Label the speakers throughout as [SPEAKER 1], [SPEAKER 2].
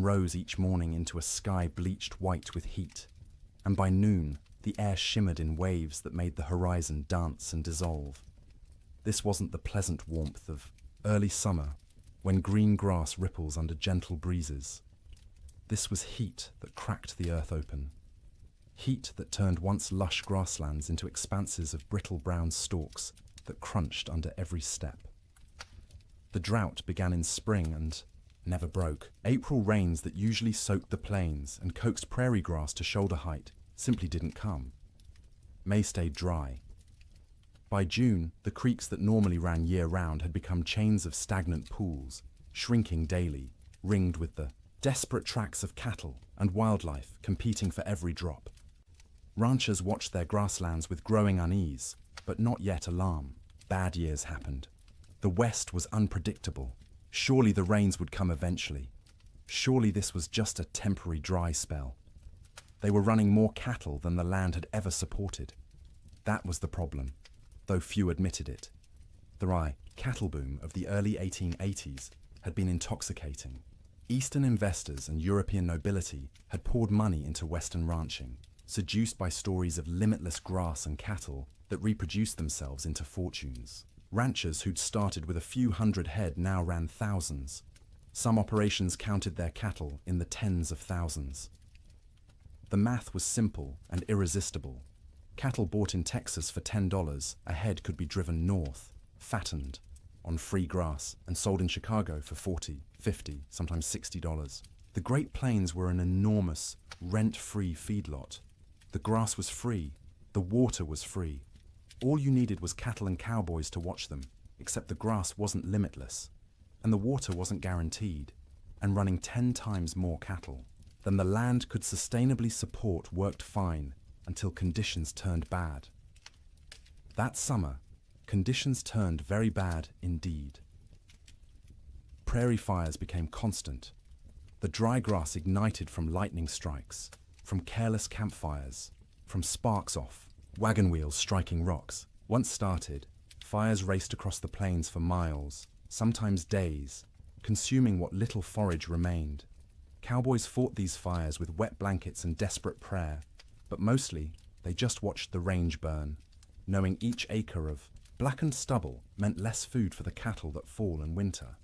[SPEAKER 1] rose each morning into a sky bleached white with heat, and by noon the air shimmered in waves that made the horizon dance and dissolve. This wasn't the pleasant warmth of early summer when green grass ripples under gentle breezes. This was heat that cracked the earth open. Heat that turned once lush grasslands into expanses of brittle brown stalks that crunched under every step. The drought began in spring and never broke. April rains that usually soaked the plains and coaxed prairie grass to shoulder height simply didn't come. May stayed dry. By June, the creeks that normally ran year-round had become chains of stagnant pools, shrinking daily, ringed with the desperate tracks of cattle and wildlife competing for every drop. Ranchers watched their grasslands with growing unease, but not yet alarm. Bad years happened. The West was unpredictable. Surely the rains would come eventually. Surely this was just a temporary dry spell. They were running more cattle than the land had ever supported. That was the problem, though few admitted it. The cattle boom of the early 1880s had been intoxicating. Eastern investors and European nobility had poured money into Western ranching, seduced by stories of limitless grass and cattle that reproduced themselves into fortunes. Ranchers who'd started with a few hundred head now ran thousands. Some operations counted their cattle in the tens of thousands. The math was simple and irresistible. Cattle bought in Texas for $10 a head could be driven north, fattened, on free grass, and sold in Chicago for $40, $50, sometimes $60. The Great Plains were an enormous, rent-free feedlot. The grass was free, the water was free. All you needed was cattle and cowboys to watch them, except the grass wasn't limitless, and the water wasn't guaranteed, and running 10 times more cattle than the land could sustainably support worked fine until conditions turned bad. That summer, conditions turned very bad indeed. Prairie fires became constant. The dry grass ignited from lightning strikes, from careless campfires, from sparks off wagon wheels striking rocks. Once started, fires raced across the plains for miles, sometimes days, consuming what little forage remained. Cowboys fought these fires with wet blankets and desperate prayer, but mostly they just watched the range burn, knowing each acre of blackened stubble meant less food for the cattle that fall in winter.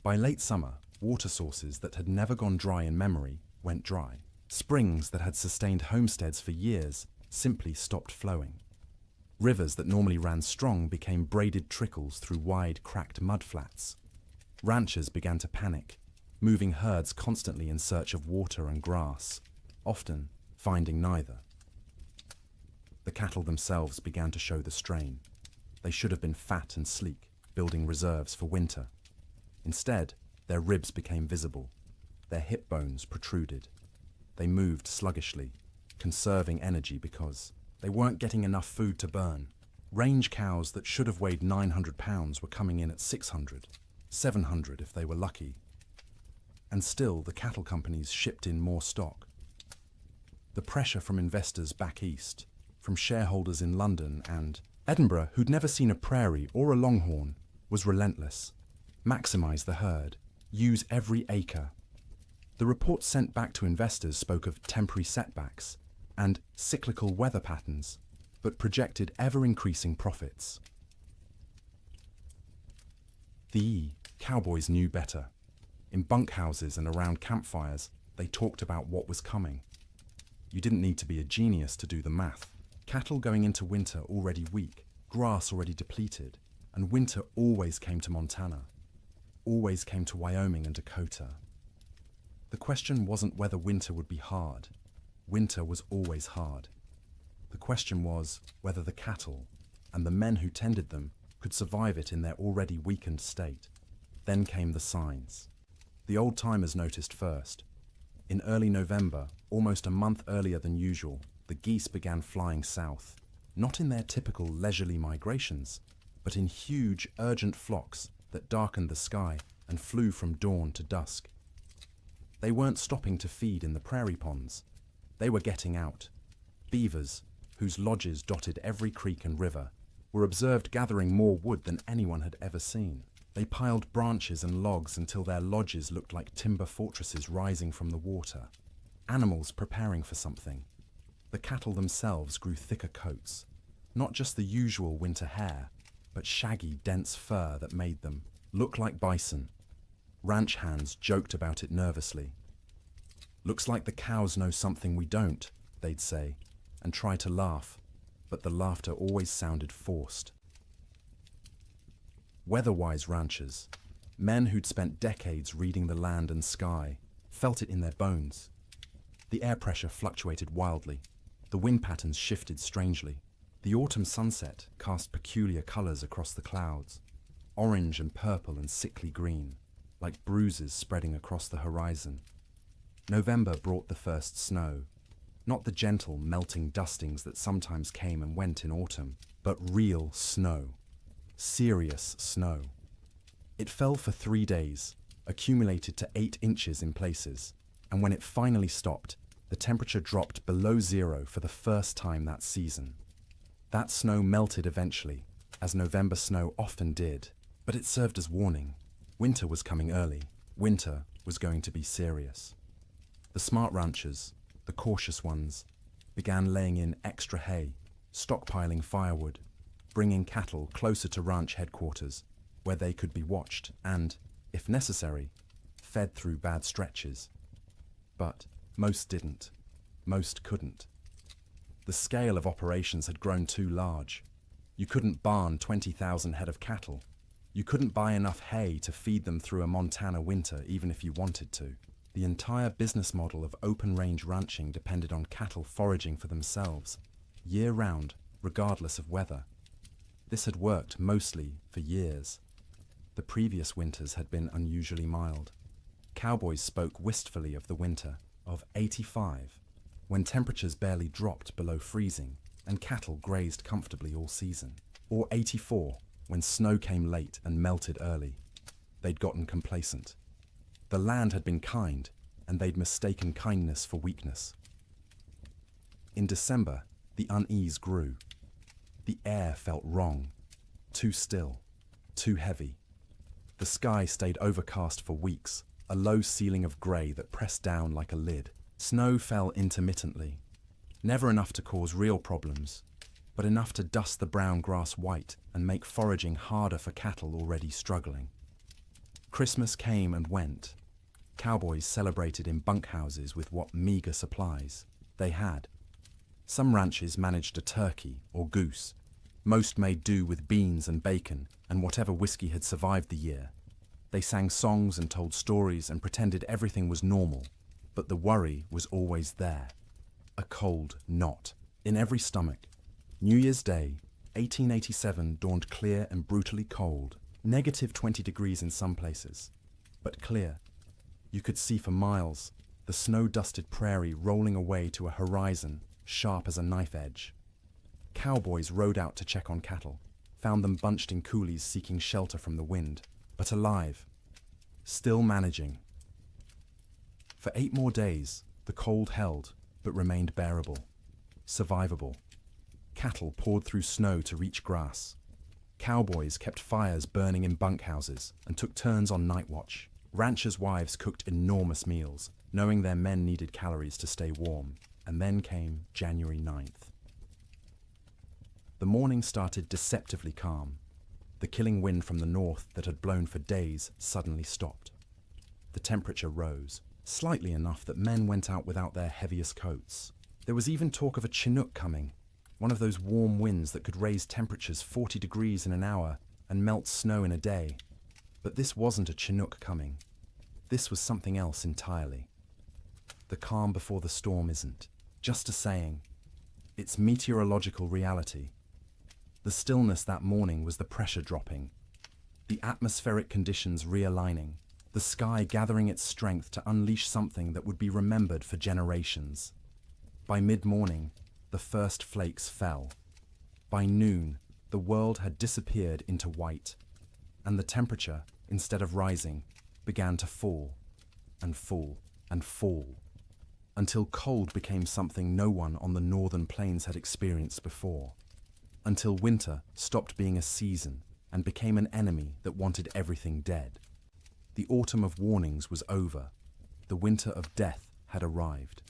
[SPEAKER 1] By late summer, water sources that had never gone dry in memory went dry. Springs that had sustained homesteads for years simply stopped flowing. Rivers that normally ran strong became braided trickles through wide, cracked mudflats. Ranchers began to panic, moving herds constantly in search of water and grass, often finding neither. The cattle themselves began to show the strain. They should have been fat and sleek, building reserves for winter. Instead, their ribs became visible. Their hip bones protruded. They moved sluggishly, conserving energy because they weren't getting enough food to burn. Range cows that should have weighed 900 pounds were coming in at 600, 700 if they were lucky. And still, the cattle companies shipped in more stock. The pressure from investors back east, from shareholders in London and Edinburgh who'd never seen a prairie or a longhorn, was relentless. Maximize the herd. Use every acre. The reports sent back to investors spoke of temporary setbacks and cyclical weather patterns, but projected ever-increasing profits. The cowboys knew better. In bunkhouses and around campfires, they talked about what was coming. You didn't need to be a genius to do the math. Cattle going into winter already weak, grass already depleted, and winter always came to Montana, always came to Wyoming and Dakota. The question wasn't whether winter would be hard. Winter was always hard. The question was whether the cattle and the men who tended them could survive it in their already weakened state. Then came the signs. The old-timers noticed first. In early November, almost a month earlier than usual, the geese began flying south, not in their typical leisurely migrations, but in huge, urgent flocks that darkened the sky and flew from dawn to dusk. They weren't stopping to feed in the prairie ponds. They were getting out. Beavers, whose lodges dotted every creek and river, were observed gathering more wood than anyone had ever seen. They piled branches and logs until their lodges looked like timber fortresses rising from the water. Animals preparing for something. The cattle themselves grew thicker coats, not just the usual winter hair, but shaggy, dense fur that made them look like bison. Ranch hands joked about it nervously. "Looks like the cows know something we don't," they'd say, and try to laugh, but the laughter always sounded forced. Weather-wise ranchers, men who'd spent decades reading the land and sky, felt it in their bones. The air pressure fluctuated wildly. The wind patterns shifted strangely. The autumn sunset cast peculiar colors across the clouds, orange and purple and sickly green, like bruises spreading across the horizon. November brought the first snow, not the gentle, melting dustings that sometimes came and went in autumn, but real snow. Serious snow. It fell for 3 days, accumulated to 8 inches in places, and when it finally stopped, the temperature dropped below zero for the first time that season. That snow melted eventually, as November snow often did, but it served as warning. Winter was coming early. Winter was going to be serious. The smart ranchers, the cautious ones, began laying in extra hay, stockpiling firewood, bringing cattle closer to ranch headquarters, where they could be watched and, if necessary, fed through bad stretches. But most didn't. Most couldn't. The scale of operations had grown too large. You couldn't barn 20,000 head of cattle. You couldn't buy enough hay to feed them through a Montana winter even if you wanted to. The entire business model of open-range ranching depended on cattle foraging for themselves, year-round, regardless of weather. This had worked mostly for years. The previous winters had been unusually mild. Cowboys spoke wistfully of the winter of '85, when temperatures barely dropped below freezing and cattle grazed comfortably all season. Or '84, when snow came late and melted early. They'd gotten complacent. The land had been kind, and they'd mistaken kindness for weakness. In December, the unease grew. The air felt wrong, too still, too heavy. The sky stayed overcast for weeks, a low ceiling of grey that pressed down like a lid. Snow fell intermittently, never enough to cause real problems, but enough to dust the brown grass white and make foraging harder for cattle already struggling. Christmas came and went. Cowboys celebrated in bunkhouses with what meager supplies they had. Some ranches managed a turkey or goose. Most made do with beans and bacon and whatever whiskey had survived the year. They sang songs and told stories and pretended everything was normal, but the worry was always there. A cold knot in every stomach. New Year's Day, 1887 dawned clear and brutally cold, -20 degrees in some places, but clear. You could see for miles, the snow-dusted prairie rolling away to a horizon sharp as a knife edge. Cowboys rode out to check on cattle, found them bunched in coulees seeking shelter from the wind, but alive, still managing. For 8 more days, the cold held, but remained bearable, survivable. Cattle poured through snow to reach grass. Cowboys kept fires burning in bunkhouses and took turns on night watch. Ranchers' wives cooked enormous meals, knowing their men needed calories to stay warm. And then came January 9th. The morning started deceptively calm. The killing wind from the north that had blown for days suddenly stopped. The temperature rose, slightly enough that men went out without their heaviest coats. There was even talk of a Chinook coming, one of those warm winds that could raise temperatures 40 degrees in an hour and melt snow in a day. But this wasn't a Chinook coming. This was something else entirely. The calm before the storm isn't just a saying. It's meteorological reality. The stillness that morning was the pressure dropping, the atmospheric conditions realigning, the sky gathering its strength to unleash something that would be remembered for generations. By mid-morning, the first flakes fell. By noon, the world had disappeared into white, and the temperature, instead of rising, began to fall, and fall, and fall, until cold became something no one on the northern plains had experienced before, until winter stopped being a season and became an enemy that wanted everything dead. The autumn of warnings was over. The winter of death had arrived.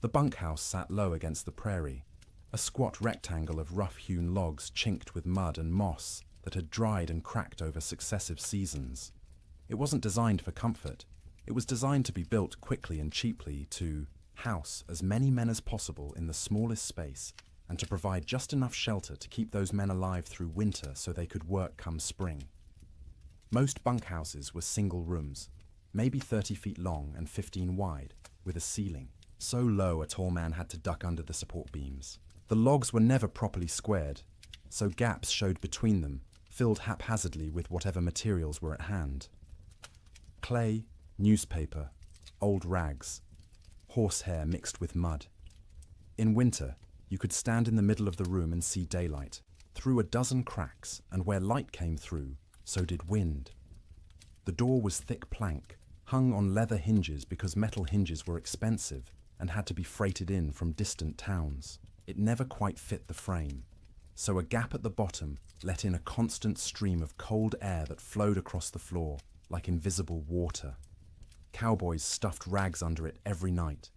[SPEAKER 1] The bunkhouse sat low against the prairie, a squat rectangle of rough-hewn logs chinked with mud and moss that had dried and cracked over successive seasons. It wasn't designed for comfort. It was designed to be built quickly and cheaply to house as many men as possible in the smallest space and to provide just enough shelter to keep those men alive through winter so they could work come spring. Most bunkhouses were single rooms, maybe 30 feet long and 15 wide, with a ceiling, so low a tall man had to duck under the support beams. The logs were never properly squared, so gaps showed between them, filled haphazardly with whatever materials were at hand. Clay, newspaper, old rags, horsehair mixed with mud. In winter, you could stand in the middle of the room and see daylight, through a dozen cracks, and where light came through, so did wind. The door was thick plank, hung on leather hinges because metal hinges were expensive and had to be freighted in from distant towns. It never quite fit the frame, so a gap at the bottom let in a constant stream of cold air that flowed across the floor like invisible water. Cowboys stuffed rags under it every night.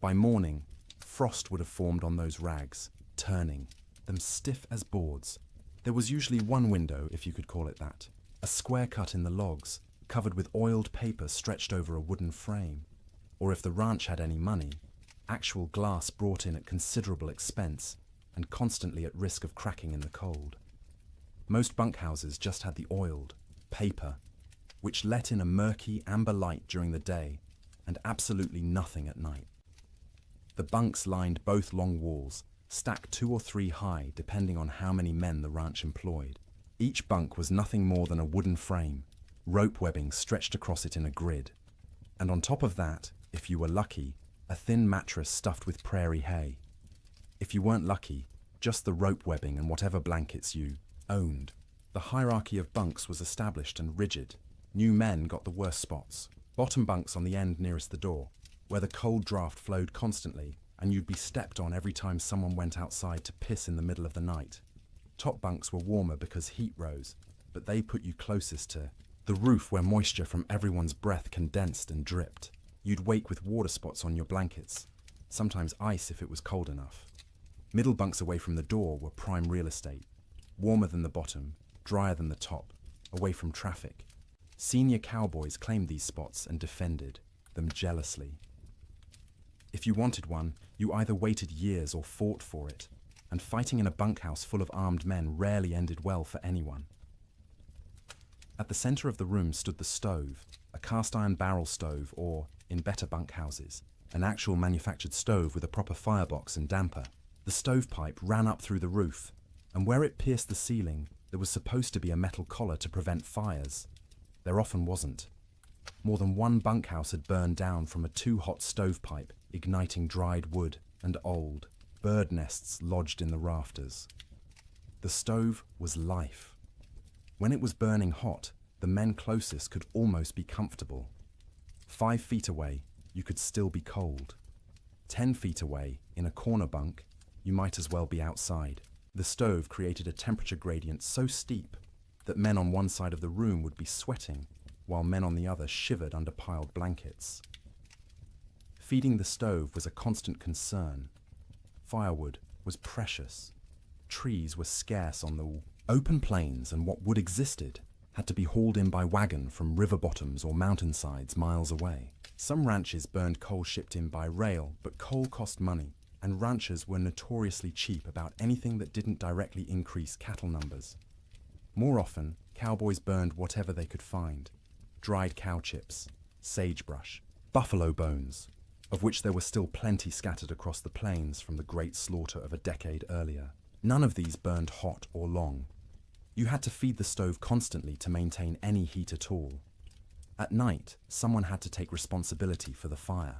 [SPEAKER 1] By morning, frost would have formed on those rags, turning them stiff as boards. There was usually one window, if you could call it that, a square cut in the logs, covered with oiled paper stretched over a wooden frame. Or if the ranch had any money, actual glass brought in at considerable expense and constantly at risk of cracking in the cold. Most bunkhouses just had the oiled paper, which let in a murky amber light during the day and absolutely nothing at night. The bunks lined both long walls, stacked 2 or 3 high depending on how many men the ranch employed. Each bunk was nothing more than a wooden frame, rope webbing stretched across it in a grid. And on top of that, if you were lucky, a thin mattress stuffed with prairie hay. If you weren't lucky, just the rope webbing and whatever blankets you owned. The hierarchy of bunks was established and rigid. New men got the worst spots. Bottom bunks on the end nearest the door, where the cold draft flowed constantly and you'd be stepped on every time someone went outside to piss in the middle of the night. Top bunks were warmer because heat rose, but they put you closest to the roof where moisture from everyone's breath condensed and dripped. You'd wake with water spots on your blankets, sometimes ice if it was cold enough. Middle bunks away from the door were prime real estate, warmer than the bottom, drier than the top, away from traffic. Senior cowboys claimed these spots and defended them jealously. If you wanted one, you either waited years or fought for it, and fighting in a bunkhouse full of armed men rarely ended well for anyone. At the center of the room stood the stove, a cast-iron barrel stove or, in better bunkhouses, an actual manufactured stove with a proper firebox and damper. The stovepipe ran up through the roof, and where it pierced the ceiling, there was supposed to be a metal collar to prevent fires. There often wasn't. More than one bunkhouse had burned down from a too-hot stovepipe, igniting dried wood and old bird nests lodged in the rafters. The stove was life. When it was burning hot, the men closest could almost be comfortable. 5 feet away, you could still be cold. 10 feet away, in a corner bunk, you might as well be outside. The stove created a temperature gradient so steep that men on one side of the room would be sweating, while men on the other shivered under piled blankets. Feeding the stove was a constant concern. Firewood was precious. Trees were scarce on the open plains, and what wood existed had to be hauled in by wagon from river bottoms or mountainsides miles away. Some ranches burned coal shipped in by rail, but coal cost money, and ranchers were notoriously cheap about anything that didn't directly increase cattle numbers. More often, cowboys burned whatever they could find: dried cow chips, sagebrush, buffalo bones, of which there were still plenty scattered across the plains from the great slaughter of a decade earlier. None of these burned hot or long. You had to feed the stove constantly to maintain any heat at all. At night, someone had to take responsibility for the fire.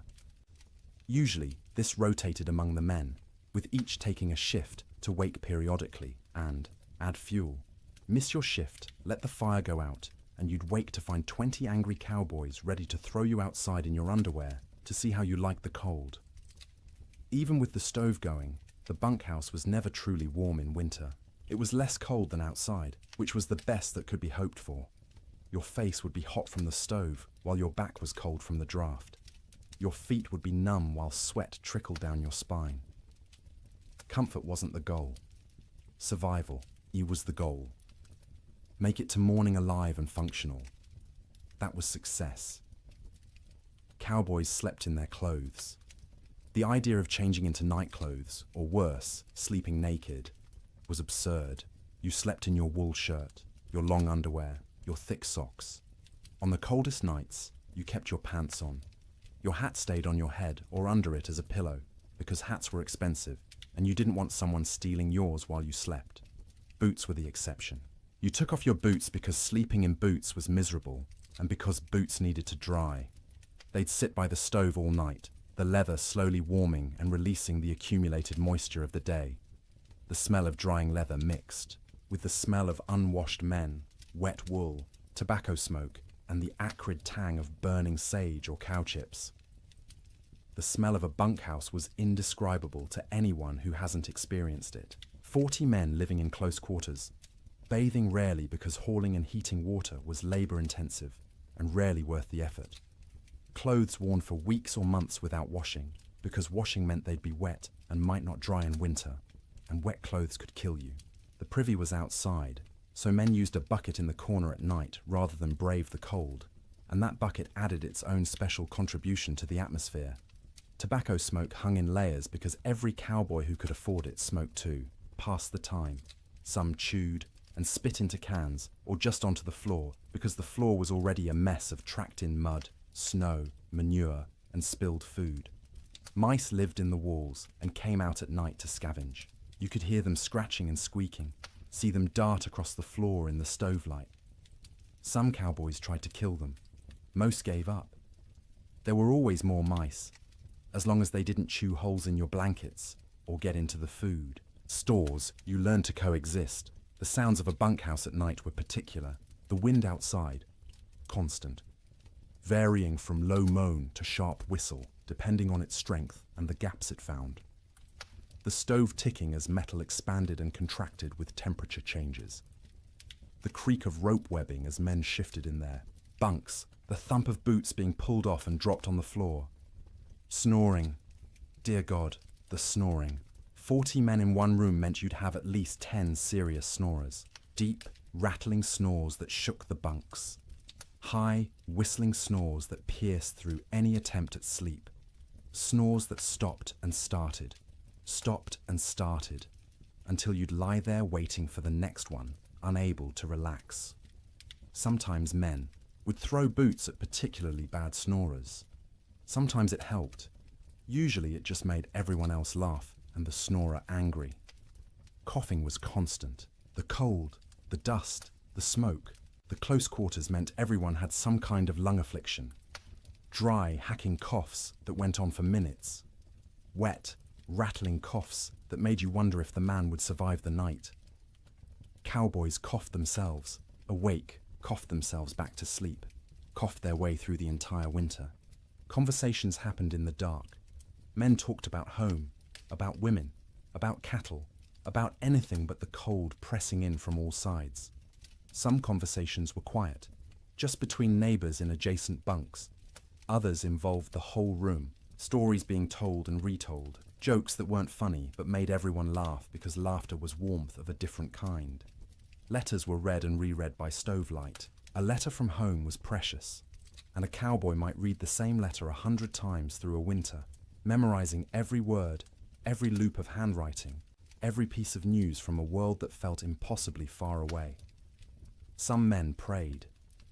[SPEAKER 1] Usually, this rotated among the men, with each taking a shift to wake periodically and add fuel. Miss your shift, let the fire go out, and you'd wake to find 20 angry cowboys ready to throw you outside in your underwear to see how you liked the cold. Even with the stove going, the bunkhouse was never truly warm in winter. It was less cold than outside, which was the best that could be hoped for. Your face would be hot from the stove, while your back was cold from the draft. Your feet would be numb while sweat trickled down your spine. Comfort wasn't the goal. Survival, was the goal. Make it to morning alive and functional. That was success. Cowboys slept in their clothes. The idea of changing into night clothes, or worse, sleeping naked, was absurd. You slept in your wool shirt, your long underwear, your thick socks. On the coldest nights, you kept your pants on. Your hat stayed on your head or under it as a pillow, because hats were expensive, and you didn't want someone stealing yours while you slept. Boots were the exception. You took off your boots because sleeping in boots was miserable, and because boots needed to dry. They'd sit by the stove all night, the leather slowly warming and releasing the accumulated moisture of the day. The smell of drying leather mixed with the smell of unwashed men, wet wool, tobacco smoke, and the acrid tang of burning sage or cow chips. The smell of a bunkhouse was indescribable to anyone who hasn't experienced it. 40 men living in close quarters, bathing rarely because hauling and heating water was labor-intensive and rarely worth the effort. Clothes worn for weeks or months without washing, because washing meant they'd be wet and might not dry in winter, and wet clothes could kill you. The privy was outside, so men used a bucket in the corner at night rather than brave the cold, and that bucket added its own special contribution to the atmosphere. Tobacco smoke hung in layers because every cowboy who could afford it smoked too, passed the time. Some chewed and spit into cans or just onto the floor because the floor was already a mess of tracked-in mud, snow, manure, and spilled food. Mice lived in the walls and came out at night to scavenge. You could hear them scratching and squeaking, see them dart across the floor in the stove light. Some cowboys tried to kill them. Most gave up. There were always more mice, as long as they didn't chew holes in your blankets or get into the food. Stores, you learned to coexist. The sounds of a bunkhouse at night were particular. The wind outside, constant, varying from low moan to sharp whistle, depending on its strength and the gaps it found. The stove ticking as metal expanded and contracted with temperature changes. The creak of rope webbing as men shifted in there. Bunks, the thump of boots being pulled off and dropped on the floor. Snoring. Dear God, the snoring. 40 men in one room meant you'd have at least 10 serious snorers. Deep, rattling snores that shook the bunks. High, whistling snores that pierced through any attempt at sleep. Snores that stopped and started, until you'd lie there waiting for the next one, unable to relax. Sometimes men would throw boots at particularly bad snorers. Sometimes it helped. Usually it just made everyone else laugh and the snorer angry. Coughing was constant. The cold, the dust, the smoke, the close quarters meant everyone had some kind of lung affliction. Dry, hacking coughs that went on for minutes. Wet, rattling coughs that made you wonder if the man would survive the night. Cowboys coughed themselves, awake, coughed themselves back to sleep, coughed their way through the entire winter. Conversations happened in the dark. Men talked about home, about women, about cattle, about anything but the cold pressing in from all sides. Some conversations were quiet, just between neighbors in adjacent bunks. Others involved the whole room, stories being told and retold, jokes that weren't funny but made everyone laugh because laughter was warmth of a different kind. Letters were read and reread by stovelight. A letter from home was precious, and a cowboy might read the same letter 100 times through a winter, memorizing every word, every loop of handwriting, every piece of news from a world that felt impossibly far away. Some men prayed.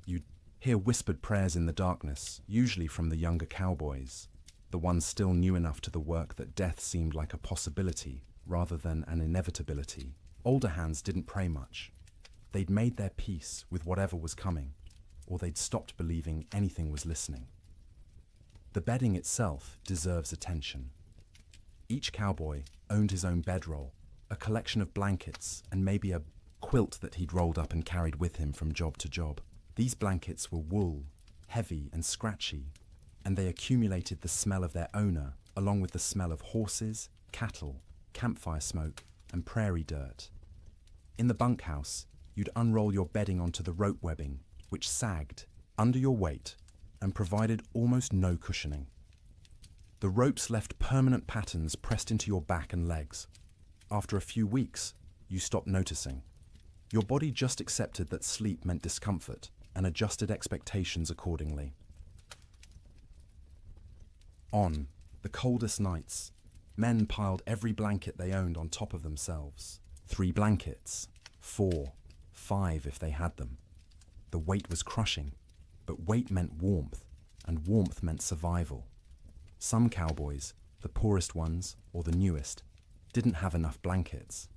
[SPEAKER 1] You'd hear whispered prayers in the darkness, usually from the younger cowboys, the ones still new enough to the work that death seemed like a possibility rather than an inevitability. Older hands didn't pray much. They'd made their peace with whatever was coming, or they'd stopped believing anything was listening. The bedding itself deserves attention. Each cowboy owned his own bedroll, a collection of blankets, and maybe a quilt that he'd rolled up and carried with him from job to job. These blankets were wool, heavy and scratchy, and they accumulated the smell of their owner, along with the smell of horses, cattle, campfire smoke, and prairie dirt. In the bunkhouse, you'd unroll your bedding onto the rope webbing, which sagged under your weight and provided almost no cushioning. The ropes left permanent patterns pressed into your back and legs. After a few weeks, you stopped noticing. Your body just accepted that sleep meant discomfort and adjusted expectations accordingly. On the coldest nights, men piled every blanket they owned on top of themselves. 3 blankets, 4, 5 if they had them. The weight was crushing, but weight meant warmth, and warmth meant survival. Some cowboys, the poorest ones or the newest, didn't have enough blankets.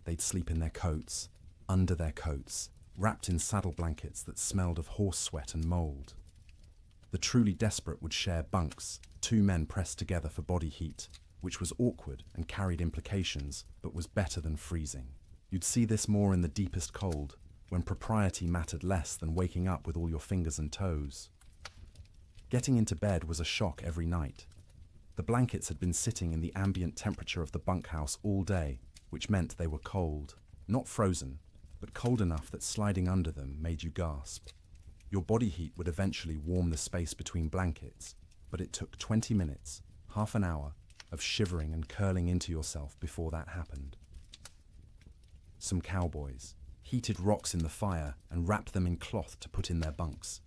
[SPEAKER 1] They'd sleep in their coats, under their coats, wrapped in saddle blankets that smelled of horse sweat and mold. The truly desperate would share bunks, 2 men pressed together for body heat, which was awkward and carried implications, but was better than freezing. You'd see this more in the deepest cold, when propriety mattered less than waking up with all your fingers and toes. Getting into bed was a shock every night. The blankets had been sitting in the ambient temperature of the bunkhouse all day, which meant they were cold. Not frozen, but cold enough that sliding under them made you gasp. Your body heat would eventually warm the space between blankets, but it took 20 minutes, half an hour, of shivering and curling into yourself before that happened. Some cowboys heated rocks in the fire and wrapped them in cloth to put in their bunks.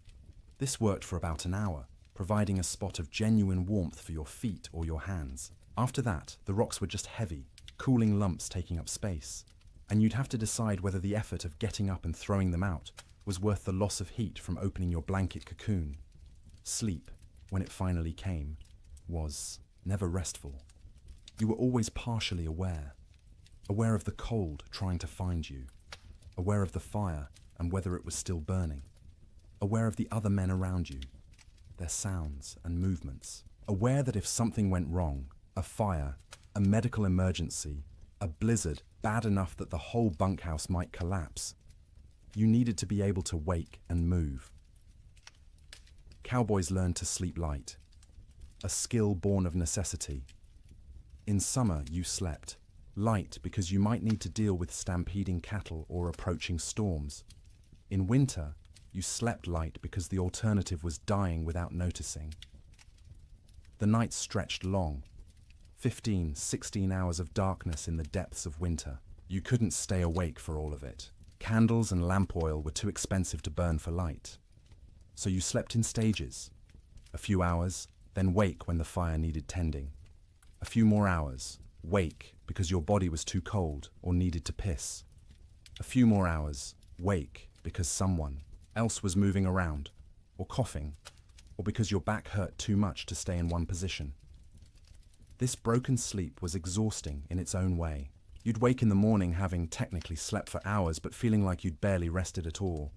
[SPEAKER 1] This worked for about an hour, providing a spot of genuine warmth for your feet or your hands. After that, the rocks were just heavy, cooling lumps taking up space, and you'd have to decide whether the effort of getting up and throwing them out was worth the loss of heat from opening your blanket cocoon. Sleep, when it finally came, was never restful. You were always partially aware of the cold trying to find you, aware of the fire and whether it was still burning, aware of the other men around you, their sounds and movements, aware that if something went wrong, a fire, a medical emergency, a blizzard bad enough that the whole bunkhouse might collapse, you needed to be able to wake and move. Cowboys learned to sleep light, a skill born of necessity. In summer, you slept light because you might need to deal with stampeding cattle or approaching storms. In winter, you slept light because the alternative was dying without noticing. The nights stretched long, 15, 16 hours of darkness in the depths of winter. You couldn't stay awake for all of it. Candles and lamp oil were too expensive to burn for light. So you slept in stages. A few hours, then wake when the fire needed tending. A few more hours, wake because your body was too cold or needed to piss. A few more hours, wake because someone else was moving around, or coughing, or because your back hurt too much to stay in one position. This broken sleep was exhausting in its own way. You'd wake in the morning having technically slept for hours but feeling like you'd barely rested at all.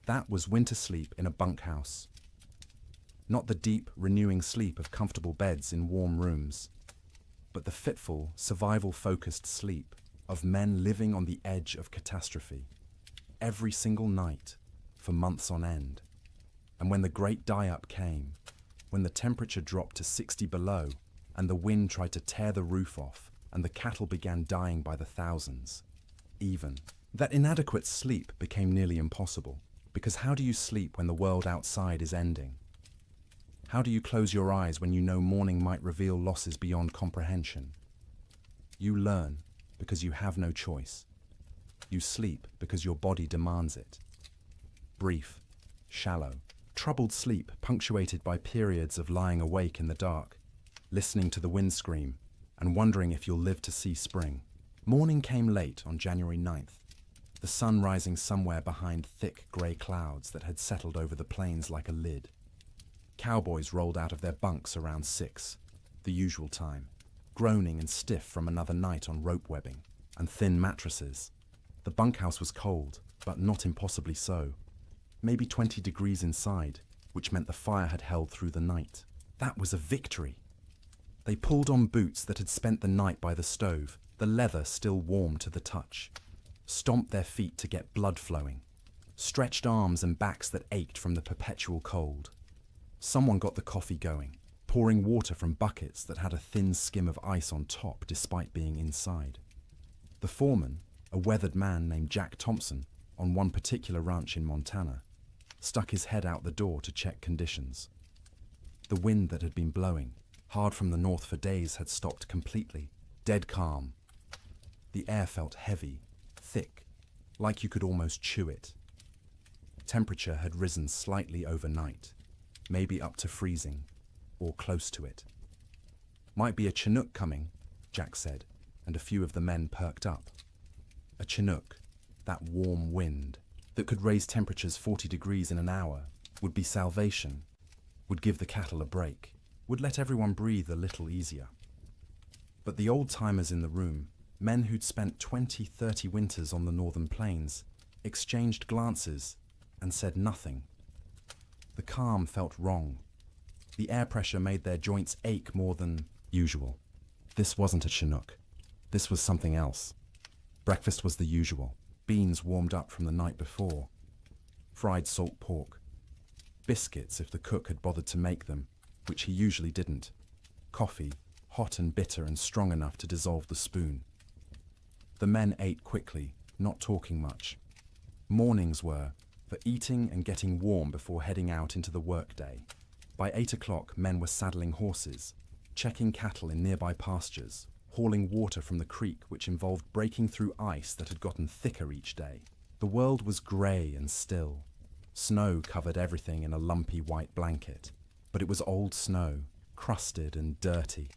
[SPEAKER 1] That was winter sleep in a bunkhouse. Not the deep, renewing sleep of comfortable beds in warm rooms, but the fitful, survival-focused sleep of men living on the edge of catastrophe. Every single night, for months on end. And when the great die-up came, when the temperature dropped to 60 below, and the wind tried to tear the roof off, and the cattle began dying by the thousands, that inadequate sleep became nearly impossible. Because how do you sleep when the world outside is ending? How do you close your eyes when you know morning might reveal losses beyond comprehension? You learn because you have no choice. You sleep because your body demands it. Brief, shallow, troubled sleep punctuated by periods of lying awake in the dark, listening to the wind scream, and wondering if you'll live to see spring. Morning came late on January 9th, the sun rising somewhere behind thick grey clouds that had settled over the plains like a lid. Cowboys rolled out of their bunks around 6, the usual time, groaning and stiff from another night on rope webbing and thin mattresses. The bunkhouse was cold, but not impossibly so. Maybe 20 degrees inside, which meant the fire had held through the night. That was a victory. They pulled on boots that had spent the night by the stove, the leather still warm to the touch, stomped their feet to get blood flowing, stretched arms and backs that ached from the perpetual cold. Someone got the coffee going, pouring water from buckets that had a thin skim of ice on top despite being inside. The foreman, A weathered man named Jack Thompson, on one particular ranch in Montana, stuck his head out the door to check conditions. The wind that had been blowing hard from the north for days had stopped completely, dead calm. The air felt heavy, thick, like you could almost chew it. Temperature had risen slightly overnight, maybe up to freezing, or close to it. "Might be a Chinook coming," Jack said, and a few of the men perked up. A Chinook, that warm wind that could raise temperatures 40 degrees in an hour, would be salvation, would give the cattle a break, would let everyone breathe a little easier. But the old-timers in the room, men who'd spent 20, 30 winters on the northern plains, exchanged glances and said nothing. The calm felt wrong. The air pressure made their joints ache more than usual. This wasn't a Chinook. This was something else. Breakfast was the usual. Beans warmed up from the night before. Fried salt pork. Biscuits if the cook had bothered to make them, which he usually didn't. Coffee, hot and bitter and strong enough to dissolve the spoon. The men ate quickly, not talking much. Mornings were for eating and getting warm before heading out into the workday. By 8 o'clock, men were saddling horses, checking cattle in nearby pastures, hauling water from the creek, which involved breaking through ice that had gotten thicker each day. The world was grey and still. Snow covered everything in a lumpy white blanket, but it was old snow, crusted and dirty.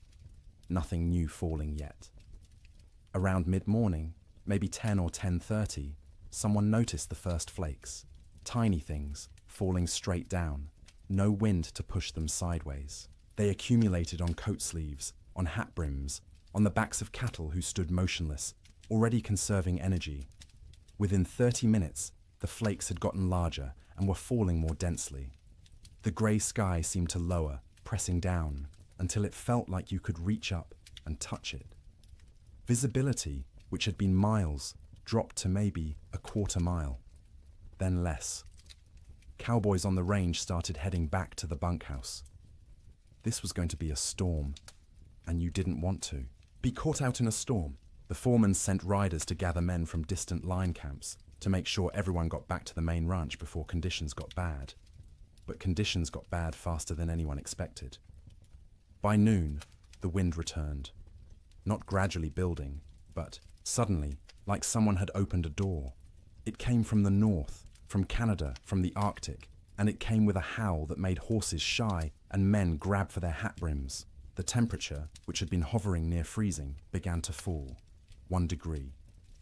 [SPEAKER 1] Nothing new falling yet. Around mid-morning, maybe 10 or 10:30, someone noticed the first flakes. Tiny things, falling straight down. No wind to push them sideways. They accumulated on coat sleeves, on hat brims, on the backs of cattle who stood motionless, already conserving energy. Within 30 minutes, the flakes had gotten larger and were falling more densely. The grey sky seemed to lower, pressing down, until it felt like you could reach up and touch it. Visibility, which had been miles, dropped to maybe a quarter mile, then less. Cowboys on the range started heading back to the bunkhouse. This was going to be a storm, and you didn't want to be caught out in a storm. The foreman sent riders to gather men from distant line camps to make sure everyone got back to the main ranch before conditions got bad. But conditions got bad faster than anyone expected. By noon, the wind returned. Not gradually building, but suddenly, like someone had opened a door. It came from the north, from Canada, from the Arctic, and it came with a howl that made horses shy and men grab for their hat brims. The temperature, which had been hovering near freezing, began to fall. 1 degree,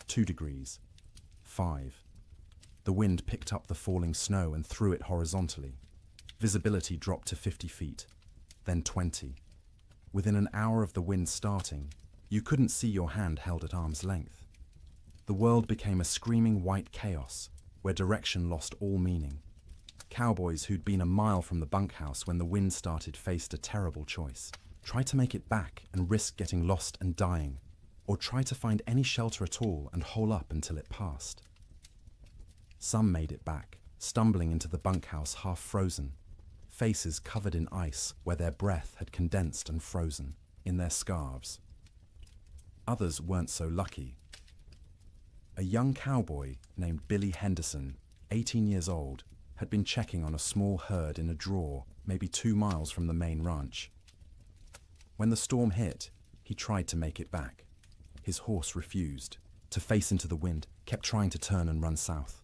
[SPEAKER 1] 2 degrees, 5. The wind picked up the falling snow and threw it horizontally. Visibility dropped to 50 feet, then 20. Within an hour of the wind starting, you couldn't see your hand held at arm's length. The world became a screaming white chaos, where direction lost all meaning. Cowboys who'd been a mile from the bunkhouse when the wind started faced a terrible choice. Try to make it back and risk getting lost and dying, or try to find any shelter at all and hole up until it passed. Some made it back, stumbling into the bunkhouse half frozen, faces covered in ice where their breath had condensed and frozen, in their scarves. Others weren't so lucky. A young cowboy named Billy Henderson, 18 years old, had been checking on a small herd in a draw maybe 2 miles from the main ranch. When the storm hit, he tried to make it back. His horse refused, to face into the wind, kept trying to turn and run south.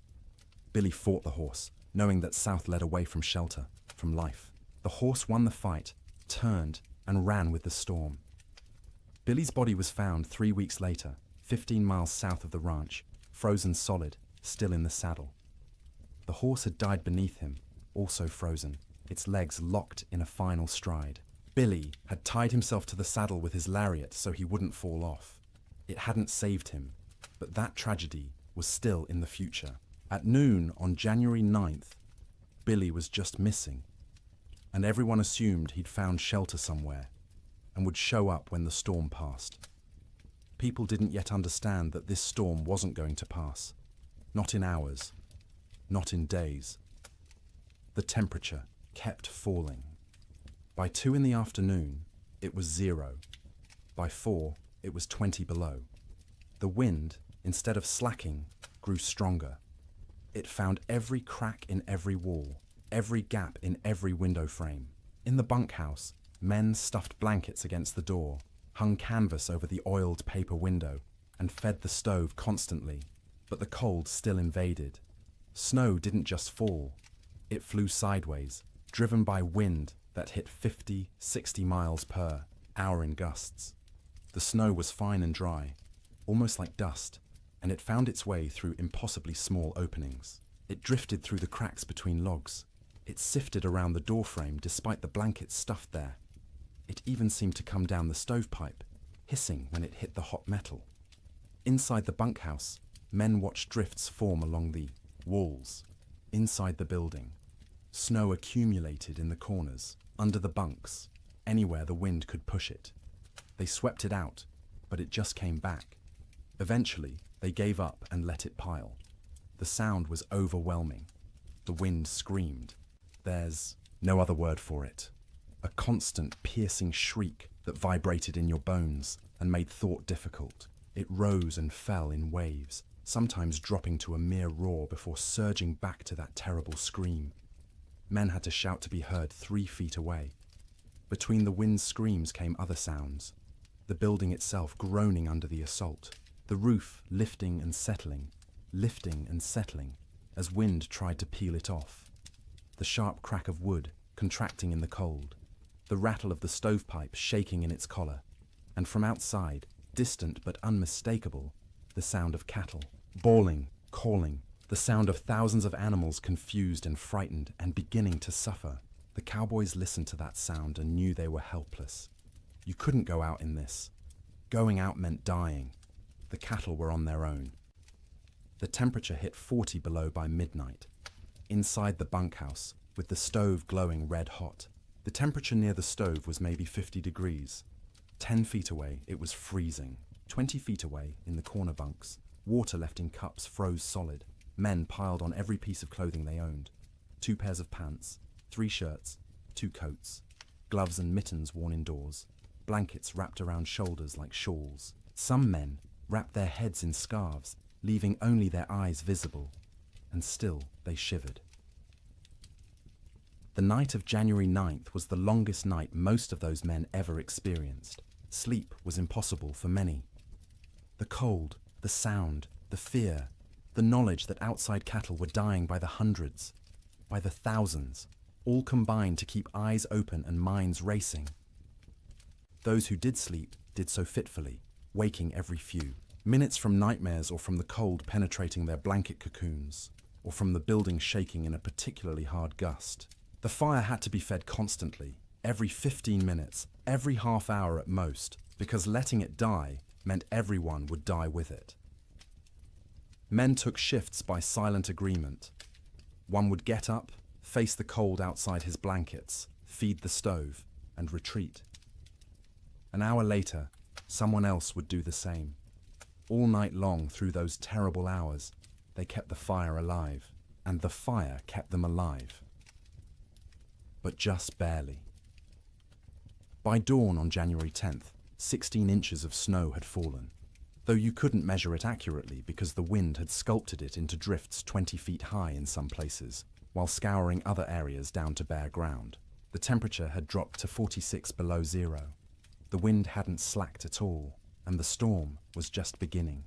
[SPEAKER 1] Billy fought the horse, knowing that south led away from shelter, from life. The horse won the fight, turned, and ran with the storm. Billy's body was found 3 weeks later, 15 miles south of the ranch, frozen solid, still in the saddle. The horse had died beneath him, also frozen, its legs locked in a final stride. Billy had tied himself to the saddle with his lariat so he wouldn't fall off. It hadn't saved him, but that tragedy was still in the future. At noon on January 9th, Billy was just missing, and everyone assumed he'd found shelter somewhere and would show up when the storm passed. People didn't yet understand that this storm wasn't going to pass. Not in hours, not in days. The temperature kept falling. By 2 in the afternoon, it was 0. By 4, it was 20 below. The wind, instead of slacking, grew stronger. It found every crack in every wall, every gap in every window frame. In the bunkhouse, men stuffed blankets against the door, hung canvas over the oiled paper window, and fed the stove constantly. But the cold still invaded. Snow didn't just fall. It flew sideways, driven by wind that hit 50, 60 miles per hour in gusts. The snow was fine and dry, almost like dust, and it found its way through impossibly small openings. It drifted through the cracks between logs. It sifted around the doorframe despite the blankets stuffed there. It even seemed to come down the stovepipe, hissing when it hit the hot metal. Inside the bunkhouse, men watched drifts form along the walls. Inside the building, snow accumulated in the corners, under the bunks, anywhere the wind could push it. They swept it out, but it just came back. Eventually, they gave up and let it pile. The sound was overwhelming. The wind screamed. There's no other word for it. A constant, piercing shriek that vibrated in your bones and made thought difficult. It rose and fell in waves, sometimes dropping to a mere roar before surging back to that terrible scream. Men had to shout to be heard 3 feet away. Between the wind's screams came other sounds. The building itself groaning under the assault. The roof lifting and settling as wind tried to peel it off. The sharp crack of wood contracting in the cold. The rattle of the stovepipe shaking in its collar. And from outside, distant but unmistakable, the sound of cattle, bawling, calling, the sound of thousands of animals confused and frightened and beginning to suffer. The cowboys listened to that sound and knew they were helpless. You couldn't go out in this. Going out meant dying. The cattle were on their own. The temperature hit 40 below by midnight. Inside the bunkhouse, with the stove glowing red hot, the temperature near the stove was maybe 50 degrees. 10 feet away, it was freezing. 20 feet away, in the corner bunks, water left in cups froze solid. Men piled on every piece of clothing they owned. 2 pairs of pants, 3 shirts, 2 coats, gloves and mittens worn indoors, blankets wrapped around shoulders like shawls. Some men wrapped their heads in scarves, leaving only their eyes visible, and still they shivered. The night of January 9th was the longest night most of those men ever experienced. Sleep was impossible for many. The cold, the sound, the fear, the knowledge that outside cattle were dying by the hundreds, by the thousands, all combined to keep eyes open and minds racing. Those who did sleep did so fitfully, waking every few. Minutes from nightmares or from the cold penetrating their blanket cocoons, or from the building shaking in a particularly hard gust. The fire had to be fed constantly, every 15 minutes, every half hour at most, because letting it die meant everyone would die with it. Men took shifts by silent agreement. One would get up, face the cold outside his blankets, feed the stove, and retreat. An hour later, someone else would do the same. All night long through those terrible hours, they kept the fire alive, and the fire kept them alive. But just barely. By dawn on January 10th, 16 inches of snow had fallen, though you couldn't measure it accurately because the wind had sculpted it into drifts 20 feet high in some places, while scouring other areas down to bare ground. The temperature had dropped to 46 below zero. The wind hadn't slacked at all, and the storm was just beginning.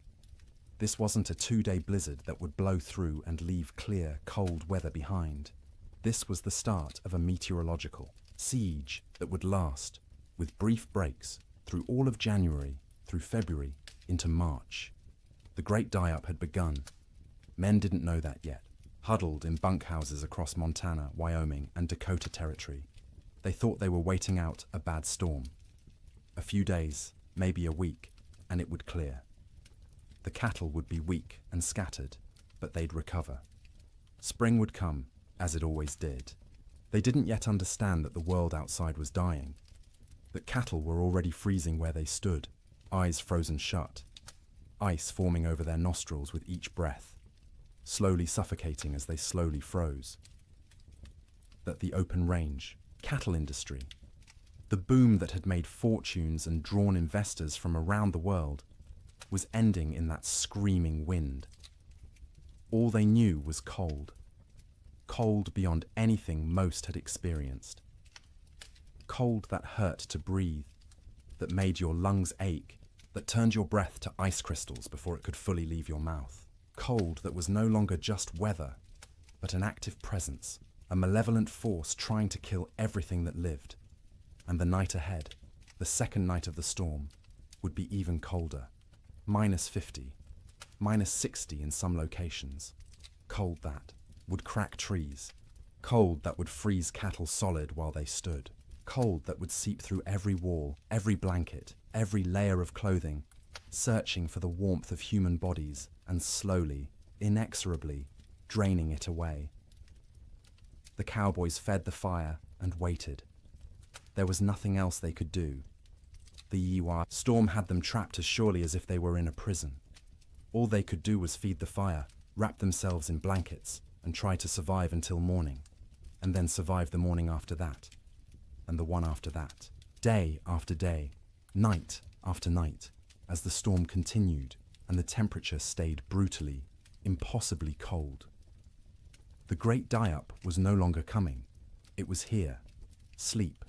[SPEAKER 1] This wasn't a 2-day blizzard that would blow through and leave clear, cold weather behind. This was the start of a meteorological siege that would last, with brief breaks, through all of January, through February, into March. The great die-up had begun. Men didn't know that yet, huddled in bunkhouses across Montana, Wyoming, and Dakota Territory. They thought they were waiting out a bad storm. A few days, maybe a week, and it would clear. The cattle would be weak and scattered, but they'd recover. Spring would come, as it always did. They didn't yet understand that the world outside was dying, that cattle were already freezing where they stood, eyes frozen shut, ice forming over their nostrils with each breath, slowly suffocating as they slowly froze. That the open range, cattle industry, the boom that had made fortunes and drawn investors from around the world, was ending in that screaming wind. All they knew was cold. Cold beyond anything most had experienced. Cold that hurt to breathe, that made your lungs ache, that turned your breath to ice crystals before it could fully leave your mouth. Cold that was no longer just weather, but an active presence, a malevolent force trying to kill everything that lived. And the night ahead, the second night of the storm, would be even colder. -50, -60 in some locations. Cold that would crack trees. Cold that would freeze cattle solid while they stood. Cold that would seep through every wall, every blanket, every layer of clothing, searching for the warmth of human bodies and slowly, inexorably, draining it away. The cowboys fed the fire and waited. There was nothing else they could do. The Yiwa storm had them trapped as surely as if they were in a prison. All they could do was feed the fire, wrap themselves in blankets, and try to survive until morning, and then survive the morning after that, and the one after that, day after day, night after night, as the storm continued and the temperature stayed brutally, impossibly cold. The great die-up was no longer coming. It was here. Sleep.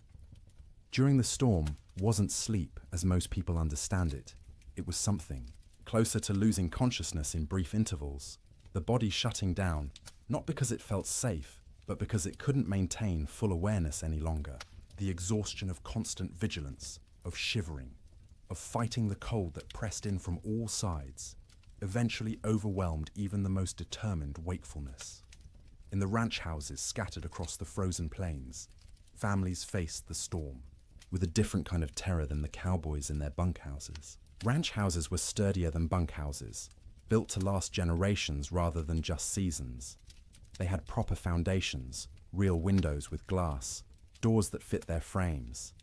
[SPEAKER 1] During the storm wasn't sleep as most people understand it. It was something closer to losing consciousness in brief intervals, the body shutting down, not because it felt safe, but because it couldn't maintain full awareness any longer. The exhaustion of constant vigilance, of shivering, of fighting the cold that pressed in from all sides, eventually overwhelmed even the most determined wakefulness. In the ranch houses scattered across the frozen plains, families faced the storm with a different kind of terror than the cowboys in their bunkhouses. Ranch houses were sturdier than bunkhouses, built to last generations rather than just seasons. They had proper foundations, real windows with glass, doors that fit their frames.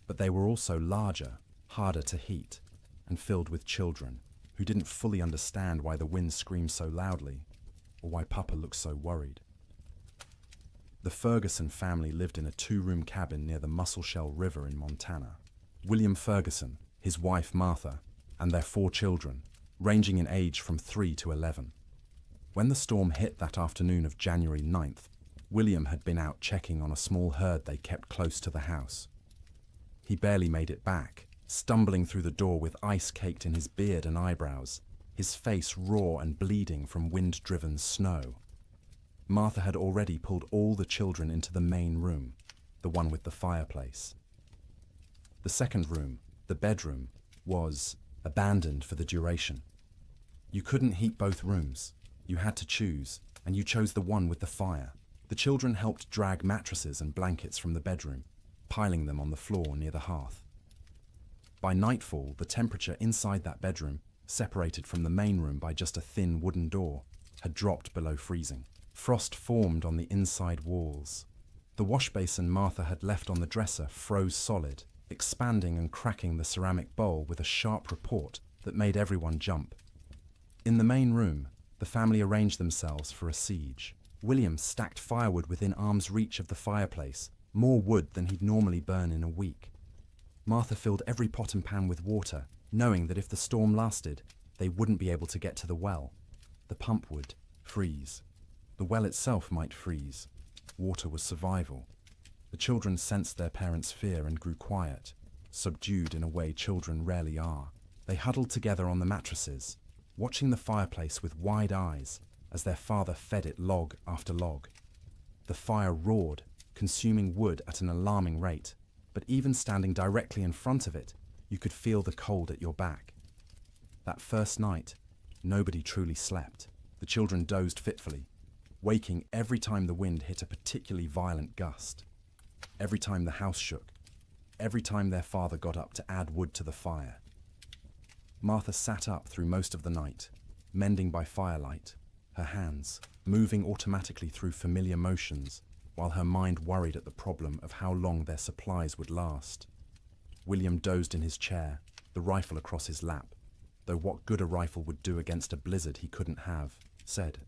[SPEAKER 1] But they were also larger, harder to heat, and filled with children who didn't fully understand why the wind screamed so loudly or why Papa looked so worried. The Ferguson family lived in a 2-room cabin near the Musselshell River in Montana. William Ferguson, his wife Martha, and their 4 children, ranging in age from 3 to 11. When the storm hit that afternoon of January 9th, William had been out checking on a small herd they kept close to the house. He barely made it back, stumbling through the door with ice caked in his beard and eyebrows, his face raw and bleeding from wind-driven snow. Martha had already pulled all the children into the main room, the one with the fireplace. The second room, the bedroom, was abandoned for the duration. You couldn't heat both rooms. You had to choose, and you chose the one with the fire. The children helped drag mattresses and blankets from the bedroom, piling them on the floor near the hearth. By nightfall, the temperature inside that bedroom, separated from the main room by just a thin wooden door, had dropped below freezing. Frost formed on the inside walls. The wash basin Martha had left on the dresser froze solid, expanding and cracking the ceramic bowl with a sharp report that made everyone jump. In the main room, the family arranged themselves for a siege. William stacked firewood within arm's reach of the fireplace, more wood than he'd normally burn in a week. Martha filled every pot and pan with water, knowing that if the storm lasted, they wouldn't be able to get to the well. The pump would freeze. The well itself might freeze. Water was survival. The children sensed their parents' fear and grew quiet, subdued in a way children rarely are. They huddled together on the mattresses, watching the fireplace with wide eyes as their father fed it log after log. The fire roared, consuming wood at an alarming rate, but even standing directly in front of it, you could feel the cold at your back. That first night, nobody truly slept. The children dozed fitfully, waking every time the wind hit a particularly violent gust, every time the house shook, every time their father got up to add wood to the fire. Martha sat up through most of the night, mending by firelight, her hands moving automatically through familiar motions, while her mind worried at the problem of how long their supplies would last. William dozed in his chair, the rifle across his lap, though what good a rifle would do against a blizzard he couldn't have, said.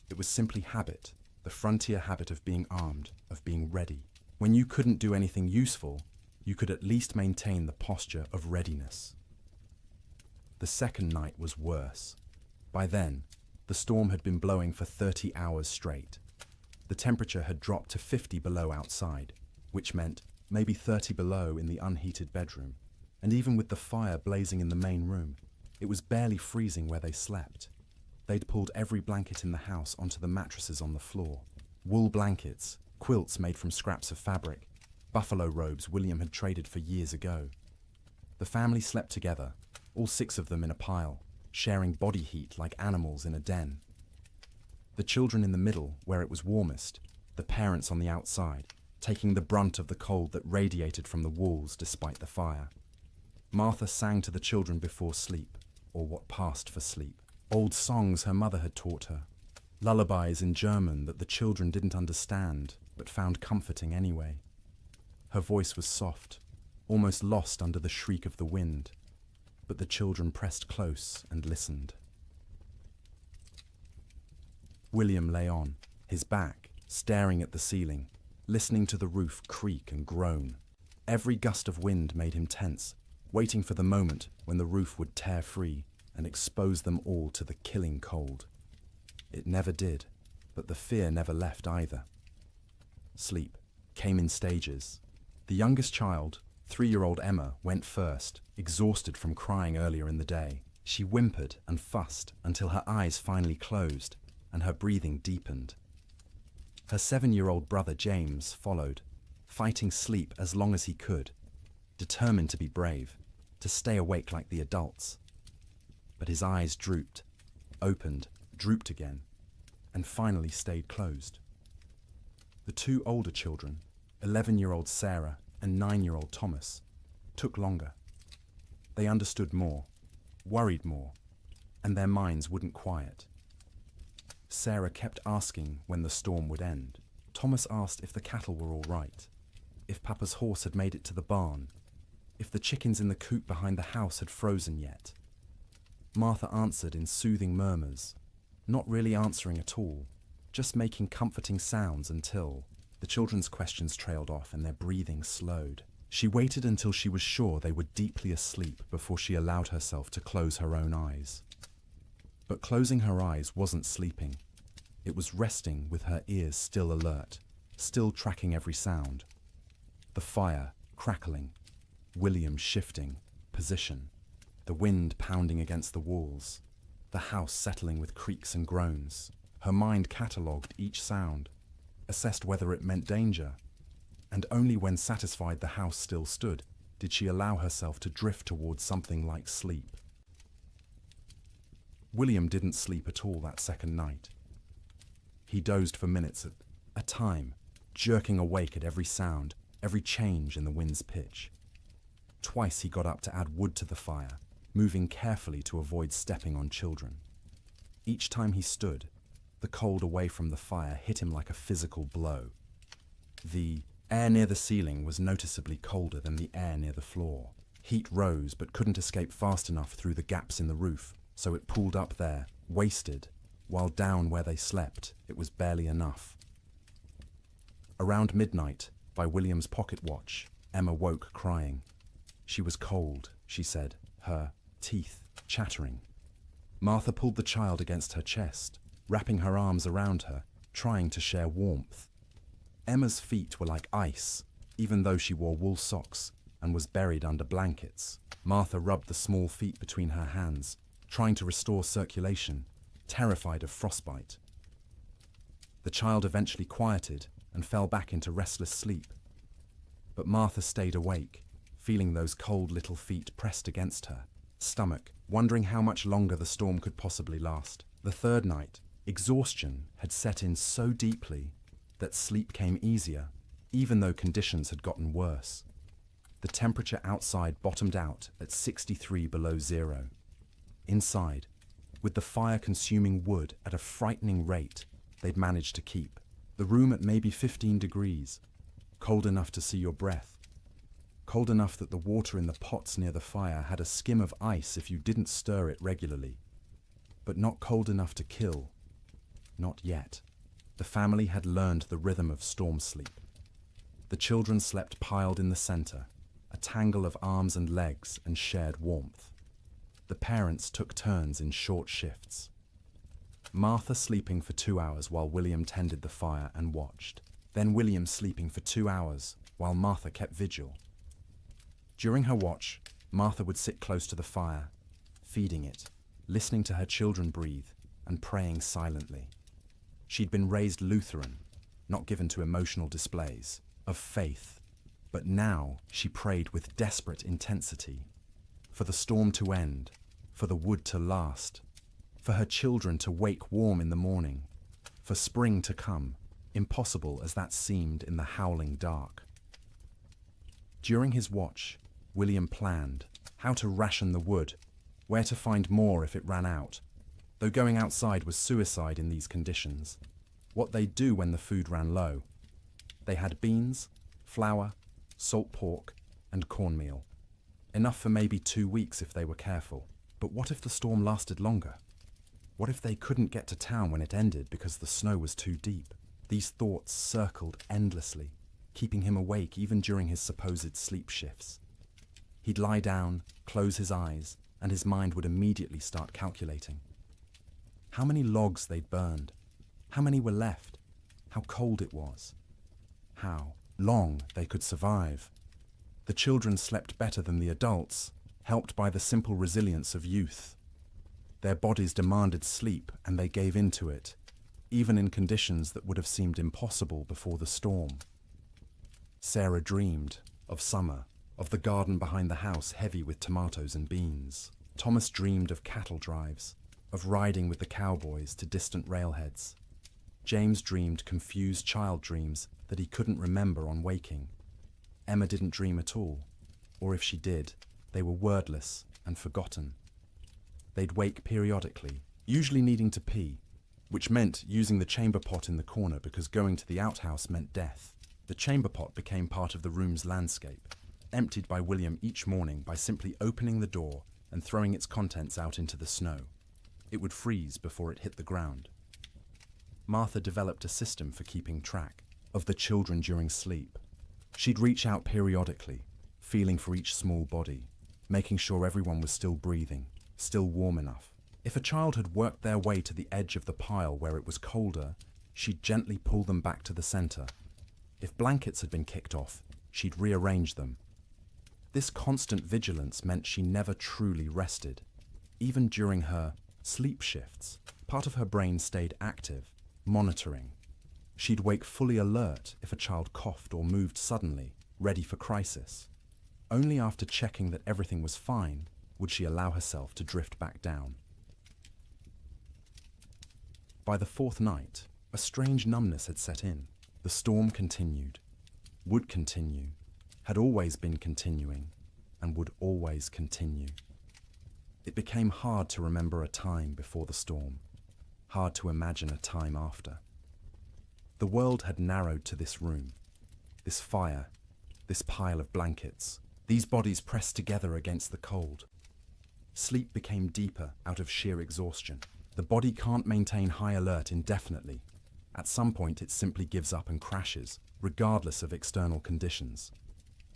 [SPEAKER 1] It was simply habit, the frontier habit of being armed, of being ready. When you couldn't do anything useful, you could at least maintain the posture of readiness. The second night was worse. By then, the storm had been blowing for 30 hours straight. The temperature had dropped to 50 below outside, which meant maybe 30 below in the unheated bedroom. And even with the fire blazing in the main room, it was barely freezing where they slept. They'd pulled every blanket in the house onto the mattresses on the floor. Wool blankets, quilts made from scraps of fabric, buffalo robes William had traded for years ago. The family slept together, all 6 of them in a pile, sharing body heat like animals in a den. The children in the middle, where it was warmest, the parents on the outside, taking the brunt of the cold that radiated from the walls despite the fire. Martha sang to the children before sleep, or what passed for sleep. Old songs her mother had taught her, lullabies in German that the children didn't understand, but found comforting anyway. Her voice was soft, almost lost under the shriek of the wind, but the children pressed close and listened. William lay on, his back staring at the ceiling, listening to the roof creak and groan. Every gust of wind made him tense, waiting for the moment when the roof would tear free and expose them all to the killing cold. It never did, but the fear never left either. Sleep came in stages. The youngest child, 3-year-old Emma, went first, exhausted from crying earlier in the day. She whimpered and fussed until her eyes finally closed and her breathing deepened. Her 7-year-old brother James followed, fighting sleep as long as he could, determined to be brave, to stay awake like the adults. But his eyes drooped, opened, drooped again, and finally stayed closed. The 2 older children, 11-year-old Sarah and 9-year-old Thomas, took longer. They understood more, worried more, and their minds wouldn't quiet. Sarah kept asking when the storm would end. Thomas asked if the cattle were all right, if Papa's horse had made it to the barn, if the chickens in the coop behind the house had frozen yet. Martha answered in soothing murmurs, not really answering at all, just making comforting sounds until the children's questions trailed off and their breathing slowed. She waited until she was sure they were deeply asleep before she allowed herself to close her own eyes. But closing her eyes wasn't sleeping. It was resting with her ears still alert, still tracking every sound. The fire crackling, William shifting position, the wind pounding against the walls, the house settling with creaks and groans. Her mind catalogued each sound, assessed whether it meant danger, and only when satisfied the house still stood did she allow herself to drift towards something like sleep. William didn't sleep at all that second night. He dozed for minutes at a time, jerking awake at every sound, every change in the wind's pitch. Twice he got up to add wood to the fire, moving carefully to avoid stepping on children. Each time he stood, the cold away from the fire hit him like a physical blow. The air near the ceiling was noticeably colder than the air near the floor. Heat rose but couldn't escape fast enough through the gaps in the roof, so it pooled up there, wasted, while down where they slept, it was barely enough. Around midnight, by William's pocket watch, Emma woke crying. She was cold, she said, her teeth chattering. Martha pulled the child against her chest, wrapping her arms around her, trying to share warmth. Emma's feet were like ice, even though she wore wool socks and was buried under blankets. Martha rubbed the small feet between her hands, trying to restore circulation, terrified of frostbite. The child eventually quieted and fell back into restless sleep. But Martha stayed awake, feeling those cold little feet pressed against her stomach, wondering how much longer the storm could possibly last. The third night, exhaustion had set in so deeply that sleep came easier, even though conditions had gotten worse. The temperature outside bottomed out at 63 below zero. Inside, with the fire consuming wood at a frightening rate, they'd managed to keep the room at maybe 15 degrees, cold enough to see your breath, cold enough that the water in the pots near the fire had a skim of ice if you didn't stir it regularly, but not cold enough to kill. Not yet. The family had learned the rhythm of storm sleep. The children slept piled in the center, a tangle of arms and legs and shared warmth. The parents took turns in short shifts. Martha sleeping for 2 hours while William tended the fire and watched. Then William sleeping for 2 hours while Martha kept vigil. During her watch, Martha would sit close to the fire, feeding it, listening to her children breathe, and praying silently. She'd been raised Lutheran, not given to emotional displays, of faith, but now she prayed with desperate intensity. For the storm to end, for the wood to last, for her children to wake warm in the morning, for spring to come, impossible as that seemed in the howling dark. During his watch, William planned how to ration the wood, where to find more if it ran out, though going outside was suicide in these conditions. What they'd do when the food ran low. They had beans, flour, salt pork, and cornmeal. Enough for maybe 2 weeks if they were careful. But what if the storm lasted longer? What if they couldn't get to town when it ended because the snow was too deep? These thoughts circled endlessly, keeping him awake even during his supposed sleep shifts. He'd lie down, close his eyes, and his mind would immediately start calculating. How many logs they'd burned, how many were left, how cold it was, how long they could survive. The children slept better than the adults, helped by the simple resilience of youth. Their bodies demanded sleep and they gave in to it, even in conditions that would have seemed impossible before the storm. Sarah dreamed of summer, of the garden behind the house heavy with tomatoes and beans. Thomas dreamed of cattle drives, of riding with the cowboys to distant railheads. James dreamed confused child dreams that he couldn't remember on waking. Emma didn't dream at all, or if she did, they were wordless and forgotten. They'd wake periodically, usually needing to pee, which meant using the chamber pot in the corner because going to the outhouse meant death. The chamber pot became part of the room's landscape, emptied by William each morning by simply opening the door and throwing its contents out into the snow. It would freeze before it hit the ground. Martha developed a system for keeping track of the children during sleep. She'd reach out periodically, feeling for each small body, making sure everyone was still breathing, still warm enough. If a child had worked their way to the edge of the pile where it was colder, she'd gently pull them back to the center. If blankets had been kicked off, she'd rearrange them. This constant vigilance meant she never truly rested. Even during her sleep shifts, part of her brain stayed active, monitoring. She'd wake fully alert if a child coughed or moved suddenly, ready for crisis. Only after checking that everything was fine would she allow herself to drift back down. By the fourth night, a strange numbness had set in. The storm continued, would continue, had always been continuing, and would always continue. It became hard to remember a time before the storm, hard to imagine a time after. The world had narrowed to this room, this fire, this pile of blankets, these bodies pressed together against the cold. Sleep became deeper out of sheer exhaustion. The body can't maintain high alert indefinitely. At some point it simply gives up and crashes, regardless of external conditions.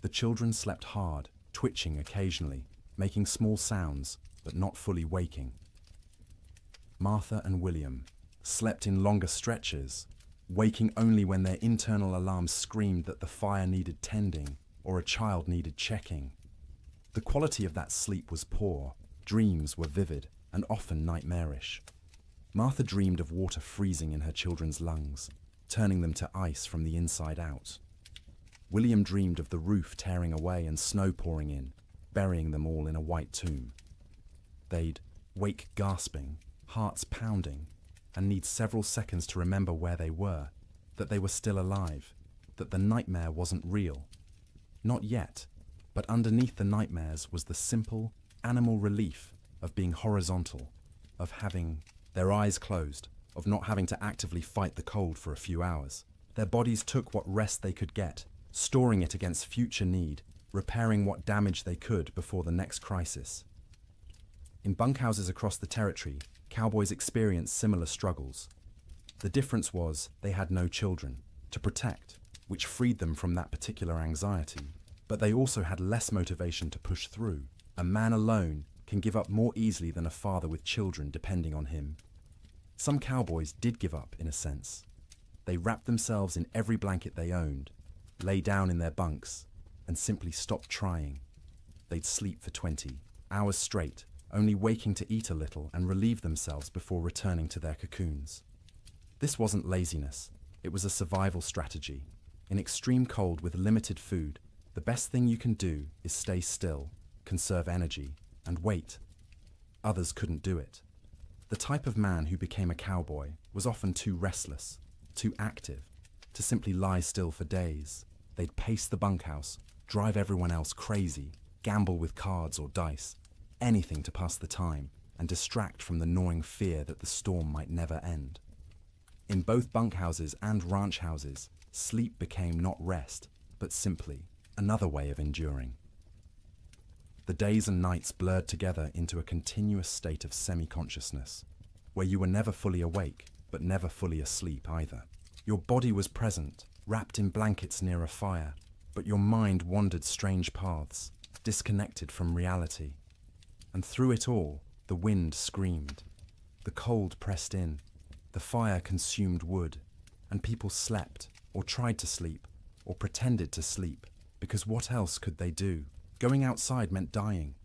[SPEAKER 1] The children slept hard, twitching occasionally, making small sounds, but not fully waking. Martha and William slept in longer stretches, waking only when their internal alarms screamed that the fire needed tending or a child needed checking. The quality of that sleep was poor, dreams were vivid and often nightmarish. Martha dreamed of water freezing in her children's lungs, turning them to ice from the inside out. William dreamed of the roof tearing away and snow pouring in, burying them all in a white tomb. They'd wake gasping, hearts pounding, and need several seconds to remember where they were, that they were still alive, that the nightmare wasn't real. Not yet, but underneath the nightmares was the simple, animal relief of being horizontal, of having their eyes closed, of not having to actively fight the cold for a few hours. Their bodies took what rest they could get, storing it against future need, repairing what damage they could before the next crisis. In bunkhouses across the territory, cowboys experienced similar struggles. The difference was they had no children to protect, which freed them from that particular anxiety, but they also had less motivation to push through. A man alone can give up more easily than a father with children depending on him. Some cowboys did give up, in a sense. They wrapped themselves in every blanket they owned, lay down in their bunks, and simply stopped trying. They'd sleep for 20 hours straight, only waking to eat a little and relieve themselves before returning to their cocoons. This wasn't laziness, it was a survival strategy. In extreme cold with limited food, the best thing you can do is stay still, conserve energy, and wait. Others couldn't do it. The type of man who became a cowboy was often too restless, too active, to simply lie still for days. They'd pace the bunkhouse, drive everyone else crazy, gamble with cards or dice, anything to pass the time and distract from the gnawing fear that the storm might never end. In both bunkhouses and ranch houses, sleep became not rest, but simply another way of enduring. The days and nights blurred together into a continuous state of semi-consciousness, where you were never fully awake, but never fully asleep either. Your body was present, wrapped in blankets near a fire, but your mind wandered strange paths, disconnected from reality. And through it all, the wind screamed. The cold pressed in, the fire consumed wood, and people slept, or tried to sleep, or pretended to sleep, because what else could they do? Going outside meant dying.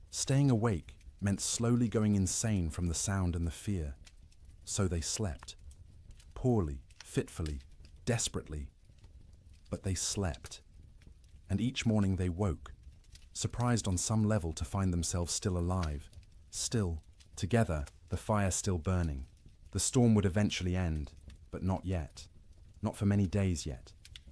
[SPEAKER 1] Staying awake meant slowly going insane from the sound and the fear. So they slept. Poorly, fitfully, desperately. But they slept. And each morning they woke, surprised on some level to find themselves still alive. Still, together, the fire still burning. The storm would eventually end, but not yet. Not for many days yet.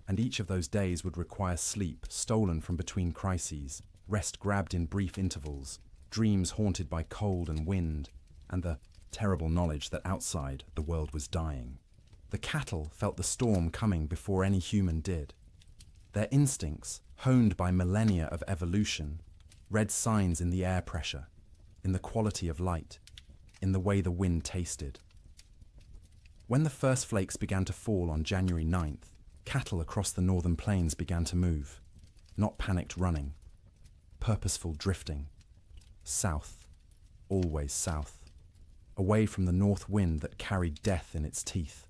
[SPEAKER 1] And each of those days would require sleep stolen from between crises, rest grabbed in brief intervals, dreams haunted by cold and wind, and the terrible knowledge that outside the world was dying. The cattle felt the storm coming before any human did. Their instincts, honed by millennia of evolution, read signs in the air pressure, in the quality of light, in the way the wind tasted. When the first flakes began to fall on January 9th, cattle across the northern plains began to move, not panicked running, purposeful drifting, south, always south, away from the north wind that carried death in its teeth.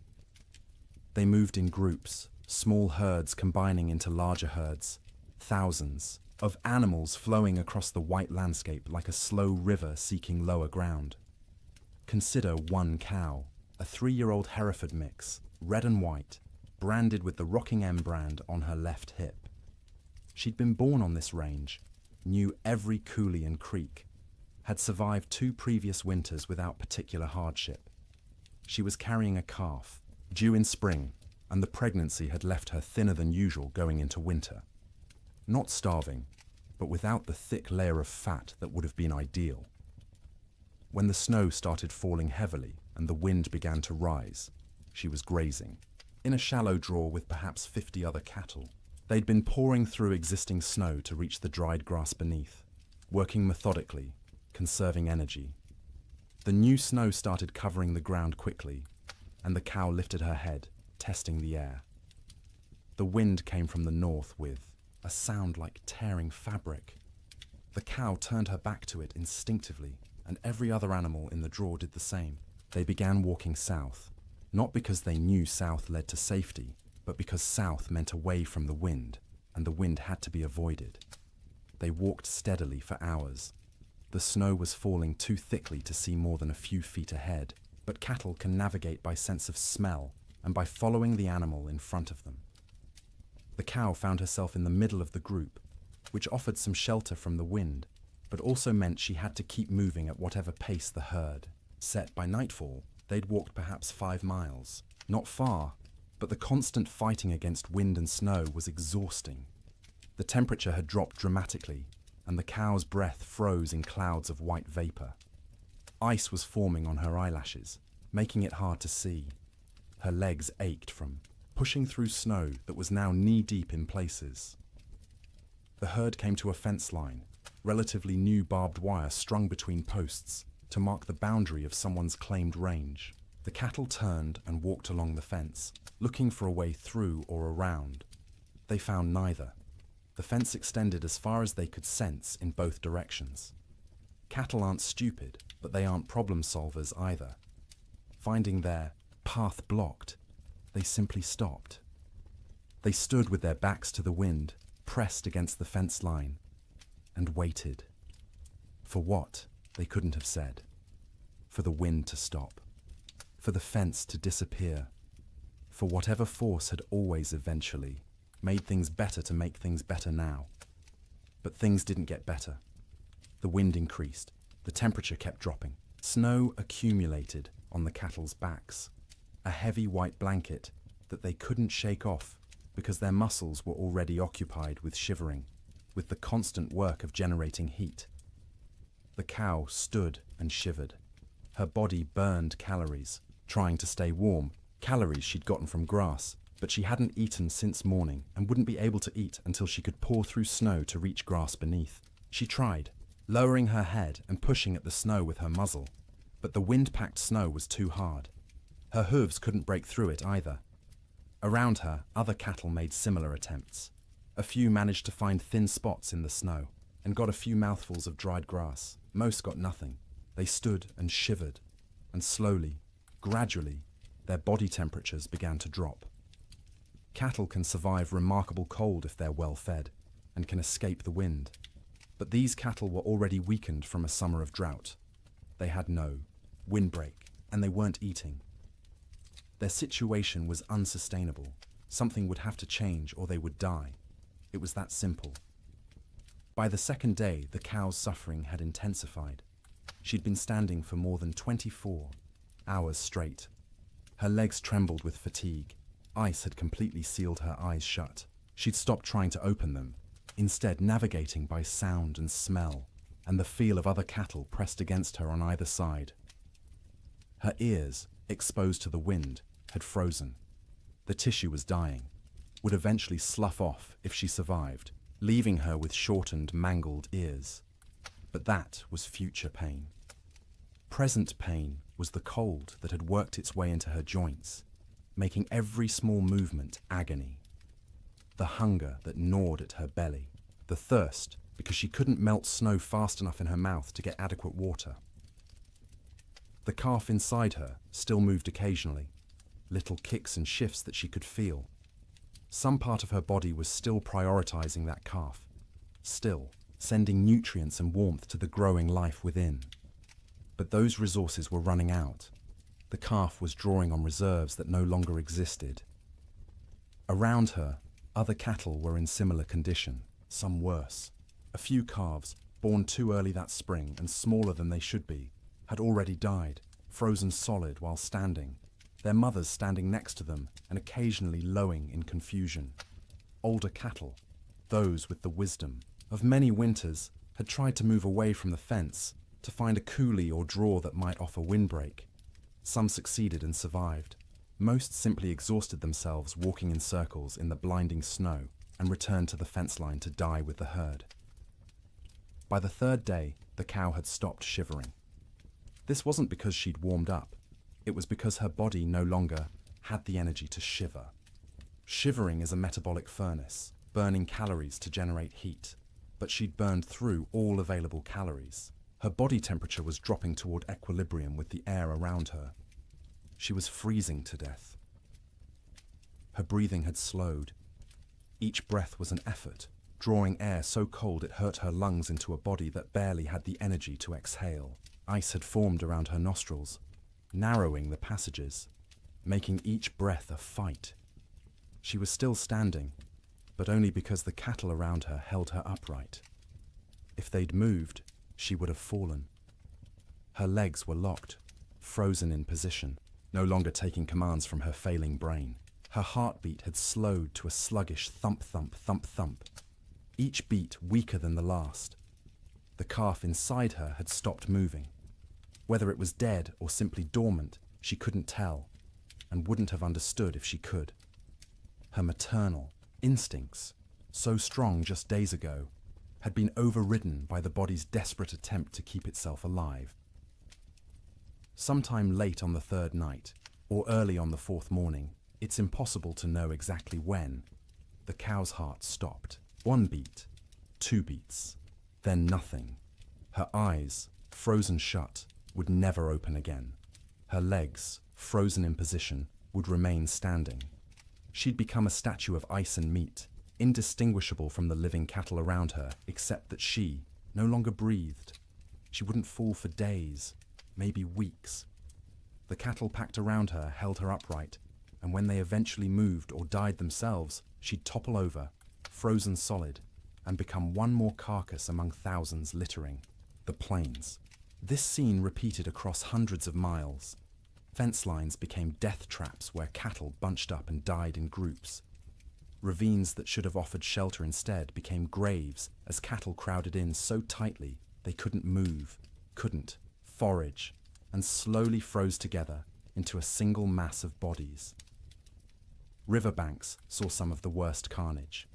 [SPEAKER 1] They moved in groups, small herds combining into larger herds, thousands of animals flowing across the white landscape like a slow river seeking lower ground. Consider one cow, a 3-year-old Hereford mix, red and white, branded with the Rocking M brand on her left hip. She'd been born on this range, knew every coulee and creek, had survived 2 previous winters without particular hardship. She was carrying a calf, due in spring, and the pregnancy had left her thinner than usual going into winter. Not starving, but without the thick layer of fat that would have been ideal. When the snow started falling heavily and the wind began to rise, she was grazing, in a shallow draw with perhaps 50 other cattle. They'd been pouring through existing snow to reach the dried grass beneath, working methodically, conserving energy. The new snow started covering the ground quickly, and the cow lifted her head, testing the air. The wind came from the north with a sound like tearing fabric. The cow turned her back to it instinctively, and every other animal in the draw did the same. They began walking south, not because they knew south led to safety, but because south meant away from the wind, and the wind had to be avoided. They walked steadily for hours. The snow was falling too thickly to see more than a few feet ahead, but cattle can navigate by sense of smell and by following the animal in front of them. The cow found herself in the middle of the group, which offered some shelter from the wind, but also meant she had to keep moving at whatever pace the herd set. By nightfall, they'd walked perhaps 5 miles. Not far, but the constant fighting against wind and snow was exhausting. The temperature had dropped dramatically, and the cow's breath froze in clouds of white vapor. Ice was forming on her eyelashes, making it hard to see. Her legs ached from pushing through snow that was now knee-deep in places. The herd came to a fence line, relatively new barbed wire strung between posts, to mark the boundary of someone's claimed range. The cattle turned and walked along the fence, looking for a way through or around. They found neither. The fence extended as far as they could sense in both directions. Cattle aren't stupid, but they aren't problem solvers either. Finding their path blocked, they simply stopped. They stood with their backs to the wind, pressed against the fence line, and waited. For what, they couldn't have said. For the wind to stop. For the fence to disappear. For whatever force had always eventually made things better to make things better now. But things didn't get better. The wind increased. The temperature kept dropping. Snow accumulated on the cattle's backs. A heavy white blanket that they couldn't shake off because their muscles were already occupied with shivering, with the constant work of generating heat. The cow stood and shivered. Her body burned calories, trying to stay warm, calories she'd gotten from grass, but she hadn't eaten since morning and wouldn't be able to eat until she could paw through snow to reach grass beneath. She tried, lowering her head and pushing at the snow with her muzzle, but the wind-packed snow was too hard. Her hooves couldn't break through it either. Around her, other cattle made similar attempts. A few managed to find thin spots in the snow and got a few mouthfuls of dried grass. Most got nothing. They stood and shivered, and slowly, gradually, their body temperatures began to drop. Cattle can survive remarkable cold if they're well fed and can escape the wind. But these cattle were already weakened from a summer of drought. They had no windbreak, and they weren't eating. Their situation was unsustainable. Something would have to change or they would die. It was that simple. By the second day, the cow's suffering had intensified. She'd been standing for more than 24 hours straight. Her legs trembled with fatigue. Ice had completely sealed her eyes shut. She'd stopped trying to open them, instead navigating by sound and smell, and the feel of other cattle pressed against her on either side. Her ears, exposed to the wind, had frozen. The tissue was dying, would eventually slough off if she survived, leaving her with shortened, mangled ears. But that was future pain. Present pain was the cold that had worked its way into her joints, making every small movement agony. The hunger that gnawed at her belly, the thirst because she couldn't melt snow fast enough in her mouth to get adequate water. The calf inside her still moved occasionally, little kicks and shifts that she could feel. Some part of her body was still prioritizing that calf, still sending nutrients and warmth to the growing life within. But those resources were running out. The calf was drawing on reserves that no longer existed. Around her, other cattle were in similar condition, some worse. A few calves, born too early that spring and smaller than they should be, had already died, frozen solid while standing, their mothers standing next to them and occasionally lowing in confusion. Older cattle, those with the wisdom of many winters, had tried to move away from the fence to find a coulee or draw that might offer windbreak. Some succeeded and survived. Most simply exhausted themselves walking in circles in the blinding snow and returned to the fence line to die with the herd. By the third day, the cow had stopped shivering. This wasn't because she'd warmed up. It was because her body no longer had the energy to shiver. Shivering is a metabolic furnace, burning calories to generate heat, but she'd burned through all available calories. Her body temperature was dropping toward equilibrium with the air around her. She was freezing to death. Her breathing had slowed. Each breath was an effort, drawing air so cold it hurt her lungs into a body that barely had the energy to exhale. Ice had formed around her nostrils, narrowing the passages, making each breath a fight. She was still standing, but only because the cattle around her held her upright. If they'd moved, she would have fallen. Her legs were locked, frozen in position, no longer taking commands from her failing brain. Her heartbeat had slowed to a sluggish thump, thump, thump, thump, each beat weaker than the last. The calf inside her had stopped moving. Whether it was dead or simply dormant, she couldn't tell, and wouldn't have understood if she could. Her maternal instincts, so strong just days ago, had been overridden by the body's desperate attempt to keep itself alive. Sometime late on the third night, or early on the fourth morning, it's impossible to know exactly when, the cow's heart stopped. 1 beat, 2 beats, then nothing. Her eyes, frozen shut, would never open again. Her legs, frozen in position, would remain standing. She'd become a statue of ice and meat, indistinguishable from the living cattle around her, except that she no longer breathed. She wouldn't fall for days, maybe weeks. The cattle packed around her held her upright, and when they eventually moved or died themselves, she'd topple over, frozen solid, and become one more carcass among thousands littering the plains. This scene repeated across hundreds of miles. Fence lines became death traps where cattle bunched up and died in groups. Ravines that should have offered shelter instead became graves as cattle crowded in so tightly they couldn't move, couldn't forage, and slowly froze together into a single mass of bodies. Riverbanks saw some of the worst carnage.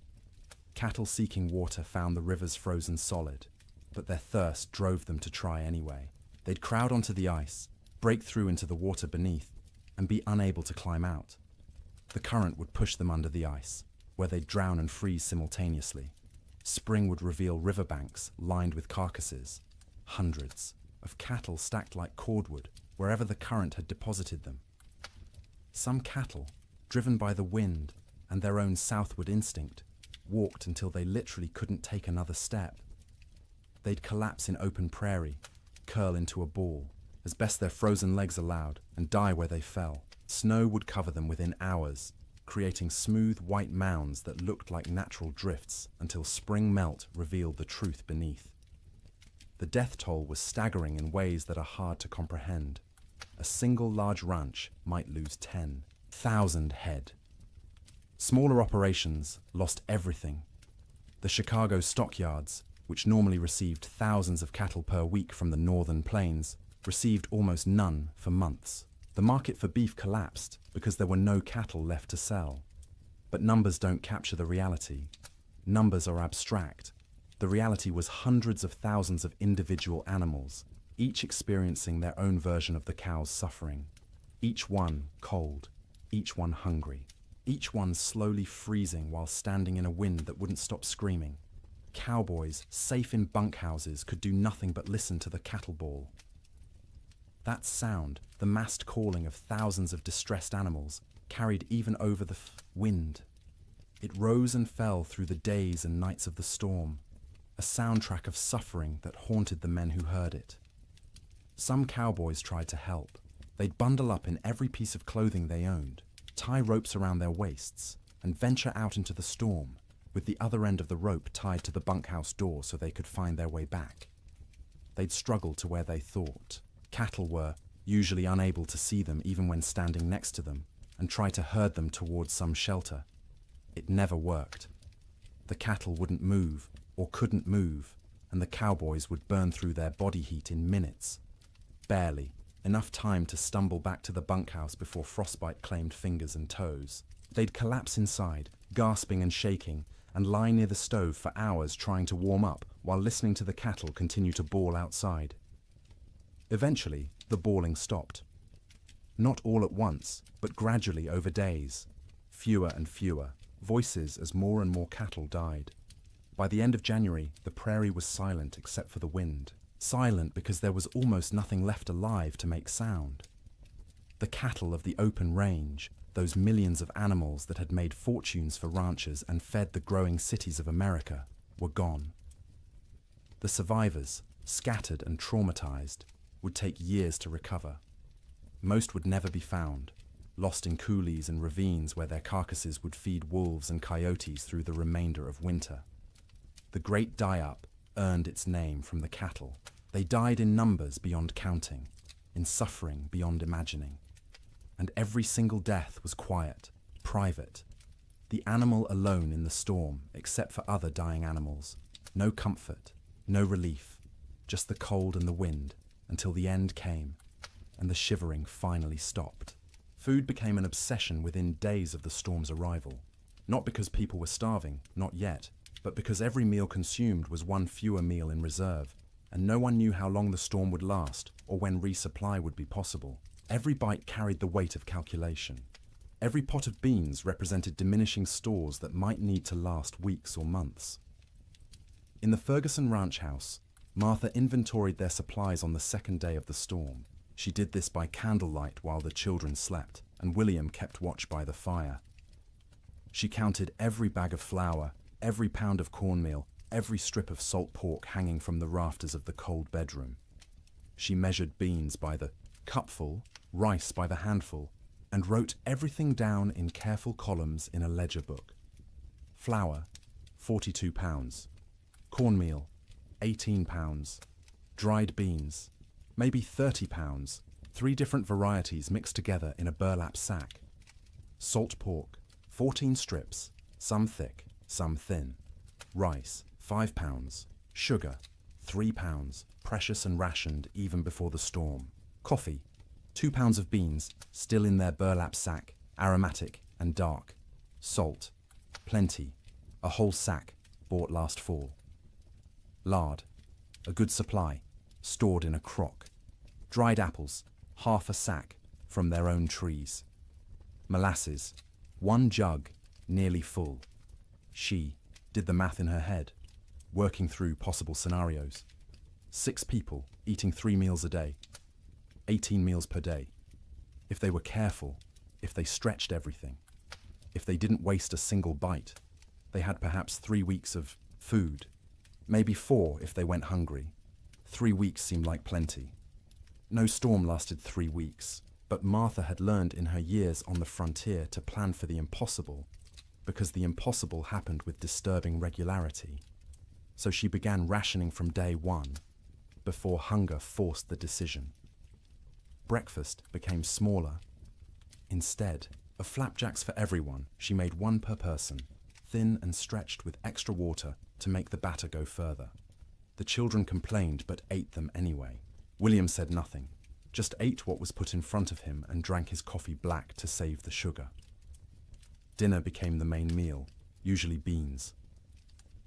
[SPEAKER 1] Cattle seeking water found the rivers frozen solid, but their thirst drove them to try anyway. They'd crowd onto the ice, break through into the water beneath, and be unable to climb out. The current would push them under the ice, where they'd drown and freeze simultaneously. Spring would reveal riverbanks lined with carcasses, hundreds of cattle stacked like cordwood wherever the current had deposited them. Some cattle, driven by the wind and their own southward instinct, walked until they literally couldn't take another step. They'd collapse in open prairie, curl into a ball, as best their frozen legs allowed, and die where they fell. Snow would cover them within hours, creating smooth white mounds that looked like natural drifts until spring melt revealed the truth beneath. The death toll was staggering in ways that are hard to comprehend. A single large ranch might lose 10,000 head. Smaller operations lost everything. The Chicago stockyards, which normally received thousands of cattle per week from the northern plains, received almost none for months. The market for beef collapsed because there were no cattle left to sell. But numbers don't capture the reality. Numbers are abstract. The reality was hundreds of thousands of individual animals, each experiencing their own version of the cow's suffering. Each one cold, each one hungry, each one slowly freezing while standing in a wind that wouldn't stop screaming. Cowboys, safe in bunkhouses, could do nothing but listen to the cattle bawl. That sound, the massed calling of thousands of distressed animals, carried even over the wind. It rose and fell through the days and nights of the storm, a soundtrack of suffering that haunted the men who heard it. Some cowboys tried to help. They'd bundle up in every piece of clothing they owned, tie ropes around their waists, and venture out into the storm, with the other end of the rope tied to the bunkhouse door so they could find their way back. They'd struggle to where they thought. Cattle were usually unable to see them even when standing next to them, and try to herd them towards some shelter. It never worked. The cattle wouldn't move, or couldn't move, and the cowboys would burn through their body heat in minutes. Barely. Enough time to stumble back to the bunkhouse before frostbite claimed fingers and toes. They'd collapse inside, gasping and shaking, and lie near the stove for hours trying to warm up while listening to the cattle continue to bawl outside. Eventually, the bawling stopped. Not all at once, but gradually over days. Fewer and fewer, voices as more and more cattle died. By the end of January, the prairie was silent except for the wind. Silent because there was almost nothing left alive to make sound. The cattle of the open range, those millions of animals that had made fortunes for ranchers and fed the growing cities of America, were gone. The survivors, scattered and traumatized, would take years to recover. Most would never be found, lost in coulees and ravines where their carcasses would feed wolves and coyotes through the remainder of winter. The Great Die-Up earned its name from the cattle. They died in numbers beyond counting, in suffering beyond imagining. And every single death was quiet, private. The animal alone in the storm, except for other dying animals. No comfort, no relief, just the cold and the wind, until the end came, and the shivering finally stopped. Food became an obsession within days of the storm's arrival. Not because people were starving, not yet, but because every meal consumed was one fewer meal in reserve, and no one knew how long the storm would last or when resupply would be possible. Every bite carried the weight of calculation. Every pot of beans represented diminishing stores that might need to last weeks or months. In the Ferguson ranch house, Martha inventoried their supplies on the second day of the storm. She did this by candlelight while the children slept, and William kept watch by the fire. She counted every bag of flour, every pound of cornmeal, every strip of salt pork hanging from the rafters of the cold bedroom. She measured beans by the cupful, rice by the handful, and wrote everything down in careful columns in a ledger book. Flour, 42 pounds. Cornmeal, 18 pounds. Dried beans, maybe 30 pounds, 3 different varieties mixed together in a burlap sack. Salt pork, 14 strips, some thick, some thin. Rice, 5 pounds. Sugar, 3 pounds, precious and rationed even before the storm. Coffee, 2 pounds of beans, still in their burlap sack, aromatic and dark. Salt, plenty, a whole sack, bought last fall. Lard, a good supply, stored in a crock. Dried apples, half a sack, from their own trees. Molasses, 1 jug, nearly full. She did the math in her head, working through possible scenarios. 6 people eating 3 meals a day, 18 meals per day. If they were careful, if they stretched everything, if they didn't waste a single bite, they had perhaps 3 weeks of food, maybe 4 if they went hungry. 3 weeks seemed like plenty. No storm lasted 3 weeks, but Martha had learned in her years on the frontier to plan for the impossible, because the impossible happened with disturbing regularity. So she began rationing from day 1, before hunger forced the decision. Breakfast became smaller. Instead of flapjacks for everyone, she made 1 per person, thin and stretched with extra water to make the batter go further. The children complained but ate them anyway. William said nothing, just ate what was put in front of him and drank his coffee black to save the sugar. Dinner became the main meal, usually beans.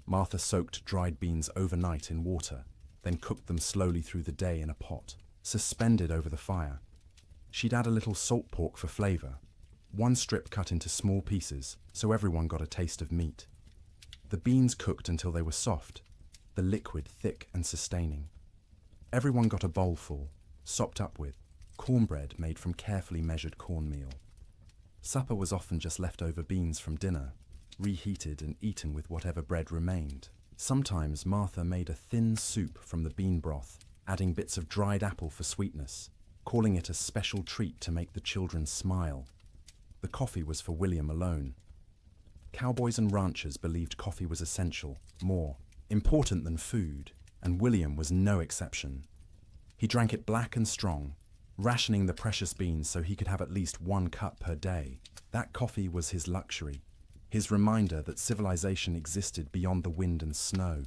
[SPEAKER 1] Martha soaked dried beans overnight in water, then cooked them slowly through the day in a pot, suspended over the fire. She'd add a little salt pork for flavor, 1 strip cut into small pieces so everyone got a taste of meat. The beans cooked until they were soft, the liquid thick and sustaining. Everyone got a bowlful, sopped up with cornbread made from carefully measured cornmeal. Supper was often just leftover beans from dinner, reheated and eaten with whatever bread remained. Sometimes Martha made a thin soup from the bean broth, adding bits of dried apple for sweetness, calling it a special treat to make the children smile. The coffee was for William alone. Cowboys and ranchers believed coffee was essential, more important than food, and William was no exception. He drank it black and strong, rationing the precious beans so he could have at least 1 cup per day. That coffee was his luxury, his reminder that civilization existed beyond the wind and snow.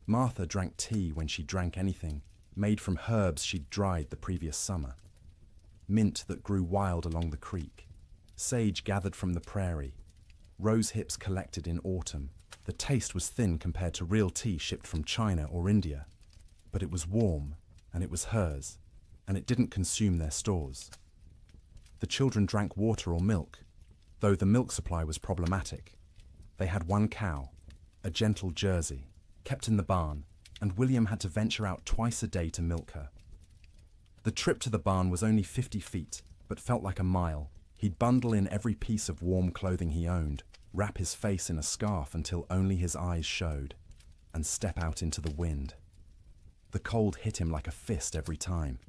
[SPEAKER 1] Martha drank tea when she drank anything, made from herbs she'd dried the previous summer. Mint that grew wild along the creek, sage gathered from the prairie, rose hips collected in autumn. The taste was thin compared to real tea shipped from China or India, but it was warm, and it was hers, and it didn't consume their stores. The children drank water or milk, though the milk supply was problematic. They had 1 cow, a gentle Jersey, kept in the barn, and William had to venture out twice a day to milk her. The trip to the barn was only 50 feet, but felt like a mile. He'd bundle in every piece of warm clothing he owned, wrap his face in a scarf until only his eyes showed, and step out into the wind. The cold hit him like a fist every time.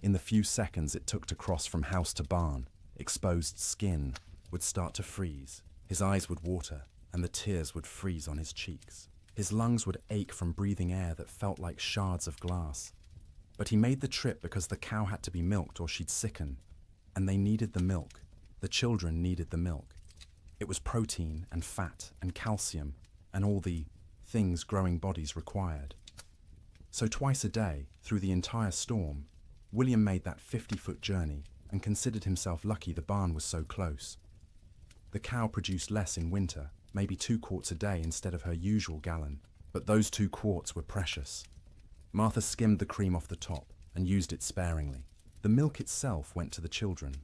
[SPEAKER 1] In the few seconds it took to cross from house to barn, exposed skin would start to freeze, his eyes would water, and the tears would freeze on his cheeks. His lungs would ache from breathing air that felt like shards of glass. But he made the trip because the cow had to be milked or she'd sicken, and they needed the milk. The children needed the milk. It was protein and fat and calcium and all the things growing bodies required. So twice a day, through the entire storm, William made that 50-foot journey and considered himself lucky the barn was so close. The cow produced less in winter, maybe 2 quarts a day instead of her usual gallon, but those 2 quarts were precious. Martha skimmed the cream off the top and used it sparingly. The milk itself went to the children,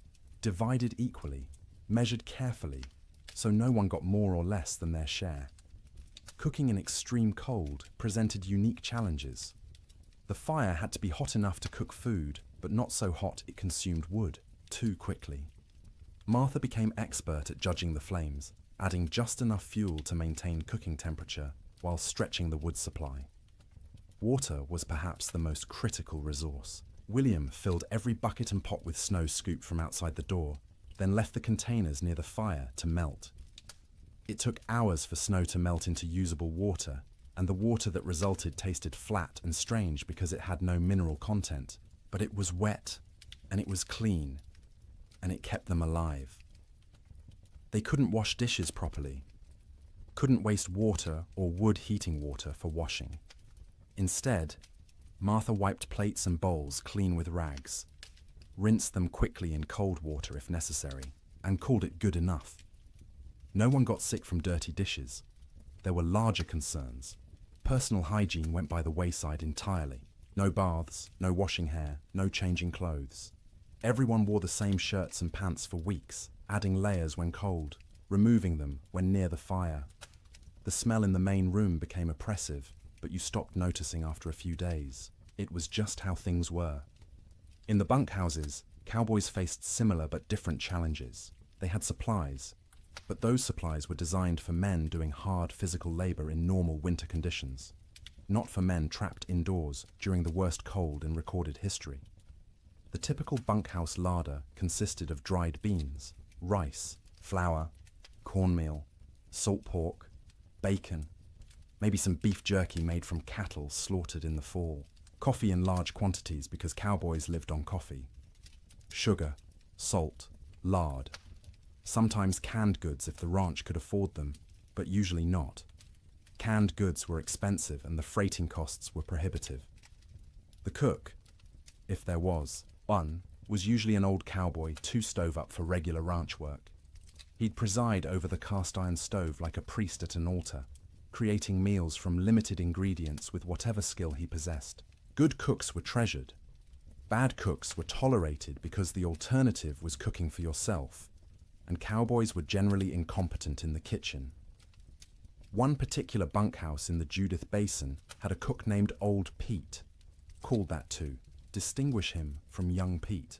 [SPEAKER 1] divided equally, measured carefully, so no one got more or less than their share. Cooking in extreme cold presented unique challenges. The fire had to be hot enough to cook food, but not so hot it consumed wood too quickly. Martha became expert at judging the flames, adding just enough fuel to maintain cooking temperature while stretching the wood supply. Water was perhaps the most critical resource. William filled every bucket and pot with snow scooped from outside the door, then left the containers near the fire to melt. It took hours for snow to melt into usable water, and the water that resulted tasted flat and strange because it had no mineral content. But it was wet, and it was clean, and it kept them alive. They couldn't wash dishes properly, couldn't waste water or wood heating water for washing. Instead, Martha wiped plates and bowls clean with rags, rinsed them quickly in cold water if necessary, and called it good enough. No one got sick from dirty dishes. There were larger concerns. Personal hygiene went by the wayside entirely. No baths, no washing hair, no changing clothes. Everyone wore the same shirts and pants for weeks, adding layers when cold, removing them when near the fire. The smell in the main room became oppressive, but you stopped noticing after a few days. It was just how things were. In the bunkhouses, cowboys faced similar but different challenges. They had supplies, but those supplies were designed for men doing hard physical labor in normal winter conditions, not for men trapped indoors during the worst cold in recorded history. The typical bunkhouse larder consisted of dried beans, rice, flour, cornmeal, salt pork, bacon, maybe some beef jerky made from cattle slaughtered in the fall, coffee in large quantities because cowboys lived on coffee, sugar, salt, lard, sometimes canned goods if the ranch could afford them, but usually not. Canned goods were expensive and the freighting costs were prohibitive. The cook, if there was one, was usually an old cowboy too stove up for regular ranch work. He'd preside over the cast-iron stove like a priest at an altar, creating meals from limited ingredients with whatever skill he possessed. Good cooks were treasured. Bad cooks were tolerated because the alternative was cooking for yourself, and cowboys were generally incompetent in the kitchen. One particular bunkhouse in the Judith Basin had a cook named Old Pete, called that to distinguish him from young Pete,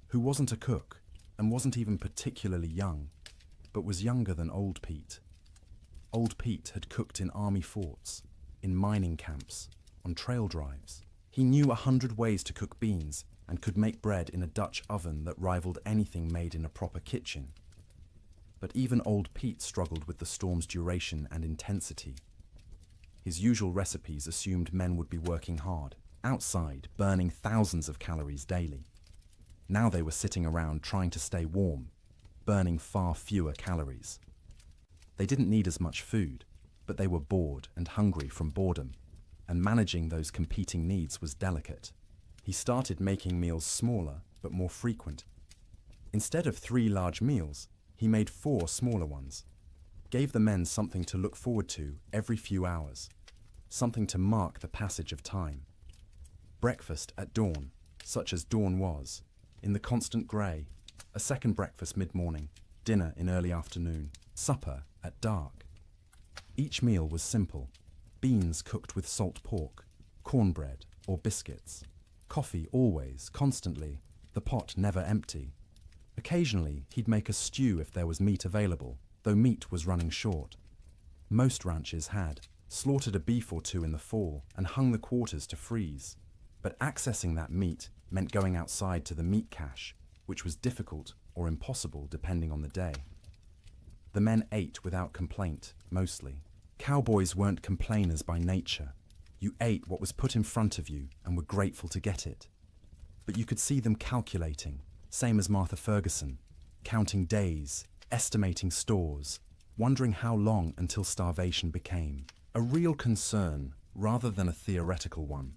[SPEAKER 1] who wasn't a cook and wasn't even particularly young, but was younger than Old Pete. Old Pete had cooked in army forts, in mining camps, on trail drives. He knew 100 ways to cook beans and could make bread in a Dutch oven that rivaled anything made in a proper kitchen. But even Old Pete struggled with the storm's duration and intensity. His usual recipes assumed men would be working hard, outside, burning thousands of calories daily. Now they were sitting around trying to stay warm, burning far fewer calories. They didn't need as much food, but they were bored and hungry from boredom, and managing those competing needs was delicate. He started making meals smaller but more frequent. Instead of 3 large meals, he made 4 smaller ones, gave the men something to look forward to every few hours, something to mark the passage of time. Breakfast at dawn, such as dawn was, in the constant grey, a second breakfast mid-morning, dinner in early afternoon, supper at dark. Each meal was simple: beans cooked with salt pork, cornbread or biscuits, coffee always, constantly, the pot never empty. Occasionally, he'd make a stew if there was meat available, though meat was running short. Most ranches had slaughtered a beef or 2 in the fall and hung the quarters to freeze. But accessing that meat meant going outside to the meat cache, which was difficult or impossible depending on the day. The men ate without complaint, mostly. Cowboys weren't complainers by nature. You ate what was put in front of you and were grateful to get it. But you could see them calculating, same as Martha Ferguson, counting days, estimating stores, wondering how long until starvation became a real concern rather than a theoretical one.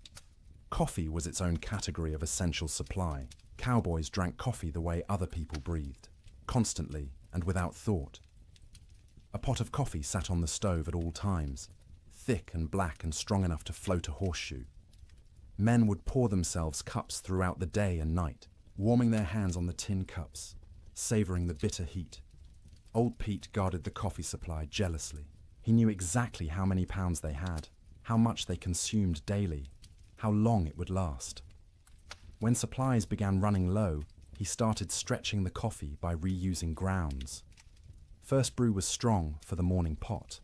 [SPEAKER 1] Coffee was its own category of essential supply. Cowboys drank coffee the way other people breathed, constantly and without thought. A pot of coffee sat on the stove at all times, thick and black and strong enough to float a horseshoe. Men would pour themselves cups throughout the day and night, warming their hands on the tin cups, savouring the bitter heat. Old Pete guarded the coffee supply jealously. He knew exactly how many pounds they had, how much they consumed daily. how long it would last. When supplies began running low, he started stretching the coffee by reusing grounds. First brew was strong for the morning pot.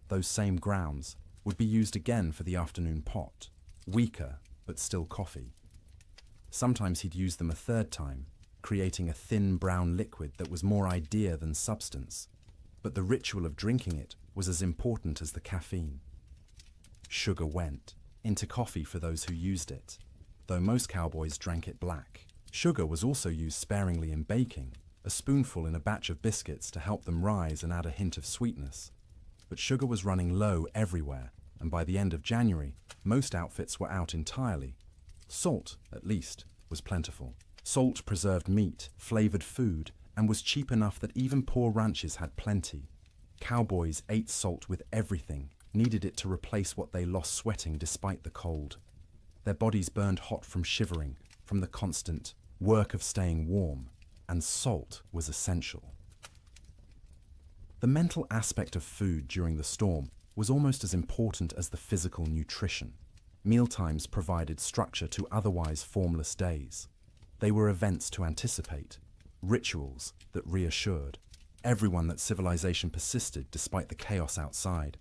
[SPEAKER 1] Those same grounds would be used again for the afternoon pot, weaker but still coffee. Sometimes he'd use them a third time, creating a thin brown liquid that was more idea than substance, but the ritual of drinking it was as important as the caffeine. Sugar went into coffee for those who used it, though most cowboys drank it black. Sugar was also used sparingly in baking, a spoonful in a batch of biscuits to help them rise and add a hint of sweetness. But sugar was running low everywhere, and by the end of January, most outfits were out entirely. Salt, at least, was plentiful. Salt preserved meat, flavored food, and was cheap enough that even poor ranches had plenty. Cowboys ate salt with everything, needed it to replace what they lost sweating despite the cold. Their bodies burned hot from shivering, from the constant work of staying warm, and salt was essential. The mental aspect of food during the storm was almost as important as the physical nutrition. Mealtimes provided structure to otherwise formless days. They were events to anticipate, rituals that reassured everyone that civilization persisted despite the chaos outside.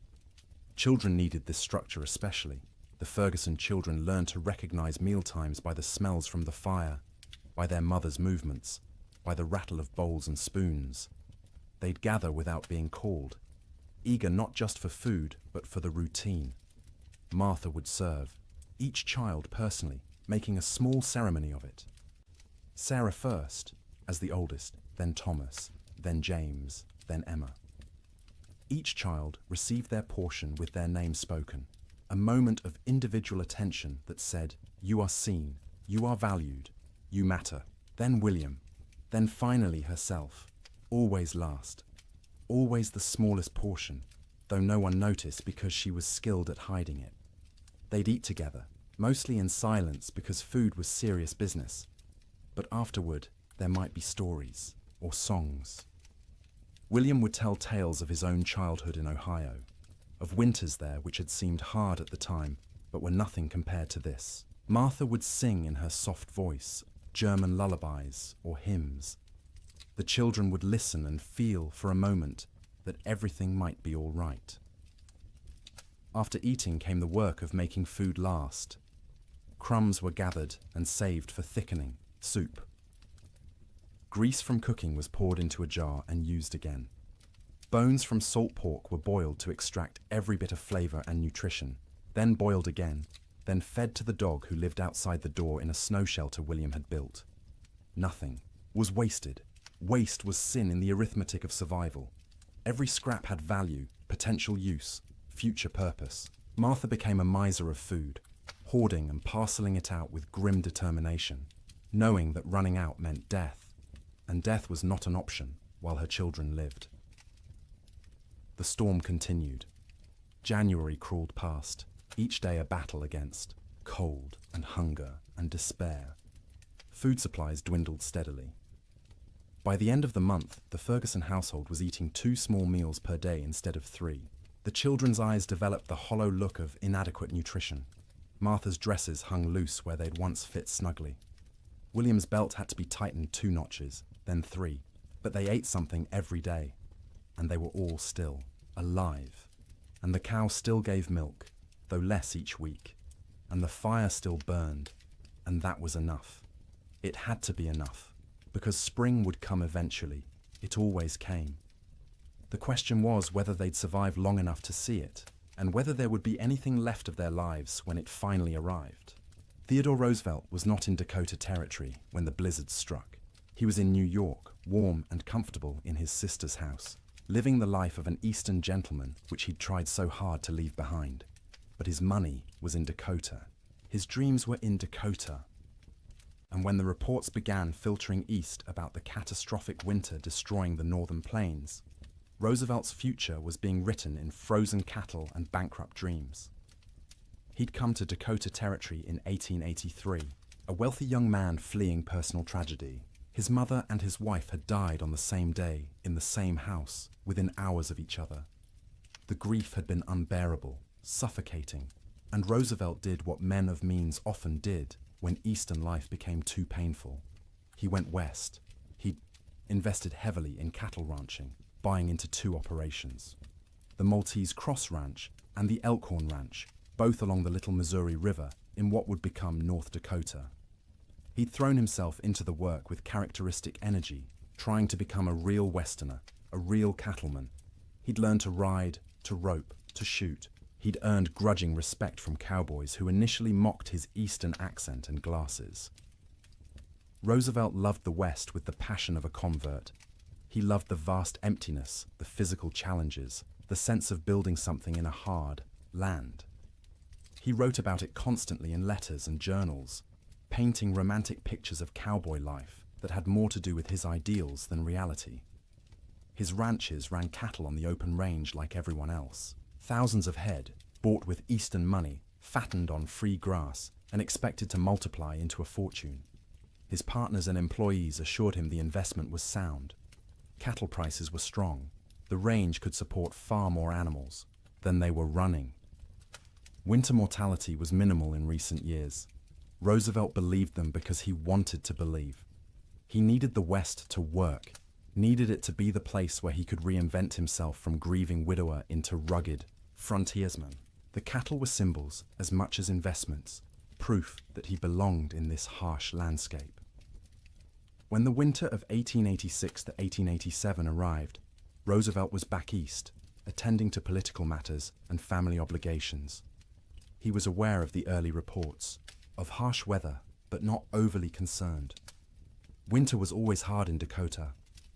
[SPEAKER 1] Children needed this structure especially. The Ferguson children learned to recognize mealtimes by the smells from the fire, by their mother's movements, by the rattle of bowls and spoons. They'd gather without being called, eager not just for food, but for the routine. Martha would serve, each child personally, making a small ceremony of it. Sarah first, as the oldest, then Thomas, then James, then Emma. Each child received their portion with their name spoken, a moment of individual attention that said, "You are seen, you are valued, you matter." Then William, then finally herself, always last, always the smallest portion, though no one noticed because she was skilled at hiding it. They'd eat together, mostly in silence because food was serious business, but afterward there might be stories or songs. William would tell tales of his own childhood in Ohio, of winters there which had seemed hard at the time, but were nothing compared to this. Martha would sing in her soft voice, German lullabies or hymns. The children would listen and feel for a moment that everything might be all right. After eating came the work of making food last. Crumbs were gathered and saved for thickening, soup. Grease from cooking was poured into a jar and used again. Bones from salt pork were boiled to extract every bit of flavor and nutrition, then boiled again, then fed to the dog who lived outside the door in a snow shelter William had built. Nothing was wasted. Waste was sin in the arithmetic of survival. Every scrap had value, potential use, future purpose. Martha became a miser of food, hoarding and parceling it out with grim determination, knowing that running out meant death, and death was not an option while her children lived. The storm continued. January crawled past, each day a battle against cold and hunger and despair. Food supplies dwindled steadily. By the end of the month, the Ferguson household was eating 2 small meals per day instead of 3. The children's eyes developed the hollow look of inadequate nutrition. Martha's dresses hung loose where they'd once fit snugly. William's belt had to be tightened 2 notches, then 3, but they ate something every day, and they were all still alive. And the cow still gave milk, though less each week, and the fire still burned, and that was enough. It had to be enough, because spring would come eventually. It always came. The question was whether they'd survive long enough to see it, and whether there would be anything left of their lives when it finally arrived. Theodore Roosevelt was not in Dakota Territory when the blizzard struck. He was in New York, warm and comfortable in his sister's house, living the life of an Eastern gentleman which he'd tried so hard to leave behind. But his money was in Dakota. His dreams were in Dakota. And when the reports began filtering east about the catastrophic winter destroying the northern plains, Roosevelt's future was being written in frozen cattle and bankrupt dreams. He'd come to Dakota Territory in 1883, a wealthy young man fleeing personal tragedy. His mother and his wife had died on the same day, in the same house, within hours of each other. The grief had been unbearable, suffocating, And Roosevelt did what men of means often did when Eastern life became too painful. He went west. He invested heavily in cattle ranching, buying into two operations: the Maltese Cross Ranch and the Elkhorn Ranch, both along the Little Missouri River in what would become North Dakota. He'd thrown himself into the work with characteristic energy, trying to become a real Westerner, a real cattleman. He'd learned to ride, to rope, to shoot. He'd earned grudging respect from cowboys who initially mocked his Eastern accent and glasses. Roosevelt loved the West with the passion of a convert. He loved the vast emptiness, the physical challenges, the sense of building something in a hard land. He wrote about it constantly in letters and journals, painting romantic pictures of cowboy life that had more to do with his ideals than reality. His ranches ran cattle on the open range like everyone else. Thousands of head, bought with Eastern money, fattened on free grass, and expected to multiply into a fortune. His partners and employees assured him the investment was sound. Cattle prices were strong. The range could support far more animals than they were running. Winter mortality was minimal in recent years. Roosevelt believed them because he wanted to believe. He needed the West to work, needed it to be the place where he could reinvent himself from grieving widower into rugged frontiersman. The cattle were symbols as much as investments, proof that he belonged in this harsh landscape. When the winter of 1886 to 1887 arrived, Roosevelt was back east, attending to political matters and family obligations. He was aware of the early reports, of harsh weather, but not overly concerned. Winter was always hard in Dakota.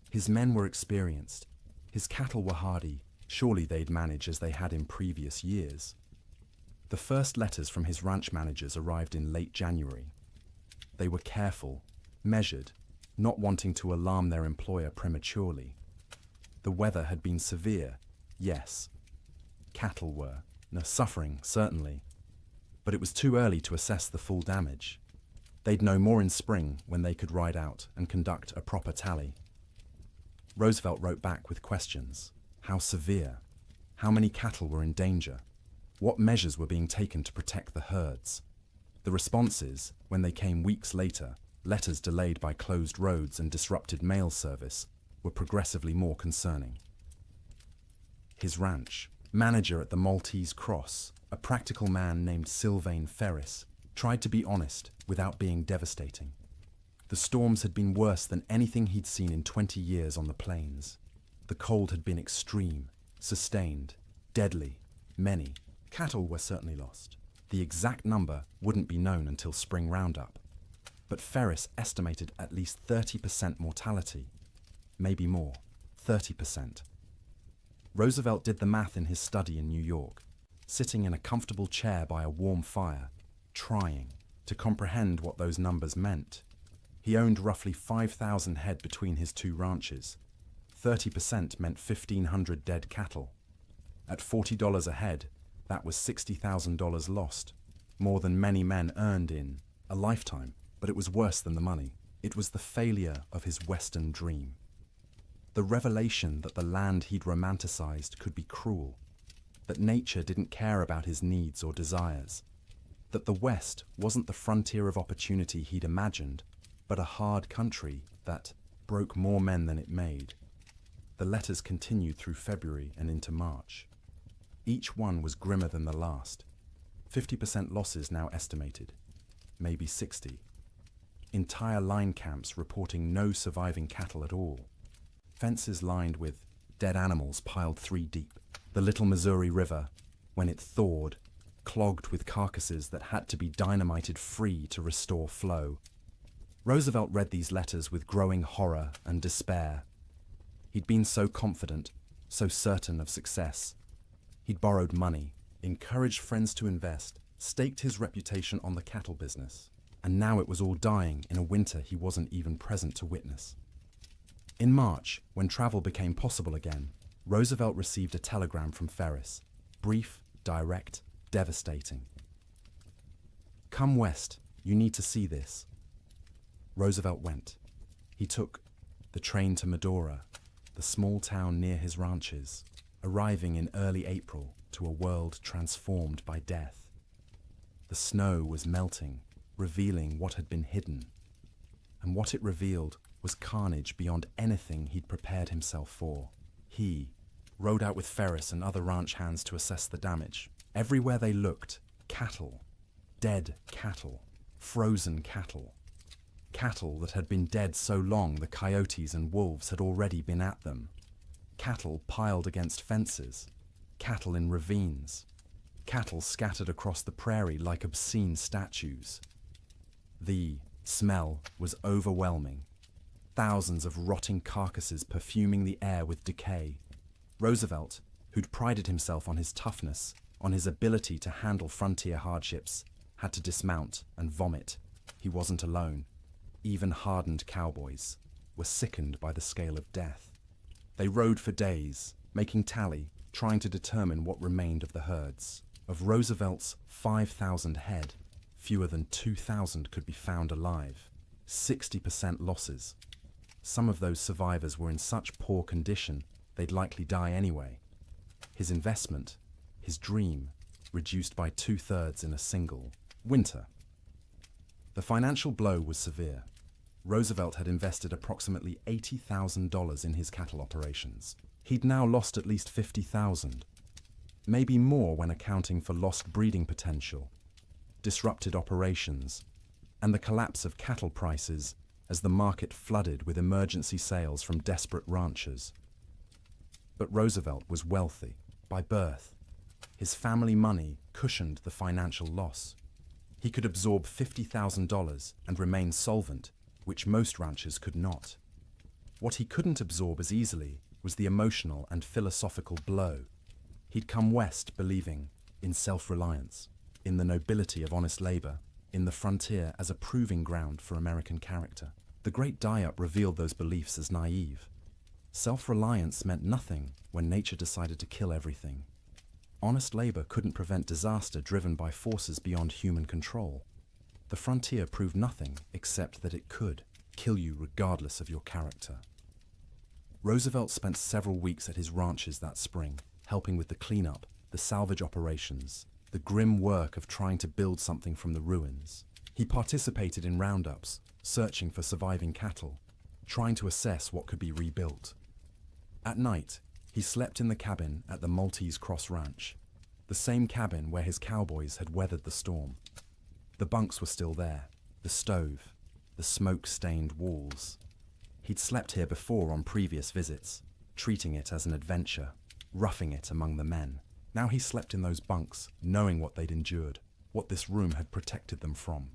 [SPEAKER 1] His men were experienced. His cattle were hardy. Surely they'd manage as they had in previous years. The first letters from his ranch managers arrived in late January. They were careful, measured, not wanting to alarm their employer prematurely. The weather had been severe, yes. Cattle were, suffering, certainly. But it was too early to assess the full damage. They'd know more in spring when they could ride out and conduct a proper tally. Roosevelt wrote back with questions. How severe? How many cattle were in danger? What measures were being taken to protect the herds? The responses, when they came weeks later, letters delayed by closed roads and disrupted mail service, were progressively more concerning. His ranch, manager at the Maltese Cross, a practical man named Sylvain Ferris, tried to be honest without being devastating. The storms had been worse than anything he'd seen in 20 years on the plains. The cold had been extreme, sustained, deadly, many. Cattle were certainly lost. The exact number wouldn't be known until spring roundup. But Ferris estimated at least 30% mortality. Maybe more, 30%. Roosevelt did the math in his study in New York, sitting in a comfortable chair by a warm fire, trying to comprehend what those numbers meant. He owned roughly 5,000 head between his two ranches. 30% meant 1,500 dead cattle. At $40 a head, that was $60,000 lost, more than many men earned in a lifetime. But it was worse than the money. It was the failure of his Western dream. The revelation that the land he'd romanticized could be cruel, that nature didn't care about his needs or desires, that the West wasn't the frontier of opportunity he'd imagined, but a hard country that broke more men than it made. The letters continued through February and into March. Each one was grimmer than the last. 50% losses now estimated, maybe 60. Entire line camps reporting no surviving cattle at all. Fences lined with dead animals piled 3 deep. The Little Missouri River, when it thawed, clogged with carcasses that had to be dynamited free to restore flow. Roosevelt read these letters with growing horror and despair. He'd been so confident, so certain of success. He'd borrowed money, encouraged friends to invest, staked his reputation on the cattle business. And now it was all dying in a winter he wasn't even present to witness. In March, when travel became possible again, Roosevelt received a telegram from Ferris. Brief, direct, devastating. "Come west, you need to see this." Roosevelt went. He took the train to Medora, the small town near his ranches, arriving in early April to a world transformed by death. The snow was melting, revealing what had been hidden. And what it revealed was carnage beyond anything he'd prepared himself for. He rode out with Ferris and other ranch hands to assess the damage. Everywhere they looked, cattle. Dead cattle. Frozen cattle. Cattle that had been dead so long the coyotes and wolves had already been at them. Cattle piled against fences. Cattle in ravines. Cattle scattered across the prairie like obscene statues. The smell was overwhelming. Thousands of rotting carcasses perfuming the air with decay. Roosevelt, who'd prided himself on his toughness, on his ability to handle frontier hardships, had to dismount and vomit. He wasn't alone. Even hardened cowboys were sickened by the scale of death. They rode for days, making tally, trying to determine what remained of the herds. Of Roosevelt's 5,000 head, fewer than 2,000 could be found alive. 60% losses. Some of those survivors were in such poor condition they'd likely die anyway. His investment, his dream, reduced by 2/3 in a single winter. The financial blow was severe. Roosevelt had invested approximately $80,000 in his cattle operations. He'd now lost at least $50,000. Maybe more when accounting for lost breeding potential, disrupted operations, and the collapse of cattle prices as the market flooded with emergency sales from desperate ranchers. But Roosevelt was wealthy by birth. His family money cushioned the financial loss. He could absorb $50,000 and remain solvent, which most ranchers could not. What he couldn't absorb as easily was the emotional and philosophical blow. He'd come west believing in self-reliance, in the nobility of honest labor, in the frontier as a proving ground for American character. The Great Die-Up revealed those beliefs as naive. Self-reliance meant nothing when nature decided to kill everything. Honest labor couldn't prevent disaster driven by forces beyond human control. The frontier proved nothing except that it could kill you regardless of your character. Roosevelt spent several weeks at his ranches that spring, helping with the cleanup, the salvage operations, the grim work of trying to build something from the ruins. He participated in roundups, searching for surviving cattle, trying to assess what could be rebuilt. At night, he slept in the cabin at the Maltese Cross Ranch, the same cabin where his cowboys had weathered the storm. The bunks were still there, the stove, the smoke-stained walls. He'd slept here before on previous visits, treating it as an adventure, roughing it among the men. Now he slept in those bunks, knowing what they'd endured, what this room had protected them from.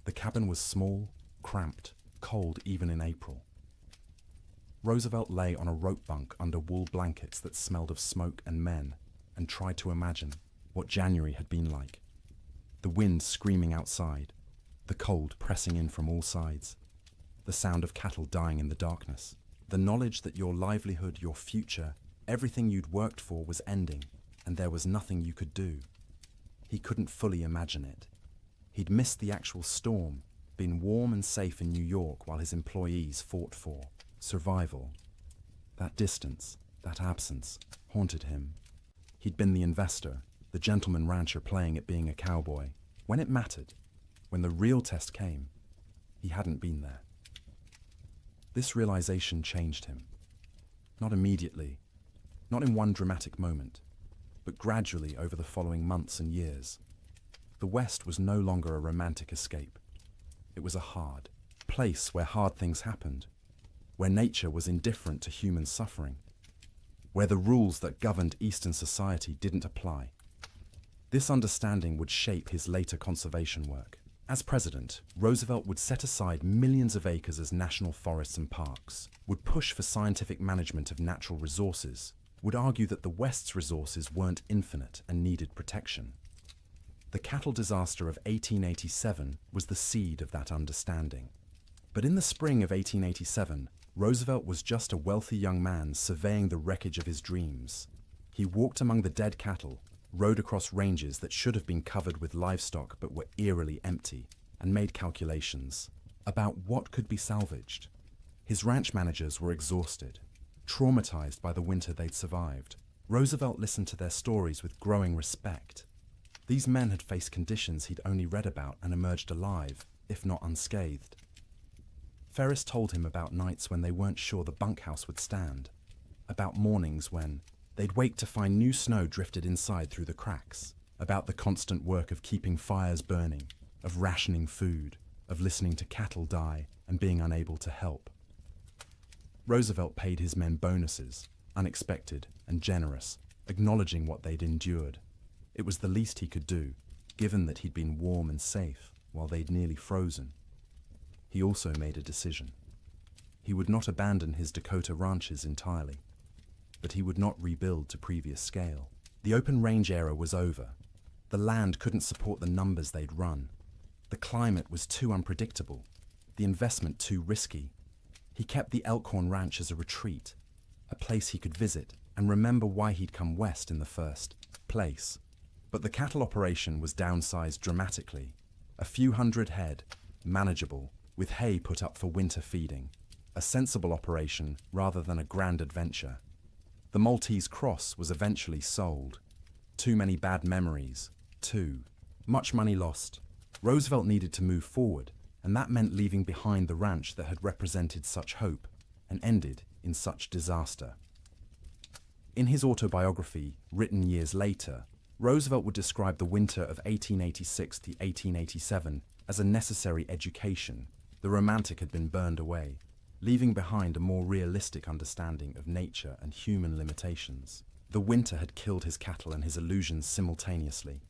[SPEAKER 1] The cabin was small, cramped, cold even in April. Roosevelt lay on a rope bunk under wool blankets that smelled of smoke and men, and tried to imagine what January had been like. The wind screaming outside, the cold pressing in from all sides, the sound of cattle dying in the darkness, the knowledge that your livelihood, your future, everything you'd worked for was ending, and there was nothing you could do. He couldn't fully imagine it. He'd missed the actual storm, been warm and safe in New York while his employees fought for survival. That distance, that absence, haunted him. He'd been the investor, the gentleman rancher playing at being a cowboy. When it mattered, when the real test came, he hadn't been there. This realization changed him. Not immediately, not in one dramatic moment, but gradually over the following months and years. The West was no longer a romantic escape. It was a hard place where hard things happened, where nature was indifferent to human suffering, where the rules that governed Eastern society didn't apply. This understanding would shape his later conservation work. As president, Roosevelt would set aside millions of acres as national forests and parks, would push for scientific management of natural resources, would argue that the West's resources weren't infinite and needed protection. The cattle disaster of 1887 was the seed of that understanding. But in the spring of 1887, Roosevelt was just a wealthy young man surveying the wreckage of his dreams. He walked among the dead cattle, rode across ranges that should have been covered with livestock but were eerily empty, and made calculations about what could be salvaged. His ranch managers were exhausted, traumatized by the winter they'd survived. Roosevelt listened to their stories with growing respect. These men had faced conditions he'd only read about and emerged alive, if not unscathed. Ferris told him about nights when they weren't sure the bunkhouse would stand, about mornings when they'd wake to find new snow drifted inside through the cracks, about the constant work of keeping fires burning, of rationing food, of listening to cattle die and being unable to help. Roosevelt paid his men bonuses, unexpected and generous, acknowledging what they'd endured. It was the least he could do, given that he'd been warm and safe while they'd nearly frozen. He also made a decision. He would not abandon his Dakota ranches entirely, but he would not rebuild to previous scale. The open range era was over. The land couldn't support the numbers they'd run. The climate was too unpredictable, the investment too risky. He kept the Elkhorn Ranch as a retreat, a place he could visit and remember why he'd come west in the first place. But the cattle operation was downsized dramatically. A few hundred head, manageable, with hay put up for winter feeding. A sensible operation rather than a grand adventure. The Maltese Cross was eventually sold. Too many bad memories. Too much money lost. Roosevelt needed to move forward, and that meant leaving behind the ranch that had represented such hope and ended in such disaster. In his autobiography, written years later, Roosevelt would describe the winter of 1886 to 1887 as a necessary education. The romantic had been burned away, leaving behind a more realistic understanding of nature and human limitations. The winter had killed his cattle and his illusions simultaneously,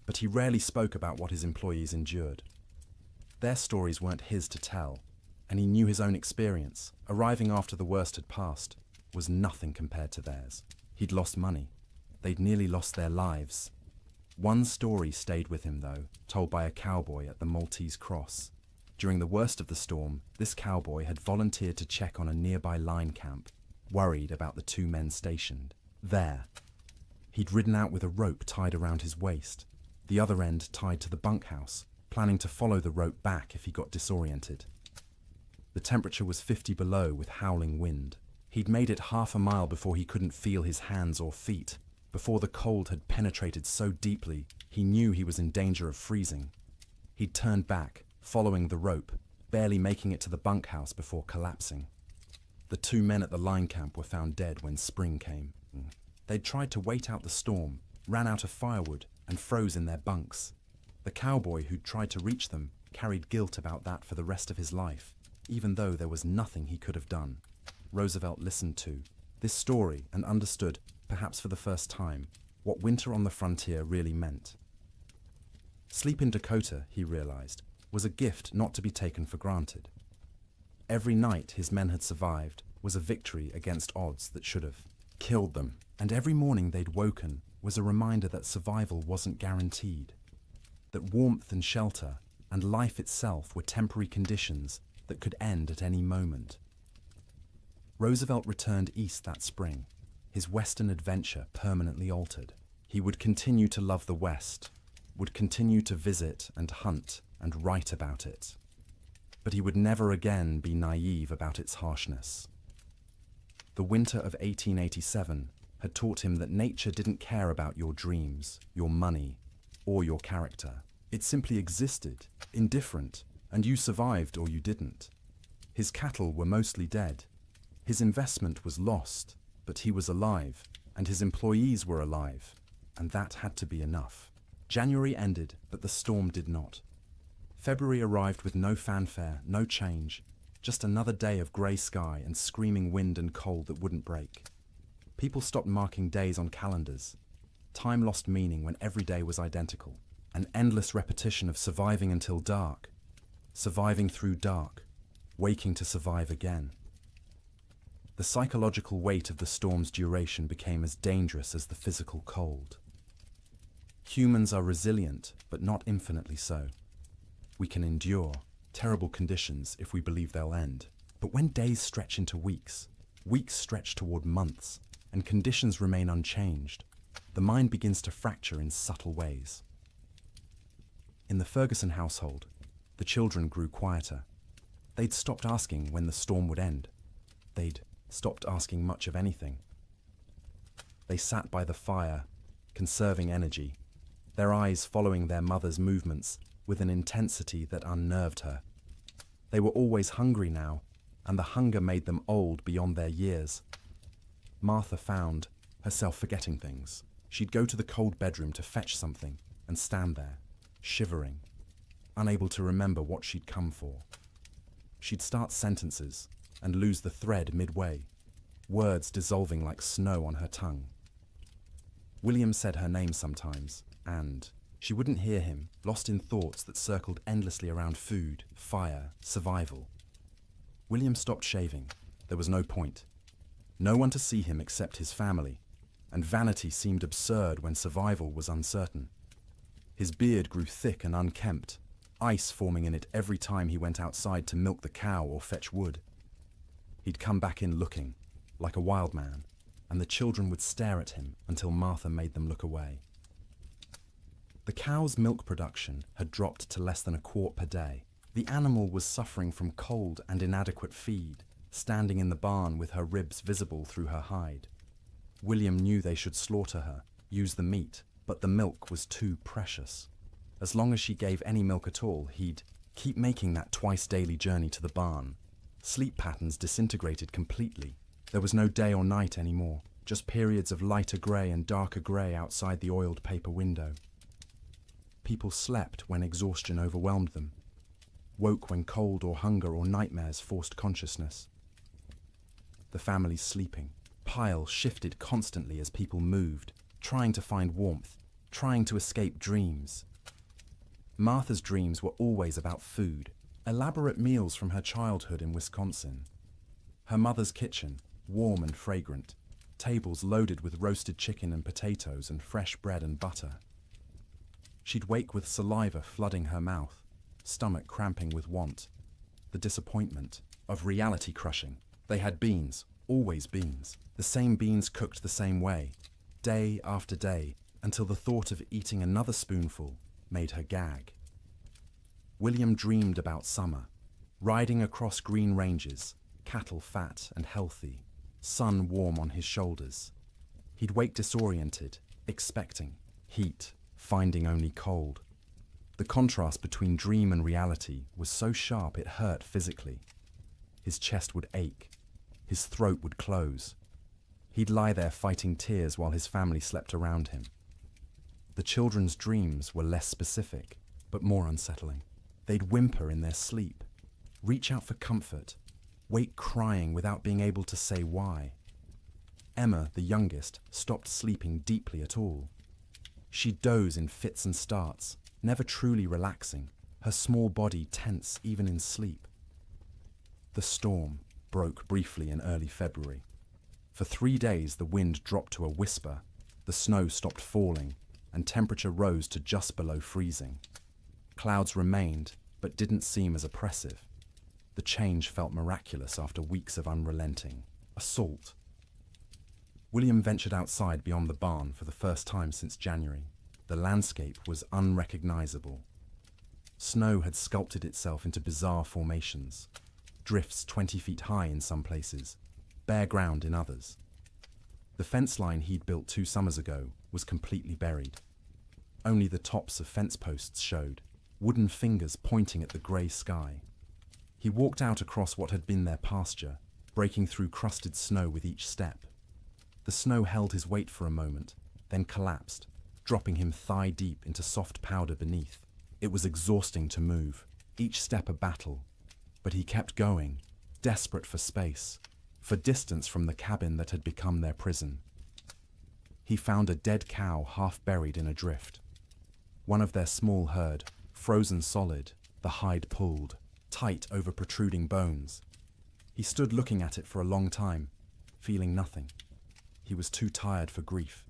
[SPEAKER 1] but he rarely spoke about what his employees endured. Their stories weren't his to tell, and he knew his own experience, arriving after the worst had passed, was nothing compared to theirs. He'd lost money. They'd nearly lost their lives. One story stayed with him, though, told by a cowboy at the Maltese Cross. During the worst of the storm, this cowboy had volunteered to check on a nearby line camp, worried about the two men stationed there. He'd ridden out with a rope tied around his waist, the other end tied to the bunkhouse, planning to follow the rope back if he got disoriented. The temperature was 50 below with howling wind. He'd made it half a mile before he couldn't feel his hands or feet, before the cold had penetrated so deeply he knew he was in danger of freezing. He'd turned back, following the rope, barely making it to the bunkhouse before collapsing. The two men at the line camp were found dead when spring came. They'd tried to wait out the storm, ran out of firewood, and froze in their bunks. The cowboy who'd tried to reach them carried guilt about that for the rest of his life, even though there was nothing he could have done. Roosevelt listened to this story and understood, perhaps for the first time, what winter on the frontier really meant. Sleep in Dakota, he realized, was a gift not to be taken for granted. Every night his men had survived was a victory against odds that should have killed them, and every morning they'd woken was a reminder that survival wasn't guaranteed, that warmth and shelter and life itself were temporary conditions that could end at any moment. Roosevelt returned east that spring, his Western adventure permanently altered. He would continue to love the West, would continue to visit and hunt and write about it. But he would never again be naive about its harshness. The winter of 1887 had taught him that nature didn't care about your dreams, your money, or your character. It simply existed, indifferent, and you survived or you didn't. His cattle were mostly dead. His investment was lost, but he was alive, and his employees were alive, and that had to be enough. January ended, but the storm did not. February arrived with no fanfare, no change, just another day of grey sky and screaming wind and cold that wouldn't break. People stopped marking days on calendars. Time lost meaning when every day was identical. An endless repetition of surviving until dark, surviving through dark, waking to survive again. The psychological weight of the storm's duration became as dangerous as the physical cold. Humans are resilient, but not infinitely so. We can endure terrible conditions if we believe they'll end. But when days stretch into weeks, weeks stretch toward months, and conditions remain unchanged, the mind begins to fracture in subtle ways. In the Ferguson household, the children grew quieter. They'd stopped asking when the storm would end. They'd stopped asking much of anything. They sat by the fire, conserving energy. their eyes following their mother's movements with an intensity that unnerved her. They were always hungry now, and the hunger made them old beyond their years. Martha found herself forgetting things. She'd go to the cold bedroom to fetch something and stand there, shivering, unable to remember what she'd come for. She'd start sentences and lose the thread midway, words dissolving like snow on her tongue. William said her name sometimes, and she wouldn't hear him, lost in thoughts that circled endlessly around food, fire, survival. William stopped shaving. There was no point. No one to see him except his family, and vanity seemed absurd when survival was uncertain. His beard grew thick and unkempt, ice forming in it every time he went outside to milk the cow or fetch wood. He'd come back in looking, like a wild man, and the children would stare at him until Martha made them look away. The cow's milk production had dropped to less than a quart per day. The animal was suffering from cold and inadequate feed, standing in the barn with her ribs visible through her hide. William knew they should slaughter her, use the meat, but the milk was too precious. As long as she gave any milk at all, he'd keep making that twice-daily journey to the barn. Sleep patterns disintegrated completely. There was no day or night anymore, just periods of lighter grey and darker grey outside the oiled paper window. People slept when exhaustion overwhelmed them, woke when cold or hunger or nightmares forced consciousness. The family's sleeping pile shifted constantly as people moved, trying to find warmth, trying to escape dreams. Martha's dreams were always about food, elaborate meals from her childhood in Wisconsin. Her mother's kitchen, warm and fragrant, tables loaded with roasted chicken and potatoes and fresh bread and butter. She'd wake with saliva flooding her mouth, stomach cramping with want. The disappointment of reality crushing. They had beans, always beans, the same beans cooked the same way, day after day, until the thought of eating another spoonful made her gag. William dreamed about summer, riding across green ranges, cattle fat and healthy, sun warm on his shoulders. He'd wake disoriented, expecting heat, finding only cold. The contrast between dream and reality was so sharp it hurt physically. His chest would ache, his throat would close. He'd lie there fighting tears while his family slept around him. The children's dreams were less specific, but more unsettling. They'd whimper in their sleep, reach out for comfort, wake crying without being able to say why. Emma, the youngest, stopped sleeping deeply at all. She'd doze in fits and starts, never truly relaxing, her small body tense even in sleep. The storm broke briefly in early February. For 3 days the wind dropped to a whisper, the snow stopped falling, and temperature rose to just below freezing. Clouds remained, but didn't seem as oppressive. The change felt miraculous after weeks of unrelenting assault. William ventured outside beyond the barn for the first time since January. The landscape was unrecognizable. Snow had sculpted itself into bizarre formations, drifts 20 feet high in some places, bare ground in others. The fence line he'd built 2 summers ago was completely buried. Only the tops of fence posts showed, wooden fingers pointing at the grey sky. He walked out across what had been their pasture, breaking through crusted snow with each step. The snow held his weight for a moment, then collapsed, dropping him thigh-deep into soft powder beneath. It was exhausting to move, each step a battle, but he kept going, desperate for space, for distance from the cabin that had become their prison. He found a dead cow half buried in a drift. One of their small herd, frozen solid, the hide pulled, tight over protruding bones. He stood looking at it for a long time, feeling nothing. He was too tired for grief.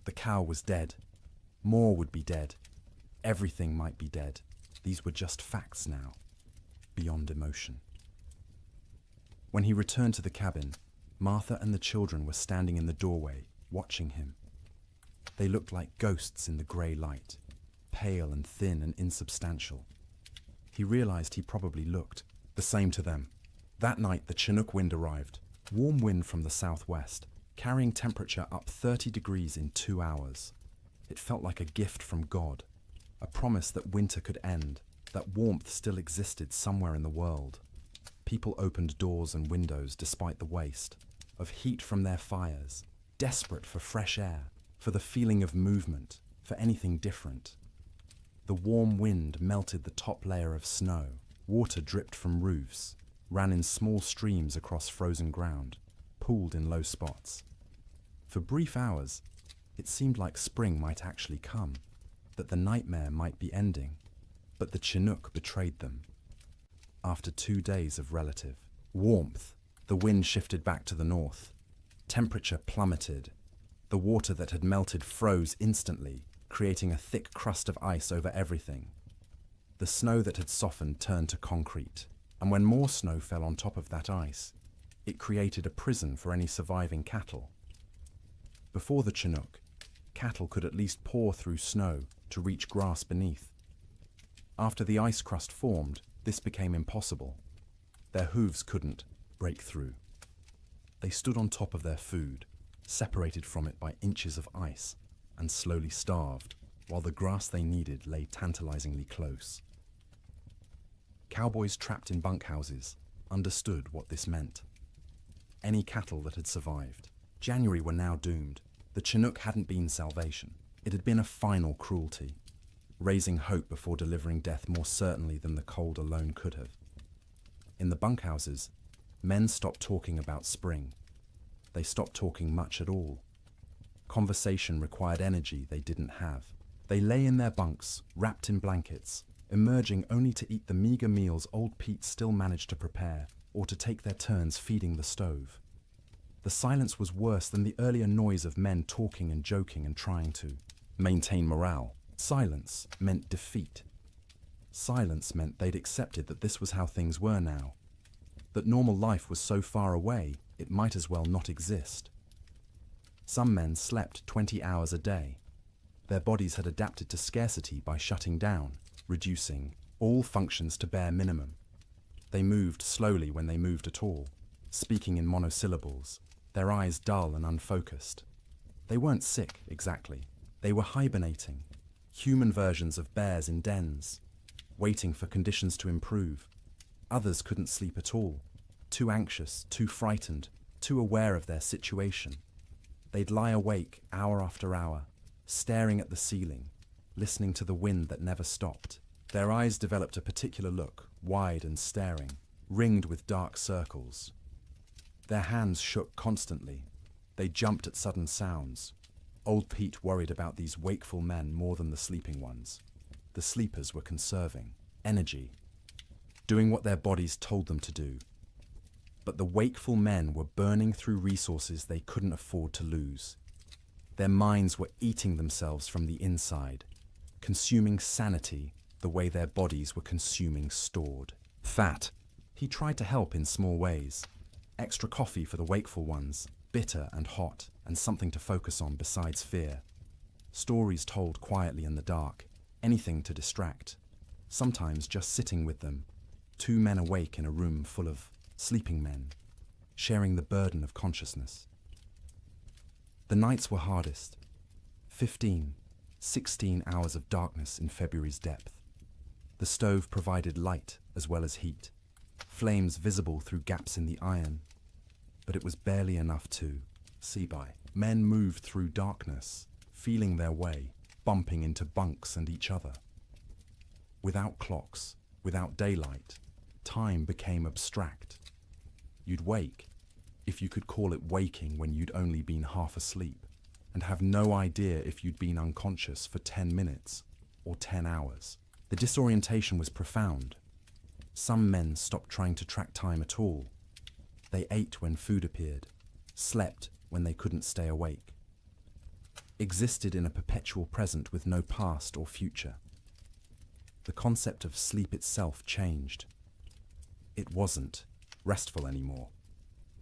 [SPEAKER 1] The cow was dead. More would be dead. Everything might be dead. These were just facts now, beyond emotion. When he returned to the cabin, Martha and the children were standing in the doorway, watching him. They looked like ghosts in the grey light, pale and thin and insubstantial. He realized he probably looked the same to them. That night the Chinook wind arrived, warm wind from the southwest, carrying temperature up 30 degrees in 2 hours. It felt like a gift from God, a promise that winter could end, that warmth still existed somewhere in the world. People opened doors and windows despite the waste, of heat from their fires, desperate for fresh air, for the feeling of movement, for anything different. The warm wind melted the top layer of snow. Water dripped from roofs, ran in small streams across frozen ground, pooled in low spots. For brief hours, it seemed like spring might actually come, that the nightmare might be ending, but the Chinook betrayed them. After 2 days of relative warmth, the wind shifted back to the north. Temperature plummeted. The water that had melted froze instantly, creating a thick crust of ice over everything. The snow that had softened turned to concrete, and when more snow fell on top of that ice, it created a prison for any surviving cattle. Before the Chinook, cattle could at least paw through snow to reach grass beneath. After the ice crust formed, this became impossible. Their hooves couldn't break through. They stood on top of their food, separated from it by inches of ice, and slowly starved, while the grass they needed lay tantalizingly close. Cowboys trapped in bunkhouses understood what this meant. Any cattle that had survived. January were now doomed. The Chinook hadn't been salvation. It had been a final cruelty, raising hope before delivering death more certainly than the cold alone could have. In the bunkhouses, men stopped talking about spring. They stopped talking much at all. Conversation required energy they didn't have. They lay in their bunks, wrapped in blankets, emerging only to eat the meager meals old Pete still managed to prepare, or to take their turns feeding the stove. The silence was worse than the earlier noise of men talking and joking and trying to maintain morale. Silence meant defeat. Silence meant they'd accepted that this was how things were now, that normal life was so far away it might as well not exist. Some men slept 20 hours a day. Their bodies had adapted to scarcity by shutting down, reducing all functions to bare minimum. They moved slowly when they moved at all, speaking in monosyllables, their eyes dull and unfocused. They weren't sick, exactly. They were hibernating, human versions of bears in dens, waiting for conditions to improve. Others couldn't sleep at all, too anxious, too frightened, too aware of their situation. They'd lie awake hour after hour, staring at the ceiling, listening to the wind that never stopped. Their eyes developed a particular look, wide and staring, ringed with dark circles. Their hands shook constantly. They jumped at sudden sounds. Old Pete worried about these wakeful men more than the sleeping ones. The sleepers were conserving energy, doing what their bodies told them to do. But the wakeful men were burning through resources they couldn't afford to lose. Their minds were eating themselves from the inside, consuming sanity the way their bodies were consuming stored fat. He tried to help in small ways. Extra coffee for the wakeful ones, bitter and hot, and something to focus on besides fear. Stories told quietly in the dark, anything to distract. Sometimes just sitting with them, two men awake in a room full of sleeping men, sharing the burden of consciousness. The nights were hardest. 15, 16 hours of darkness in February's depth. The stove provided light as well as heat, flames visible through gaps in the iron, but it was barely enough to see by. Men moved through darkness, feeling their way, bumping into bunks and each other. Without clocks, without daylight, time became abstract. You'd wake, if you could call it waking when you'd only been half asleep, and have no idea if you'd been unconscious for 10 minutes or 10 hours. The disorientation was profound. Some men stopped trying to track time at all. They ate when food appeared, slept when they couldn't stay awake, existed in a perpetual present with no past or future. The concept of sleep itself changed. It wasn't restful anymore.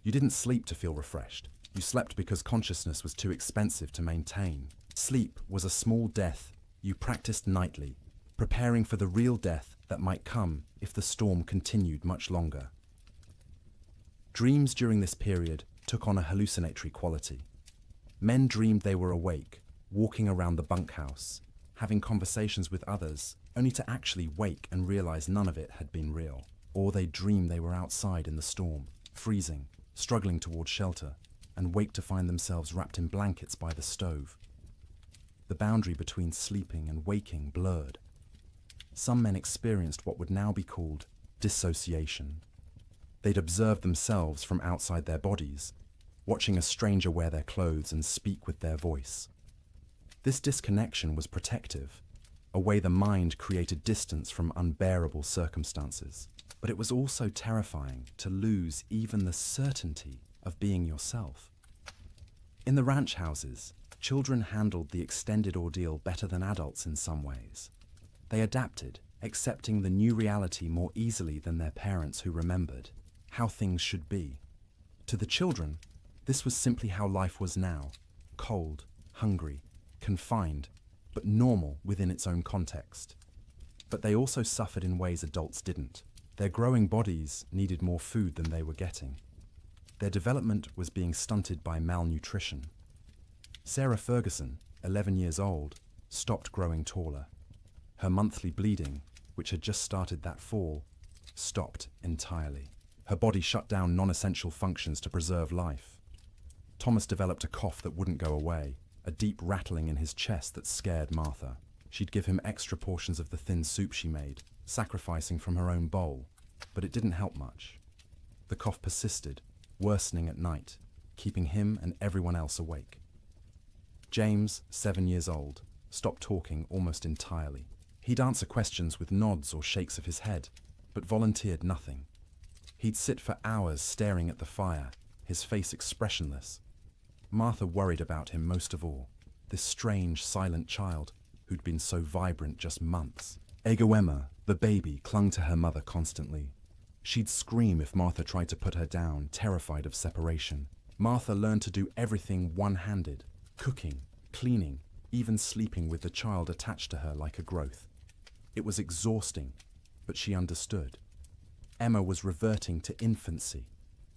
[SPEAKER 1] You didn't sleep to feel refreshed. You slept because consciousness was too expensive to maintain. Sleep was a small death you practiced nightly, preparing for the real death that might come if the storm continued much longer. Dreams during this period took on a hallucinatory quality. Men dreamed they were awake, walking around the bunkhouse, having conversations with others, only to actually wake and realize none of it had been real. Or they'd dream they were outside in the storm, freezing, struggling towards shelter, and wake to find themselves wrapped in blankets by the stove. The boundary between sleeping and waking blurred. Some men experienced what would now be called dissociation. They'd observe themselves from outside their bodies, watching a stranger wear their clothes and speak with their voice. This disconnection was protective, a way the mind created distance from unbearable circumstances. But it was also terrifying to lose even the certainty of being yourself. In the ranch houses, children handled the extended ordeal better than adults in some ways. They adapted, accepting the new reality more easily than their parents who remembered how things should be. To the children, this was simply how life was now, cold, hungry, confined, but normal within its own context. But they also suffered in ways adults didn't. Their growing bodies needed more food than they were getting. Their development was being stunted by malnutrition. Sarah Ferguson, 11 years old, stopped growing taller. Her monthly bleeding, which had just started that fall, stopped entirely. Her body shut down non-essential functions to preserve life. Thomas developed a cough that wouldn't go away, a deep rattling in his chest that scared Martha. She'd give him extra portions of the thin soup she made, sacrificing from her own bowl, but it didn't help much. The cough persisted, worsening at night, keeping him and everyone else awake. James, 7 years old, stopped talking almost entirely. He'd answer questions with nods or shakes of his head, but volunteered nothing. He'd sit for hours staring at the fire, his face expressionless. Martha worried about him most of all, this strange, silent child who'd been so vibrant just months. Emma, the baby, clung to her mother constantly. She'd scream if Martha tried to put her down, terrified of separation. Martha learned to do everything one-handed, cooking, cleaning, even sleeping with the child attached to her like a growth. It was exhausting, but she understood. Emma was reverting to infancy,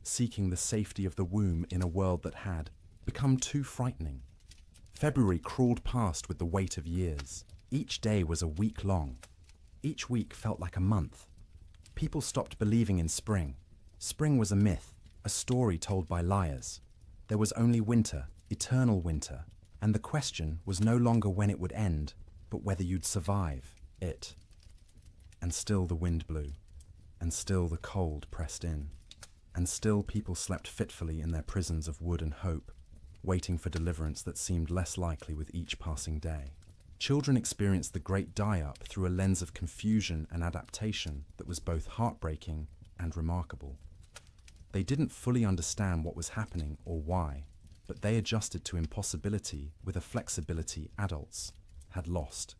[SPEAKER 1] seeking the safety of the womb in a world that had become too frightening. February crawled past with the weight of years. Each day was a week long. Each week felt like a month. People stopped believing in spring. Spring was a myth, a story told by liars. There was only winter, eternal winter, and the question was no longer when it would end, but whether you'd survive it. And still the wind blew, and still the cold pressed in, and still people slept fitfully in their prisons of wood and hope, waiting for deliverance that seemed less likely with each passing day. Children experienced the great die-up through a lens of confusion and adaptation that was both heartbreaking and remarkable. They didn't fully understand what was happening or why, but they adjusted to impossibility with a flexibility adults had lost.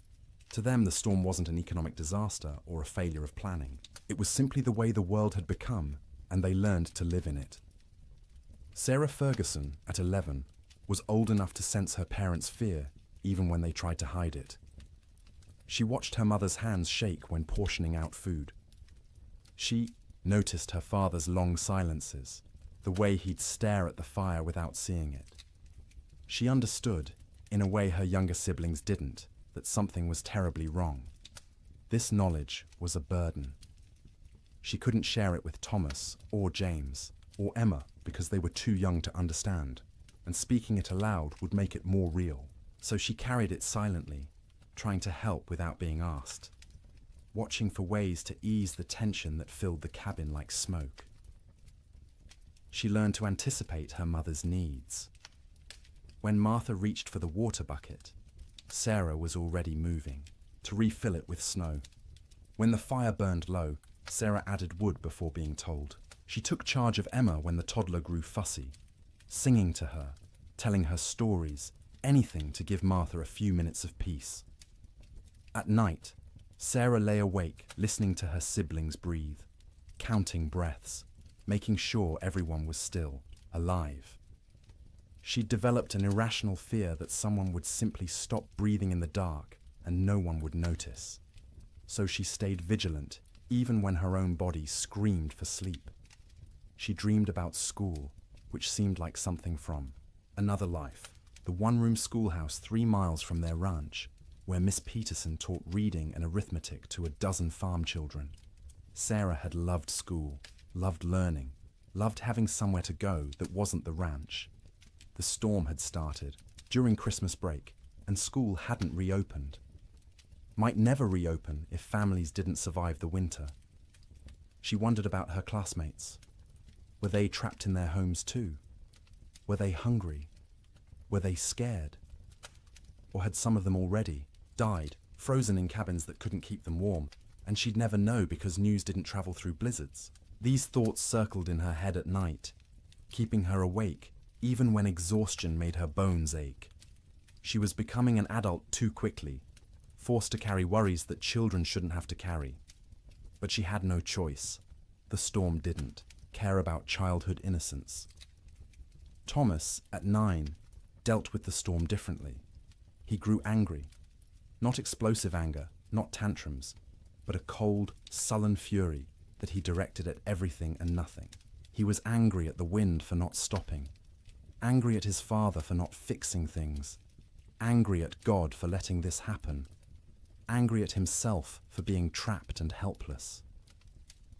[SPEAKER 1] To them, the storm wasn't an economic disaster or a failure of planning. It was simply the way the world had become, and they learned to live in it. Sarah Ferguson, at 11, was old enough to sense her parents' fear, even when they tried to hide it. She watched her mother's hands shake when portioning out food. She noticed her father's long silences, the way he'd stare at the fire without seeing it. She understood, in a way her younger siblings didn't, that something was terribly wrong. This knowledge was a burden. She couldn't share it with Thomas or James or Emma because they were too young to understand, and speaking it aloud would make it more real. So she carried it silently, trying to help without being asked, watching for ways to ease the tension that filled the cabin like smoke. She learned to anticipate her mother's needs. When Martha reached for the water bucket, Sarah was already moving, to refill it with snow. When the fire burned low, Sarah added wood before being told. She took charge of Emma when the toddler grew fussy, singing to her, telling her stories, anything to give Martha a few minutes of peace. At night, Sarah lay awake, listening to her siblings breathe, counting breaths, making sure everyone was still, alive. She'd developed an irrational fear that someone would simply stop breathing in the dark and no one would notice. So she stayed vigilant, even when her own body screamed for sleep. She dreamed about school, which seemed like something from another life. the one-room schoolhouse 3 miles from their ranch, where Miss Peterson taught reading and arithmetic to a dozen farm children. Sarah had loved school, loved learning, loved having somewhere to go that wasn't the ranch. The storm had started during Christmas break, and school hadn't reopened. Might never reopen if families didn't survive the winter. She wondered about her classmates. Were they trapped in their homes too? Were they hungry? Were they scared? Or had some of them already died, frozen in cabins that couldn't keep them warm, and she'd never know because news didn't travel through blizzards? These thoughts circled in her head at night, keeping her awake even when exhaustion made her bones ache. She was becoming an adult too quickly, forced to carry worries that children shouldn't have to carry. But she had no choice. The storm didn't care about childhood innocence. Thomas, at 9, dealt with the storm differently. He grew angry. Not explosive anger, not tantrums, but a cold, sullen fury that he directed at everything and nothing. He was angry at the wind for not stopping, angry at his father for not fixing things, angry at God for letting this happen, angry at himself for being trapped and helpless.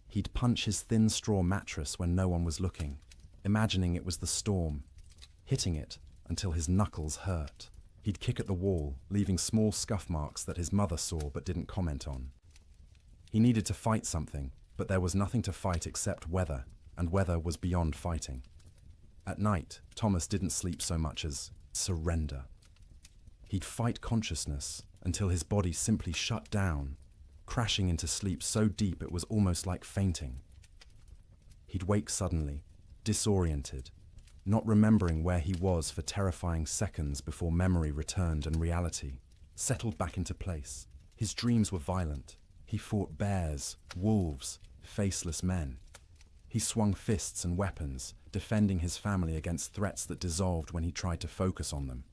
[SPEAKER 1] He'd punch his thin straw mattress when no one was looking, imagining it was the storm, hitting it until his knuckles hurt. He'd kick at the wall, leaving small scuff marks that his mother saw but didn't comment on. He needed to fight something, but there was nothing to fight except weather, and weather was beyond fighting. At night, Thomas didn't sleep so much as surrender. He'd fight consciousness until his body simply shut down, crashing into sleep so deep it was almost like fainting. He'd wake suddenly, disoriented, not remembering where he was for terrifying seconds before memory returned and reality settled back into place. His dreams were violent. He fought bears, wolves, faceless men. He swung fists and weapons, defending his family against threats that dissolved when he tried to focus on them.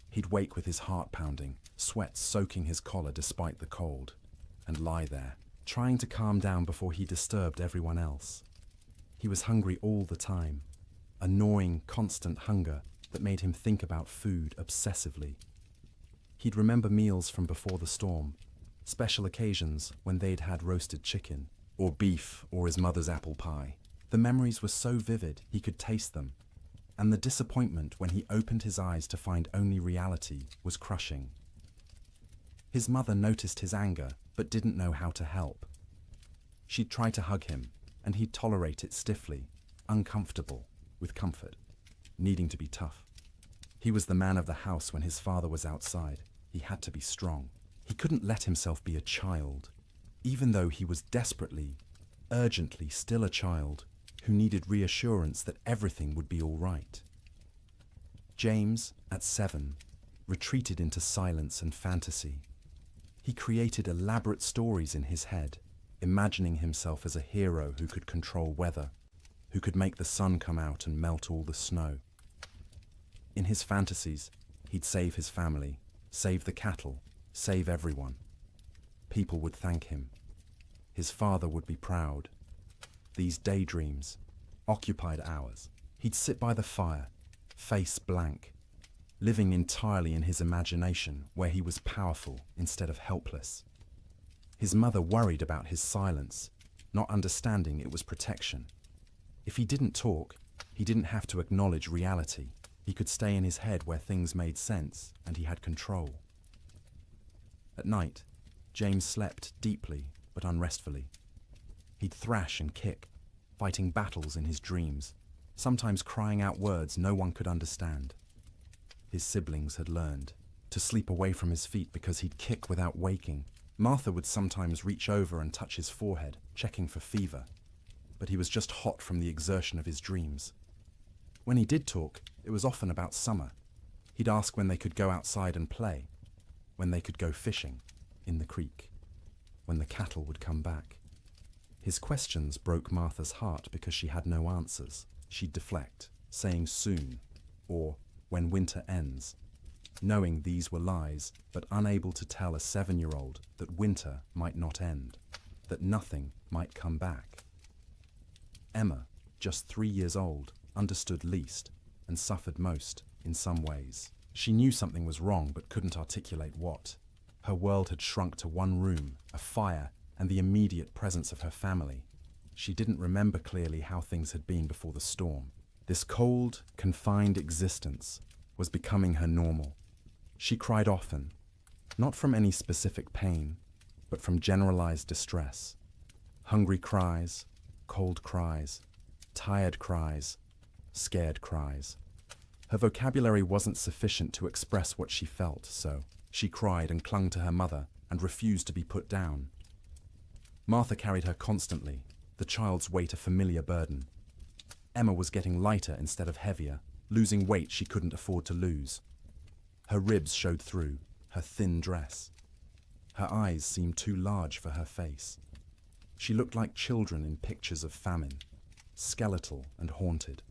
[SPEAKER 1] He'd wake with his heart pounding, sweat soaking his collar despite the cold, and lie there, trying to calm down before he disturbed everyone else. He was hungry all the time, a gnawing, constant hunger that made him think about food obsessively. He'd remember meals from before the storm, special occasions when they'd had roasted chicken, or beef, or his mother's apple pie. The memories were so vivid he could taste them, and the disappointment when he opened his eyes to find only reality was crushing. His mother noticed his anger, but didn't know how to help. She'd try to hug him, and he'd tolerate it stiffly, uncomfortable, with comfort, needing to be tough. He was the man of the house when his father was outside. He had to be strong. He couldn't let himself be a child, even though he was desperately, urgently still a child who needed reassurance that everything would be all right. James, at 7, retreated into silence and fantasy. He created elaborate stories in his head, imagining himself as a hero who could control weather, who could make the sun come out and melt all the snow. In his fantasies, he'd save his family, save the cattle, save everyone. People would thank him. His father would be proud. These daydreams, occupied hours. He'd sit by the fire, face blank, living entirely in his imagination where he was powerful instead of helpless. His mother worried about his silence, not understanding it was protection. If he didn't talk, he didn't have to acknowledge reality. He could stay in his head where things made sense and he had control. At night, James slept deeply but unrestfully. He'd thrash and kick, fighting battles in his dreams, sometimes crying out words no one could understand. His siblings had learned to sleep away from his feet because he'd kick without waking. Martha would sometimes reach over and touch his forehead, checking for fever, but he was just hot from the exertion of his dreams. When he did talk, it was often about summer. He'd ask when they could go outside and play, when they could go fishing in the creek, when the cattle would come back. His questions broke Martha's heart because she had no answers. She'd deflect, saying soon, or when winter ends, knowing these were lies, but unable to tell a 7-year-old that winter might not end, that nothing might come back. Emma, just 3 years old, understood least and suffered most in some ways. She knew something was wrong but couldn't articulate what. Her world had shrunk to one room, a fire, and the immediate presence of her family. She didn't remember clearly how things had been before the storm. This cold, confined existence was becoming her normal. She cried often, not from any specific pain, but from generalized distress. Hungry cries, cold cries, tired cries, scared cries. Her vocabulary wasn't sufficient to express what she felt, so she cried and clung to her mother and refused to be put down. Martha carried her constantly, the child's weight a familiar burden. Emma was getting lighter instead of heavier, losing weight she couldn't afford to lose. Her ribs showed through, her thin dress. Her eyes seemed too large for her face. She looked like children in pictures of famine, skeletal and haunted.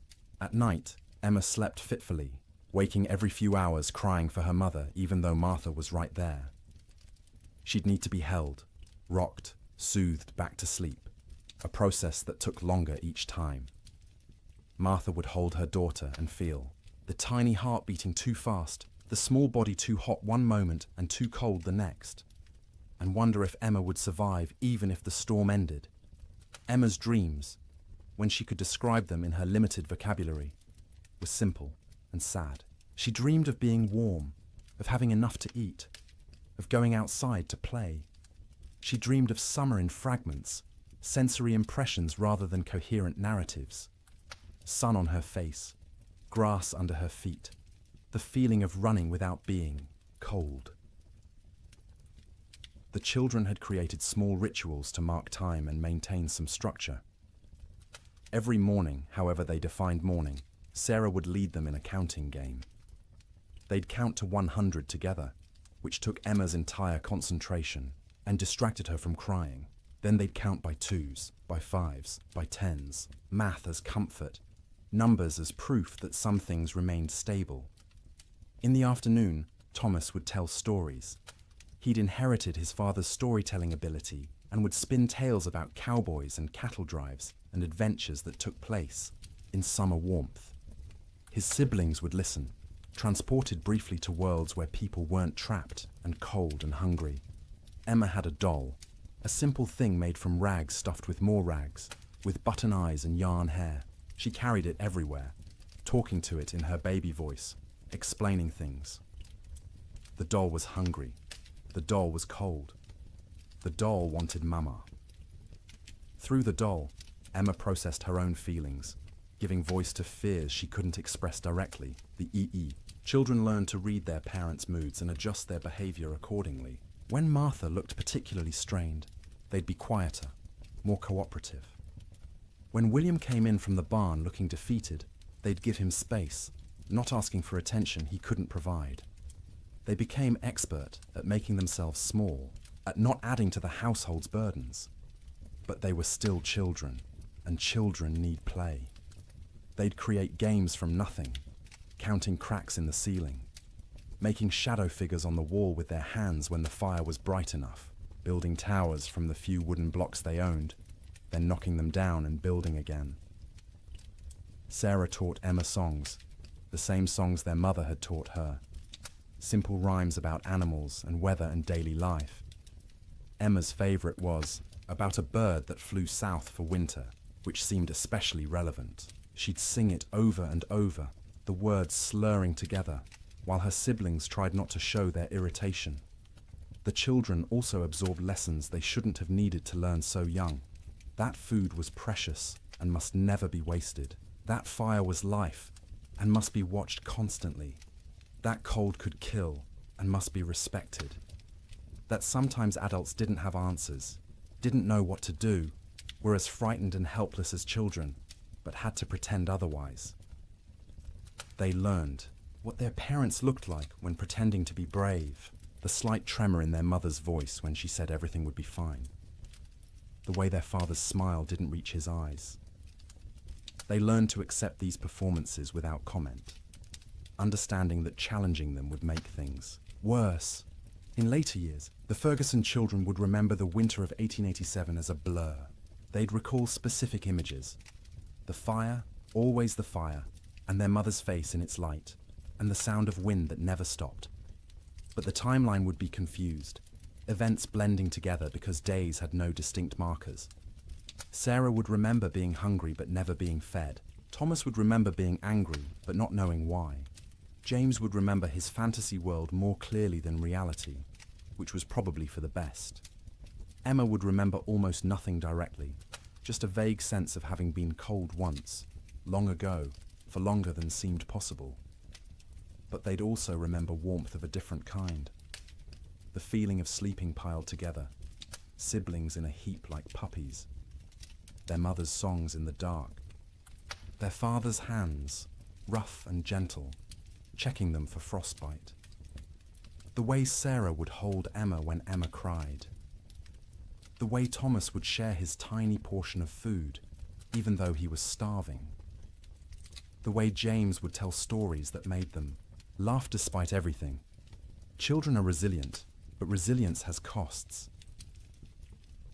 [SPEAKER 1] At night, Emma slept fitfully, waking every few hours crying for her mother even though Martha was right there. She'd need to be held, rocked, soothed back to sleep, a process that took longer each time. Martha would hold her daughter and feel the tiny heart beating too fast, the small body too hot one moment and too cold the next, and wonder if Emma would survive even if the storm ended. Emma's dreams, when she could describe them in her limited vocabulary, were simple and sad. She dreamed of being warm, of having enough to eat, of going outside to play. She dreamed of summer in fragments, sensory impressions rather than coherent narratives. Sun on her face, grass under her feet, the feeling of running without being cold. The children had created small rituals to mark time and maintain some structure. Every morning, however they defined morning, Sarah would lead them in a counting game. They'd count to 100 together, which took Emma's entire concentration and distracted her from crying. Then they'd count by twos, by fives, by tens, math as comfort, numbers as proof that some things remained stable. In the afternoon, Thomas would tell stories. He'd inherited his father's storytelling ability and would spin tales about cowboys and cattle drives and adventures that took place in summer warmth. His siblings would listen, transported briefly to worlds where people weren't trapped and cold and hungry. Emma had a doll, a simple thing made from rags stuffed with more rags, with button eyes and yarn hair. She carried it everywhere, talking to it in her baby voice, explaining things. The doll was hungry. The doll was cold. The doll wanted Mama. Through the doll, Emma processed her own feelings, giving voice to fears she couldn't express directly, the EE. Children learn to read their parents' moods and adjust their behavior accordingly. When Martha looked particularly strained, they'd be quieter, more cooperative. When William came in from the barn looking defeated, they'd give him space, not asking for attention he couldn't provide. They became expert at making themselves small, at not adding to the household's burdens. But they were still children, and children need play. They'd create games from nothing, counting cracks in the ceiling, making shadow figures on the wall with their hands when the fire was bright enough, building towers from the few wooden blocks they owned, then knocking them down and building again. Sarah taught Emma songs, the same songs their mother had taught her. Simple rhymes about animals and weather and daily life. Emma's favorite was about a bird that flew south for winter, which seemed especially relevant. She'd sing it over and over, the words slurring together, while her siblings tried not to show their irritation. The children also absorbed lessons they shouldn't have needed to learn so young. That food was precious and must never be wasted. That fire was life and must be watched constantly. That cold could kill and must be respected. That sometimes adults didn't have answers, didn't know what to do, were as frightened and helpless as children, but had to pretend otherwise. They learned what their parents looked like when pretending to be brave, the slight tremor in their mother's voice when she said everything would be fine, the way their father's smile didn't reach his eyes. They learned to accept these performances without comment, understanding that challenging them would make things worse. In later years, the Ferguson children would remember the winter of 1887 as a blur. They'd recall specific images. The fire, always the fire, and their mother's face in its light. and the sound of wind that never stopped. But the timeline would be confused, events blending together because days had no distinct markers. Sarah would remember being hungry but never being fed. Thomas would remember being angry but not knowing why. James would remember his fantasy world more clearly than reality, which was probably for the best. Emma would remember almost nothing directly, just a vague sense of having been cold once, long ago, for longer than seemed possible. But they'd also remember warmth of a different kind. The feeling of sleeping piled together, siblings in a heap like puppies, their mother's songs in the dark, their father's hands, rough and gentle, checking them for frostbite. The way Sarah would hold Emma when Emma cried. The way Thomas would share his tiny portion of food, even though he was starving. The way James would tell stories that made them laugh despite everything. Children are resilient, but resilience has costs.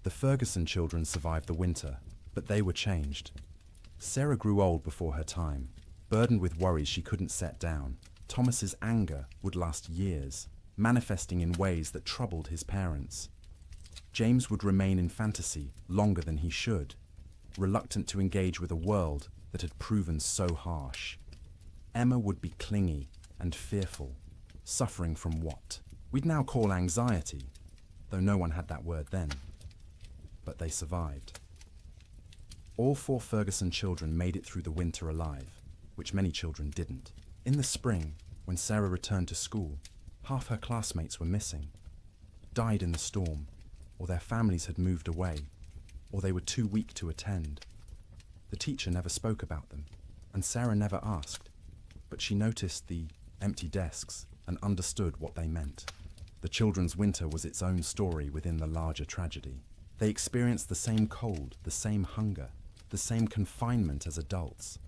[SPEAKER 1] The Ferguson children survived the winter, but they were changed. Sarah grew old before her time, burdened with worries she couldn't set down. Thomas's anger would last years, manifesting in ways that troubled his parents. James would remain in fantasy longer than he should, reluctant to engage with a world that had proven so harsh. Emma would be clingy and fearful, suffering from what we'd now call anxiety, though no one had that word then. But they survived. All 4 Ferguson children made it through the winter alive, which many children didn't. In the spring, when Sarah returned to school, half her classmates were missing, died in the storm, or their families had moved away, or they were too weak to attend. The teacher never spoke about them, and Sarah never asked, but she noticed the empty desks and understood what they meant. The children's winter was its own story within the larger tragedy. They experienced the same cold, the same hunger, the same confinement as adults,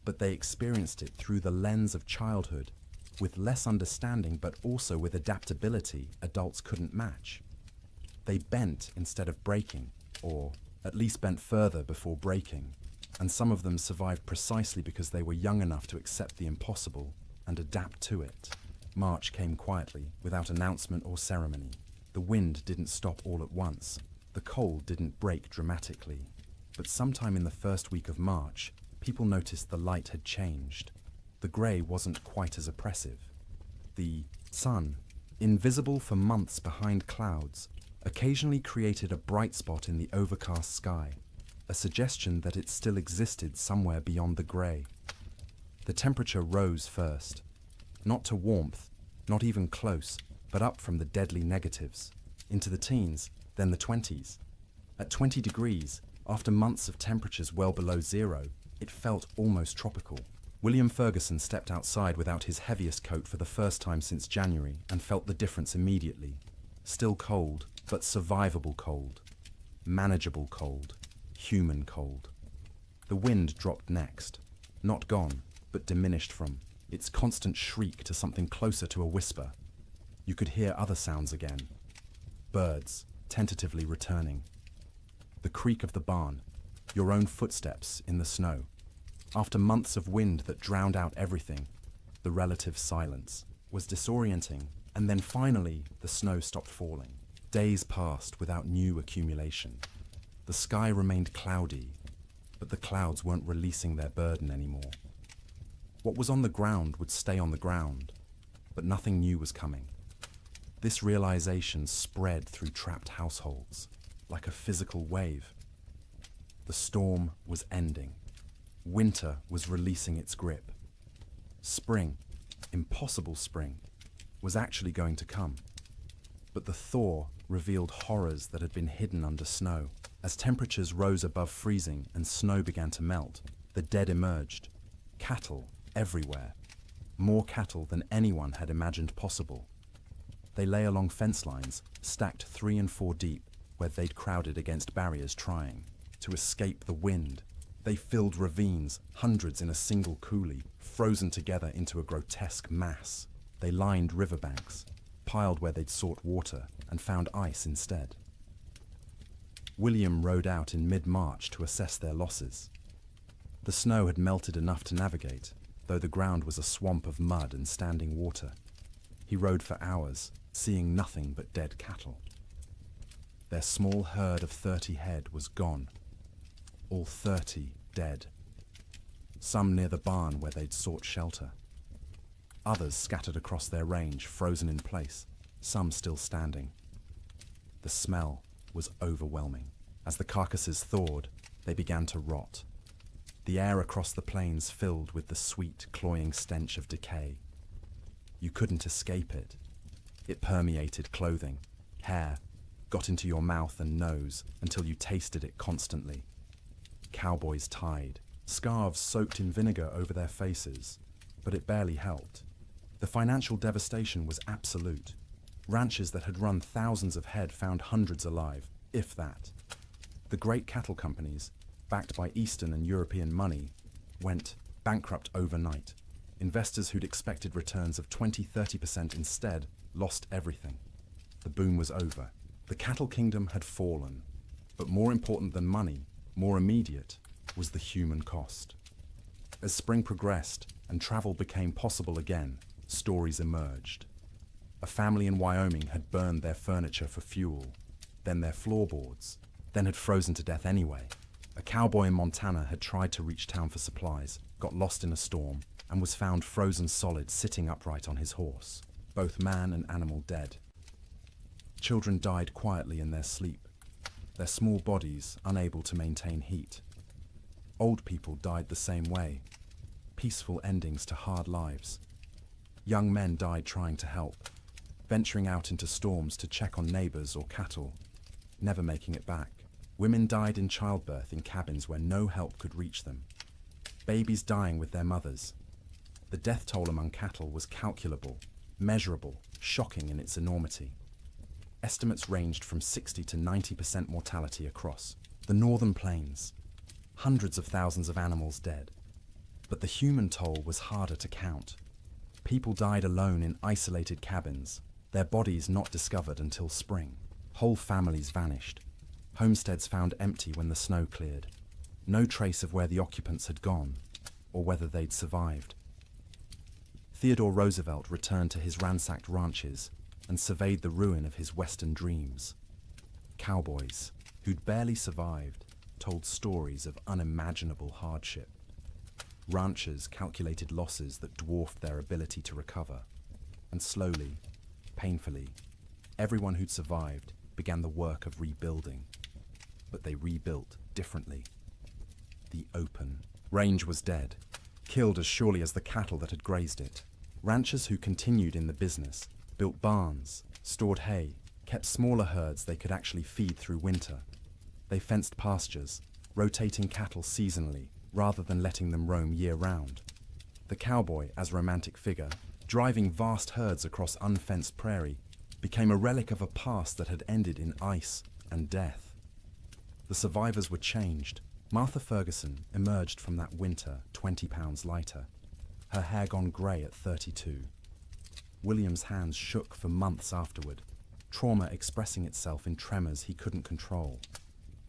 [SPEAKER 1] but they experienced it through the lens of childhood, with less understanding but also with adaptability adults couldn't match. They bent instead of breaking, or at least bent further before breaking, and some of them survived precisely because they were young enough to accept the impossible and adapt to it. March came quietly, without announcement or ceremony. The wind didn't stop all at once. The cold didn't break dramatically. But sometime in the first week of March, people noticed the light had changed. The grey wasn't quite as oppressive. The sun, invisible for months behind clouds, occasionally created a bright spot in the overcast sky, a suggestion that it still existed somewhere beyond the grey. The temperature rose first, not to warmth, not even close, but up from the deadly negatives, into the teens, then the 20s. At 20 degrees, after months of temperatures well below zero, it felt almost tropical. William Ferguson stepped outside without his heaviest coat for the first time since January and felt the difference immediately. Still cold, but survivable cold. Manageable cold. Human cold. The wind dropped next. Not gone, but diminished from its constant shriek to something closer to a whisper. You could hear other sounds again. Birds, tentatively returning. The creak of the barn. Your own footsteps in the snow. After months of wind that drowned out everything, the relative silence was disorienting, and then finally the snow stopped falling. Days passed without new accumulation. The sky remained cloudy, but the clouds weren't releasing their burden anymore. What was on the ground would stay on the ground, but nothing new was coming. This realization spread through trapped households, like a physical wave. The storm was ending. Winter was releasing its grip. Spring, impossible spring, was actually going to come. But the thaw revealed horrors that had been hidden under snow. As temperatures rose above freezing and snow began to melt, the dead emerged. Cattle everywhere. More cattle than anyone had imagined possible. They lay along fence lines, stacked 3 and 4 deep, where they'd crowded against barriers trying to escape the wind. They filled ravines, hundreds in a single coulee, frozen together into a grotesque mass. They lined riverbanks, piled where they'd sought water, and found ice instead. William rode out in mid-March to assess their losses. The snow had melted enough to navigate, though the ground was a swamp of mud and standing water. He rode for hours, seeing nothing but dead cattle. Their small herd of 30 head was gone, all 30 dead. Some near the barn where they'd sought shelter. Others scattered across their range, frozen in place, some still standing. The smell was overwhelming. As the carcasses thawed, they began to rot. The air across the plains filled with the sweet, cloying stench of decay. You couldn't escape it. It permeated clothing, hair, got into your mouth and nose until you tasted it constantly. Cowboys tied, scarves soaked in vinegar over their faces, but it barely helped. The financial devastation was absolute. Ranches that had run thousands of head found hundreds alive, if that. The great cattle companies, backed by Eastern and European money, went bankrupt overnight. Investors who'd expected returns of 20–30% instead lost everything. The boom was over. The cattle kingdom had fallen. But more important than money, more immediate, was the human cost. As spring progressed and travel became possible again, stories emerged. A family in Wyoming had burned their furniture for fuel, then their floorboards, then had frozen to death anyway. A cowboy in Montana had tried to reach town for supplies, got lost in a storm, and was found frozen solid sitting upright on his horse, both man and animal dead. Children died quietly in their sleep, their small bodies unable to maintain heat. Old people died the same way, peaceful endings to hard lives. Young men died trying to help, venturing out into storms to check on neighbors or cattle, never making it back. Women died in childbirth in cabins where no help could reach them. Babies dying with their mothers. The death toll among cattle was calculable, measurable, shocking in its enormity. Estimates ranged from 60 to 90% mortality across the northern plains. Hundreds of thousands of animals dead. But the human toll was harder to count. People died alone in isolated cabins, their bodies not discovered until spring. Whole families vanished. Homesteads found empty when the snow cleared. No trace of where the occupants had gone, or whether they'd survived. Theodore Roosevelt returned to his ransacked ranches and surveyed the ruin of his Western dreams. Cowboys, who'd barely survived, told stories of unimaginable hardship. Ranchers calculated losses that dwarfed their ability to recover. And slowly, painfully, everyone who'd survived began the work of rebuilding. But they rebuilt differently. The open range was dead, killed as surely as the cattle that had grazed it. Ranchers who continued in the business built barns, stored hay, kept smaller herds they could actually feed through winter. They fenced pastures, rotating cattle seasonally rather than letting them roam year-round. The cowboy, as romantic figure, driving vast herds across unfenced prairie, became a relic of a past that had ended in ice and death. The survivors were changed. Martha Ferguson emerged from that winter 20 pounds lighter, her hair gone grey at 32. William's hands shook for months afterward, trauma expressing itself in tremors he couldn't control.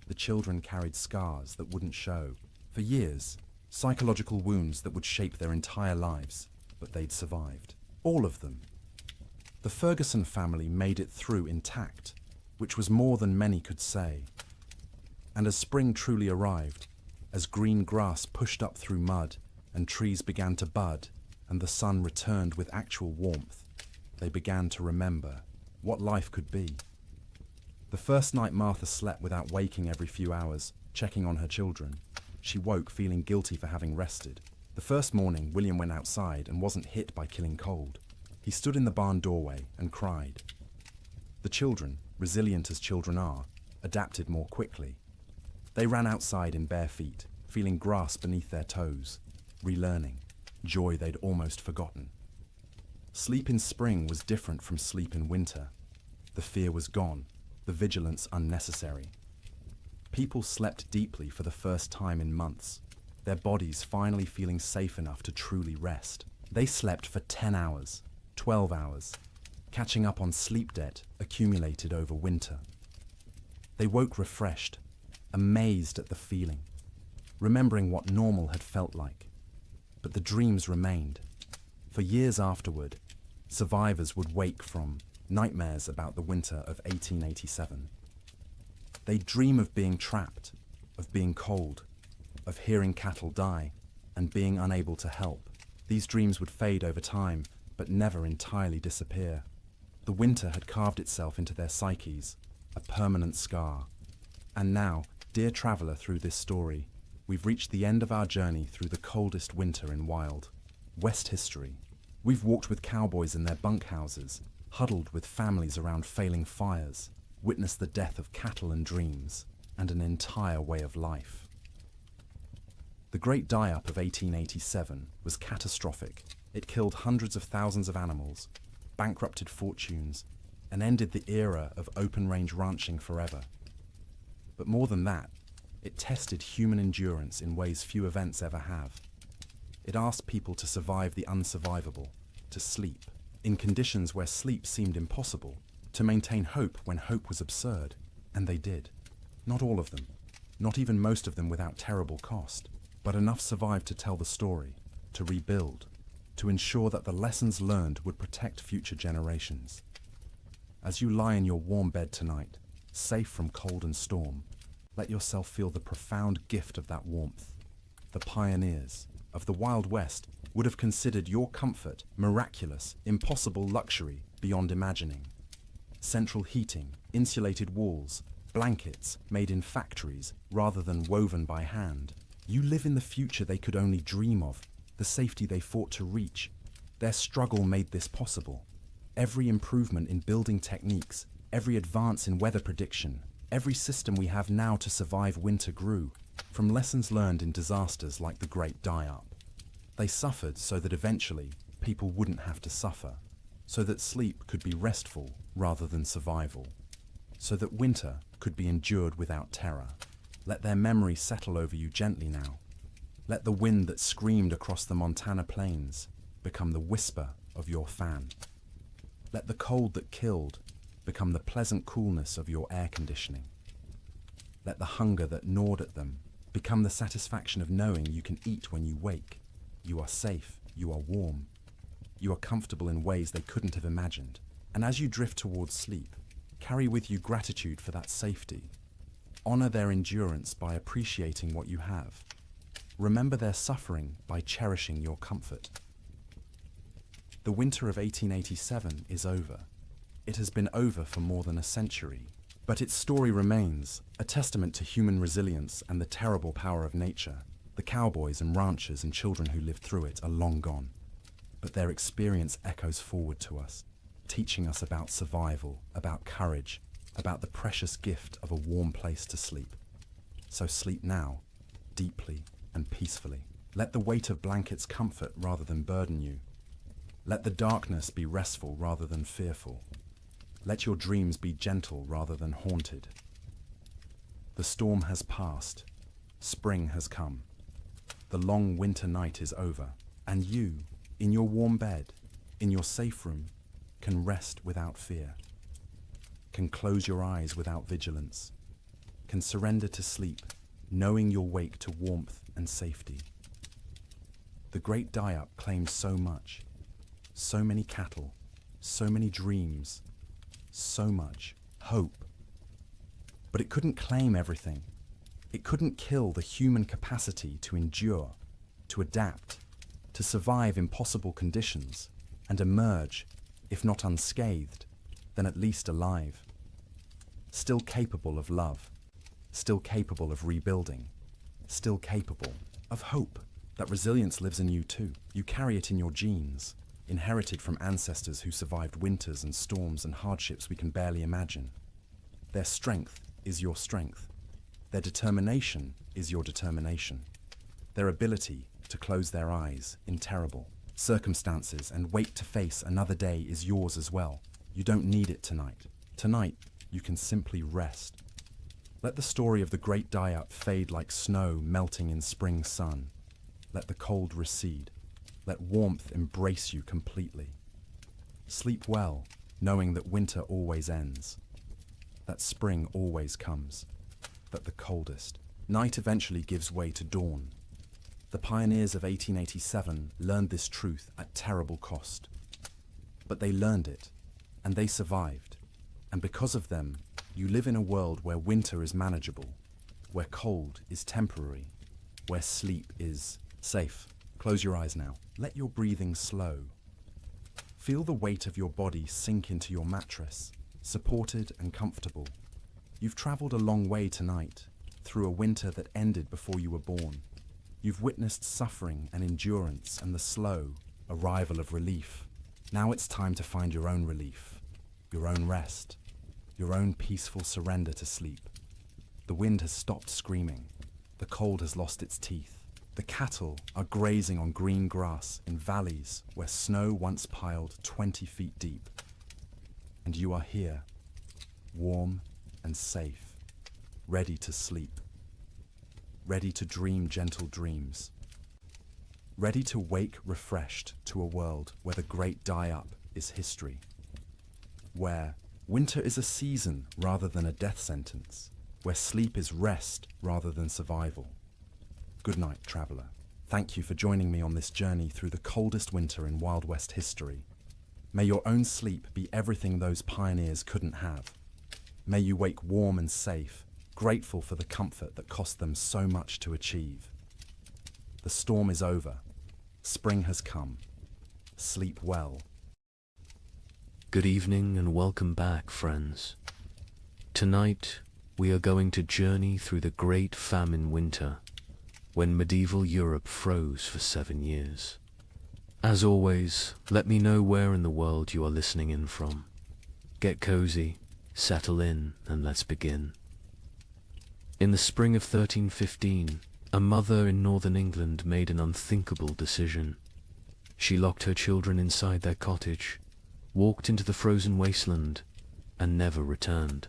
[SPEAKER 1] The children carried scars that wouldn't show. For years, psychological wounds that would shape their entire lives, but they'd survived. All of them. The Ferguson family made it through intact, which was more than many could say. And as spring truly arrived, as green grass pushed up through mud and trees began to bud and the sun returned with actual warmth, they began to remember what life could be. The first night Martha slept without waking every few hours, checking on her children. She woke feeling guilty for having rested. The first morning, William went outside and wasn't hit by killing cold. He stood in the barn doorway and cried. The children, resilient as children are, adapted more quickly. They ran outside in bare feet, feeling grass beneath their toes, relearning, joy they'd almost forgotten. Sleep in spring was different from sleep in winter. The fear was gone, the vigilance unnecessary. People slept deeply for the first time in months, their bodies finally feeling safe enough to truly rest. They slept for 10 hours, 12 hours, catching up on sleep debt accumulated over winter. They woke refreshed, amazed at the feeling, remembering what normal had felt like. But the dreams remained. For years afterward, survivors would wake from nightmares about the winter of 1887. They'd dream of being trapped, of being cold, of hearing cattle die, and being unable to help. These dreams would fade over time, but never entirely disappear. The winter had carved itself into their psyches, a permanent scar. And now, dear traveller through this story, we've reached the end of our journey through the coldest winter in wild West history. We've walked with cowboys in their bunkhouses, huddled with families around failing fires, witnessed the death of cattle and dreams, and an entire way of life. The Great Die-Up of 1887 was catastrophic. It killed hundreds of thousands of animals, bankrupted fortunes, and ended the era of open-range ranching forever. But more than that, it tested human endurance in ways few events ever have. It asked people to survive the unsurvivable, to sleep, in conditions where sleep seemed impossible, to maintain hope when hope was absurd, and they did. Not all of them, not even most of them without terrible cost, but enough survived to tell the story, to rebuild, to ensure that the lessons learned would protect future generations. As you lie in your warm bed tonight, safe from cold and storm, let yourself feel the profound gift of that warmth. The pioneers of the Wild West would have considered your comfort miraculous, impossible luxury beyond imagining. Central heating, insulated walls, blankets made in factories rather than woven by hand. You live in the future they could only dream of, the safety they fought to reach. Their struggle made this possible. Every improvement in building techniques, every advance in weather prediction, every system we have now to survive winter grew from lessons learned in disasters like the Great Die-Up. They suffered so that eventually people wouldn't have to suffer, so that sleep could be restful rather than survival, so that winter could be endured without terror. Let their memory settle over you gently now. Let the wind that screamed across the Montana plains become the whisper of your fan. Let the cold that killed become the pleasant coolness of your air conditioning. Let the hunger that gnawed at them become the satisfaction of knowing you can eat when you wake. You are safe, you are warm, you are comfortable in ways they couldn't have imagined. And as you drift towards sleep, carry with you gratitude for that safety. Honor their endurance by appreciating what you have. Remember their suffering by cherishing your comfort. The winter of 1887 is over. It has been over for more than a century, but its story remains, a testament to human resilience and the terrible power of nature. The cowboys and ranchers and children who lived through it are long gone, but their experience echoes forward to us, teaching us about survival, about courage, about the precious gift of a warm place to sleep. So sleep now, deeply and peacefully. Let the weight of blankets comfort rather than burden you. Let the darkness be restful rather than fearful. Let your dreams be gentle rather than haunted. The storm has passed. Spring has come. The long winter night is over, and you, in your warm bed, in your safe room, can rest without fear, can close your eyes without vigilance, can surrender to sleep, knowing you'll wake to warmth and safety. The Great Die-Up claimed so much, so many cattle, so many dreams, so much hope. But it couldn't claim everything. It couldn't kill the human capacity to endure, to adapt, to survive impossible conditions, and emerge, if not unscathed, then at least alive. Still capable of love, still capable of rebuilding, still capable of hope. That resilience lives in you too. You carry it in your genes, inherited from ancestors who survived winters and storms and hardships we can barely imagine. Their strength is your strength. Their determination is your determination. Their ability to close their eyes in terrible circumstances and wait to face another day is yours as well. You don't need it tonight. Tonight, you can simply rest. Let the story of the Great Die-Up fade like snow melting in spring sun. Let the cold recede. Let warmth embrace you completely. Sleep well, knowing that winter always ends, that spring always comes, that the coldest night eventually gives way to dawn. The pioneers of 1887 learned this truth at terrible cost. But they learned it, and they survived. And because of them, you live in a world where winter is manageable, where cold is temporary, where sleep is safe. Close your eyes now. Let your breathing slow. Feel the weight of your body sink into your mattress, supported and comfortable. You've traveled a long way tonight, through a winter that ended before you were born. You've witnessed suffering and endurance and the slow arrival of relief. Now it's time to find your own relief, your own rest, your own peaceful surrender to sleep. The wind has stopped screaming. The cold has lost its teeth. The cattle are grazing on green grass in valleys where snow once piled 20 feet deep. And you are here, warm and safe, ready to sleep, ready to dream gentle dreams, ready to wake refreshed to a world where the great die-up is history, where winter is a season rather than a death sentence, where sleep is rest rather than survival. Good night, traveller. Thank you for joining me on this journey through the coldest winter in Wild West history. May your own sleep be everything those pioneers couldn't have. May you wake warm and safe, grateful for the comfort that cost them so much to achieve. The storm is over. Spring has come. Sleep well.
[SPEAKER 2] Good evening and welcome back, friends. Tonight, we are going to journey through the Great Famine Winter, when medieval Europe froze for 7 years. As always, let me know where in the world you are listening in from. Get cozy, settle in, and let's begin. In the spring of 1315, a mother in northern England made an unthinkable decision. She locked her children inside their cottage, walked into the frozen wasteland, and never returned.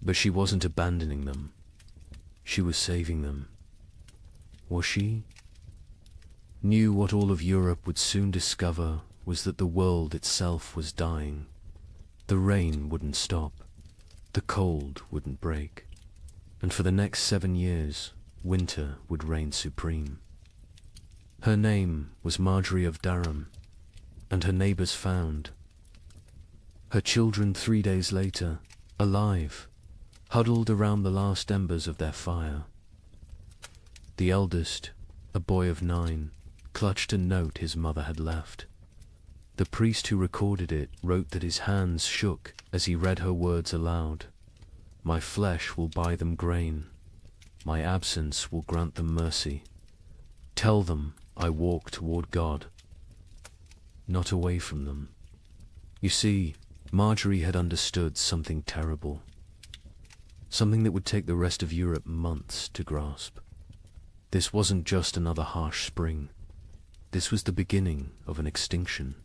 [SPEAKER 2] But she wasn't abandoning them. She was saving them. Was she? Knew what all of Europe would soon discover was that the world itself was dying. The rain wouldn't stop. The cold wouldn't break. And for the next 7 years, winter would reign supreme. Her name was Marjorie of Durham, and her neighbors found her children 3 days later, alive, huddled around the last embers of their fire. The eldest, a boy of 9, clutched a note his mother had left. The priest who recorded it wrote that his hands shook as he read her words aloud. My flesh will buy them grain. My absence will grant them mercy. Tell them I walk toward God, not away from them. You see, Marjorie had understood something terrible. Something that would take the rest of Europe months to grasp. This wasn't just another harsh spring. This was the beginning of an extinction.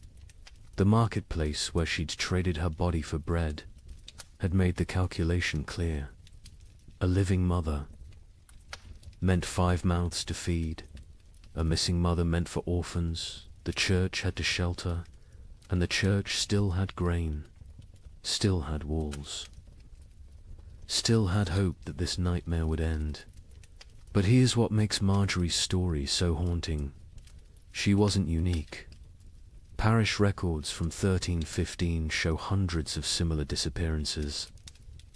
[SPEAKER 2] The marketplace where she'd traded her body for bread had made the calculation clear. A living mother meant 5 mouths to feed. A missing mother meant for orphans. The church had to shelter, and the church still had grain, still had walls, still had hope that this nightmare would end. But here's what makes Marjorie's story so haunting. She wasn't unique. Parish records from 1315 show hundreds of similar disappearances.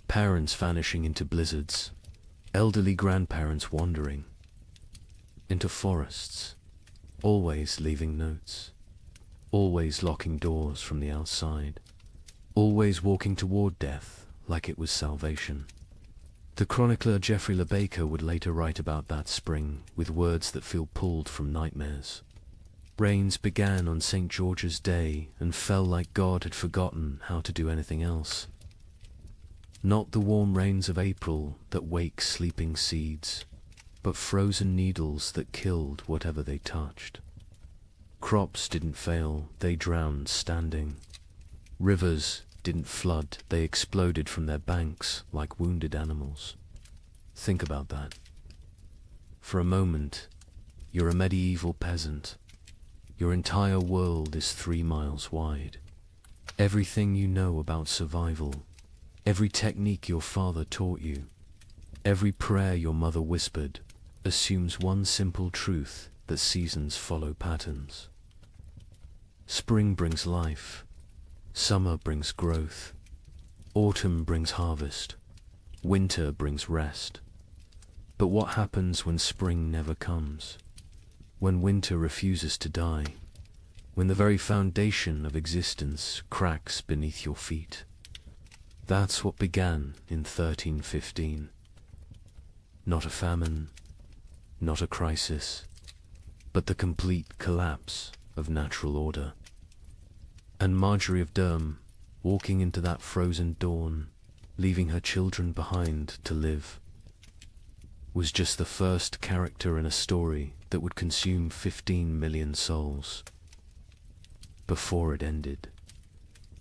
[SPEAKER 2] Parents vanishing into blizzards, elderly grandparents wandering into forests, always leaving notes, always locking doors from the outside, always walking toward death like it was salvation. The chronicler Geoffrey Le Baker would later write about that spring with words that feel pulled from nightmares. Rains began on St. George's Day and fell like God had forgotten how to do anything else. Not the warm rains of April that wake sleeping seeds, but frozen needles that killed whatever they touched. Crops didn't fail, they drowned standing. Rivers didn't flood, they exploded from their banks like wounded animals. Think about that. For a moment, you're a medieval peasant. Your entire world is 3 miles wide. Everything you know about survival, every technique your father taught you, every prayer your mother whispered, assumes one simple truth, that seasons follow patterns. Spring brings life, summer brings growth, autumn brings harvest, winter brings rest. But what happens when spring never comes? When winter refuses to die? When the very foundation of existence cracks beneath your feet? That's what began in 1315. Not a famine, not a crisis, but the complete collapse of natural order. And Marjorie of Durham, walking into that frozen dawn, leaving her children behind to live, was just the first character in a story that would consume 15 million souls. Before it ended.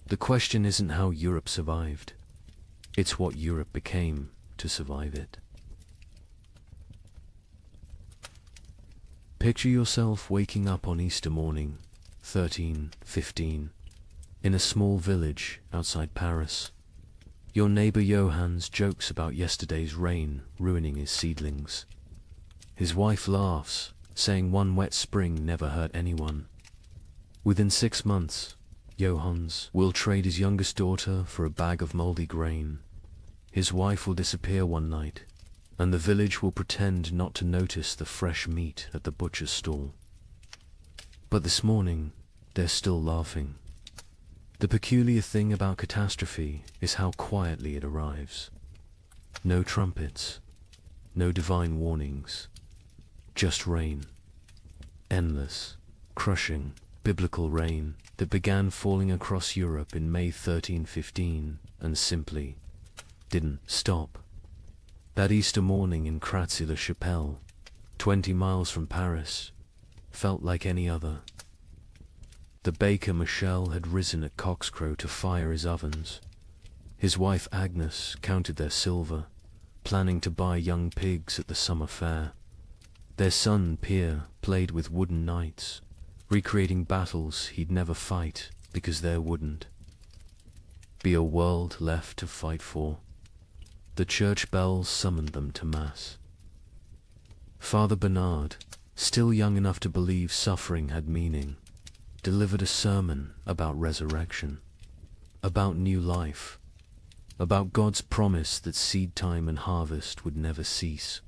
[SPEAKER 2] The question isn't how Europe survived. It's what Europe became to survive it. Picture yourself waking up on Easter morning, 1315, in a small village outside Paris. Your neighbor Johannes jokes about yesterday's rain ruining his seedlings. His wife laughs, saying one wet spring never hurt anyone. Within 6 months, Johannes will trade his youngest daughter for a bag of moldy grain. His wife will disappear one night, and the village will pretend not to notice the fresh meat at the butcher's stall. But this morning, they're still laughing. The peculiar thing about catastrophe is how quietly it arrives. No trumpets, no divine warnings, just rain. Endless, crushing, biblical rain that began falling across Europe in May 1315 and simply didn't stop. That Easter morning in Kratzy-le-Chapelle, 20 miles from Paris, felt like any other. The baker Michel had risen at cockscrow to fire his ovens. His wife Agnes counted their silver, planning to buy young pigs at the summer fair. Their son Pierre played with wooden knights, recreating battles he'd never fight because there wouldn't be a world left to fight for. The church bells summoned them to Mass. Father Bernard, still young enough to believe suffering had meaning, delivered a sermon about resurrection, about new life, about God's promise that seed time and harvest would never cease.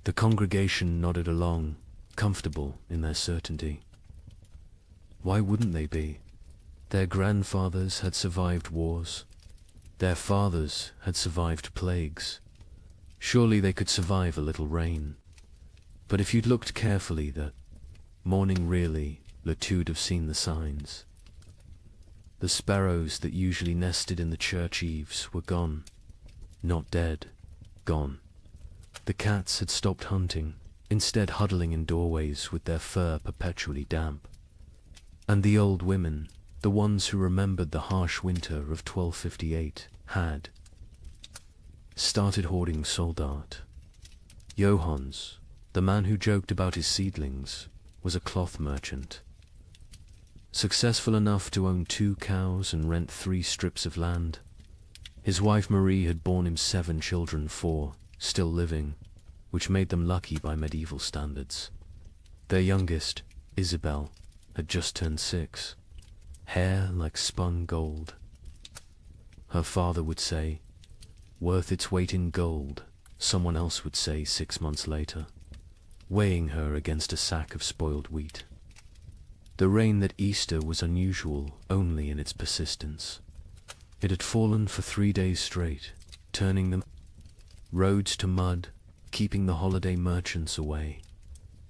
[SPEAKER 2] The congregation nodded along, comfortable in their certainty. Why wouldn't they be? Their grandfathers had survived wars. Their fathers had survived plagues. Surely they could survive a little rain. But if you'd looked carefully that morning really, Latude have seen the signs. The sparrows that usually nested in the church eaves were gone. Not dead, gone. The cats had stopped hunting, instead huddling in doorways with their fur perpetually damp. And the old women, the ones who remembered the harsh winter of 1258, had started hoarding soldat. Johannes, the man who joked about his seedlings, was a cloth merchant. Successful enough to own 2 cows and rent 3 strips of land. His wife Marie had borne him 7 children, 4 still living, which made them lucky by medieval standards. Their youngest, Isabel, had just turned 6, hair like spun gold. Her father would say, worth its weight in gold, someone else would say 6 months later, weighing her against a sack of spoiled wheat. The rain that Easter was unusual only in its persistence. It had fallen for 3 days straight, turning the roads to mud, keeping the holiday merchants away.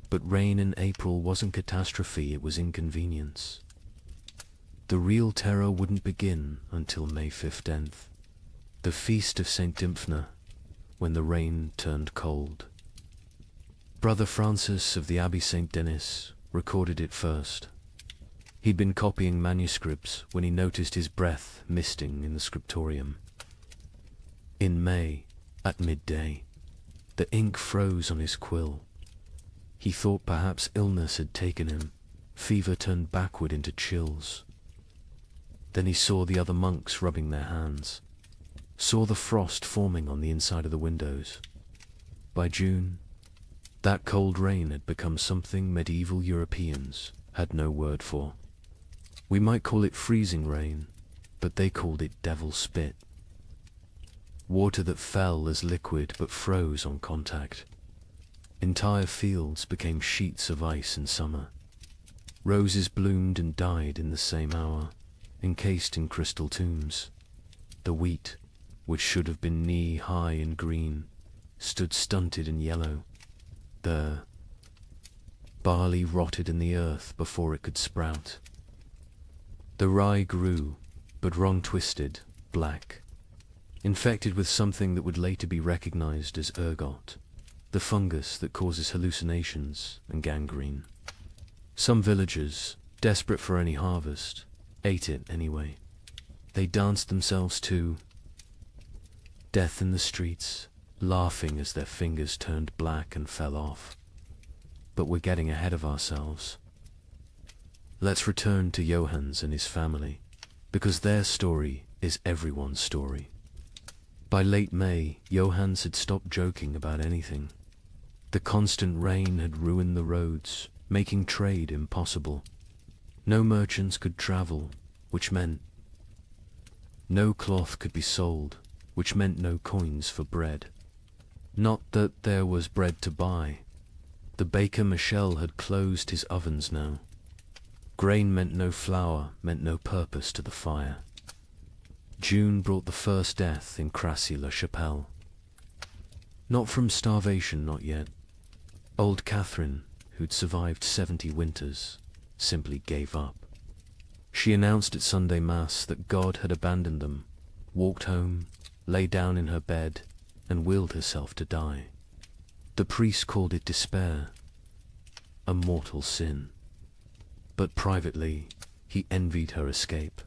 [SPEAKER 2] But rain in April wasn't catastrophe, it was inconvenience. The real terror wouldn't begin until May 15th, the feast of St. Dymphna, when the rain turned cold. Brother Francis of the Abbey St. Denis recorded it first. He'd been copying manuscripts when he noticed his breath misting in the scriptorium. In May, at midday, the ink froze on his quill. He thought perhaps illness had taken him. Fever turned backward into chills. Then he saw the other monks rubbing their hands, saw the frost forming on the inside of the windows. By June, That cold rain had become something medieval Europeans had no word for. We might call it freezing rain, but they called it devil spit. Water that fell as liquid but froze on contact. Entire fields became sheets of ice in summer. Roses bloomed and died in the same hour, encased in crystal tombs. The wheat, which should have been knee-high in green, stood stunted and yellow. The barley rotted in the earth before it could sprout. The rye grew, but wrong-twisted, black, infected with something that would later be recognized as ergot, the fungus that causes hallucinations and gangrene. Some villagers, desperate for any harvest, ate it anyway. They danced themselves to death in the streets, laughing as their fingers turned black and fell off. But we're getting ahead of ourselves. Let's return to Johannes and his family, because their story is everyone's story. By late May, Johannes had stopped joking about anything. The constant rain had ruined the roads, making trade impossible. No merchants could travel, which meant no cloth could be sold, which meant no coins for bread. Not that there was bread to buy. The baker Michel had closed his ovens now. Grain meant no flour, meant no purpose to the fire. June brought the first death in Crassy-la-Chapelle. Not from starvation, not yet. Old Catherine, who'd survived 70 winters, simply gave up. She announced at Sunday Mass that God had abandoned them, walked home, lay down in her bed, and willed herself to die. The priest called it despair, a mortal sin. But privately, he envied her escape.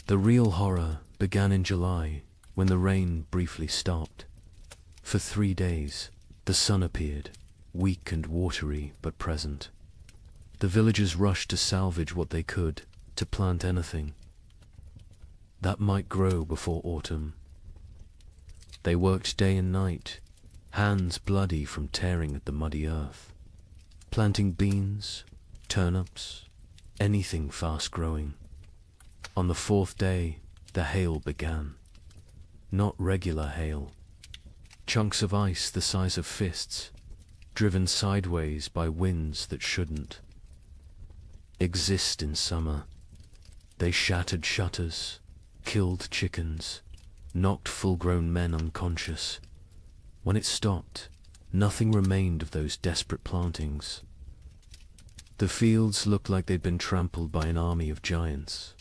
[SPEAKER 2] The real horror began in July, when the rain briefly stopped. For 3 days, the sun appeared, weak and watery but present. The villagers rushed to salvage what they could, to plant anything that might grow before autumn. They worked day and night, hands bloody from tearing at the muddy earth, planting beans, turnips, anything fast-growing. On the 4th day, the hail began. Not regular hail. Chunks of ice the size of fists, driven sideways by winds that shouldn't exist in summer. They shattered shutters, killed chickens, knocked full-grown men unconscious. When it stopped, nothing remained of those desperate plantings. The fields looked like they'd been trampled by an army of giants.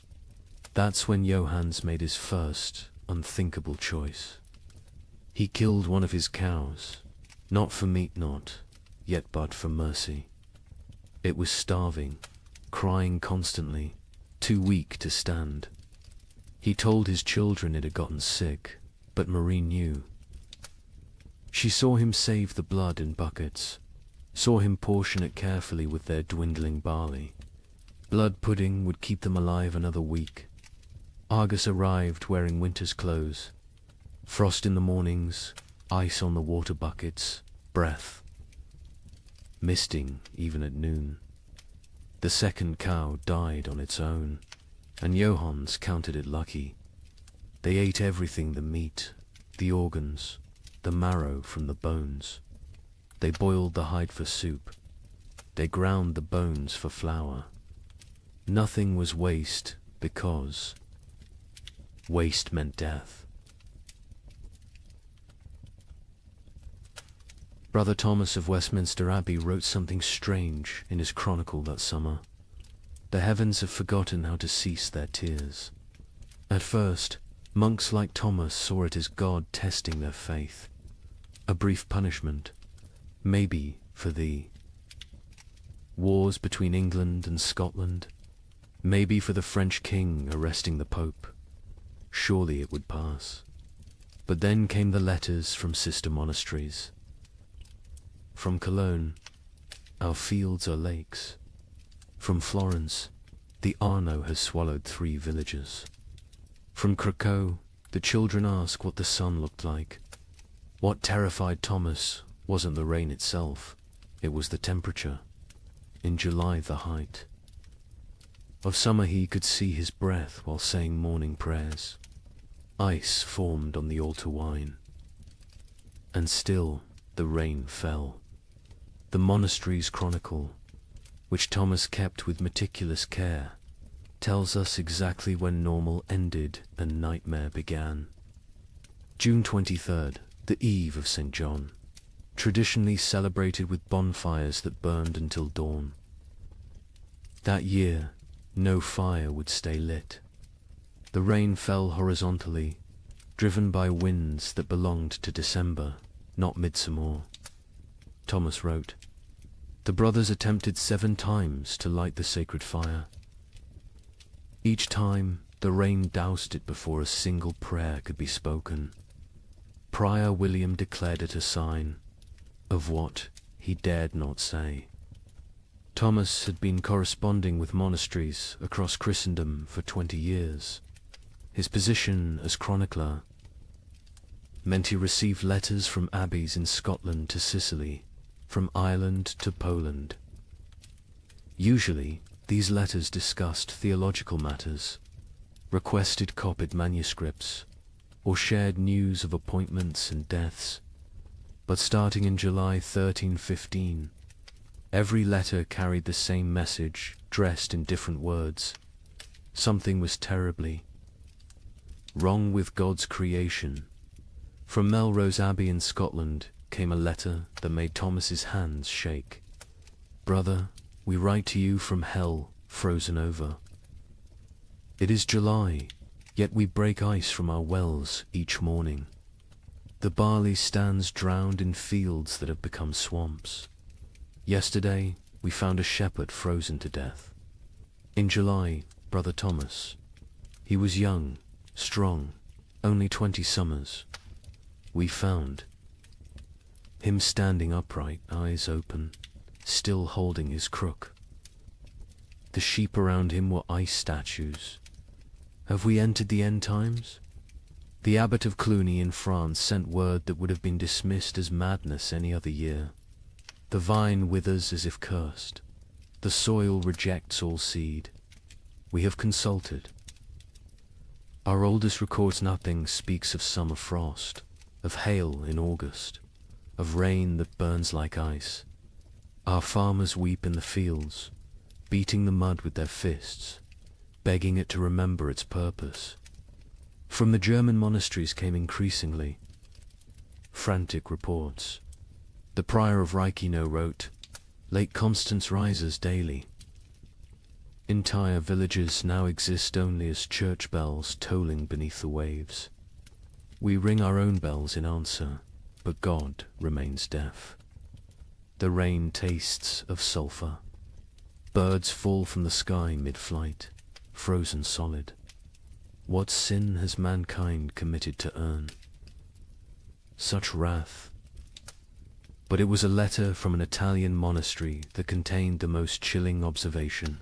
[SPEAKER 2] That's when Johannes made his first, unthinkable choice. He killed one of his cows, not for meat not, yet but for mercy. It was starving, crying constantly, too weak to stand. He told his children it had gotten sick, but Marie knew. She saw him save the blood in buckets, saw him portion it carefully with their dwindling barley. Blood pudding would keep them alive another week. Argus arrived wearing winter's clothes. Frost in the mornings, ice on the water buckets, breath misting even at noon. The second cow died on its own, and Johannes counted it lucky. They ate everything: the meat, the organs, the marrow from the bones. They boiled the hide for soup. They ground the bones for flour. Nothing was waste, because waste meant death. Brother Thomas of Westminster Abbey wrote something strange in his chronicle that summer. The heavens have forgotten how to cease their tears. At first, monks like Thomas saw it as God testing their faith. A brief punishment, maybe for the wars between England and Scotland, maybe for the French king arresting the Pope. Surely it would pass. But then came the letters from sister monasteries. From Cologne, our fields are lakes. From Florence, the Arno has swallowed 3 villages. From Krakow, the children ask what the sun looked like. What terrified Thomas wasn't the rain itself, it was the temperature. In July, the height of summer, he could see his breath while saying morning prayers. Ice formed on the altar wine, and still the rain fell. The monastery's chronicle, which Thomas kept with meticulous care, tells us exactly when normal ended and nightmare began. June 23rd, the eve of St. John, traditionally celebrated with bonfires that burned until dawn. That year, no fire would stay lit. The rain fell horizontally, driven by winds that belonged to December, not midsummer. Thomas wrote, "The brothers attempted 7 times to light the sacred fire. Each time, the rain doused it before a single prayer could be spoken. Prior William declared it a sign of what he dared not say." Thomas had been corresponding with monasteries across Christendom for 20 years. His position as chronicler meant he received letters from abbeys in Scotland to Sicily, from Ireland to Poland. Usually, these letters discussed theological matters, requested copied manuscripts, or shared news of appointments and deaths. But starting in July 1315, every letter carried the same message, dressed in different words. Something was terribly wrong with God's creation. From Melrose Abbey in Scotland came a letter that made Thomas's hands shake. "Brother, we write to you from hell, frozen over. It is July, yet we break ice from our wells each morning. The barley stands drowned in fields that have become swamps. Yesterday, we found a shepherd frozen to death. In July, Brother Thomas. He was young, strong, only 20 summers. We found him standing upright, eyes open, still holding his crook. The sheep around him were ice statues. Have we entered the end times? The abbot of Cluny in France sent word that would have been dismissed as madness any other year. The vine withers as if cursed. The soil rejects all seed. We have consulted. Our oldest records nothing, speaks of summer frost, of hail in August, of rain that burns like ice. Our farmers weep in the fields, beating the mud with their fists, begging it to remember its purpose. From the German monasteries came increasingly frantic reports. The prior of Reichenau wrote, "Lake Constance rises daily. Entire villages now exist only as church bells tolling beneath the waves. We ring our own bells in answer, but God remains deaf. The rain tastes of sulphur. Birds fall from the sky mid-flight, frozen solid. What sin has mankind committed to earn such wrath?" But it was a letter from an Italian monastery that contained the most chilling observation.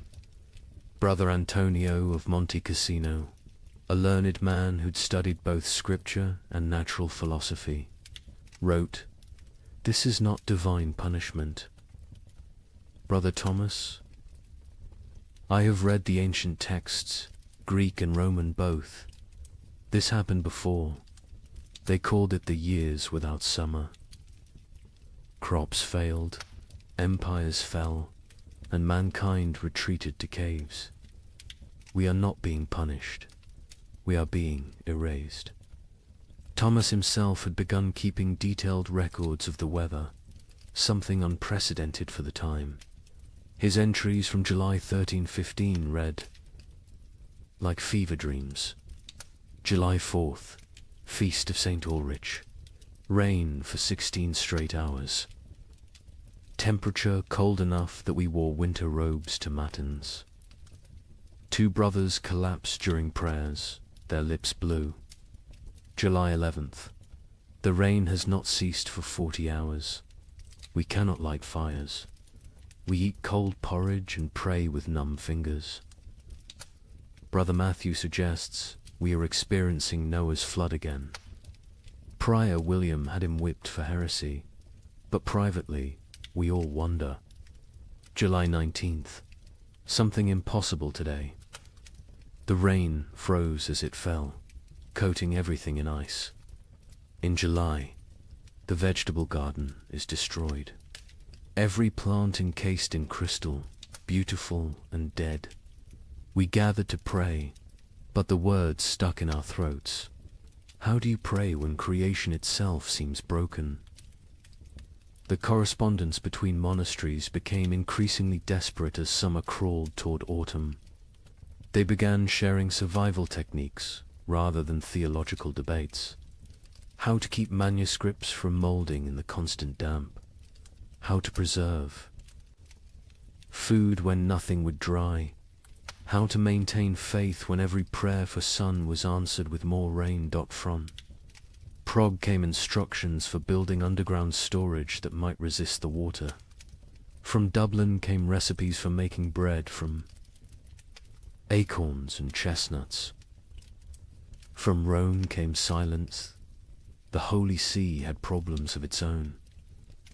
[SPEAKER 2] Brother Antonio of Monte Cassino, a learned man who'd studied both scripture and natural philosophy, wrote, "This is not divine punishment. Brother Thomas, I have read the ancient texts, Greek and Roman both. This happened before. They called it the years without summer. Crops failed, empires fell, and mankind retreated to caves. We are not being punished. We are being erased." Thomas himself had begun keeping detailed records of the weather, something unprecedented for the time. His entries from July 1315 read, "Like fever dreams. July 4th, Feast of St. Ulrich. Rain for 16 straight hours. Temperature cold enough that we wore winter robes to matins. 2 brothers collapsed during prayers, their lips blue. July 11th. The rain has not ceased for 40 hours. We cannot light fires. We eat cold porridge and pray with numb fingers. Brother Matthew suggests we are experiencing Noah's flood again. Prior William had him whipped for heresy. But privately, we all wonder. July 19th. Something impossible today. The rain froze as it fell, coating everything in ice. In July, the vegetable garden is destroyed. Every plant encased in crystal, beautiful and dead. We gathered to pray, but the words stuck in our throats. How do you pray when creation itself seems broken? The correspondence between monasteries became increasingly desperate as summer crawled toward autumn. They began sharing survival techniques rather than theological debates. How to keep manuscripts from molding in the constant damp. How to preserve food when nothing would dry. How to maintain faith when every prayer for sun was answered with more rain. From Prague came instructions for building underground storage that might resist the water. From Dublin came recipes for making bread from acorns and chestnuts. From Rome came silence. The Holy See had problems of its own,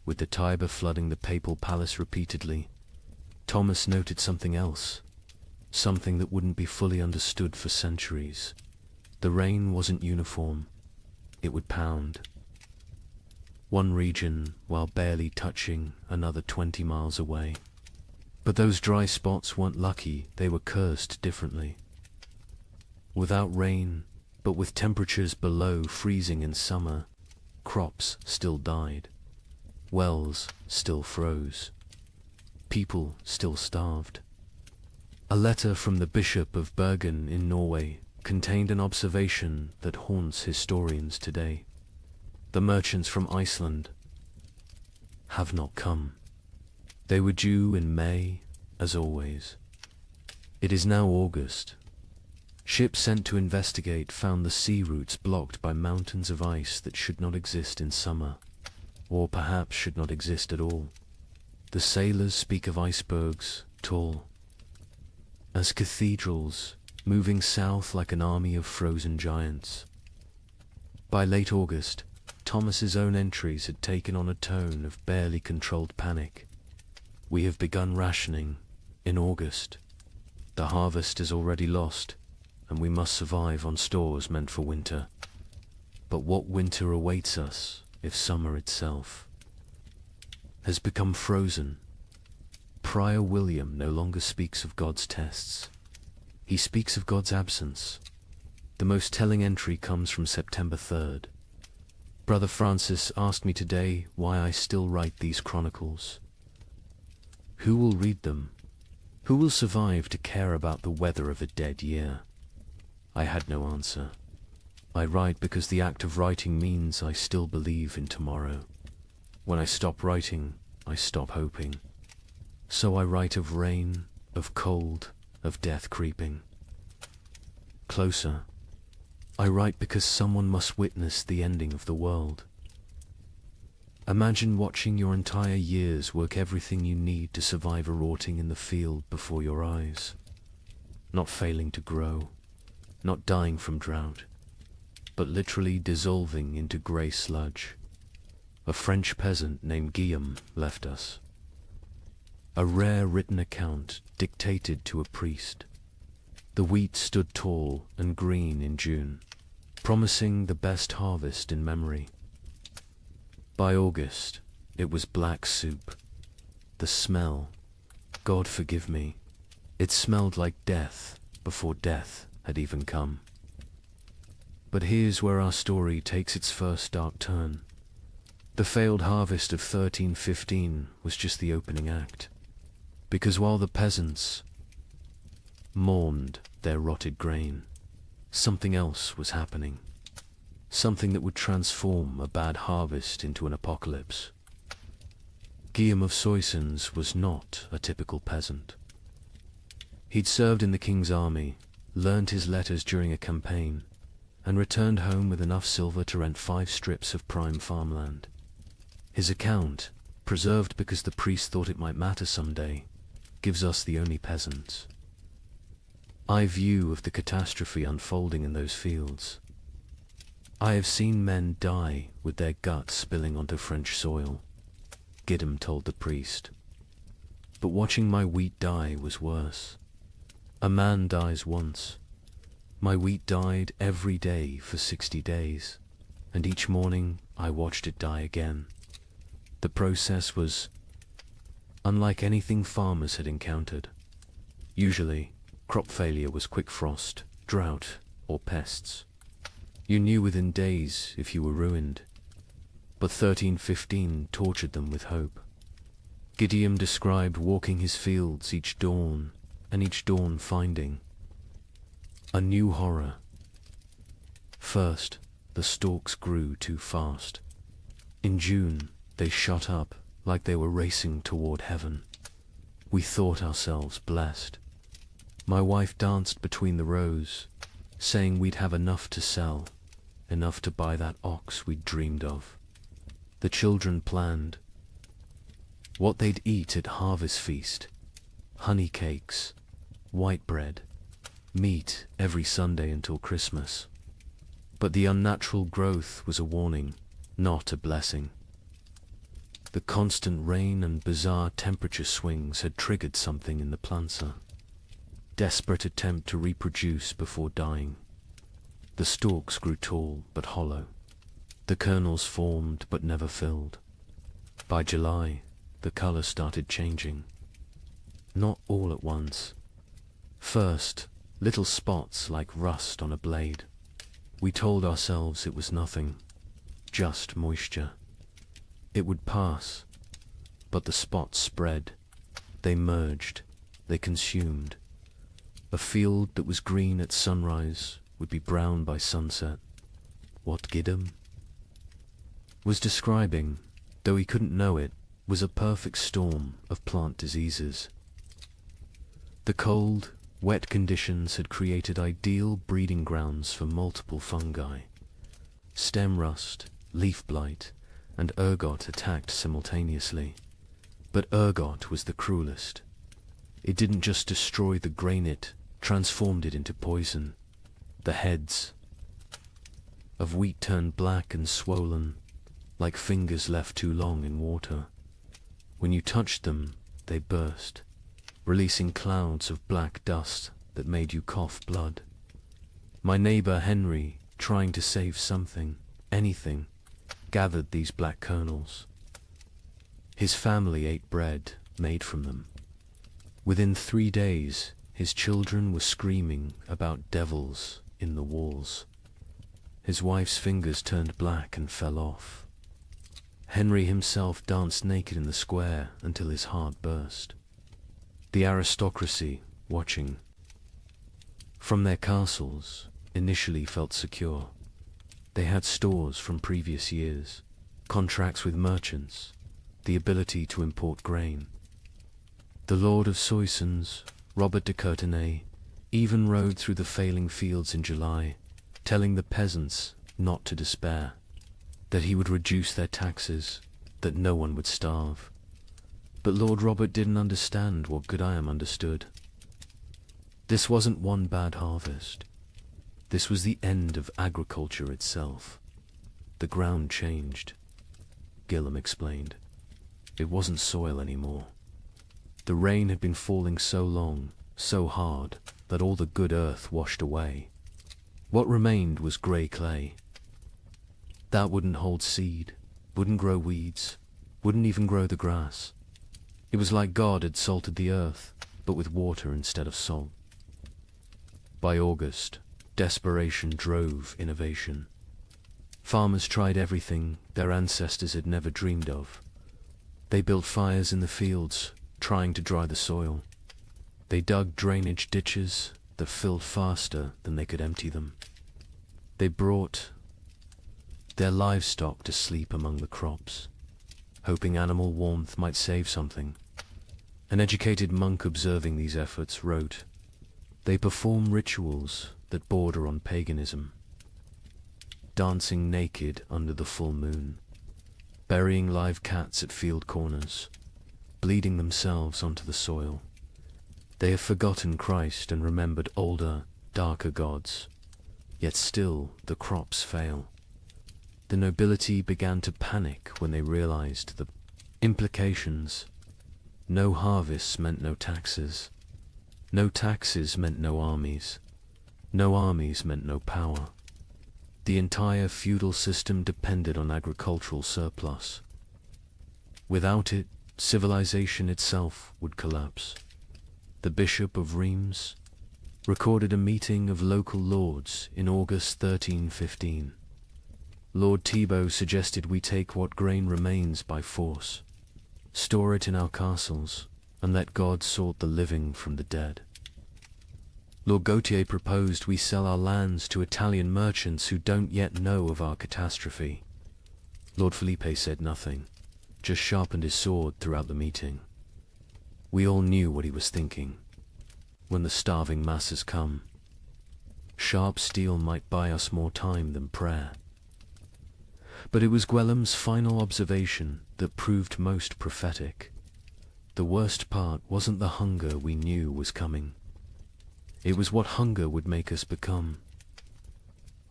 [SPEAKER 2] with the Tiber flooding the papal palace repeatedly. Thomas noted something else, something that wouldn't be fully understood for centuries. The rain wasn't uniform. It would pound. One region while barely touching another 20 miles away. But those dry spots weren't lucky, they were cursed differently. Without rain, but with temperatures below freezing in summer, crops still died. Wells still froze. People still starved. A letter from the Bishop of Bergen in Norway contained an observation that haunts historians today. The merchants from Iceland have not come. They were due in May, as always. It is now August. Ships sent to investigate found the sea routes blocked by mountains of ice that should not exist in summer, or perhaps should not exist at all. The sailors speak of icebergs, tall as cathedrals, moving south like an army of frozen giants. By late August, Thomas's own entries had taken on a tone of barely controlled panic. We have begun rationing in August. The harvest is already lost, and we must survive on stores meant for winter. But what winter awaits us if summer itself has become frozen? Prior William no longer speaks of God's tests. He speaks of God's absence. The most telling entry comes from September 3rd. Brother Francis asked me today why I still write these chronicles. Who will read them? Who will survive to care about the weather of a dead year? I had no answer. I write because the act of writing means I still believe in tomorrow. When I stop writing, I stop hoping. So I write of rain, of cold, of death creeping closer. I write because someone must witness the ending of the world. Imagine watching your entire years work everything you need to survive a rotting in the field before your eyes. Not failing to grow, not dying from drought, but literally dissolving into grey sludge. A French peasant named Guillaume left us. A rare written account dictated to a priest. The wheat stood tall and green in June, promising the best harvest in memory. By August, it was black soup. The smell, God forgive me, it smelled like death before death had even come. But here's where our story takes its first dark turn. The failed harvest of 1315 was just the opening act. Because while the peasants mourned their rotted grain, something else was happening. Something that would transform a bad harvest into an apocalypse. Guillaume of Soissons was not a typical peasant. He'd served in the king's army, learned his letters during a campaign, and returned home with enough silver to rent 5 strips of prime farmland. His account, preserved because the priest thought it might matter someday, gives us the only peasants. I view of the catastrophe unfolding in those fields. I have seen men die with their guts spilling onto French soil. Gideon told the priest. But watching my wheat die was worse. A man dies once. My wheat died every day for 60 days, and each morning I watched it die again. The process was unlike anything farmers had encountered. Usually, crop failure was quick frost, drought, or pests. You knew within days if you were ruined. But 1315 tortured them with hope. Gideon described walking his fields each dawn, and each dawn finding a new horror. First, the stalks grew too fast. In June, they shot up like they were racing toward heaven. We thought ourselves blessed. My wife danced between the rows, saying we'd have enough to sell, enough to buy that ox we'd dreamed of. The children planned what they'd eat at harvest feast: honey cakes, white bread, meat every Sunday until Christmas. But the unnatural growth was a warning, not a blessing. The constant rain and bizarre temperature swings had triggered something in the planter. Desperate attempt to reproduce before dying. The stalks grew tall but hollow. The kernels formed but never filled. By July, the color started changing. Not all at once. First, little spots like rust on a blade. We told ourselves it was nothing, just moisture. It would pass, but the spots spread. They merged. They consumed. A field that was green at sunrise would be brown by sunset. What Gideon was describing, though he couldn't know it, was a perfect storm of plant diseases. The cold, wet conditions had created ideal breeding grounds for multiple fungi. Stem rust, leaf blight, and ergot attacked simultaneously. But ergot was the cruelest. It didn't just destroy the grain, it transformed it into poison. The heads of wheat turned black and swollen, like fingers left too long in water. When you touched them, they burst, releasing clouds of black dust that made you cough blood. My neighbor Henry, trying to save something, anything, gathered these black kernels. His family ate bread made from them. Within 3 days, his children were screaming about devils in the walls. His wife's fingers turned black and fell off. Henry himself danced naked in the square until his heart burst. The aristocracy, watching from their castles, initially felt secure. They had stores from previous years, contracts with merchants, the ability to import grain. The Lord of Soissons, Robert de Courtenay, even rode through the failing fields in July, telling the peasants not to despair, that he would reduce their taxes, that no one would starve. But Lord Robert didn't understand what Gideon understood. This wasn't one bad harvest. This was the end of agriculture itself. The ground changed. Gideon explained. It wasn't soil anymore. The rain had been falling so long, so hard, that all the good earth washed away. What remained was grey clay. That wouldn't hold seed, wouldn't grow weeds, wouldn't even grow the grass. It was like God had salted the earth, but with water instead of salt. By August, desperation drove innovation. Farmers tried everything their ancestors had never dreamed of. They built fires in the fields, trying to dry the soil. They dug drainage ditches that filled faster than they could empty them. They brought their livestock to sleep among the crops, hoping animal warmth might save something. An educated monk observing these efforts wrote, "They perform rituals that border on paganism, dancing naked under the full moon, burying live cats at field corners, bleeding themselves onto the soil. They have forgotten Christ and remembered older, darker gods, yet still the crops fail." The nobility began to panic when they realized the Implications. No harvests meant no taxes. No taxes meant no armies. No armies meant no power. The entire feudal system depended on agricultural surplus. Without it, civilization itself would collapse. The Bishop of Reims recorded a meeting of local lords in August 1315. Lord Thibaut suggested we take what grain remains by force, store it in our castles, and let God sort the living from the dead. Lord Gautier proposed we sell our lands to Italian merchants who don't yet know of our catastrophe. Lord Felipe said nothing, just sharpened his sword throughout the meeting. We all knew what he was thinking. When the starving masses come, sharp steel might buy us more time than prayer. But it was Gwellem's final observation that proved most prophetic. The worst part wasn't the hunger we knew was coming. It was what hunger would make us become.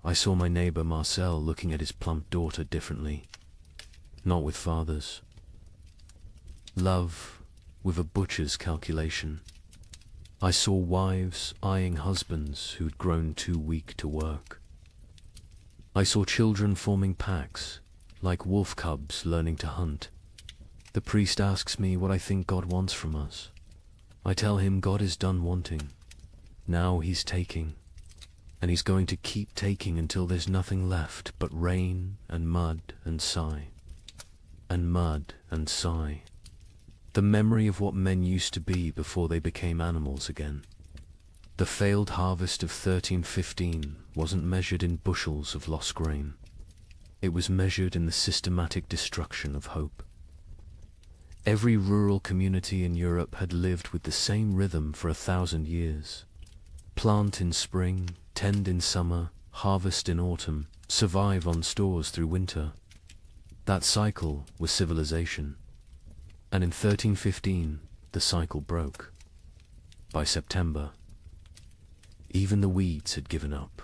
[SPEAKER 2] I saw my neighbor Marcel looking at his plump daughter differently. Not with fathers. Love with a butcher's calculation. I saw wives eyeing husbands who'd grown too weak to work. I saw children forming packs, like wolf cubs learning to hunt. The priest asks me what I think God wants from us. I tell him God is done wanting. Now he's taking, and he's going to keep taking until there's nothing left but rain and mud and sigh. And mud and sigh. The memory of what men used to be before they became animals again. The failed harvest of 1315 wasn't measured in bushels of lost grain. It was measured in the systematic destruction of hope. Every rural community in Europe had lived with the same rhythm for 1,000 years. Plant in spring, tend in summer, harvest in autumn, survive on stores through winter. That cycle was civilization. And in 1315, the cycle broke. By September, even the weeds had given up.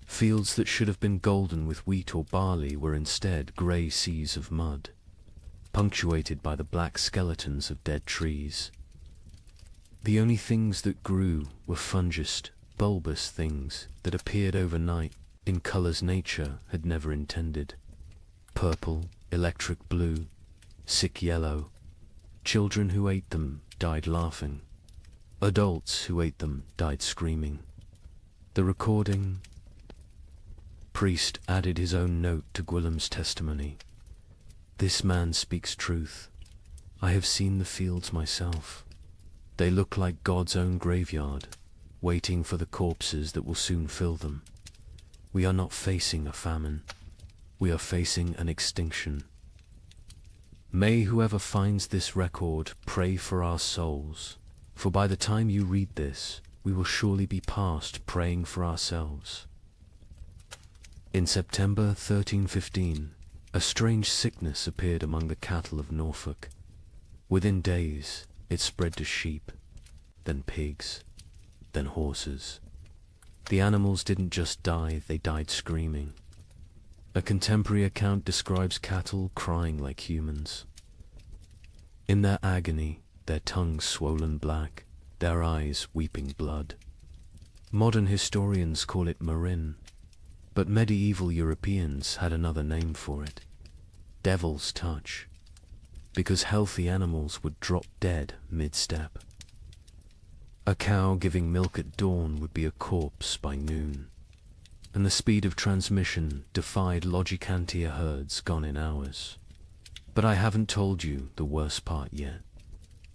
[SPEAKER 2] Fields that should have been golden with wheat or barley were instead grey seas of mud, punctuated by the black skeletons of dead trees. The only things that grew were fungous, bulbous things that appeared overnight in colors nature had never intended. Purple, electric blue, sick yellow. Children who ate them died laughing. Adults who ate them died screaming. The recording priest added his own note to Gwillem's testimony. This man speaks truth. I have seen the fields myself. They look like God's own graveyard, waiting for the corpses that will soon fill them. We are not facing a famine. We are facing an extinction. May whoever finds this record pray for our souls, for by the time you read this, we will surely be past praying for ourselves. In September 1315, a strange sickness appeared among the cattle of Norfolk. Within days, it spread to sheep, then pigs, then horses. The animals didn't just die, they died screaming. A contemporary account describes cattle crying like humans. In their agony, their tongues swollen black, their eyes weeping blood. Modern historians call it marin, but medieval Europeans had another name for it. Devil's touch. Because healthy animals would drop dead mid-step. A cow giving milk at dawn would be a corpse by noon, and the speed of transmission defied Logicantia herds gone in hours. But I haven't told you the worst part yet.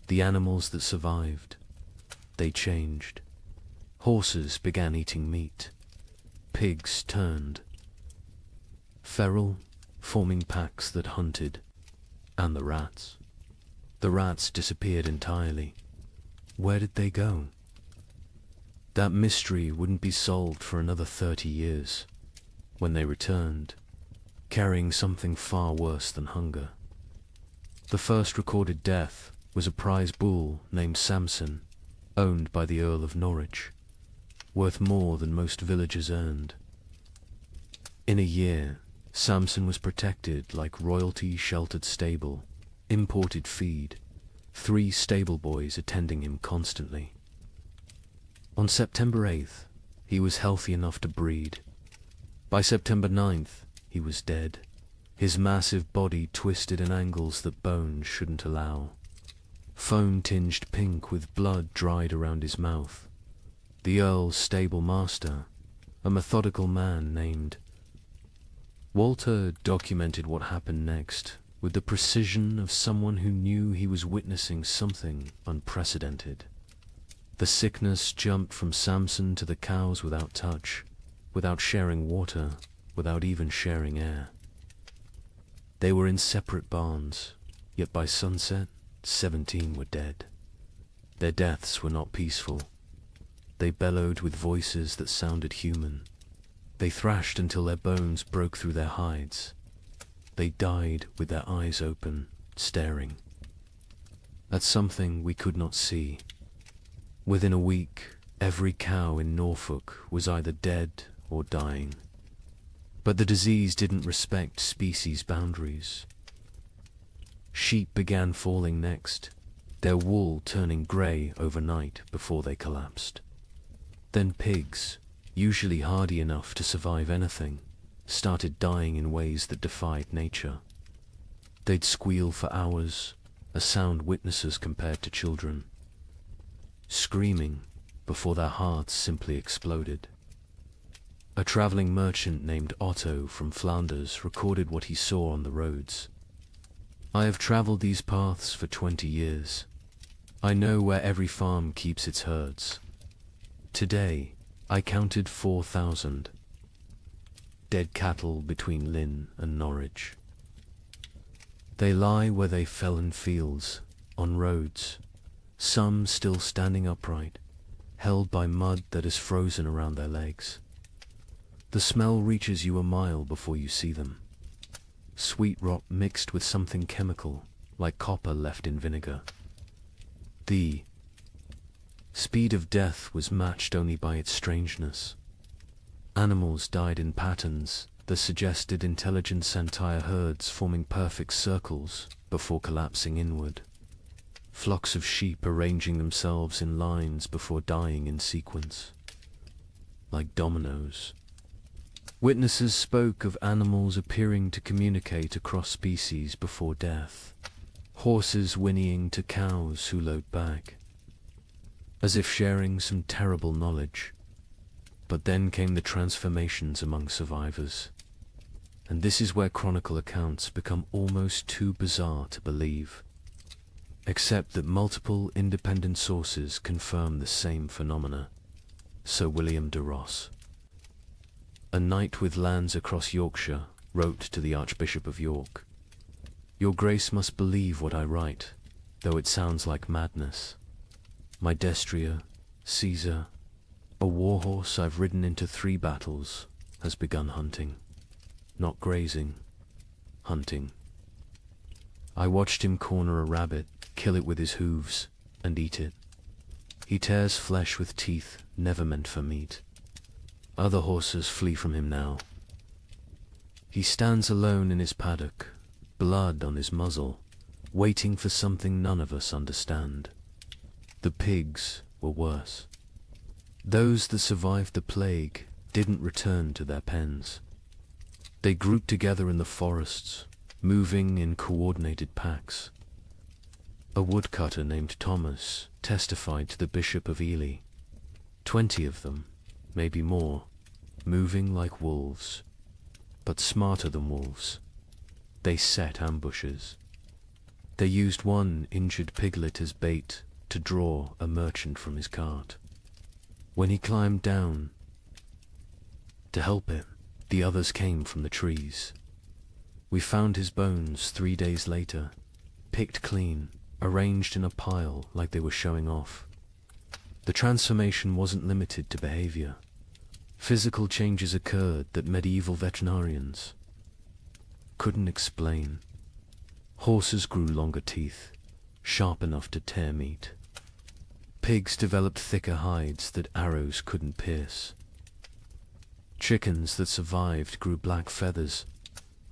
[SPEAKER 2] The animals that survived, they changed. Horses began eating meat. Pigs turned. Feral, forming packs that hunted. And the rats. The rats disappeared entirely. Where did they go? That mystery wouldn't be solved for another 30 years, when they returned, carrying something far worse than hunger. The first recorded death was a prize bull named Samson, owned by the Earl of Norwich, worth more than most villagers earned. In a year, Samson was protected like royalty-sheltered stable, imported feed, 3 stable boys attending him constantly. On September 8th, he was healthy enough to breed. By September 9th, he was dead, his massive body twisted in angles that bones shouldn't allow. Foam tinged pink with blood dried around his mouth. The Earl's stable master, a methodical man named Walter, documented what happened next with the precision of someone who knew he was witnessing something unprecedented. The sickness jumped from Samson to the cows without touch, without sharing water, without even sharing air. They were in separate barns, yet by sunset, 17 were dead. Their deaths were not peaceful. They bellowed with voices that sounded human. They thrashed until their bones broke through their hides. They died with their eyes open, staring at something we could not see. Within a week, every cow in Norfolk was either dead or dying. But the disease didn't respect species boundaries. Sheep began falling next, their wool turning grey overnight before they collapsed. Then pigs, usually hardy enough to survive anything, started dying in ways that defied nature. They'd squeal for hours, a sound witnesses compared to children, screaming before their hearts simply exploded. A traveling merchant named Otto from Flanders recorded what he saw on the roads. I have traveled these paths for 20 years. I know where every farm keeps its herds. Today, I counted 4,000 dead cattle between Lynn and Norwich. They lie where they fell in fields, on roads, some still standing upright, held by mud that is frozen around their legs. The smell reaches you a mile before you see them. Sweet rot mixed with something chemical, like copper left in vinegar. The speed of death was matched only by its strangeness. Animals died in patterns that suggested intelligent entire herds forming perfect circles before collapsing inward. Flocks of sheep arranging themselves in lines before dying in sequence, like dominoes. Witnesses spoke of animals appearing to communicate across species before death, horses whinnying to cows who lowed back, as if sharing some terrible knowledge. But then came the transformations among survivors, and this is where chronicle accounts become almost too bizarre to believe, except that multiple independent sources confirm the same phenomena. Sir William de Ross, a knight with lands across Yorkshire, wrote to the Archbishop of York, "Your Grace must believe what I write, though it sounds like madness. My destrier, Caesar, a warhorse I've ridden into 3 battles, has begun hunting. Not grazing, hunting. I watched him corner a rabbit, kill it with his hooves, and eat it. He tears flesh with teeth never meant for meat. Other horses flee from him now. He stands alone in his paddock, blood on his muzzle, waiting for something none of us understand. The pigs were worse. Those that survived the plague didn't return to their pens. They grouped together in the forests, moving in coordinated packs. A woodcutter named Thomas testified to the Bishop of Ely. 20 of them, maybe more, moving like wolves, but smarter than wolves. They set ambushes. They used one injured piglet as bait to draw a merchant from his cart. When he climbed down to help him, the others came from the trees. We found his bones 3 days later, picked clean, arranged in a pile like they were showing off. The transformation wasn't limited to behavior. Physical changes occurred that medieval veterinarians couldn't explain. Horses grew longer teeth, sharp enough to tear meat. Pigs developed thicker hides that arrows couldn't pierce. Chickens that survived grew black feathers,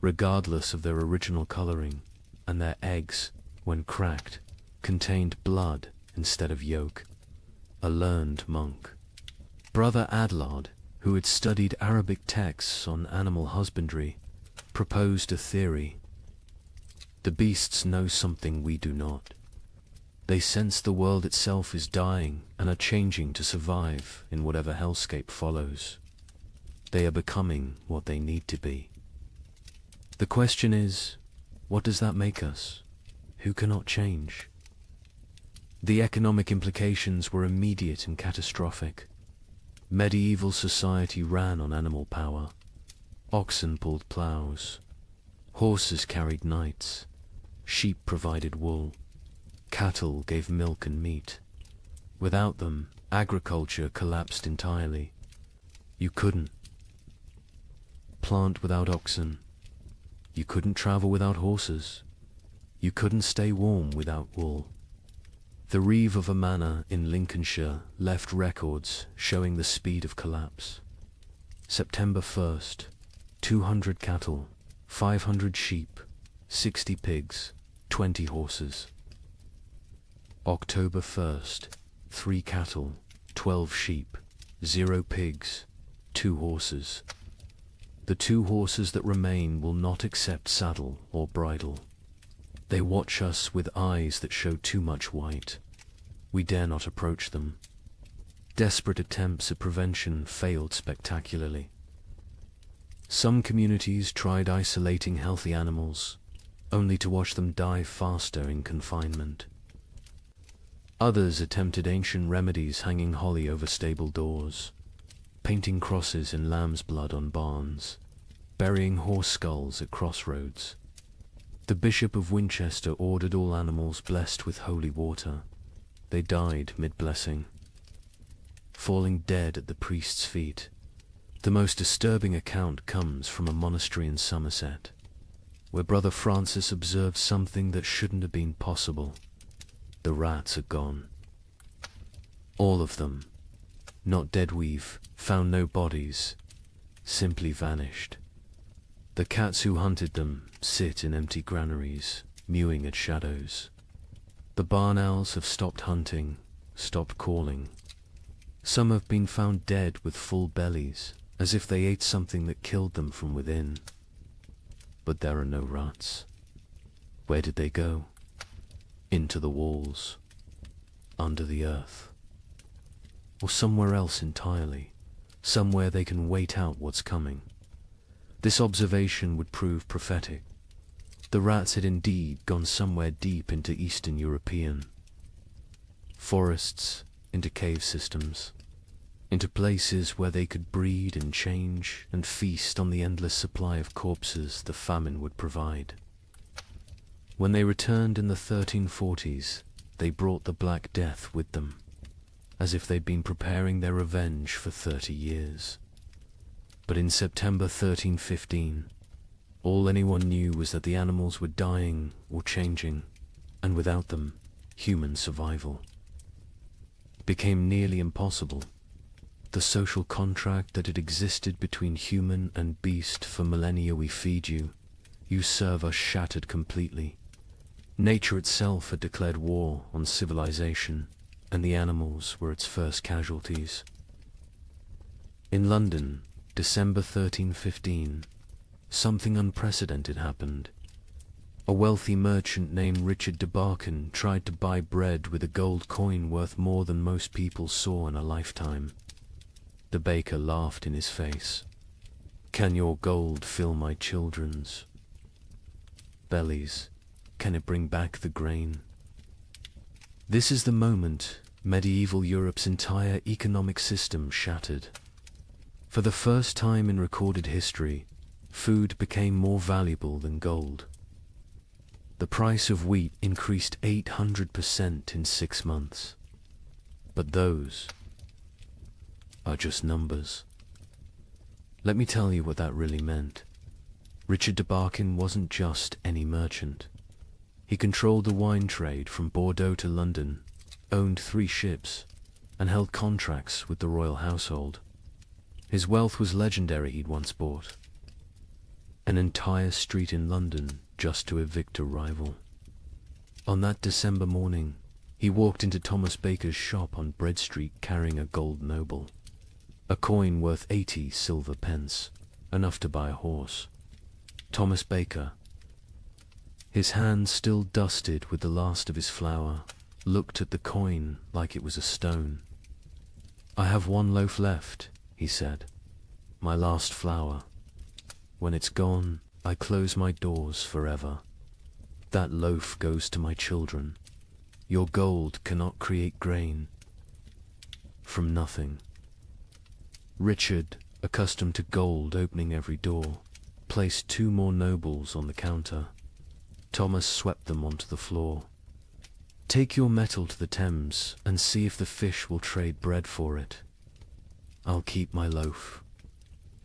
[SPEAKER 2] regardless of their original coloring, and their eggs when cracked, contained blood instead of yolk. A learned monk, Brother Adlard, who had studied Arabic texts on animal husbandry, proposed a theory. The beasts know something we do not. They sense the world itself is dying and are changing to survive in whatever hellscape follows. They are becoming what they need to be. The question is, what does that make us? Who cannot change? The economic implications were immediate and catastrophic. Medieval society ran on animal power. Oxen pulled plows. Horses carried knights. Sheep provided wool. Cattle gave milk and meat. Without them, agriculture collapsed entirely. You couldn't plant without oxen. You couldn't travel without horses. You couldn't stay warm without wool. The reeve of a manor in Lincolnshire left records showing the speed of collapse. September 1st, 200 cattle, 500 sheep, 60 pigs, 20 horses. October 1st, 3 cattle, 12 sheep, 0 pigs, 2 horses. The 2 horses that remain will not accept saddle or bridle. They watch us with eyes that show too much white. We dare not approach them. Desperate attempts at prevention failed spectacularly. Some communities tried isolating healthy animals, only to watch them die faster in confinement. Others attempted ancient remedies, hanging holly over stable doors, painting crosses in lamb's blood on barns, burying horse skulls at crossroads. The Bishop of Winchester ordered all animals blessed with holy water. They died mid-blessing, falling dead at the priest's feet. The most disturbing account comes from a monastery in Somerset, where Brother Francis observed something that shouldn't have been possible. The rats are gone. All of them, not dead weave, found no bodies, simply vanished. The cats who hunted them sit in empty granaries, mewing at shadows. The barn owls have stopped hunting, stopped calling. Some have been found dead with full bellies, as if they ate something that killed them from within. But there are no rats. Where did they go? Into the walls, under the earth, or somewhere else entirely, somewhere they can wait out what's coming. This observation would prove prophetic. The rats had indeed gone somewhere deep into Eastern European forests, into cave systems, into places where they could breed and change and feast on the endless supply of corpses the famine would provide. When they returned in the 1340s, they brought the Black Death with them, as if they'd been preparing their revenge for 30 years. But in September 1315, all anyone knew was that the animals were dying or changing, and without them, human survival became nearly impossible. The social contract that had existed between human and beast for millennia, we feed you, you serve us, shattered completely. Nature itself had declared war on civilization, and the animals were its first casualties. In London, December 1315, something unprecedented happened. A wealthy merchant named Richard de Barkin tried to buy bread with a gold coin worth more than most people saw in a lifetime. The baker laughed in his face. "Can your gold fill my children's bellies? Can it bring back the grain?" This is the moment medieval Europe's entire economic system shattered. For the first time in recorded history, food became more valuable than gold. The price of wheat increased 800% in 6 months. But those are just numbers. Let me tell you what that really meant. Richard de Barkin wasn't just any merchant. He controlled the wine trade from Bordeaux to London, owned 3 ships, and held contracts with the royal household. His wealth was legendary. He'd once bought an entire street in London just to evict a rival. On that December morning, he walked into Thomas Baker's shop on Bread Street carrying a gold noble, a coin worth 80 silver pence, enough to buy a horse. Thomas Baker, his hands still dusted with the last of his flour, looked at the coin like it was a stone. "I have one loaf left," he said, "my last flour. When it's gone, I close my doors forever. That loaf goes to my children. Your gold cannot create grain from nothing." Richard, accustomed to gold opening every door, placed 2 more nobles on the counter. Thomas swept them onto the floor. "Take your metal to the Thames and see if the fish will trade bread for it. I'll keep my loaf."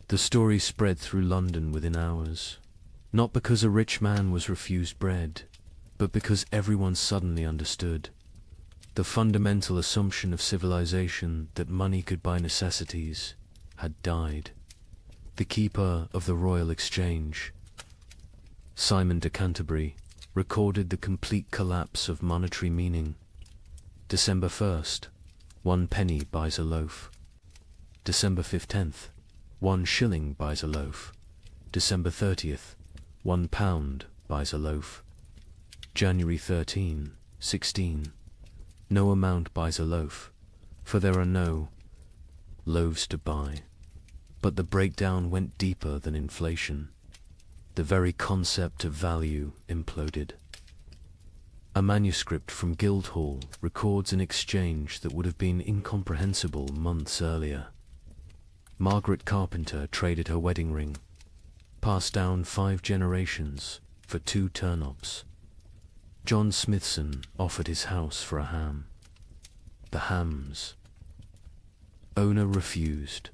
[SPEAKER 2] The story spread through London within hours, not because a rich man was refused bread, but because everyone suddenly understood. The fundamental assumption of civilization that money could buy necessities had died. The keeper of the Royal Exchange, Simon de Canterbury, recorded the complete collapse of monetary meaning. December 1st, 1 penny buys a loaf. December 15th, 1 shilling buys a loaf. December 30th, 1 pound buys a loaf. January 13, 16, no amount buys a loaf, for there are no loaves to buy. But the breakdown went deeper than inflation. The very concept of value imploded. A manuscript from Guildhall records an exchange that would have been incomprehensible months earlier. Margaret Carpenter traded her wedding ring, passed down 5 generations, for 2 turnips. John Smithson offered his house for a ham. The hams. Owner refused.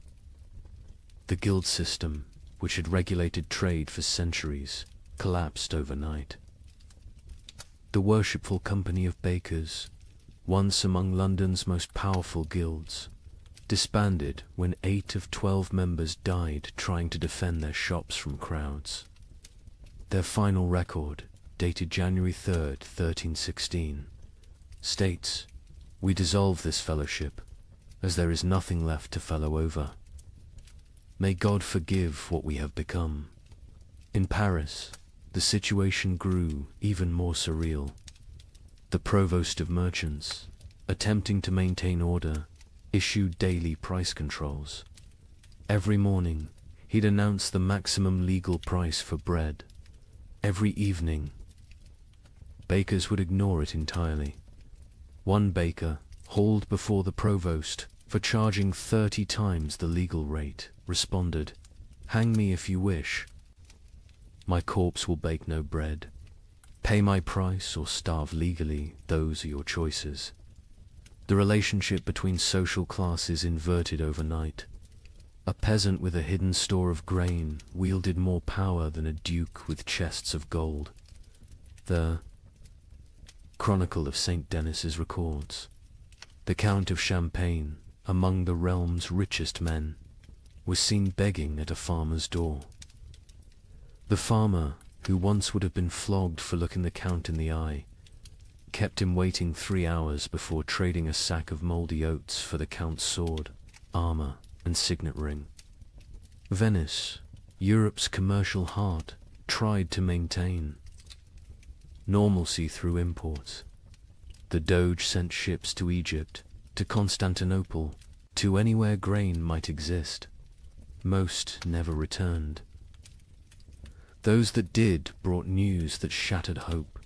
[SPEAKER 2] The guild system, which had regulated trade for centuries, collapsed overnight. The worshipful company of bakers, once among London's most powerful guilds, disbanded when 8 of 12 members died trying to defend their shops from crowds. Their final record, dated January 3rd, 1316, states, "We dissolve this fellowship, as there is nothing left to fellow over. May God forgive what we have become." In Paris, the situation grew even more surreal. The provost of merchants, attempting to maintain order, issued daily price controls. Every morning, he'd announce the maximum legal price for bread. Every evening, bakers would ignore it entirely. One baker, hauled before the provost for charging 30 times the legal rate, responded, "Hang me if you wish. My corpse will bake no bread. Pay my price or starve legally, those are your choices." The relationship between social classes inverted overnight. A peasant with a hidden store of grain wielded more power than a duke with chests of gold. The Chronicle of St. Denis's records, the Count of Champagne, among the realm's richest men, was seen begging at a farmer's door. The farmer, who once would have been flogged for looking the Count in the eye, kept him waiting 3 hours before trading a sack of mouldy oats for the Count's sword, armor, and signet ring. Venice, Europe's commercial heart, tried to maintain normalcy through imports. The Doge sent ships to Egypt, to Constantinople, to anywhere grain might exist. Most never returned. Those that did brought news that shattered hope.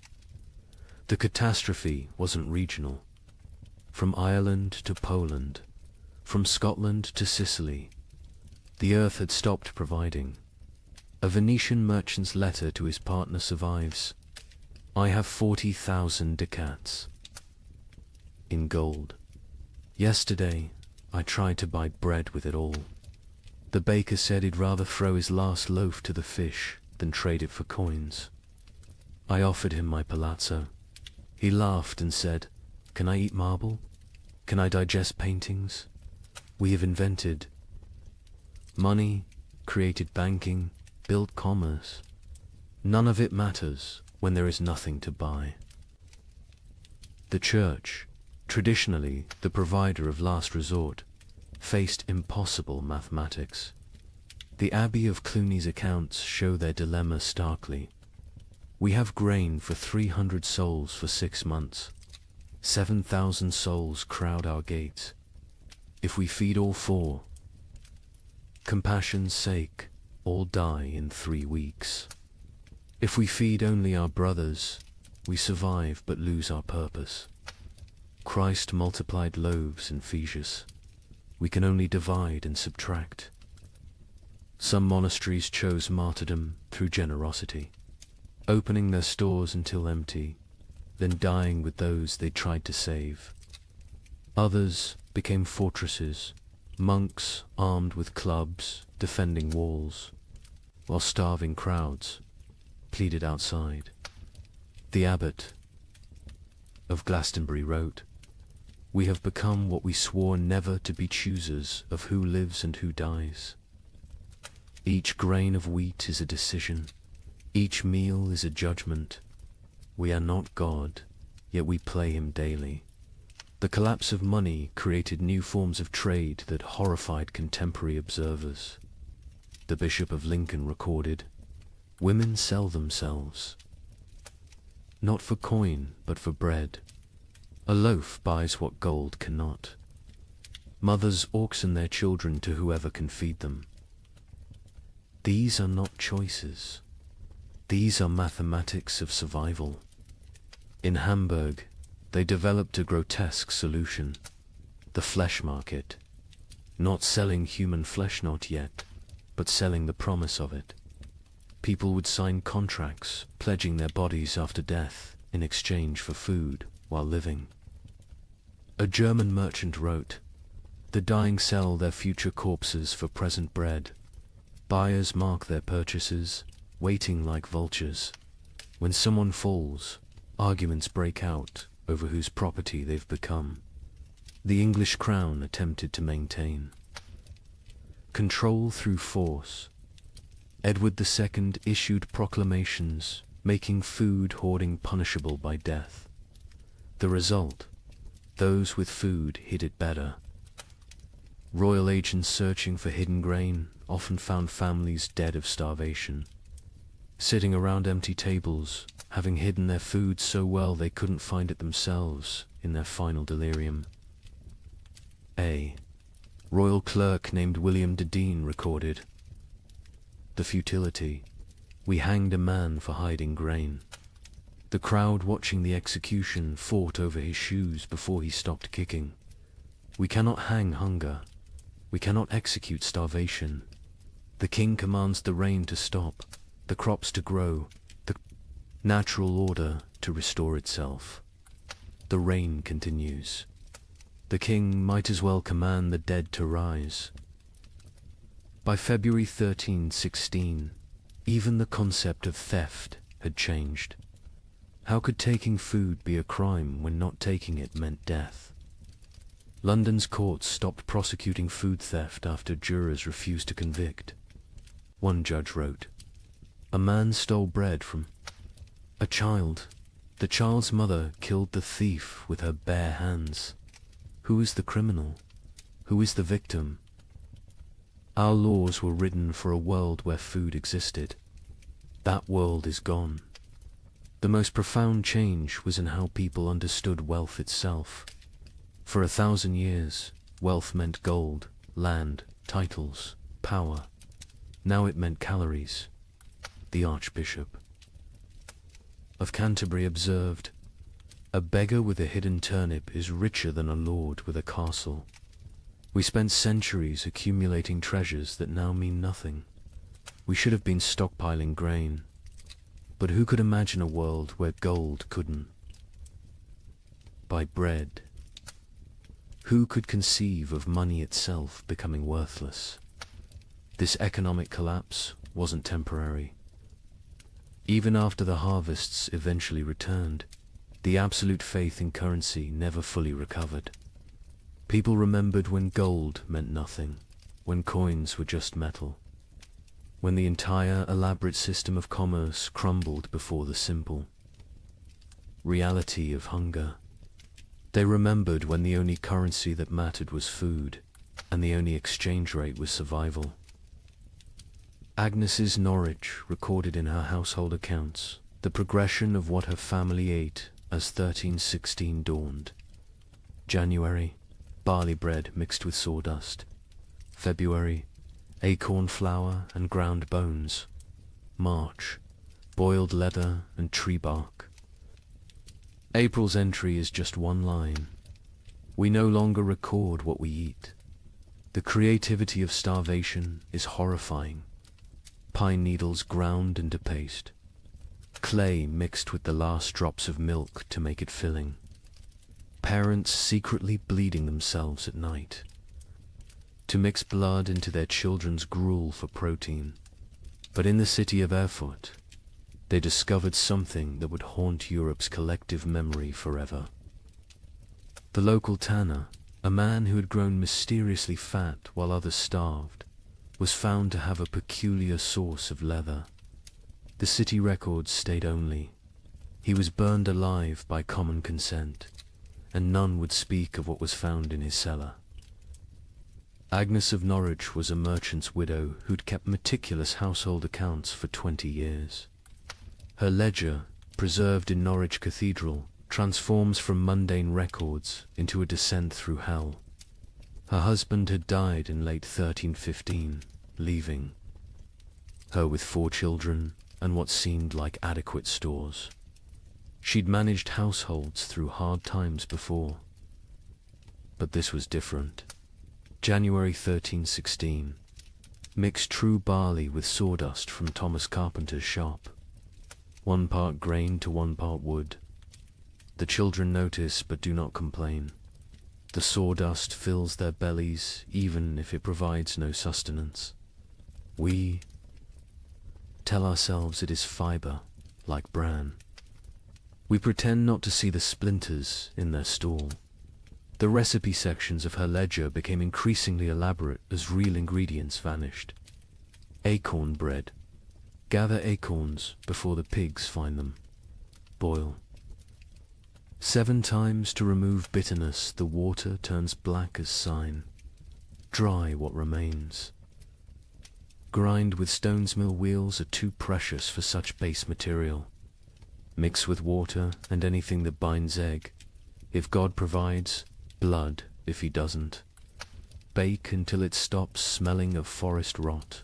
[SPEAKER 2] The catastrophe wasn't regional. From Ireland to Poland, from Scotland to Sicily, the earth had stopped providing. A Venetian merchant's letter to his partner survives. "I have 40,000 ducats in gold. Yesterday, I tried to buy bread with it all. The baker said he'd rather throw his last loaf to the fish than trade it for coins. I offered him my palazzo. He laughed and said, 'Can I eat marble? Can I digest paintings? We have invented money, created banking, built commerce. None of it matters when there is nothing to buy.'" The church, traditionally the provider of last resort, faced impossible mathematics. The Abbey of Cluny's accounts show their dilemma starkly. We have grain for 300 souls for 6 months. 7,000 souls crowd our gates. If we feed all 4, compassion's sake, all die in 3 weeks. If we feed only our brothers, we survive but lose our purpose. Christ multiplied loaves and fishes. We can only divide and subtract. Some monasteries chose martyrdom through generosity, opening their stores until empty, then dying with those they tried to save. Others became fortresses, monks armed with clubs defending walls, while starving crowds pleaded outside. The abbot of Glastonbury wrote, "We have become what we swore never to be, choosers of who lives and who dies. Each grain of wheat is a decision. Each meal is a judgment. We are not God, yet we play him daily." The collapse of money created new forms of trade that horrified contemporary observers. The Bishop of Lincoln recorded, "Women sell themselves, not for coin, but for bread. A loaf buys what gold cannot. Mothers auction their children to whoever can feed them. These are not choices. These are mathematics of survival." In Hamburg, they developed a grotesque solution: the flesh market. Not selling human flesh, not yet, but selling the promise of it. People would sign contracts pledging their bodies after death in exchange for food while living. A German merchant wrote, "The dying sell their future corpses for present bread. Buyers mark their purchases, waiting like vultures. When someone falls, arguments break out over whose property they've become." The English crown attempted to maintain control through force. Edward II issued proclamations making food hoarding punishable by death. The result: those with food hid it better. Royal agents searching for hidden grain often found families dead of starvation, sitting around empty tables, having hidden their food so well they couldn't find it themselves in their final delirium. A royal clerk named William de Dean recorded, "The futility. We hanged a man for hiding grain. The crowd watching the execution fought over his shoes before he stopped kicking. We cannot hang hunger. We cannot execute starvation. The king commands the rain to stop, the crops to grow, the natural order to restore itself. The rain continues. The king might as well command the dead to rise." By February 1316, even the concept of theft had changed. How could taking food be a crime when not taking it meant death? London's courts stopped prosecuting food theft after jurors refused to convict. One judge wrote, "A man stole bread from a child. The child's mother killed the thief with her bare hands. Who is the criminal? Who is the victim? Our laws were written for a world where food existed. That world is gone." The most profound change was in how people understood wealth itself. For 1,000 years, wealth meant gold, land, titles, power. Now it meant calories. The Archbishop of Canterbury observed, "A beggar with a hidden turnip is richer than a lord with a castle." We spent centuries accumulating treasures that now mean nothing. We should have been stockpiling grain. But who could imagine a world where gold couldn't buy bread? Who could conceive of money itself becoming worthless? This economic collapse wasn't temporary. Even after the harvests eventually returned, the absolute faith in currency never fully recovered. People remembered when gold meant nothing, when coins were just metal, when the entire elaborate system of commerce crumbled before the simple reality of hunger. They remembered when the only currency that mattered was food, and the only exchange rate was survival. Agnes's Norwich recorded in her household accounts the progression of what her family ate as 1316 dawned. January, barley bread mixed with sawdust. February, acorn flour and ground bones. March, boiled leather and tree bark. April's entry is just one line. We no longer record what we eat. The creativity of starvation is horrifying. Pine needles ground into paste. Clay mixed with the last drops of milk to make it filling. Parents secretly bleeding themselves at night to mix blood into their children's gruel for protein. But in the city of Erfurt, they discovered something that would haunt Europe's collective memory forever. The local tanner, a man who had grown mysteriously fat while others starved, was found to have a peculiar source of leather. The city records state only, he was burned alive by common consent, and none would speak of what was found in his cellar. Agnes of Norwich was a merchant's widow who'd kept meticulous household accounts for 20 years. Her ledger, preserved in Norwich Cathedral, transforms from mundane records into a descent through hell. Her husband had died in late 1315, leaving her with 4 children and what seemed like adequate stores. She'd managed households through hard times before, but this was different. January 1316. Mix true barley with sawdust from Thomas Carpenter's shop. 1 part grain to 1 part wood. The children notice but do not complain. The sawdust fills their bellies even if it provides no sustenance. We tell ourselves it is fibre, like bran. We pretend not to see the splinters in their stall. The recipe sections of her ledger became increasingly elaborate as real ingredients vanished. Acorn bread. Gather acorns before the pigs find them. Boil. 7 times to remove bitterness, the water turns black as sign. Dry what remains. Grind with stone's mill wheels are too precious for such base material. Mix with water and anything that binds egg. If God provides, blood if he doesn't. Bake until it stops smelling of forest rot.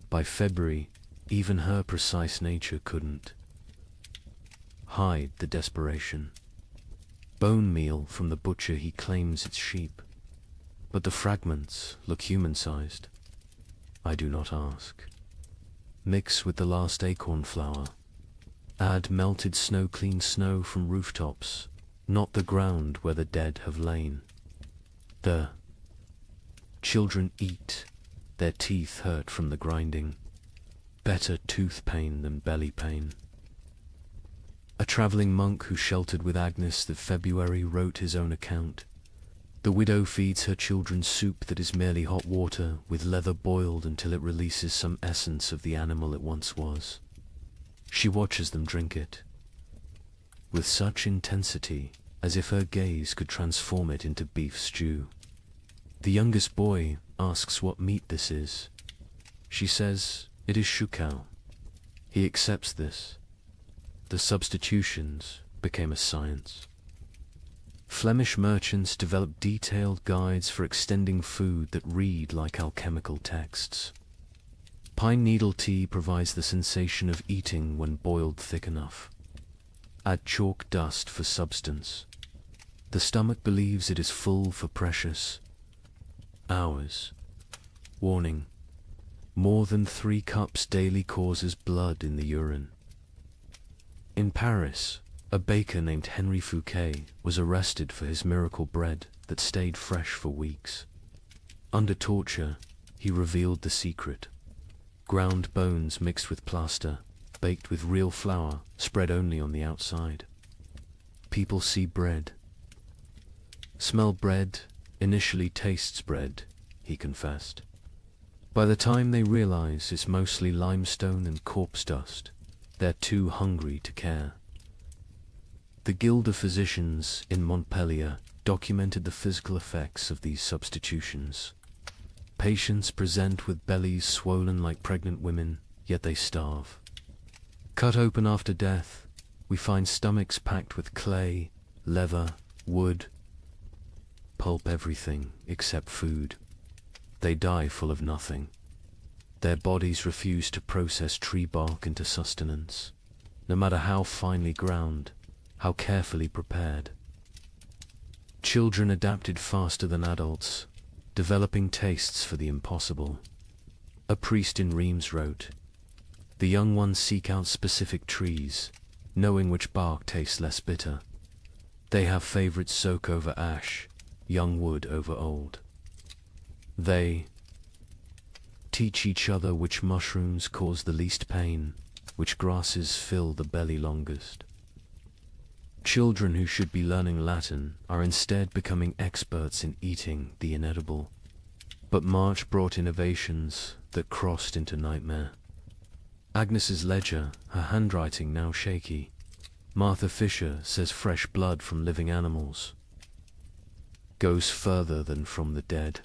[SPEAKER 2] By February, even her precise nature couldn't hide the desperation. Bone meal from the butcher, he claims it's sheep, but the fragments look human-sized. I do not ask. Mix with the last acorn flour. Add melted snow-clean snow from rooftops, not the ground where the dead have lain. The children eat, their teeth hurt from the grinding. Better tooth pain than belly pain. A travelling monk who sheltered with Agnes that February wrote his own account. The widow feeds her children soup that is merely hot water with leather boiled until it releases some essence of the animal it once was. She watches them drink it with such intensity as if her gaze could transform it into beef stew. The youngest boy asks what meat this is. She says it is shukau. He accepts this. The substitutions became a science. Flemish merchants developed detailed guides for extending food that read like alchemical texts. Pine needle tea provides the sensation of eating when boiled thick enough. Add chalk dust for substance. The stomach believes it is full for precious hours. Warning: more than 3 cups daily causes blood in the urine. In Paris, a baker named Henri Fouquet was arrested for his miracle bread that stayed fresh for weeks. Under torture, he revealed the secret. Ground bones mixed with plaster, baked with real flour, spread only on the outside. People see bread. Smell bread, initially tastes bread, he confessed. By the time they realize it's mostly limestone and corpse dust, they're too hungry to care. The Guild of Physicians in Montpellier documented the physical effects of these substitutions. Patients present with bellies swollen like pregnant women, yet they starve. Cut open after death, we find stomachs packed with clay, leather, wood, pulp, everything except food. They die full of nothing. Their bodies refuse to process tree bark into sustenance, no matter how finely ground, how carefully prepared. Children adapted faster than adults, developing tastes for the impossible. A priest in Reims wrote, "The young ones seek out specific trees, knowing which bark tastes less bitter. They have favorites: oak over ash, young wood over old. They teach each other which mushrooms cause the least pain, which grasses fill the belly longest." Children who should be learning Latin are instead becoming experts in eating the inedible. But March brought innovations that crossed into nightmare. Agnes's ledger, her handwriting now shaky. Martha Fisher says fresh blood from living animals goes further than from the dead.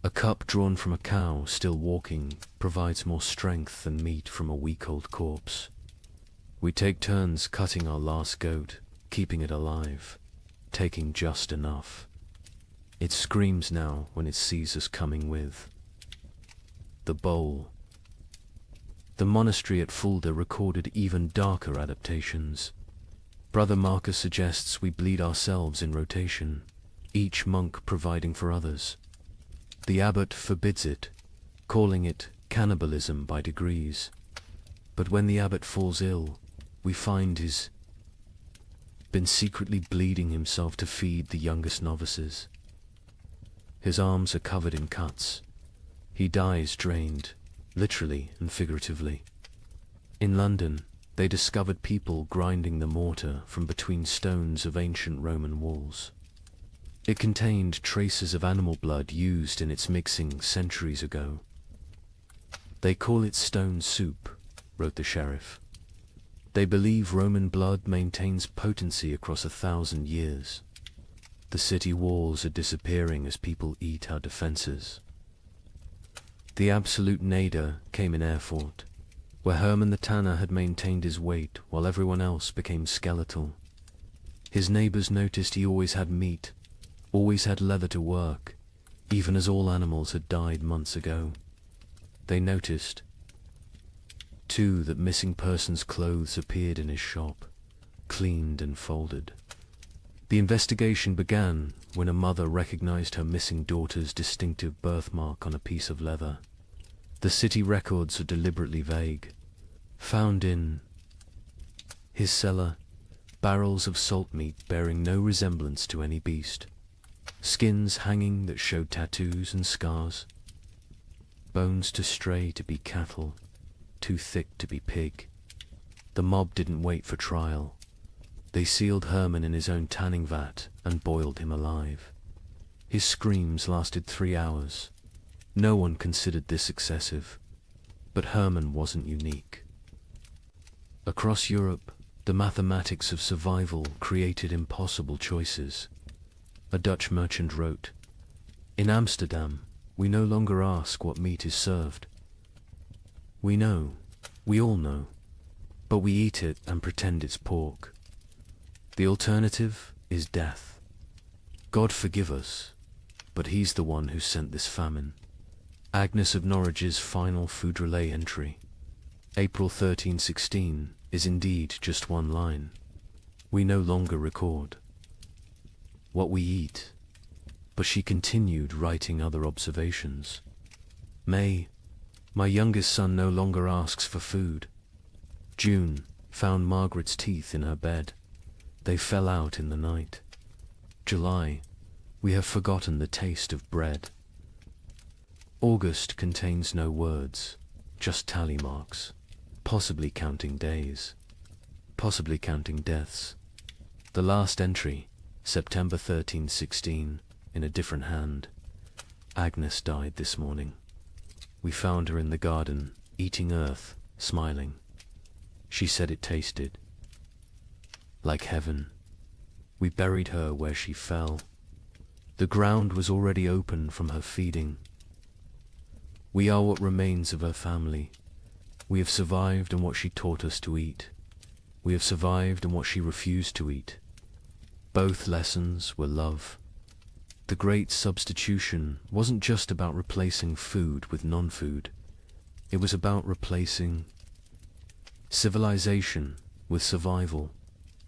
[SPEAKER 2] A cup drawn from a cow still walking provides more strength than meat from a week-old corpse. We take turns cutting our last goat, keeping it alive, taking just enough. It screams now when it sees us coming with the bowl. The monastery at Fulda recorded even darker adaptations. Brother Marcus suggests we bleed ourselves in rotation, each monk providing for others. The abbot forbids it, calling it cannibalism by degrees. But when the abbot falls ill, we find he's been secretly bleeding himself to feed the youngest novices. His arms are covered in cuts. He dies drained, literally and figuratively. In London, they discovered people grinding the mortar from between stones of ancient Roman walls. It contained traces of animal blood used in its mixing centuries ago. "They call it stone soup," wrote the sheriff. "They believe Roman blood maintains potency across 1,000 years. The city walls are disappearing as people eat our defenses." The absolute nadir came in Erfurt, where Hermann the tanner had maintained his weight while everyone else became skeletal. His neighbors noticed he always had meat, always had leather to work, even as all animals had died months ago. They noticed, too, that missing persons' clothes appeared in his shop, cleaned and folded. The investigation began when a mother recognized her missing daughter's distinctive birthmark on a piece of leather. The city records are deliberately vague. Found in his cellar, barrels of salt meat bearing no resemblance to any beast, skins hanging that showed tattoos and scars, bones too stray to be cattle, too thick to be pig. The mob didn't wait for trial. They sealed Hermann in his own tanning vat and boiled him alive. His screams lasted 3 hours. No one considered this excessive, but Hermann wasn't unique. Across Europe, the mathematics of survival created impossible choices. A Dutch merchant wrote, "In Amsterdam, we no longer ask what meat is served. We know, we all know, but we eat it and pretend it's pork. The alternative is death. God forgive us, but he's the one who sent this famine." Agnes of Norwich's final food relay entry, April 1316, is indeed just one line. We no longer record what we eat, but she continued writing other observations. May, my youngest son no longer asks for food. June, found Margaret's teeth in her bed. They fell out in the night. July, we have forgotten the taste of bread. August contains no words, just tally marks, possibly counting days, possibly counting deaths. The last entry, September 1316, in a different hand. Agnes died this morning. We found her in the garden, eating earth, smiling. She said it tasted like heaven. We buried her where she fell. The ground was already open from her feeding. We are what remains of her family. We have survived in what she taught us to eat. We have survived in what she refused to eat. Both lessons were love. The great substitution wasn't just about replacing food with non-food. It was about replacing civilization with survival,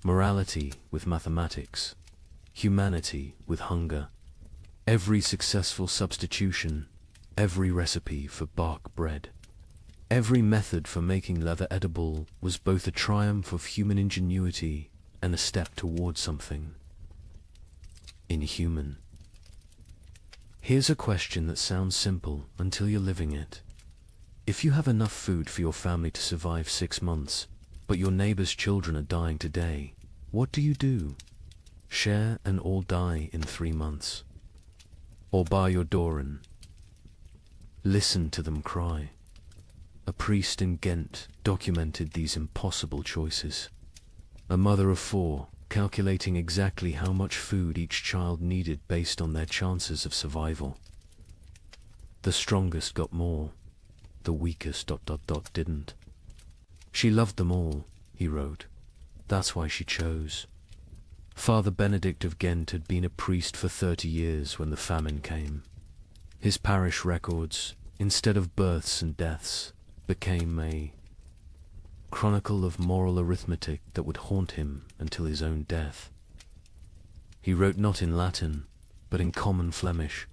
[SPEAKER 2] morality with mathematics, humanity with hunger. Every successful substitution, every recipe for bark bread, every method for making leather edible was both a triumph of human ingenuity and a step toward something inhuman. Here's a question that sounds simple until you're living it. If you have enough food for your family to survive 6 months, but your neighbor's children are dying today, what do? Share and all die in 3 months? Or bar your door and listen to them cry? A priest in Ghent documented these impossible choices. A mother of 4, calculating exactly how much food each child needed based on their chances of survival. The strongest got more, the weakest ... didn't. She loved them all, he wrote. That's why she chose. Father Benedict of Ghent had been a priest for 30 years when the famine came. His parish records, instead of births and deaths, became a chronicle of moral arithmetic that would haunt him until his own death. He wrote not in Latin, but in common Flemish,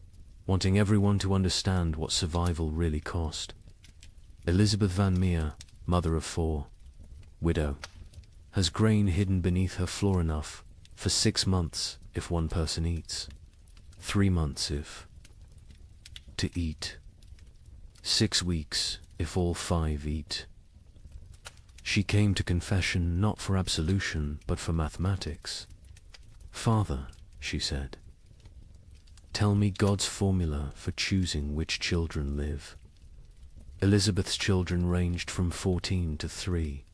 [SPEAKER 2] wanting everyone to understand what survival really cost. Elizabeth van Meer, mother of 4, widow, has grain hidden beneath her floor enough for 6 months if one person eats, 3 months if to eat, 6 weeks if all 5 eat. She came to confession not for absolution, but for mathematics. Father, she said, tell me God's formula for choosing which children live. Elizabeth's children ranged from 14 to 3.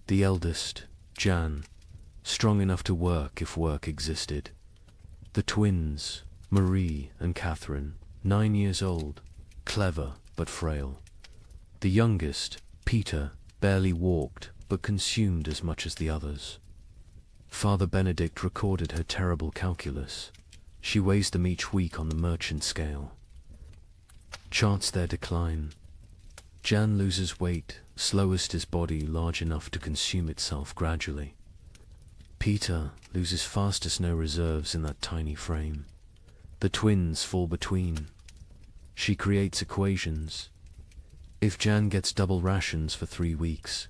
[SPEAKER 2] The eldest, Jan, strong enough to work if work existed. The twins, Marie and Catherine, 9 years old, clever but frail. The youngest, Peter, barely walked but consumed as much as the others. Father Benedict recorded her terrible calculus. She weighs them each week on the merchant scale. Charts their decline. Jan loses weight, slowest his body large enough to consume itself gradually. Peter loses fastest, no reserves in that tiny frame. The twins fall between. She creates equations. If Jan gets double rations for 3 weeks,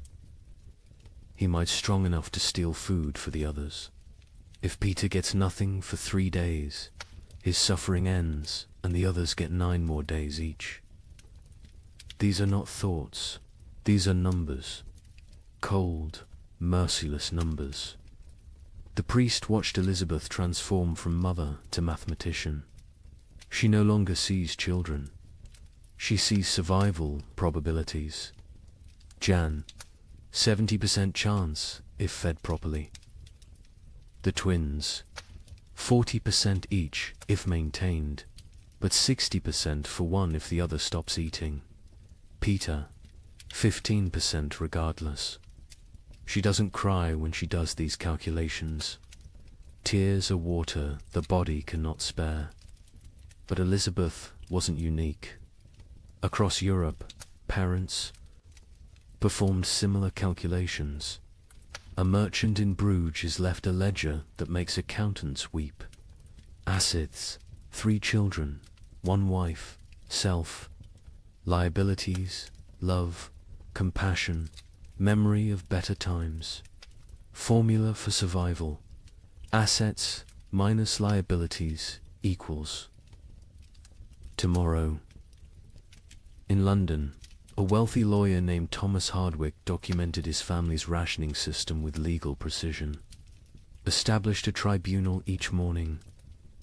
[SPEAKER 2] he might strong enough to steal food for the others. If Peter gets nothing for 3 days, his suffering ends and the others get 9 more days each. These are not thoughts, these are numbers. Cold, merciless numbers. The priest watched Elizabeth transform from mother to mathematician. She no longer sees children. She sees survival probabilities. Jan, 70% chance if fed properly. The twins, 40% each if maintained, but 60% for one if the other stops eating. Peter, 15% regardless. She doesn't cry when she does these calculations. Tears are water the body cannot spare. But Elizabeth wasn't unique. Across Europe, parents performed similar calculations. A merchant in Bruges is left a ledger that makes accountants weep. Assets, 3 children, 1 wife, self, liabilities, love, compassion, memory of better times. Formula for survival. Assets minus liabilities equals tomorrow. In London, a wealthy lawyer named Thomas Hardwick documented his family's rationing system with legal precision. Established a tribunal each morning.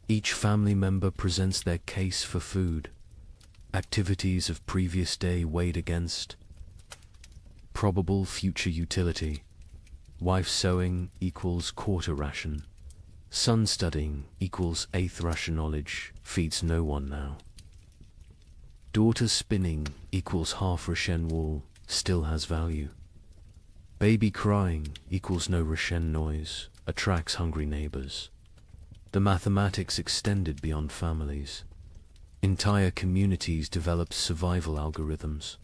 [SPEAKER 2] Each family member presents their case for food. Activities of previous day weighed against probable future utility. Wife sewing equals quarter ration. Son studying equals eighth ration. Knowledge feeds no one now. Daughter spinning equals half ration. Wool still has value. Baby crying equals no ration. Noise attracts hungry neighbors. The mathematics extended beyond families. Entire communities developed survival algorithms.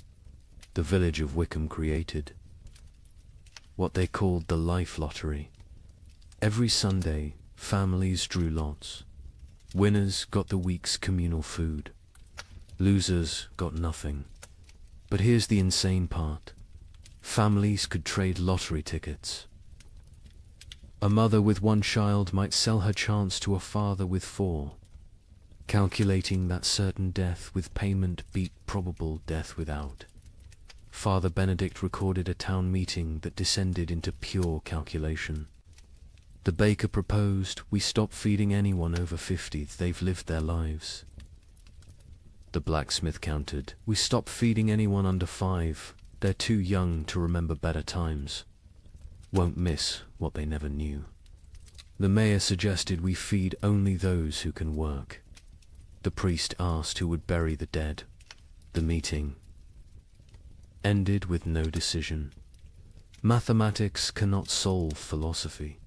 [SPEAKER 2] The village of Wickham created what they called the life lottery. Every Sunday, families drew lots. Winners got the week's communal food. Losers got nothing. But here's the insane part. Families could trade lottery tickets. A mother with one child might sell her chance to a father with 4, calculating that certain death with payment beat probable death without. Father Benedict recorded a town meeting that descended into pure calculation. The baker proposed we stop feeding anyone over 50, they've lived their lives. The blacksmith countered, we stop feeding anyone under 5, they're too young to remember better times. Won't miss what they never knew. The mayor suggested we feed only those who can work. The priest asked who would bury the dead. The meeting ended with no decision. Mathematics cannot solve philosophy.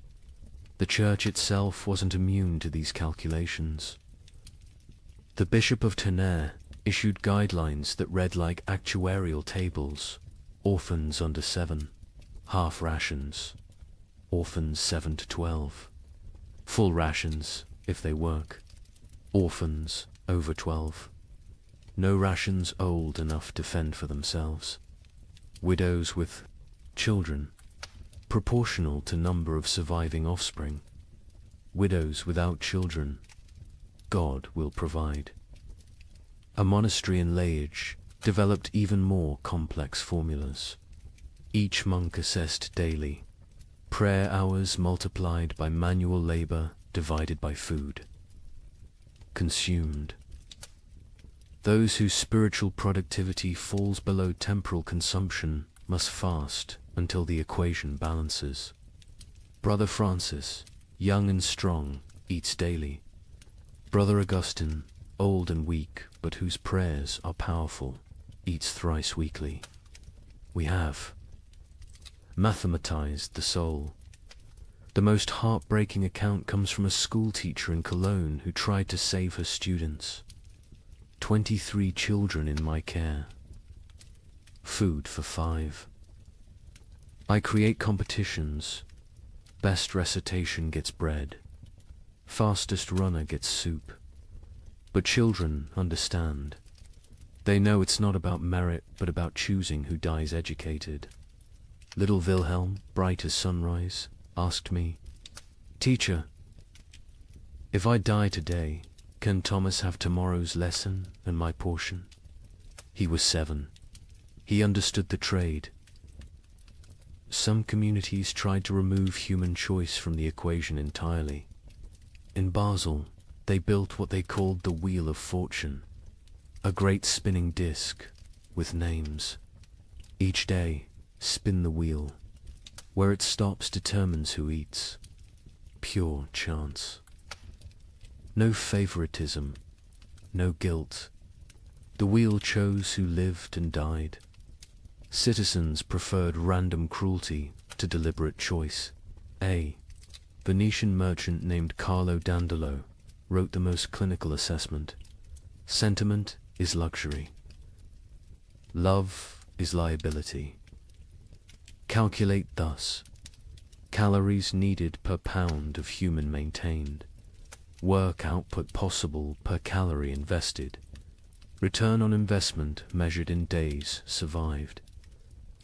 [SPEAKER 2] The church itself wasn't immune to these calculations. The Bishop of Tonnerre issued guidelines that read like actuarial tables. Orphans under 7, half rations. Orphans 7 to 12. Full rations if they work. Orphans over 12. No rations old enough to fend for themselves. Widows with children, proportional to number of surviving offspring. Widows without children, God will provide. A monastery in Liège developed even more complex formulas. Each monk assessed daily. Prayer hours multiplied by manual labor divided by food consumed. Those whose spiritual productivity falls below temporal consumption must fast until the equation balances. Brother Francis, young and strong, eats daily. Brother Augustine, old and weak, but whose prayers are powerful, eats thrice weekly. We have mathematized the soul. The most heartbreaking account comes from a school teacher in Cologne who tried to save her students. 23 children in my care. Food for 5. I create competitions. Best recitation gets bread. Fastest runner gets soup. But children understand. They know it's not about merit, but about choosing who dies educated. Little Wilhelm, bright as sunrise, asked me, "Teacher, if I die today, can Thomas have tomorrow's lesson and my portion?" He was 7. He understood the trade. Some communities tried to remove human choice from the equation entirely. In Basel, they built what they called the Wheel of Fortune, a great spinning disc with names. Each day, spin the wheel. Where it stops determines who eats. Pure chance. No favoritism, no guilt. The wheel chose who lived and died. Citizens preferred random cruelty to deliberate choice. A Venetian merchant named Carlo Dandolo wrote the most clinical assessment. Sentiment is luxury. Love is liability. Calculate thus. Calories needed per pound of human maintained. Work output possible per calorie invested. Return on investment measured in days survived.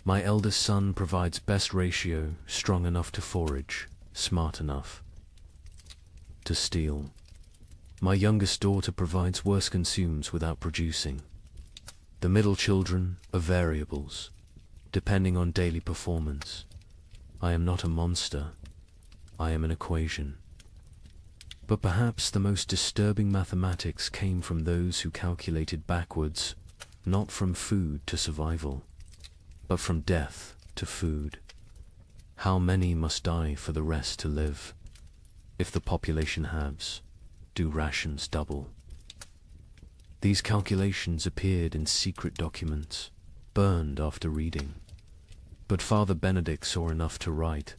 [SPEAKER 2] My eldest son provides best ratio, strong enough to forage, smart enough to steal. My youngest daughter provides worse, consumes without producing. The middle children are variables, depending on daily performance. I am not a monster. I am an equation. But perhaps the most disturbing mathematics came from those who calculated backwards, not from food to survival, but from death to food. How many must die for the rest to live? If the population halves, do rations double? These calculations appeared in secret documents, burned after reading. But Father Benedict saw enough to write.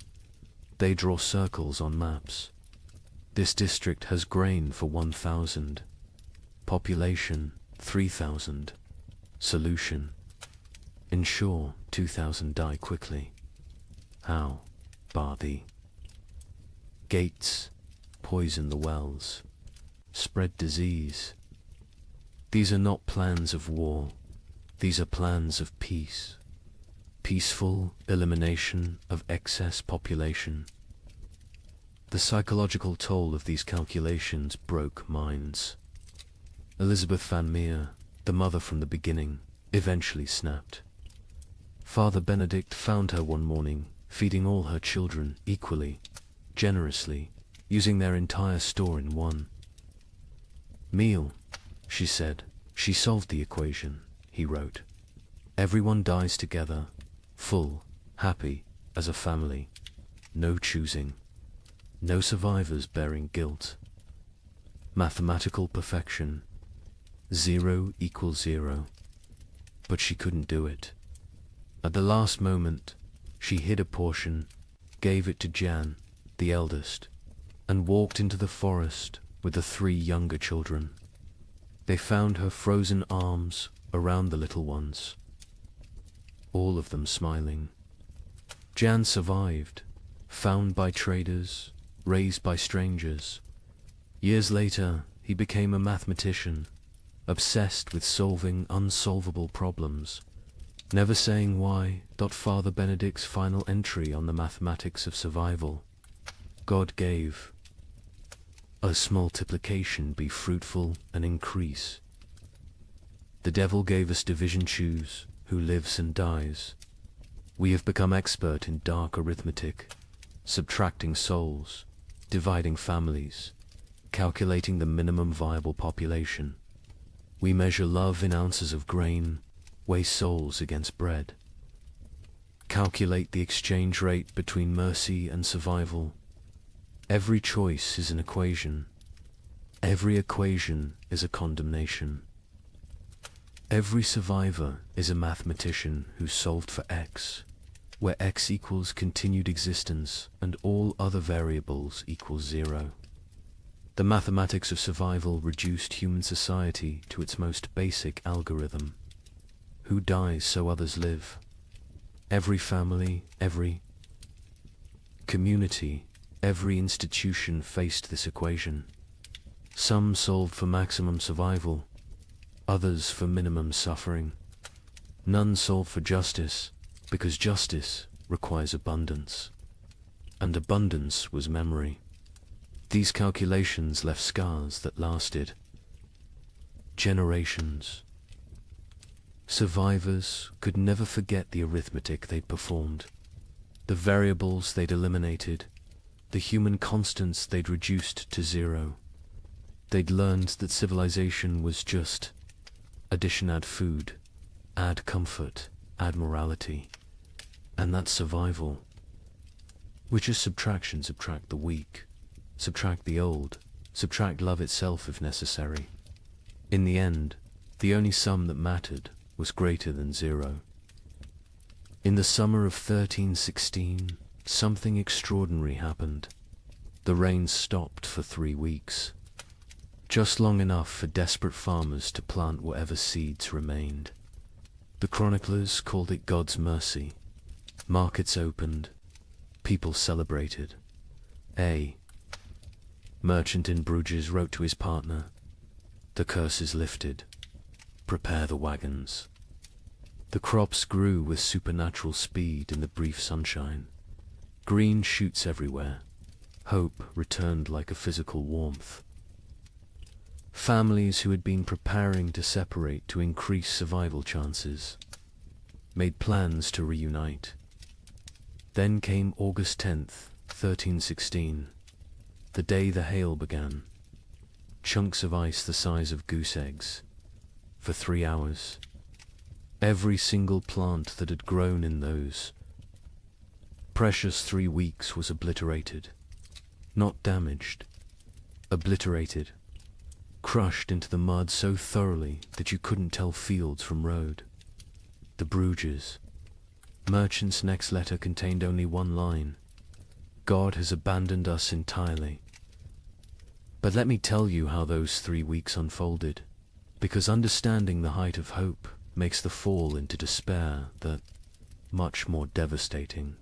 [SPEAKER 2] They draw circles on maps. This district has grain for 1,000. Population 3,000. Solution: ensure 2,000 die quickly. How? Bar thee. Gates: poison the wells. Spread disease. These are not plans of war. These are plans of peace. Peaceful elimination of excess population. The psychological toll of these calculations broke minds. Elizabeth Van Meer, the mother from the beginning, eventually snapped. Father Benedict found her one morning, feeding all her children equally, generously, using their entire store in one meal. She said, she solved the equation, he wrote. Everyone dies together, full, happy, as a family. No choosing. No survivors bearing guilt. Mathematical perfection. 0 equals 0. But she couldn't do it. At the last moment, she hid a portion, gave it to Jan, the eldest, and walked into the forest with the 3 younger children. They found her frozen arms around the little ones, all of them smiling. Jan survived, found by traders, raised by strangers. Years later, he became a mathematician, obsessed with solving unsolvable problems, never saying why. Father Benedict's final entry on the mathematics of survival: God gave us multiplication be fruitful and increase. The devil gave us division, choose who lives and dies. We have become expert in dark arithmetic, subtracting souls, dividing families, calculating the minimum viable population. We measure love in ounces of grain, weigh souls against bread. Calculate the exchange rate between mercy and survival. Every choice is an equation. Every equation is a condemnation. Every survivor is a mathematician who solved for X, where X equals continued existence and all other variables equals 0. The mathematics of survival reduced human society to its most basic algorithm. Who dies so others live? Every family, every community, every institution faced this equation. Some solved for maximum survival, others for minimum suffering. None solved for justice, because justice requires abundance, and abundance was memory. These calculations left scars that lasted generations. Survivors could never forget the arithmetic they'd performed, the variables they'd eliminated, the human constants they'd reduced to 0. They'd learned that civilization was just addition, add food, add comfort, add morality, and that's survival, which is subtraction. Subtract the weak, subtract the old, subtract love itself if necessary. In the end, the only sum that mattered was greater than 0. In the summer of 1316, something extraordinary happened. The rain stopped for 3 weeks, just long enough for desperate farmers to plant whatever seeds remained. The chroniclers called it God's mercy. Markets opened, people celebrated. A merchant in Bruges wrote to his partner, "The curse is lifted. Prepare the wagons." The crops grew with supernatural speed in the brief sunshine. Green shoots everywhere. Hope returned like a physical warmth. Families who had been preparing to separate to increase survival chances made plans to reunite. Then came August 10th, 1316, the day the hail began. Chunks of ice the size of goose eggs. For 3 hours, every single plant that had grown in those Precious 3 weeks was obliterated. Not damaged. Obliterated. Crushed into the mud so thoroughly that you couldn't tell fields from road. The Bruges. Merchant's next letter contained only one line. God has abandoned us entirely. But let me tell you how those 3 weeks unfolded, because understanding the height of hope makes the fall into despair that much more devastating.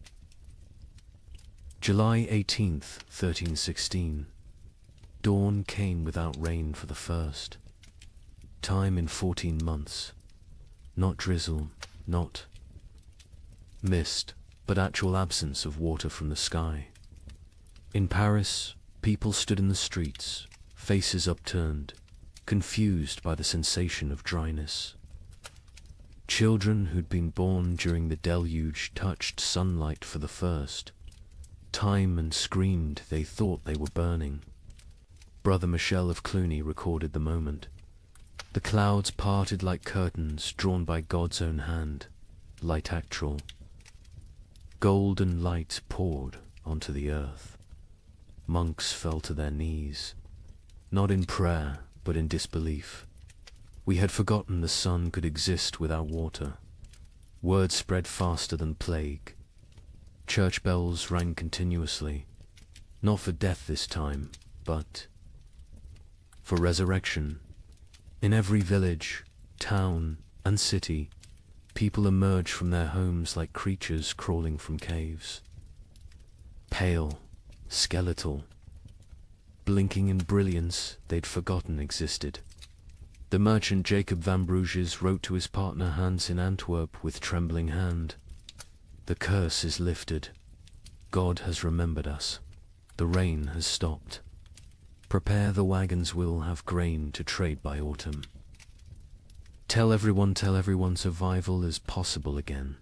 [SPEAKER 2] July 18th, 1316. Dawn came without rain for the first time in 14 months. Not drizzle, not mist, but actual absence of water from the sky. In Paris, people stood in the streets, faces upturned, confused by the sensation of dryness. Children who'd been born during the deluge touched sunlight for the first time and screamed they thought they were burning. Brother Michel of Cluny recorded the moment. The clouds parted like curtains drawn by God's own hand, light actual. Golden light poured onto the earth. Monks fell to their knees, not in prayer, but in disbelief. We had forgotten the sun could exist without water. Word spread faster than plague. Church bells rang continuously, not for death this time, but for resurrection. In every village, town, and city, people emerged from their homes like creatures crawling from caves. Pale, skeletal, blinking in brilliance they'd forgotten existed. The merchant Jacob van Bruges wrote to his partner Hans in Antwerp with trembling hand. The curse is lifted. God has remembered us. The rain has stopped. Prepare, the wagons will have grain to trade by autumn. Tell everyone survival is possible again.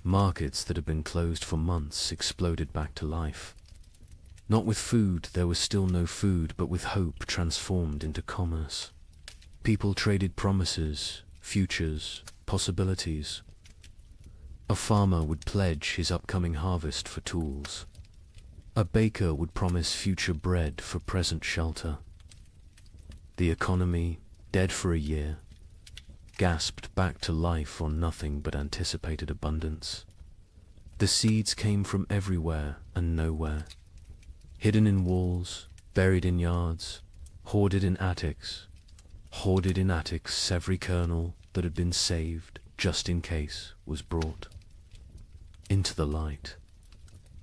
[SPEAKER 2] Markets that had been closed for months exploded back to life. Not with food, there was still no food, but with hope transformed into commerce. People traded promises, futures, possibilities. A farmer would pledge his upcoming harvest for tools. A baker would promise future bread for present shelter. The economy, dead for a year, gasped back to life on nothing but anticipated abundance. The seeds came from everywhere and nowhere, hidden in walls, buried in yards, hoarded in attics. Every kernel that had been saved, just in case, was brought into the light.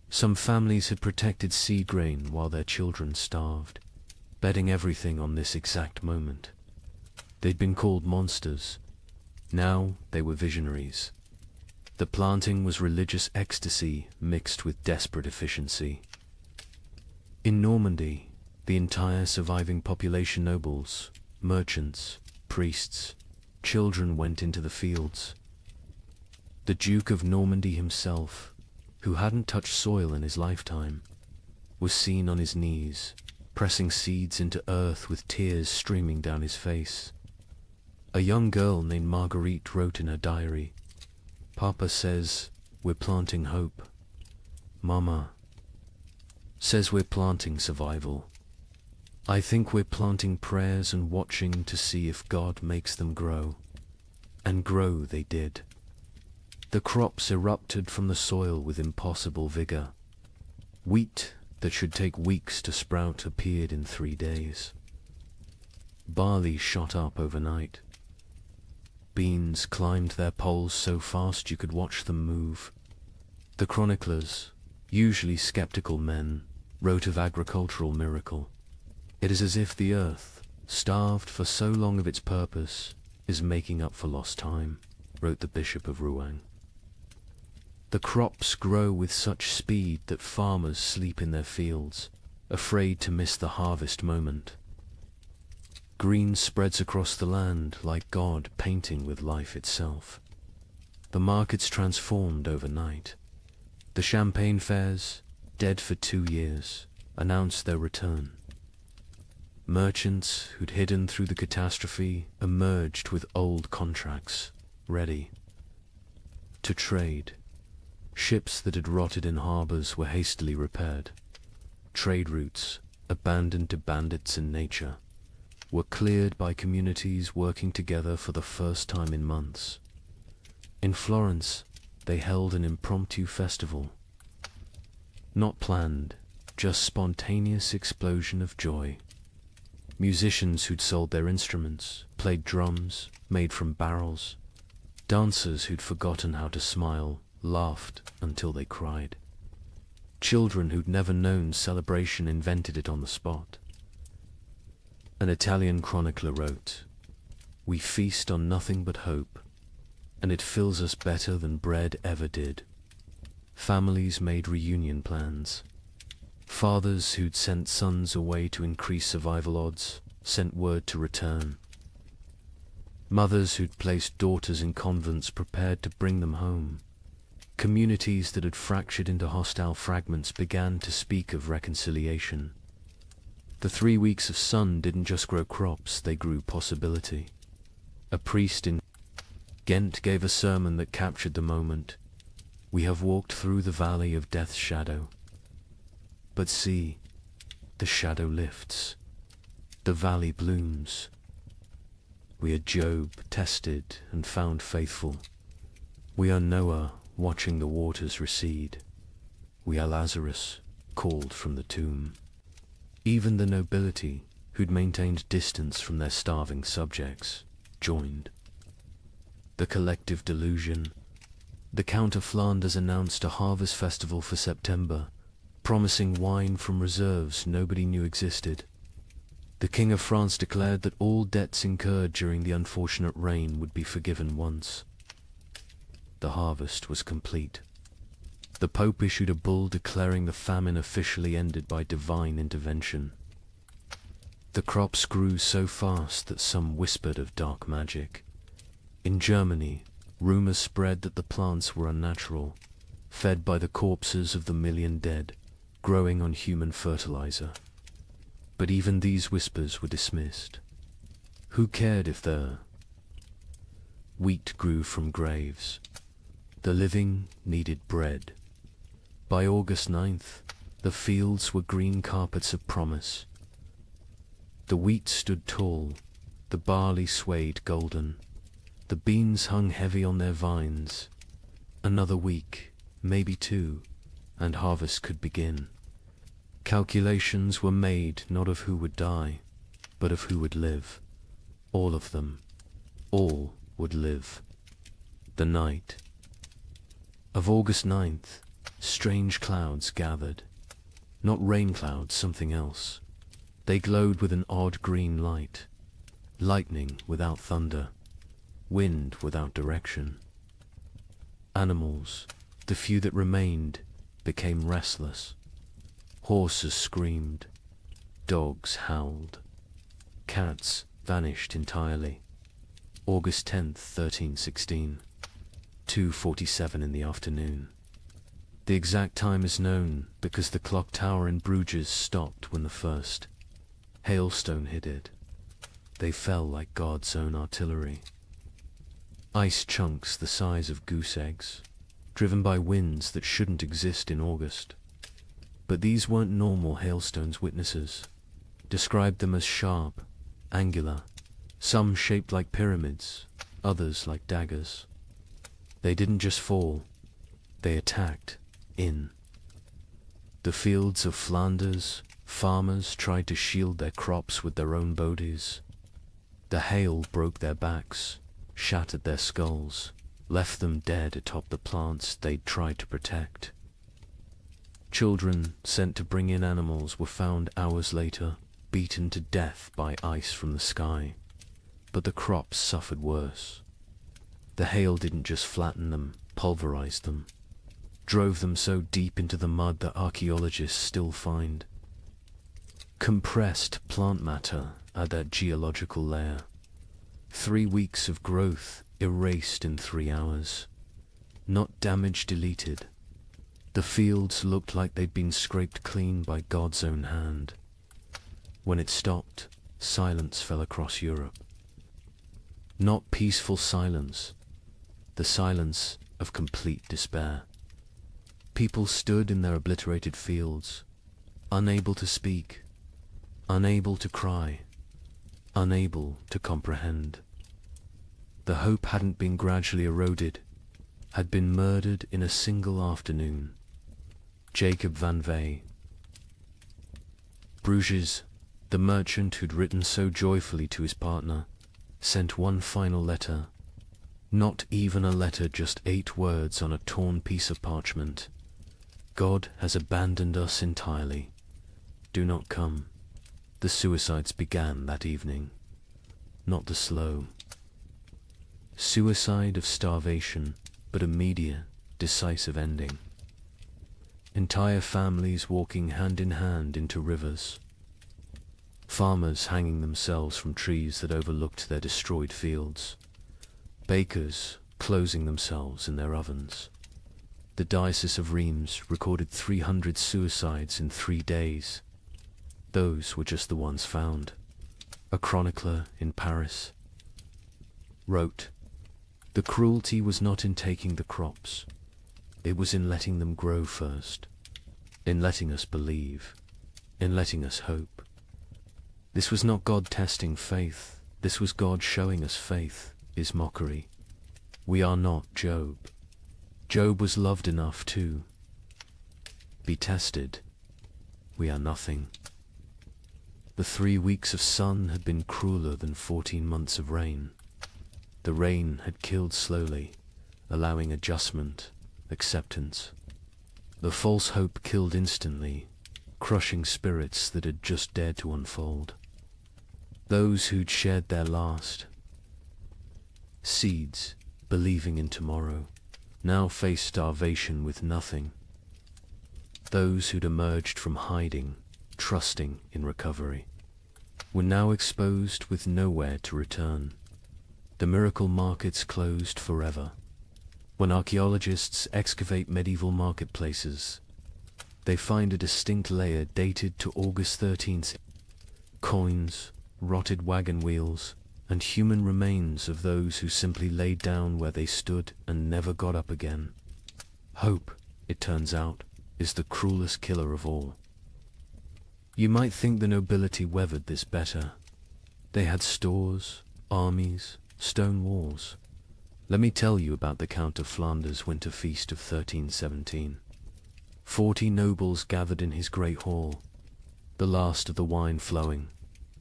[SPEAKER 2] Some families had protected seed grain while their children starved, betting everything on this exact moment. They'd been called monsters. Now they were visionaries. The planting was religious ecstasy mixed with desperate efficiency. In Normandy, the entire surviving population, nobles, merchants, priests, children, went into the fields. The Duke of Normandy himself, who hadn't touched soil in his lifetime, was seen on his knees, pressing seeds into earth with tears streaming down his face. A young girl named Marguerite wrote in her diary, "Papa says we're planting hope. Mama says we're planting survival. I think we're planting prayers and watching to see if God makes them grow." And grow they did. The crops erupted from the soil with impossible vigor. Wheat that should take weeks to sprout appeared in 3 days. Barley shot up overnight. Beans climbed their poles so fast you could watch them move. The chroniclers, usually skeptical men, wrote of agricultural miracle. It is as if the earth, starved for so long of its purpose, is making up for lost time, wrote the Bishop of Rouen. The crops grow with such speed that farmers sleep in their fields, afraid to miss the harvest moment. Green spreads across the land like God painting with life itself. The markets transformed overnight. The champagne fairs, dead for 2 years, announced their return. Merchants who'd hidden through the catastrophe emerged with old contracts, ready to trade. Ships that had rotted in harbors were hastily repaired. Trade routes, abandoned to bandits and nature, were cleared by communities working together for the first time in months. In Florence, they held an impromptu festival. Not planned, just spontaneous explosion of joy. Musicians who'd sold their instruments, played drums, made from barrels. Dancers who'd forgotten how to smile, laughed until they cried. Children who'd never known celebration invented it on the spot. An Italian chronicler wrote, "We feast on nothing but hope, and it fills us better than bread ever did." Families made reunion plans. Fathers who'd sent sons away to increase survival odds sent word to return. Mothers who'd placed daughters in convents prepared to bring them home. Communities that had fractured into hostile fragments began to speak of reconciliation. The 3 weeks of sun didn't just grow crops, they grew possibility. A priest in Ghent gave a sermon that captured the moment. "We have walked through the valley of death's shadow. But see, the shadow lifts. The valley blooms. We are Job, tested and found faithful. We are Noah, watching the waters recede. We are Lazarus, called from the tomb." Even the nobility, who'd maintained distance from their starving subjects, joined. The collective delusion. The Count of Flanders announced a harvest festival for September, promising wine from reserves nobody knew existed. The King of France declared that all debts incurred during the unfortunate rain would be forgiven once. The harvest was complete. The Pope issued a bull declaring the famine officially ended by divine intervention. The crops grew so fast that some whispered of dark magic. In Germany, rumors spread that the plants were unnatural, fed by the corpses of the million dead, growing on human fertilizer. But even these whispers were dismissed. Who cared if the wheat grew from graves? The living needed bread. By August 9th, the fields were green carpets of promise. The wheat stood tall, the barley swayed golden, the beans hung heavy on their vines. Another week, maybe 2, and harvest could begin. Calculations were made not of who would die, but of who would live. All of them. All would live. The night of August 9th, strange clouds gathered. Not rain clouds, something else. They glowed with an odd green light. Lightning without thunder. Wind without direction. Animals, the few that remained, became restless. Horses screamed. Dogs howled. Cats vanished entirely. August 10th, 1316. 2:47 in the afternoon. The exact time is known because the clock tower in Bruges stopped when the first hailstone hit it. They fell like God's own artillery. Ice chunks the size of goose eggs, driven by winds that shouldn't exist in August. But these weren't normal hailstones. Witnesses described them as sharp, angular, some shaped like pyramids, others like daggers. They didn't just fall, they attacked in. The fields of Flanders, farmers tried to shield their crops with their own bodies. The hail broke their backs, shattered their skulls, left them dead atop the plants they'd tried to protect. Children sent to bring in animals were found hours later, beaten to death by ice from the sky. But the crops suffered worse. The hail didn't just flatten them, pulverized them, drove them so deep into the mud that archaeologists still find compressed plant matter at that geological layer. 3 weeks of growth erased in 3 hours. Not damage deleted. The fields looked like they'd been scraped clean by God's own hand. When it stopped, silence fell across Europe. Not peaceful silence, the silence of complete despair. People stood in their obliterated fields, unable to speak, unable to cry, unable to comprehend. The hope hadn't been gradually eroded, had been murdered in a single afternoon. Jacob van Vey. Bruges, the merchant who'd written so joyfully to his partner, sent one final letter. Not even a letter, just 8 words on a torn piece of parchment. God has abandoned us entirely. Do not come. The suicides began that evening. Not the slow suicide of starvation, but immediate, decisive ending. Entire families walking hand in hand into rivers. Farmers hanging themselves from trees that overlooked their destroyed fields. Bakers closing themselves in their ovens. The Diocese of Reims recorded 300 suicides in 3 days. Those were just the ones found. A chronicler in Paris wrote, "The cruelty was not in taking the crops. It was in letting them grow first, in letting us believe, in letting us hope. This was not God testing faith. This was God showing us faith is mockery. We are not Job. Job was loved enough to be tested. We are nothing." The 3 weeks of sun had been crueler than 14 months of rain. The rain had killed slowly, allowing adjustment, acceptance. The false hope killed instantly, crushing spirits that had just dared to unfold. Those who'd shared their last seeds, believing in tomorrow, now faced starvation with nothing. Those who'd emerged from hiding, trusting in recovery, were now exposed with nowhere to return. The miracle markets closed forever. When archaeologists excavate medieval marketplaces, they find a distinct layer dated to August 13th. Coins, rotted wagon wheels, and human remains of those who simply laid down where they stood and never got up again. Hope, it turns out, is the cruelest killer of all. You might think the nobility weathered this better. They had stores, armies, stone walls. Let me tell you about the Count of Flanders' winter feast of 1317. 40 nobles gathered in his great hall, the last of the wine flowing,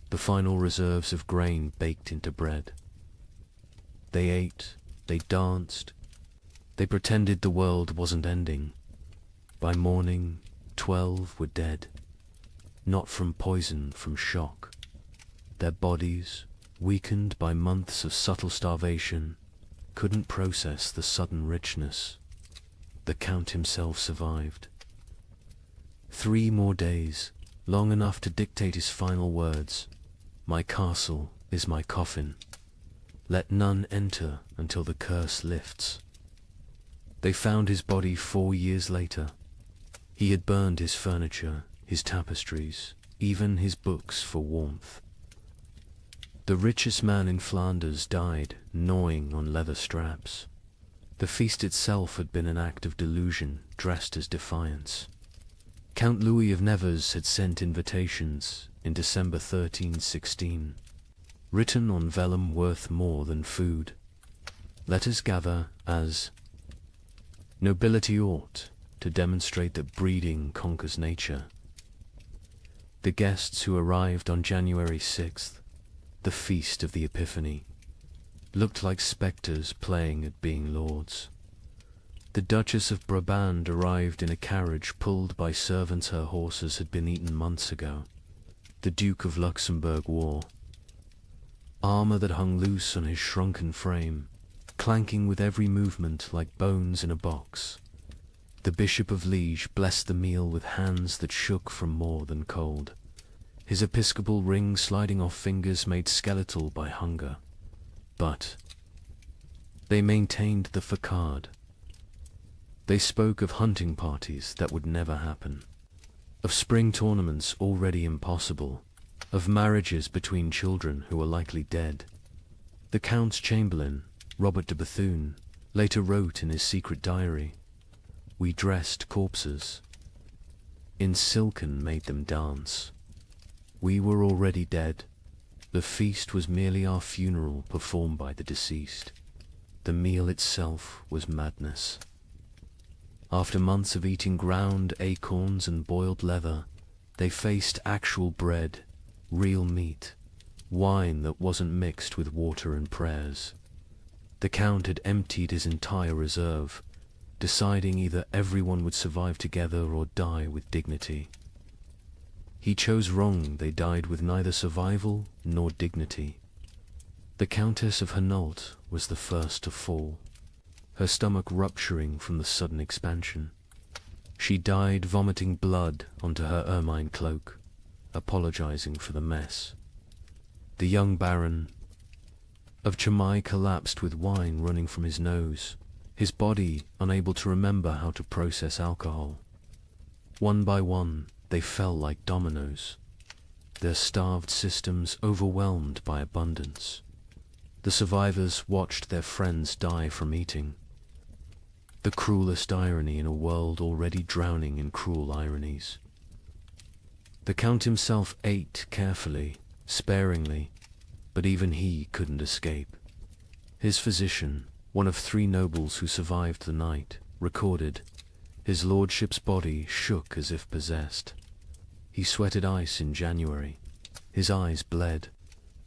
[SPEAKER 2] the final reserves of grain baked into bread. They ate, they danced, they pretended the world wasn't ending. By morning, 12 were dead, not from poison, from shock. Their bodies, weakened by months of subtle starvation, couldn't process the sudden richness. The Count himself survived. 3 more days, long enough to dictate his final words. "My castle is my coffin. Let none enter until the curse lifts." They found his body 4 years later. He had burned his furniture, his tapestries, even his books for warmth. The richest man in Flanders died, gnawing on leather straps. The feast itself had been an act of delusion dressed as defiance. Count Louis of Nevers had sent invitations in December 1316, written on vellum worth more than food. Let us gather as nobility ought, to demonstrate that breeding conquers nature. The guests who arrived on January 6th, the feast of the Epiphany, looked like spectres playing at being lords. The Duchess of Brabant arrived in a carriage pulled by servants her horses had been eaten months ago. The Duke of Luxembourg wore armor that hung loose on his shrunken frame, clanking with every movement like bones in a box. The Bishop of Liege blessed the meal with hands that shook from more than cold, his episcopal ring sliding off fingers made skeletal by hunger. But they maintained the facade. They spoke of hunting parties that would never happen, of spring tournaments already impossible, of marriages between children who were likely dead. The Count's chamberlain, Robert de Bethune, later wrote in his secret diary, We dressed corpses in silk and made them dance. We were already dead. The feast was merely our funeral performed by the deceased. The meal itself was madness. After months of eating ground acorns and boiled leather, they faced actual bread, real meat, wine that wasn't mixed with water and prayers. The Count had emptied his entire reserve, deciding either everyone would survive together or die with dignity. He chose wrong. They died with neither survival nor dignity. The Countess of Hainault was the first to fall, her stomach rupturing from the sudden expansion. She died vomiting blood onto her ermine cloak, apologizing for the mess. The young Baron of Chimay collapsed with wine running from his nose, his body unable to remember how to process alcohol. One by one, they fell like dominoes, their starved systems overwhelmed by abundance. The survivors watched their friends die from eating. The cruelest irony in a world already drowning in cruel ironies. The Count himself ate carefully, sparingly, but even he couldn't escape. His physician, one of 3 nobles who survived the night, recorded, his lordship's body shook as if possessed. He sweated ice in January. His eyes bled.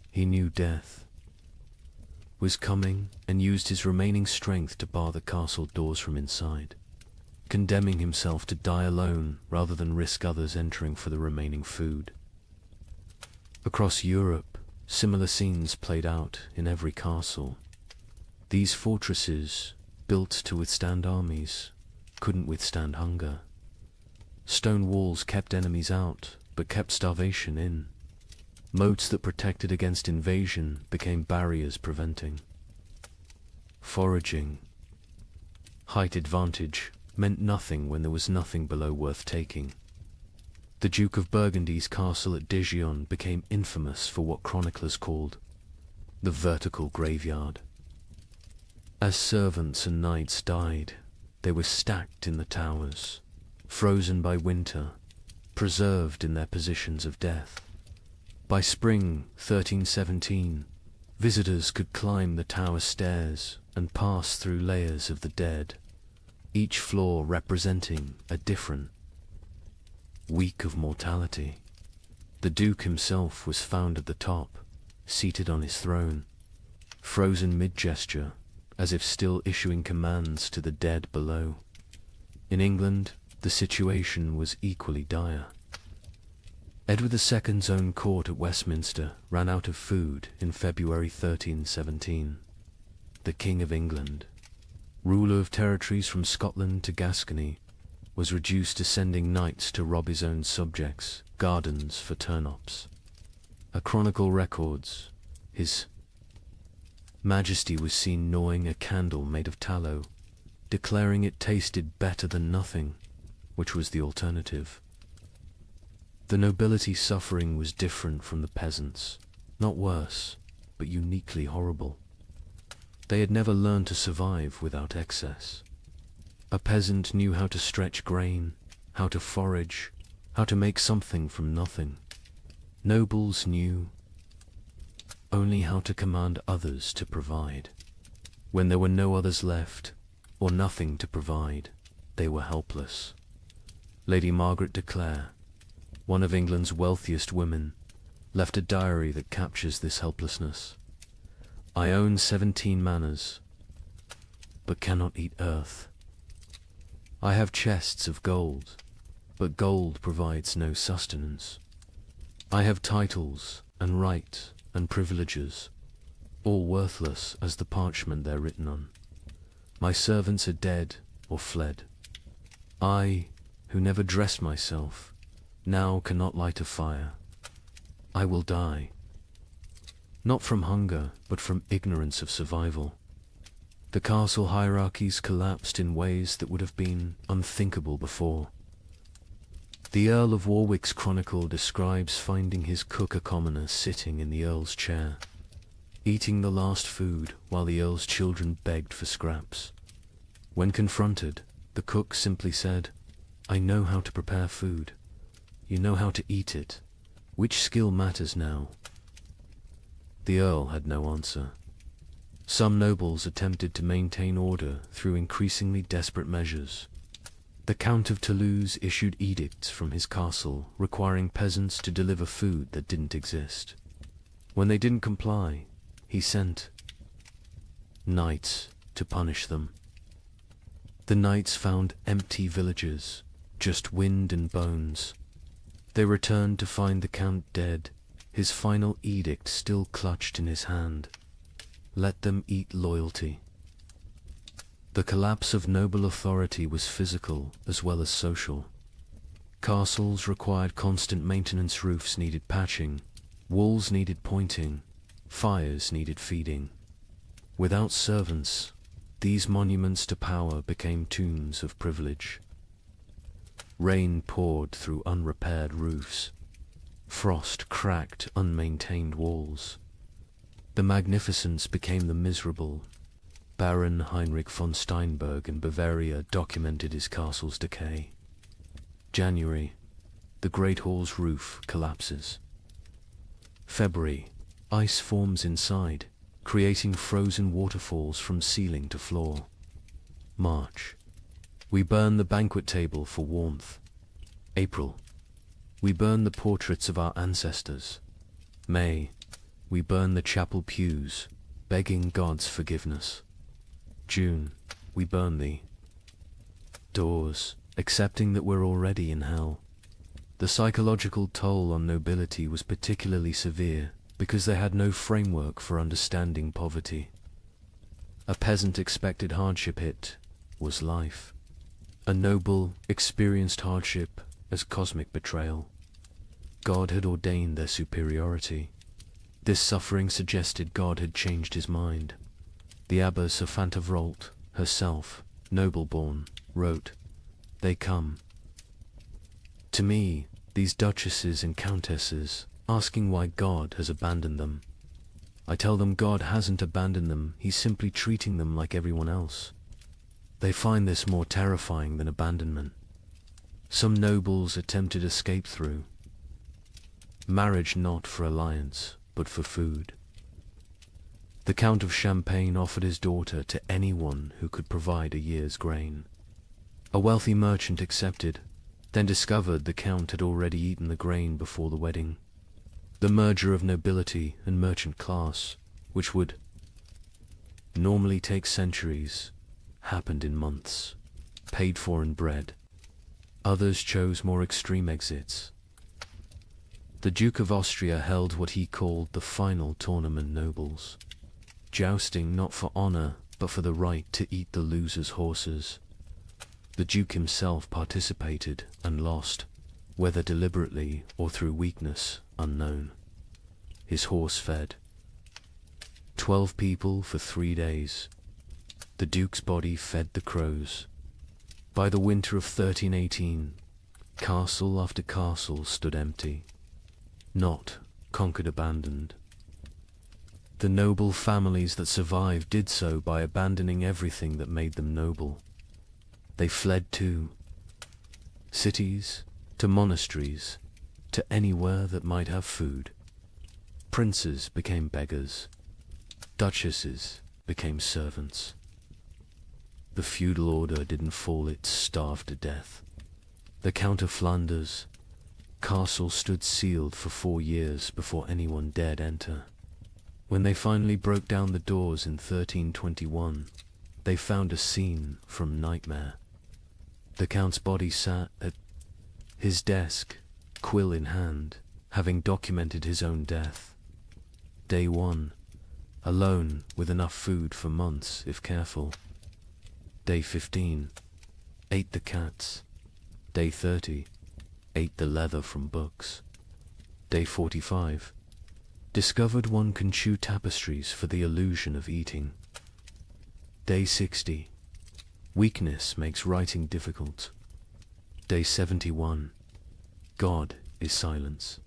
[SPEAKER 2] He knew death was coming and used his remaining strength to bar the castle doors from inside, condemning himself to die alone rather than risk others entering for the remaining food. Across Europe, similar scenes played out in every castle. These fortresses, built to withstand armies, couldn't withstand hunger. Stone walls kept enemies out, but kept starvation in. Moats that protected against invasion became barriers preventing. Foraging. Height advantage meant nothing when there was nothing below worth taking. The Duke of Burgundy's castle at Dijon became infamous for what chroniclers called the vertical graveyard. As servants and knights died, they were stacked in the towers, frozen by winter, preserved in their positions of death. By spring 1317, visitors could climb the tower stairs and pass through layers of the dead, each floor representing a different week of mortality. The Duke himself was found at the top, seated on his throne, frozen mid-gesture, as if still issuing commands to the dead below. In England, the situation was equally dire. Edward II's own court at Westminster ran out of food in February 1317. The King of England, ruler of territories from Scotland to Gascony, was reduced to sending knights to rob his own subjects' gardens for turnips. A chronicle records, His Majesty was seen gnawing a candle made of tallow, declaring it tasted better than nothing, which was the alternative. The nobility suffering was different from the peasants, not worse, but uniquely horrible. They had never learned to survive without excess. A peasant knew how to stretch grain, how to forage, how to make something from nothing. Nobles knew only how to command others to provide. When there were no others left, or nothing to provide, they were helpless. Lady Margaret de Clare, one of England's wealthiest women, left a diary that captures this helplessness. I own 17 manors, but cannot eat earth. I have chests of gold, but gold provides no sustenance. I have titles and right and privileges, all worthless as the parchment they're written on. My servants are dead or fled. I, who never dressed myself, now cannot light a fire. I will die. Not from hunger, but from ignorance of survival. The castle hierarchies collapsed in ways that would have been unthinkable before. The Earl of Warwick's chronicle describes finding his cook a commoner sitting in the Earl's chair, eating the last food while the Earl's children begged for scraps. When confronted, The cook simply said, "I know how to prepare food. You know how to eat it. Which skill matters now?" The Earl had no answer. Some nobles attempted to maintain order through increasingly desperate measures. The Count of Toulouse issued edicts from his castle requiring peasants to deliver food that didn't exist. When they didn't comply, he sent knights to punish them. The knights found empty villages, just wind and bones. They returned to find the Count dead, his final edict still clutched in his hand. Let them eat loyalty. The collapse of noble authority was physical as well as social. Castles required constant maintenance, roofs needed patching, walls needed pointing, fires needed feeding. Without servants, these monuments to power became tombs of privilege. Rain poured through unrepaired roofs. Frost cracked unmaintained walls. The magnificence became the miserable. Baron Heinrich von Steinberg in Bavaria documented his castle's decay. January, the Great Hall's roof collapses. February, ice forms inside, creating frozen waterfalls from ceiling to floor. March, we burn the banquet table for warmth. April, we burn the portraits of our ancestors. May, we burn the chapel pews, begging God's forgiveness. June, we burn the doors, accepting that we're already in hell. The psychological toll on nobility was particularly severe because they had no framework for understanding poverty. A peasant expected hardship, it was life. A noble experienced hardship as cosmic betrayal. God had ordained their superiority. This suffering suggested God had changed his mind. The Abbess of Fantevrolt, herself, noble-born, wrote, "They come to me, these duchesses and countesses, asking why God has abandoned them. I tell them God hasn't abandoned them, he's simply treating them like everyone else. They find this more terrifying than abandonment. Some nobles attempted escape through marriage, not for alliance, but for food. The Count of Champagne offered his daughter to anyone who could provide a year's grain. A wealthy merchant accepted, then discovered the Count had already eaten the grain before the wedding. The merger of nobility and merchant class, which would normally take centuries, happened in months, paid for in bread. Others chose more extreme exits. The Duke of Austria held what he called the final tournament nobles, jousting not for honor, but for the right to eat the loser's horses. The Duke himself participated and lost, whether deliberately or through weakness, unknown. His horse fed 12 people for 3 days. The Duke's body fed the crows. By the winter of 1318, castle after castle stood empty, not conquered, abandoned. The noble families that survived did so by abandoning everything that made them noble. They fled to cities, to monasteries, to anywhere that might have food. Princes became beggars. Duchesses became servants. The feudal order didn't fall, it starved to death. The Count of Flanders' castle stood sealed for 4 years before anyone dared enter. When they finally broke down the doors in 1321, they found a scene from nightmare. The Count's body sat at his desk, quill in hand, having documented his own death. Day 1, alone with enough food for months if careful. Day 15, ate the cats. Day 30, ate the leather from books. Day 45, discovered one can chew tapestries for the illusion of eating. Day 60, weakness makes writing difficult. Day 71, God is silence.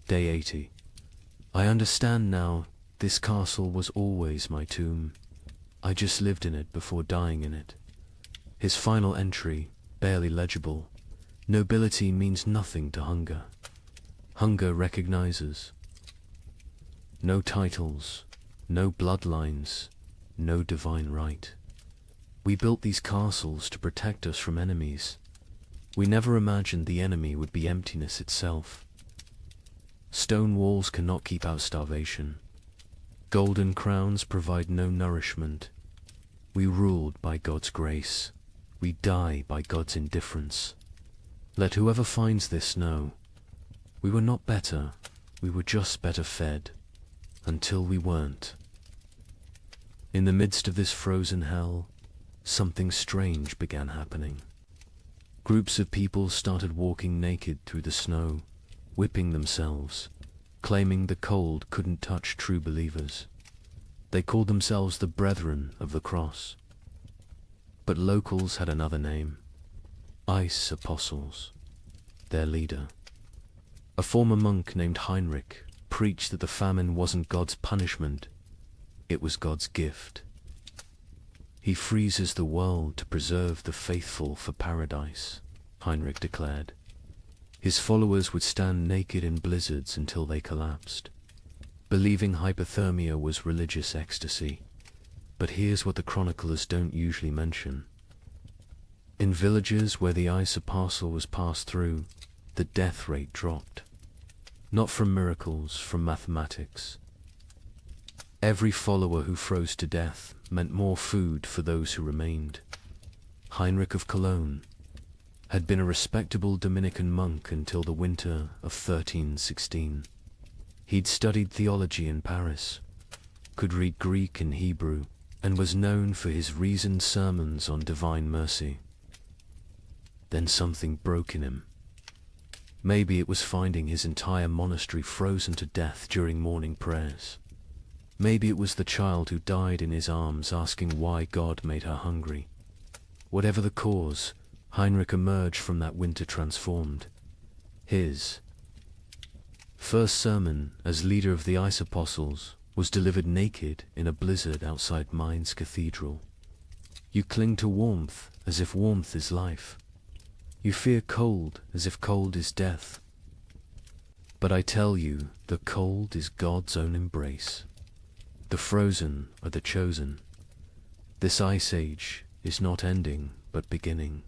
[SPEAKER 2] Day 80, I understand now, this castle was always my tomb. I just lived in it before dying in it. His final entry, barely legible: nobility means nothing to hunger. Hunger recognizes no titles, no bloodlines, no divine right. We built these castles to protect us from enemies. We never imagined the enemy would be emptiness itself. Stone walls cannot keep out starvation. Golden crowns provide no nourishment. We ruled by God's grace. We die by God's indifference. Let whoever finds this know, we were not better, we were just better fed, until we weren't. In the midst of this frozen hell, something strange began happening. Groups of people started walking naked through the snow, whipping themselves, claiming the cold couldn't touch true believers. They called themselves the Brethren of the Cross. But locals had another name: Ice Apostles. Their leader, a former monk named Heinrich, preached that the famine wasn't God's punishment, it was God's gift. He freezes the world to preserve the faithful for paradise, Heinrich declared. His followers would stand naked in blizzards until they collapsed, believing hypothermia was religious ecstasy. But here's what the chroniclers don't usually mention. In villages where the ice apostle was passed through, the death rate dropped. Not from miracles, from mathematics. Every follower who froze to death meant more food for those who remained. Heinrich of Cologne had been a respectable Dominican monk until the winter of 1316. He'd studied theology in Paris, could read Greek and Hebrew, and was known for his reasoned sermons on divine mercy. Then something broke in him. Maybe it was finding his entire monastery frozen to death during morning prayers. Maybe it was the child who died in his arms asking why God made her hungry. Whatever the cause, Heinrich emerged from that winter transformed. His first sermon as leader of the Ice Apostles was delivered naked in a blizzard outside Mainz Cathedral. You cling to warmth as if warmth is life. You fear cold as if cold is death. But I tell you, the cold is God's own embrace. The frozen are the chosen. This ice age is not ending, but beginning.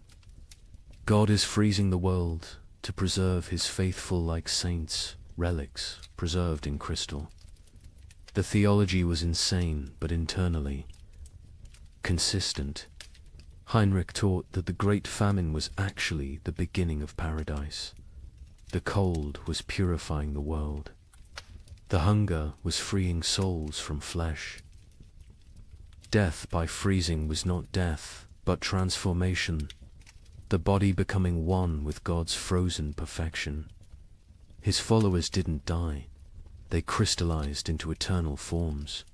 [SPEAKER 2] God is freezing the world to preserve his faithful like saints, relics preserved in crystal. The theology was insane, but internally consistent. Heinrich taught that the great famine was actually the beginning of paradise. The cold was purifying the world. The hunger was freeing souls from flesh. Death by freezing was not death, but transformation, the body becoming one with God's frozen perfection. His followers didn't die. They crystallized into eternal forms.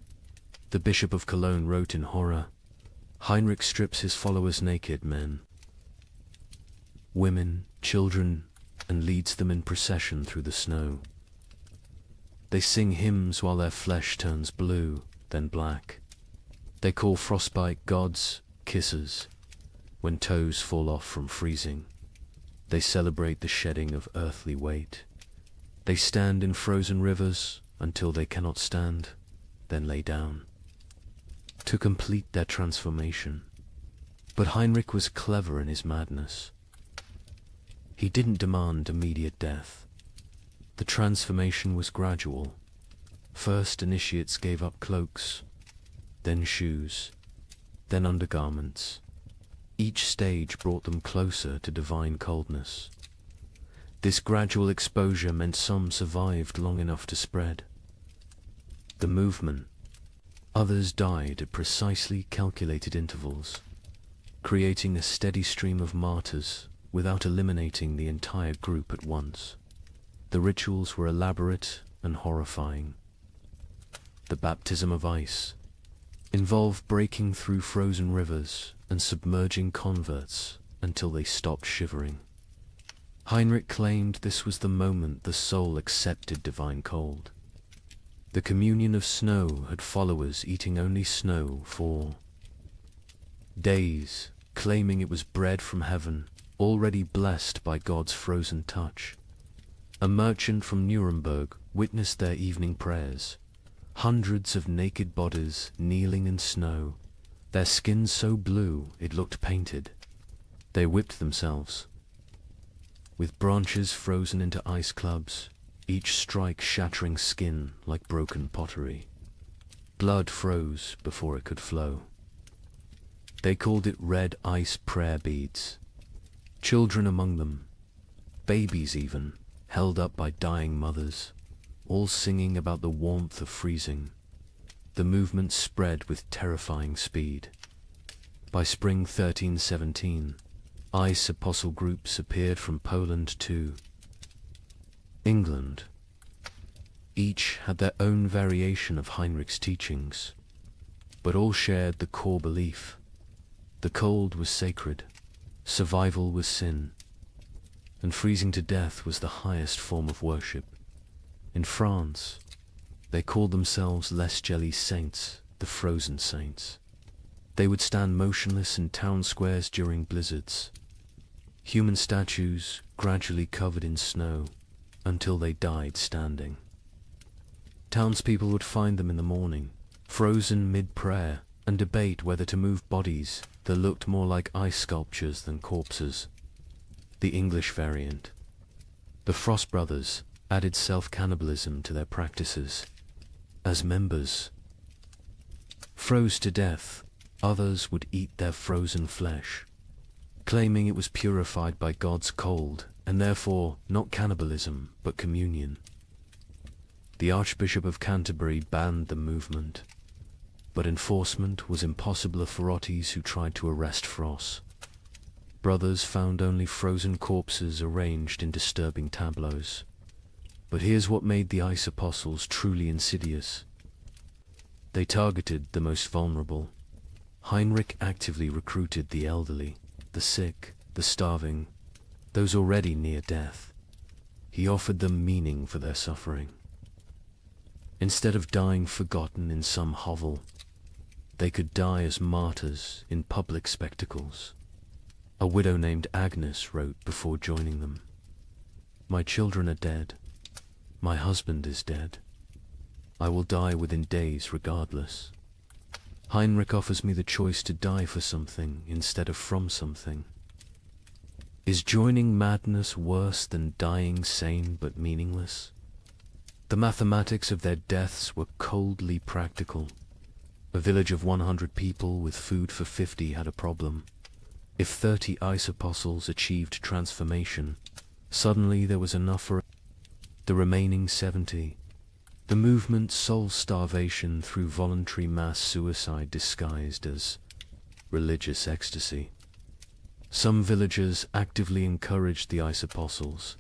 [SPEAKER 2] The Bishop of Cologne wrote in horror, Heinrich strips his followers naked, men, women, children, and leads them in procession through the snow. They sing hymns while their flesh turns blue, then black. They call frostbite gods kisses when toes fall off from freezing. They celebrate the shedding of earthly weight. They stand in frozen rivers until they cannot stand, then lay down to complete their transformation. But Heinrich was clever in his madness. He didn't demand immediate death. The transformation was gradual. First, initiates gave up cloaks, then shoes, then undergarments. Each stage brought them closer to divine coldness. This gradual exposure meant some survived long enough to spread the movement. Others died at precisely calculated intervals, creating a steady stream of martyrs without eliminating the entire group at once. The rituals were elaborate and horrifying. The baptism of ice involved breaking through frozen rivers and submerging converts until they stopped shivering. Heinrich claimed this was the moment the soul accepted divine cold. The communion of snow had followers eating only snow for days, claiming it was bread from heaven, already blessed by God's frozen touch. A merchant from Nuremberg witnessed their evening prayers. Hundreds of naked bodies kneeling in snow, their skins so blue it looked painted. They whipped themselves. With branches frozen into ice clubs, each strike shattering skin like broken pottery. Blood froze before it could flow. They called it red ice prayer beads. Children among them, babies even, held up by dying mothers, all singing about the warmth of freezing. The movement spread with terrifying speed. By spring 1317, ice apostle groups appeared from Poland to England. Each had their own variation of Heinrich's teachings, but all shared the core belief. The cold was sacred, survival was sin, and freezing to death was the highest form of worship. In France, they called themselves Les Gelées Saints, the frozen saints. They would stand motionless in town squares during blizzards, human statues gradually covered in snow until they died standing. Townspeople would find them in the morning, frozen mid-prayer, and debate whether to move bodies that looked more like ice sculptures than corpses. The English variant. The Frost Brothers added self-cannibalism to their practices. As members froze to death, others would eat their frozen flesh, claiming it was purified by God's cold, and therefore not cannibalism but communion. The Archbishop of Canterbury banned the movement, but enforcement was impossible for authorities who tried to arrest Frost. Brothers found only frozen corpses arranged in disturbing tableaus. But here's what made the Ice Apostles truly insidious. They targeted the most vulnerable. Heinrich actively recruited the elderly, the sick, the starving, those already near death. He offered them meaning for their suffering. Instead of dying forgotten in some hovel, they could die as martyrs in public spectacles. A widow named Agnes wrote before joining them, "My children are dead. My husband is dead. I will die within days regardless. Heinrich offers me the choice to die for something instead of from something. Is joining madness worse than dying sane but meaningless?" The mathematics of their deaths were coldly practical. A village of 100 people with food for 50 had a problem. If 30 ice apostles achieved transformation, suddenly there was enough for the remaining 70. The movement solved starvation through voluntary mass suicide disguised as religious ecstasy. Some villagers actively encouraged the ice apostles.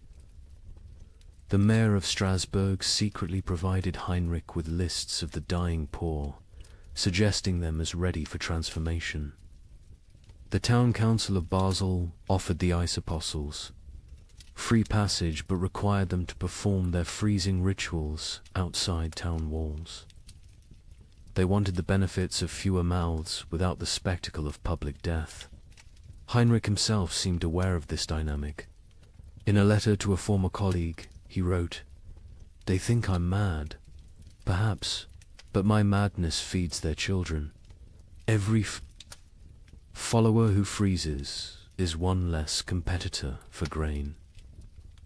[SPEAKER 2] The mayor of Strasbourg secretly provided Heinrich with lists of the dying poor, suggesting them as ready for transformation. The town council of Basel offered the ice apostles free passage but required them to perform their freezing rituals outside town walls. They wanted the benefits of fewer mouths without the spectacle of public death. Heinrich himself seemed aware of this dynamic. In a letter to a former colleague, he wrote, "They think I'm mad. Perhaps, but my madness feeds their children. Every follower who freezes is one less competitor for grain.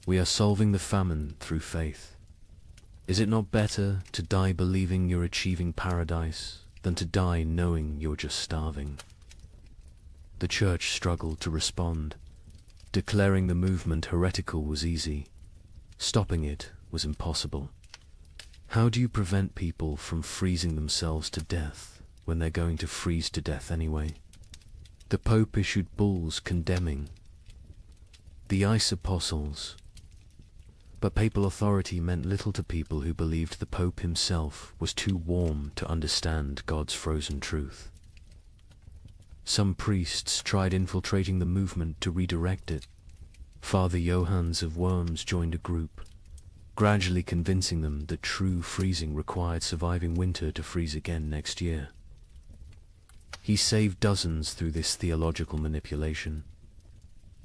[SPEAKER 2] We are solving the famine through faith. Is it not better to die believing you're achieving paradise than to die knowing you're just starving?" The church struggled to respond. Declaring the movement heretical was easy. Stopping it was impossible. How do you prevent people from freezing themselves to death when they're going to freeze to death anyway? The Pope issued bulls condemning the ice apostles. But papal authority meant little to people who believed the Pope himself was too warm to understand God's frozen truth. Some priests tried infiltrating the movement to redirect it. Father Johannes of Worms joined a group, gradually convincing them that true freezing required surviving winter to freeze again next year. He saved dozens through this theological manipulation.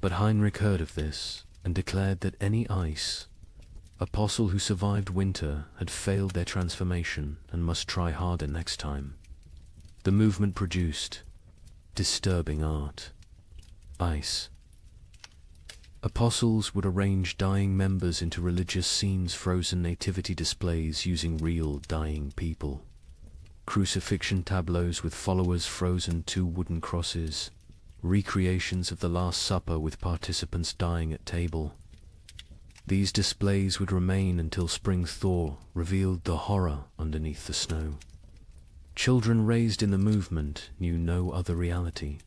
[SPEAKER 2] But Heinrich heard of this and declared that any ice apostle who survived winter had failed their transformation and must try harder next time. The movement produced disturbing art. Ice. Apostles would arrange dying members into religious scenes, frozen nativity displays using real dying people, crucifixion tableaus with followers frozen to wooden crosses, recreations of the Last Supper with participants dying at table. These displays would remain until spring thaw revealed the horror underneath the snow. Children raised in the movement knew no other reality.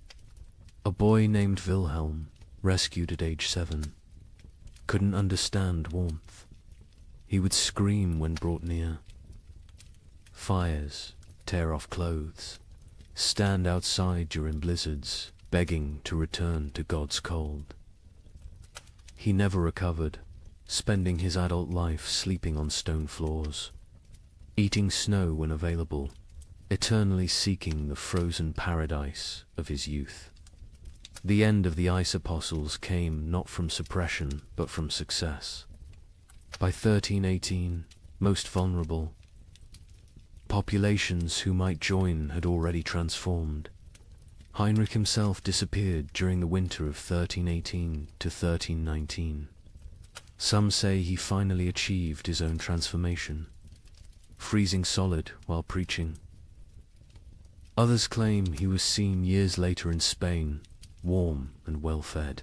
[SPEAKER 2] A boy named Wilhelm, rescued at age 7, couldn't understand warmth. He would scream when brought near. Fires, tear off clothes, stand outside during blizzards, begging to return to God's cold. He never recovered, spending his adult life sleeping on stone floors, eating snow when available, eternally seeking the frozen paradise of his youth. The end of the ice apostles came not from suppression but from success. By 1318, most vulnerable, populations who might join had already transformed. Heinrich himself disappeared during the winter of 1318 to 1319. Some say he finally achieved his own transformation, freezing solid while preaching. Others claim he was seen years later in Spain, warm and well-fed,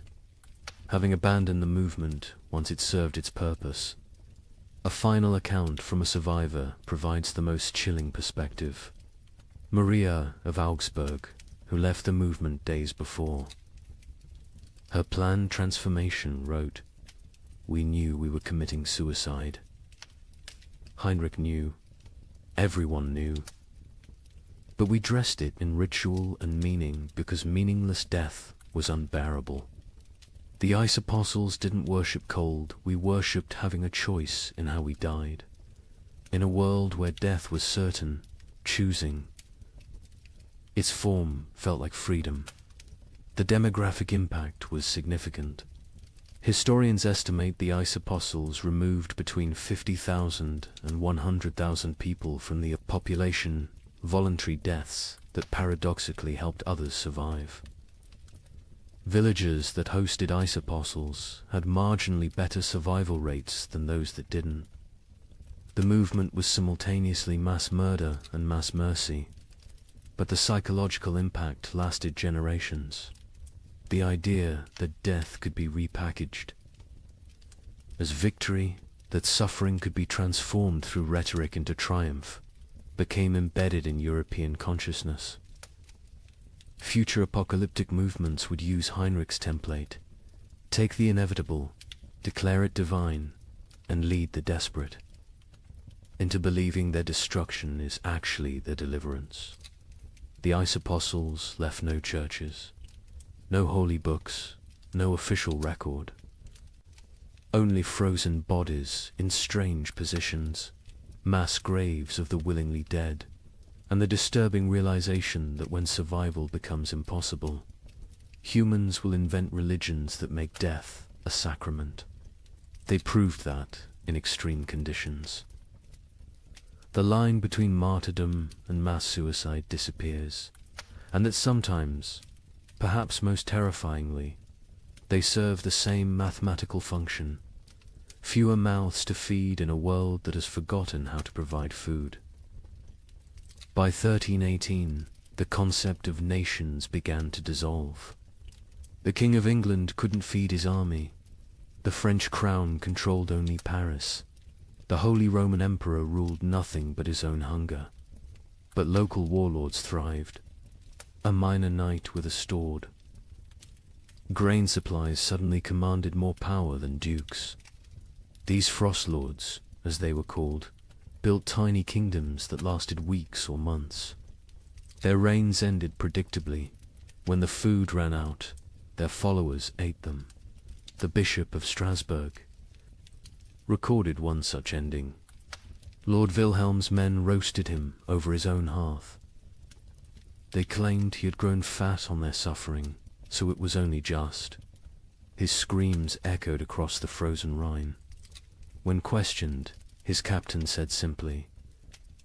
[SPEAKER 2] having abandoned the movement once it served its purpose. A final account from a survivor provides the most chilling perspective. Maria of Augsburg, who left the movement days before. Her planned transformation wrote, "We knew we were committing suicide." Heinrich knew. Everyone knew. But we dressed it in ritual and meaning because meaningless death was unbearable. The ice apostles didn't worship cold, we worshipped having a choice in how we died. In a world where death was certain, choosing. Its form felt like freedom. The demographic impact was significant. Historians estimate the ice apostles removed between 50,000 and 100,000 people from the population, voluntary deaths that paradoxically helped others survive. Villages that hosted ice apostles had marginally better survival rates than those that didn't. The movement was simultaneously mass murder and mass mercy, but the psychological impact lasted generations. The idea that death could be repackaged as victory, that suffering could be transformed through rhetoric into triumph, became embedded in European consciousness. Future apocalyptic movements would use Heinrich's template: take the inevitable, declare it divine, and lead the desperate into believing their destruction is actually their deliverance. The ice apostles left no churches, no holy books, no official record. Only frozen bodies in strange positions, mass graves of the willingly dead, and the disturbing realization that when survival becomes impossible, humans will invent religions that make death a sacrament. They proved that in extreme conditions. The line between martyrdom and mass suicide disappears, and that sometimes, perhaps most terrifyingly, they serve the same mathematical function: fewer mouths to feed in a world that has forgotten how to provide food. By 1318, the concept of nations began to dissolve. The King of England couldn't feed his army. The French crown controlled only Paris. The Holy Roman Emperor ruled nothing but his own hunger. But local warlords thrived. A minor knight with a sword. Grain supplies suddenly commanded more power than dukes. These frost lords, as they were called, built tiny kingdoms that lasted weeks or months. Their reigns ended predictably. When the food ran out, their followers ate them. The Bishop of Strasbourg recorded one such ending. Lord Wilhelm's men roasted him over his own hearth. They claimed he had grown fat on their suffering, so it was only just. His screams echoed across the frozen Rhine. When questioned, his captain said simply,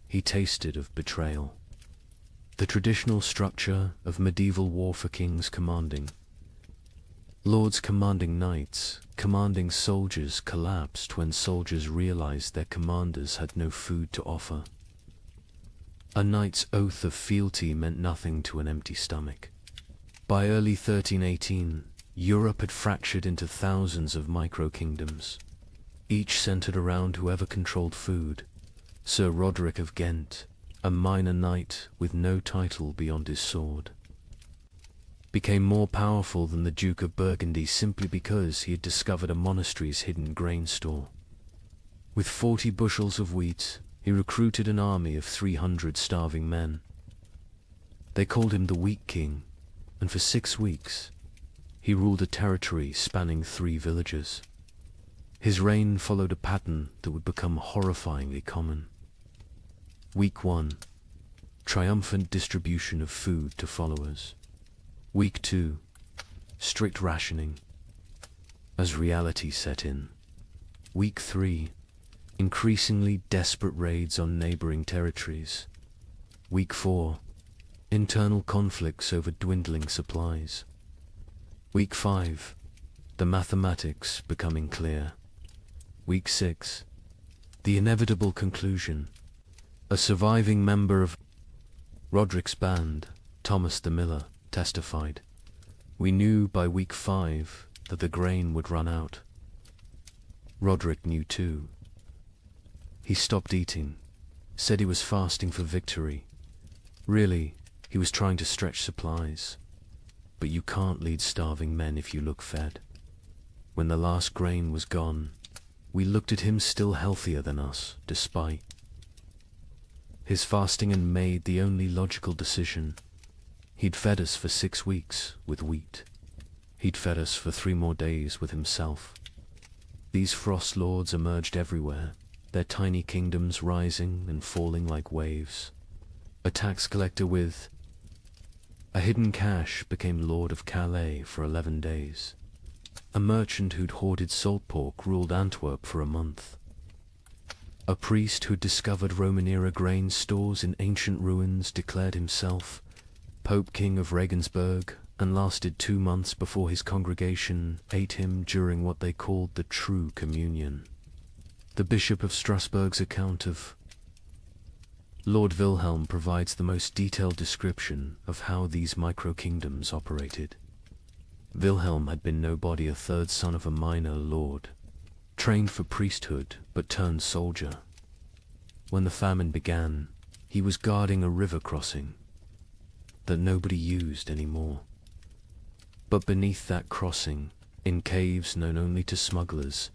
[SPEAKER 2] he tasted of betrayal. The traditional structure of medieval war for kings commanding. Lords commanding knights, commanding soldiers collapsed when soldiers realized their commanders had no food to offer. A knight's oath of fealty meant nothing to an empty stomach. By early 1318, Europe had fractured into thousands of micro-kingdoms, each centered around whoever controlled food. Sir Roderick of Ghent, a minor knight with no title beyond his sword, became more powerful than the Duke of Burgundy simply because he had discovered a monastery's hidden grain store. With 40 bushels of wheat, he recruited an army of 300 starving men. They called him the Wheat King, and for 6 weeks, he ruled a territory spanning 3 villages. His reign followed a pattern that would become horrifyingly common. Week 1. Triumphant distribution of food to followers. Week 2. Strict rationing. As reality set in. Week 3. Increasingly desperate raids on neighboring territories. Week 4. Internal conflicts over dwindling supplies. Week 5. The mathematics becoming clear. Week 6. The inevitable conclusion. A surviving member of Roderick's band, Thomas the Miller, testified, "We knew by week 5 that the grain would run out." Roderick knew too. He stopped eating, said he was fasting for victory. Really, he was trying to stretch supplies. But you can't lead starving men if you look fed. When the last grain was gone, we looked at him still healthier than us, despite his fasting, and made the only logical decision. He'd fed us for 6 weeks with wheat. He'd fed us for 3 more days with himself. These frost lords emerged everywhere, their tiny kingdoms rising and falling like waves. A tax collector with a hidden cache became Lord of Calais for 11 days. A merchant who'd hoarded salt pork ruled Antwerp for a month. A priest who'd discovered Roman-era grain stores in ancient ruins declared himself Pope King of Regensburg and lasted 2 months before his congregation ate him during what they called the True Communion. The Bishop of Strasbourg's account of Lord Wilhelm provides the most detailed description of how these micro-kingdoms operated. Wilhelm had been nobody, a 3rd son of a minor lord, trained for priesthood but turned soldier. When the famine began, he was guarding a river crossing that nobody used anymore. But beneath that crossing, in caves known only to smugglers,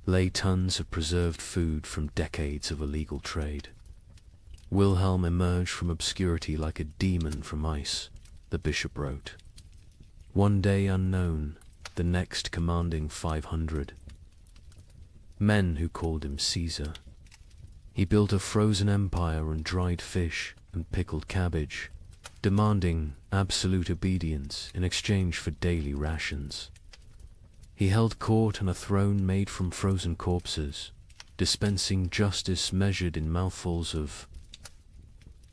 [SPEAKER 2] lay tons of preserved food from decades of illegal trade. Wilhelm emerged from obscurity like a demon from ice, the bishop wrote. One day unknown, the next commanding 500. Men who called him Caesar. He built a frozen empire on dried fish and pickled cabbage, demanding absolute obedience in exchange for daily rations. He held court on a throne made from frozen corpses, dispensing justice measured in mouthfuls of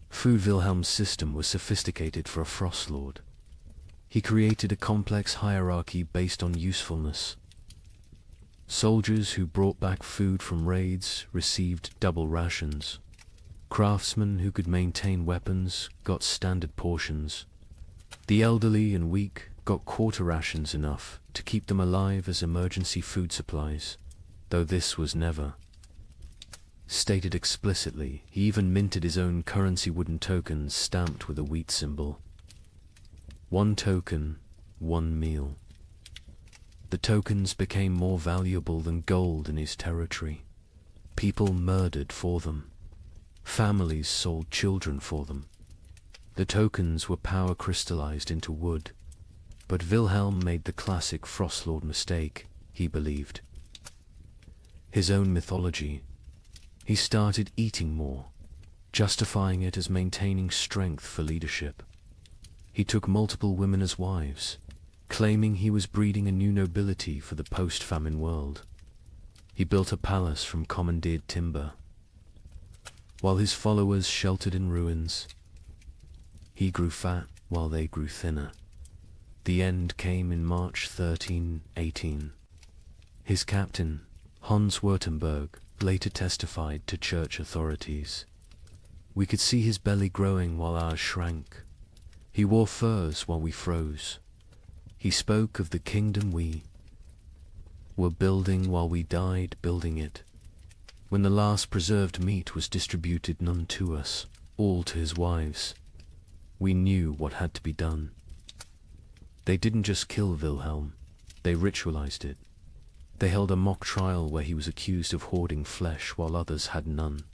[SPEAKER 2] food. Wilhelm's system was sophisticated for a frost lord. He created a complex hierarchy based on usefulness. Soldiers who brought back food from raids received double rations. Craftsmen who could maintain weapons got standard portions. The elderly and weak got quarter rations, enough to keep them alive as emergency food supplies, though this was never stated explicitly. He even minted his own currency, wooden tokens stamped with a wheat symbol. 1 token, 1 meal. The tokens became more valuable than gold in his territory. People murdered for them. Families sold children for them. The tokens were power crystallized into wood. But Wilhelm made the classic Frostlord mistake, he believed. His own mythology. He started eating more, justifying it as maintaining strength for leadership. He took multiple women as wives, claiming he was breeding a new nobility for the post-famine world. He built a palace from commandeered timber, while his followers sheltered in ruins. He grew fat while they grew thinner. The end came in March 1318. His captain, Hans Württemberg, later testified to church authorities. We could see his belly growing while ours shrank. He wore furs while we froze. He spoke of the kingdom we were building while we died building it. When the last preserved meat was distributed, none to us, all to his wives, we knew what had to be done. They didn't just kill Wilhelm, they ritualized it. They held a mock trial where he was accused of hoarding flesh while others had none.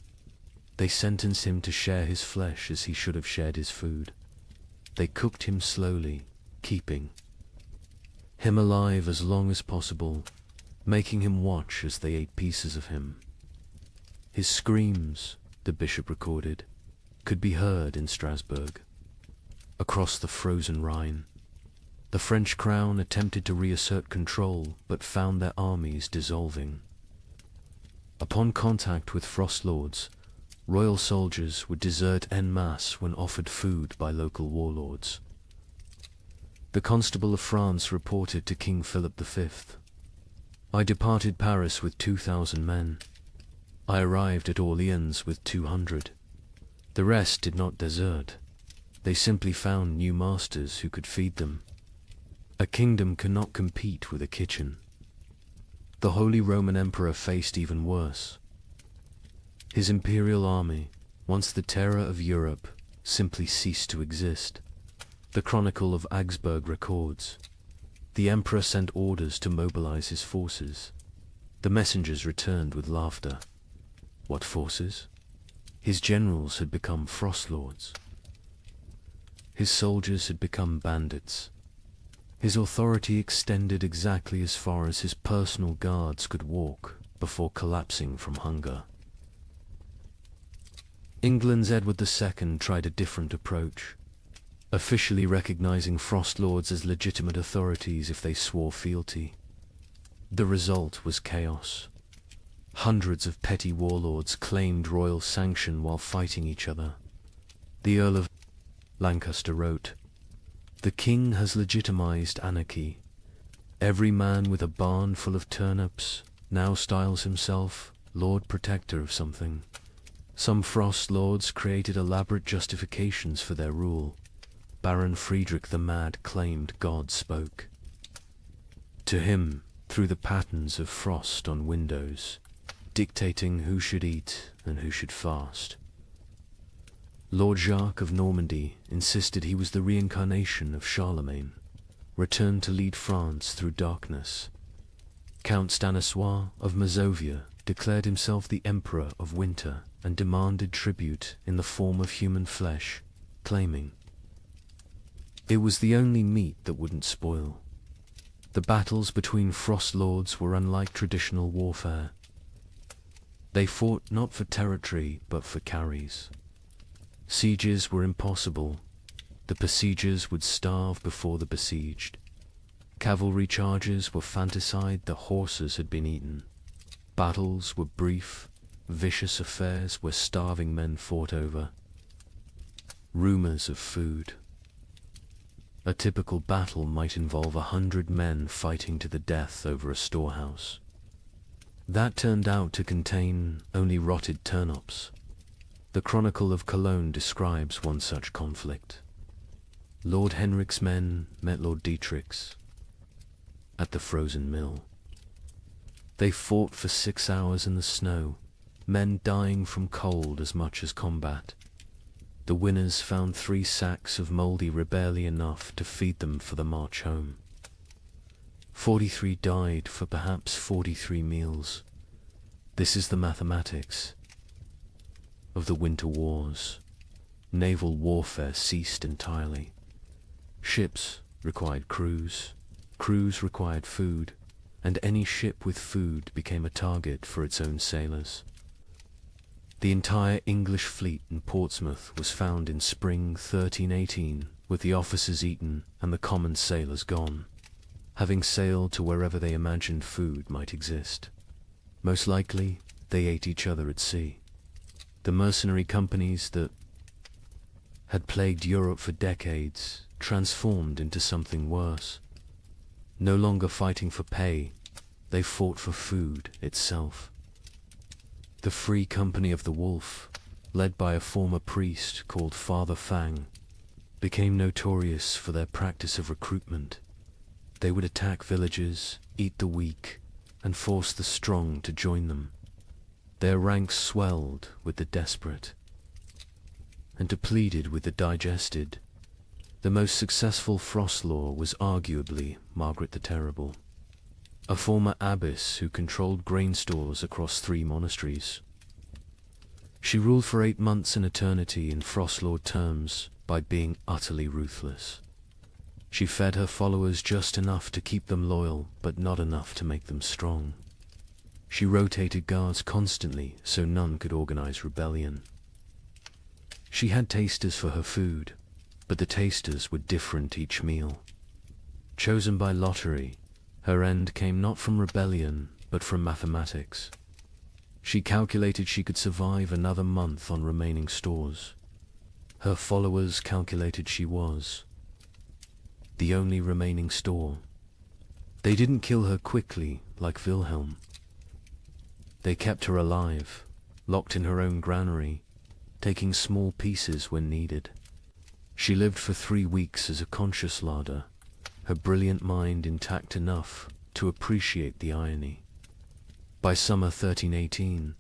[SPEAKER 2] They sentenced him to share his flesh as he should have shared his food. They cooked him slowly, keeping him alive as long as possible, making him watch as they ate pieces of him. His screams, the bishop recorded, could be heard in Strasbourg, across the frozen Rhine. The French crown attempted to reassert control, but found their armies dissolving. Upon contact with frost lords, royal soldiers would desert en masse when offered food by local warlords. The Constable of France reported to King Philip V, "I departed Paris with 2,000 men. I arrived at Orleans with 200. The rest did not desert. They simply found new masters who could feed them. A kingdom cannot compete with a kitchen." The Holy Roman Emperor faced even worse. His imperial army, once the terror of Europe, simply ceased to exist. The Chronicle of Augsburg records, "The emperor sent orders to mobilize his forces. The messengers returned with laughter." What forces? His generals had become frost lords. His soldiers had become bandits. His authority extended exactly as far as his personal guards could walk before collapsing from hunger. England's Edward II tried a different approach, officially recognizing frost lords as legitimate authorities if they swore fealty. The result was chaos. Hundreds of petty warlords claimed royal sanction while fighting each other. The Earl of Lancaster wrote, "The king has legitimized anarchy. Every man with a barn full of turnips now styles himself Lord Protector of something. Some frost lords created elaborate justifications for their rule. Baron Friedrich the Mad claimed God spoke to him through the patterns of frost on windows, dictating who should eat and who should fast. Lord Jacques of Normandy insisted he was the reincarnation of Charlemagne, returned to lead France through darkness. Count Stanislaus of Mazovia declared himself the Emperor of Winter and demanded tribute in the form of human flesh, claiming it was the only meat that wouldn't spoil. The battles between frost lords were unlike traditional warfare. They fought not for territory but for carries. Sieges were impossible. The besiegers would starve before the besieged. Cavalry charges were fantaside, the horses had been eaten. Battles were brief, vicious affairs where starving men fought over rumors of food. A typical battle might involve 100 men fighting to the death over a storehouse. That turned out to contain only rotted turnips. The Chronicle of Cologne describes one such conflict. Lord Henrik's men met Lord Dietrich's at the frozen mill. They fought for 6 hours in the snow, men dying from cold as much as combat. The winners found 3 sacks of mouldy barely enough to feed them for the march home. 43 died for perhaps 43 meals. This is the mathematics of the winter wars. Naval warfare ceased entirely. Ships required crews, crews required food, and any ship with food became a target for its own sailors. The entire English fleet in Portsmouth was found in spring 1318 with the officers eaten and the common sailors gone, having sailed to wherever they imagined food might exist. Most likely, they ate each other at sea. The mercenary companies that had plagued Europe for decades transformed into something worse. No longer fighting for pay, they fought for food itself. The Free Company of the Wolf, led by a former priest called Father Fang, became notorious for their practice of recruitment. They would attack villages, eat the weak, and force the strong to join them. Their ranks swelled with the desperate and depleted with the digested. The most successful Frost Law was arguably Margaret the Terrible, a former abbess who controlled grain stores across 3 monasteries. She ruled for 8 months in eternity in Frost Law terms by being utterly ruthless. She fed her followers just enough to keep them loyal, but not enough to make them strong. She rotated guards constantly so none could organize rebellion. She had tasters for her food, but the tasters were different each meal. Chosen by lottery, her end came not from rebellion, but from mathematics. She calculated she could survive another month on remaining stores. Her followers calculated she was the only remaining store. They didn't kill her quickly like Wilhelm. They kept her alive, locked in her own granary, taking small pieces when needed. She lived for 3 weeks as a conscious larder, her brilliant mind intact enough to appreciate the irony. By summer 1318,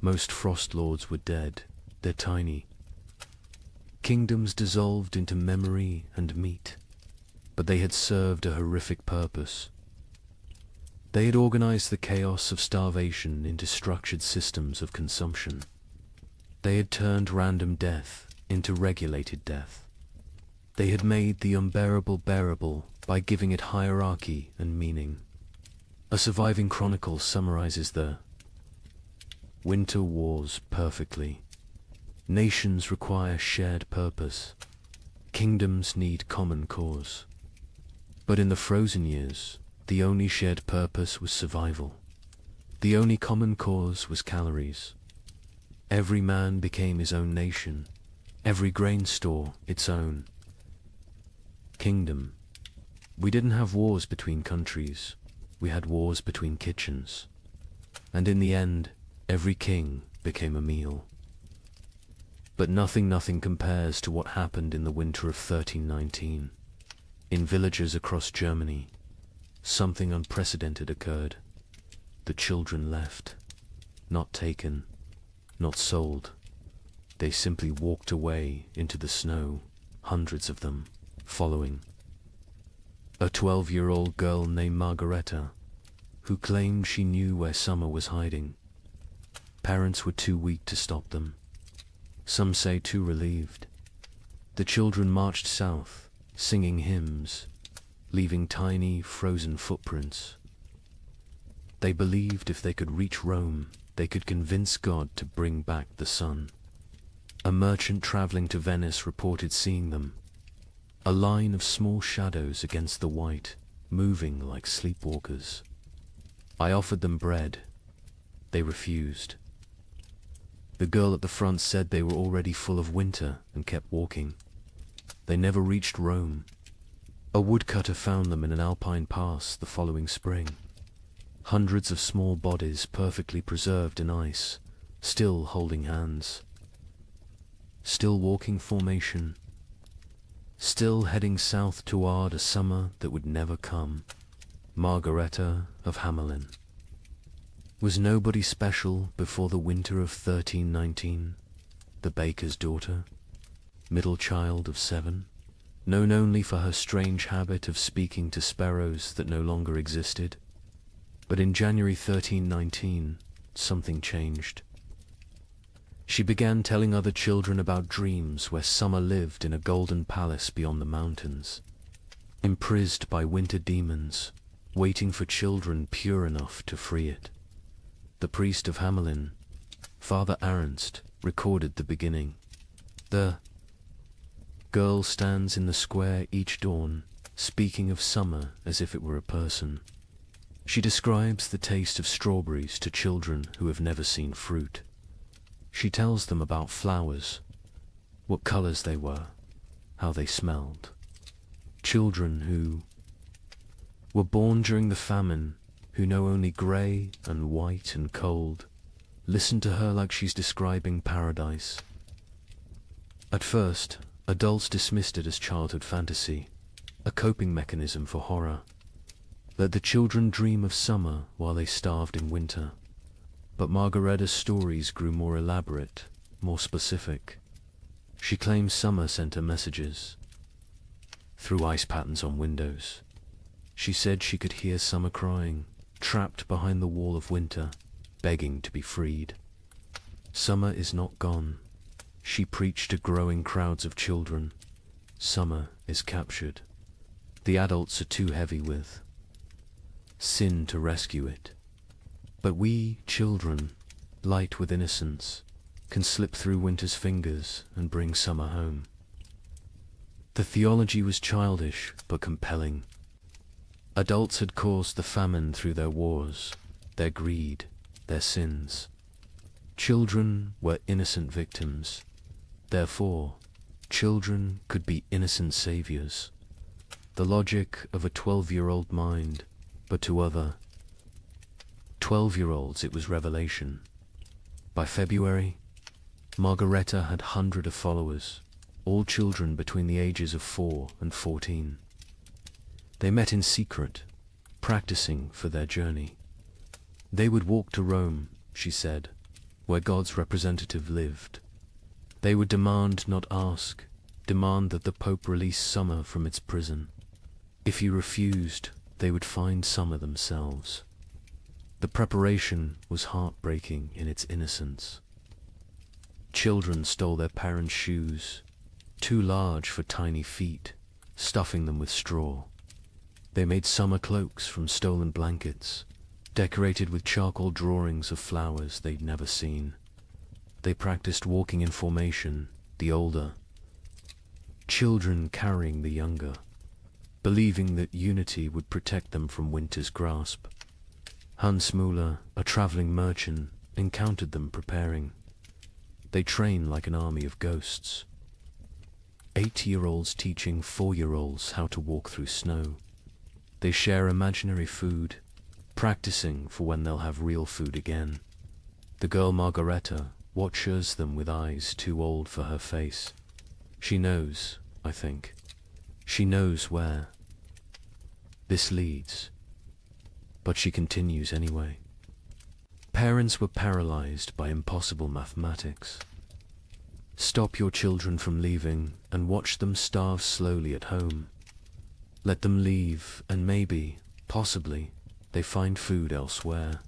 [SPEAKER 2] most Frost Lords were dead. They're tiny. Kingdoms dissolved into memory and meat, but they had served a horrific purpose. They had organized the chaos of starvation into structured systems of consumption. They had turned random death into regulated death. They had made the unbearable bearable by giving it hierarchy and meaning. A surviving chronicle summarizes the winter wars perfectly. Nations require shared purpose. Kingdoms need common cause. But in the frozen years, the only shared purpose was survival. The only common cause was calories. Every man became his own nation, every grain store its own kingdom. We didn't have wars between countries, we had wars between kitchens. And in the end, every king became a meal. But nothing compares to what happened in the winter of 1319. In villages across Germany, something unprecedented occurred. The children left, not taken, not sold. They simply walked away into the snow, hundreds of them, following. A 12-year-old girl named Margareta, who claimed she knew where summer was hiding. Parents were too weak to stop them. Some say too relieved. The children marched south, singing hymns, leaving tiny, frozen footprints. They believed if they could reach Rome, they could convince God to bring back the sun. A merchant traveling to Venice reported seeing them, a line of small shadows against the white, moving like sleepwalkers. I offered them bread. They refused. The girl at the front said they were already full of winter and kept walking. They never reached Rome. A woodcutter found them in an alpine pass the following spring. Hundreds of small bodies perfectly preserved in ice, still holding hands. Still walking formation. Still heading south toward a summer that would never come. Margareta of Hamelin. Was nobody special before the winter of 1319? The baker's daughter, middle child of 7, known only for her strange habit of speaking to sparrows that no longer existed. But in January 1319, something changed. She began telling other children about dreams where summer lived in a golden palace beyond the mountains, imprisoned by winter demons, waiting for children pure enough to free it. The priest of Hamelin, Father Ernst, recorded the beginning. The girl stands in the square each dawn, speaking of summer as if it were a person. She describes the taste of strawberries to children who have never seen fruit. She tells them about flowers, what colors they were, how they smelled. Children who were born during the famine, who know only grey and white and cold, listen to her like she's describing paradise. At first, adults dismissed it as childhood fantasy, a coping mechanism for horror. Let the children dream of summer while they starved in winter. But Margaretta's stories grew more elaborate, more specific. She claims summer sent her messages through ice patterns on windows. She said she could hear summer crying, trapped behind the wall of winter, begging to be freed. Summer is not gone. She preached to growing crowds of children. Summer is captured. The adults are too heavy with sin to rescue it. But we, children, light with innocence, can slip through winter's fingers and bring summer home. The theology was childish but compelling. Adults had caused the famine through their wars, their greed, their sins. Children were innocent victims. Therefore, children could be innocent saviors. The logic of a 12-year-old mind, but to other 12-year-olds it was revelation. By February, Margaretta had hundreds of followers, all children between the ages of 4 and 14. They met in secret, practicing for their journey. They would walk to Rome, she said, where God's representative lived. They would demand, not ask, demand that the Pope release summer from its prison. If he refused, they would find summer themselves. The preparation was heartbreaking in its innocence. Children stole their parents' shoes, too large for tiny feet, stuffing them with straw. They made summer cloaks from stolen blankets, decorated with charcoal drawings of flowers they'd never seen. They practiced walking in formation, the older children carrying the younger, believing that unity would protect them from winter's grasp. Hans Müller, a traveling merchant, encountered them preparing. They train like an army of ghosts. 8-year-olds teaching 4-year-olds how to walk through snow. They share imaginary food, practicing for when they'll have real food again. The girl Margaretta watches them with eyes too old for her face. She knows, I think. She knows where this leads. But she continues anyway. Parents were paralyzed by impossible mathematics. Stop your children from leaving and watch them starve slowly at home. Let them leave and maybe, possibly, they find food elsewhere.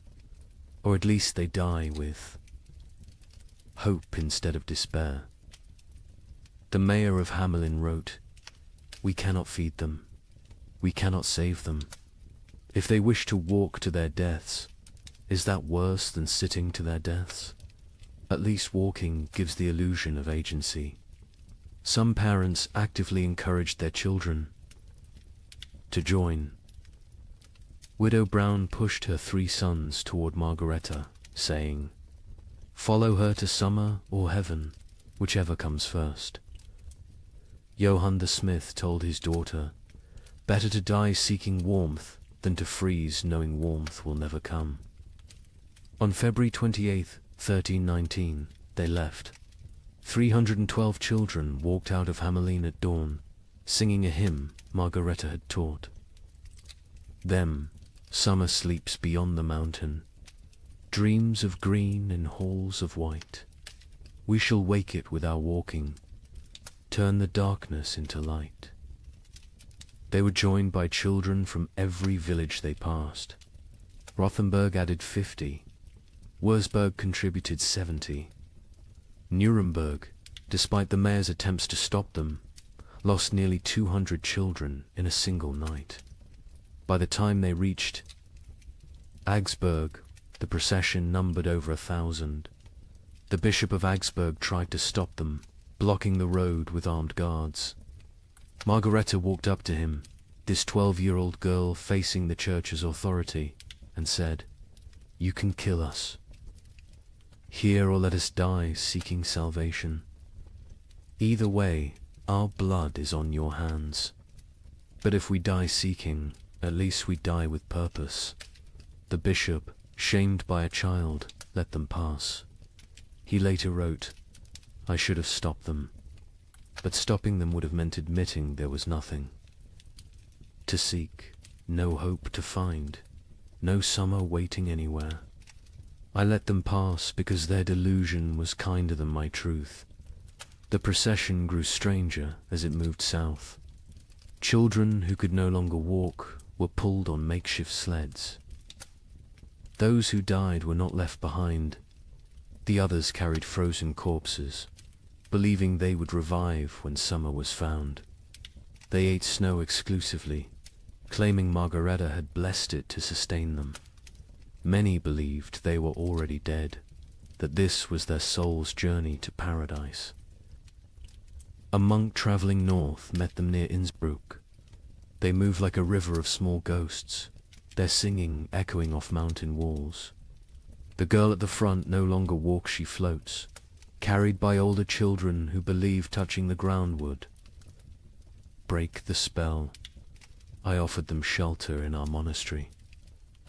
[SPEAKER 2] Or at least they die with hope instead of despair. The mayor of Hamelin wrote, "We cannot feed them. We cannot save them. If they wish to walk to their deaths, is that worse than sitting to their deaths? At least walking gives the illusion of agency." Some parents actively encouraged their children to join. Widow Brown pushed her 3 sons toward Margaretta, saying, "Follow her to summer or heaven, whichever comes first." Johann the smith told his daughter, "Better to die seeking warmth than to freeze knowing warmth will never come." On February 28, 1319, they left. 312 children walked out of Hamelin at dawn, singing a hymn Margaretta had taught. Them, summer sleeps beyond the mountain, dreams of green in halls of white. We shall wake it with our walking, turn the darkness into light. They were joined by children from every village they passed. Rothenburg added 50. Wurzburg contributed 70. Nuremberg, despite the mayor's attempts to stop them, lost nearly 200 children in a single night. By the time they reached Augsburg, the procession numbered over 1,000. The Bishop of Augsburg tried to stop them, blocking the road with armed guards. Margareta walked up to him, this 12-year-old girl facing the church's authority, and said, "You can kill us. Here or let us die seeking salvation. Either way, our blood is on your hands. But if we die seeking, at least we die with purpose." The bishop, shamed by a child, let them pass. He later wrote, "I should have stopped them, but stopping them would have meant admitting there was nothing to seek, no hope to find, no summer waiting anywhere. I let them pass because their delusion was kinder than my truth." The procession grew stranger as it moved south. Children who could no longer walk were pulled on makeshift sleds. Those who died were not left behind. The others carried frozen corpses, believing they would revive when summer was found. They ate snow exclusively, claiming Margareta had blessed it to sustain them. Many believed they were already dead, that this was their soul's journey to paradise. A monk traveling north met them near Innsbruck. They moved like a river of small ghosts, their singing echoing off mountain walls. The girl at the front no longer walks, she floats, carried by older children who believe touching the ground would break the spell. I offered them shelter in our monastery.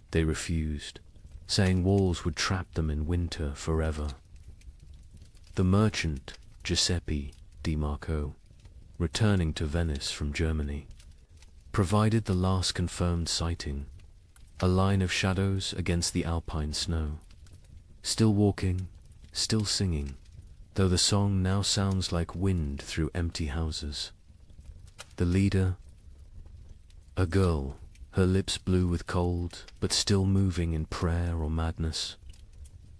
[SPEAKER 2] They refused, saying walls would trap them in winter forever. The merchant, Giuseppe Di Marco, returning to Venice from Germany, provided the last confirmed sighting, a line of shadows against the alpine snow. Still walking, still singing, though the song now sounds like wind through empty houses. The leader, a girl, her lips blue with cold, but still moving in prayer or madness.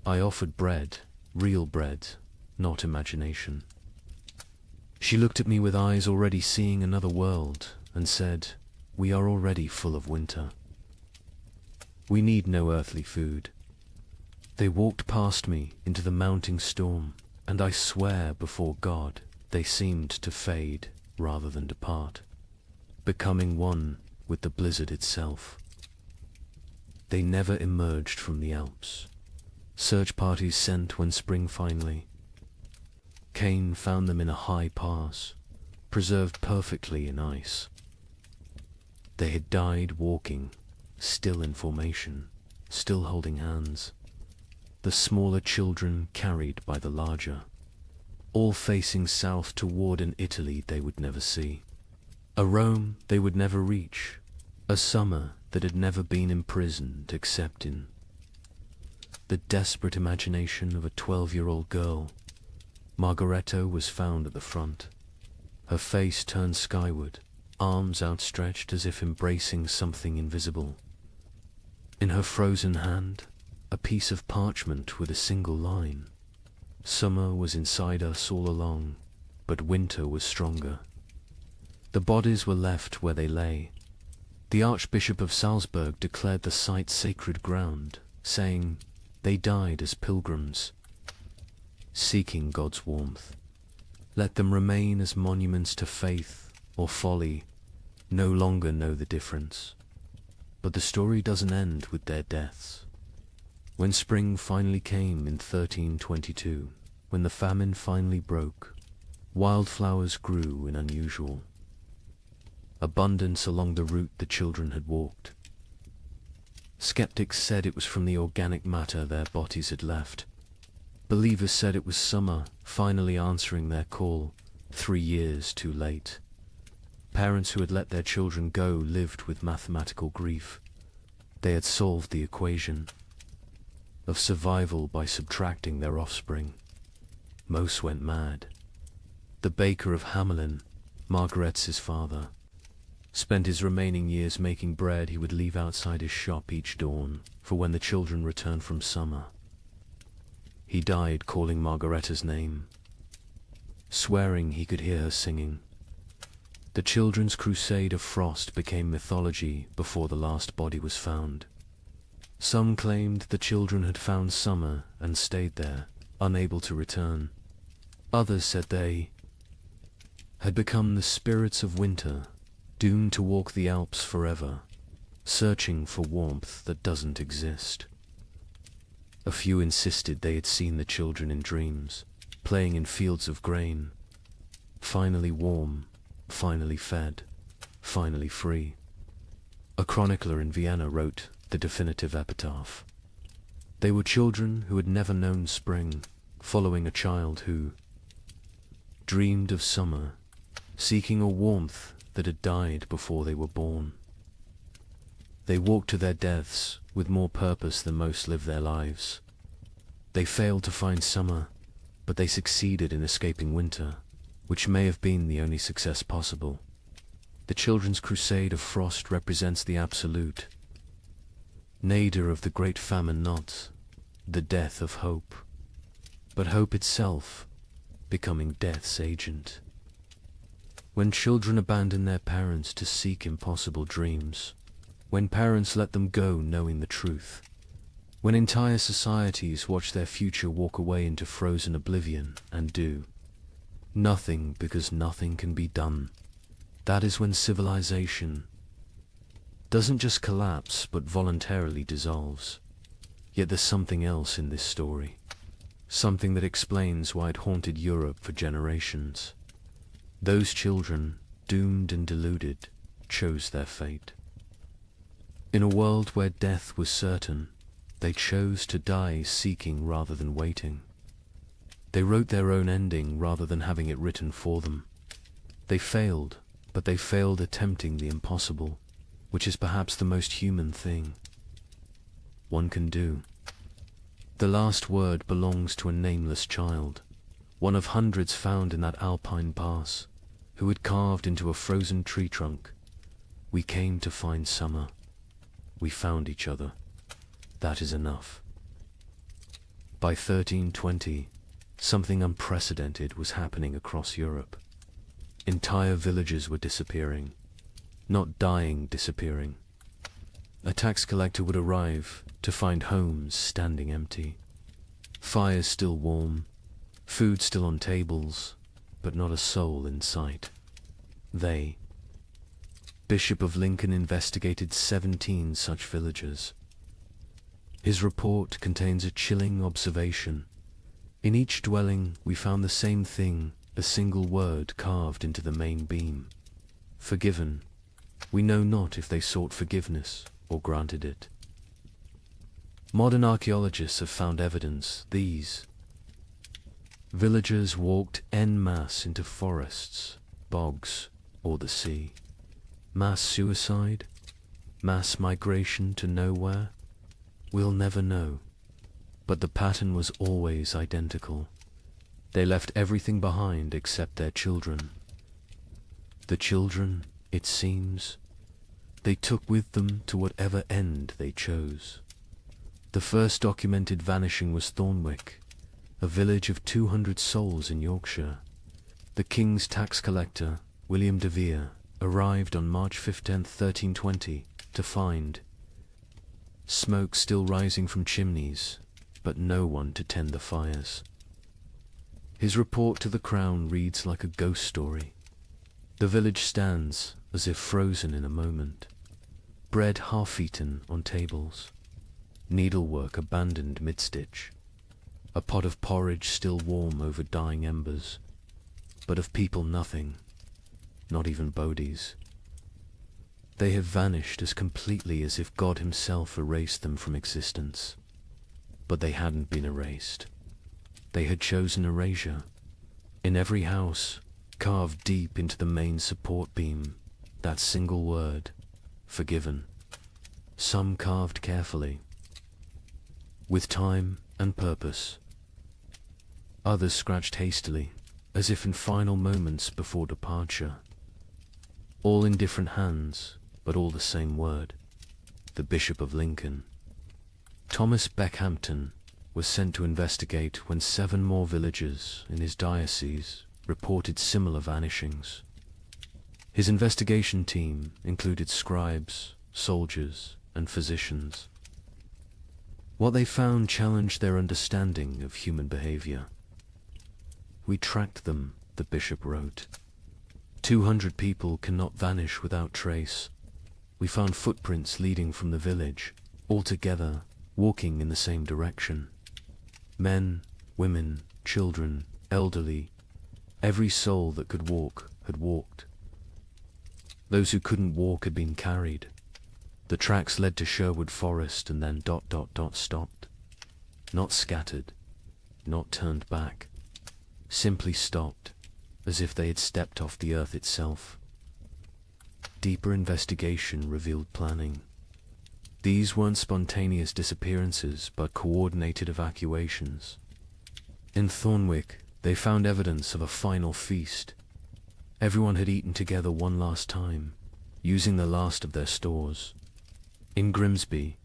[SPEAKER 2] I offered bread, real bread, not imagination. She looked at me with eyes already seeing another world, and said, "We are already full of winter. We need no earthly food." They walked past me into the mounting storm, and I swear before God they seemed to fade rather than depart, becoming one with the blizzard itself. They never emerged from the Alps. Search parties sent when spring finally Cain found them in a high pass, preserved perfectly in ice. They had died walking, still in formation, still holding hands. The smaller children carried by the larger, all facing south toward an Italy they would never see, a Rome they would never reach, a summer that had never been imprisoned except in the desperate imagination of a 12-year-old girl. Margareta was found at the front, her face turned skyward, arms outstretched as if embracing something invisible. In her frozen hand, a piece of parchment with a single line. Summer was inside us all along, but winter was stronger. The bodies were left where they lay. The Archbishop of Salzburg declared the site sacred ground, saying, "They died as pilgrims, seeking God's warmth. Let them remain as monuments to faith or folly, no longer know the difference." But the story doesn't end with their deaths. When spring finally came in 1322, when the famine finally broke, wildflowers grew in unusual abundance along the route the children had walked. Skeptics said it was from the organic matter their bodies had left. Believers said it was summer finally answering their call, 3 years too late. Parents who had let their children go lived with mathematical grief. They had solved the equation of survival by subtracting their offspring. Most went mad. The baker of Hamelin, Margaret's father, spent his remaining years making bread he would leave outside his shop each dawn for when the children returned from summer. He died calling Margareta's name, swearing he could hear her singing. The children's crusade of frost became mythology before the last body was found. Some claimed the children had found summer and stayed there, unable to return. Others said they had become the spirits of winter, doomed to walk the Alps forever, searching for warmth that doesn't exist. A few insisted they had seen the children in dreams, playing in fields of grain, finally warm, finally fed, finally free. A chronicler in Vienna wrote the definitive epitaph. They were children who had never known spring, following a child who dreamed of summer, seeking a warmth that had died before they were born. They walked to their deaths with more purpose than most live their lives. They failed to find summer, but they succeeded in escaping winter, which may have been the only success possible. The children's crusade of frost represents the absolute, nadir of the great famine, not the death of hope, but hope itself becoming death's agent. When children abandon their parents to seek impossible dreams, when parents let them go knowing the truth, when entire societies watch their future walk away into frozen oblivion and do nothing because nothing can be done, that is when civilization doesn't just collapse but voluntarily dissolves. Yet there's something else in this story, something that explains why it haunted Europe for generations. Those children, doomed and deluded, chose their fate. In a world where death was certain, they chose to die seeking rather than waiting. They wrote their own ending rather than having it written for them. They failed, but they failed attempting the impossible, which is perhaps the most human thing one can do. The last word belongs to a nameless child, one of hundreds found in that alpine pass, who had carved into a frozen tree trunk. We came to find summer. We found each other. That is enough. By 1320, something unprecedented was happening across Europe. Entire villages were disappearing, not dying, disappearing. A tax collector would arrive to find homes standing empty, fires still warm, food still on tables, but not a soul in sight. Bishop of Lincoln investigated 17 such villages. His report contains a chilling observation. In each dwelling we found the same thing, a single word carved into the main beam. Forgiven. We know not if they sought forgiveness or granted it. Modern archaeologists have found evidence these villagers walked en masse into forests, bogs, or the sea. Mass suicide? Mass migration to nowhere? We'll never know. But the pattern was always identical. They left everything behind except their children. The children, it seems, they took with them to whatever end they chose. The first documented vanishing was Thornwick, a village of 200 souls in Yorkshire. The king's tax collector, William de Vere, arrived on March 15, 1320, to find smoke still rising from chimneys, but no one to tend the fires. His report to the crown reads like a ghost story. The village stands as if frozen in a moment. Bread half-eaten on tables. Needlework abandoned mid-stitch. A pot of porridge still warm over dying embers. But of people nothing, not even bodies. They have vanished as completely as if God himself erased them from existence. But they hadn't been erased. They had chosen erasure. In every house, carved deep into the main support beam, that single word, forgiven. Some carved carefully, with time and purpose. Others scratched hastily, as if in final moments before departure. All in different hands, but all the same word, the Bishop of Lincoln. Thomas Beckhampton was sent to investigate when 7 more villages in his diocese reported similar vanishings. His investigation team included scribes, soldiers, and physicians. What they found challenged their understanding of human behavior. We tracked them, the bishop wrote. 200 people cannot vanish without trace. We found footprints leading from the village, all together, walking in the same direction. Men, women, children, elderly, every soul that could walk had walked. Those who couldn't walk had been carried. The tracks led to Sherwood Forest and then ... stopped. Not scattered, not turned back, simply stopped, as if they had stepped off the earth itself. Deeper investigation revealed planning. These weren't spontaneous disappearances, but coordinated evacuations. In Thornwick, they found evidence of a final feast. Everyone had eaten together one last time, using the last of their stores. In Grimsby,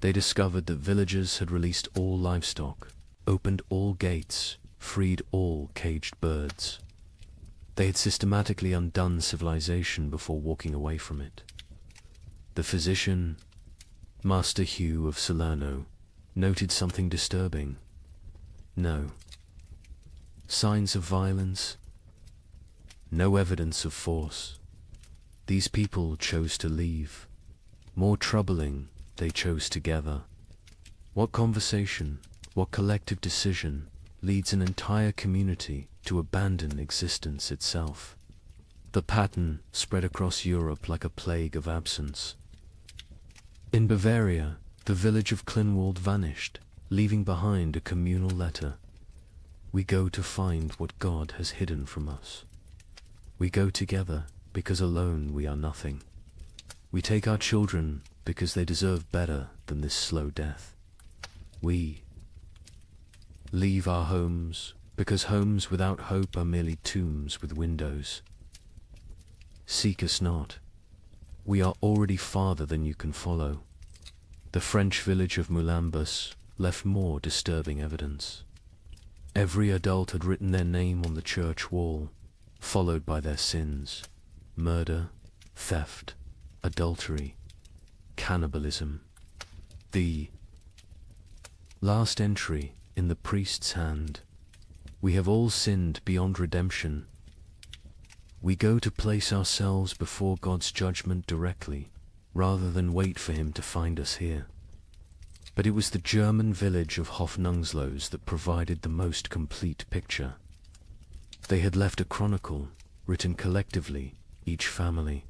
[SPEAKER 2] they discovered that villagers had released all livestock, opened all gates, freed all caged birds. They had systematically undone civilization before walking away from it. The physician, Master Hugh of Salerno, noted something disturbing. No signs of violence, no evidence of force. These people chose to leave. More troubling, they chose together. What conversation, what collective decision leads an entire community to abandon existence itself? The pattern spread across Europe like a plague of absence. In Bavaria, the village of Klinwald vanished, leaving behind a communal letter. We go to find what God has hidden from us. We go together because alone we are nothing. We take our children because they deserve better than this slow death. We leave our homes because homes without hope are merely tombs with windows. Seek us not. We are already farther than you can follow. The French village of Moulambus left more disturbing evidence. Every adult had written their name on the church wall, followed by their sins: murder, theft, adultery, cannibalism. The last entry in the priest's hand: we have all sinned beyond redemption. We go to place ourselves before God's judgment directly, rather than wait for him to find us here. But it was the German village of Hofnungslos that provided the most complete picture. They had left a chronicle, written collectively, each family,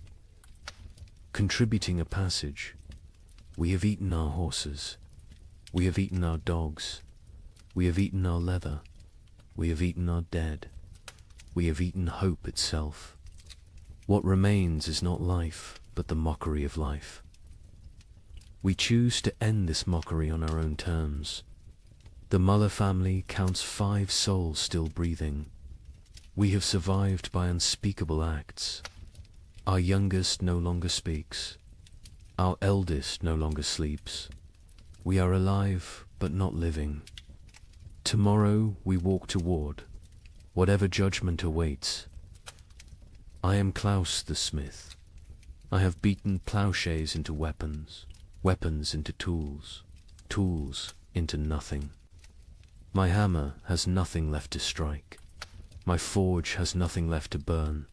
[SPEAKER 2] contributing a passage. We have eaten our horses. We have eaten our dogs. We have eaten our leather. We have eaten our dead. We have eaten hope itself. What remains is not life, but the mockery of life. We choose to end this mockery on our own terms. The Muller family counts 5 souls still breathing. We have survived by unspeakable acts. Our youngest no longer speaks. Our eldest no longer sleeps. We are alive, but not living. Tomorrow we walk toward whatever judgment awaits. I am Klaus the smith. I have beaten plowshares into weapons, weapons into tools, tools into nothing. My hammer has nothing left to strike. My forge has nothing left to burn.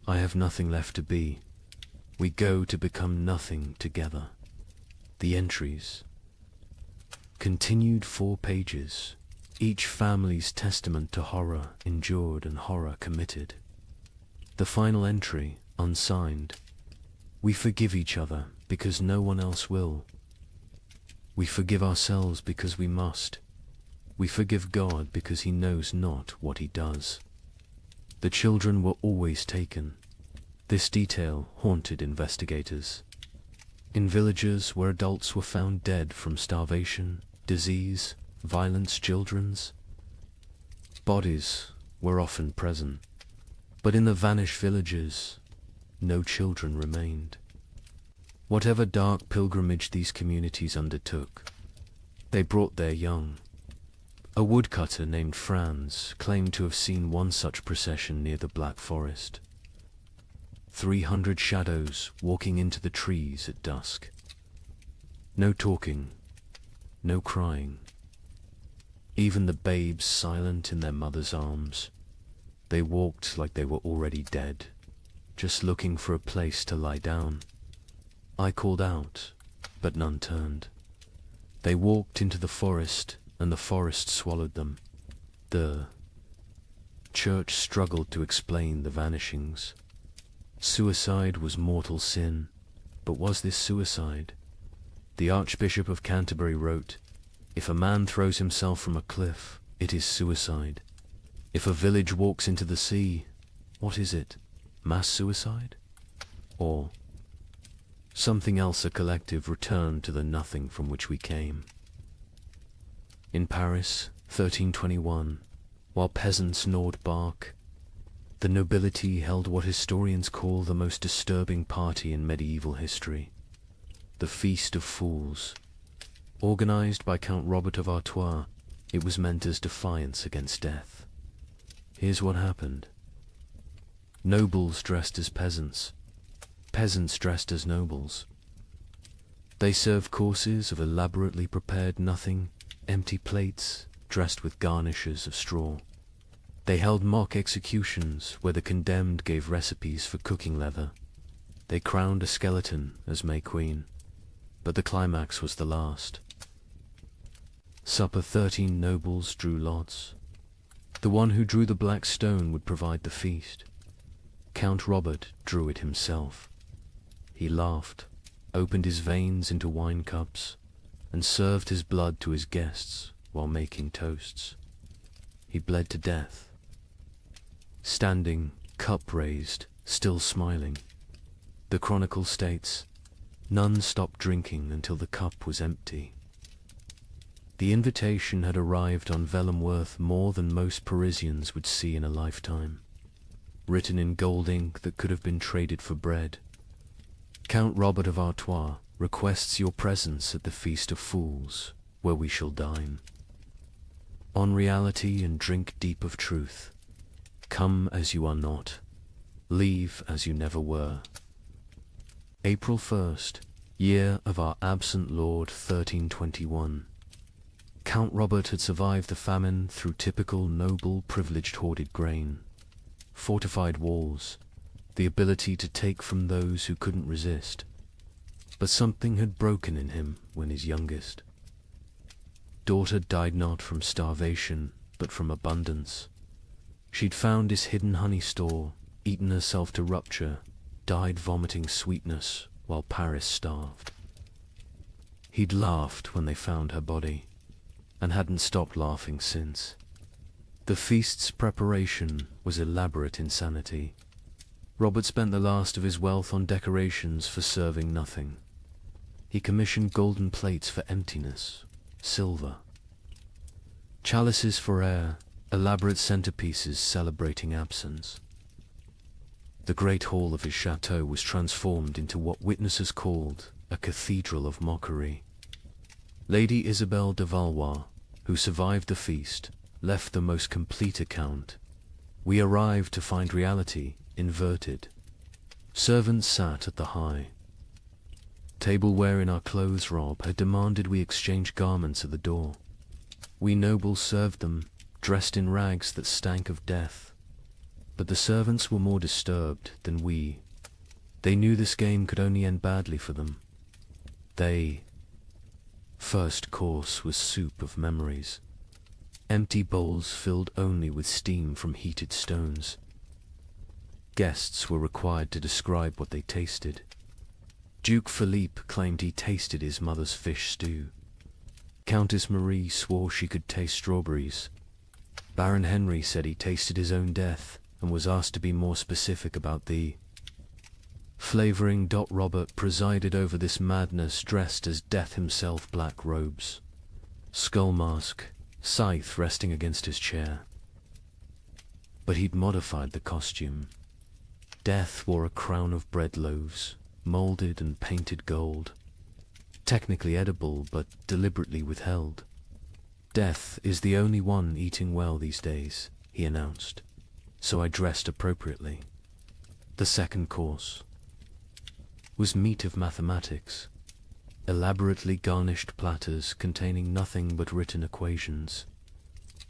[SPEAKER 2] I have nothing left to be. We go to become nothing together. The entries. Continued 4 pages. Each family's testament to horror endured and horror committed. The final entry, unsigned. We forgive each other because no one else will. We forgive ourselves because we must. We forgive God because he knows not what he does. The children were always taken. This detail haunted investigators. In villages where adults were found dead from starvation, disease, violence, children's bodies were often present. But in the vanished villages, no children remained. Whatever dark pilgrimage these communities undertook, they brought their young. A woodcutter named Franz claimed to have seen one such procession near the Black Forest. 300 shadows walking into the trees at dusk. No talking, no crying. Even the babes silent in their mother's arms. They walked like they were already dead, just looking for a place to lie down. I called out, but none turned. They walked into the forest, and the forest swallowed them. The church struggled to explain the vanishings. Suicide was mortal sin, but was this suicide? The Archbishop of Canterbury wrote, "If a man throws himself from a cliff, it is suicide. If a village walks into the sea, what is it? Mass suicide? Or something else? A collective return to the nothing from which we came." In Paris, 1321, while peasants gnawed bark, the nobility held what historians call the most disturbing party in medieval history, the Feast of Fools. Organized by Count Robert of Artois, it was meant as defiance against death. Here's what happened. Nobles dressed as peasants, peasants dressed as nobles. They served courses of elaborately prepared nothing, empty plates dressed with garnishes of straw. They held mock executions where the condemned gave recipes for cooking leather. They crowned a skeleton as May Queen, but the climax was the last. Supper 13 nobles drew lots. The one who drew the black stone would provide the feast. Count Robert drew it himself. He laughed, opened his veins into wine cups, and served his blood to his guests while making toasts. He bled to death. Standing, cup raised, still smiling. The chronicle states, none stopped drinking until the cup was empty. The invitation had arrived on vellum worth more than most Parisians would see in a lifetime, written in gold ink that could have been traded for bread. Count Robert of Artois requests your presence at the Feast of Fools, where we shall dine. On reality and drink deep of truth. Come as you are not. Leave as you never were. April 1st, year of our absent Lord 1321. Count Robert had survived the famine through typical noble privileged hoarded grain, fortified walls, the ability to take from those who couldn't resist. But something had broken in him when his youngest daughter died not from starvation, but from abundance. She'd found his hidden honey store, eaten herself to rupture, died vomiting sweetness while Paris starved. He'd laughed when they found her body, and hadn't stopped laughing since. The feast's preparation was elaborate insanity. Robert spent the last of his wealth on decorations for serving nothing. He commissioned golden plates for emptiness, silver, chalices for air, elaborate centerpieces celebrating absence. The great hall of his chateau was transformed into what witnesses called a cathedral of mockery. Lady Isabelle de Valois, who survived the feast, left the most complete account. We arrived to find reality inverted. Servants sat at the high. Tableware in our clothes rob had demanded we exchange garments at the door. We nobles served them, dressed in rags that stank of death. But the servants were more disturbed than we. They knew this game could only end badly for them. First course was soup of memories. Empty bowls filled only with steam from heated stones. Guests were required to describe what they tasted. Duke Philippe claimed he tasted his mother's fish stew. Countess Marie swore she could taste strawberries. Baron Henry said he tasted his own death and was asked to be more specific about the flavoring. Robert presided over this madness dressed as Death himself, black robes, skull mask, scythe resting against his chair. But he'd modified the costume. Death wore a crown of bread loaves, molded and painted gold. Technically edible, but deliberately withheld. Death is the only one eating well these days, he announced, so I dressed appropriately. The second course was meat of mathematics, elaborately garnished platters containing nothing but written equations.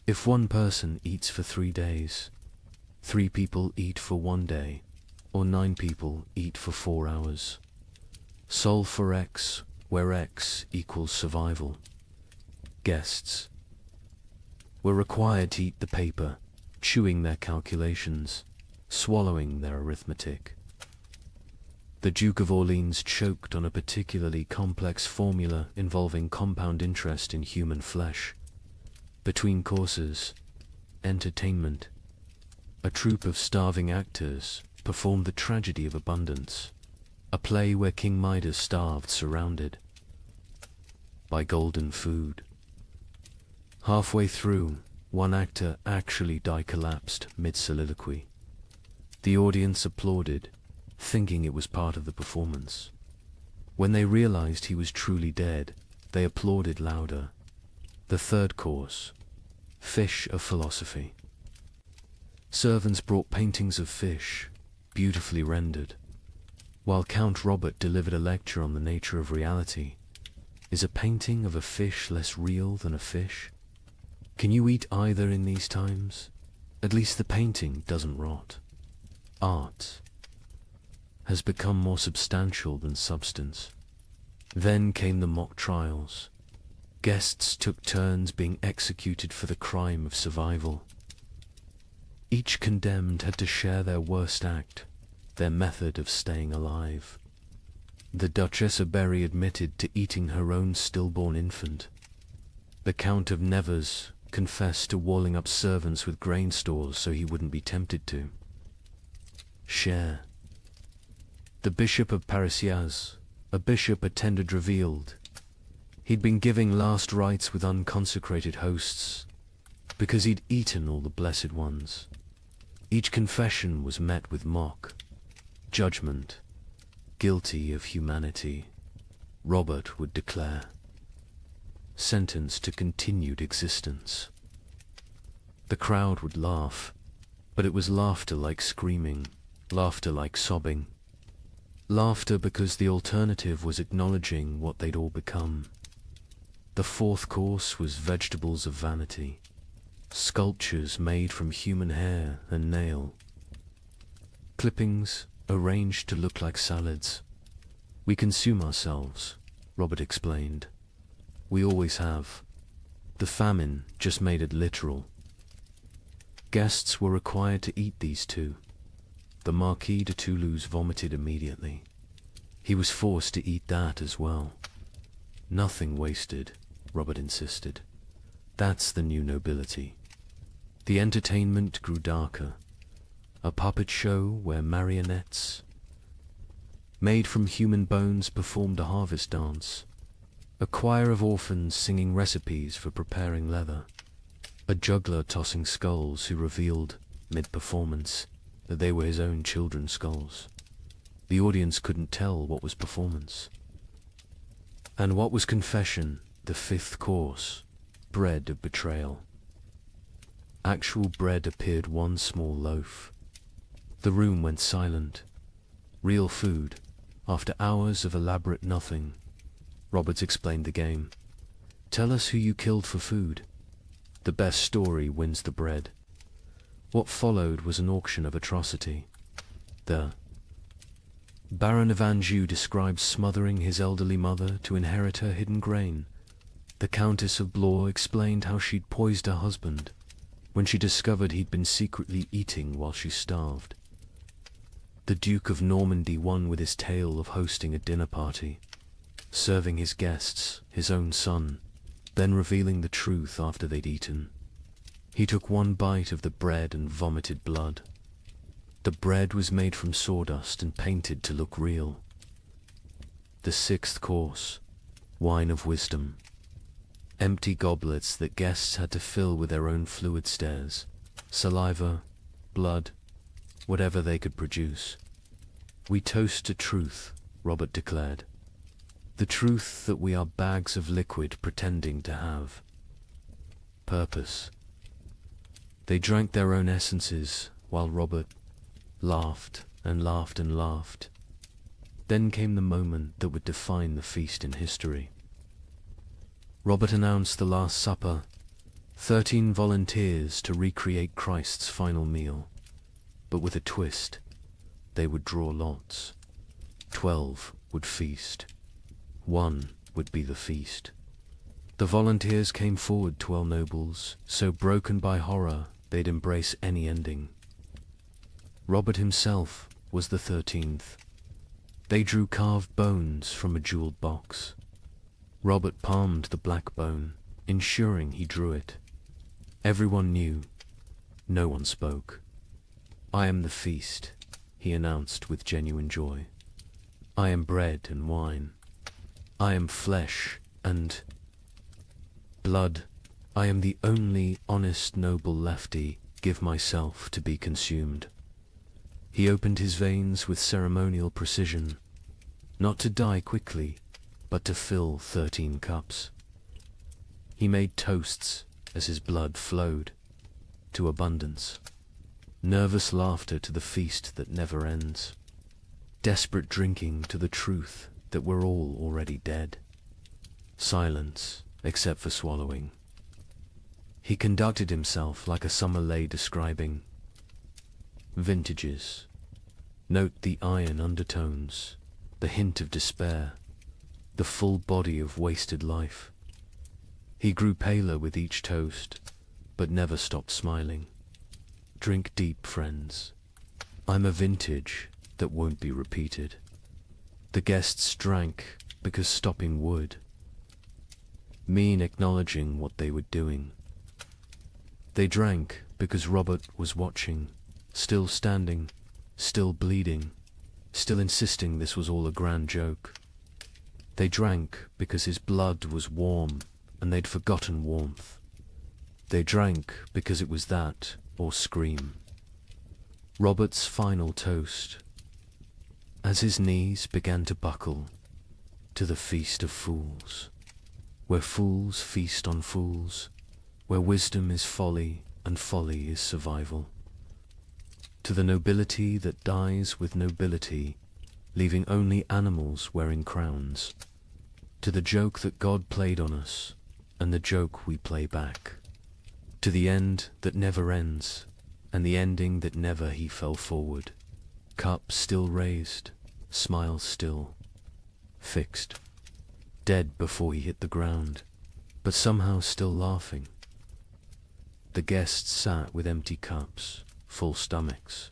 [SPEAKER 2] If one person eats for 3 days, 3 people eat for 1 day, or 9 people eat for 4 hours. Solve for X, where X equals survival. Guests were required to eat the paper, chewing their calculations, swallowing their arithmetic. The Duke of Orleans choked on a particularly complex formula involving compound interest in human flesh. Between courses, entertainment. A troupe of starving actors performed the tragedy of abundance, a play where King Midas starved surrounded by golden food. Halfway through, one actor actually collapsed mid-soliloquy. The audience applauded, thinking it was part of the performance. When they realized he was truly dead, they applauded louder. The third course, fish of philosophy. Servants brought paintings of fish, beautifully rendered, while Count Robert delivered a lecture on the nature of reality. Is a painting of a fish less real than a fish? Can you eat either in these times? At least the painting doesn't rot. Art has become more substantial than substance. Then came the mock trials. Guests took turns being executed for the crime of survival. Each condemned had to share their worst act, their method of staying alive. The Duchess of Berry admitted to eating her own stillborn infant. The Count of Nevers confessed to walling up servants with grain stores so he wouldn't be tempted to share. The Bishop of Parisiaz, a bishop attended, revealed he'd been giving last rites with unconsecrated hosts because he'd eaten all the blessed ones. Each confession was met with mock judgment. Guilty of humanity, Robert would declare. Sentenced to continued existence. The crowd would laugh, but it was laughter like screaming, laughter like sobbing. Laughter because the alternative was acknowledging what they'd all become. The fourth course was vegetables of vanity, sculptures made from human hair and nail. Clippings arranged to look like salads. We consume ourselves, Robert explained. We always have. The famine just made it literal. Guests were required to eat these too. The Marquis de Toulouse vomited immediately. He was forced to eat that as well. Nothing wasted, Robert insisted. That's the new nobility. The entertainment grew darker. A puppet show where marionettes made from human bones performed a harvest dance. A choir of orphans singing recipes for preparing leather. A juggler tossing skulls who revealed, mid-performance, that they were his own children's skulls. The audience couldn't tell what was performance and what was confession. The fifth course, bread of betrayal. Actual bread appeared, one small loaf. The room went silent. Real food, after hours of elaborate nothing. Roberts explained the game. Tell us who you killed for food. The best story wins the bread. What followed was an auction of atrocity. The Baron of Anjou described smothering his elderly mother to inherit her hidden grain. The Countess of Blois explained how she'd poisoned her husband when she discovered he'd been secretly eating while she starved. The Duke of Normandy won with his tale of hosting a dinner party, serving his guests, his own son, then revealing the truth after they'd eaten. He took one bite of the bread and vomited blood. The bread was made from sawdust and painted to look real. The sixth course, wine of wisdom. Empty goblets that guests had to fill with their own fluid stares, saliva, blood, whatever they could produce. We toast to truth, Robert declared. The truth that we are bags of liquid pretending to have purpose. They drank their own essences while Robert laughed and laughed and laughed. Then came the moment that would define the feast in history. Robert announced the Last Supper, 13 volunteers to recreate Christ's final meal. but with a twist. They would draw lots. 12 would feast. 1 would be the feast. The volunteers came forward, 12 nobles, so broken by horror they'd embrace any ending. Robert himself was the 13th. They drew carved bones from a jeweled box. Robert palmed the black bone, ensuring he drew it. Everyone knew. No one spoke. "I am the feast," he announced with genuine joy. "I am bread and wine. I am flesh and blood. I am the only honest noble lefty. Give myself to be consumed." He opened his veins with ceremonial precision, not to die quickly, but to fill 13 cups. He made toasts as his blood flowed, to abundance. Nervous laughter to the feast that never ends. Desperate drinking to the truth that we're all already dead. Silence, except for swallowing. He conducted himself like a sommelier describing vintages. Note the iron undertones, the hint of despair, the full body of wasted life. He grew paler with each toast, but never stopped smiling. Drink deep, friends. I'm a vintage that won't be repeated. The guests drank because stopping would mean acknowledging what they were doing. They drank because Robert was watching, still standing, still bleeding, still insisting this was all a grand joke. They drank because his blood was warm and they'd forgotten warmth. They drank because it was that or scream. Robert's final toast, as his knees began to buckle, to the feast of fools, where fools feast on fools, where wisdom is folly and folly is survival. To the nobility that dies with nobility, leaving only animals wearing crowns. To the joke that God played on us, and the joke we play back. To the end that never ends, and the ending that never he fell forward. Cup still raised, smile still, fixed. Dead before he hit the ground, but somehow still laughing. The guests sat with empty cups, full stomachs,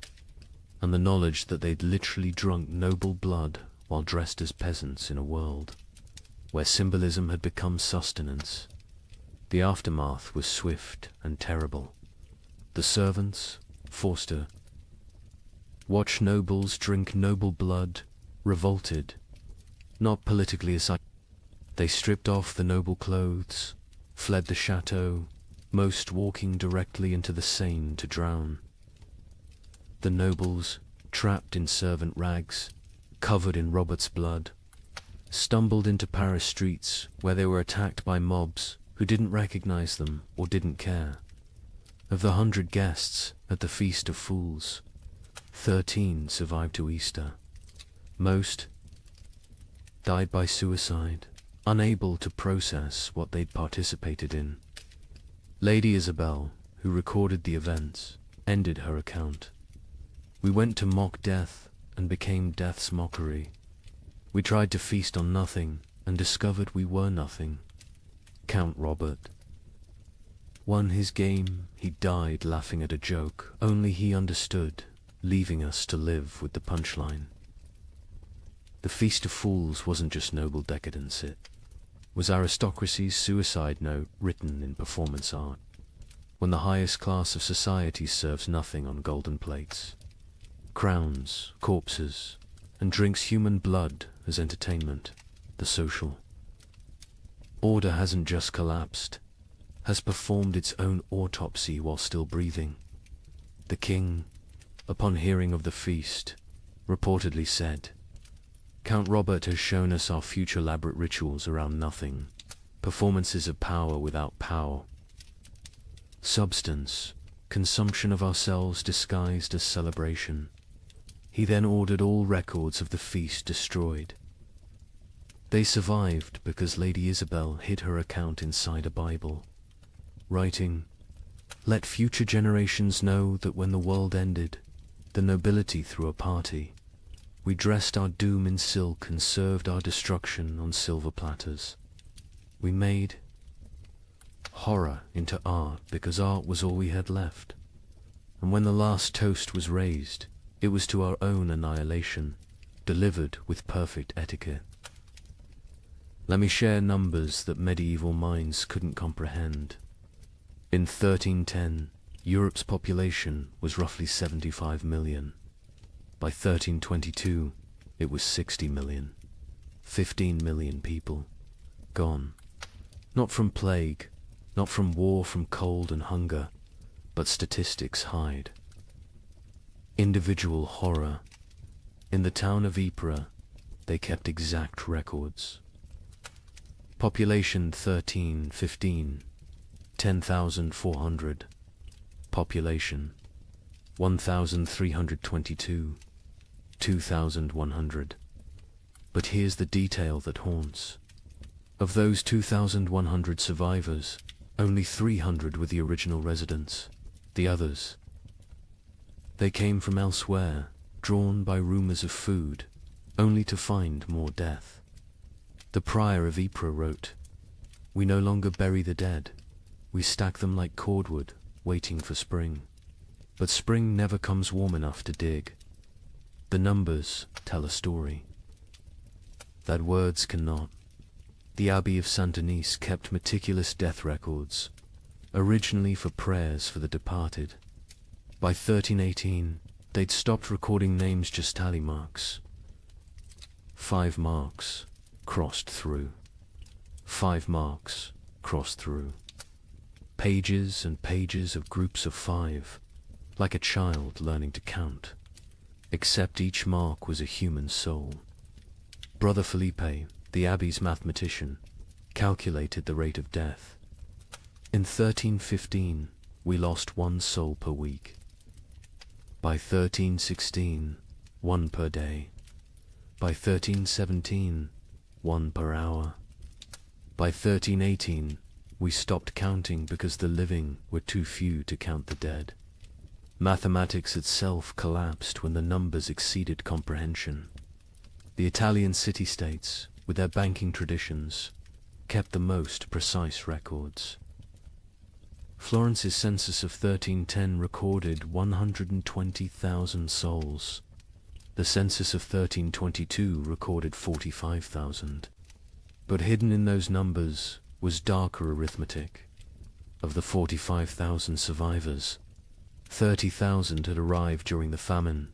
[SPEAKER 2] and the knowledge that they'd literally drunk noble blood while dressed as peasants in a world where symbolism had become sustenance. The aftermath was swift and terrible. The servants, Forster, watch nobles drink noble blood, revolted, not politically aside. They stripped off the noble clothes, fled the chateau, most walking directly into the Seine to drown. The nobles, trapped in servant rags, covered in Robert's blood, stumbled into Paris streets where they were attacked by mobs who didn't recognize them or didn't care. Of the 100 guests at the Feast of Fools, 13 survived to Easter. Most died by suicide, unable to process what they'd participated in. Lady Isabel, who recorded the events, ended her account. "We went to mock death and became death's mockery. We tried to feast on nothing and discovered we were nothing. Count Robert won his game. He died laughing at a joke only he understood, leaving us to live with the punchline." The Feast of Fools wasn't just noble decadence, it was aristocracy's suicide note written in performance art, when the highest class of society serves nothing on golden plates. Crowns, corpses, and drinks human blood as entertainment, the social order hasn't just collapsed, has performed its own autopsy while still breathing. The king, upon hearing of the feast, reportedly said, "Count Robert has shown us our future elaborate rituals around nothing, performances of power without power. Substance, consumption of ourselves disguised as celebration." He then ordered all records of the feast destroyed. They survived because Lady Isabel hid her account inside a Bible, writing, "Let future generations know that when the world ended, the nobility threw a party. We dressed our doom in silk and served our destruction on silver platters. We made horror into art because art was all we had left. And when the last toast was raised, it was to our own annihilation, delivered with perfect etiquette. Let me share numbers that medieval minds couldn't comprehend. In 1310, Europe's population was roughly 75 million. By 1322, it was 60 million. 15 million people gone. Not from plague, not from war, from cold and hunger, but statistics hide. Individual horror. In the town of Ypres, they kept exact records. Population 1315, 10,400. Population 1,322, 2,100. But here's the detail that haunts. Of those 2,100 survivors, only 300 were the original residents. The others, they came from elsewhere, drawn by rumors of food, only to find more death. The prior of Ypres wrote, "We no longer bury the dead. We stack them like cordwood, waiting for spring. But spring never comes warm enough to dig. The numbers tell a story that words cannot." The Abbey of Saint-Denis kept meticulous death records, originally for prayers for the departed. By 1318, they'd stopped recording names, just tally marks. 5 marks crossed through. 5 marks crossed through. Pages and pages of groups of 5, like a child learning to count, except each mark was a human soul. Brother Felipe, the abbey's mathematician, calculated the rate of death. In 1315, we lost 1 soul per week. By 1316, 1 per day. By 1317, 1 per hour. By 1318, we stopped counting because the living were too few to count the dead. Mathematics itself collapsed when the numbers exceeded comprehension. The Italian city-states, with their banking traditions, kept the most precise records. Florence's census of 1310 recorded 120,000 souls. The census of 1322 recorded 45,000. But hidden in those numbers was darker arithmetic. Of the 45,000 survivors, 30,000 had arrived during the famine,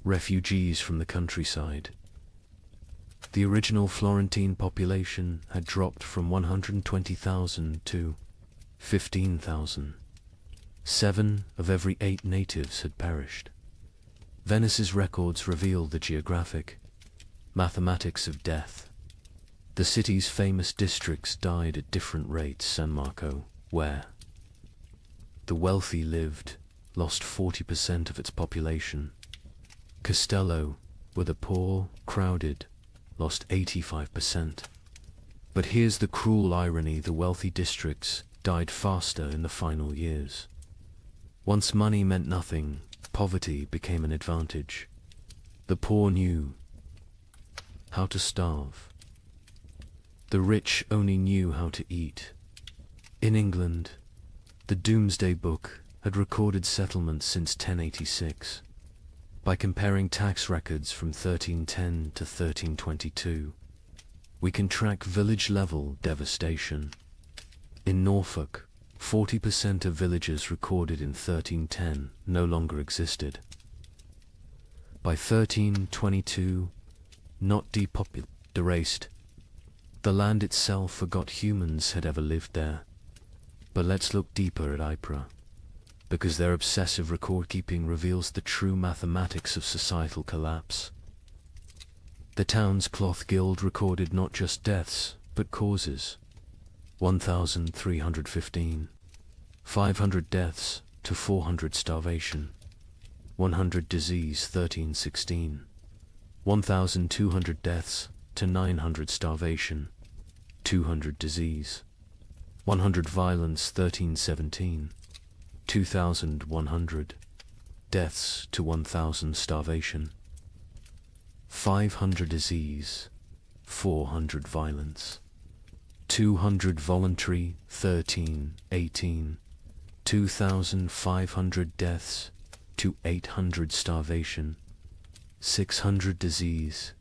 [SPEAKER 2] refugees from the countryside. The original Florentine population had dropped from 120,000 to 15,000. 7 of every 8 natives had perished. Venice's records reveal the geographic mathematics of death. The city's famous districts died at different rates. San Marco, where the wealthy lived, lost 40% of its population. Castello, where the poor, crowded, lost 85%. But here's the cruel irony: the wealthy districts died faster in the final years. Once money meant nothing, poverty became an advantage. The poor knew how to starve. The rich only knew how to eat. In England, the Doomsday Book had recorded settlements since 1086. By comparing tax records from 1310 to 1322, we can track village-level devastation. In Norfolk, 40% of villages recorded in 1310 no longer existed. By 1322, not depopulated, erased. The land itself forgot humans had ever lived there. But let's look deeper at Ypres, because their obsessive record-keeping reveals the true mathematics of societal collapse. The town's cloth guild recorded not just deaths, but causes. 1,315. 500 deaths to 400 starvation. 100 disease 1316. 1,200 deaths to 900 starvation. 200 disease. 100 violence 1317. 2,100. deaths to 1,000 starvation, 500 disease, 400 violence, 200 voluntary, 18, 2,500 deaths to 800 starvation, 600 disease,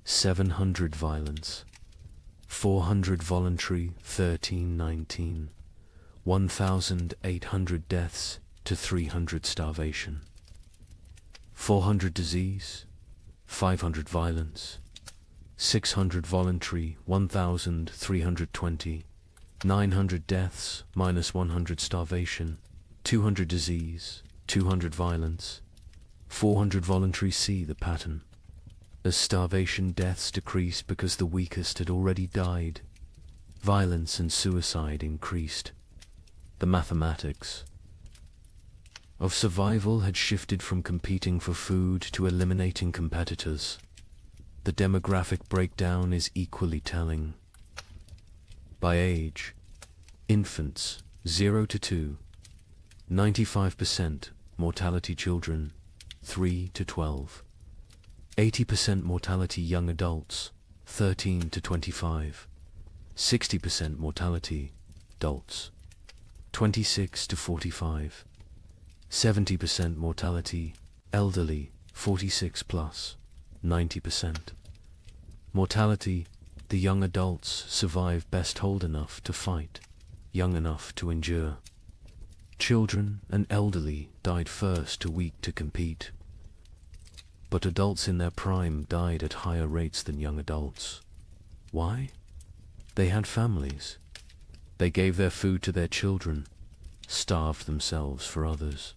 [SPEAKER 2] 700 violence, 400 voluntary, 19, 1,800 deaths to 300 starvation, 400 disease, 500 violence, 600 voluntary, 1,320, 900 deaths minus 100 starvation, 200 disease, 200 violence, 400 voluntary. See the pattern. As starvation deaths decreased because the weakest had already died, violence and suicide increased. The mathematics of survival had shifted from competing for food to eliminating competitors. The demographic breakdown is equally telling. By age, infants 0 to 2, 95% mortality children 3 to 12, 80% mortality young adults 13 to 25, 60% mortality adults 26 to 45, 70% mortality elderly 46 plus, 90% mortality. The young adults survive best old enough to fight, young enough to endure. Children and elderly died first, too weak to compete. But adults in their prime died at higher rates than young adults. Why? They had families. They gave their food to their children, starved themselves for others.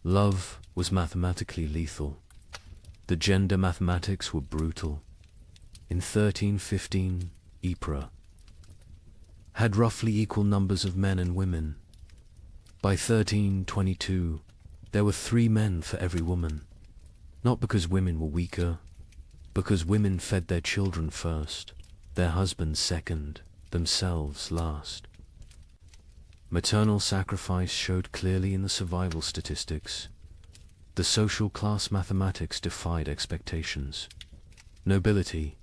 [SPEAKER 2] Love was mathematically lethal. The gender mathematics were brutal. In 1315, Ypres had roughly equal numbers of men and women. By 1322, there were 3 men for every woman. Not because women were weaker, because women fed their children first, their husbands second, themselves last. Maternal sacrifice showed clearly in the survival statistics. The social class mathematics defied expectations. Nobility,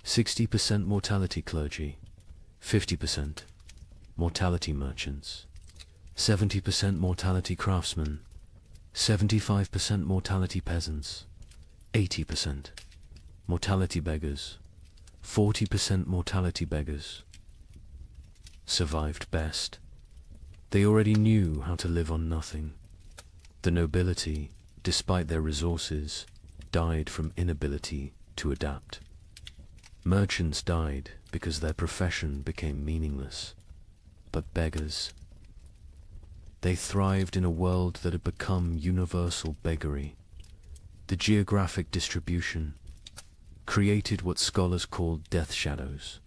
[SPEAKER 2] 60% mortality clergy, 50% mortality merchants, 70% mortality craftsmen, 75% mortality peasants, 80% mortality beggars, 40% mortality beggars. Survived best. They already knew how to live on nothing. The nobility, despite their resources, died from inability to adapt. Merchants died because their profession became meaningless. But beggars, they thrived in a world that had become universal beggary. The geographic distribution created what scholars called death shadows.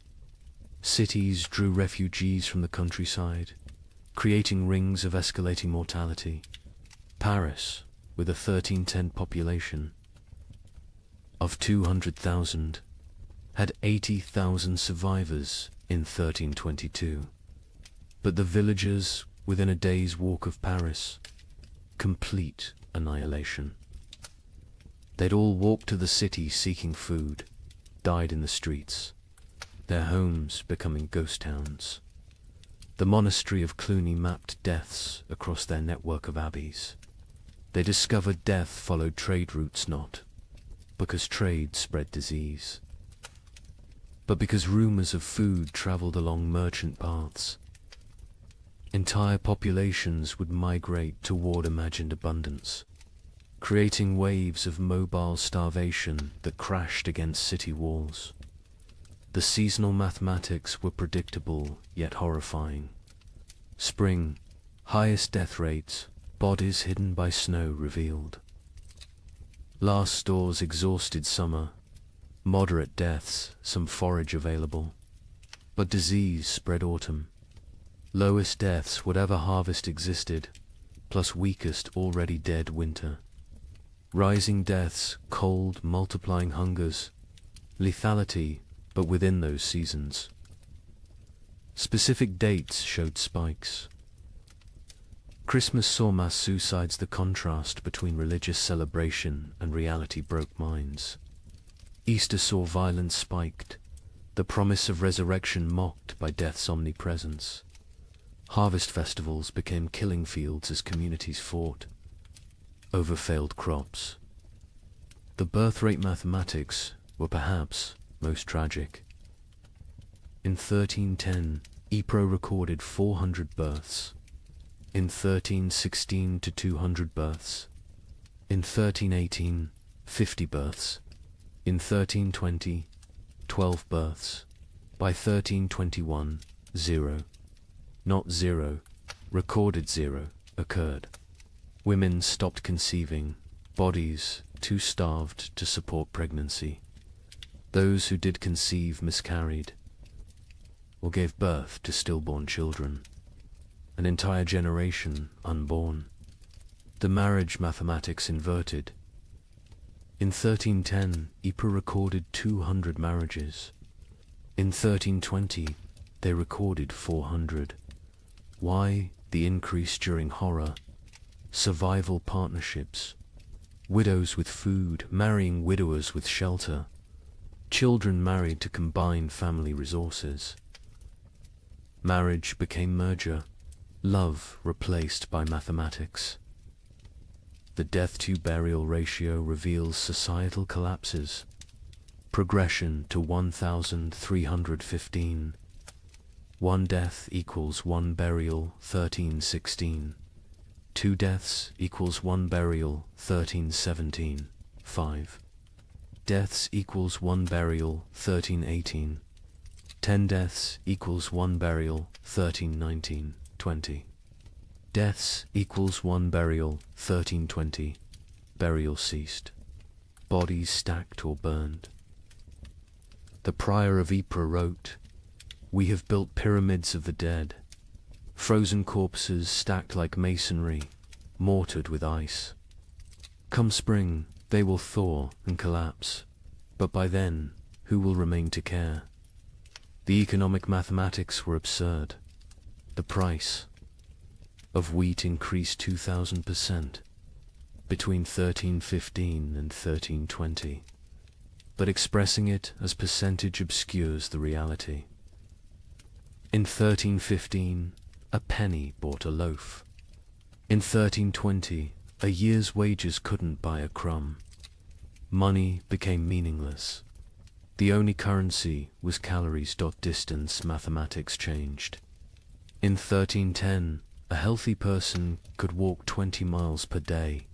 [SPEAKER 2] Cities drew refugees from the countryside, creating rings of escalating mortality. Paris, with a 1310 population of 200,000, had 80,000 survivors in 1322. But the villagers within a day's walk of Paris, complete annihilation. They'd all walked to the city seeking food, died in the streets, their homes becoming ghost towns. The monastery of Cluny mapped deaths across their network of abbeys. They discovered death followed trade routes not because trade spread disease, but because rumors of food traveled along merchant paths. Entire populations would migrate toward imagined abundance, creating waves of mobile starvation that crashed against city walls. The seasonal mathematics were predictable yet horrifying. Spring, highest death rates, bodies hidden by snow revealed. Last stores exhausted summer, moderate deaths, some forage available. But disease spread autumn. Lowest deaths, whatever harvest existed, plus weakest already dead winter. Rising deaths, cold, multiplying hungers, lethality, but within those seasons. Specific dates showed spikes. Christmas saw mass suicides. The contrast between religious celebration and reality broke minds. Easter saw violence spiked, the promise of resurrection mocked by death's omnipresence. Harvest festivals became killing fields as communities fought over failed crops. The birth rate mathematics were perhaps most tragic. In 1310, Ypres recorded 400 births. In 1316 to 200 births. In 1318, 50 births. In 1320, 12 births. By 1321, 0. Not 0, recorded 0, occurred. Women stopped conceiving, bodies too starved to support pregnancy. Those who did conceive miscarried, or gave birth to stillborn children. An entire generation unborn. The marriage mathematics inverted. In 1310, Ypres recorded 200 marriages. In 1320, they recorded 400. Why the increase during horror? Survival partnerships. Widows with food, marrying widowers with shelter. Children married to combine family resources. Marriage became merger. Love replaced by mathematics. The death-to-burial ratio reveals societal collapses. Progression to 1,315. One death equals one burial, 1316. Two deaths equals one burial, 1317. 5 deaths equals one burial, 1318. 10 deaths equals one burial, 1319. 20 deaths equals one burial, 1320. Burial ceased. Bodies stacked or burned. The prior of Ypres wrote, "We have built pyramids of the dead, frozen corpses stacked like masonry, mortared with ice. Come spring, they will thaw and collapse, but by then, who will remain to care?" The economic mathematics were absurd. The price of wheat increased 2,000% between 1315 and 1320, but expressing it as percentage obscures the reality. In 1315, a penny bought a loaf. In 1320, a year's wages couldn't buy a crumb. Money became meaningless. The only currency was calories. Distance mathematics changed. In 1310, a healthy person could walk 20 miles per day.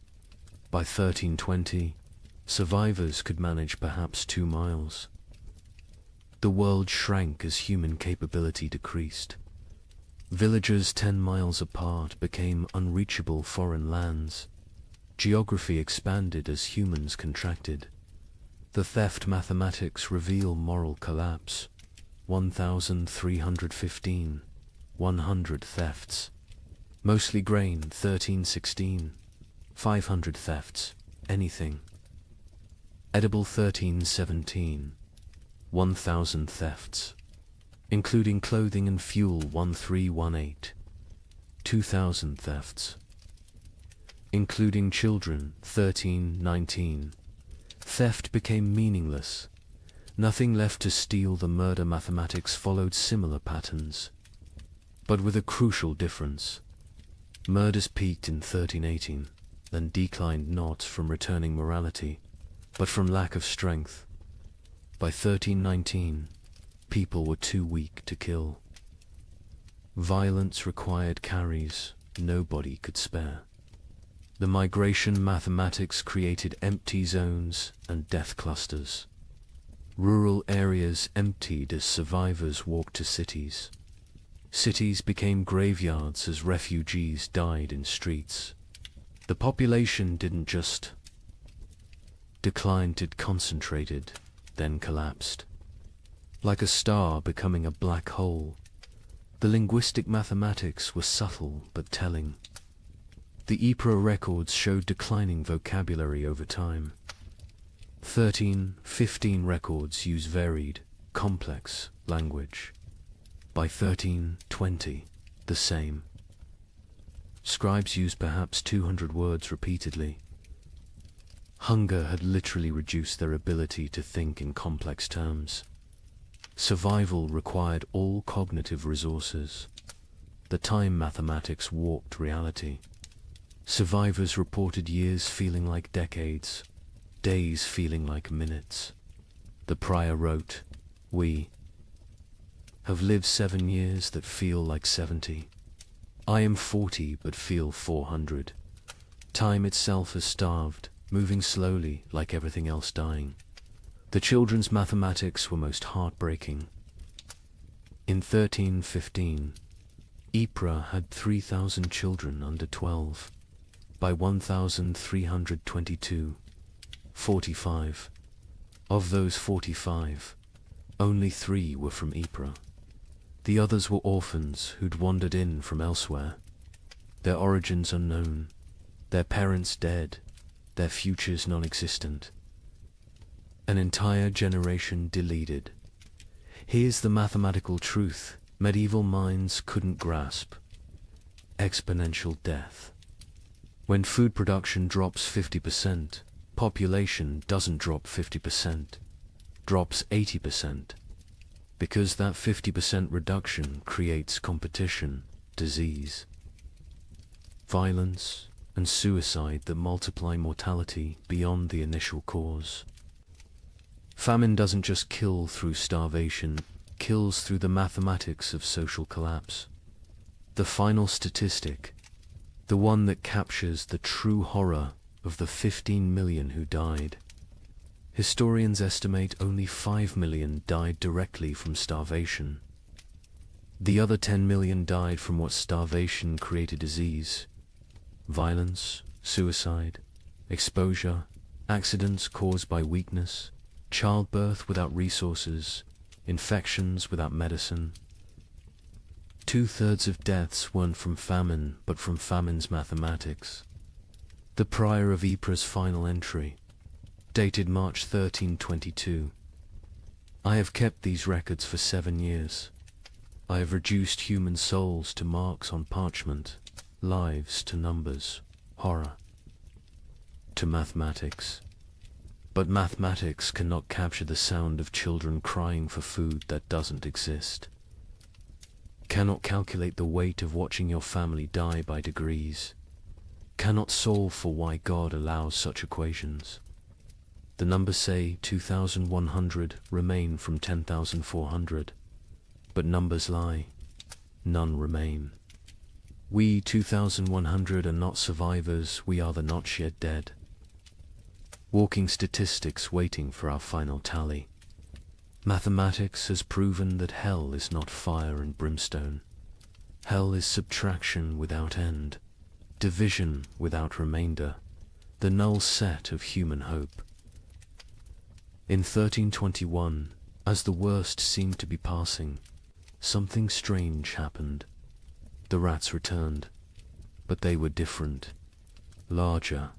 [SPEAKER 2] By 1320, survivors could manage perhaps 2 miles. The world shrank as human capability decreased. Villages 10 miles apart became unreachable foreign lands. Geography expanded as humans contracted. The theft mathematics reveal moral collapse. 1,315. 100 thefts. Mostly grain, 1316. 500 thefts. Anything. Edible, 1317. 1,000 thefts. Including clothing and fuel, 1318. 2,000 thefts. Including children, 1319. Theft became meaningless. Nothing left to steal. The murder mathematics followed similar patterns, but with a crucial difference. Murders peaked in 1318, then declined not from returning morality, but from lack of strength. By 1319, people were too weak to kill. Violence required carries nobody could spare. The migration mathematics created empty zones and death clusters. Rural areas emptied as survivors walked to cities. Cities became graveyards as refugees died in streets. The population didn't just decline, it concentrated, then collapsed. Like a star becoming a black hole, the linguistic mathematics were subtle but telling. The Ypres records showed declining vocabulary over time. 1315 records use varied, complex language. By 1320, the same. Scribes used perhaps 200 words repeatedly. Hunger had literally reduced their ability to think in complex terms. Survival required all cognitive resources. The time mathematics warped reality. Survivors reported years feeling like decades, days feeling like minutes. The prior wrote, "We have lived 7 years that feel like 70. I am 40 but feel 400. Time itself has starved, moving slowly like everything else dying." The children's mathematics were most heartbreaking. In 1315, Ypres had 3,000 children under 12. By 1322, 45. Of those 45, only 3 were from Ypres. The others were orphans who'd wandered in from elsewhere. Their origins unknown, their parents dead, their futures non-existent. An entire generation deleted. Here's the mathematical truth medieval minds couldn't grasp. Exponential death. When food production drops 50%, population doesn't drop 50%, drops 80%. Because that 50% reduction creates competition, disease, violence, and suicide that multiply mortality beyond the initial cause. Famine doesn't just kill through starvation, kills through the mathematics of social collapse. The final statistic, the one that captures the true horror of the 15 million who died. Historians estimate only 5 million died directly from starvation. The other 10 million died from what starvation created: disease, violence, suicide, exposure, accidents caused by weakness, childbirth without resources, infections without medicine. 2/3 of deaths weren't from famine, but from famine's mathematics. The prior of Ypres' final entry, dated March 1322. I have kept these records for 7 years. I have reduced human souls to marks on parchment, lives to numbers, horror to mathematics. But mathematics cannot capture the sound of children crying for food that doesn't exist. Cannot calculate the weight of watching your family die by degrees. Cannot solve for why God allows such equations. The numbers say 2,100 remain from 10,400. But numbers lie. None remain. We 2,100 are not survivors, we are the not yet dead. Walking statistics waiting for our final tally. Mathematics has proven that hell is not fire and brimstone. Hell is subtraction without end, division without remainder, the null set of human hope. In 1321, as the worst seemed to be passing, something strange happened. The rats returned, but they were different, larger,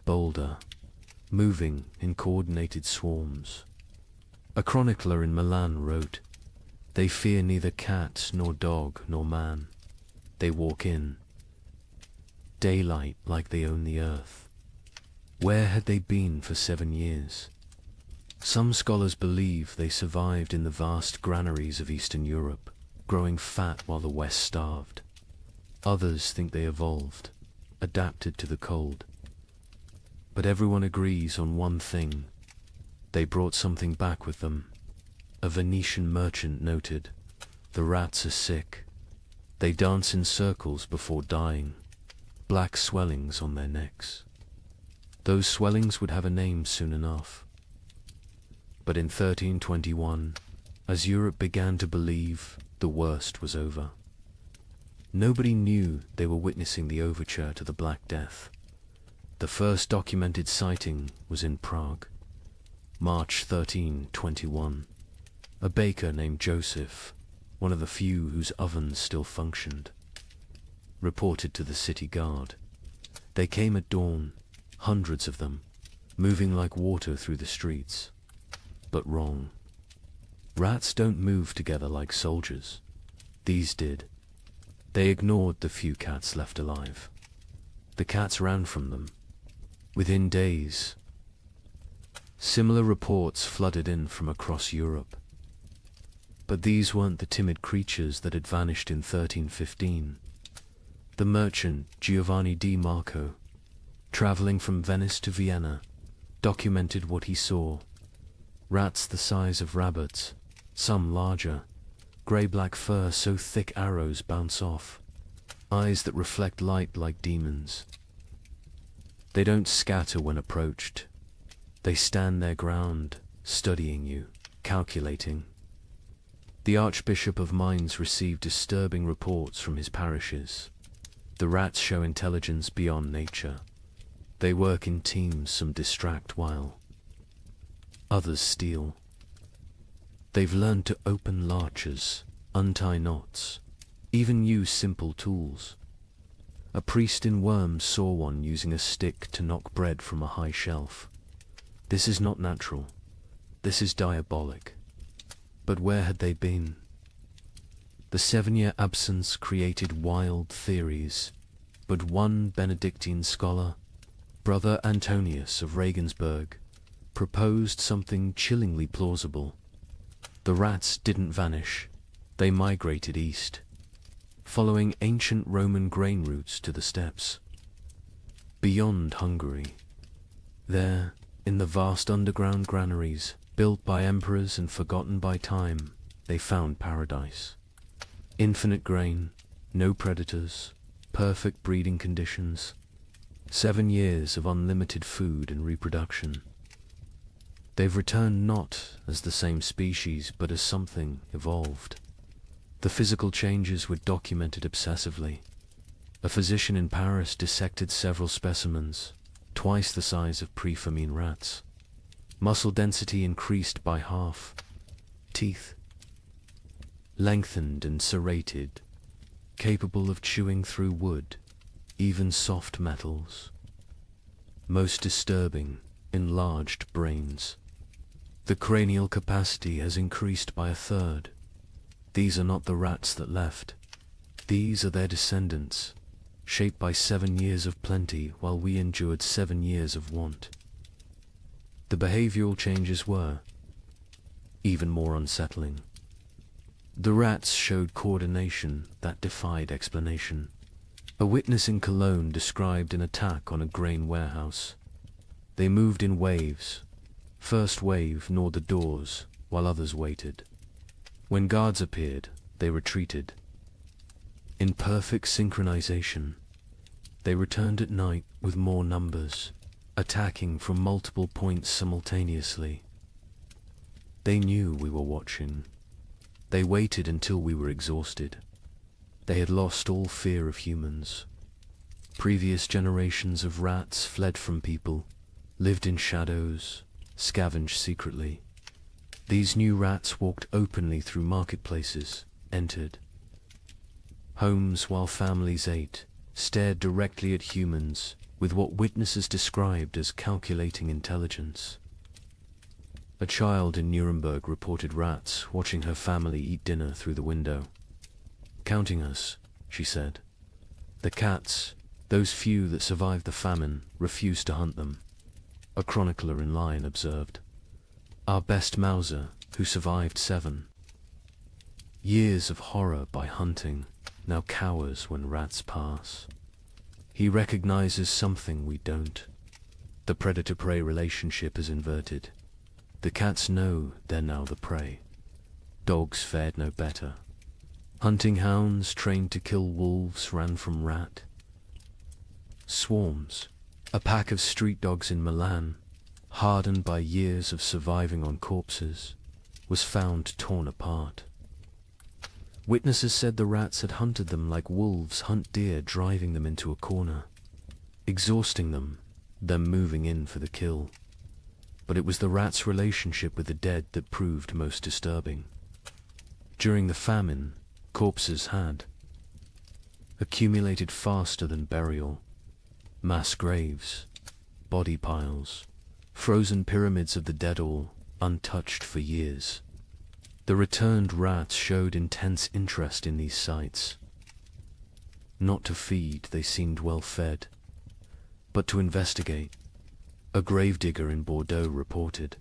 [SPEAKER 2] bolder, moving in coordinated swarms. A chronicler in Milan wrote, "They fear neither cat nor dog nor man. They walk in daylight like they own the earth." Where had they been for 7 years? Some scholars believe they survived in the vast granaries of Eastern Europe, growing fat while the West starved. Others think they evolved, adapted to the cold. But everyone agrees on one thing. They brought something back with them. A Venetian merchant noted, "The rats are sick. They dance in circles before dying, black swellings on their necks." Those swellings would have a name soon enough. But in 1321, as Europe began to believe, the worst was over. Nobody knew they were witnessing the overture to the Black Death. The first documented sighting was in Prague, March 1321. A baker named Joseph, one of the few whose ovens still functioned, reported to the city guard. They came at dawn, hundreds of them, moving like water through the streets. But wrong. Rats don't move together like soldiers. These did. They ignored the few cats left alive. The cats ran from them. Within days, similar reports flooded in from across Europe. But these weren't the timid creatures that had vanished in 1315. The merchant Giovanni di Marco, traveling from Venice to Vienna, documented what he saw. Rats the size of rabbits, some larger, grey-black fur so thick arrows bounce off, eyes that reflect light like demons. They don't scatter when approached. They stand their ground, studying you, calculating. The Archbishop of Mainz received disturbing reports from his parishes. The rats show intelligence beyond nature. They work in teams, some distract while others steal. They've learned to open latches, untie knots, even use simple tools. A priest in Worms saw one using a stick to knock bread from a high shelf. This is not natural. This is diabolic. But where had they been? The 7-year absence created wild theories, but one Benedictine scholar, Brother Antonius of Regensburg, proposed something chillingly plausible. The rats didn't vanish, they migrated east, following ancient Roman grain routes to the steppes. Beyond Hungary, there, in the vast underground granaries, built by emperors and forgotten by time, they found paradise. Infinite grain, no predators, perfect breeding conditions, 7 years of unlimited food and reproduction. They've returned not as the same species, but as something evolved. The physical changes were documented obsessively. A physician in Paris dissected several specimens, twice the size of pre-famine rats. Muscle density increased by half. Teeth lengthened and serrated, capable of chewing through wood, even soft metals. Most disturbing, enlarged brains. The cranial capacity has increased by 1/3. These are not the rats that left. These are their descendants, shaped by 7 years of plenty while we endured 7 years of want. The behavioral changes were even more unsettling. The rats showed coordination that defied explanation. A witness in Cologne described an attack on a grain warehouse. They moved in waves. First wave gnawed the doors, while others waited. When guards appeared, they retreated. In perfect synchronization, they returned at night with more numbers, attacking from multiple points simultaneously. They knew we were watching. They waited until we were exhausted. They had lost all fear of humans. Previous generations of rats fled from people, lived in shadows, scavenged secretly. These new rats walked openly through marketplaces, entered homes while families ate, stared directly at humans with what witnesses described as calculating intelligence. A child in Nuremberg reported rats watching her family eat dinner through the window. "Counting us," she said. "The cats, those few that survived the famine, refused to hunt them." A chronicler in line observed. "Our best Mauser, who survived 7 years of horror by hunting, now cowers when rats pass. He recognizes something we don't. The predator-prey relationship is inverted. The cats know they're now the prey. Dogs fared no better. Hunting hounds trained to kill wolves ran from rat. Swarms, a pack of street dogs in Milan, hardened by years of surviving on corpses, was found torn apart. Witnesses said the rats had hunted them like wolves hunt deer, driving them into a corner, exhausting them, then moving in for the kill. But it was the rats' relationship with the dead that proved most disturbing. During the famine, corpses had accumulated faster than burial. Mass graves, body piles, frozen pyramids of the dead, all untouched for years. The returned rats showed intense interest in these sites. Not to feed, they seemed well fed, but to investigate. A gravedigger in Bordeaux reported.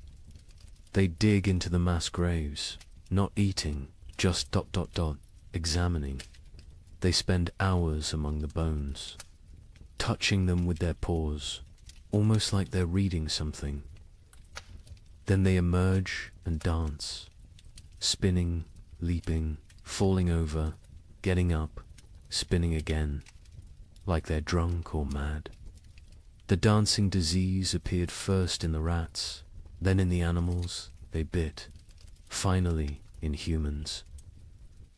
[SPEAKER 2] They dig into the mass graves, not eating, just ... examining. They spend hours among the bones, touching them with their paws, almost like they're reading something. Then they emerge and dance, spinning, leaping, falling over, getting up, spinning again, like they're drunk or mad. The dancing disease appeared first in the rats, then in the animals they bit, finally in humans.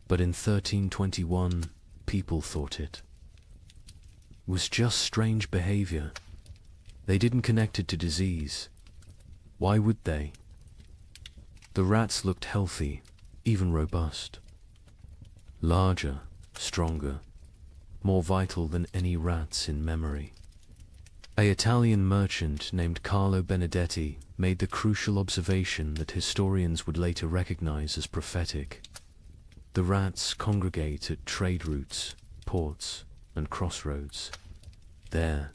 [SPEAKER 2] But in 1321, people thought it was just strange behavior. They didn't connect it to disease. Why would they? The rats looked healthy, even robust. Larger, stronger, more vital than any rats in memory. An Italian merchant named Carlo Benedetti made the crucial observation that historians would later recognize as prophetic. The rats congregate at trade routes, ports, and crossroads. There,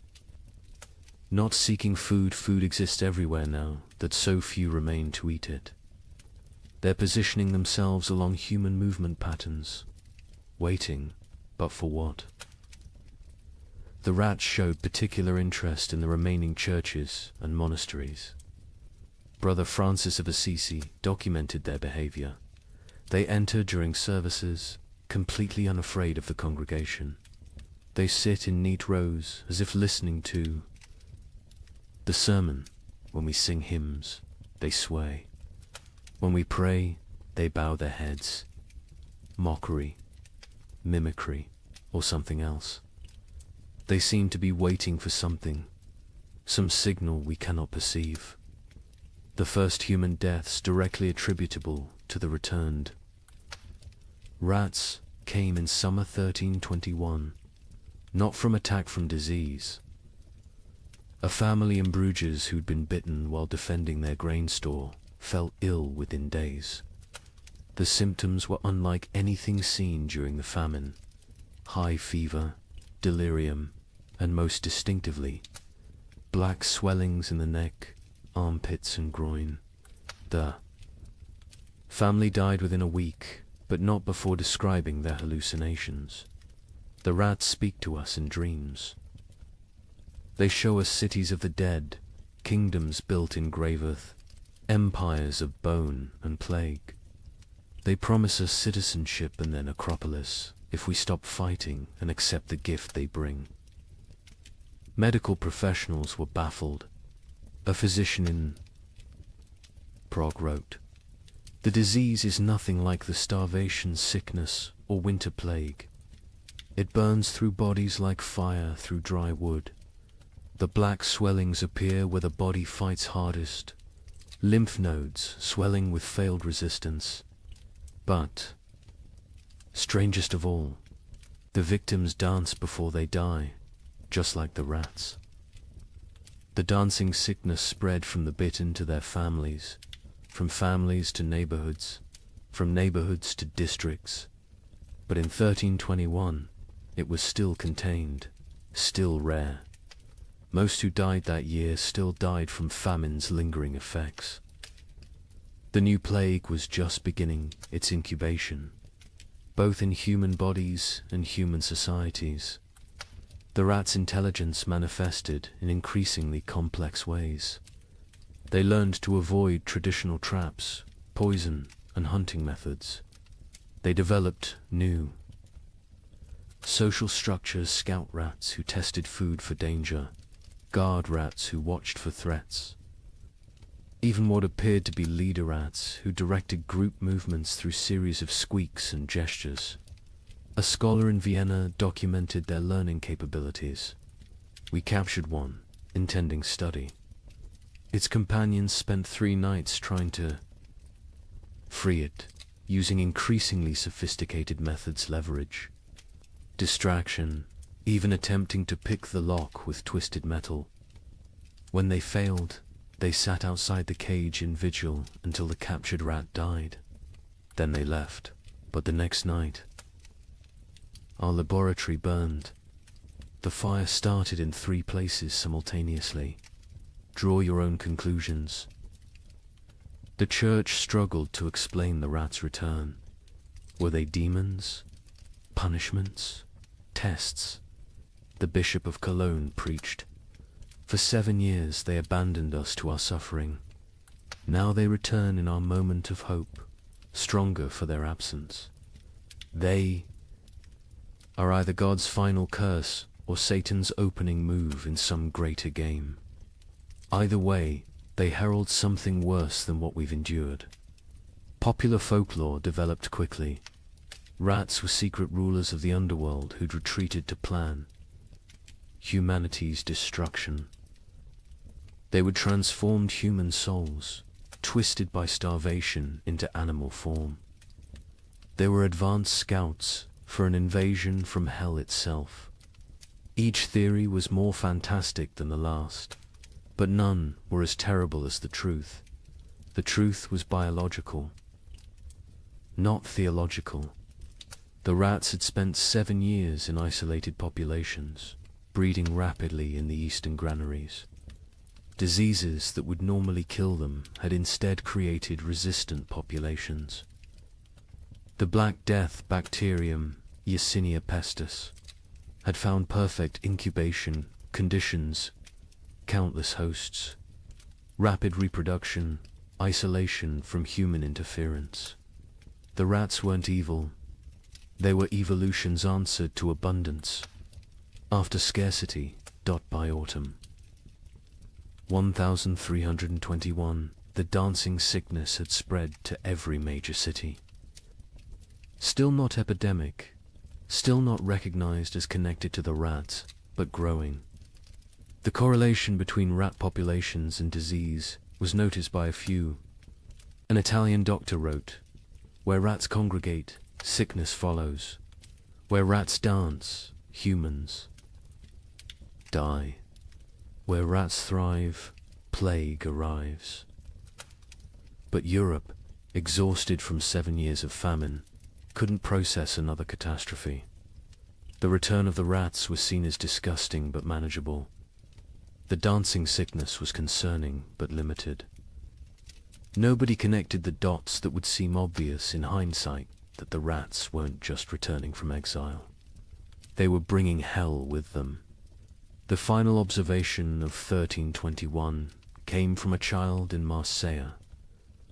[SPEAKER 2] not seeking food, food exists everywhere now, that so few remain to eat it. They're positioning themselves along human movement patterns, waiting, but for what? The rats showed particular interest in the remaining churches and monasteries. Brother Francis of Assisi documented their behavior. They enter during services, completely unafraid of the congregation. They sit in neat rows as if listening to the sermon. When we sing hymns, they sway. When we pray, they bow their heads. Mockery, mimicry, or something else. They seem to be waiting for something, some signal we cannot perceive. The first human deaths directly attributable to the returned. Rats came in summer 1321, not from attack from disease. A family in Bruges who'd been bitten while defending their grain store fell ill within days. The symptoms were unlike anything seen during the famine. High fever, delirium, and most distinctively, black swellings in the neck, armpits and groin. The family died within a week, but not before describing their hallucinations. The rats speak to us in dreams. They show us cities of the dead, kingdoms built in grave earth, empires of bone and plague. They promise us citizenship and then Acropolis if we stop fighting and accept the gift they bring. Medical professionals were baffled. A physician in Prague wrote, "The disease is nothing like the starvation, sickness, or winter plague. It burns through bodies like fire through dry wood. The black swellings appear where the body fights hardest, lymph nodes swelling with failed resistance. But, strangest of all, the victims dance before they die, just like the rats." The dancing sickness spread from the bitten to their families, from families to neighborhoods, from neighborhoods to districts. But in 1321, it was still contained, still rare. Most who died that year still died from famine's lingering effects. The new plague was just beginning its incubation, both in human bodies and human societies. The rats' intelligence manifested in increasingly complex ways. They learned to avoid traditional traps, poison, and hunting methods. They developed new social structures: scout rats who tested food for danger, guard rats who watched for threats, even what appeared to be leader rats who directed group movements through series of squeaks and gestures. A scholar in Vienna documented their learning capabilities. We captured one, intending study. Its companions spent 3 nights trying to free it, using increasingly sophisticated methods: leverage, distraction, even attempting to pick the lock with twisted metal. When they failed, they sat outside the cage in vigil until the captured rat died. Then they left. But the next night, Our laboratory burned. The fire started in 3 places simultaneously. Draw your own conclusions. The church struggled to explain the rats' return. Were they demons? Punishments? Tests? The Bishop of Cologne preached. For 7 years they abandoned us to our suffering. Now they return in our moment of hope, stronger for their absence. They are either God's final curse or Satan's opening move in some greater game. Either way, they herald something worse than what we've endured. Popular folklore developed quickly. Rats were secret rulers of the underworld who'd retreated to plan humanity's destruction. They would transform human souls, twisted by starvation, into animal form. They were advanced scouts for an invasion from hell itself. Each theory was more fantastic than the last, but none were as terrible as the truth. The truth was biological, not theological. The rats had spent 7 years in isolated populations, breeding rapidly in the eastern granaries. Diseases that would normally kill them had instead created resistant populations. The Black Death bacterium, Yersinia pestis, had found perfect incubation conditions, countless hosts, rapid reproduction, isolation from human interference. The rats weren't evil. They were evolution's answer to abundance. After scarcity, by autumn. 1321, the dancing sickness had spread to every major city. Still not epidemic, still not recognized as connected to the rats, but growing. The correlation between rat populations and disease was noticed by a few. An Italian doctor wrote, "Where rats congregate, sickness follows. Where rats dance, humans die. Where rats thrive, plague arrives." But Europe, exhausted from 7 years of famine, couldn't process another catastrophe. The return of the rats was seen as disgusting but manageable. The dancing sickness was concerning but limited. Nobody connected the dots that would seem obvious in hindsight, that the rats weren't just returning from exile. They were bringing hell with them. The final observation of 1321 came from a child in Marseille,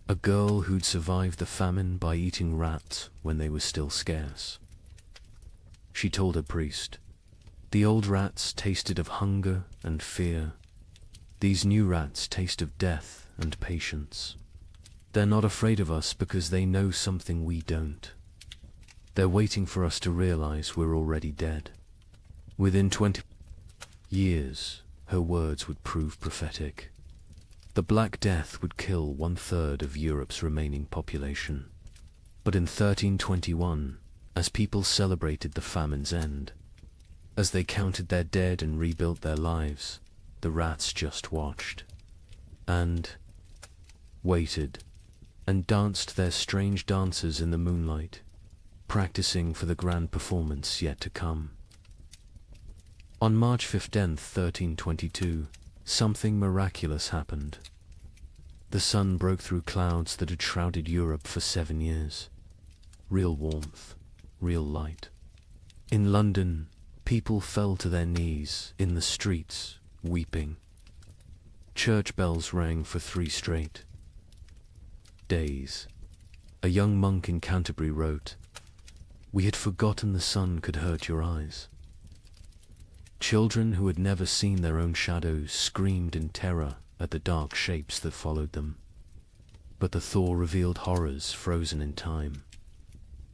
[SPEAKER 2] a girl who'd survived the famine by eating rats when they were still scarce. She told her priest, "The old rats tasted of hunger and fear. These new rats taste of death and patience. They're not afraid of us because they know something we don't. They're waiting for us to realize we're already dead." Within 20 years, her words would prove prophetic. The Black Death would kill 1/3 of Europe's remaining population. But in 1321, as people celebrated the famine's end, as they counted their dead and rebuilt their lives, the rats just watched, and waited, and danced their strange dances in the moonlight, practicing for the grand performance yet to come. On March 15, 1322, something miraculous happened. The sun broke through clouds that had shrouded Europe for 7 years. Real warmth, real light. In London, people fell to their knees in the streets, weeping. Church bells rang for 3 straight days. A young monk in Canterbury wrote, "We had forgotten the sun could hurt your eyes." Children who had never seen their own shadows screamed in terror at the dark shapes that followed them. But the thaw revealed horrors frozen in time.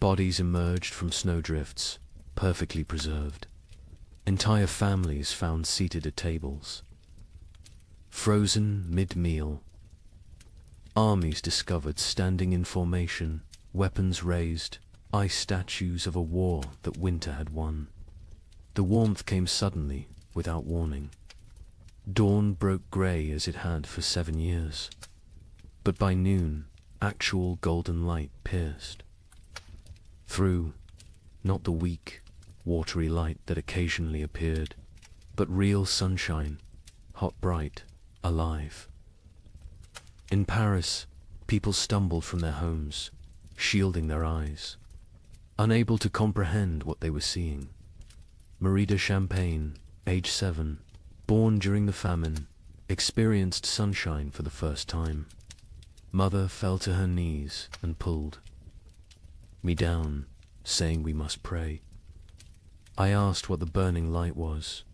[SPEAKER 2] Bodies emerged from snowdrifts, perfectly preserved. Entire families found seated at tables, frozen mid-meal. Armies discovered standing in formation, weapons raised, ice statues of a war that winter had won. The warmth came suddenly, without warning. Dawn broke grey as it had for 7 years. But by noon, actual golden light pierced through, not the weak, watery light that occasionally appeared, but real sunshine, hot, bright, alive. In Paris, people stumbled from their homes, shielding their eyes, unable to comprehend what they were seeing. Marie de Champagne, age 7, born during the famine, experienced sunshine for the first time. Mother fell to her knees and pulled me down, saying we must pray. I asked what the burning light was.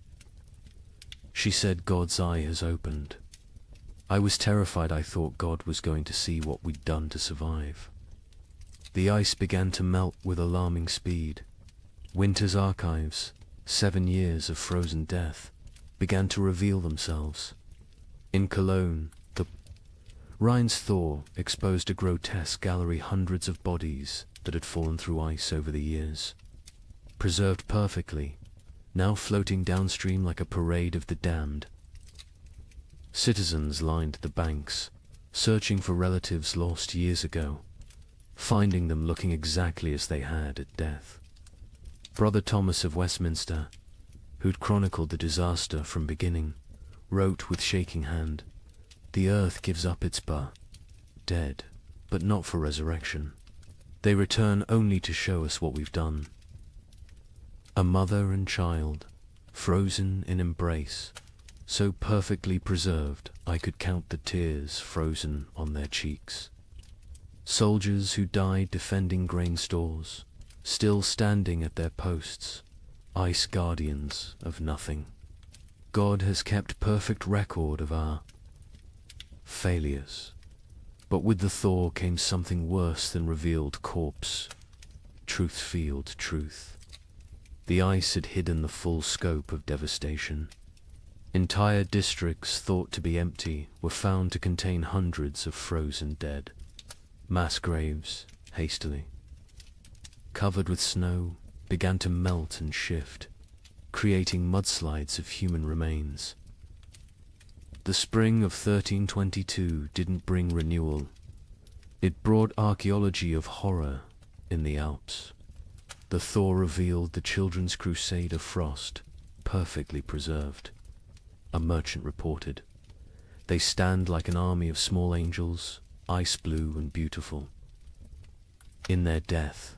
[SPEAKER 2] She said God's eye has opened. I was terrified. I thought God was going to see what we'd done to survive. The ice began to melt with alarming speed. Winter's archives, 7 years of frozen death, began to reveal themselves. In Cologne, the Rhine's thaw exposed a grotesque gallery, hundreds of bodies that had fallen through ice over the years, preserved perfectly, now floating downstream like a parade of the damned. Citizens lined the banks, searching for relatives lost years ago, finding them looking exactly as they had at death. Brother Thomas of Westminster, who'd chronicled the disaster from beginning, wrote with shaking hand, "The earth gives up its dead, but not for resurrection. They return only to show us what we've done." A mother and child, frozen in embrace, so perfectly preserved I could count the tears frozen on their cheeks. Soldiers who died defending grain stores, still standing at their posts, ice guardians of nothing. God has kept perfect record of our failures. But with the thaw came something worse than revealed corpse. Truth-field truth. The ice had hidden the full scope of devastation. Entire districts thought to be empty were found to contain hundreds of frozen dead. Mass graves, hastily covered with snow, began to melt and shift, creating mudslides of human remains. The spring of 1322 didn't bring renewal. It brought archaeology of horror in the Alps. The thaw revealed the children's crusade of frost, perfectly preserved. A merchant reported, "They stand like an army of small angels, ice blue and beautiful. In their death,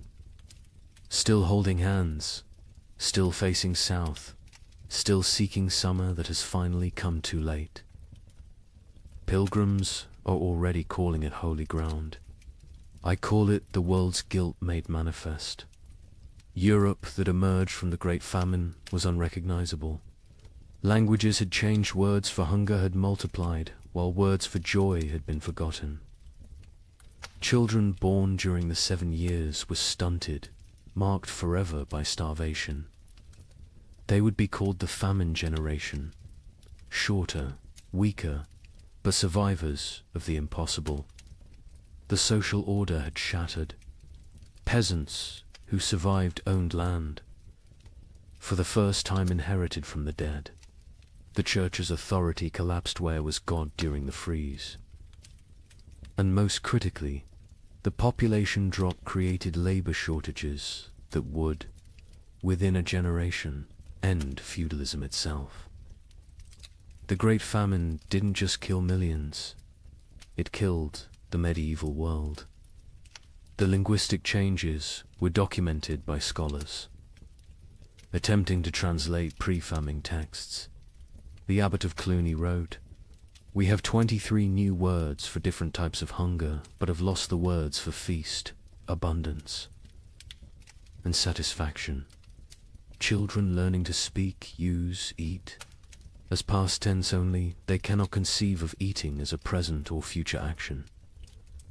[SPEAKER 2] still holding hands, still facing south, still seeking summer that has finally come too late. Pilgrims are already calling it holy ground. I call it the world's guilt made manifest. Europe that emerged from the Great Famine was unrecognizable. Languages had changed, words for hunger had multiplied, while words for joy had been forgotten. Children born during the 7 years were stunted, marked forever by starvation. They would be called the famine generation, shorter, weaker, but survivors of the impossible. The social order had shattered. Peasants who survived owned land, for the first time inherited from the dead. The church's authority collapsed. Where was God during the freeze? And most critically, the population drop created labor shortages that would, within a generation, end feudalism itself. The Great Famine didn't just kill millions, it killed the medieval world. The linguistic changes were documented by scholars, attempting to translate pre-famine texts. The Abbot of Cluny wrote, "We have 23 new words for different types of hunger, but have lost the words for feast, abundance, and satisfaction. Children learning to speak, use, eat. As past tense only, they cannot conceive of eating as a present or future action.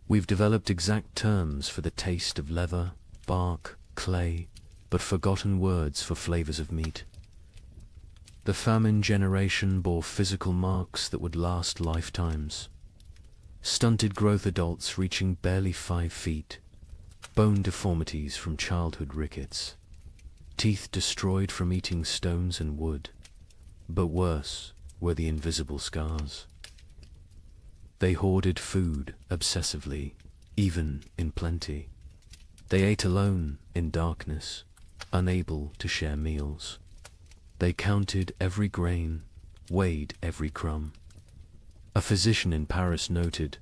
[SPEAKER 2] We've developed exact terms for the taste of leather, bark, clay, but forgotten words for flavors of meat. The famine generation bore physical marks that would last lifetimes. Stunted growth, adults reaching barely 5 feet, bone deformities from childhood rickets, teeth destroyed from eating stones and wood, but worse were the invisible scars. They hoarded food obsessively, even in plenty. They ate alone in darkness, unable to share meals. They counted every grain, weighed every crumb. A physician in Paris noted,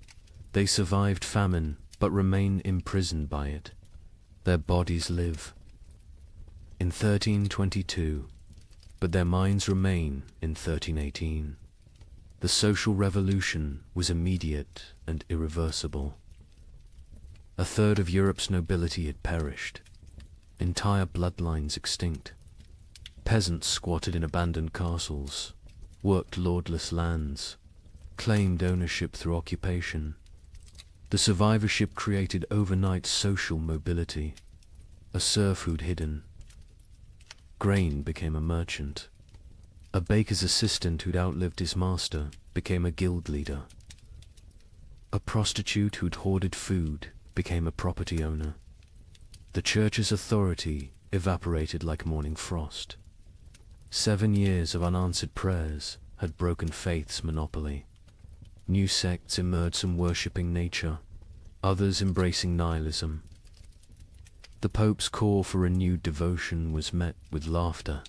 [SPEAKER 2] "They survived famine, but remain imprisoned by it. Their bodies live in 1322, but their minds remain in 1318. The social revolution was immediate and irreversible. A third of Europe's nobility had perished, entire bloodlines extinct. Peasants squatted in abandoned castles, worked lordless lands, claimed ownership through occupation. The survivorship created overnight social mobility. A serf who'd hidden grain became a merchant. A baker's assistant who'd outlived his master became a guild leader. A prostitute who'd hoarded food became a property owner. The church's authority evaporated like morning frost. 7 years of unanswered prayers had broken faith's monopoly. New sects emerged, some worshipping nature, others embracing nihilism. The Pope's call for renewed devotion was met with laughter.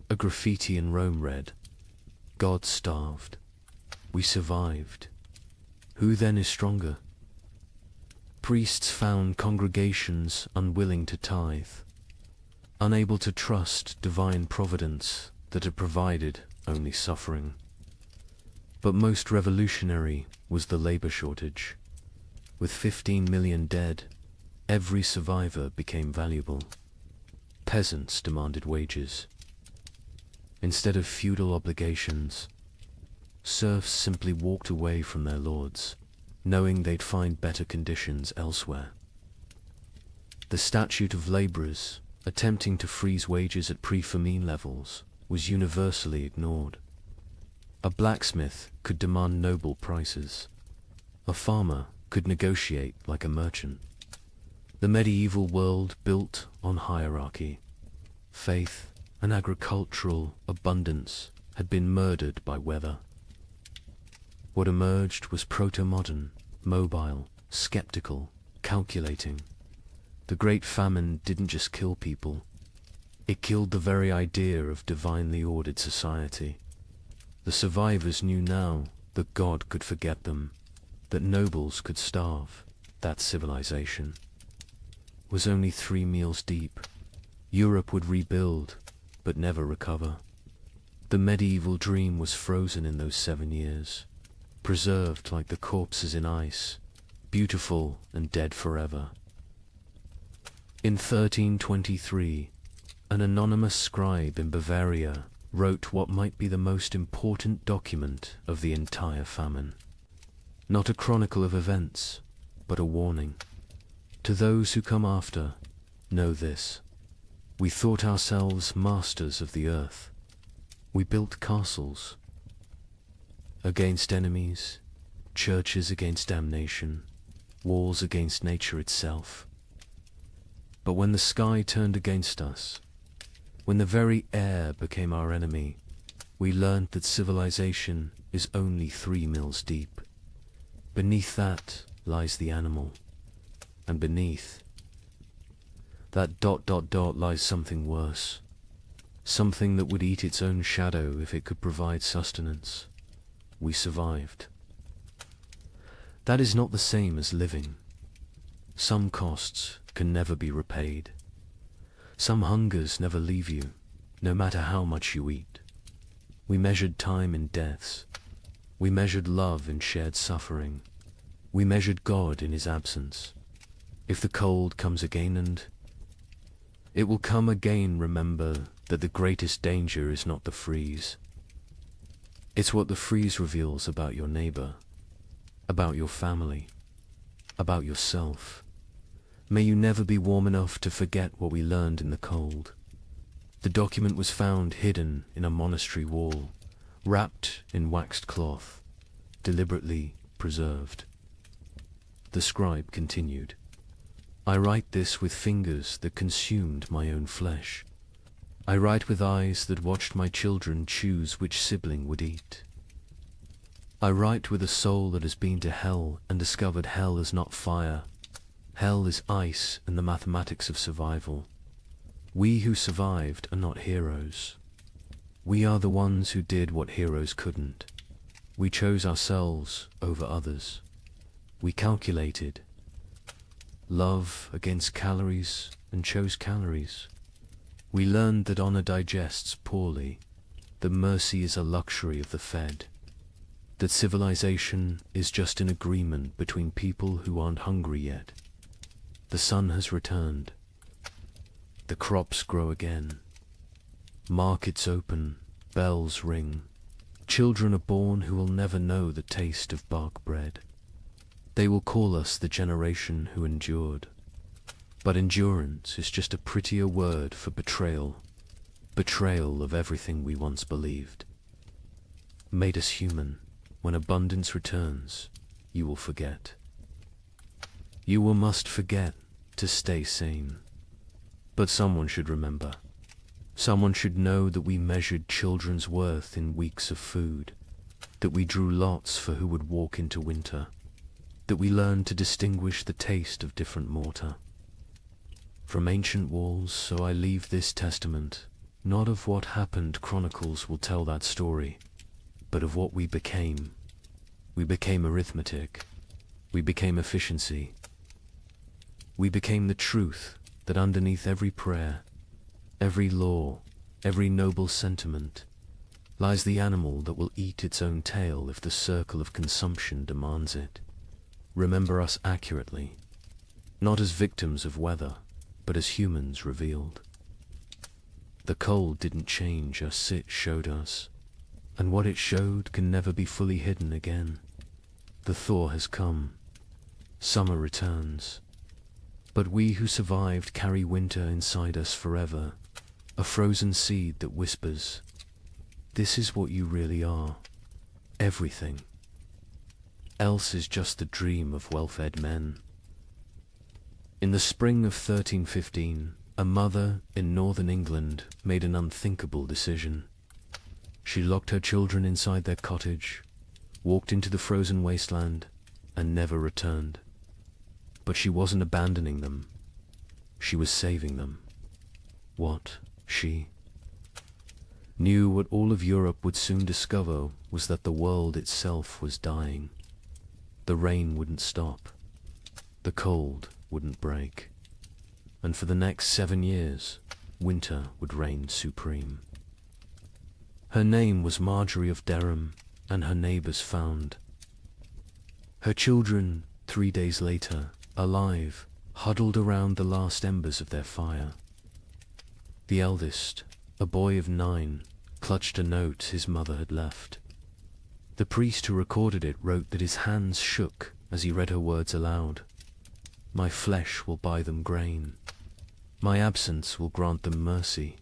[SPEAKER 2] A graffiti in Rome read, "God starved. We survived. Who then is stronger?" Priests found congregations unwilling to tithe, unable to trust divine providence that had provided only suffering. But most revolutionary was the labor shortage. With 15 million dead, every survivor became valuable. Peasants demanded wages. Instead of feudal obligations, serfs simply walked away from their lords, knowing they'd find better conditions elsewhere. The statute of laborers, attempting to freeze wages at pre-famine levels, was universally ignored. A blacksmith could demand noble prices. A farmer could negotiate like a merchant. The medieval world built on hierarchy. Faith and agricultural abundance had been murdered by weather. What emerged was proto-modern, mobile, skeptical, calculating. The Great Famine didn't just kill people. It killed the very idea of divinely ordered society. The survivors knew now that God could forget them, that nobles could starve, that civilization was only 3 meals deep. Europe would rebuild, but never recover. The medieval dream was frozen in those 7 years, preserved like the corpses in ice, beautiful and dead forever. In 1323, an anonymous scribe in Bavaria wrote what might be the most important document of the entire famine. Not a chronicle of events, but a warning. To those who come after, know this. We thought ourselves masters of the earth. We built castles against enemies, churches against damnation, walls against nature itself. But when the sky turned against us, when the very air became our enemy, we learned that civilization is only 3 mills deep. Beneath that lies the animal, and beneath that ... lies something worse, something that would eat its own shadow if it could provide sustenance. We survived. That is not the same as living. Some costs can never be repaid. Some hungers never leave you, no matter how much you eat. We measured time in deaths. We measured love in shared suffering. We measured God in his absence. If the cold comes again, and it will come again, remember that the greatest danger is not the freeze. It's what the freeze reveals about your neighbor, about your family, about yourself. May you never be warm enough to forget what we learned in the cold. The document was found hidden in a monastery wall, wrapped in waxed cloth, deliberately preserved. The scribe continued, "I write this with fingers that consumed my own flesh. I write with eyes that watched my children choose which sibling would eat. I write with a soul that has been to hell and discovered hell is not fire. Hell is ice and the mathematics of survival. We who survived are not heroes. We are the ones who did what heroes couldn't. We chose ourselves over others. We calculated love against calories and chose calories. We learned that honor digests poorly, that mercy is a luxury of the fed, that civilization is just an agreement between people who aren't hungry yet. The sun has returned. The crops grow again. Markets open, bells ring. Children are born who will never know the taste of bark bread. They will call us the generation who endured. But endurance is just a prettier word for betrayal. Betrayal of everything we once believed. Made us human. When abundance returns, you will forget. You will must forget to stay sane. But someone should remember. Someone should know that we measured children's worth in weeks of food, that we drew lots for who would walk into winter, that we learned to distinguish the taste of different mortar. From ancient walls, so I leave this testament, not of what happened chronicles will tell that story, but of what we became. We became arithmetic. We became efficiency. We became the truth that underneath every prayer, every law, every noble sentiment, lies the animal that will eat its own tail if the circle of consumption demands it. Remember us accurately, not as victims of weather, but as humans revealed. The cold didn't change us, it showed us, and what it showed can never be fully hidden again. The thaw has come. Summer returns. But we who survived carry winter inside us forever, a frozen seed that whispers, "This is what you really are. Everything. Else is just the dream of well-fed men." In the spring of 1315, a mother in northern England made an unthinkable decision. She locked her children inside their cottage, walked into the frozen wasteland, and never returned. But she wasn't abandoning them. She was saving them. What she knew, what all of Europe would soon discover, was that the world itself was dying. The rain wouldn't stop. The cold wouldn't break. And for the next 7 years, winter would reign supreme. Her name was Marjorie of Dereham, and her neighbors found her children 3 days later, alive, huddled around the last embers of their fire. The eldest, a boy of 9, clutched a note his mother had left. The priest who recorded it wrote that his hands shook as he read her words aloud. "My flesh will buy them grain. My absence will grant them mercy.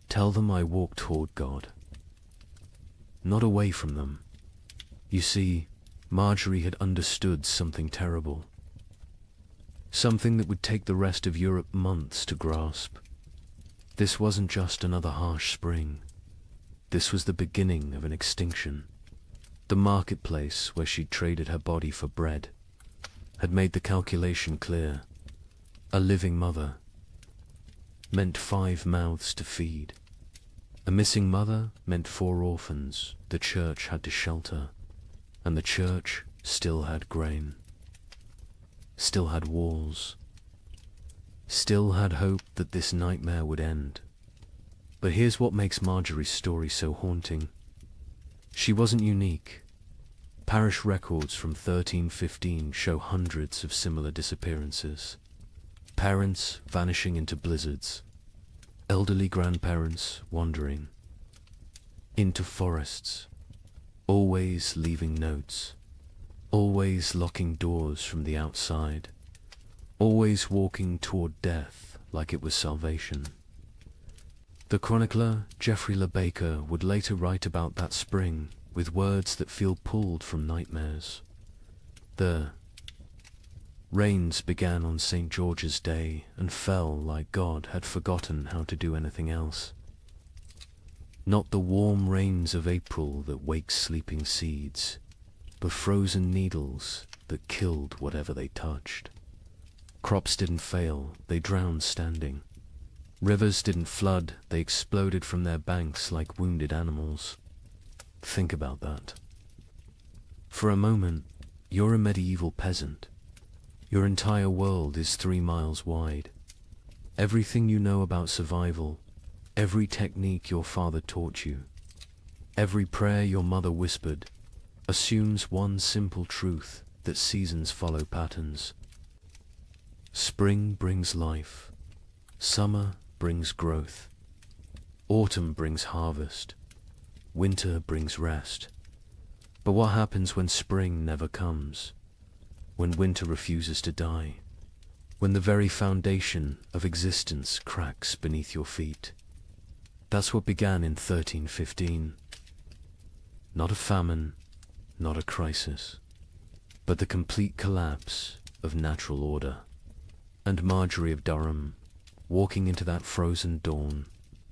[SPEAKER 2] Tell them I walk toward God, not away from them." You see, Marjorie had understood something terrible. Something that would take the rest of Europe months to grasp. This wasn't just another harsh spring. This was the beginning of an extinction. The marketplace where she'd traded her body for bread had made the calculation clear. A living mother meant 5 mouths to feed. A missing mother meant 4 orphans the church had to shelter, and the church still had grain. Still had walls, still had hope that this nightmare would end. But here's what makes Marjorie's story so haunting. She wasn't unique. Parish records from 1315 show hundreds of similar disappearances. Parents vanishing into blizzards, elderly grandparents wandering into forests, always leaving notes, always locking doors from the outside, always walking toward death like it was salvation. The chronicler Geoffrey Le Baker would later write about that spring with words that feel pulled from nightmares. The rains began on St. George's Day and fell like God had forgotten how to do anything else. Not the warm rains of April that wake sleeping seeds, but frozen needles that killed whatever they touched. Crops didn't fail, they drowned standing. Rivers didn't flood, they exploded from their banks like wounded animals. Think about that. For a moment, you're a medieval peasant. Your entire world is 3 miles wide. Everything you know about survival, every technique your father taught you, every prayer your mother whispered, assumes one simple truth, that seasons follow patterns. Spring brings life. Summer brings growth. Autumn brings harvest. Winter brings rest. But what happens when spring never comes? When winter refuses to die? When the very foundation of existence cracks beneath your feet? That's what began in 1315. Not a famine, not a crisis, but the complete collapse of natural order. And Marjorie of Durham, walking into that frozen dawn,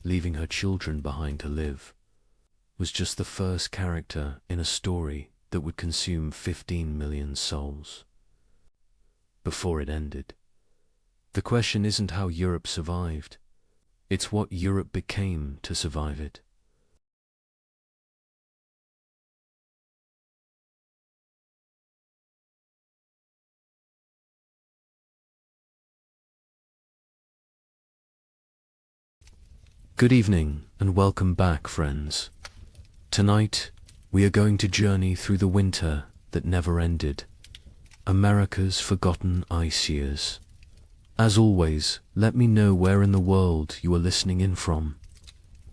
[SPEAKER 2] leaving her children behind to live, was just the first character in a story that would consume 15 million souls. Before it ended. The question isn't how Europe survived, it's what Europe became to survive it. Good evening and welcome back, friends. Tonight, we are going to journey through the winter that never ended, America's forgotten ice years. As always, let me know where in the world you are listening in from.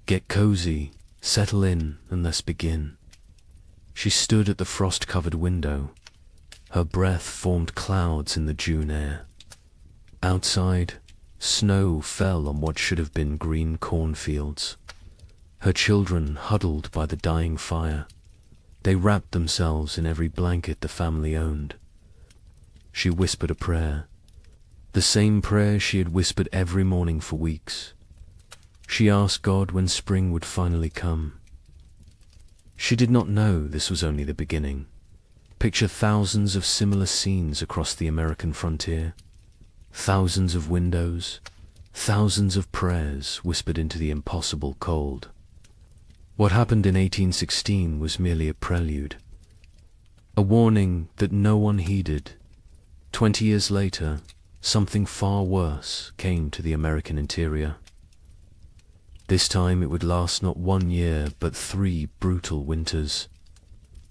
[SPEAKER 2] Get cozy, settle in, and let's begin. She stood at the frost-covered window. Her breath formed clouds in the June air. Outside, snow fell on what should have been green cornfields. Her children huddled by the dying fire. They wrapped themselves in every blanket the family owned. She whispered a prayer, the same prayer she had whispered every morning for weeks. She asked God when spring would finally come. She did not know this was only the beginning. Picture thousands of similar scenes across the American frontier. Thousands of windows, thousands of prayers whispered into the impossible cold. What happened in 1816 was merely a prelude, a warning that no one heeded. 20 years later, something far worse came to the American interior. This time it would last not 1 year, but 3 brutal winters.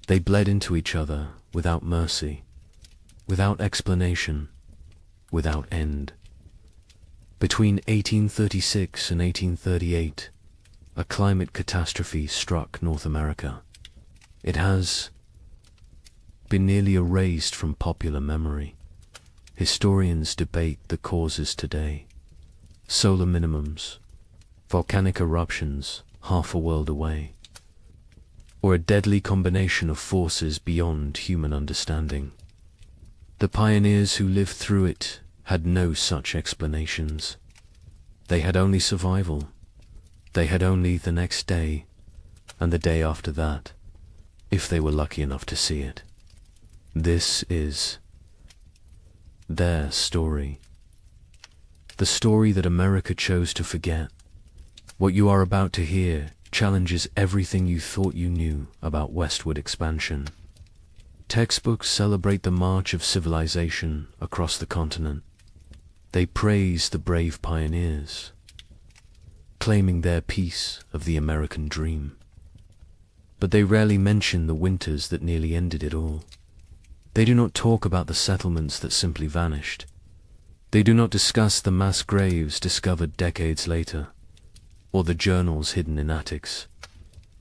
[SPEAKER 2] They bled into each other without mercy, without explanation, without end. Between 1836 and 1838, a climate catastrophe struck North America. It has been nearly erased from popular memory. Historians debate the causes today. Solar minimums, volcanic eruptions half a world away, or a deadly combination of forces beyond human understanding. The pioneers who lived through it had no such explanations. They had only survival. They had only the next day, and the day after that, if they were lucky enough to see it. This is their story. The story that America chose to forget. What you are about to hear challenges everything you thought you knew about westward expansion. Textbooks celebrate the march of civilization across the continent. They praise the brave pioneers, claiming their piece of the American dream. But they rarely mention the winters that nearly ended it all. They do not talk about the settlements that simply vanished. They do not discuss the mass graves discovered decades later, or the journals hidden in attics,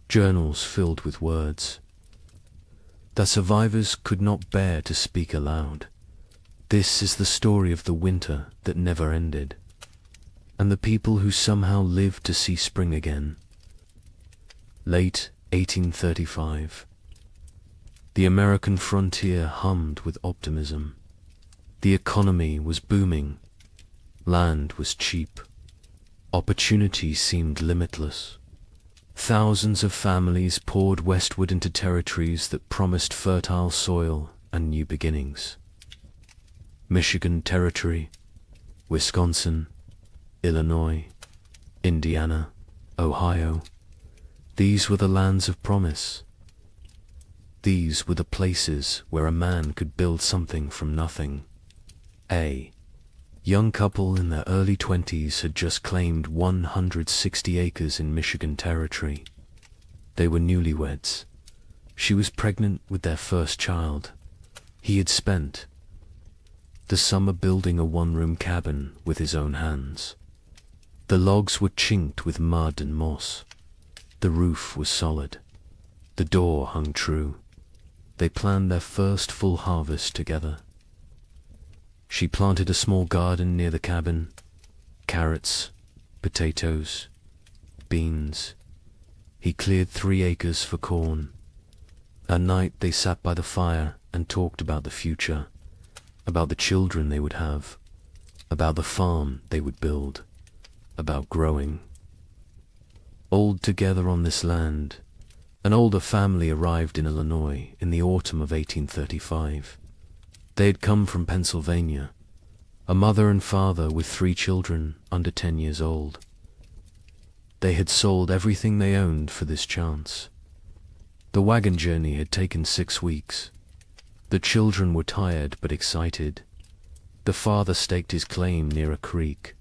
[SPEAKER 2] journals filled with words that survivors could not bear to speak aloud. This is the story of the winter that never ended, and the people who somehow lived to see spring again. Late 1835. The American frontier hummed with optimism. The economy was booming. Land was cheap. Opportunity seemed limitless. Thousands of families poured westward into territories that promised fertile soil and new beginnings. Michigan Territory, Wisconsin, Illinois, Indiana, Ohio. These were the lands of promise. These were the places where a man could build something from nothing. A young couple in their early 20s had just claimed 160 acres in Michigan Territory. They were newlyweds. She was pregnant with their first child. He had spent the summer building a one-room cabin with his own hands. The logs were chinked with mud and moss. The roof was solid. The door hung true. They planned their first full harvest together. She planted a small garden near the cabin. Carrots, potatoes, beans. He cleared 3 acres for corn. At night they sat by the fire and talked about the future, about the children they would have, about the farm they would build, about growing. Old together on this land, an older family arrived in Illinois in the autumn of 1835. They had come from Pennsylvania, a mother and father with 3 children under 10 years old. They had sold everything they owned for this chance. The wagon journey had taken 6 weeks. The children were tired but excited. The father staked his claim near a creek.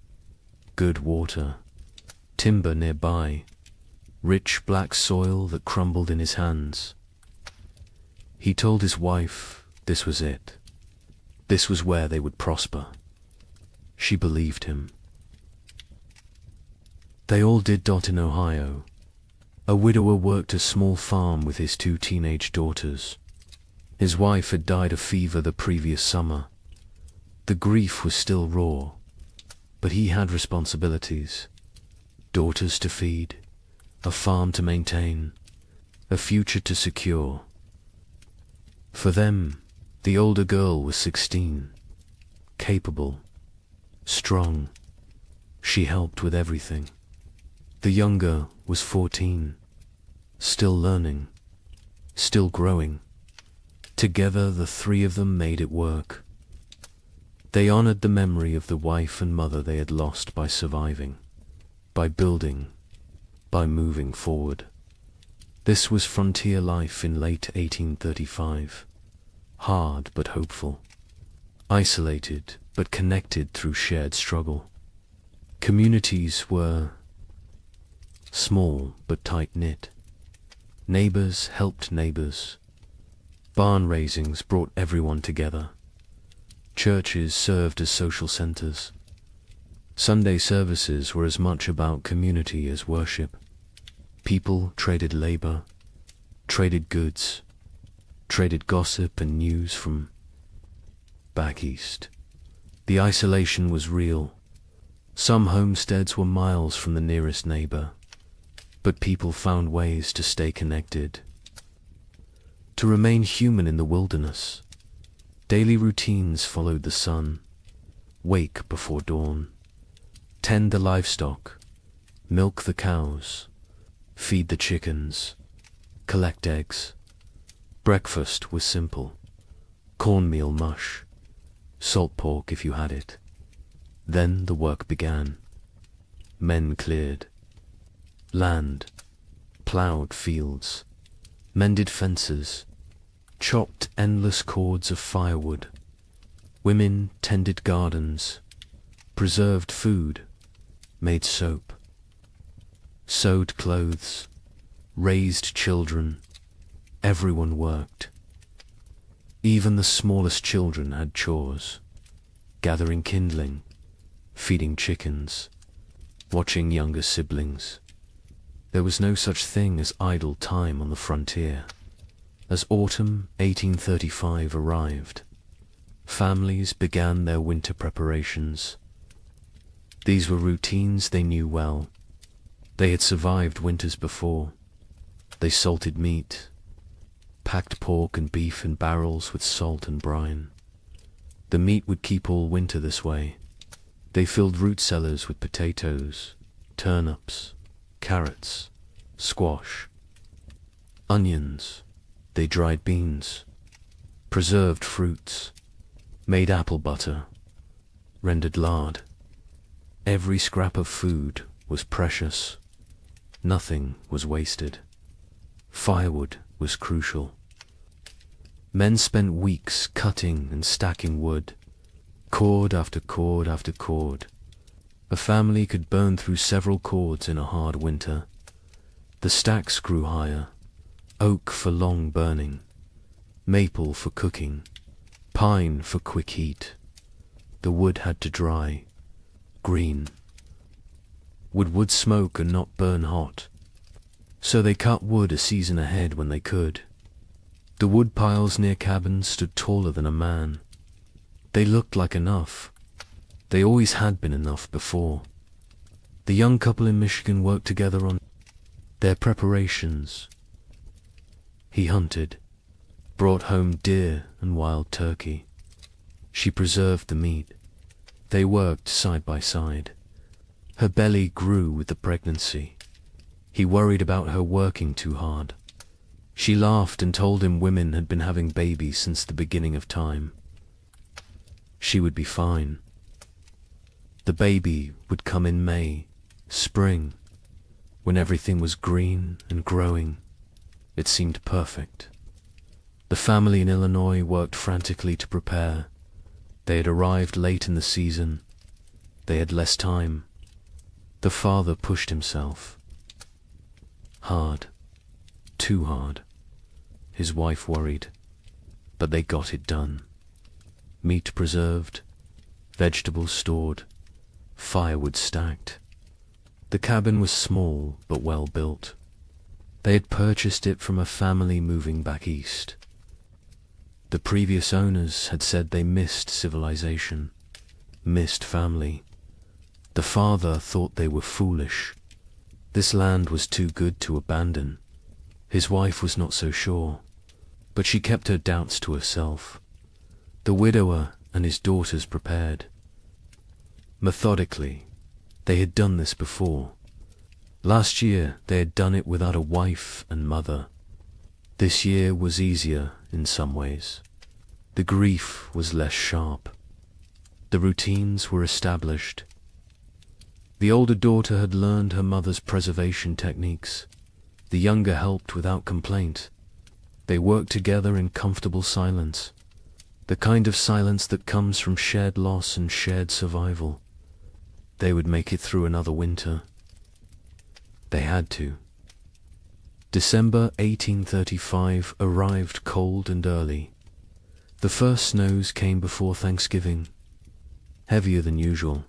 [SPEAKER 2] Good water, timber nearby, rich black soil that crumbled in his hands. He told his wife this was it. This was where they would prosper. She believed him. They all did dot in Ohio. A widower worked a small farm with his 2 teenage daughters. His wife had died of fever the previous summer. The grief was still raw, but he had responsibilities. Daughters to feed, a farm to maintain, a future to secure. For them, the older girl was 16, capable, strong. She helped with everything. The younger was 14, still learning, still growing. Together the 3 of them made it work. They honored the memory of the wife and mother they had lost by surviving, by building, by moving forward. This was frontier life in late 1835, hard but hopeful, isolated but connected through shared struggle. Communities were small but tight-knit. Neighbors helped neighbors. Barn raisings brought everyone together. Churches served as social centers. Sunday services were as much about community as worship. People traded labor, traded goods, traded gossip and news from back east. The isolation was real. Some homesteads were miles from the nearest neighbor, but people found ways to stay connected, to remain human in the wilderness. Daily routines followed the sun. Wake before dawn, tend the livestock, milk the cows, feed the chickens, collect eggs. Breakfast was simple: cornmeal mush, salt pork if you had it. Then the work began. Men cleared land, plowed fields, mended fences, chopped endless cords of firewood. Women tended gardens, preserved food, made soap, sewed clothes, raised children. Everyone worked. Even the smallest children had chores: gathering kindling, feeding chickens, watching younger siblings. There was no such thing as idle time on the frontier. As autumn 1835 arrived, families began their winter preparations. These were routines they knew well. They had survived winters before. They salted meat, packed pork and beef in barrels with salt and brine. The meat would keep all winter this way. They filled root cellars with potatoes, turnips, carrots, squash, onions. They dried beans, preserved fruits, made apple butter, rendered lard. Every scrap of food was precious. Nothing was wasted. Firewood was crucial. Men spent weeks cutting and stacking wood, cord after cord after cord. A family could burn through several cords in a hard winter. The stacks grew higher, oak for long burning, maple for cooking, pine for quick heat. The wood had to dry, green. Would wood smoke and not burn hot? So they cut wood a season ahead when they could. The wood piles near cabins stood taller than a man. They looked like enough. They always had been enough before. The young couple in Michigan worked together on their preparations. He hunted, brought home deer and wild turkey. She preserved the meat. They worked side by side. Her belly grew with the pregnancy. He worried about her working too hard. She laughed and told him women had been having babies since the beginning of time. She would be fine. The baby would come in May, spring, when everything was green and growing. It seemed perfect. The family in Illinois worked frantically to prepare. They had arrived late in the season. They had less time. The father pushed himself. Hard. Too hard. His wife worried. But they got it done. Meat preserved, vegetables stored, firewood stacked. The cabin was small but well built. They had purchased it from a family moving back east. The previous owners had said they missed civilization, missed family. The father thought they were foolish. This land was too good to abandon. His wife was not so sure, but she kept her doubts to herself. The widower and his daughters prepared. Methodically, they had done this before. Last year they had done it without a wife and mother. This year was easier in some ways. The grief was less sharp. The routines were established. The older daughter had learned her mother's preservation techniques. The younger helped without complaint. They worked together in comfortable silence, the kind of silence that comes from shared loss and shared survival. They would make it through another winter. They had to. December 1835 arrived cold and early. The first snows came before Thanksgiving, heavier than usual.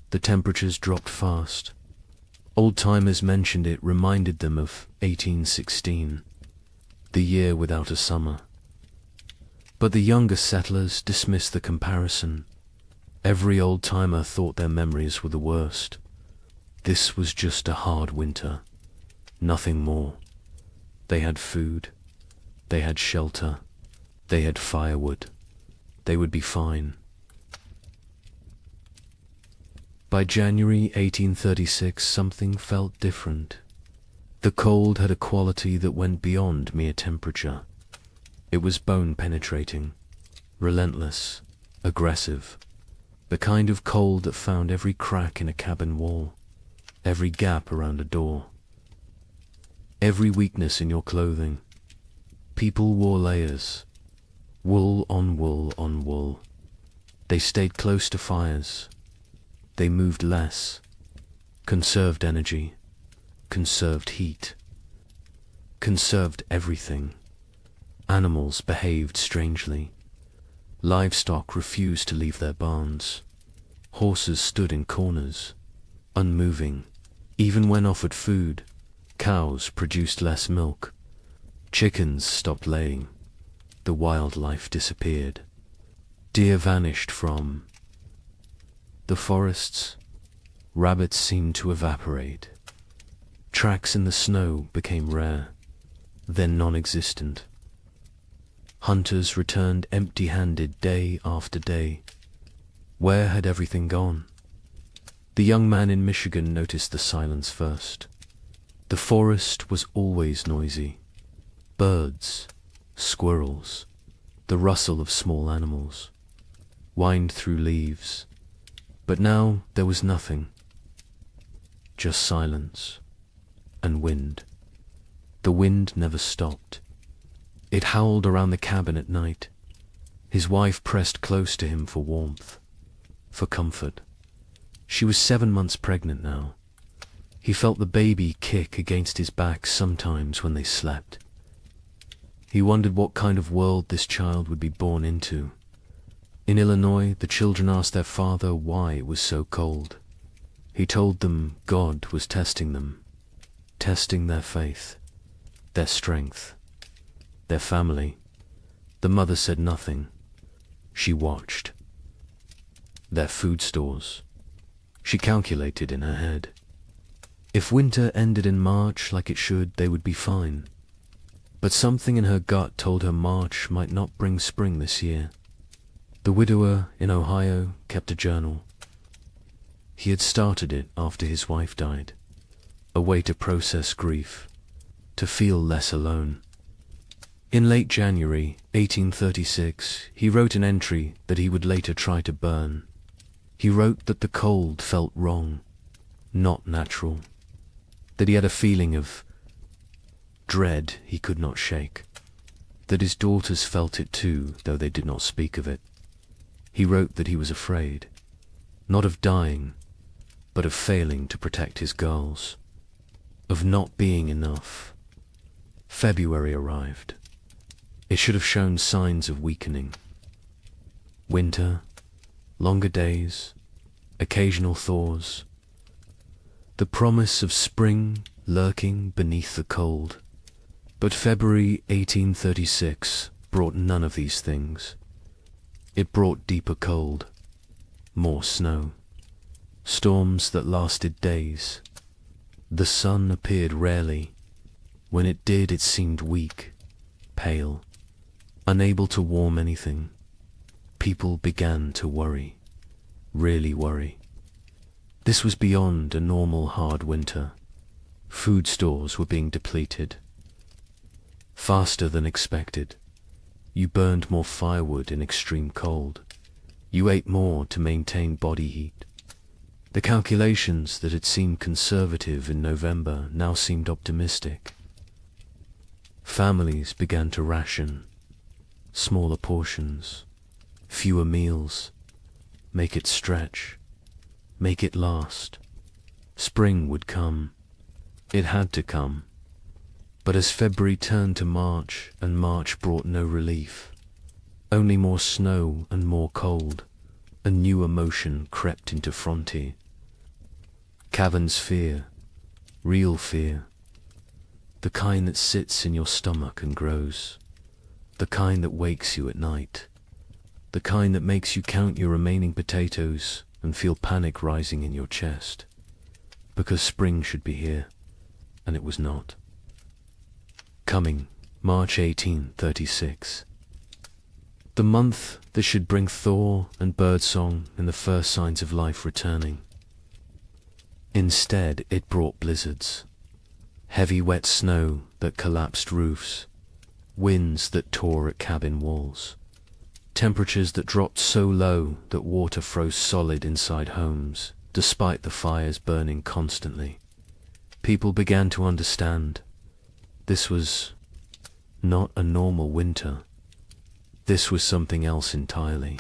[SPEAKER 2] The temperatures dropped fast. Old-timers mentioned it reminded them of 1816, the year without a summer. But the younger settlers dismissed the comparison. Every old-timer thought their memories were the worst. This was just a hard winter, nothing more. They had food, they had shelter, they had firewood. They would be fine. By January 1836, something felt different. The cold had a quality that went beyond mere temperature. It was bone-penetrating, relentless, aggressive, the kind of cold that found every crack in a cabin wall, every gap around a door, every weakness in your clothing. People wore layers, wool on wool on wool. They stayed close to fires. They moved less, conserved energy, conserved heat, conserved everything. Animals behaved strangely. Livestock refused to leave their barns. Horses stood in corners, unmoving. Even when offered food, cows produced less milk. Chickens stopped laying. The wildlife disappeared. Deer vanished from the forests. Rabbits seemed to evaporate. Tracks in the snow became rare, then non-existent. Hunters returned empty-handed day after day. Where had everything gone? The young man in Michigan noticed the silence first. The forest was always noisy. Birds, squirrels, the rustle of small animals, whined through leaves. But now there was nothing. just silence and wind. The wind never stopped. It howled around the cabin at night. His wife pressed close to him for warmth, for comfort. She was 7 months pregnant now. He felt the baby kick against his back sometimes when they slept. He wondered what kind of world this child would be born into. In Illinois, the children asked their father why it was so cold. He told them God was testing them, testing their faith, their strength, their family. The mother said nothing. She watched. Their food stores. She calculated in her head. If winter ended in March like it should, they would be fine. But something in her gut told her March might not bring spring this year. The widower in Ohio kept a journal. He had started it after his wife died, a way to process grief, to feel less alone. In late January 1836, he wrote an entry that he would later try to burn. He wrote that the cold felt wrong, not natural, that he had a feeling of dread he could not shake, that his daughters felt it too, though they did not speak of it. He wrote that he was afraid, not of dying, but of failing to protect his girls, of not being enough. February arrived. It should have shown signs of weakening. Winter, longer days, occasional thaws. The promise of spring lurking beneath the cold. But February 1836 brought none of these things. It brought deeper cold, more snow, storms that lasted days. The sun appeared rarely. When it did, it seemed weak, pale, unable to warm anything. People began to worry, really worry. This was beyond a normal hard winter. Food stores were being depleted. Faster than expected. You burned more firewood in extreme cold. You ate more to maintain body heat. The calculations that had seemed conservative in November now seemed optimistic. Families began to ration. Smaller portions, fewer meals. Make it stretch. Make it last. Spring would come. It had to come. But as February turned to March, and March brought no relief, only more snow and more cold, a new emotion crept into Frontier. Cavern's fear, real fear, the kind that sits in your stomach and grows, the kind that wakes you at night, the kind that makes you count your remaining potatoes and feel panic rising in your chest, because spring should be here, and it was not. Coming, March 1836. The month that should bring thaw and birdsong and the first signs of life returning. Instead, it brought blizzards. Heavy wet snow that collapsed roofs. Winds that tore at cabin walls. Temperatures that dropped so low that water froze solid inside homes, despite the fires burning constantly. People began to understand. This was not a normal winter. This was something else entirely.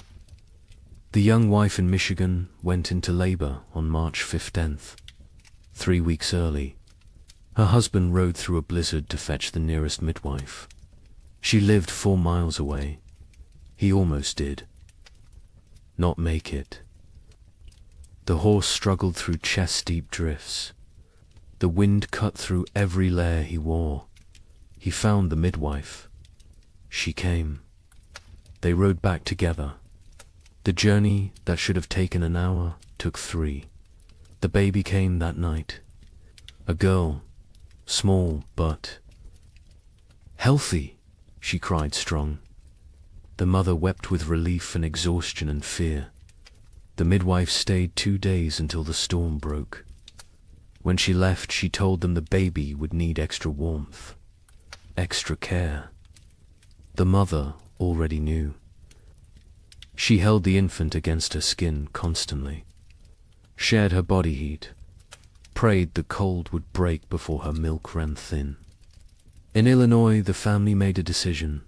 [SPEAKER 2] The young wife in Michigan went into labor on March 15th, 3 weeks early. Her husband rode through a blizzard to fetch the nearest midwife. She lived 4 miles away. He almost did. Not make it. The horse struggled through chest-deep drifts. The wind cut through every layer he wore. He found the midwife. She came. They rode back together. The journey that should have taken an hour took 3. The baby came that night. A girl, small but healthy, she cried strong. The mother wept with relief and exhaustion and fear. The midwife stayed 2 days until the storm broke. When she left, she told them the baby would need extra warmth, extra care. The mother already knew. She held the infant against her skin constantly, shared her body heat, prayed the cold would break before her milk ran thin. In Illinois, the family made a decision.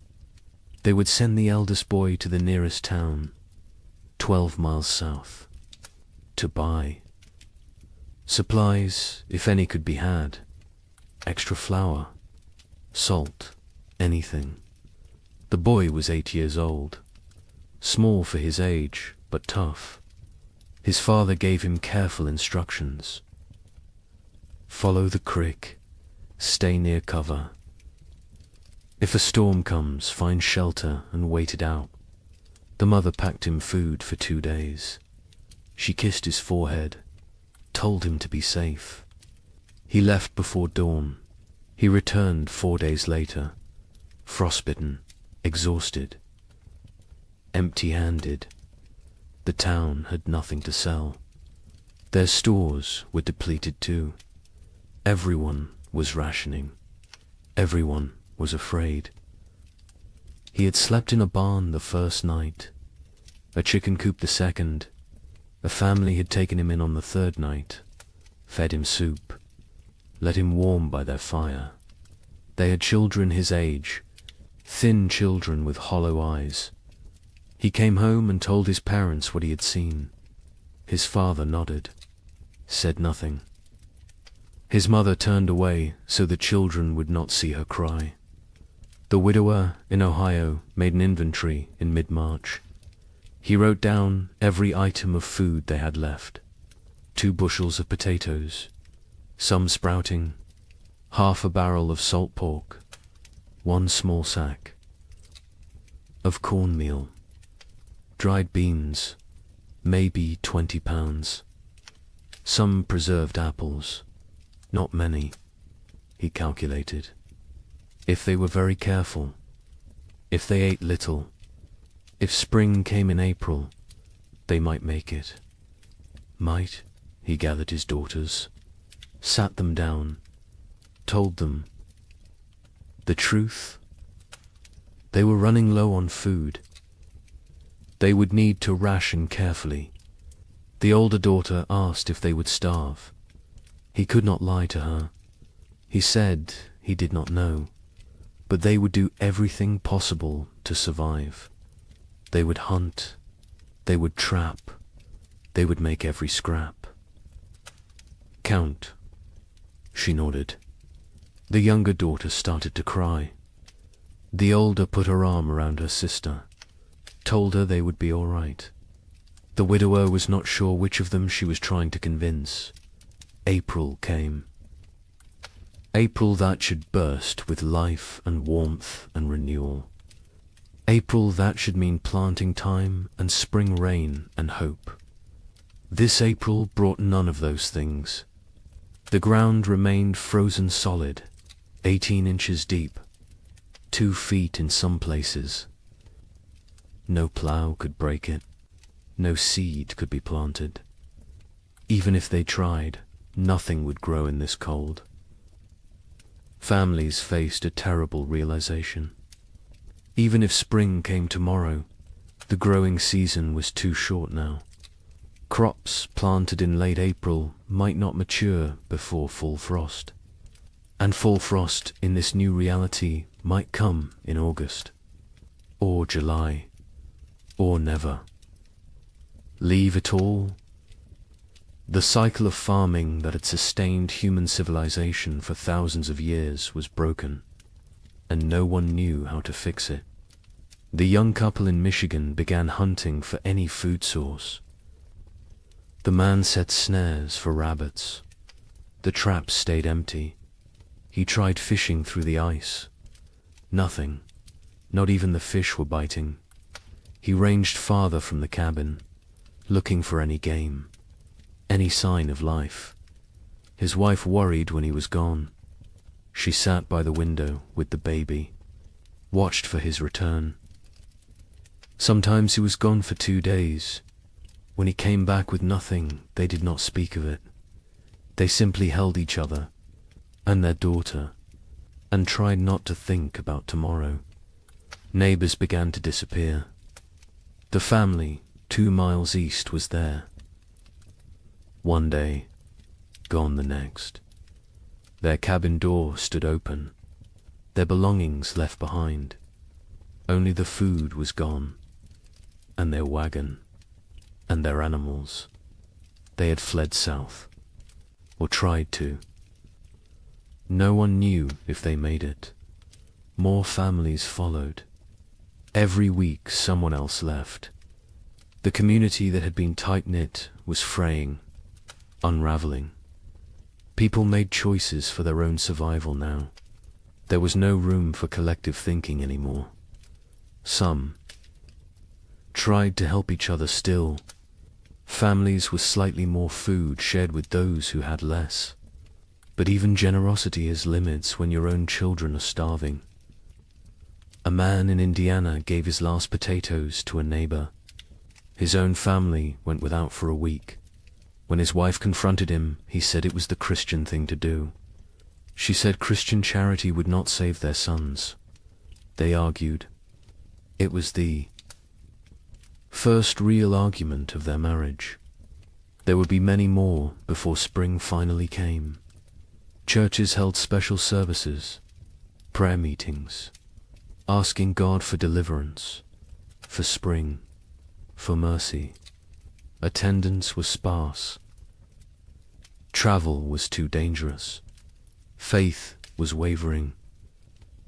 [SPEAKER 2] They would send the eldest boy to the nearest town, 12 miles south, to buy supplies, if any could be had, extra flour, salt, anything. The boy was 8 years old, small for his age, but tough. His father gave him careful instructions. Follow the creek, stay near cover. If a storm comes, find shelter and wait it out. The mother packed him food for 2 days. She kissed his forehead, told him to be safe. He left before dawn. He returned 4 days later, frostbitten, exhausted, empty-handed. The town had nothing to sell. Their stores were depleted too. Everyone was rationing. Everyone was afraid. He had slept in a barn the first night, a chicken coop the second. A family had taken him in on the third night, fed him soup, let him warm by their fire. They had children his age, thin children with hollow eyes. He came home and told his parents what he had seen. His father nodded, said nothing. His mother turned away so the children would not see her cry. The widower in Ohio made an inventory in mid-March. He wrote down every item of food they had left. 2 bushels of potatoes, some sprouting, half a barrel of salt pork, 1 small sack of cornmeal, dried beans, maybe 20 pounds, some preserved apples, not many, he calculated. If they were very careful, if they ate little, if spring came in April, they might make it. Might, he gathered his daughters, sat them down, told them the truth. They were running low on food. They would need to ration carefully. The older daughter asked if they would starve. He could not lie to her. He said he did not know, but they would do everything possible to survive. They would hunt, they would trap, they would make every scrap. Count, she nodded. The younger daughter started to cry. The older put her arm around her sister, told her they would be all right. The widower was not sure which of them she was trying to convince. April came. April that should burst with life and warmth and renewal. April that should mean planting time and spring rain and hope. This April brought none of those things. The ground remained frozen solid, 18 inches deep, 2 feet in some places. No plow could break it. No seed could be planted. Even if they tried, nothing would grow in this cold. Families faced a terrible realization. Even if spring came tomorrow, the growing season was too short now. Crops planted in late April might not mature before full frost. And full frost in this new reality might come in August, or July, or never. Leave it all? The cycle of farming that had sustained human civilization for thousands of years was broken, and no one knew how to fix it. The young couple in Michigan began hunting for any food source. The man set snares for rabbits. The traps stayed empty. He tried fishing through the ice. Nothing. Not even the fish were biting. He ranged farther from the cabin, looking for any game, any sign of life. His wife worried when he was gone. She sat by the window with the baby, watched for his return. Sometimes he was gone for 2 days. When he came back with nothing, they did not speak of it. They simply held each other and their daughter and tried not to think about tomorrow. Neighbors began to disappear. The family 2 miles east was there. One day, gone the next. Their cabin door stood open, their belongings left behind. Only the food was gone, and their wagon, and their animals. They had fled south, or tried to. No one knew if they made it. More families followed. Every week someone else left. The community that had been tight-knit was fraying, unraveling. People made choices for their own survival now. There was no room for collective thinking anymore. Some tried to help each other still. Families with slightly more food shared with those who had less. But even generosity has limits when your own children are starving. A man in Indiana gave his last potatoes to a neighbor. His own family went without for a week. When his wife confronted him, he said it was the Christian thing to do. She said Christian charity would not save their sons. They argued. It was the first real argument of their marriage. There would be many more before spring finally came. Churches held special services, prayer meetings, asking God for deliverance, for spring, for mercy. Attendance was sparse. Travel was too dangerous. Faith was wavering.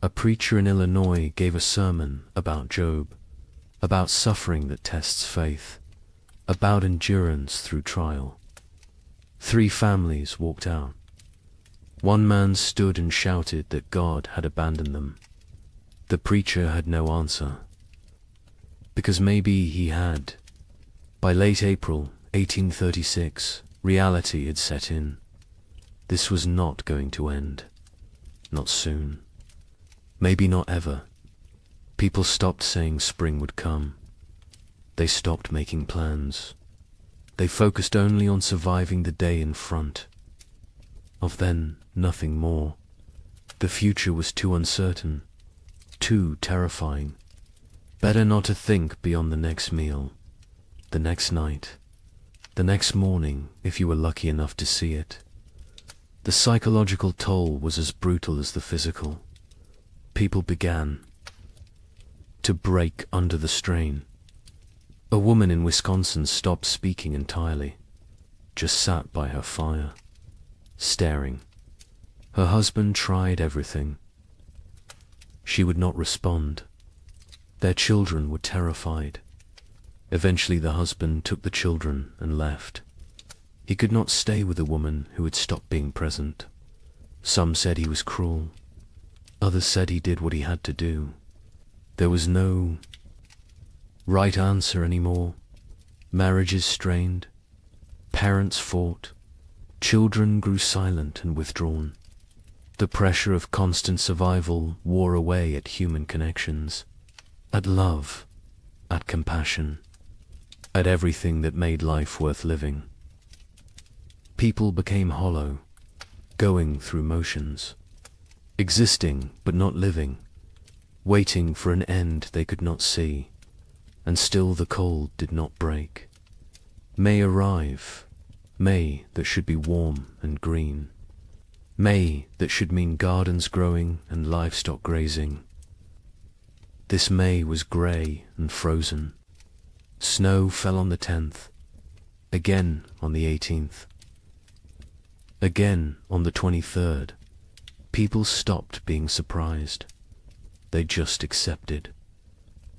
[SPEAKER 2] A preacher in Illinois gave a sermon about Job, about suffering that tests faith, about endurance through trial. 3 families walked out. One man stood and shouted that God had abandoned them. The preacher had no answer, because maybe he had. By late April 1836, reality had set in. This was not going to end. Not soon. Maybe not ever. People stopped saying spring would come. They stopped making plans. They focused only on surviving the day in front. Of then, nothing more. The future was too uncertain, too terrifying. Better not to think beyond the next meal, the next night, the next morning if you were lucky enough to see it. The psychological toll was as brutal as the physical. People began to break under the strain. A woman in Wisconsin stopped speaking entirely, just sat by her fire, staring. Her husband tried everything. She would not respond. Their children were terrified. Eventually the husband took the children and left. He could not stay with a woman who had stopped being present. Some said he was cruel. Others said he did what he had to do. There was no right answer anymore. Marriages strained. Parents fought. Children grew silent and withdrawn. The pressure of constant survival wore away at human connections, at love, at compassion, at everything that made life worth living. People became hollow, going through motions, existing but not living, waiting for an end they could not see, and still the cold did not break. May arrive, May that should be warm and green, May that should mean gardens growing and livestock grazing. This May was grey and frozen. Snow fell on the 10th, again on the 18th, again on the 23rd. People stopped being surprised. They just accepted.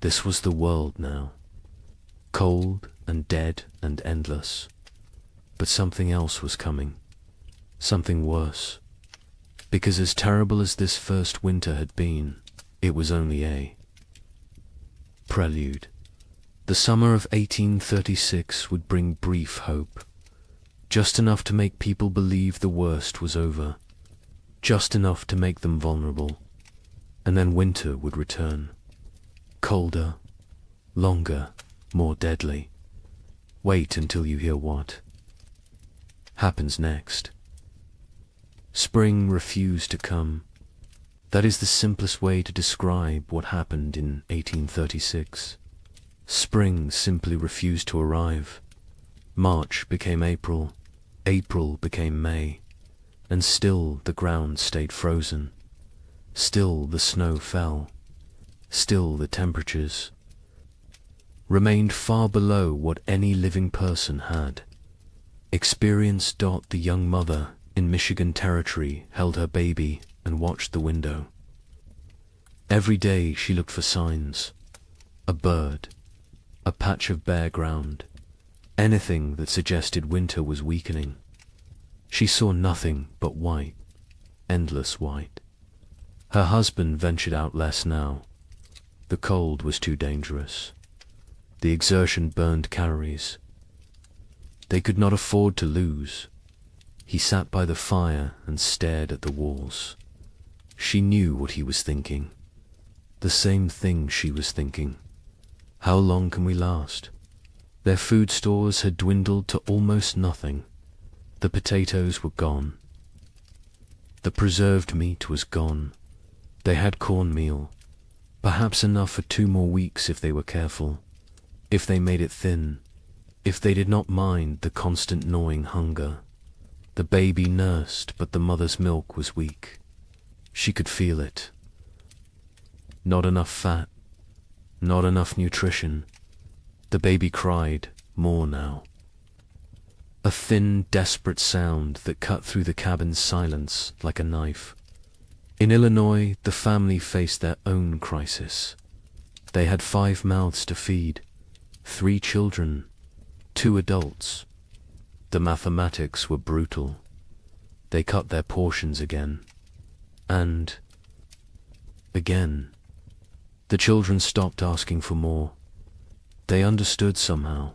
[SPEAKER 2] This was the world now. Cold and dead and endless. But something else was coming. Something worse. Because as terrible as this first winter had been, it was only a prelude. The summer of 1836 would bring brief hope. Just enough to make people believe the worst was over. Just enough to make them vulnerable. And then winter would return. Colder, longer, more deadly. Wait until you hear what happens next. Spring refused to come. That is the simplest way to describe what happened in 1836. Spring simply refused to arrive. March became April. April became May, and still the ground stayed frozen. Still the snow fell. Still the temperatures remained far below what any living person had. Experienced Dot, the young mother in Michigan Territory, held her baby and watched the window. Every day she looked for signs. A bird, a patch of bare ground, anything that suggested winter was weakening. She saw nothing but white, endless white. Her husband ventured out less now. The cold was too dangerous. The exertion burned calories. They could not afford to lose. He sat by the fire and stared at the walls. She knew what he was thinking. The same thing she was thinking. How long can we last? Their food stores had dwindled to almost nothing. The potatoes were gone. The preserved meat was gone. They had cornmeal, perhaps enough for 2 more weeks if they were careful, if they made it thin, if they did not mind the constant gnawing hunger. The baby nursed, but the mother's milk was weak. She could feel it. Not enough fat, not enough nutrition. The baby cried, more now. A thin, desperate sound that cut through the cabin's silence like a knife. In Illinois, the family faced their own crisis. They had 5 mouths to feed, 3 children, 2 adults. The mathematics were brutal. They cut their portions again. And again. The children stopped asking for more. They understood somehow,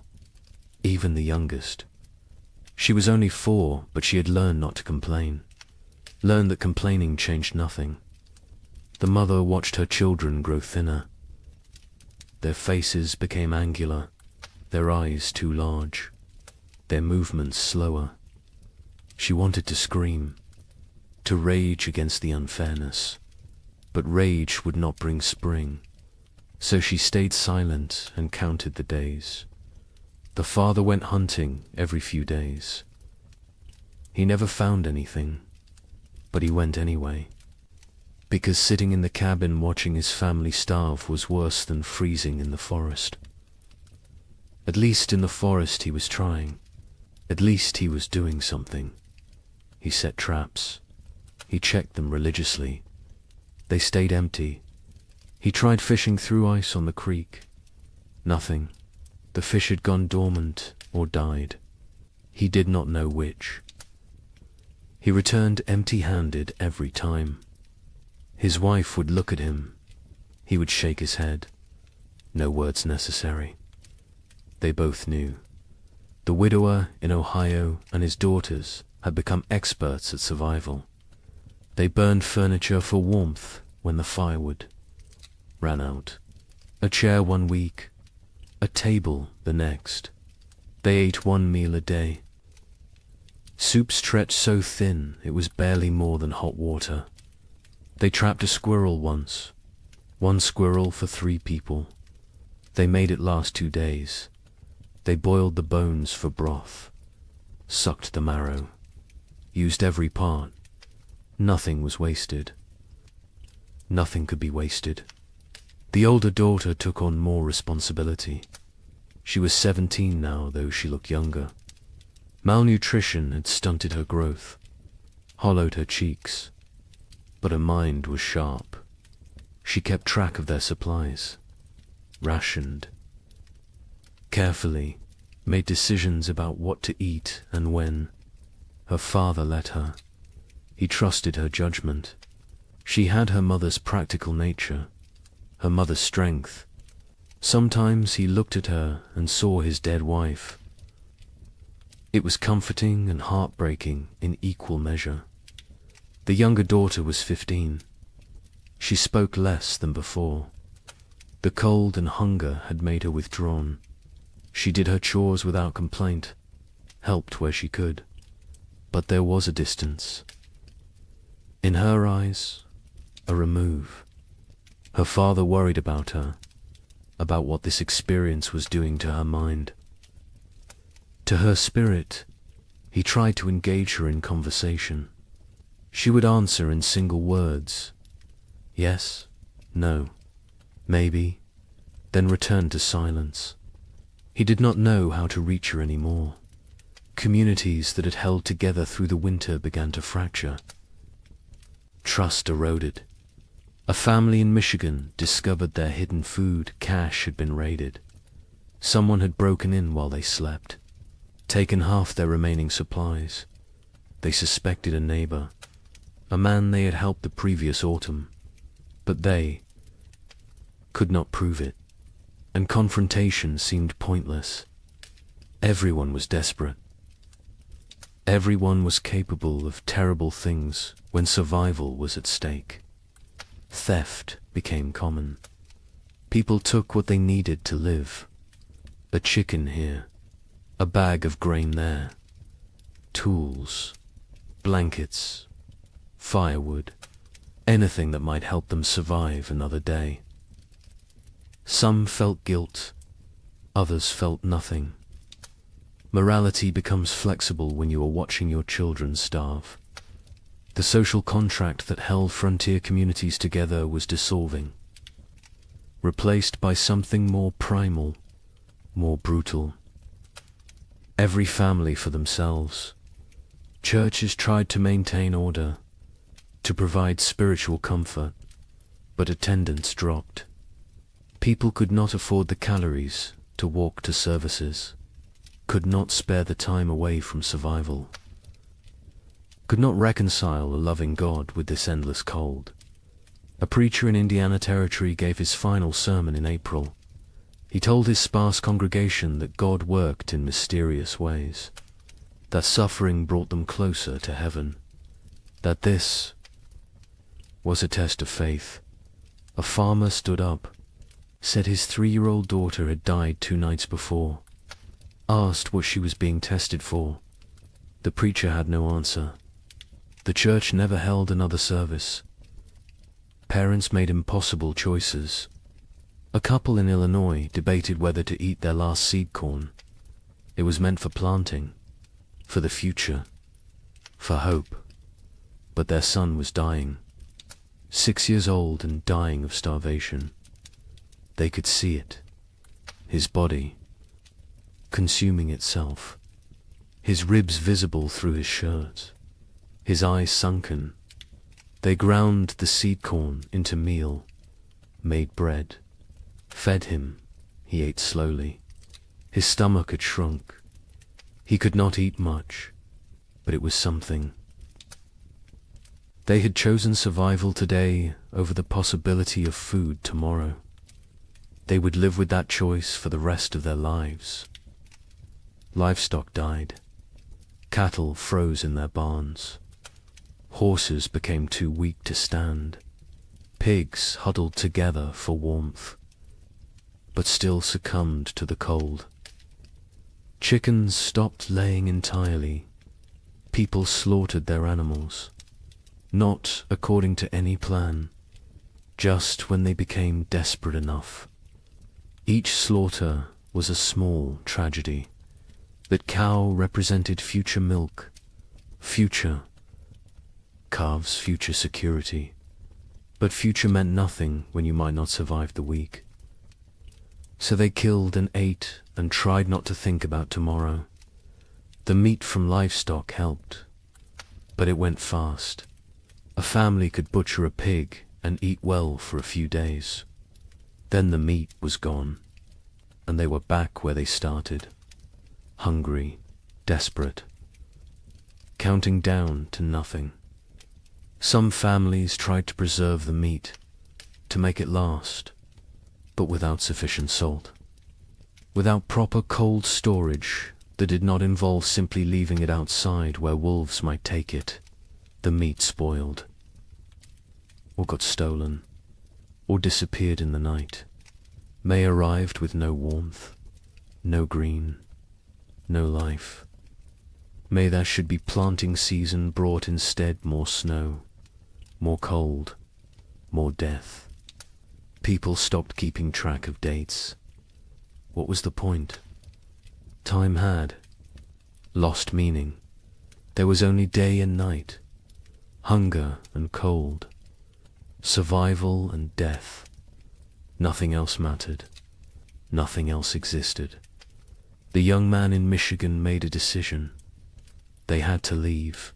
[SPEAKER 2] even the youngest. She was only 4, but she had learned not to complain, learned that complaining changed nothing. The mother watched her children grow thinner. Their faces became angular, their eyes too large, their movements slower. She wanted to scream, to rage against the unfairness, but rage would not bring spring. So she stayed silent and counted the days. The father went hunting every few days. He never found anything, but he went anyway, because sitting in the cabin watching his family starve was worse than freezing in the forest. At least in the forest he was trying. At least he was doing something. He set traps. He checked them religiously. They stayed empty. He tried fishing through ice on the creek. Nothing. The fish had gone dormant or died. He did not know which. He returned empty-handed every time. His wife would look at him. He would shake his head. No words necessary. They both knew. The widower in Ohio and his daughters had become experts at survival. They burned furniture for warmth when the firewood ran out. A chair 1 week, a table the next. They ate 1 meal a day. Soup stretched so thin it was barely more than hot water. They trapped a squirrel once. 1 squirrel for 3 people. They made it last 2 days. They boiled the bones for broth, sucked the marrow, used every part. Nothing was wasted. Nothing could be wasted. The older daughter took on more responsibility. She was 17 now, though she looked younger. Malnutrition had stunted her growth, hollowed her cheeks, but her mind was sharp. She kept track of their supplies, rationed, carefully, made decisions about what to eat and when. Her father let her. He trusted her judgment. She had her mother's practical nature, her mother's strength. Sometimes he looked at her and saw his dead wife. It was comforting and heartbreaking in equal measure. The younger daughter was 15. She spoke less than before. The cold and hunger had made her withdrawn. She did her chores without complaint, helped where she could. But there was a distance. In her eyes, a remove. Her father worried about her, about what this experience was doing to her mind. To her spirit, He tried to engage her in conversation. She would answer in single words. Yes, no, maybe, then return to silence. He did not know how to reach her anymore. Communities that had held together through the winter began to fracture. Trust eroded. A family in Michigan discovered their hidden food cache had been raided. Someone had broken in while they slept, taken half their remaining supplies. They suspected a neighbor, a man they had helped the previous autumn, but they could not prove it, and confrontation seemed pointless. Everyone was desperate. Everyone was capable of terrible things when survival was at stake. Theft became common. People took what they needed to live. A chicken here, a bag of grain there, tools, blankets, firewood, anything that might help them survive another day. Some felt guilt, others felt nothing. Morality becomes flexible when you are watching your children starve. The social contract that held frontier communities together was dissolving, replaced by something more primal, more brutal. Every family for themselves. Churches tried to maintain order, to provide spiritual comfort, but attendance dropped. People could not afford the calories to walk to services, could not spare the time away from survival, could not reconcile a loving God with this endless cold. A preacher in Indiana Territory gave his final sermon in April. He told his sparse congregation that God worked in mysterious ways, that suffering brought them closer to heaven, that this was a test of faith. A farmer stood up, said his 3-year-old daughter had died 2 nights before, asked what she was being tested for. The preacher had no answer. The church never held another service. Parents made impossible choices. A couple in Illinois debated whether to eat their last seed corn. It was meant for planting, for the future, for hope. But their son was dying, 6 years old and dying of starvation. They could see it, his body consuming itself, his ribs visible through his shirt, his eyes sunken. They ground the seed corn into meal, made bread, fed him. He ate slowly. His stomach had shrunk. He could not eat much, but it was something. They had chosen survival today over the possibility of food tomorrow. They would live with that choice for the rest of their lives. Livestock died. Cattle froze in their barns. Horses became too weak to stand. Pigs huddled together for warmth, but still succumbed to the cold. Chickens stopped laying entirely. People slaughtered their animals, not according to any plan, just when they became desperate enough. Each slaughter was a small tragedy. That cow represented future milk, future. Calves, future security. But future meant nothing when you might not survive the week. So they killed and ate and tried not to think about tomorrow. The meat from livestock helped, but it went fast. A family could butcher a pig and eat well for a few days. Then the meat was gone, and they were back where they started. Hungry, desperate, counting down to nothing. Some families tried to preserve the meat, to make it last, but without sufficient salt. Without proper cold storage that did not involve simply leaving it outside where wolves might take it, the meat spoiled, or got stolen, or disappeared in the night. May arrived with no warmth, no green, no life. May there should be planting season brought instead more snow, more cold, more death. People stopped keeping track of dates. What was the point? Time had lost meaning. There was only day and night, hunger and cold, survival and death. Nothing else mattered. Nothing else existed. The young man in Michigan made a decision. They had to leave,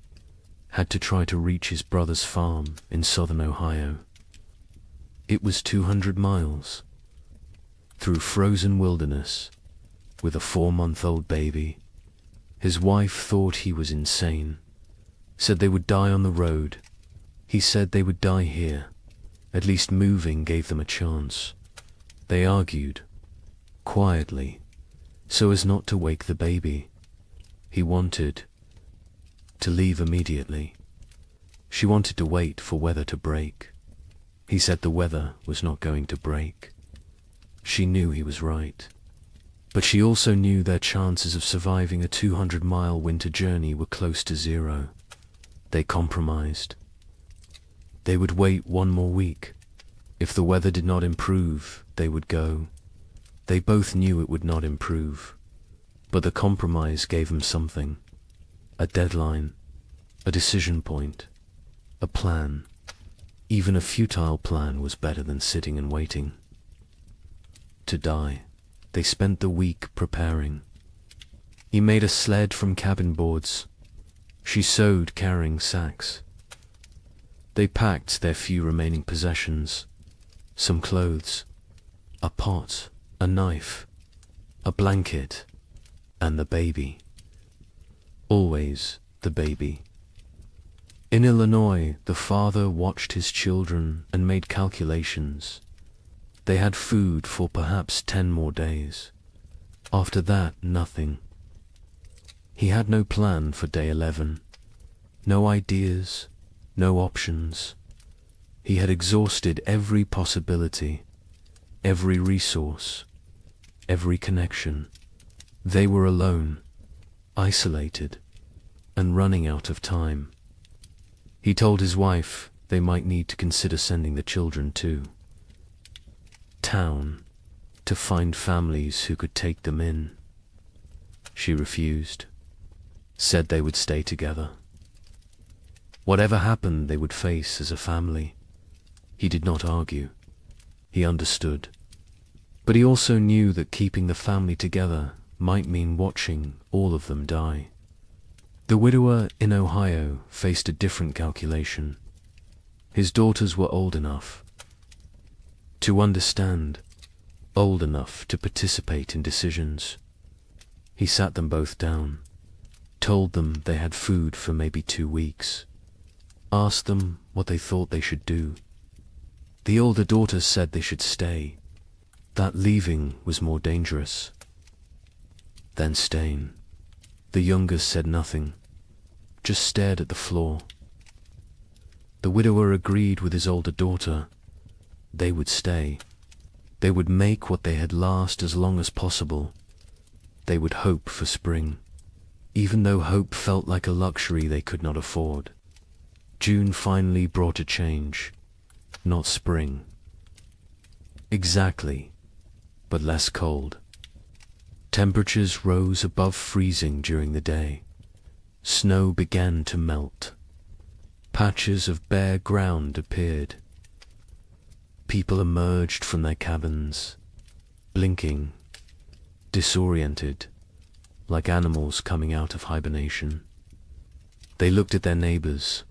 [SPEAKER 2] had to try to reach his brother's farm in southern Ohio. It was 200 miles, through frozen wilderness, with a 4-month-old baby. His wife thought he was insane, said they would die on the road. He said they would die here. At least moving gave them a chance. They argued, quietly, so as not to wake the baby. He wanted to leave immediately. She wanted to wait for weather to break. He said the weather was not going to break. She knew he was right. But she also knew their chances of surviving a 200-mile winter journey were close to zero. They compromised. They would wait 1 more week. If the weather did not improve, they would go. They both knew it would not improve. But the compromise gave them something. A deadline, a decision point, a plan. Even a futile plan was better than sitting and waiting. To die. They spent the week preparing. He made a sled from cabin boards. She sewed carrying sacks. They packed their few remaining possessions, some clothes, a pot, a knife, a blanket, and the baby. Always the baby. In Illinois, the father watched his children and made calculations. They had food for perhaps 10 more days. After that, nothing. He had no plan for day 11. No ideas, no options. He had exhausted every possibility, every resource, every connection. They were alone, isolated, and running out of time. He told his wife they might need to consider sending the children to town to find families who could take them in. She refused, said they would stay together. Whatever happened, they would face as a family. He did not argue. He understood. But he also knew that keeping the family together might mean watching all of them die. The widower in Ohio faced a different calculation. His daughters were old enough to understand, old enough to participate in decisions. He sat them both down, told them they had food for maybe 2 weeks, asked them what they thought they should do. The older daughters said they should stay, that leaving was more dangerous than staying. The youngest said nothing, just stared at the floor. The widower agreed with his older daughter. They would stay. They would make what they had last as long as possible. They would hope for spring, even though hope felt like a luxury they could not afford. June finally brought a change, not spring. Exactly, but less cold. Temperatures rose above freezing during the day. Snow began to melt. Patches of bare ground appeared. People emerged from their cabins, blinking, disoriented, like animals coming out of hibernation. They looked at their neighbors,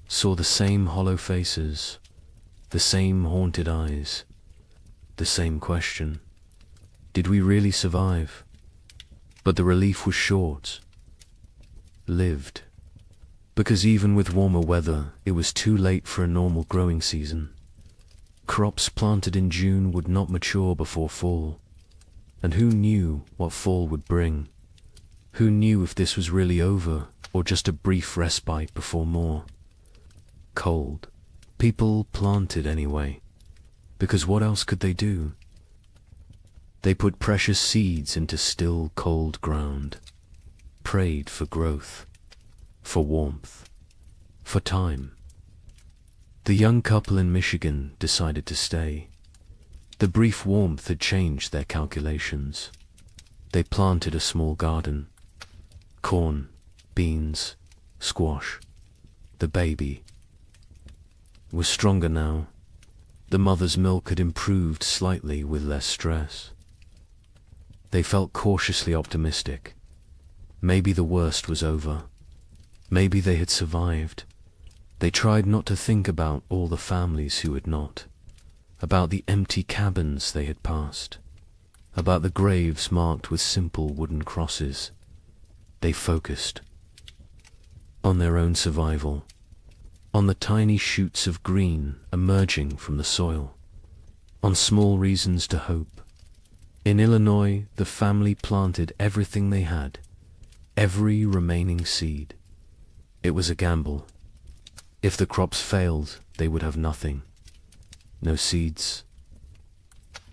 [SPEAKER 2] saw the same hollow faces, the same haunted eyes, the same question. Did we really survive? But the relief was short. Lived. Because even with warmer weather, it was too late for a normal growing season. Crops planted in June would not mature before fall. And who knew what fall would bring? Who knew if this was really over, or just a brief respite before more? Cold. People planted anyway, because what else could they do? They put precious seeds into still, cold ground, prayed for growth, for warmth, for time. The young couple in Michigan decided to stay. The brief warmth had changed their calculations. They planted a small garden. Corn, beans, squash. The baby was stronger now. The mother's milk had improved slightly with less stress. They felt cautiously optimistic. Maybe the worst was over. Maybe they had survived. They tried not to think about all the families who had not, about the empty cabins they had passed, about the graves marked with simple wooden crosses. They focused on their own survival, on the tiny shoots of green emerging from the soil, on small reasons to hope. In Illinois, the family planted everything they had, every remaining seed. It was a gamble. If the crops failed, they would have nothing. No seeds.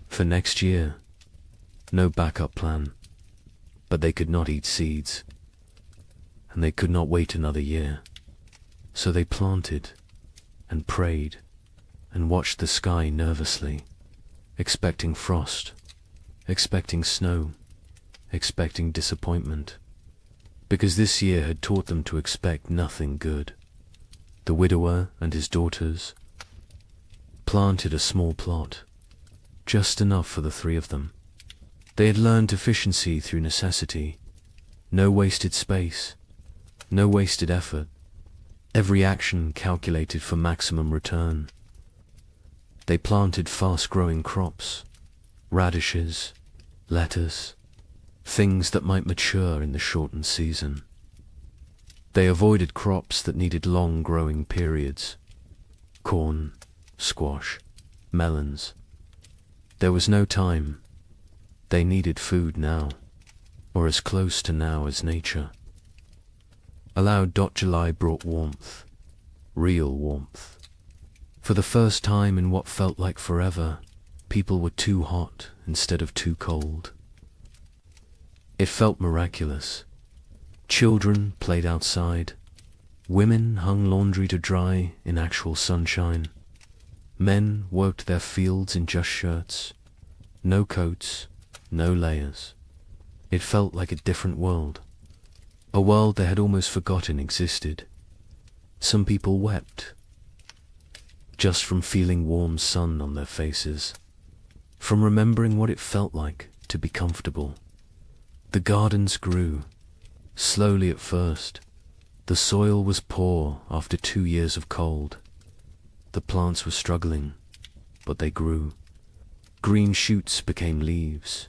[SPEAKER 2] For next year, no backup plan. But they could not eat seeds, and they could not wait another year. So they planted and prayed and watched the sky nervously, expecting frost, expecting snow, expecting disappointment, because this year had taught them to expect nothing good. The widower and his daughters planted a small plot, just enough for the three of them. They had learned efficiency through necessity, no wasted space, no wasted effort, every action calculated for maximum return. They planted fast-growing crops, radishes, lettuce, things that might mature in the shortened season. They avoided crops that needed long growing periods, corn, squash, melons. There was no time. They needed food now, or as close to now as nature. July brought warmth, real warmth. For the first time in what felt like forever, people were too hot instead of too cold. It felt miraculous. Children played outside. Women hung laundry to dry in actual sunshine. Men worked their fields in just shirts. No coats, no layers. It felt like a different world. A world they had almost forgotten existed. Some people wept, just from feeling warm sun on their faces, from remembering what it felt like to be comfortable. The gardens grew, slowly at first. The soil was poor after 2 years of cold. The plants were struggling, but they grew. Green shoots became leaves.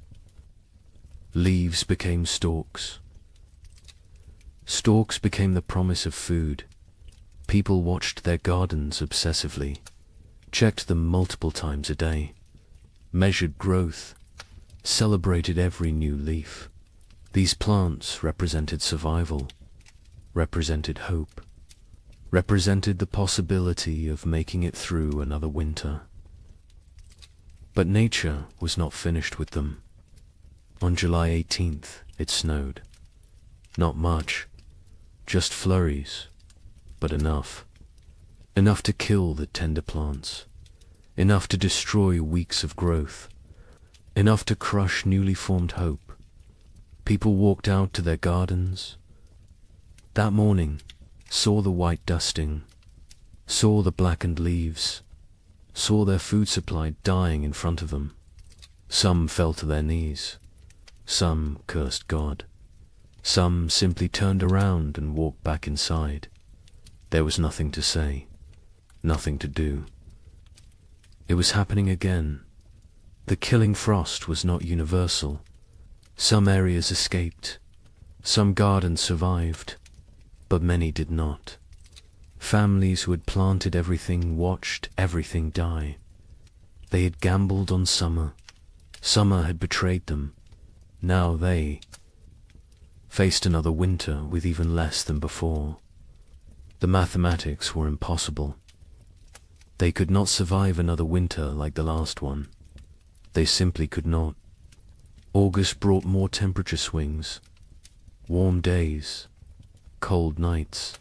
[SPEAKER 2] Leaves became stalks. Stalks became the promise of food. People watched their gardens obsessively, checked them multiple times a day, measured growth, celebrated every new leaf. These plants represented survival, represented hope, represented the possibility of making it through another winter. But nature was not finished with them. On July 18th, it snowed. Not much, just flurries, but enough. Enough to kill the tender plants, enough to destroy weeks of growth, enough to crush newly formed hope. People walked out to their gardens that morning, saw the white dusting, saw the blackened leaves, saw their food supply dying in front of them. Some fell to their knees, some cursed God, some simply turned around and walked back inside. There was nothing to say, nothing to do. It was happening again. The killing frost was not universal. Some areas escaped, some gardens survived, but many did not. Families who had planted everything watched everything die. They had gambled on summer. Summer had betrayed them. Now they faced another winter with even less than before. The mathematics were impossible. They could not survive another winter like the last one. They simply could not. August brought more temperature swings, warm days, cold nights.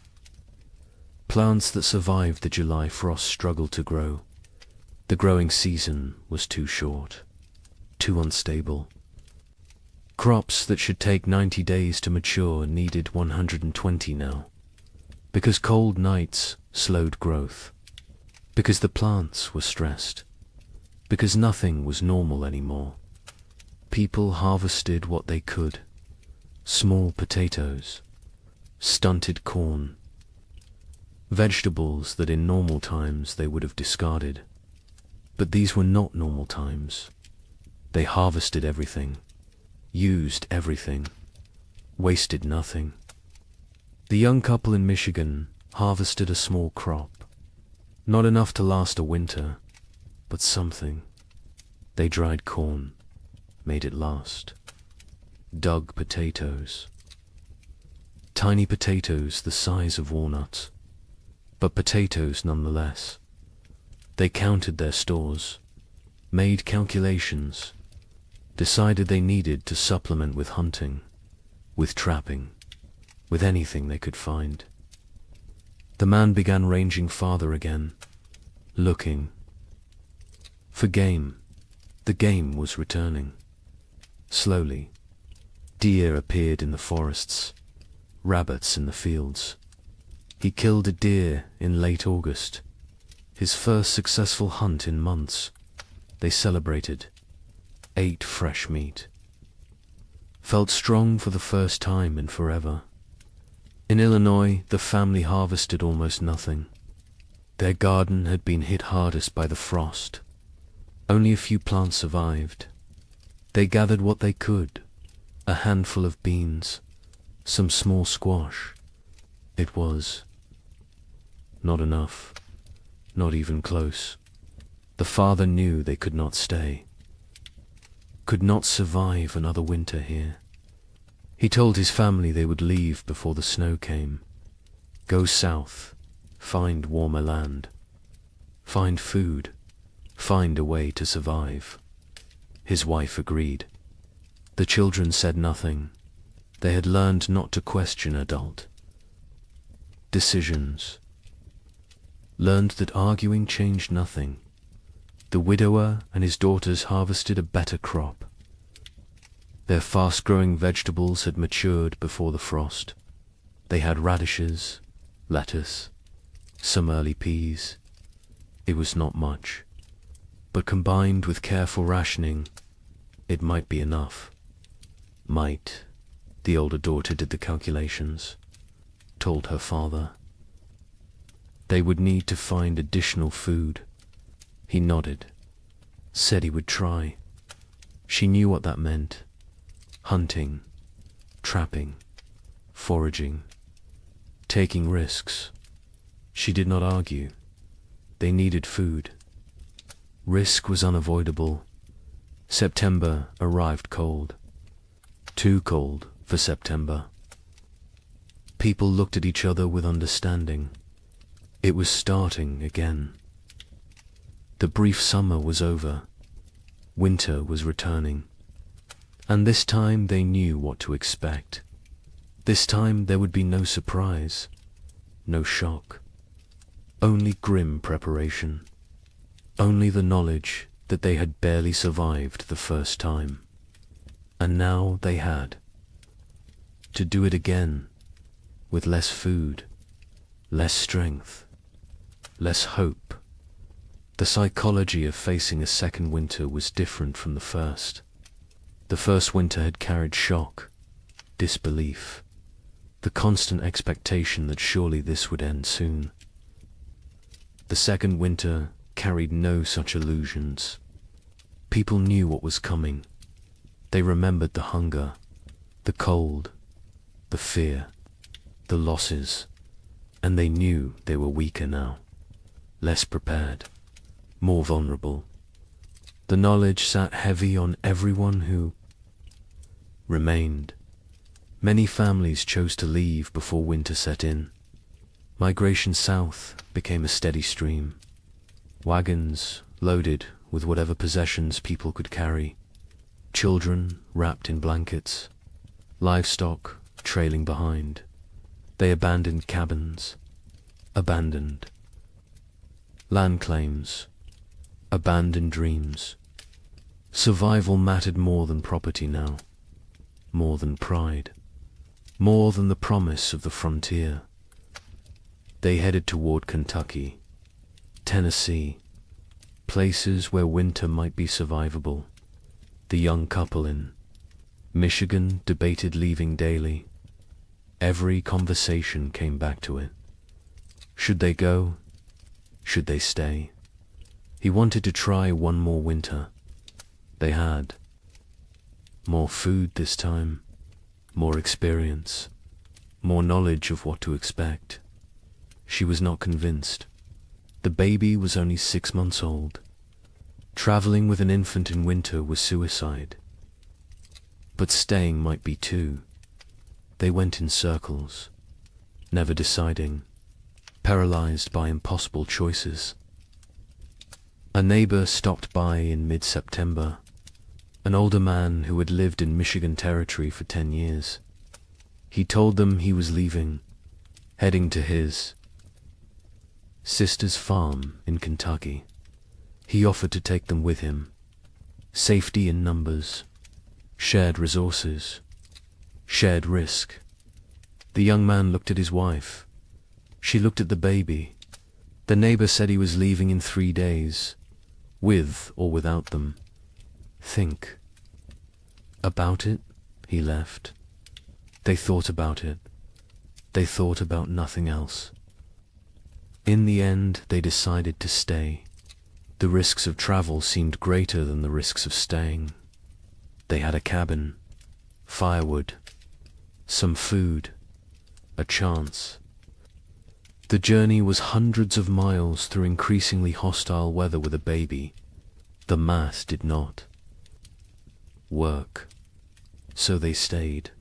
[SPEAKER 2] Plants that survived the July frost struggled to grow. The growing season was too short, too unstable. Crops that should take 90 days to mature needed 120 now. because cold nights slowed growth, because the plants were stressed, because nothing was normal anymore. People harvested what they could: small potatoes, stunted corn, vegetables that in normal times they would have discarded. But these were not normal times. They harvested everything, used everything, wasted nothing. The young couple in Michigan harvested a small crop, not enough to last a winter, but something. They dried corn, made it last. Dug potatoes. Tiny potatoes the size of walnuts, but potatoes nonetheless. They counted their stores, made calculations, decided they needed to supplement with hunting, with trapping, with anything they could find. The man began ranging farther again, looking for game. The game was returning. Slowly, deer appeared in the forests, rabbits in the fields. He killed a deer in late August, his first successful hunt in months. They celebrated, ate fresh meat, felt strong for the first time in forever. In Illinois, the family harvested almost nothing. Their garden had been hit hardest by the frost. Only a few plants survived. They gathered what they could: a handful of beans, some small squash. It was not enough, not even close. The father knew they could not stay, could not survive another winter here. He told his family they would leave before the snow came, go south, find warmer land, find food, find a way to survive. His wife agreed. The children said nothing. They had learned not to question adult decisions, learned that arguing changed nothing. The widower and his daughters harvested a better crop. Their fast-growing vegetables had matured before the frost. They had radishes, lettuce, some early peas. It was not much, but combined with careful rationing, it might be enough. Might. The older daughter did the calculations, told her father. They would need to find additional food. He nodded, said he would try. She knew what that meant: hunting, trapping, foraging, taking risks. She did not argue. They needed food. Risk was unavoidable. September arrived cold. Too cold for September. People looked at each other with understanding. It was starting again. The brief summer was over. Winter was returning. And this time they knew what to expect. This time there would be no surprise, no shock. Only grim preparation. Only the knowledge that they had barely survived the first time. And now they had to do it again, with less food, less strength, less hope. The psychology of facing a second winter was different from the first. The first winter had carried shock, disbelief, the constant expectation that surely this would end soon. The second winter carried no such illusions. People knew what was coming. They remembered the hunger, the cold, the fear, the losses, and they knew they were weaker now, less prepared, more vulnerable. The knowledge sat heavy on everyone who remained. Many families chose to leave before winter set in. Migration south became a steady stream. Wagons loaded with whatever possessions people could carry. Children wrapped in blankets. Livestock trailing behind. They abandoned cabins. Abandoned land claims. Abandoned dreams. Survival mattered more than property now. More than pride. More than the promise of the frontier. They headed toward Kentucky, Tennessee, places where winter might be survivable. The young couple in Michigan debated leaving daily. Every conversation came back to it. Should they go? Should they stay? He wanted to try one more winter. They had more food this time, more experience, more knowledge of what to expect. She was not convinced. The baby was only 6 months old. Traveling with an infant in winter was suicide. But staying might be too. They went in circles, never deciding, paralyzed by impossible choices. A neighbor stopped by in mid-September, an older man who had lived in Michigan Territory for 10 years. He told them he was leaving, heading to his sister's farm in Kentucky. He offered to take them with him. Safety in numbers, shared resources, shared risk. The young man looked at his wife. She looked at the baby. The neighbor said he was leaving in 3 days, with or without them. Think about it, he left. They thought about it. They thought about nothing else. In the end, they decided to stay. The risks of travel seemed greater than the risks of staying. They had a cabin, firewood, some food, a chance. The journey was hundreds of miles through increasingly hostile weather with a baby. The math did not work, so they stayed.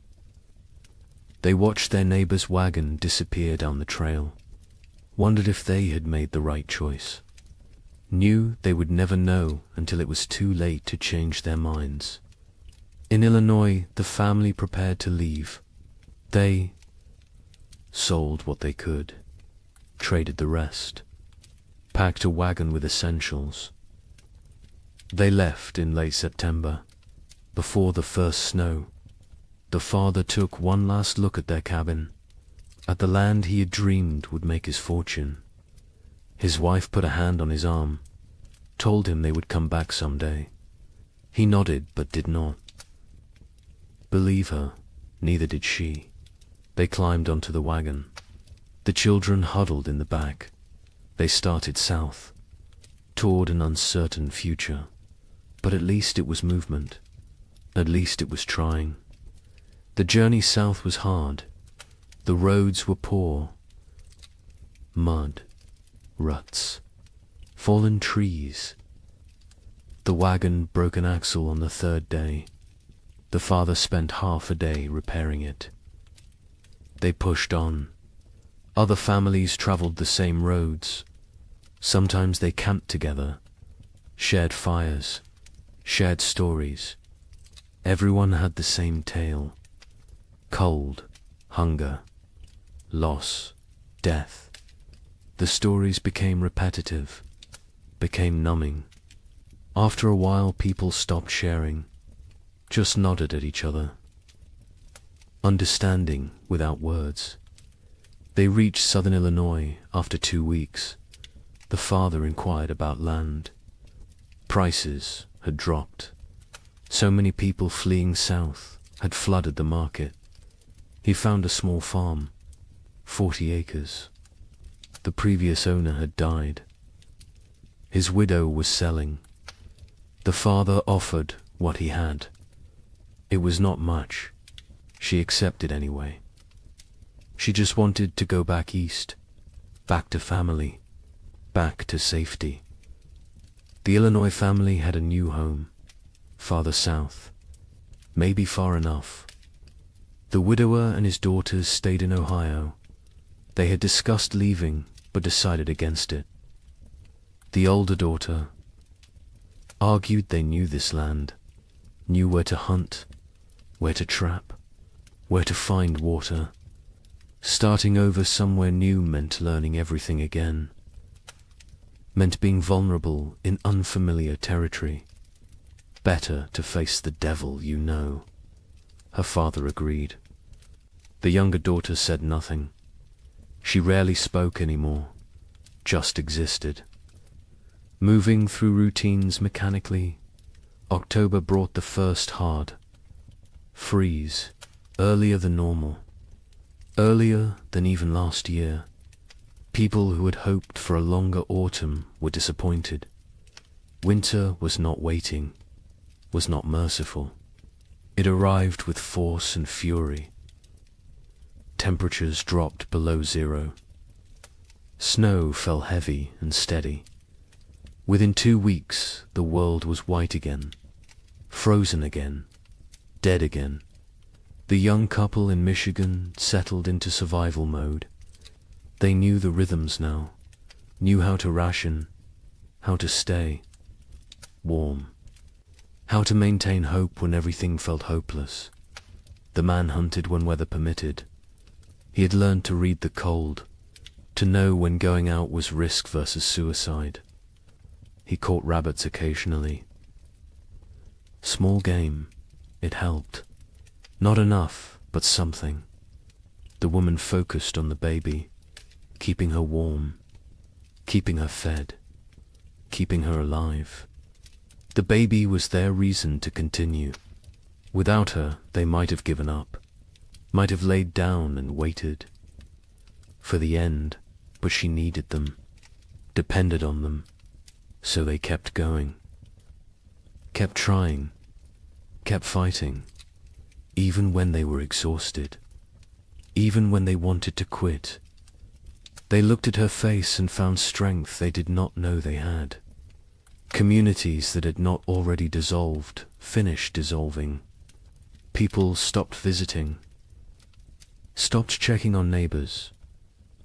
[SPEAKER 2] They watched their neighbor's wagon disappear down the trail, wondered if they had made the right choice, knew they would never know until it was too late to change their minds. In Illinois, the family prepared to leave. They sold what they could, traded the rest, packed a wagon with essentials. They left in late September, before the first snow. The father took one last look at their cabin, at the land he had dreamed would make his fortune. His wife put a hand on his arm, told him they would come back someday. He nodded but did not believe her, neither did she. They climbed onto the wagon. The children huddled in the back. They started south, toward an uncertain future. But at least it was movement. At least it was trying. The journey south was hard. The roads were poor. Mud, ruts, fallen trees. The wagon broke an axle on the 3rd day. The father spent half a day repairing it. They pushed on. Other families traveled the same roads. Sometimes they camped together, shared fires, shared stories. Everyone had the same tale. Cold, hunger, loss, death. The stories became repetitive, became numbing. After a while, people stopped sharing, just nodded at each other, understanding without words. They reached southern Illinois after 2 weeks. The father inquired about land. Prices had dropped. So many people fleeing south had flooded the market. He found a small farm, 40 acres. The previous owner had died. His widow was selling. The father offered what he had. It was not much. She accepted anyway. She just wanted to go back east, back to family, back to safety. The Illinois family had a new home, farther south, maybe far enough. The widower and his daughters stayed in Ohio. They had discussed leaving, but decided against it. The older daughter argued they knew this land, knew where to hunt, where to trap, where to find water. Starting over somewhere new meant learning everything again, meant being vulnerable in unfamiliar territory. Better to face the devil you know. Her father agreed. The younger daughter said nothing. She rarely spoke anymore, just existed. Moving through routines mechanically, October brought the first hard freeze, earlier than normal, earlier than even last year. People who had hoped for a longer autumn were disappointed. Winter was not waiting, was not merciful. It arrived with force and fury. Temperatures dropped below zero. Snow fell heavy and steady. Within 2 weeks, the world was white again, frozen again, dead again. The young couple in Michigan settled into survival mode. They knew the rhythms now, knew how to ration, how to stay warm, how to maintain hope when everything felt hopeless. The man hunted when weather permitted. He had learned to read the cold, to know when going out was risk versus suicide. He caught rabbits occasionally. Small game, it helped. Not enough, but something. The woman focused on the baby, keeping her warm, keeping her fed, keeping her alive. The baby was their reason to continue. Without her, they might have given up, might have laid down and waited for the end, but she needed them, depended on them, so they kept going, kept trying, kept fighting, even when they were exhausted, even when they wanted to quit. They looked at her face and found strength they did not know they had. Communities that had not already dissolved finished dissolving. People stopped visiting, stopped checking on neighbors.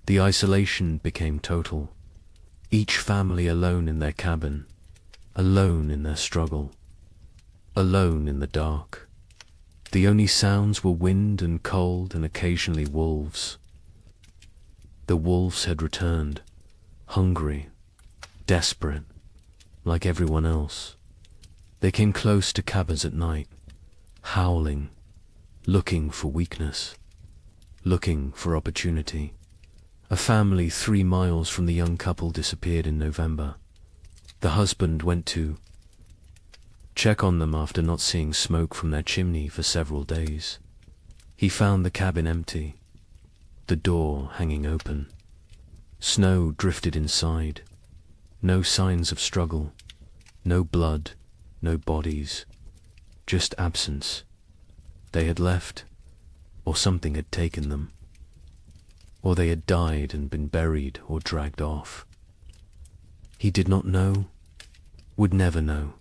[SPEAKER 2] The isolation became total. Each family alone in their cabin, alone in their struggle, alone in the dark. The only sounds were wind and cold and occasionally wolves. The wolves had returned, hungry, desperate, like everyone else. They came close to cabins at night, howling, looking for weakness, looking for opportunity. A family 3 miles from the young couple disappeared in November. The husband went to check on them after not seeing smoke from their chimney for several days. He found the cabin empty, the door hanging open. Snow drifted inside. No signs of struggle, no blood, no bodies, just absence. They had left, or something had taken them, or they had died and been buried or dragged off. He did not know, would never know.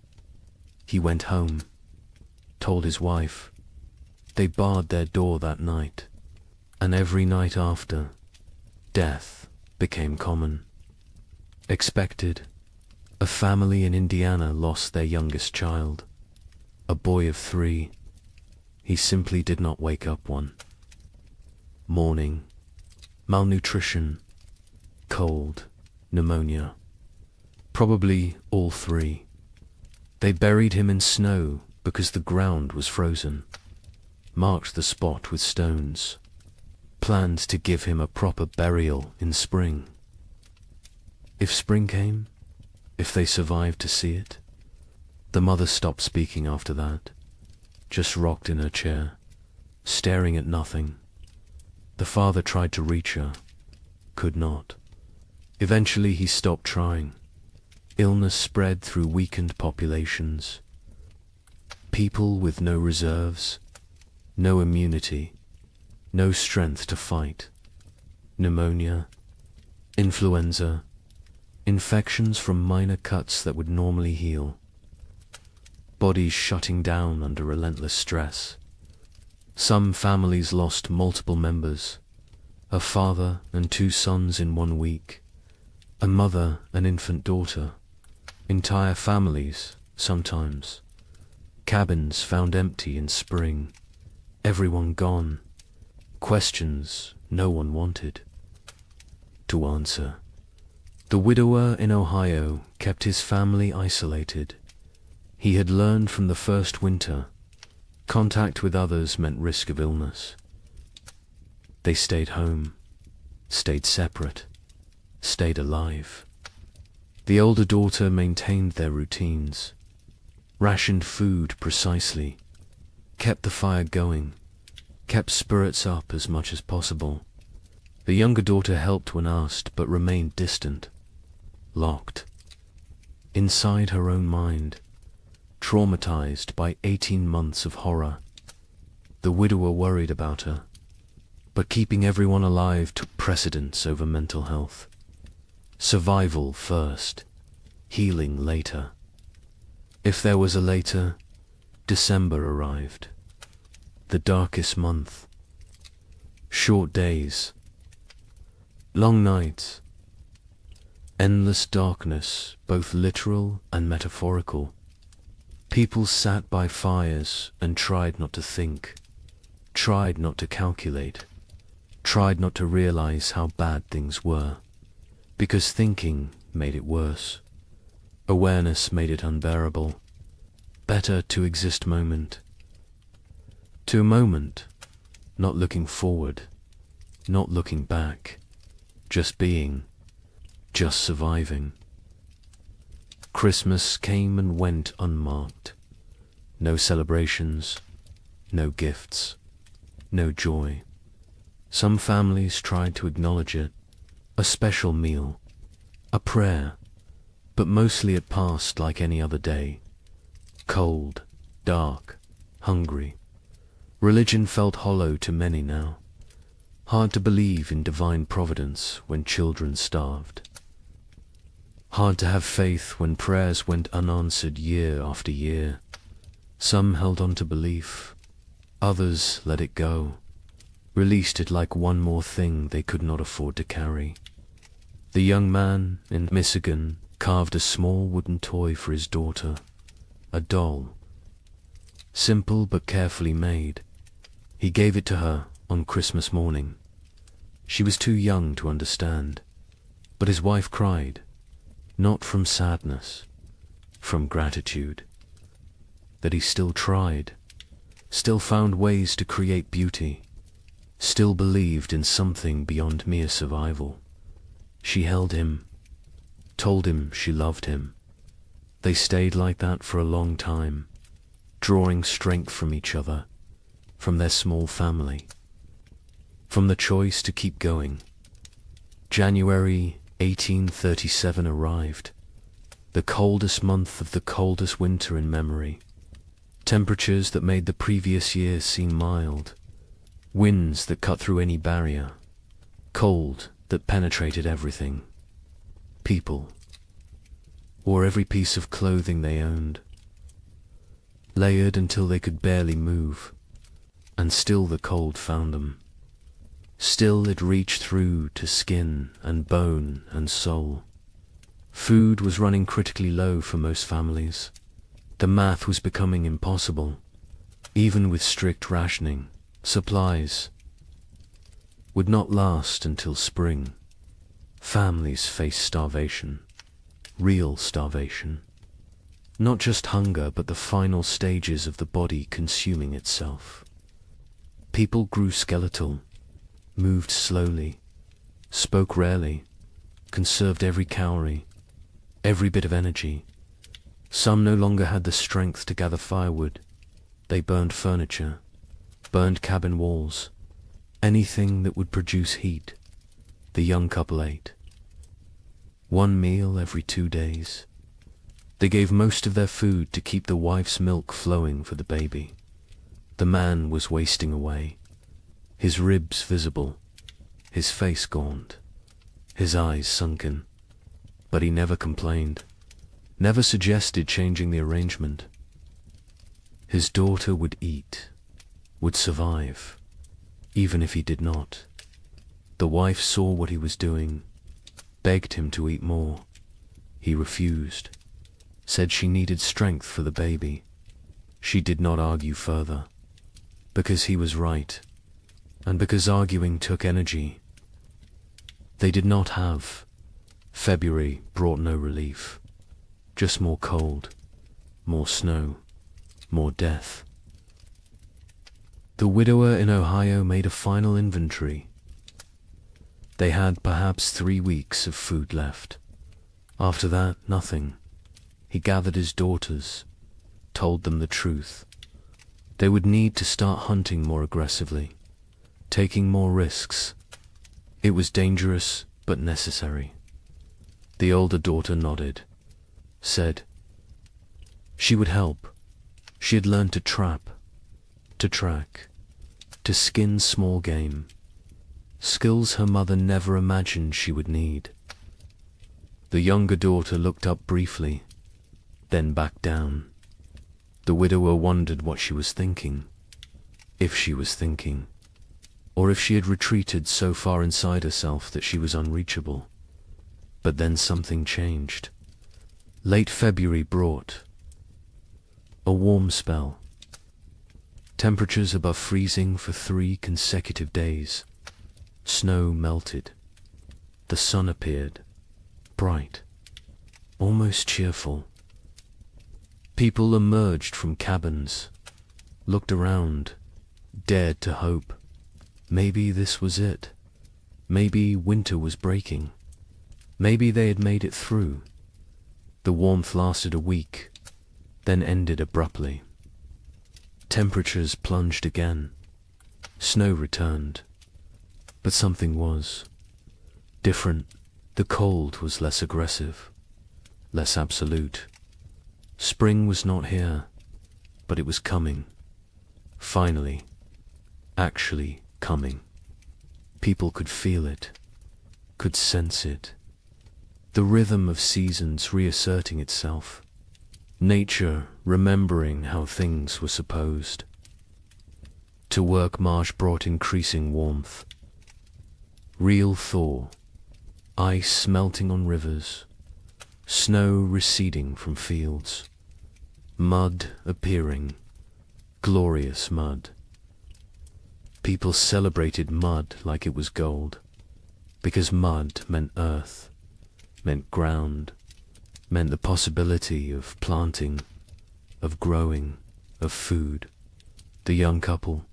[SPEAKER 2] He went home, told his wife. They barred their door that night, and every night after, death became common. Expected. A family in Indiana lost their youngest child, a boy of 3. He simply did not wake up one. Mourning, malnutrition, cold, pneumonia. Probably all 3. They buried him in snow because the ground was frozen, marked the spot with stones, planned to give him a proper burial in spring. If spring came, if they survived to see it. The mother stopped speaking after that, just rocked in her chair, staring at nothing. The father tried to reach her, could not. Eventually he stopped trying. Illness spread through weakened populations. People with no reserves, no immunity, no strength to fight. Pneumonia, influenza, infections from minor cuts that would normally heal. Bodies shutting down under relentless stress. Some families lost multiple members, a father and 2 sons in 1 week, a mother and infant daughter, entire families, sometimes. Cabins found empty in spring, everyone gone, questions no one wanted to answer. The widower in Ohio kept his family isolated. He had learned from the first winter, contact with others meant risk of illness. They stayed home, stayed separate, stayed alive. The older daughter maintained their routines, rationed food precisely, kept the fire going, kept spirits up as much as possible. The younger daughter helped when asked, but remained distant, locked, inside her own mind, traumatized by 18 months of horror. The widower worried about her, but keeping everyone alive took precedence over mental health. Survival first, healing later. If there was a later, December arrived. The darkest month. Short days. Long nights. Endless darkness, both literal and metaphorical. People sat by fires and tried not to think, tried not to calculate, tried not to realize how bad things were, because thinking made it worse. Awareness made it unbearable. Better to exist moment to moment, not looking forward, not looking back, just being, just surviving. Christmas came and went unmarked. No celebrations, no gifts, no joy. Some families tried to acknowledge it, a special meal, a prayer, but mostly it passed like any other day. Cold, dark, hungry. Religion felt hollow to many now. Hard to believe in divine providence when children starved. Hard to have faith when prayers went unanswered year after year. Some held on to belief, others let it go, released it like one more thing they could not afford to carry. The young man in Michigan carved a small wooden toy for his daughter, a doll. Simple but carefully made. He gave it to her on Christmas morning. She was too young to understand, but his wife cried, not from sadness, from gratitude, that he still tried, still found ways to create beauty, still believed in something beyond mere survival. She held him, told him she loved him. They stayed like that for a long time, drawing strength from each other, from their small family, from the choice to keep going. January 1837 arrived, the coldest month of the coldest winter in memory. Temperatures that made the previous year seem mild, winds that cut through any barrier, cold that penetrated everything. People wore every piece of clothing they owned, layered until they could barely move, and still the cold found them. Still it reached through to skin and bone and soul. Food was running critically low for most families. The math was becoming impossible. Even with strict rationing, supplies would not last until spring. Families faced starvation, real starvation. Not just hunger, but the final stages of the body consuming itself. People grew skeletal, moved slowly, spoke rarely, conserved every calorie, every bit of energy. Some no longer had the strength to gather firewood. They burned furniture, burned cabin walls, anything that would produce heat. The young couple ate. One meal every 2 days. They gave most of their food to keep the wife's milk flowing for the baby. The man was wasting away, his ribs visible, his face gaunt, his eyes sunken. But he never complained, never suggested changing the arrangement. His daughter would eat, would survive, even if he did not. The wife saw what he was doing, begged him to eat more. He refused, said she needed strength for the baby. She did not argue further, because he was right, and because arguing took energy. They did not have. February brought no relief, just more cold, more snow, more death. The widower in Ohio made a final inventory. They had perhaps 3 weeks of food left. After that, nothing. He gathered his daughters, told them the truth. They would need to start hunting more aggressively, taking more risks. It was dangerous, but necessary. The older daughter nodded, said she would help. She had learned to trap, to track, to skin small game, skills her mother never imagined she would need. The younger daughter looked up briefly, then back down. The widower wondered what she was thinking, if she was thinking, or if she had retreated so far inside herself that she was unreachable. But then something changed. Late February brought a warm spell. Temperatures above freezing for 3 consecutive days. Snow melted. The sun appeared, bright, almost cheerful. People emerged from cabins, looked around, dared to hope. Maybe this was it. Maybe winter was breaking. Maybe they had made it through. The warmth lasted a week, then ended abruptly. Temperatures plunged again. Snow returned. But something was different. The cold was less aggressive, less absolute. Spring was not here, but it was coming. Finally, actually coming. People could feel it, could sense it. The rhythm of seasons reasserting itself. Nature remembering how things were supposed. To work March brought increasing warmth. Real thaw. Ice melting on rivers. Snow receding from fields. Mud appearing. Glorious mud. People celebrated mud like it was gold, because mud meant earth, meant ground, meant the possibility of planting, of growing, of food. The young couple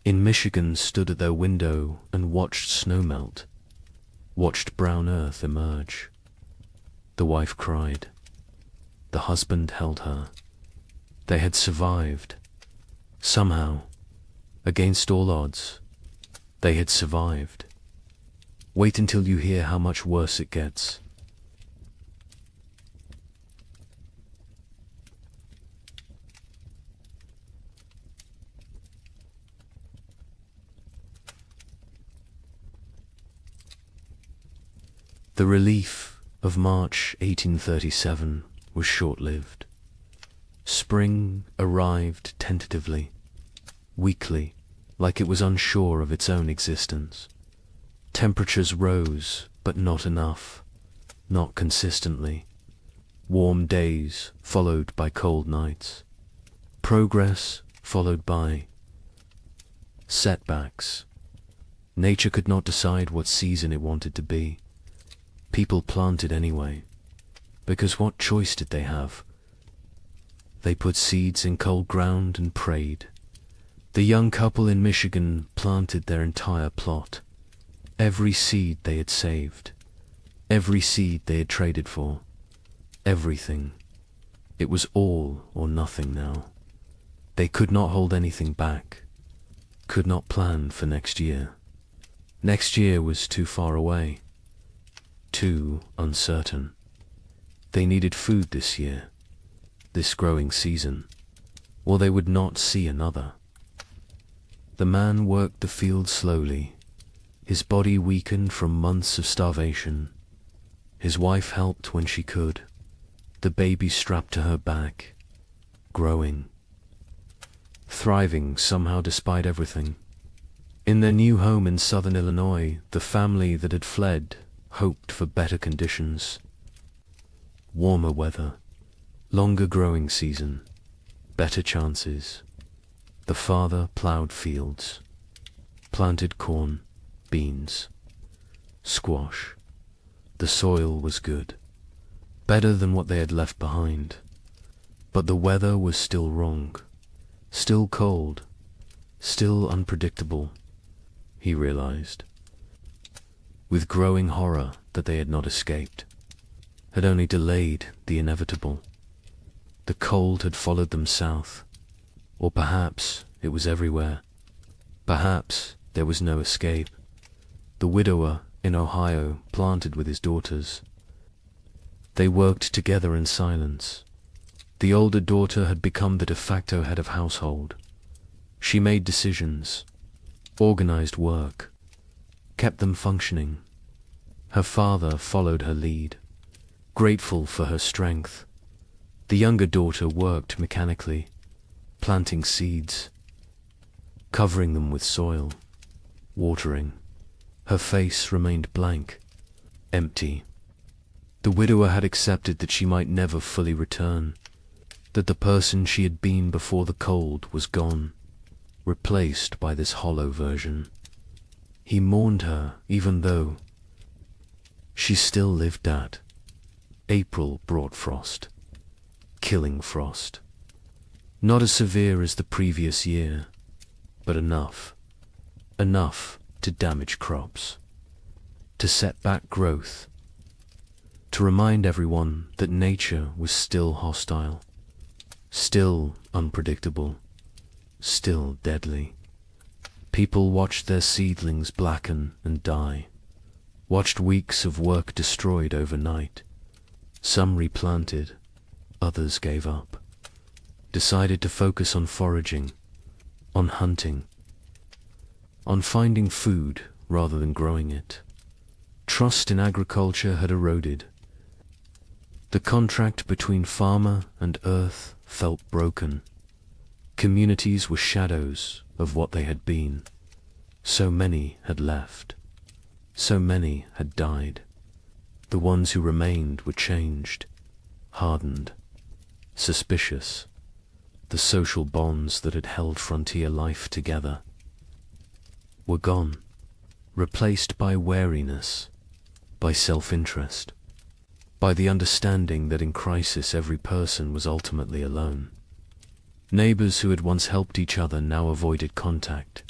[SPEAKER 2] in Michigan stood at their window and watched snow melt, watched brown earth emerge. The wife cried. The husband held her. They had survived. Somehow, against all odds, they had survived. Wait until you hear how much worse it gets. The relief of March 1837 was short-lived. Spring arrived tentatively, weakly, like it was unsure of its own existence. Temperatures rose, but not enough, not consistently. Warm days followed by cold nights. Progress followed by setbacks. Nature could not decide what season it wanted to be. People planted anyway, because what choice did they have? They put seeds in cold ground and prayed. The young couple in Michigan planted their entire plot. Every seed they had saved, every seed they had traded for, everything. It was all or nothing now. They could not hold anything back, could not plan for next year. Next year was too far away, too uncertain. They needed food this year, this growing season, or they would not see another. The man worked the field slowly, his body weakened from months of starvation. His wife helped when she could, the baby strapped to her back, growing, thriving somehow despite everything. In their new home in southern Illinois, the family that had fled hoped for better conditions. Warmer weather, longer growing season, better chances. The father plowed fields, planted corn, beans, squash. The soil was good, better than what they had left behind. But the weather was still wrong, still cold, still unpredictable, he realized. with growing horror that they had not escaped, had only delayed the inevitable. The cold had followed them south, or perhaps it was everywhere. Perhaps there was no escape. The widower in Ohio planted with his daughters. They worked together in silence. The older daughter had become the de facto head of household. She made decisions, organized work, kept them functioning. Her father followed her lead, grateful for her strength. The younger daughter worked mechanically, planting seeds, covering them with soil, watering. Her face remained blank, empty. The widower had accepted that she might never fully return, that the person she had been before the cold was gone, replaced by this hollow version. He mourned her even though she still lived that. April brought frost, killing frost. Not as severe as the previous year, but enough to damage crops, to set back growth, to remind everyone that nature was still hostile, still unpredictable, still deadly. People watched their seedlings blacken and die, watched weeks of work destroyed overnight. Some replanted, others gave up, decided to focus on foraging, on hunting, on finding food rather than growing it. Trust in agriculture had eroded. The contract between farmer and earth felt broken. Communities were shadows of what they had been. So many had left. So many had died. The ones who remained were changed, hardened, suspicious. The social bonds that had held frontier life together were gone, replaced by wariness, by self-interest, by the understanding that in crisis every person was ultimately alone. Neighbors who had once helped each other now avoided contact,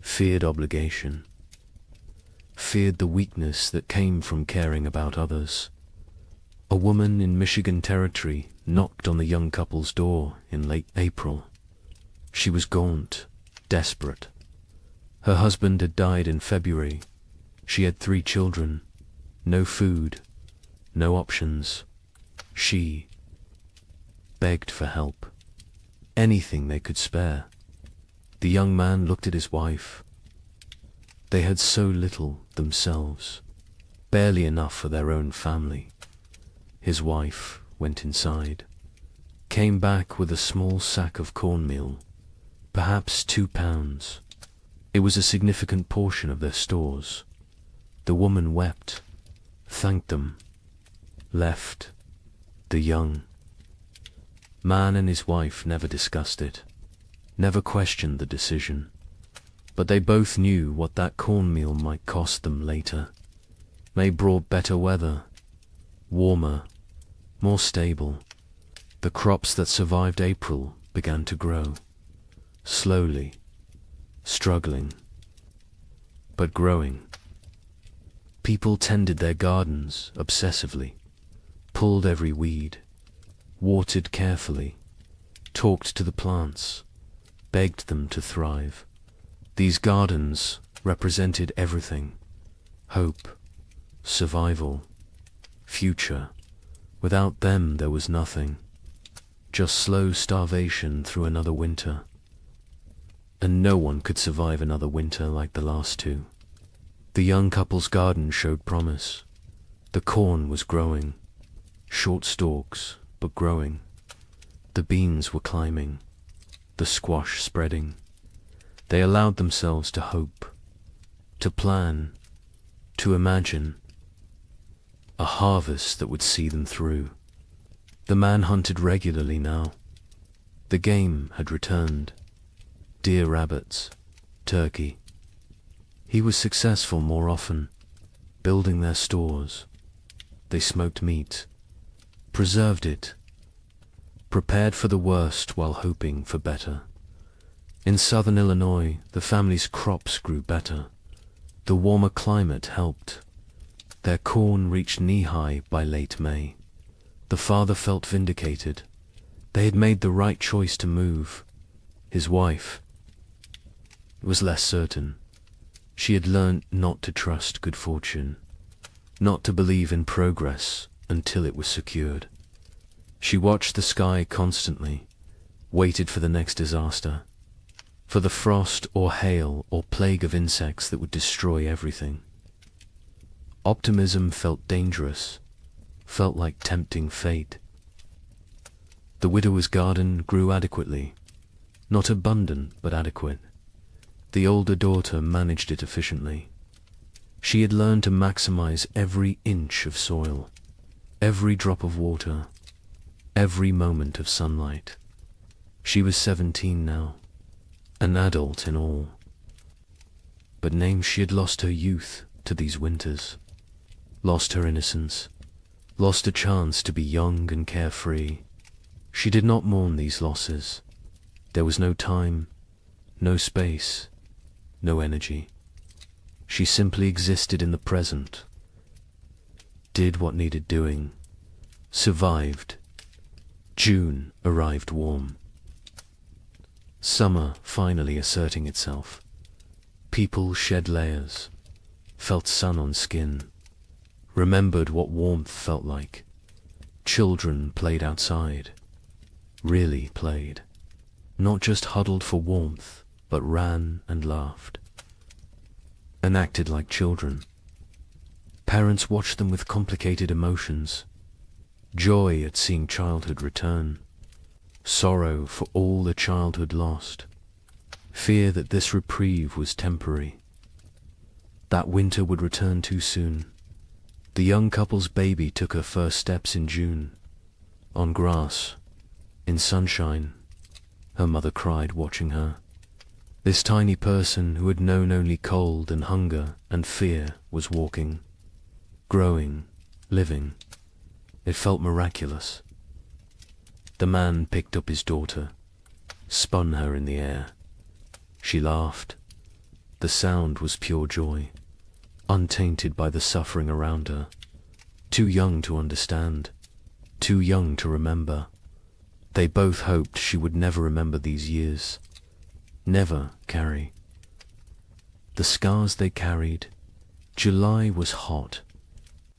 [SPEAKER 2] feared obligation, feared the weakness that came from caring about others. A woman in Michigan Territory knocked on the young couple's door in late April. She was gaunt, desperate. Her husband had died in February. She had 3 children, no food, no options. She begged for help, anything they could spare. The young man looked at his wife. They had so little themselves, barely enough for their own family. His wife went inside, came back with a small sack of cornmeal, perhaps 2 pounds. It was a significant portion of their stores. The woman wept, thanked them, left. The young man and his wife never discussed it, never questioned the decision, but they both knew what that cornmeal might cost them later. May brought better weather, warmer, more stable. The crops that survived April began to grow, slowly, struggling, but growing. People tended their gardens obsessively, pulled every weed, watered carefully, talked to the plants, begged them to thrive. These gardens represented everything: hope, survival, future. Without them there was nothing, just slow starvation through another winter. And no one could survive another winter like the last 2. The young couple's garden showed promise. The corn was growing, short stalks, but growing. The beans were climbing, the squash spreading. They allowed themselves to hope, to plan, to imagine a harvest that would see them through. The man hunted regularly now. The game had returned. Deer, rabbits, turkey. He was successful more often, building their stores. They smoked meat, preserved it, prepared for the worst while hoping for better. In southern Illinois, the family's crops grew better. The warmer climate helped, Their corn reached knee-high by late May. The father felt vindicated. They had made the right choice to move. His wife was less certain. She had learned not to trust good fortune, not to believe in progress until it was secured. She watched the sky constantly, waited for the next disaster, for the frost or hail or plague of insects that would destroy everything. Optimism felt dangerous, felt like tempting fate. The widower's garden grew adequately, not abundant but adequate. The older daughter managed it efficiently. She had learned to maximize every inch of soil, every drop of water, every moment of sunlight. She was 17 now, an adult in all. But names she had lost her youth to these winters, lost her innocence, lost a chance to be young and carefree. She did not mourn these losses. There was no time, no space, no energy. She simply existed in the present, did what needed doing, survived. June arrived warm. Summer finally asserting itself. People shed layers, felt sun on skin, remembered what warmth felt like. Children played outside, really played, not just huddled for warmth, but ran and laughed, and acted like children. Parents watched them with complicated emotions, joy at seeing childhood return, sorrow for all the childhood lost, fear that this reprieve was temporary. That winter would return too soon. The young couple's baby took her first steps in June, on grass, in sunshine. Her mother cried watching her. This tiny person who had known only cold and hunger and fear was walking, growing, living. It felt miraculous. The man picked up his daughter, spun her in the air. She laughed. The sound was pure joy, untainted by the suffering around her. Too young to understand, too young to remember. They both hoped she would never remember these years, never carry the scars they carried. July was hot,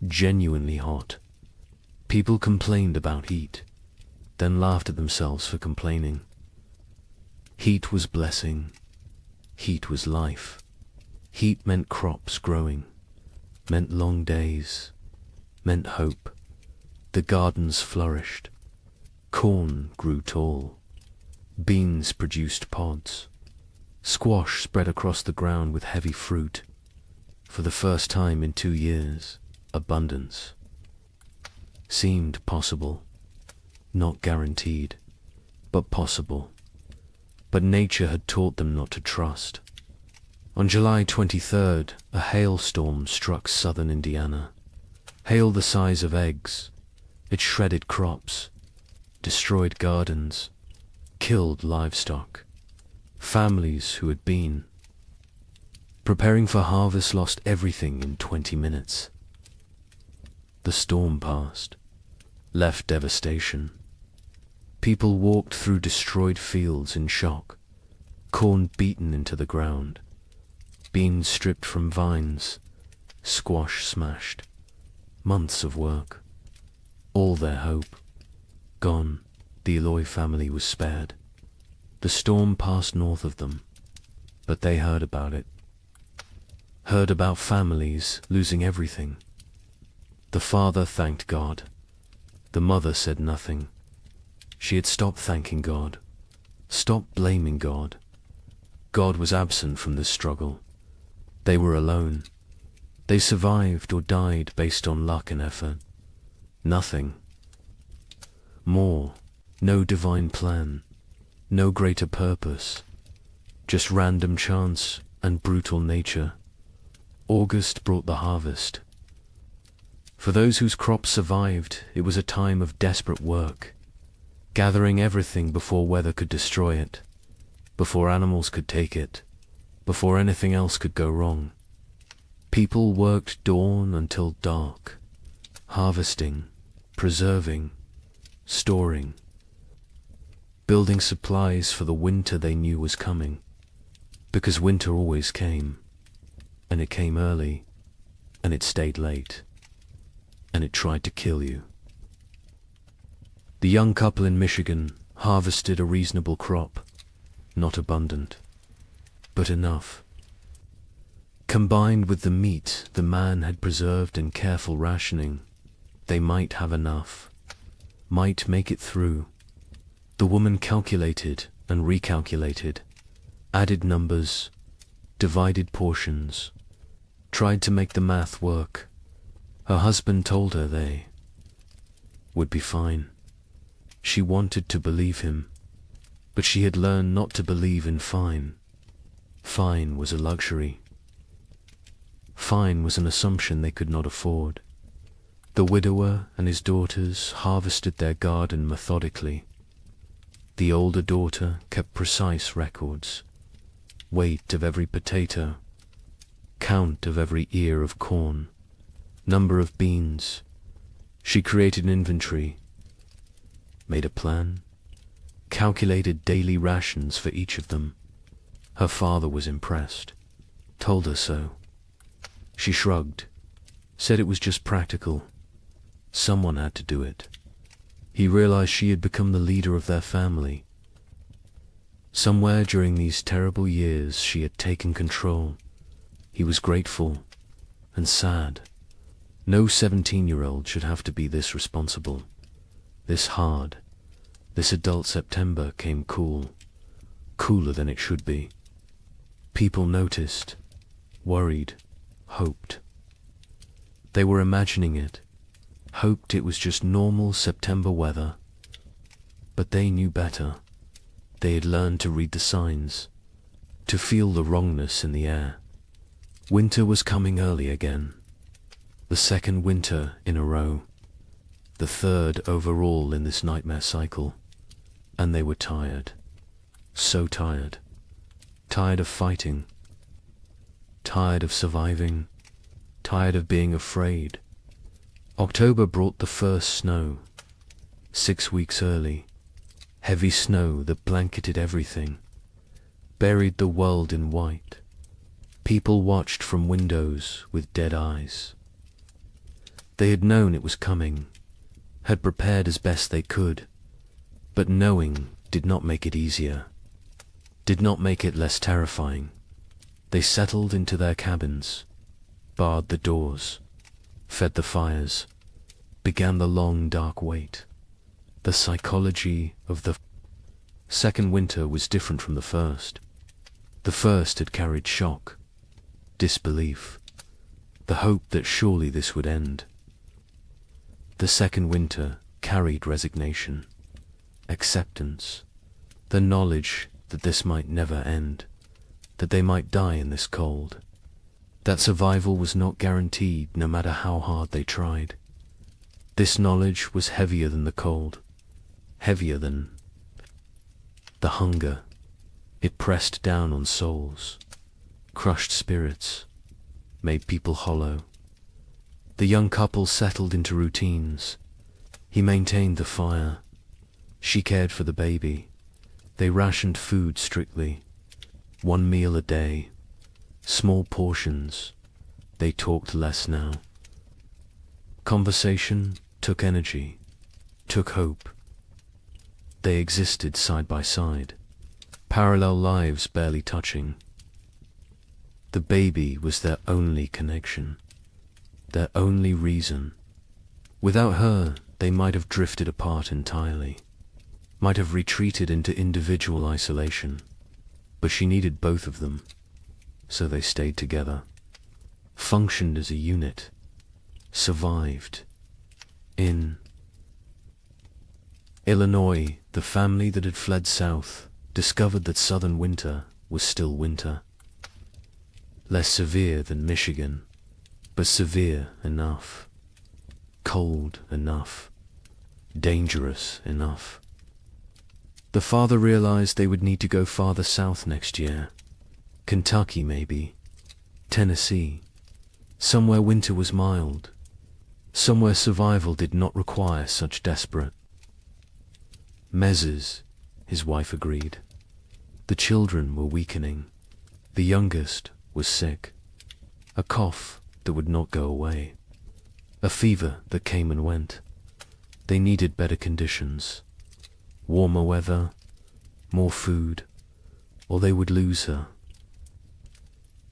[SPEAKER 2] genuinely hot. People complained about heat, then laughed at themselves for complaining. Heat was blessing. Heat was life. Heat meant crops growing, meant long days, meant hope. The gardens flourished. Corn grew tall. Beans produced pods. Squash spread across the ground with heavy fruit. For the first time in 2 years, abundance seemed possible, not guaranteed, but possible. But nature had taught them not to trust. On July 23rd, a hailstorm struck southern Indiana. Hail the size of eggs. It shredded crops, destroyed gardens, killed livestock. Families who had been preparing for harvest lost everything in 20 minutes. The storm passed, left devastation. People walked through destroyed fields in shock, corn beaten into the ground, beans stripped from vines, squash smashed. Months of work, all their hope, gone. The Eloy family was spared. The storm passed north of them, but they heard about it. Heard about families losing everything. The father thanked God. The mother said nothing. She had stopped thanking God, stopped blaming God. God was absent from the struggle. They were alone. They survived or died based on luck and effort. Nothing more, no divine plan, no greater purpose, just random chance and brutal nature. August brought the harvest. For those whose crops survived, it was a time of desperate work, gathering everything before weather could destroy it, before animals could take it, before anything else could go wrong. People worked dawn until dark, harvesting, preserving, storing, building supplies for the winter they knew was coming, because winter always came, and it came early, and it stayed late, and it tried to kill you. The young couple in Michigan harvested a reasonable crop, not abundant, but enough. Combined with the meat the man had preserved in careful rationing, they might have enough, might make it through. The woman calculated and recalculated, added numbers, divided portions, tried to make the math work. Her husband told her they would be fine. She wanted to believe him, but she had learned not to believe in fine. Fine was a luxury. Fine was an assumption they could not afford. The widower and his daughters harvested their garden methodically. The older daughter kept precise records, weight of every potato, count of every ear of corn, number of beans. She created an inventory, made a plan, calculated daily rations for each of them. Her father was impressed, told her so. She shrugged, said it was just practical. Someone had to do it. He realized she had become the leader of their family. Somewhere during these terrible years she had taken control. He was grateful and sad. No 17-year-old should have to be this responsible, this hard. This adult September came cool, cooler than it should be. People noticed, worried, hoped. They were imagining it, hoped it was just normal September weather. But they knew better. They had learned to read the signs, to feel the wrongness in the air. Winter was coming early again. The second winter in a row. The third overall in this nightmare cycle. And they were tired. So tired. Tired of fighting. Tired of surviving. Tired of being afraid. October brought the first snow. 6 weeks early. Heavy snow that blanketed everything. Buried the world in white. People watched from windows with dead eyes. They had known it was coming, had prepared as best they could, but knowing did not make it easier, did not make it less terrifying. They settled into their cabins, barred the doors, fed the fires, began the long dark wait. The psychology of the second winter was different from the first. The first had carried shock, disbelief, the hope that surely this would end. The second winter carried resignation, acceptance, the knowledge that this might never end, that they might die in this cold, that survival was not guaranteed no matter how hard they tried. This knowledge was heavier than the cold, heavier than the hunger. It pressed down on souls, crushed spirits, made people hollow. The young couple settled into routines. He maintained the fire. She cared for the baby. They rationed food strictly. 1 meal a day. Small portions. They talked less now. Conversation took energy, took hope. They existed side by side, parallel lives barely touching. The baby was their only connection, their only reason. Without her, they might have drifted apart entirely, might have retreated into individual isolation. But she needed both of them, so they stayed together, functioned as a unit, survived. In Illinois, the family that had fled south discovered that southern winter was still winter. Less severe than Michigan, but severe enough. Cold enough. Dangerous enough. The father realized they would need to go farther south next year. Kentucky, maybe. Tennessee. Somewhere winter was mild. Somewhere survival did not require such desperate measures, his wife agreed. The children were weakening. The youngest was sick. A cough that would not go away. A fever that came and went. They needed better conditions. Warmer weather, more food, or they would lose her.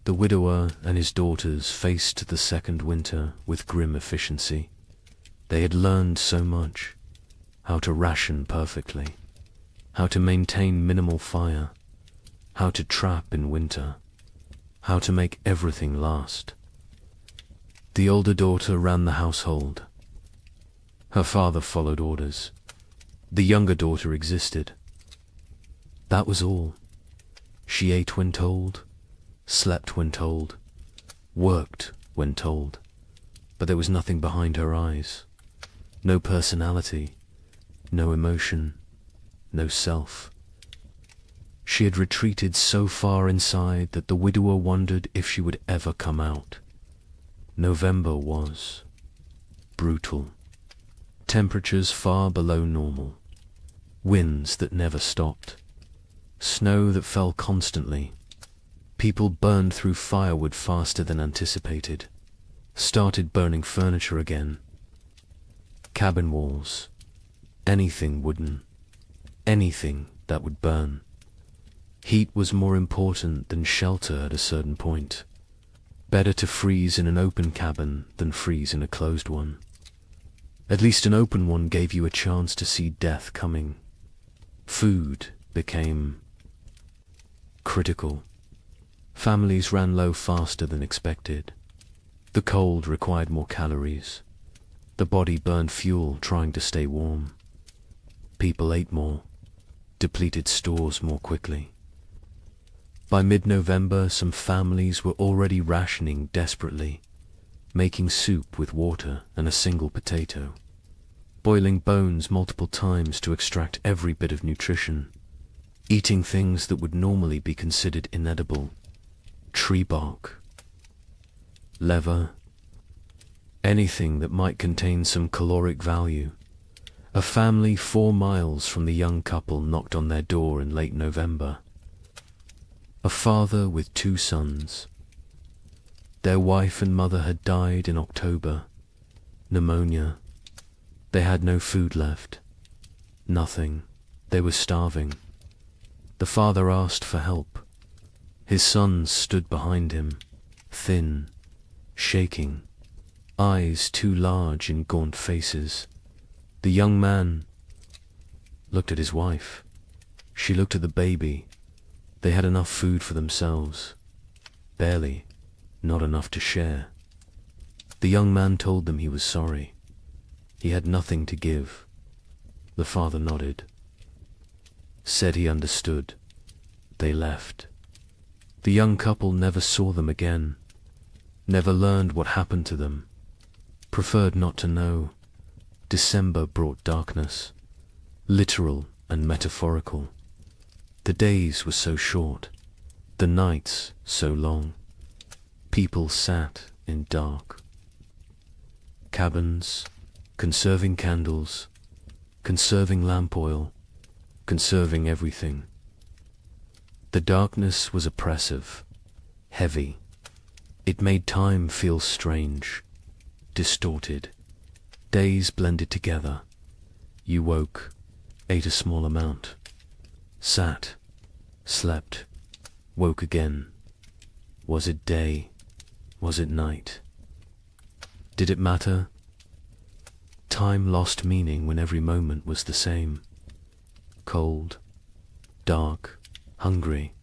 [SPEAKER 2] The widower and his daughters faced the second winter with grim efficiency. They had learned so much. How to ration perfectly. How to maintain minimal fire. How to trap in winter. How to make everything last. The older daughter ran the household. Her father followed orders. The younger daughter existed. That was all. She ate when told, slept when told, worked when told, but there was nothing behind her eyes. No personality, no emotion, no self. She had retreated so far inside that the widower wondered if she would ever come out. November was brutal. Temperatures far below normal. Winds that never stopped. Snow that fell constantly. People burned through firewood faster than anticipated. Started burning furniture again. Cabin walls. Anything wooden. Anything that would burn. Heat was more important than shelter at a certain point. Better to freeze in an open cabin than freeze in a closed one. At least an open one gave you a chance to see death coming. Food became critical. Families ran low faster than expected. The cold required more calories. The body burned fuel trying to stay warm. People ate more, depleted stores more quickly. By mid-November, some families were already rationing desperately, making soup with water and a single potato, boiling bones multiple times to extract every bit of nutrition, eating things that would normally be considered inedible, tree bark, leather, anything that might contain some caloric value. A family 4 miles from the young couple knocked on their door in late November. A father with 2 sons. Their wife and mother had died in October. Pneumonia. They had no food left. Nothing. They were starving. The father asked for help. His sons stood behind him, thin, shaking, eyes too large in gaunt faces. The young man looked at his wife. She looked at the baby. They had enough food for themselves. Barely, not enough to share. The young man told them he was sorry. He had nothing to give. The father nodded. Said he understood. They left. The young couple never saw them again. Never learned what happened to them. Preferred not to know. December brought darkness. Literal and metaphorical. The days were so short, the nights so long. People sat in dark. Cabins, conserving candles, conserving lamp oil, conserving everything. The darkness was oppressive, heavy. It made time feel strange, distorted. Days blended together. You woke, ate a small amount. Sat, slept, woke again. Was it day? Was it night? Did it matter? Time lost meaning when every moment was the same. Cold, dark, hungry,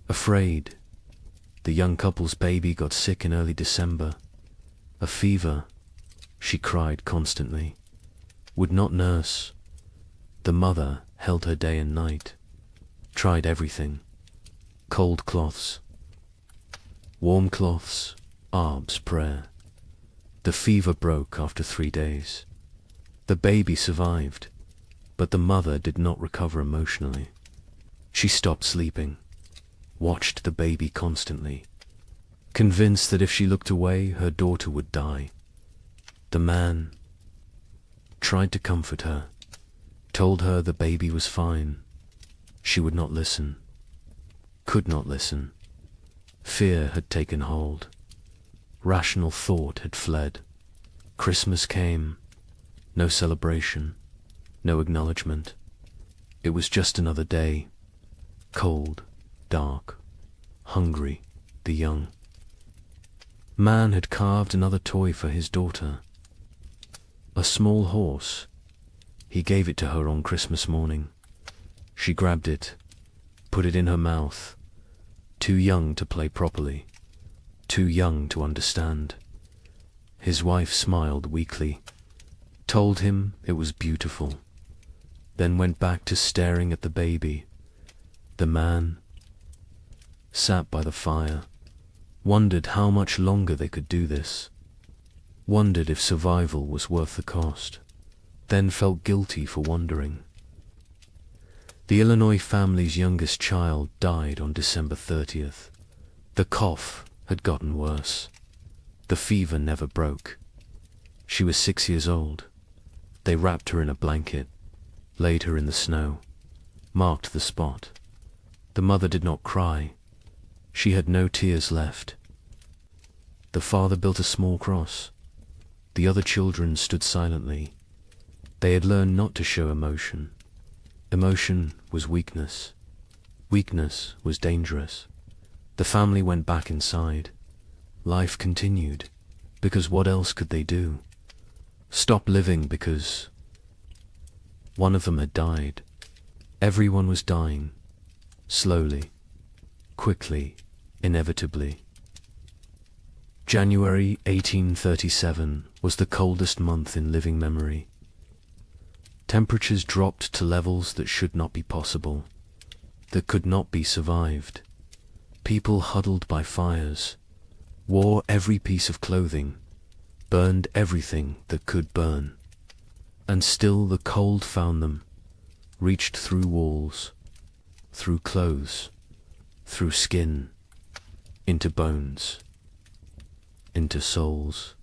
[SPEAKER 2] afraid. The young couple's baby got sick in early December. A fever. She cried constantly. Would not nurse. The mother held her day and night. Tried everything. Cold cloths. Warm cloths. Arb's prayer. The fever broke after 3 days. The baby survived, but the mother did not recover emotionally. She stopped sleeping. Watched the baby constantly. convinced that if she looked away, her daughter would die. The man tried to comfort her, told her the baby was fine. She would not listen, could not listen. Fear had taken hold. Rational thought had fled. Christmas came. No celebration, no acknowledgement. It was just another day. Cold, dark, hungry, the young. Man had carved another toy for his daughter. A small horse. He gave it to her on Christmas morning. She grabbed it, put it in her mouth. Too young to play properly, too young to understand. His wife smiled weakly, told him it was beautiful, then went back to staring at the baby. The man sat by the fire, wondered how much longer they could do this, wondered if survival was worth the cost, then felt guilty for wondering. The Illinois family's youngest child died on December 30th. The cough had gotten worse. The fever never broke. She was 6 years old. They wrapped her in a blanket, laid her in the snow, marked the spot. The mother did not cry. She had no tears left. The father built a small cross. The other children stood silently. They had learned not to show emotion. Emotion was weakness. Weakness was dangerous. The family went back inside. Life continued, because what else could they do? Stop living because one of them had died. Everyone was dying, slowly, quickly, inevitably. January 1837 was the coldest month in living memory. Temperatures dropped to levels that should not be possible, that could not be survived. People huddled by fires, wore every piece of clothing, burned everything that could burn. And still the cold found them, reached through walls, through clothes, through skin, into bones, into souls.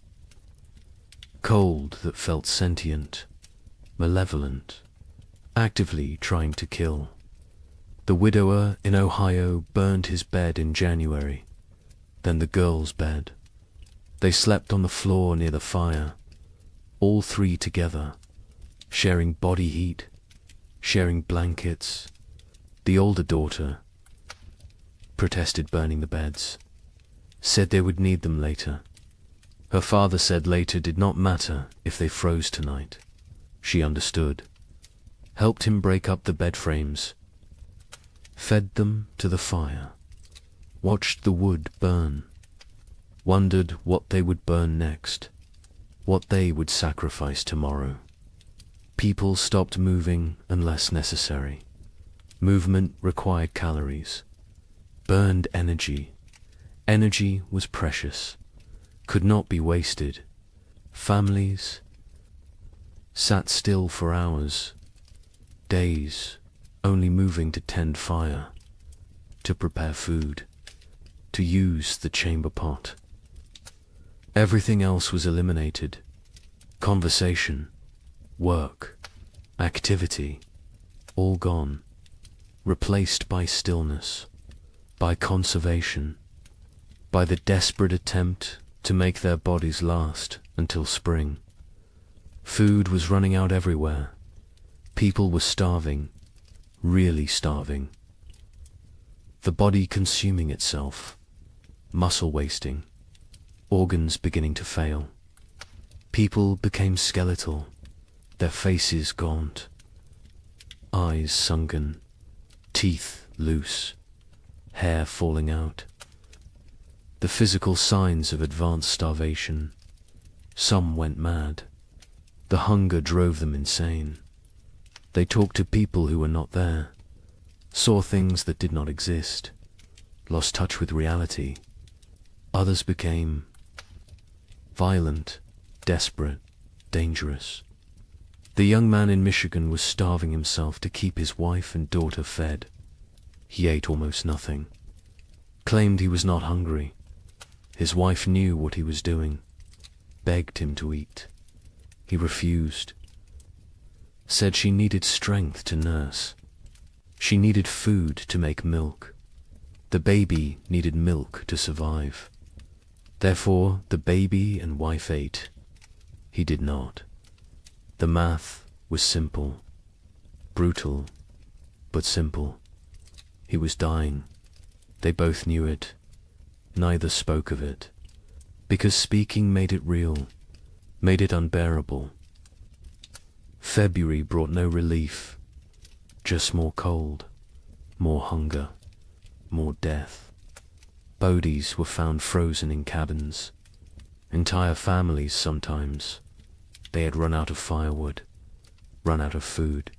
[SPEAKER 2] Cold that felt sentient, malevolent, actively trying to kill. The widower in Ohio burned his bed in January, then the girl's bed. They slept on the floor near the fire, all three together, sharing body heat, sharing blankets. The older daughter protested burning the beds, said they would need them later. Her father said later did not matter if they froze tonight. She understood, helped him break up the bed frames, fed them to the fire, watched the wood burn, wondered what they would burn next, what they would sacrifice tomorrow. People stopped moving unless necessary. Movement required calories, burned energy. Energy was precious, could not be wasted. Families sat still for hours, days, only moving to tend fire, to prepare food, to use the chamber pot. Everything else was eliminated. Conversation, work, activity, all gone, replaced by stillness, by conservation, by the desperate attempt to make their bodies last until spring. Food was running out everywhere. People were starving, really starving. The body consuming itself, muscle wasting, organs beginning to fail. People became skeletal, their faces gaunt, eyes sunken, teeth loose, hair falling out. The physical signs of advanced starvation. Some went mad. The hunger drove them insane. They talked to people who were not there, saw things that did not exist, lost touch with reality. Others became violent, desperate, dangerous. The young man in Michigan was starving himself to keep his wife and daughter fed. He ate almost nothing, claimed he was not hungry, His wife knew what he was doing, begged him to eat. He refused, said she needed strength to nurse. She needed food to make milk. The baby needed milk to survive. Therefore, the baby and wife ate. He did not. The math was simple, brutal, but simple. He was dying. They both knew it. Neither spoke of it, because speaking made it real, made it unbearable. February brought no relief, just more cold, more hunger, more death. Bodies were found frozen in cabins. Entire families sometimes. They had run out of firewood, run out of food,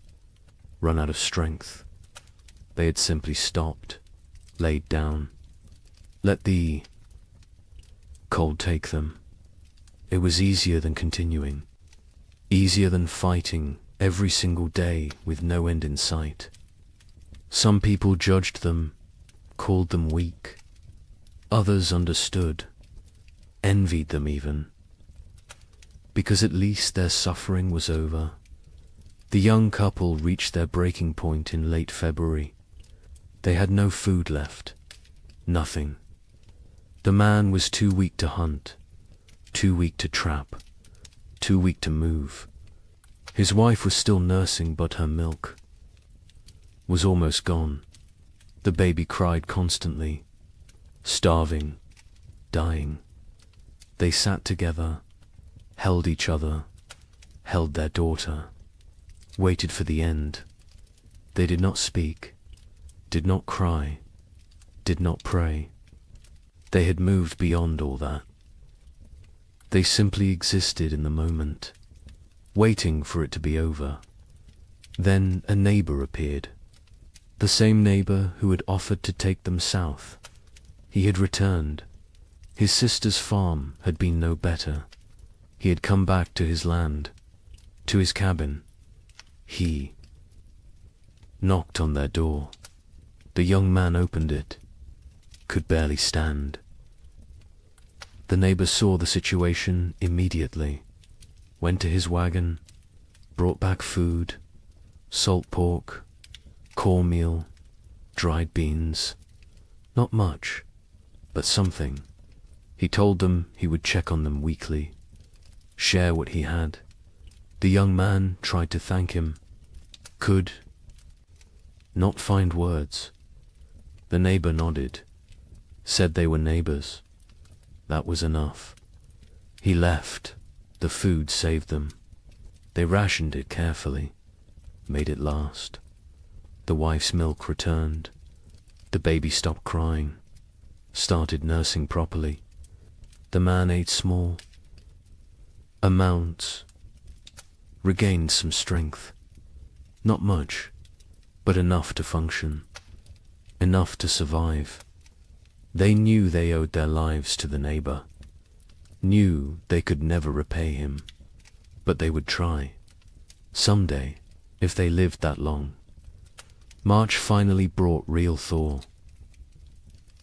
[SPEAKER 2] run out of strength. They had simply stopped, laid down, let the cold take them. It was easier than continuing, easier than fighting every single day with no end in sight. Some people judged them, called them weak. Others understood, envied them even, because at least their suffering was over. The young couple reached their breaking point in late February. They had no food left, nothing. The man was too weak to hunt, too weak to trap, too weak to move. His wife was still nursing, but her milk was almost gone. The baby cried constantly, starving, dying. They sat together, held each other, held their daughter, waited for the end. They did not speak, did not cry, did not pray. They had moved beyond all that. They simply existed in the moment, waiting for it to be over. Then a neighbor appeared, the same neighbor who had offered to take them south. He had returned. His sister's farm had been no better. He had come back to his land, to his cabin. He knocked on their door. The young man opened it, could barely stand. The neighbor saw the situation immediately, went to his wagon, brought back food, salt pork, cornmeal, dried beans. Not much, but something. He told them he would check on them weekly, share what he had. The young man tried to thank him, could not find words. The neighbor nodded, said they were neighbors. That was enough. He left. The food saved them. They rationed it carefully, made it last. The wife's milk returned. The baby stopped crying, started nursing properly. The man ate small amounts, regained some strength. Not much, but enough to function, enough to survive. They knew they owed their lives to the neighbor, knew they could never repay him, but they would try. Someday, if they lived that long. March finally brought real thaw.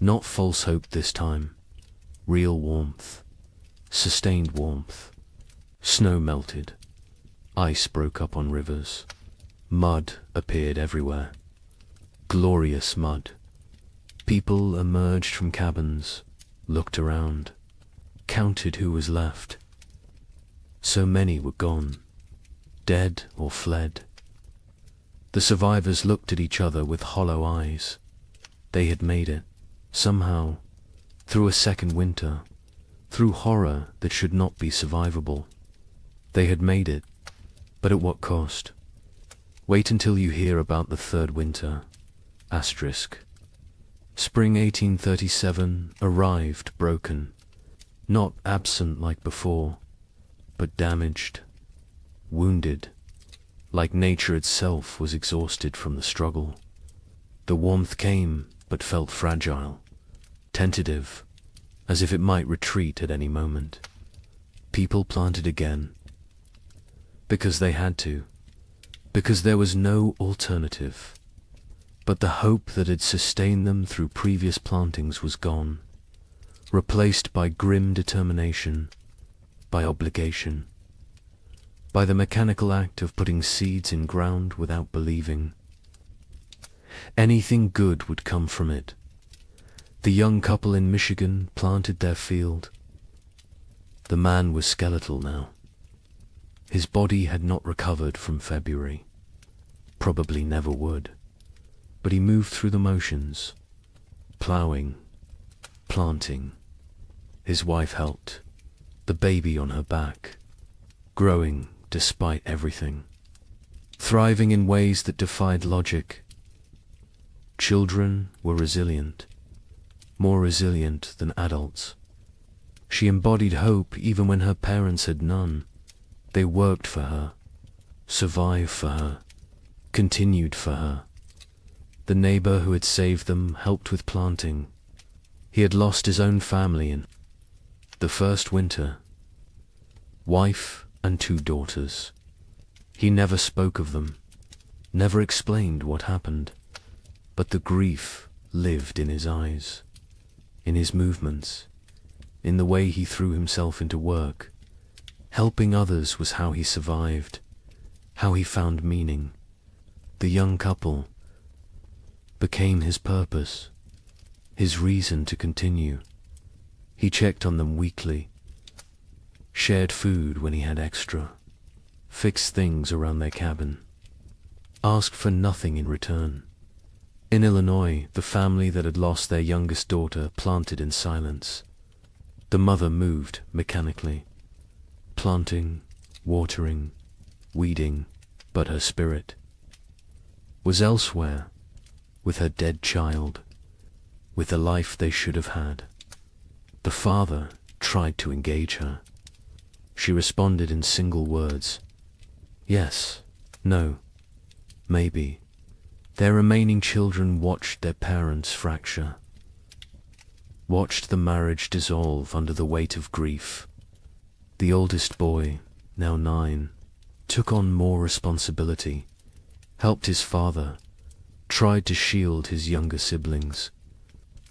[SPEAKER 2] Not false hope this time, real warmth, sustained warmth. Snow melted, ice broke up on rivers, mud appeared everywhere. Glorious mud. People emerged from cabins, looked around, counted who was left. So many were gone, dead or fled. The survivors looked at each other with hollow eyes. They had made it, somehow, through a second winter, through horror that should not be survivable. They had made it, but at what cost? Wait until you hear about the third winter. Asterisk. Spring 1837 arrived broken, not absent like before, but damaged, wounded, like nature itself was exhausted from the struggle. The warmth came, but felt fragile, tentative, as if it might retreat at any moment. People planted again, because they had to, because there was no alternative. But the hope that had sustained them through previous plantings was gone. replaced by grim determination, by obligation, by the mechanical act of putting seeds in ground without believing. Anything good would come from it. The young couple in Michigan planted their field. The man was skeletal now. His body had not recovered from February, probably never would, but he moved through the motions, ploughing, planting. His wife helped, the baby on her back, growing despite everything, thriving in ways that defied logic. Children were resilient, more resilient than adults. She embodied hope even when her parents had none. They worked for her, survived for her, continued for her. The neighbor who had saved them helped with planting. He had lost his own family in the first winter. Wife and 2 daughters. He never spoke of them, never explained what happened, but the grief lived in his eyes, in his movements, in the way he threw himself into work. Helping others was how he survived, how he found meaning. The young couple became his purpose, his reason to continue. He checked on them weekly, shared food when he had extra, fixed things around their cabin, asked for nothing in return. In Illinois, the family that had lost their youngest daughter planted in silence. The mother moved mechanically, planting, watering, weeding, but her spirit was elsewhere, with her dead child, with the life they should have had. The father tried to engage her. She responded in single words. Yes, no, maybe. Their remaining children watched their parents fracture, watched the marriage dissolve under the weight of grief. The oldest boy, now 9, took on more responsibility, helped his father, tried to shield his younger siblings,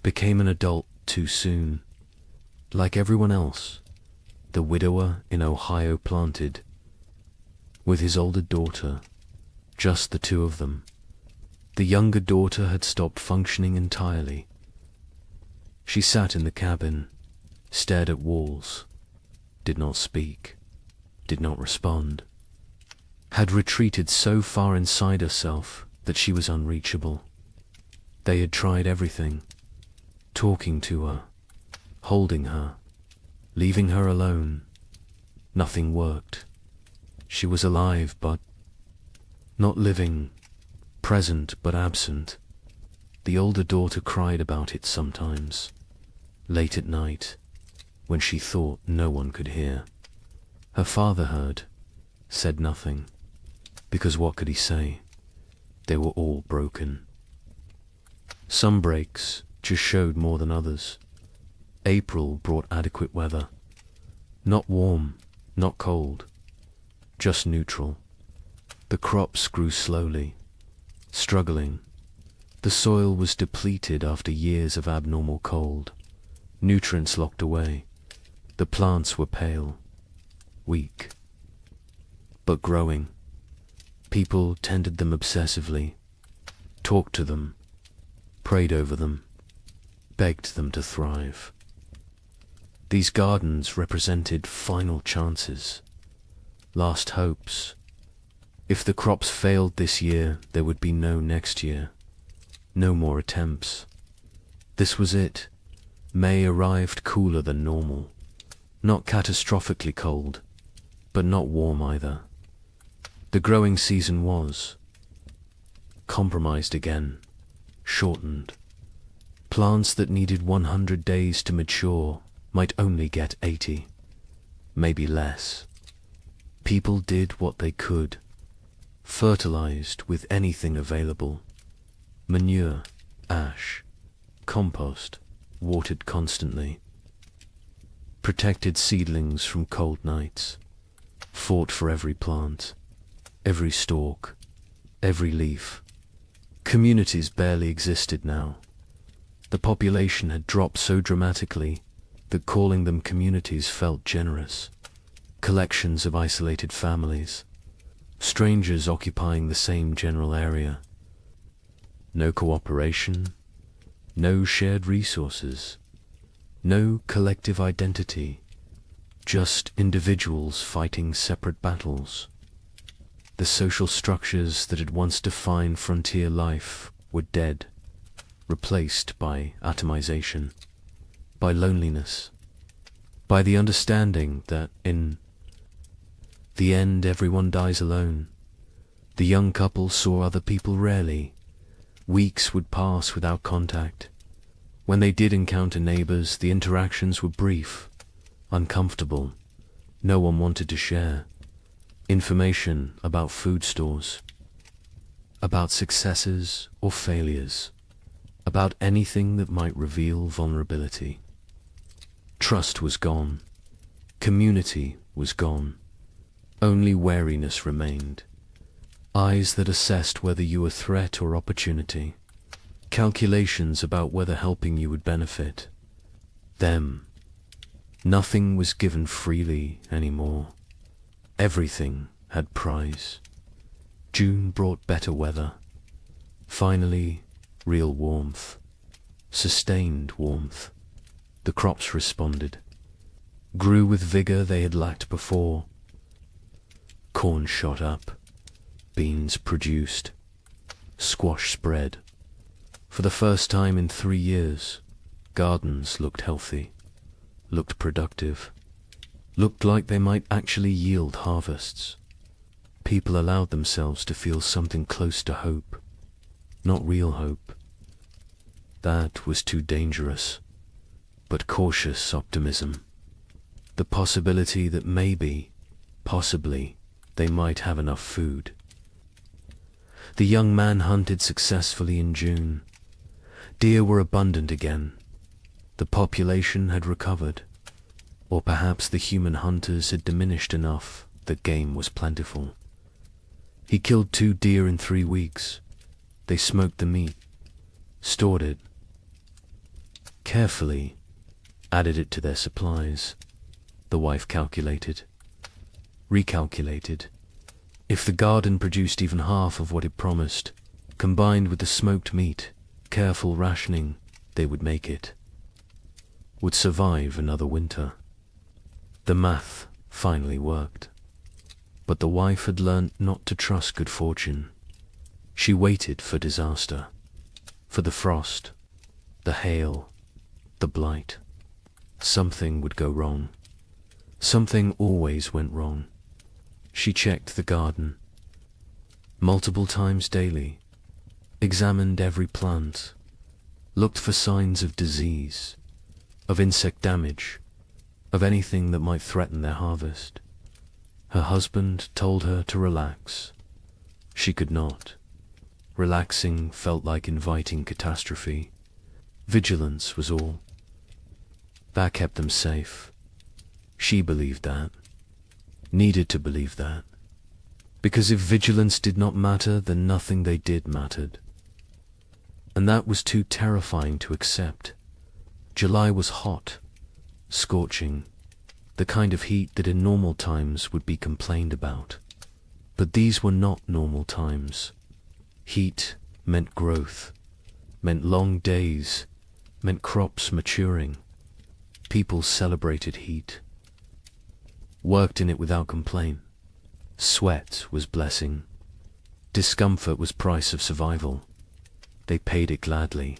[SPEAKER 2] became an adult too soon. Like everyone else, the widower in Ohio planted, with his older daughter, just the 2 of them. The younger daughter had stopped functioning entirely. She sat in the cabin, stared at walls, did not speak, did not respond, had retreated so far inside herself that she was unreachable. They had tried everything, talking to her, holding her, leaving her alone. Nothing worked. She was alive but not living, present but absent. The older daughter cried about it sometimes, late at night, when she thought no one could hear. Her father heard, said nothing, because what could he say? They were all broken. Some breaks just showed more than others. April brought adequate weather. Not warm, not cold, just neutral. The crops grew slowly, struggling. The soil was depleted after years of abnormal cold. Nutrients locked away. The plants were pale, weak, but growing. People tended them obsessively, talked to them, prayed over them, begged them to thrive. These gardens represented final chances, last hopes. If the crops failed this year, there would be no next year, no more attempts. This was it. May arrived cooler than normal, not catastrophically cold, but not warm either. The growing season was compromised again, shortened. Plants that needed 100 days to mature might only get 80, maybe less. People did what they could, fertilized with anything available. Manure, ash, compost, watered constantly. Protected seedlings from cold nights, fought for every plant, every stalk, every leaf. Communities barely existed now. The population had dropped so dramatically that calling them communities felt generous. Collections of isolated families, strangers occupying the same general area. No cooperation, no shared resources, no collective identity, just individuals fighting separate battles. The social structures that had once defined frontier life were dead, replaced by atomization, by loneliness, by the understanding that in the end everyone dies alone. The young couple saw other people rarely. Weeks would pass without contact. When they did encounter neighbors, the interactions were brief, uncomfortable. No one wanted to share information about food stores, about successes or failures, about anything that might reveal vulnerability. Trust was gone. Community was gone. Only wariness remained. Eyes that assessed whether you were threat or opportunity. Calculations about whether helping you would benefit them. Nothing was given freely anymore. Everything had price. June brought better weather. Finally, real warmth. Sustained warmth. The crops responded. Grew with vigor they had lacked before. Corn shot up. Beans produced. Squash spread. For the first time in 3 years, gardens looked healthy, looked productive, looked like they might actually yield harvests. People allowed themselves to feel something close to hope, not real hope. That was too dangerous, but cautious optimism. The possibility that maybe, possibly, they might have enough food. The young man hunted successfully in June. Deer were abundant again. The population had recovered, or perhaps the human hunters had diminished enough that game was plentiful. He killed 2 deer in 3 weeks. They smoked the meat, stored it, carefully added it to their supplies. The wife calculated, recalculated. If the garden produced even half of what it promised, combined with the smoked meat, careful rationing, they would make it. Would survive another winter. The math finally worked. But the wife had learnt not to trust good fortune. She waited for disaster, for the frost, the hail, the blight. Something would go wrong. Something always went wrong. She checked the garden multiple times daily, examined every plant, looked for signs of disease, of insect damage, of anything that might threaten their harvest. Her husband told her to relax. She could not. Relaxing felt like inviting catastrophe. Vigilance was all. That kept them safe. She believed that. Needed to believe that. Because if vigilance did not matter, then nothing they did mattered. And that was too terrifying to accept. July was hot, scorching, the kind of heat that in normal times would be complained about. But these were not normal times. Heat meant growth, meant long days, meant crops maturing. People celebrated heat, worked in it without complaint. Sweat was blessing. Discomfort was price of survival. They paid it gladly.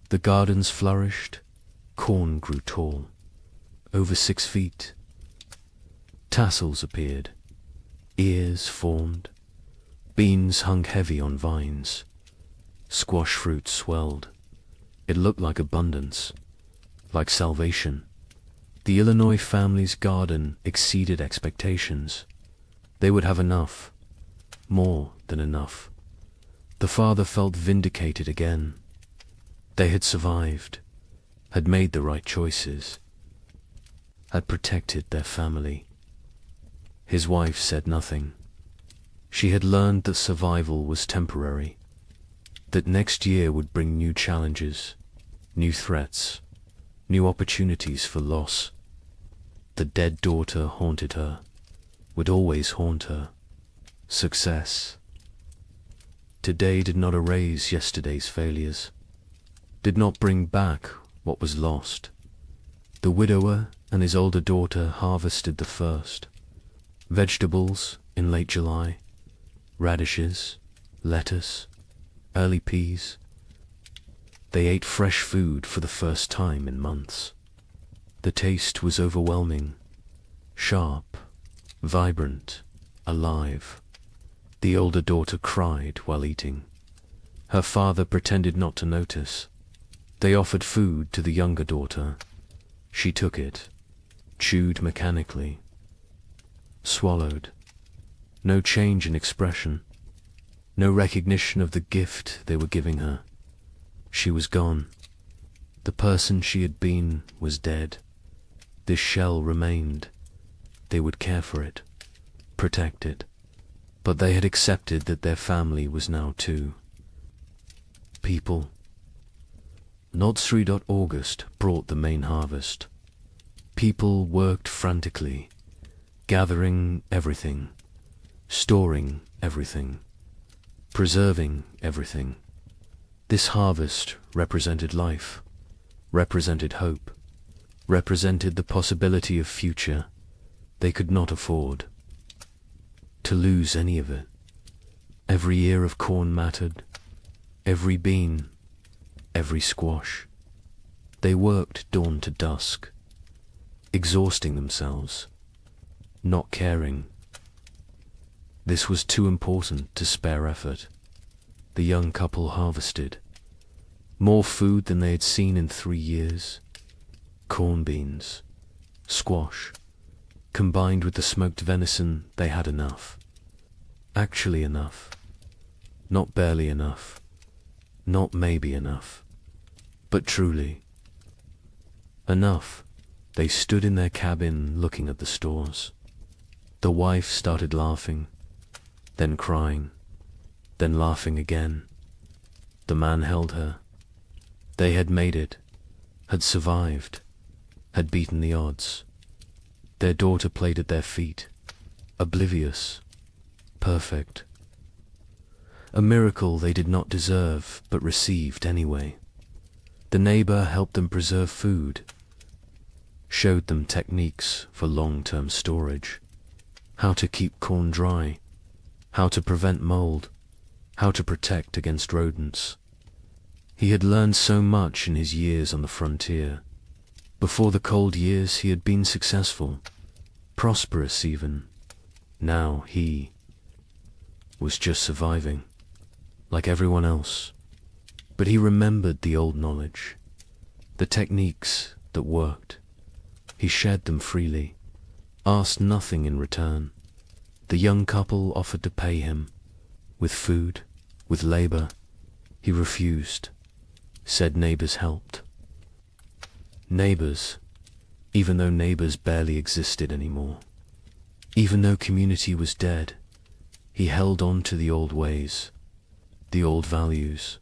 [SPEAKER 2] The gardens flourished. Corn grew tall, over 6 feet. Tassels appeared. Ears formed. Beans hung heavy on vines. Squash fruit swelled. It looked like abundance, like salvation. The Illinois family's garden exceeded expectations. They would have enough, more than enough. The father felt vindicated again. They had survived, had made the right choices, had protected their family. His wife said nothing. She had learned that survival was temporary, that next year would bring new challenges, new threats, new opportunities for loss. The dead daughter haunted her, would always haunt her. Success. Today did not erase yesterday's failures, did not bring back what was lost. The widower and his older daughter harvested the first. Vegetables in late July, radishes, lettuce, early peas. They ate fresh food for the first time in months. The taste was overwhelming, sharp, vibrant, alive. The older daughter cried while eating. Her father pretended not to notice. They offered food to the younger daughter. She took it, chewed mechanically, swallowed. No change in expression, no recognition of the gift they were giving her. She was gone. The person she had been was dead. This shell remained. They would care for it, protect it. But they had accepted that their family was now too. People. Not August brought the main harvest. People worked frantically, gathering everything, storing everything, preserving everything. This harvest represented life, represented hope, represented the possibility of future they could not afford to lose any of it. Every ear of corn mattered, every bean, every squash. They worked dawn to dusk, exhausting themselves, not caring. This was too important to spare effort. The young couple harvested more food than they had seen in 3 years. Corn beans, squash, combined with the smoked venison, they had enough. Actually enough. Not barely enough. Not maybe enough. But truly enough. They stood in their cabin looking at the stores. The wife started laughing, then crying, then laughing again. The man held her. They had made it, had survived, had beaten the odds. Their daughter played at their feet, oblivious, perfect. A miracle they did not deserve, but received anyway. The neighbor helped them preserve food, showed them techniques for long-term storage, how to keep corn dry, how to prevent mold, how to protect against rodents. He had learned so much in his years on the frontier. Before the cold years he had been successful, prosperous even. Now he was just surviving, like everyone else. But he remembered the old knowledge, the techniques that worked. He shared them freely, asked nothing in return. The young couple offered to pay him, with food, with labor. He refused, said neighbors helped. Neighbors, even though neighbors barely existed anymore. Even though community was dead, he held on to the old ways, the old values.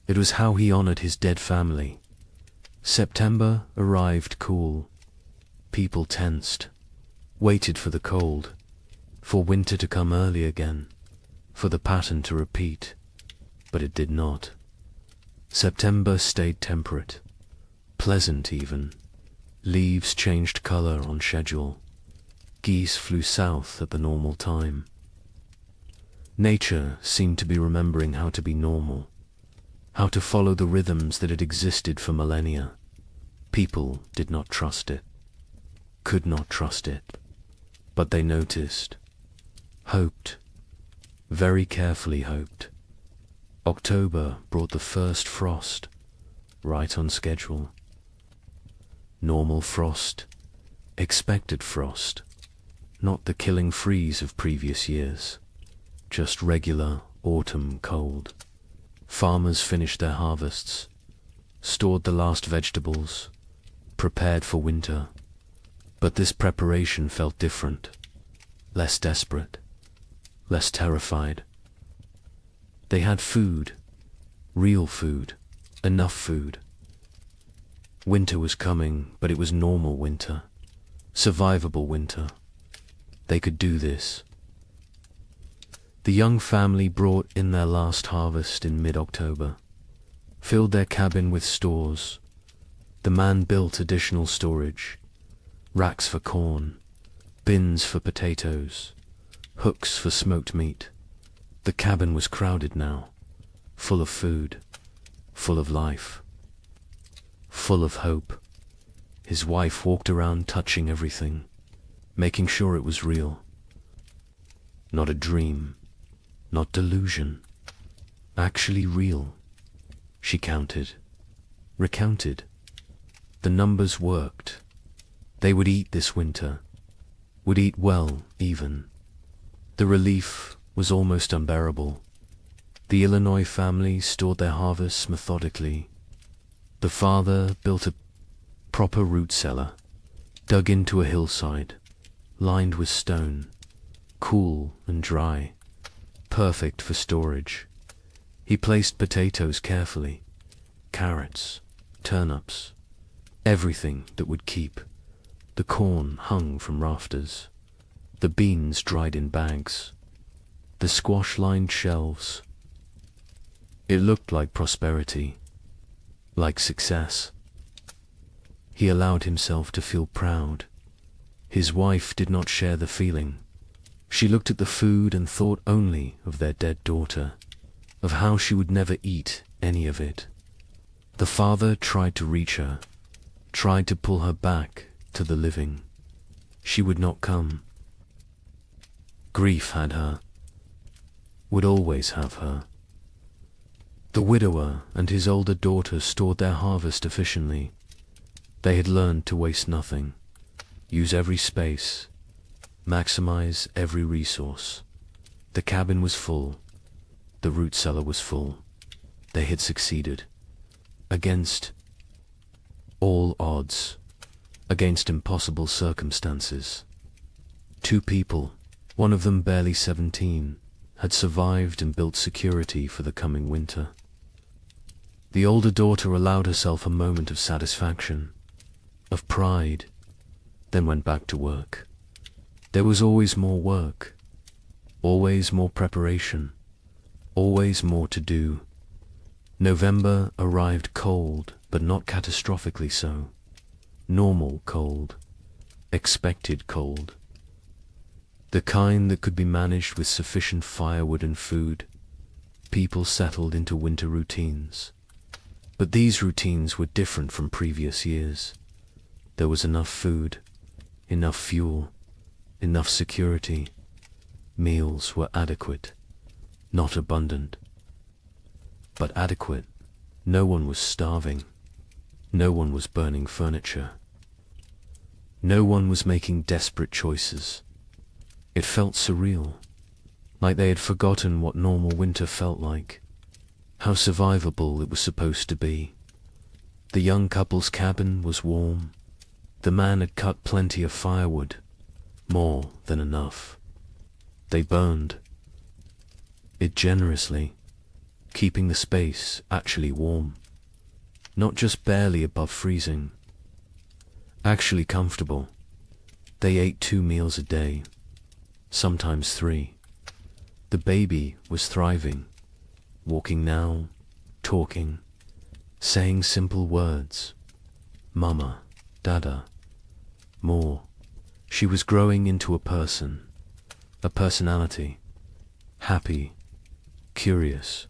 [SPEAKER 2] It was how he honored his dead family. September arrived cool. People tensed, waited for the cold, for winter to come early again, for the pattern to repeat, but it did not. September stayed temperate, pleasant even. Leaves changed color on schedule. Geese flew south at the normal time. Nature seemed to be remembering how to be normal, how to follow the rhythms that had existed for millennia. People did not trust it, could not trust it, but they noticed, hoped, very carefully hoped. October brought the first frost, right on schedule. Normal frost, expected frost, not the killing freeze of previous years, just regular autumn cold. Farmers finished their harvests, stored the last vegetables, prepared for winter. But this preparation felt different, less desperate, less terrified. They had food, real food, enough food. Winter was coming, but it was normal winter. Survivable winter. They could do this. The young family brought in their last harvest in mid-October, filled their cabin with stores. The man built additional storage, racks for corn, bins for potatoes, hooks for smoked meat. The cabin was crowded now, full of food, full of life, full of hope. His wife walked around touching everything, making sure it was real. Not a dream, not delusion, actually real. She counted, recounted. The numbers worked. They would eat this winter, would eat well even. The relief was almost unbearable. The Illinois family stored their harvests methodically. The father built a proper root cellar, dug into a hillside, lined with stone, cool and dry, perfect for storage. He placed potatoes carefully, carrots, turnips, everything that would keep. The corn hung from rafters, the beans dried in bags, the squash lined shelves. It looked like prosperity, like success. He allowed himself to feel proud. His wife did not share the feeling. She looked at the food and thought only of their dead daughter, of how she would never eat any of it. The father tried to reach her, tried to pull her back to the living. She would not come. Grief had her, would always have her. The widower and his older daughter stored their harvest efficiently. They had learned to waste nothing, use every space, maximize every resource. The cabin was full, the root cellar was full. They had succeeded. Against all odds, against impossible circumstances. 2 people, one of them barely 17, had survived and built security for the coming winter. The older daughter allowed herself a moment of satisfaction, of pride, then went back to work. There was always more work, always more preparation, always more to do. November arrived cold, but not catastrophically so. Normal cold, expected cold. The kind that could be managed with sufficient firewood and food. People settled into winter routines. But these routines were different from previous years. There was enough food, enough fuel, enough security. Meals were adequate, not abundant, but adequate. No one was starving. No one was burning furniture. No one was making desperate choices. It felt surreal, like they had forgotten what normal winter felt like, how survivable it was supposed to be. The young couple's cabin was warm. The man had cut plenty of firewood, more than enough. They burned it generously, keeping the space actually warm, not just barely above freezing, actually comfortable. They ate 2 meals a day, sometimes 3. The baby was thriving, walking now, talking, saying simple words. Mama, Dada, more. She was growing into a person, a personality, happy, curious,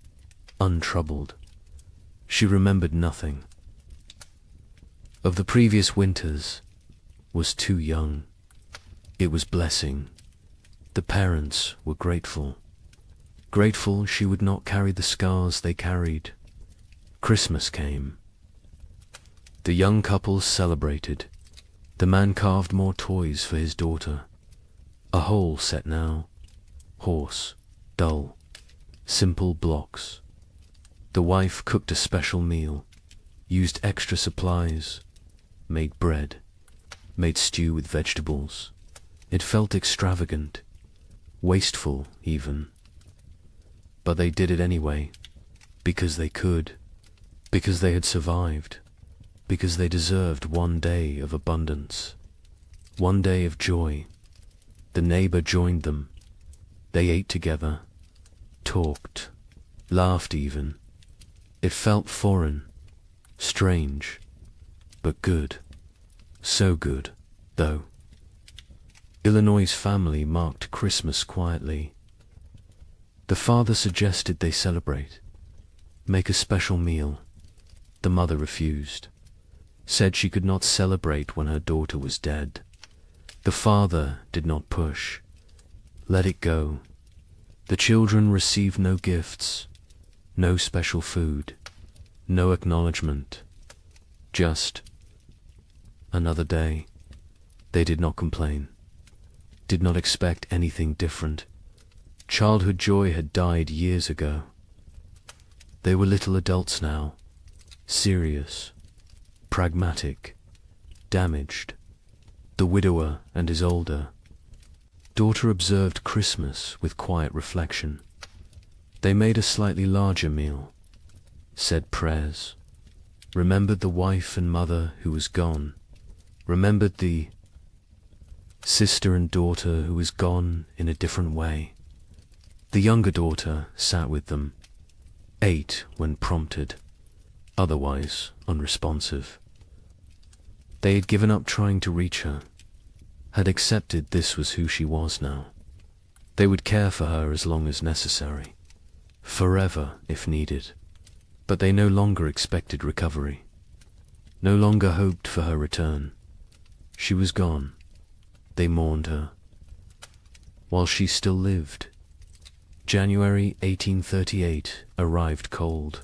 [SPEAKER 2] untroubled. She remembered nothing of the previous winters, was too young. It was blessing. The parents were grateful. Grateful she would not carry the scars they carried. Christmas came. The young couple celebrated. The man carved more toys for his daughter. A whole set now. Horse, dull, simple blocks. The wife cooked a special meal, used extra supplies, made bread, made stew with vegetables. It felt extravagant, wasteful even. But they did it anyway, because they could, because they had survived, because they deserved one day of abundance, one day of joy. The neighbor joined them. They ate together, talked, laughed even. It felt foreign, strange, but good. So good, though. Illinois' family marked Christmas quietly. The father suggested they celebrate, make a special meal. The mother refused, said she could not celebrate when her daughter was dead. The father did not push, let it go. The children received no gifts, no special food, no acknowledgement, just another day. They did not complain, did not expect anything different. Childhood joy had died years ago. They were little adults now, serious, pragmatic, damaged. The widower and his older daughter observed Christmas with quiet reflection. They made a slightly larger meal, said prayers, remembered the wife and mother who was gone, remembered the sister and daughter who was gone in a different way. The younger daughter sat with them, ate when prompted, otherwise unresponsive. They had given up trying to reach her, had accepted this was who she was now. They would care for her as long as necessary, forever if needed, but they no longer expected recovery, no longer hoped for her return. She was gone. They mourned her. While she still lived, January 1838 arrived cold,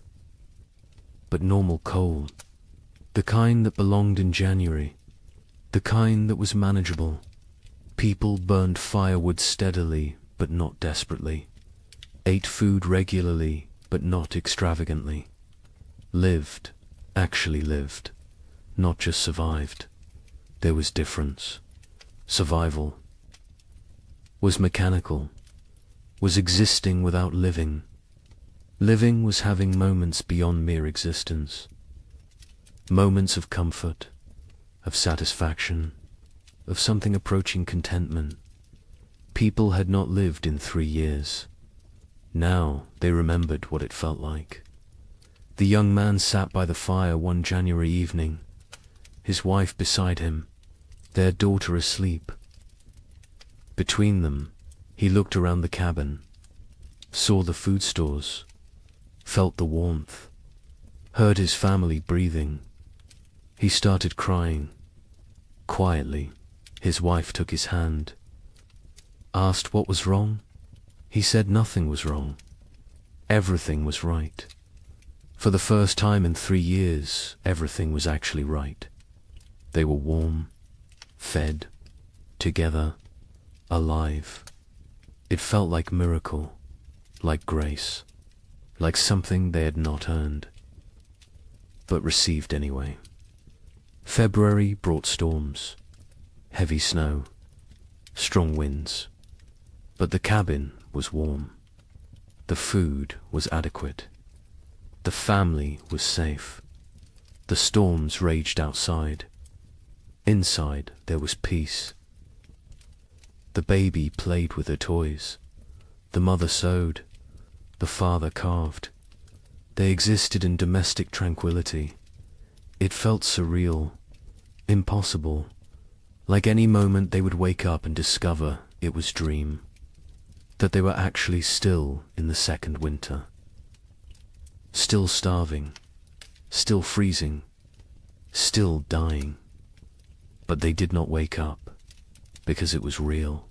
[SPEAKER 2] but normal cold, the kind that belonged in January, the kind that was manageable. People burned firewood steadily but not desperately, ate food regularly but not extravagantly, lived, actually lived, not just survived. There was difference. Survival was mechanical, was existing without living. Living was having moments beyond mere existence, moments of comfort, of satisfaction, of something approaching contentment. People had not lived in 3 years. Now they remembered what it felt like. The young man sat by the fire one January evening, his wife beside him, their daughter asleep. Between them, he looked around the cabin, saw the food stores, felt the warmth, heard his family breathing. He started crying. Quietly, his wife took his hand, asked what was wrong. He said nothing was wrong. Everything was right. For the first time in 3 years, everything was actually right. They were warm, fed, together, alive. It felt like miracle, like grace, like something they had not earned, but received anyway. February brought storms, heavy snow, strong winds, but the cabin was warm. The food was adequate. The family was safe. The storms raged outside. Inside there was peace. The baby played with her toys. The mother sewed. The father carved. They existed in domestic tranquility. It felt surreal, impossible, like any moment they would wake up and discover it was dream, that they were actually still in the second winter, still starving, still freezing, still dying. But they did not wake up, because it was real.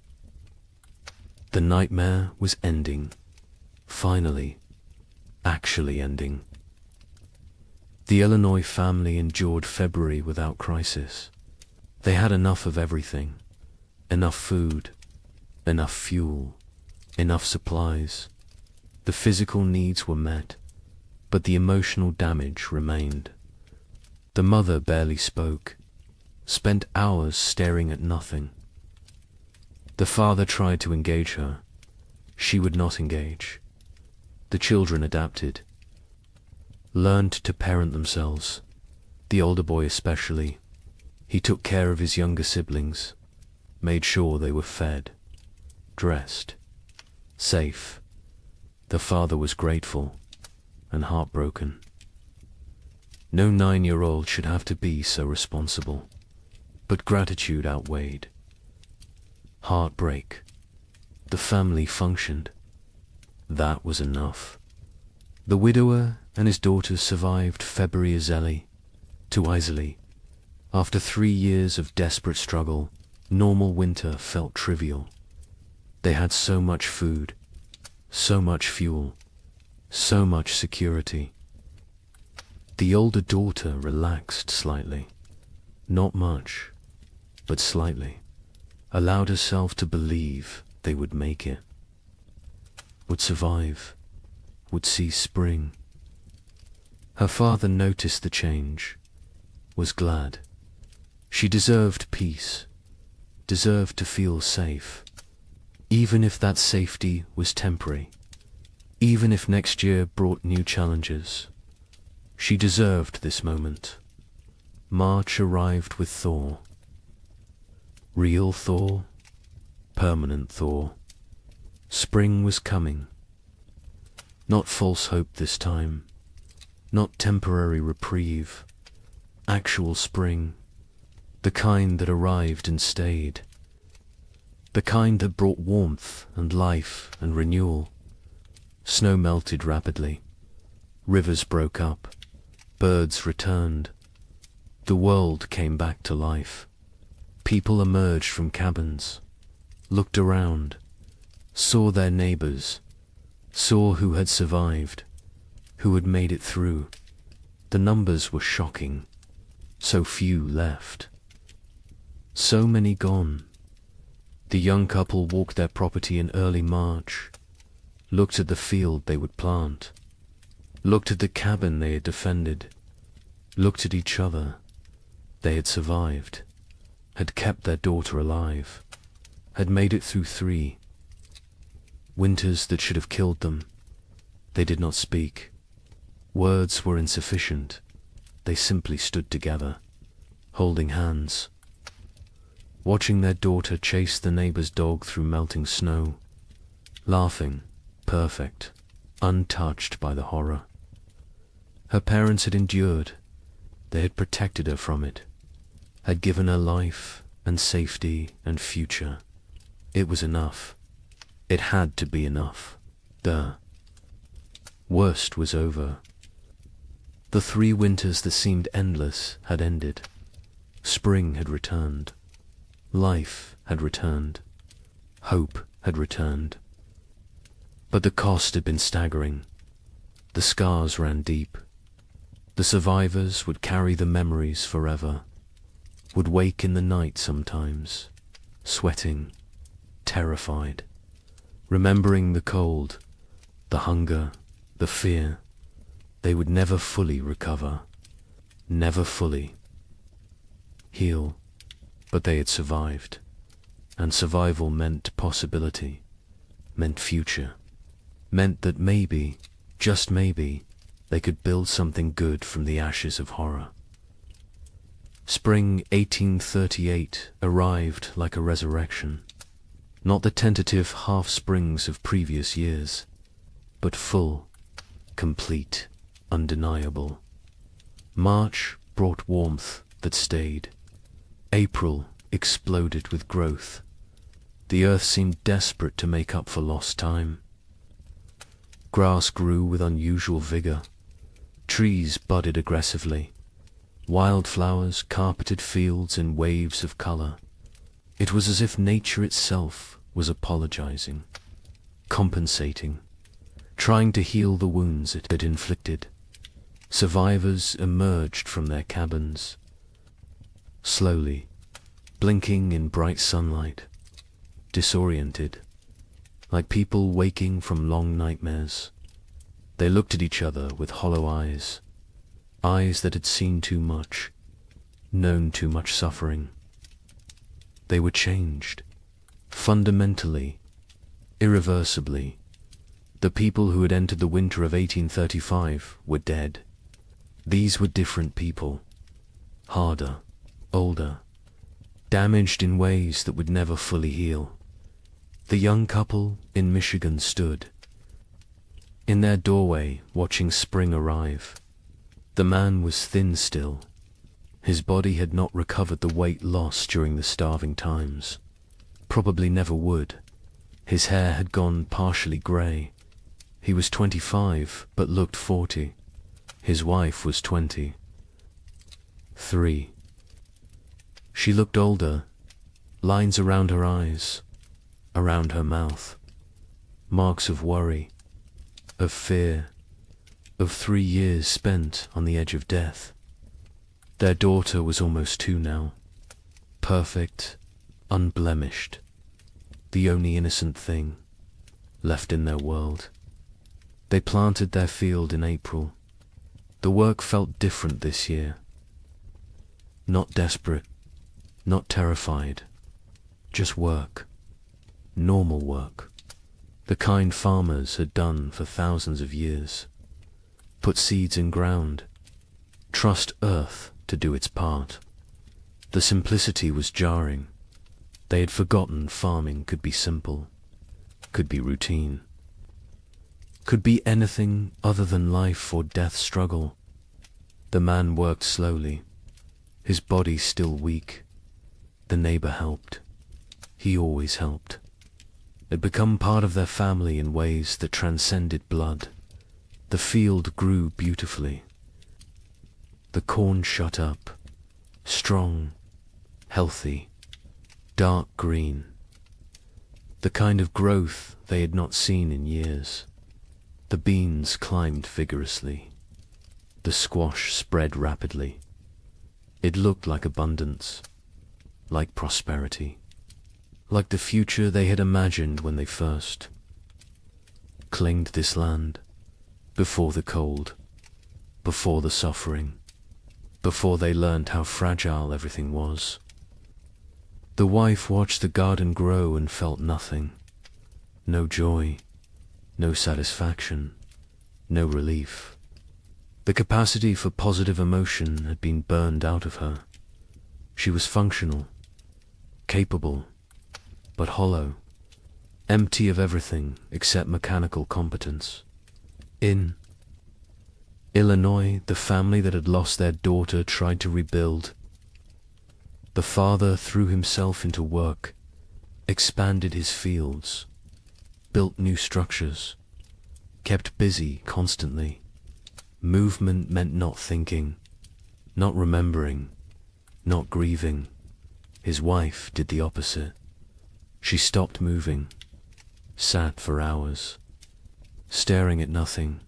[SPEAKER 2] The nightmare was ending, finally, actually ending. The Illinois family endured February without crisis. They had enough of everything, enough food, enough fuel, enough supplies. The physical needs were met, but the emotional damage remained. The mother barely spoke, spent hours staring at nothing. The father tried to engage her. She would not engage. The children adapted, learned to parent themselves, The older boy especially. He took care of his younger siblings, made sure they were fed, dressed, safe. The father was grateful and heartbroken. No 9-year-old should have to be so responsible, but gratitude outweighed. Heartbreak. The family functioned. That was enough. The widower and his daughters survived February too easily. After 3 years of desperate struggle, normal winter felt trivial. They had so much food, so much fuel, so much security. The older daughter relaxed slightly. Not much, but slightly. Allowed herself to believe they would make it. Would survive. Would see spring. Her father noticed the change. Was glad. She deserved peace. Deserved to feel safe. Even if that safety was temporary. Even if next year brought new challenges. She deserved this moment. March arrived with thaw. Real thaw. Permanent thaw. Spring was coming. Not false hope this time. Not temporary reprieve. Actual spring. The kind that arrived and stayed. The kind that brought warmth and life and renewal. Snow melted rapidly. Rivers broke up. Birds returned. The world came back to life. People emerged from cabins, looked around, saw their neighbors, saw who had survived, who had made it through. The numbers were shocking. So few left. So many gone. The young couple walked their property in early March, looked at the field they would plant, looked at the cabin they had defended, looked at each other. They had survived, had kept their daughter alive, had made it through 3 winters that should have killed them. They did not speak. Words were insufficient. They simply stood together, holding hands, watching their daughter chase the neighbor's dog through melting snow, laughing, perfect, untouched by the horror. Her parents had endured. They had protected her from it, had given her life and safety and future. It was enough. It had to be enough. The worst was over. The 3 winters that seemed endless had ended. Spring had returned. Life had returned. Hope had returned. But the cost had been staggering. The scars ran deep. The survivors would carry the memories forever, would wake in the night sometimes, sweating, terrified, remembering the cold, the hunger, the fear. They would never fully recover, never fully heal, but they had survived, and survival meant possibility, meant future, meant that maybe, just maybe, they could build something good from the ashes of horror. Spring 1838 arrived like a resurrection, not the tentative half-springs of previous years, but full, complete, undeniable. March brought warmth that stayed. April exploded with growth. The earth seemed desperate to make up for lost time. Grass grew with unusual vigor. Trees budded aggressively. Wildflowers carpeted fields in waves of color. It was as if nature itself was apologizing, compensating, trying to heal the wounds it had inflicted. Survivors emerged from their cabins, slowly, blinking in bright sunlight, disoriented, like people waking from long nightmares. They looked at each other with hollow eyes, eyes that had seen too much, known too much suffering. They were changed, fundamentally, irreversibly. The people who had entered the winter of 1835 were dead. These were different people, harder, older, damaged in ways that would never fully heal. The young couple in Michigan stood in their doorway watching spring arrive. The man was thin still. His body had not recovered the weight lost during the starving times. Probably never would. His hair had gone partially grey. He was 25, but looked 40. His wife was 23. She looked older, lines around her eyes, around her mouth, marks of worry, of fear, of 3 years spent on the edge of death. Their daughter was almost 2 now, perfect, unblemished, the only innocent thing left in their world. They planted their field in April. The work felt different this year. Not desperate, not terrified, just work, normal work, the kind farmers had done for thousands of years. Put seeds in ground, trust earth to do its part. The simplicity was jarring. They had forgotten farming could be simple, could be routine, could be anything other than life or death struggle. The man worked slowly, his body still weak. The neighbor helped. He always helped. It had become part of their family in ways that transcended blood. The field grew beautifully. The corn shut up, strong, healthy, dark green, the kind of growth they had not seen in years. The beans climbed vigorously. The squash spread rapidly. It looked like abundance, like prosperity, like the future they had imagined when they first claimed this land, before the cold, before the suffering, before they learned how fragile everything was. The wife watched the garden grow and felt nothing. No joy, no satisfaction, no relief. The capacity for positive emotion had been burned out of her. She was functional, capable, but hollow, empty of everything except mechanical competence. In Illinois, the family that had lost their daughter tried to rebuild. The father threw himself into work, expanded his fields, built new structures, kept busy constantly. Movement meant not thinking, not remembering, not grieving. His wife did the opposite. She stopped moving, sat for hours, staring at nothing.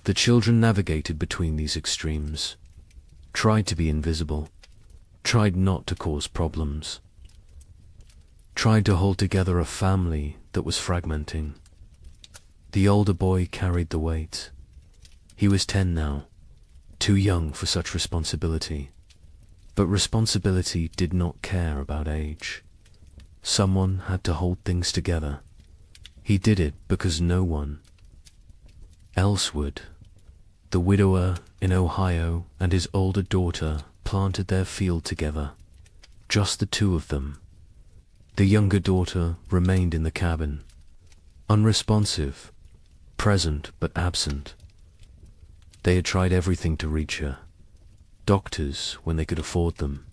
[SPEAKER 2] The children navigated between these extremes, tried to be invisible, tried not to cause problems, tried to hold together a family that was fragmenting. The older boy carried the weight. He was 10 now, too young for such responsibility. But responsibility did not care about age. Someone had to hold things together. He did it because no one else would. The widower in Ohio and his older daughter planted their field together, just the 2 of them. The younger daughter remained in the cabin, unresponsive, present but absent. They had tried everything to reach her. Doctors when they could afford them,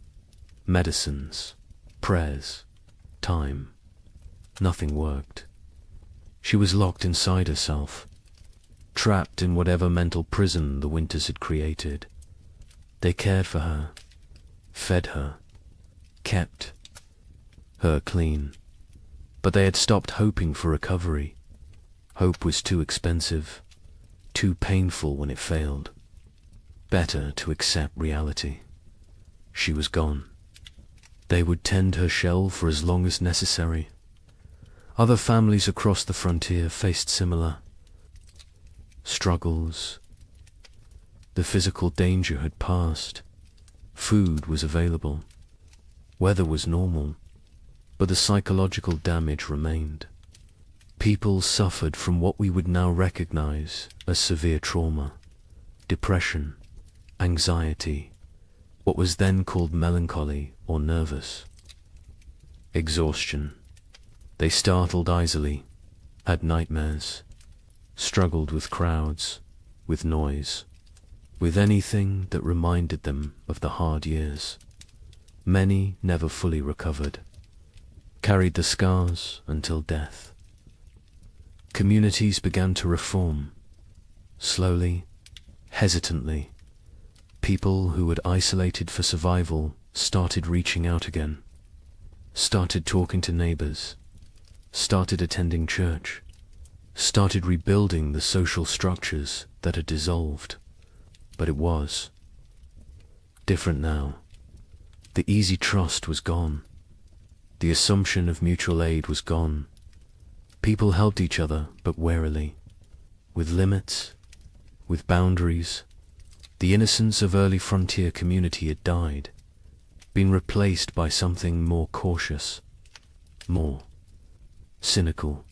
[SPEAKER 2] medicines, prayers, time. Nothing worked. She was locked inside herself, trapped in whatever mental prison the winters had created. They cared for her, fed her, kept her clean, but they had stopped hoping for recovery. Hope was too expensive, too painful when it failed. Better to accept reality. She was gone. They would tend her shell for as long as necessary. Other families across the frontier faced similar struggles. The physical danger had passed. Food was available. Weather was normal, but the psychological damage remained. People suffered from what we would now recognize as severe trauma, depression, anxiety, what was then called melancholy or nervous. Exhaustion. They startled easily, had nightmares, struggled with crowds, with noise, with anything that reminded them of the hard years. Many never fully recovered, carried the scars until death. Communities began to reform, slowly, hesitantly. People who had isolated for survival started reaching out again, started talking to neighbors, started attending church, started rebuilding the social structures that had dissolved. But it was different now. The easy trust was gone. The assumption of mutual aid was gone. People helped each other, but warily, with limits, with boundaries. The innocence of early frontier community had died, been replaced by something more cautious, more cynical,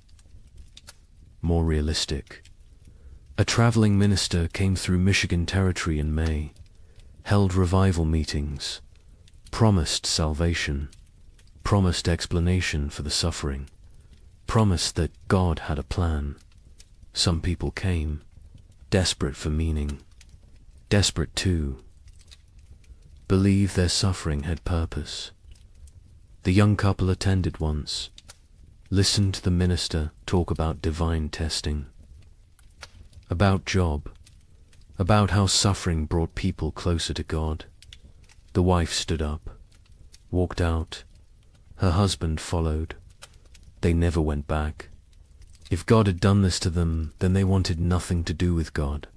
[SPEAKER 2] more realistic. A traveling minister came through Michigan territory in May, held revival meetings, promised salvation, promised explanation for the suffering, promised that God had a plan. Some people came, desperate for meaning, desperate to believe their suffering had purpose. The young couple attended once, listened to the minister talk about divine testing, about job, about how suffering brought people closer to God. The wife stood up, walked out. Her husband followed. They never went back. If God had done this to them, then they wanted nothing to do with God.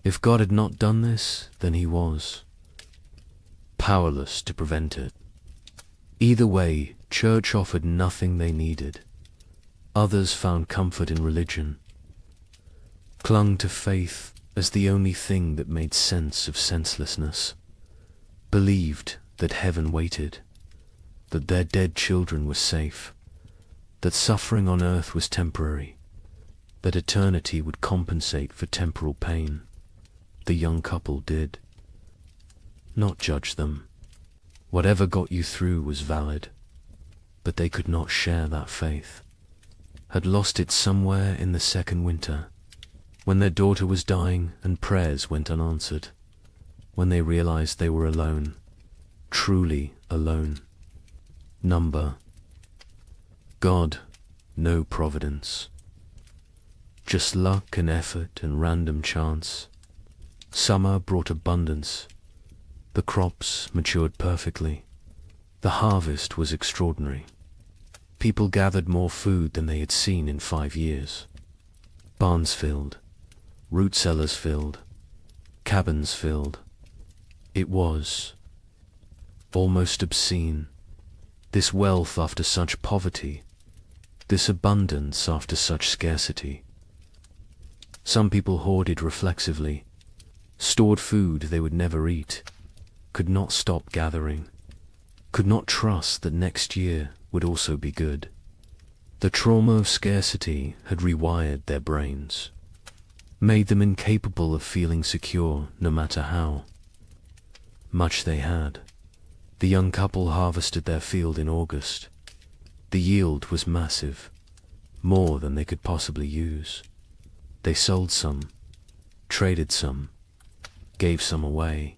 [SPEAKER 2] If God had not done this, then he was powerless to prevent it. Either way, church offered nothing they needed. Others found comfort in religion, clung to faith as the only thing that made sense of senselessness, believed that heaven waited, that their dead children were safe, that suffering on earth was temporary, that eternity would compensate for temporal pain. The young couple did not judge them. Whatever got you through was valid, but they could not share that faith, had lost it somewhere in the second winter, when their daughter was dying and prayers went unanswered, when they realized they were alone, truly alone. Number. God, no providence. Just luck and effort and random chance. Summer brought abundance. The crops matured perfectly. The harvest was extraordinary. People gathered more food than they had seen in 5 years. Barns filled, root cellars filled, cabins filled. It was almost obscene. This wealth after such poverty, this abundance after such scarcity. Some people hoarded reflexively, stored food they would never eat, could not stop gathering, could not trust that next year would also be good. The trauma of scarcity had rewired their brains, made them incapable of feeling secure no matter how much they had. The young couple harvested their field in August. The yield was massive, more than they could possibly use. They sold some, traded some, gave some away,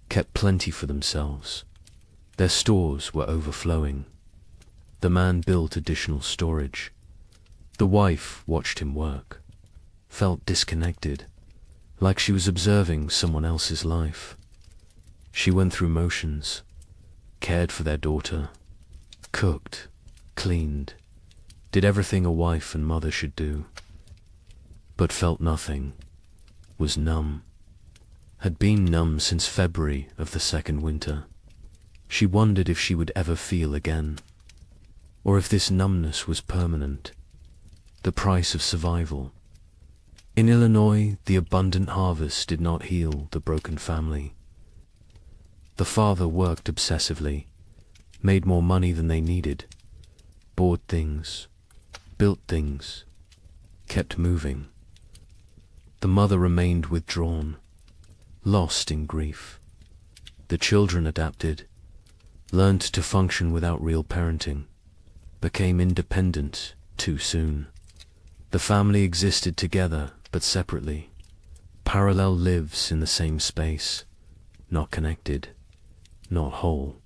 [SPEAKER 2] kept plenty for themselves. Their stores were overflowing. The man built additional storage. The wife watched him work, felt disconnected, like she was observing someone else's life. She went through motions, cared for their daughter, cooked, cleaned, did everything a wife and mother should do, but felt nothing, was numb, had been numb since February of the second winter. She wondered if she would ever feel again, or if this numbness was permanent, the price of survival. In Illinois, the abundant harvest did not heal the broken family. The father worked obsessively, made more money than they needed, bought things, built things, kept moving. The mother remained withdrawn, lost in grief, The children adapted, learned to function without real parenting, became independent too soon. The family existed together but separately. Parallel lives in the same space, not connected, not whole,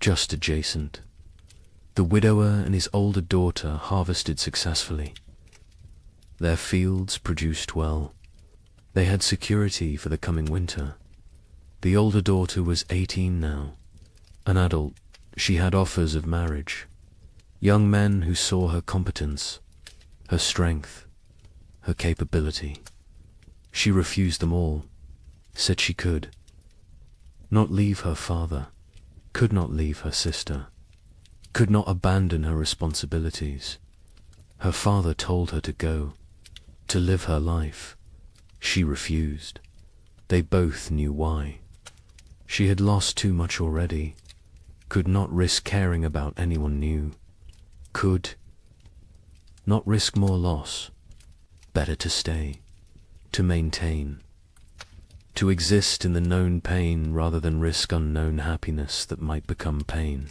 [SPEAKER 2] just adjacent. The widower and his older daughter harvested successfully. Their fields produced well. They had security for the coming winter. The older daughter was 18 now. An adult, she had offers of marriage. Young men who saw her competence, her strength, her capability. She refused them all, said she could not leave her father, could not leave her sister, could not abandon her responsibilities. Her father told her to go, to live her life. She refused. They both knew why. She had lost too much already, could not risk caring about anyone new, could not risk more loss. Better to stay, to maintain, to exist in the known pain rather than risk unknown happiness that might become pain.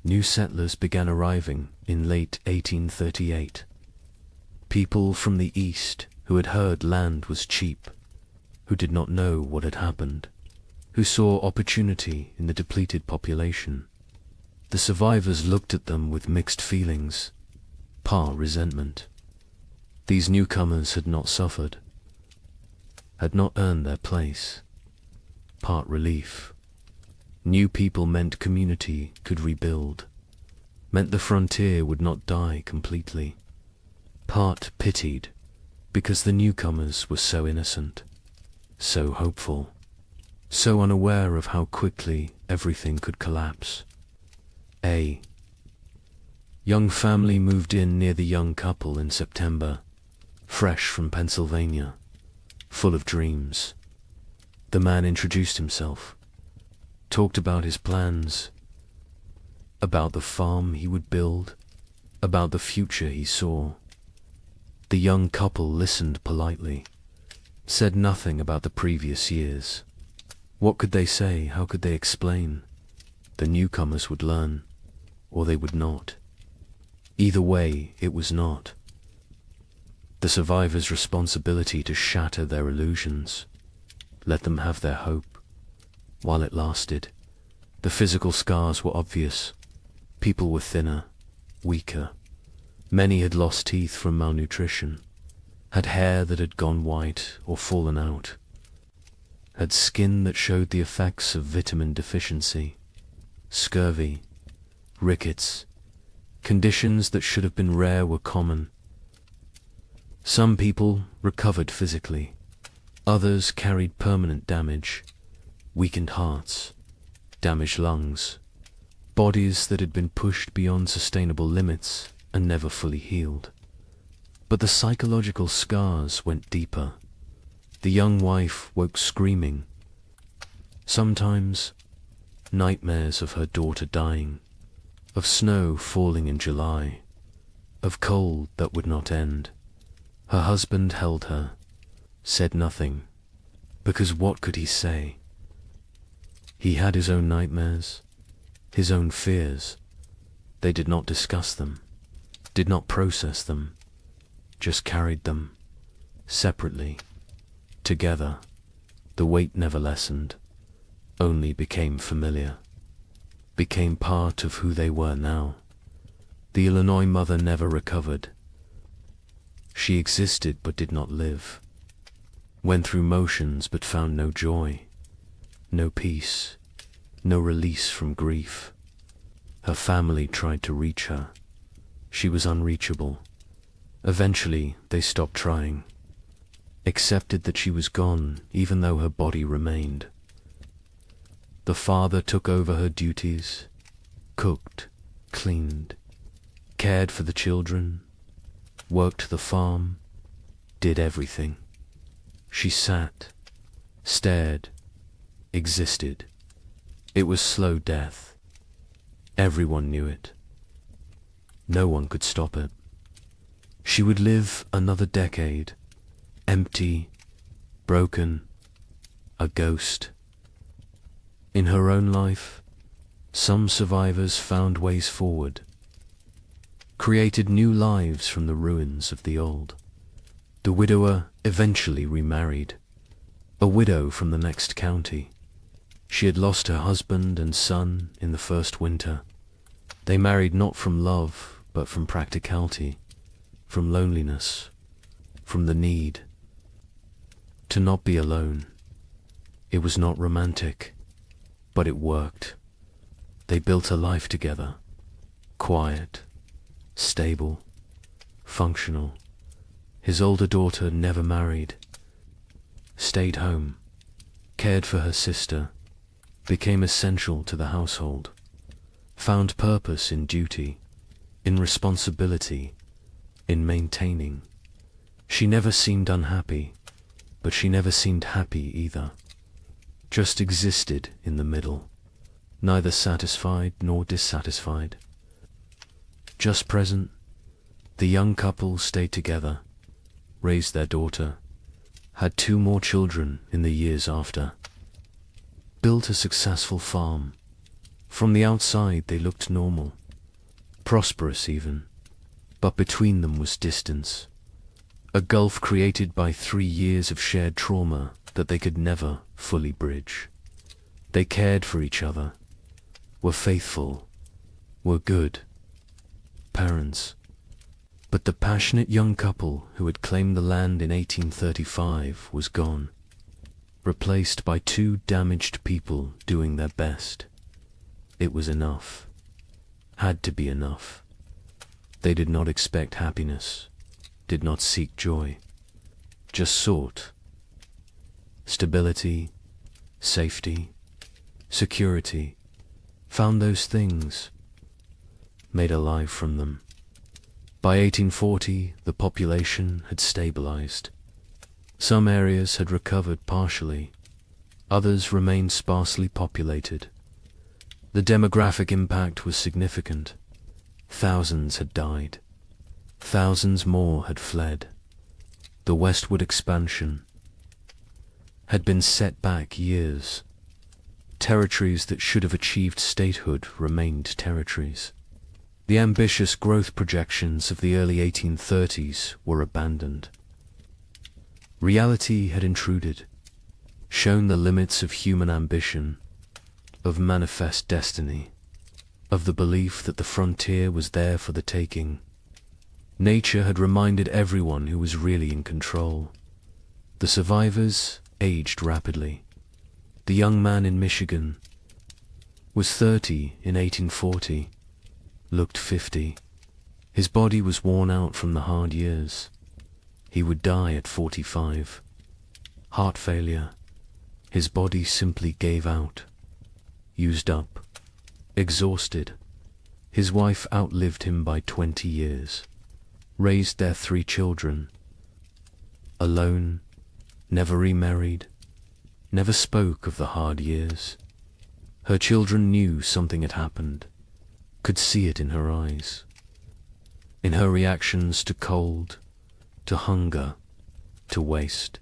[SPEAKER 2] New settlers began arriving in late 1838. People from the east who had heard land was cheap, who did not know what had happened, who saw opportunity in the depleted population. The survivors looked at them with mixed feelings, part resentment. These newcomers had not suffered, had not earned their place, part relief. New people meant community could rebuild, meant the frontier would not die completely. Part pitied, because the newcomers were so innocent, so hopeful, so unaware of how quickly everything could collapse. A young family moved in near the young couple in September, fresh from Pennsylvania, full of dreams. The man introduced himself, talked about his plans, about the farm he would build, about the future he saw. The young couple listened politely, said nothing about the previous years. What could they say? How could they explain? The newcomers would learn, or they would not. Either way, it was not the survivors' responsibility to shatter their illusions, let them have their hope, while it lasted. The physical scars were obvious. People were thinner, weaker. Many had lost teeth from malnutrition, had hair that had gone white or fallen out, had skin that showed the effects of vitamin deficiency, scurvy, rickets. Conditions that should have been rare were common. Some people recovered physically. Others carried permanent damage, weakened hearts, damaged lungs, bodies that had been pushed beyond sustainable limits and never fully healed. But the psychological scars went deeper. The young wife woke screaming. Sometimes nightmares of her daughter dying, of snow falling in July, of cold that would not end. Her husband held her, said nothing, because what could he say? He had his own nightmares, his own fears. They did not discuss them, did not process them, just carried them, separately, together. The weight never lessened, only became familiar, became part of who they were now. The Illinois mother never recovered. She existed but did not live, went through motions but found no joy, no peace, no release from grief. Her family tried to reach her. She was unreachable. Eventually, they stopped trying, accepted that she was gone even though her body remained. The father took over her duties, cooked, cleaned, cared for the children, worked the farm, did everything. She sat, stared, existed. It was slow death. Everyone knew it. No one could stop it. She would live another decade, empty, broken, a ghost. In her own life, some survivors found ways forward, created new lives from the ruins of the old. The widower eventually remarried, a widow from the next county. She had lost her husband and son in the first winter. They married not from love, but from practicality, from loneliness, from the need to not be alone. It was not romantic, but it worked. They built a life together, quiet, stable, functional. His older daughter never married, stayed home, cared for her sister, became essential to the household, found purpose in duty, in responsibility, in maintaining. She never seemed unhappy, but she never seemed happy either. Just existed in the middle, neither satisfied nor dissatisfied. Just present, the young couple stayed together, raised their daughter, had 2 more children in the years after, built a successful farm. From the outside they looked normal, prosperous even, but between them was distance, a gulf created by 3 years of shared trauma that they could never fully bridge. They cared for each other, were faithful, were good parents. But the passionate young couple who had claimed the land in 1835 was gone, replaced by 2 damaged people doing their best. It was enough, had to be enough. They did not expect happiness, did not seek joy, just sought stability, safety, security, found those things, made a life from them. By 1840, the population had stabilized. Some areas had recovered partially, others remained sparsely populated. The demographic impact was significant. Thousands had died. Thousands more had fled. The westward expansion had been set back years. Territories that should have achieved statehood remained territories. The ambitious growth projections of the early 1830s were abandoned. Reality had intruded, shown the limits of human ambition, of manifest destiny, of the belief that the frontier was there for the taking. Nature had reminded everyone who was really in control. The survivors aged rapidly. The young man in Michigan was 30 in 1840, looked 50. His body was worn out from the hard years. He would die at 45. Heart failure. His body simply gave out, used up, exhausted. His wife outlived him by 20 years, raised their 3 children. Alone, never remarried, never spoke of the hard years. Her children knew something had happened, could see it in her eyes, in her reactions to cold, to hunger, to waste.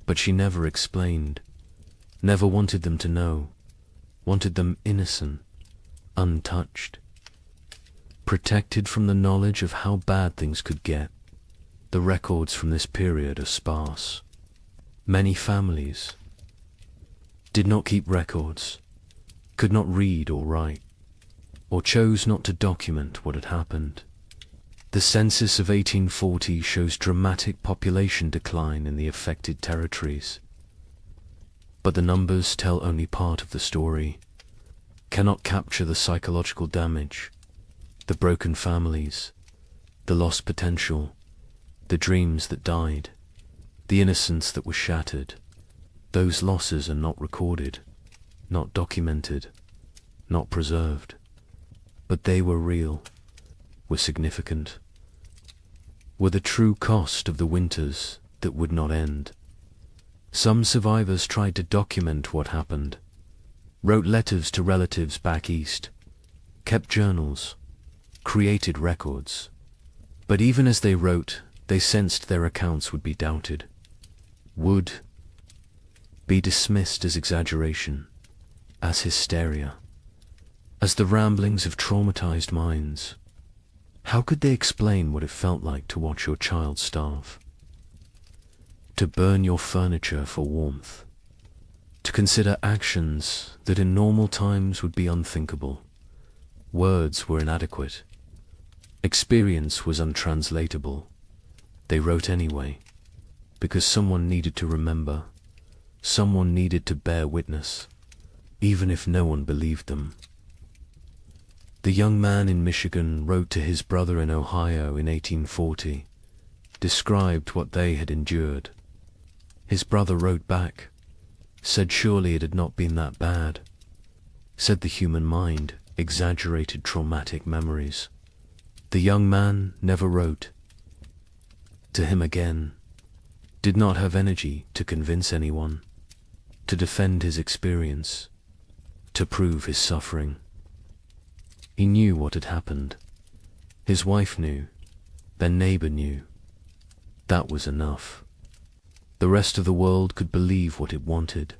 [SPEAKER 2] But she never explained, never wanted them to know, wanted them innocent, untouched, protected from the knowledge of how bad things could get. The records from this period are sparse. Many families did not keep records, could not read or write, or chose not to document what had happened. The census of 1840 shows dramatic population decline in the affected territories. But the numbers tell only part of the story, cannot capture the psychological damage, the broken families, the lost potential, the dreams that died, the innocence that was shattered. Those losses are not recorded, not documented, not preserved. But they were real, were significant, were the true cost of the winters that would not end. Some survivors tried to document what happened, wrote letters to relatives back east, kept journals, created records. But even as they wrote, they sensed their accounts would be doubted, would be dismissed as exaggeration, as hysteria, as the ramblings of traumatized minds. How could they explain what it felt like to watch your child starve? To burn your furniture for warmth? To consider actions that in normal times would be unthinkable? Words were inadequate. Experience was untranslatable. They wrote anyway, because someone needed to remember, someone needed to bear witness, even if no one believed them. The young man in Michigan wrote to his brother in Ohio in 1840, described what they had endured. His brother wrote back, said surely it had not been that bad, said the human mind exaggerated traumatic memories. The young man never wrote to him again, did not have energy to convince anyone, to defend his experience, to prove his suffering. He knew what had happened. His wife knew. Their neighbor knew. That was enough. The rest of the world could believe what it wanted,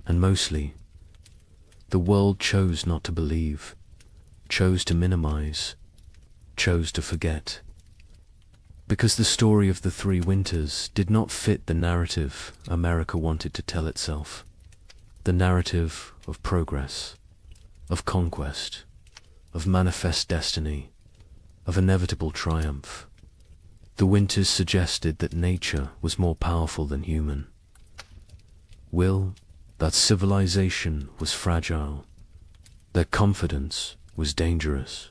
[SPEAKER 2] and mostly, the world chose not to believe, chose to minimize, chose to forget. Because the story of the three winters did not fit the narrative America wanted to tell itself. The narrative of progress, of conquest, of manifest destiny, of inevitable triumph. The winters suggested that nature was more powerful than human. Will, that civilization was fragile, that confidence was dangerous.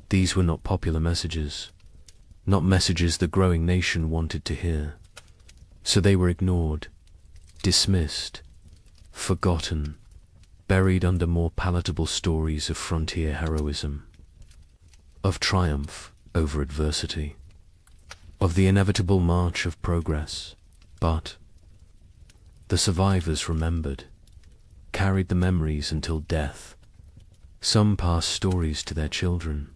[SPEAKER 2] These were not popular messages, not messages the growing nation wanted to hear. So they were ignored, dismissed, forgotten, buried under more palatable stories of frontier heroism, of triumph over adversity, of the inevitable march of progress. But the survivors remembered, carried the memories until death. Some passed stories to their children.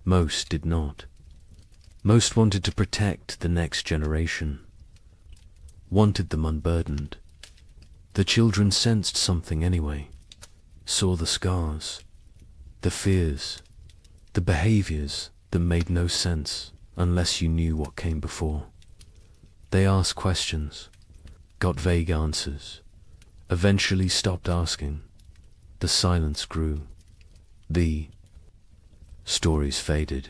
[SPEAKER 2] Most did not. Most wanted to protect the next generation, wanted them unburdened. The children sensed something anyway, saw the scars, the fears, the behaviors that made no sense unless you knew what came before. They asked questions, got vague answers, eventually stopped asking. The silence grew. The stories faded.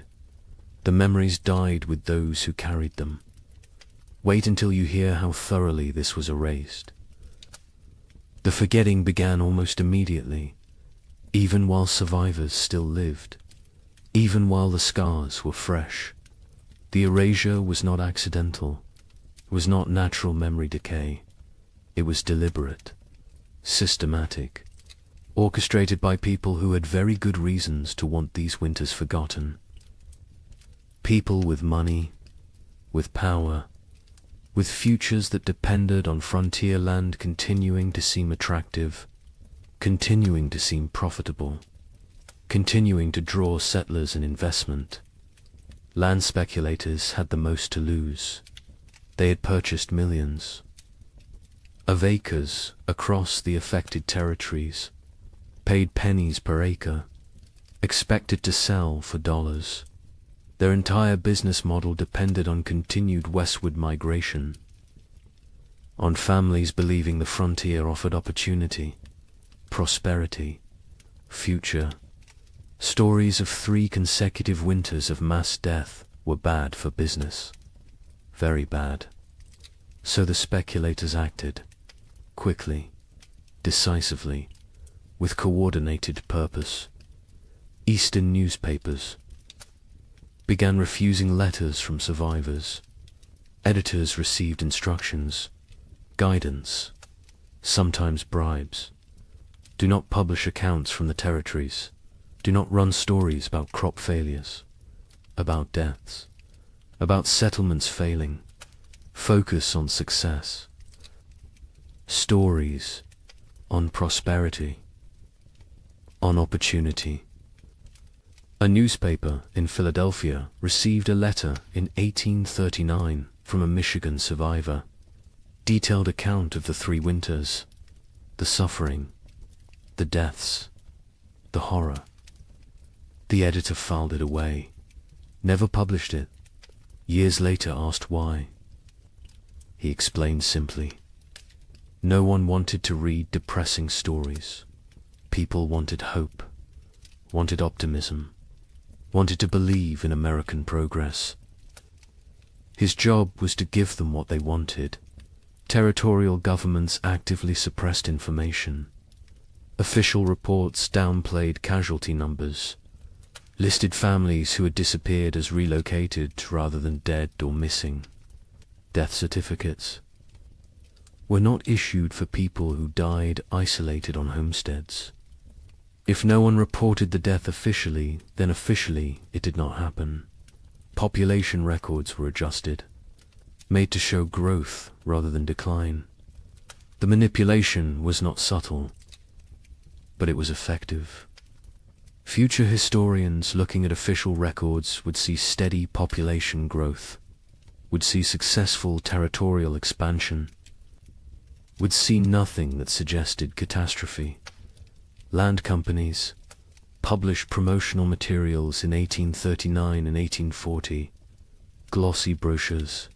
[SPEAKER 2] The memories died with those who carried them. Wait until you hear how thoroughly this was erased. The forgetting began almost immediately, even while survivors still lived, even while the scars were fresh. The erasure was not accidental, was not natural memory decay. It was deliberate, systematic, orchestrated by people who had very good reasons to want these winters forgotten. People with money, with power, with futures that depended on frontier land continuing to seem attractive, continuing to seem profitable, continuing to draw settlers and investment. Land speculators had the most to lose. They had purchased millions of acres across the affected territories, paid pennies per acre, expected to sell for dollars. Their entire business model depended on continued westward migration, on families believing the frontier offered opportunity, prosperity, future. Stories of 3 consecutive winters of mass death were bad for business, very bad. So the speculators acted, quickly, decisively, with coordinated purpose. Eastern newspapers began refusing letters from survivors. Editors received instructions, guidance, sometimes bribes. Do not publish accounts from the territories. Do not run stories about crop failures, about deaths, about settlements failing. Focus on success. Stories on prosperity, on opportunity. A newspaper in Philadelphia received a letter in 1839 from a Michigan survivor. detailed account of the 3 winters, the suffering, the deaths, the horror. The editor filed it away, never published it. Years later asked why. He explained simply, no one wanted to read depressing stories. People wanted hope, wanted optimism, wanted to believe in American progress. His job was to give them what they wanted. Territorial governments actively suppressed information. Official reports downplayed casualty numbers, listed families who had disappeared as relocated rather than dead or missing. Death certificates were not issued for people who died isolated on homesteads. If no one reported the death officially, then officially it did not happen. Population records were adjusted, made to show growth rather than decline. The manipulation was not subtle, but it was effective. Future historians looking at official records would see steady population growth, would see successful territorial expansion, would see nothing that suggested catastrophe. Land companies published promotional materials in 1839 and 1840, glossy brochures,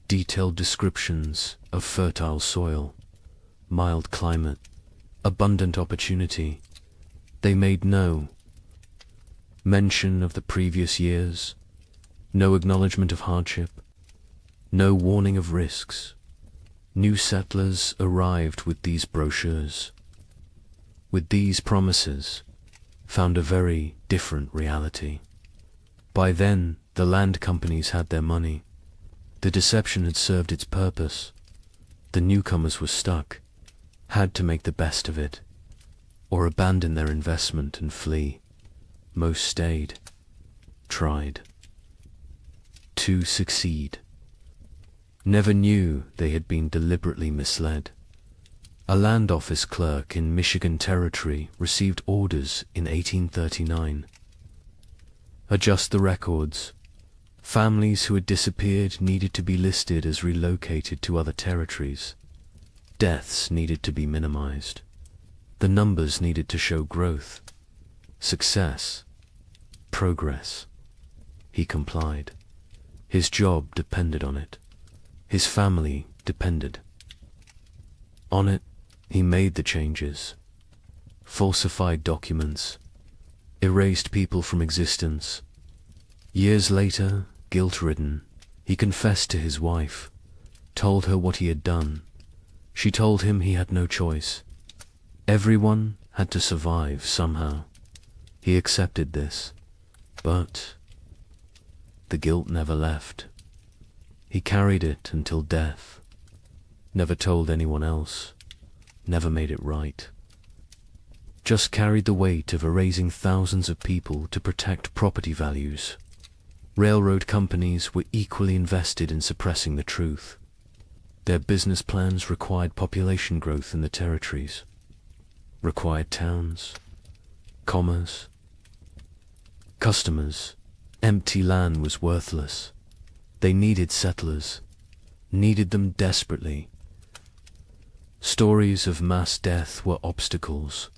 [SPEAKER 2] detailed descriptions of fertile soil, mild climate, abundant opportunity. They made no mention of the previous years, no acknowledgement of hardship, no warning of risks. New settlers arrived with these brochures, with these promises, found a very different reality. By then, the land companies had their money. The deception had served its purpose. The newcomers were stuck, had to make the best of it, or abandon their investment and flee. Most stayed, tried to succeed. Never knew they had been deliberately misled. A land office clerk in Michigan Territory received orders in 1839. Adjust the records. Families who had disappeared needed to be listed as relocated to other territories. Deaths needed to be minimized. The numbers needed to show growth, success, progress. He complied. His job depended on it. His family depended on it. He made the changes, falsified documents, erased people from existence. Years later, guilt-ridden, he confessed to his wife, told her what he had done. She told him he had no choice. Everyone had to survive somehow. He accepted this, but the guilt never left. He carried it until death, never told anyone else, never made it right. Just carried the weight of erasing thousands of people to protect property values. Railroad companies were equally invested in suppressing the truth. Their business plans required population growth in the territories, required towns, commerce, customers. Empty land was worthless. They needed settlers, needed them desperately. Stories of mass death were obstacles,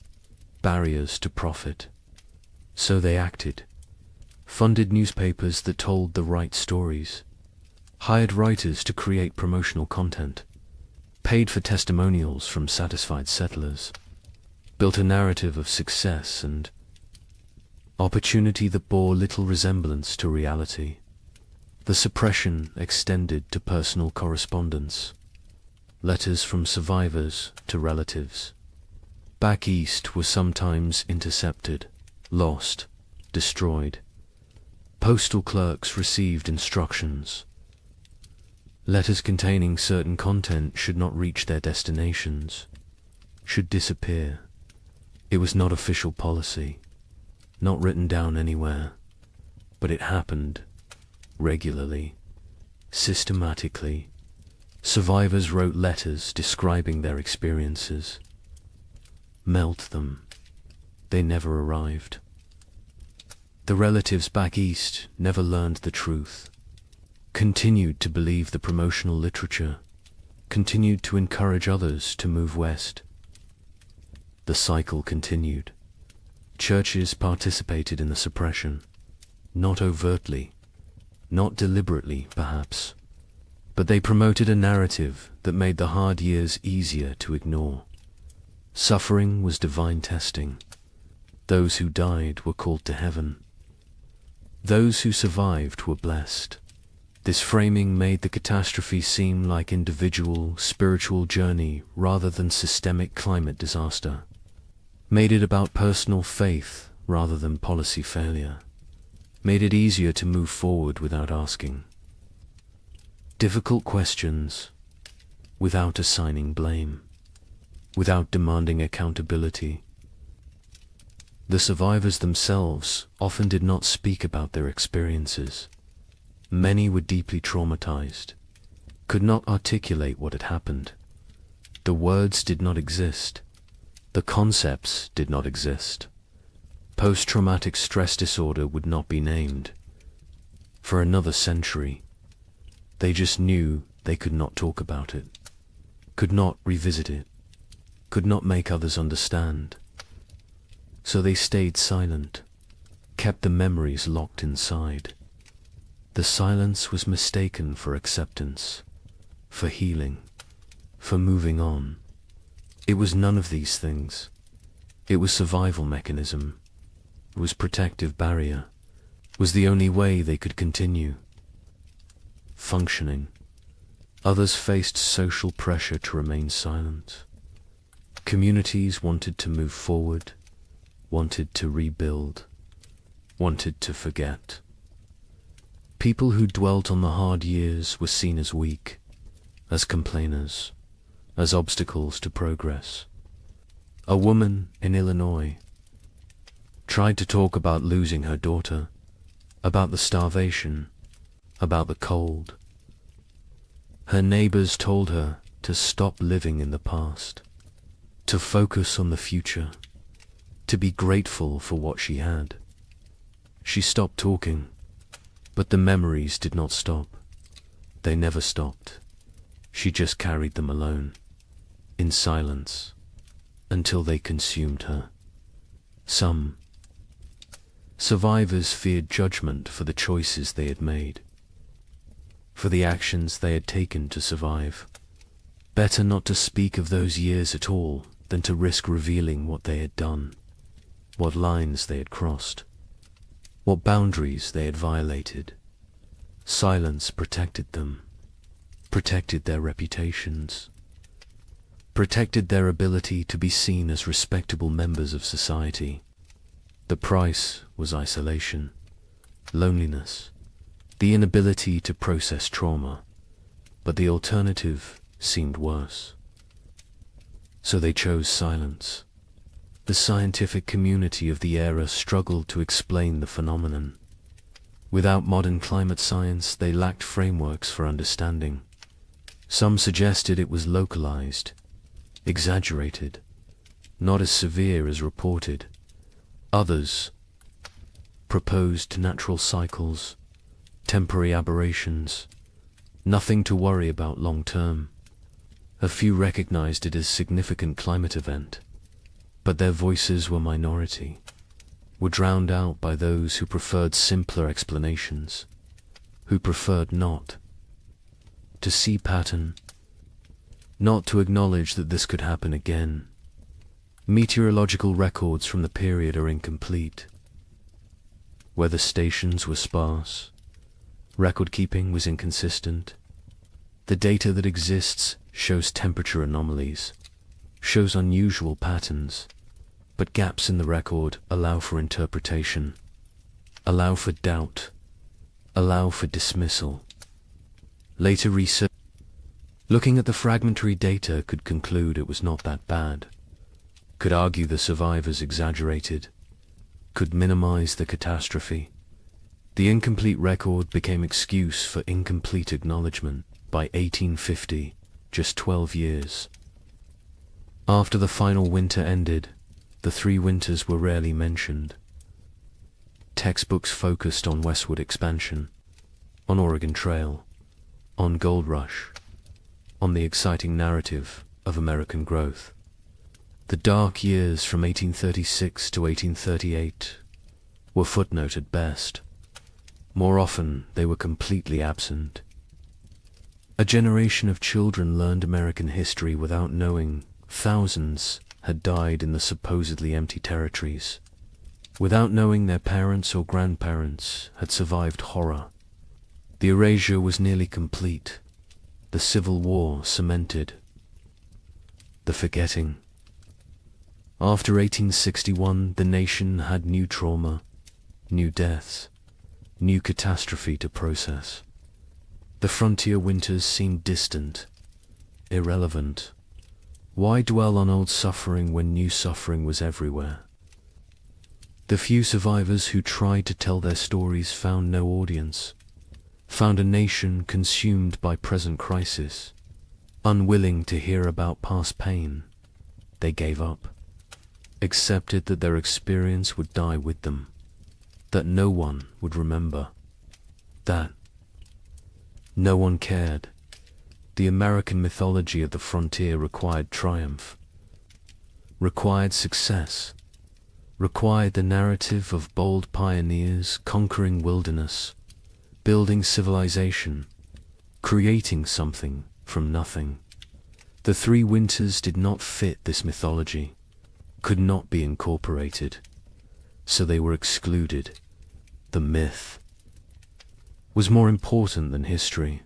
[SPEAKER 2] barriers to profit. So they acted, funded newspapers that told the right stories, hired writers to create promotional content, paid for testimonials from satisfied settlers, built a narrative of success and opportunity that bore little resemblance to reality. The suppression extended to personal correspondence, letters from survivors to relatives. Back east were sometimes intercepted, lost, destroyed. Postal clerks received instructions. Letters containing certain content should not reach their destinations, should disappear. It was not official policy, not written down anywhere, but it happened regularly, systematically. Survivors wrote letters describing their experiences. Melt them. They never arrived. The relatives back east never learned the truth, continued to believe the promotional literature, continued to encourage others to move west. The cycle continued. Churches participated in the suppression, not overtly, not deliberately, perhaps, but they promoted a narrative that made the hard years easier to ignore. Suffering was divine testing. Those who died were called to heaven. Those who survived were blessed. This framing made the catastrophe seem like individual, spiritual journey rather than systemic climate disaster. Made it about personal faith rather than policy failure. Made it easier to move forward without asking difficult questions, without assigning blame, without demanding accountability. The survivors themselves often did not speak about their experiences. Many were deeply traumatized, could not articulate what had happened. The words did not exist. The concepts did not exist. Post-traumatic stress disorder would not be named. For another century, they just knew they could not talk about it, could not revisit it, could not make others understand. So they stayed silent, kept the memories locked inside. The silence was mistaken for acceptance, for healing, for moving on. It was none of these things. It was survival mechanism. It was protective barrier. It was the only way they could continue functioning. Others faced social pressure to remain silent. Communities wanted to move forward, wanted to rebuild, wanted to forget. People who dwelt on the hard years were seen as weak, as complainers, as obstacles to progress. A woman in Illinois tried to talk about losing her daughter, about the starvation, about the cold. Her neighbors told her to stop living in the past, to focus on the future, to be grateful for what she had. She stopped talking, but the memories did not stop. They never stopped. She just carried them alone, in silence, until they consumed her. Some survivors feared judgment for the choices they had made, for the actions they had taken to survive. Better not to speak of those years at all than to risk revealing what they had done, what lines they had crossed, what boundaries they had violated. Silence protected them, protected their reputations, protected their ability to be seen as respectable members of society. The price was isolation, loneliness, the inability to process trauma, but the alternative seemed worse. So they chose silence. The scientific community of the era struggled to explain the phenomenon. Without modern climate science, they lacked frameworks for understanding. Some suggested it was localized, exaggerated, not as severe as reported. Others proposed natural cycles, temporary aberrations, nothing to worry about long term. A few recognized it as significant climate event, but their voices were minority, were drowned out by those who preferred simpler explanations, who preferred not to see pattern, not to acknowledge that this could happen again. Meteorological records from the period are incomplete. Weather stations were sparse. Record-keeping was inconsistent. The data that exists shows temperature anomalies, shows unusual patterns, but gaps in the record allow for interpretation, allow for doubt, allow for dismissal. Later research, looking at the fragmentary data, could conclude it was not that bad, could argue the survivors exaggerated, could minimize the catastrophe. The incomplete record became excuse for incomplete acknowledgement. By 1850, just 12 years after the final winter ended, the 3 winters were rarely mentioned. Textbooks focused on westward expansion, on Oregon Trail, on Gold Rush, on the exciting narrative of American growth. The dark years from 1836 to 1838 were footnote at best. More often, they were completely absent. A generation of children learned American history without knowing thousands had died in the supposedly empty territories, without knowing their parents or grandparents had survived horror. The erasure was nearly complete. The Civil War cemented. The forgetting. After 1861, the nation had new trauma, new deaths, new catastrophe to process. The frontier winters seemed distant, irrelevant. Why dwell on old suffering when new suffering was everywhere? The few survivors who tried to tell their stories found no audience, found a nation consumed by present crisis. Unwilling to hear about past pain, they gave up, accepted that their experience would die with them, that no one would remember, that no one cared. The American mythology of the frontier required triumph, required success, required the narrative of bold pioneers conquering wilderness, building civilization, creating something from nothing. The three winters did not fit this mythology, could not be incorporated, so they were excluded. The myth was more important than history.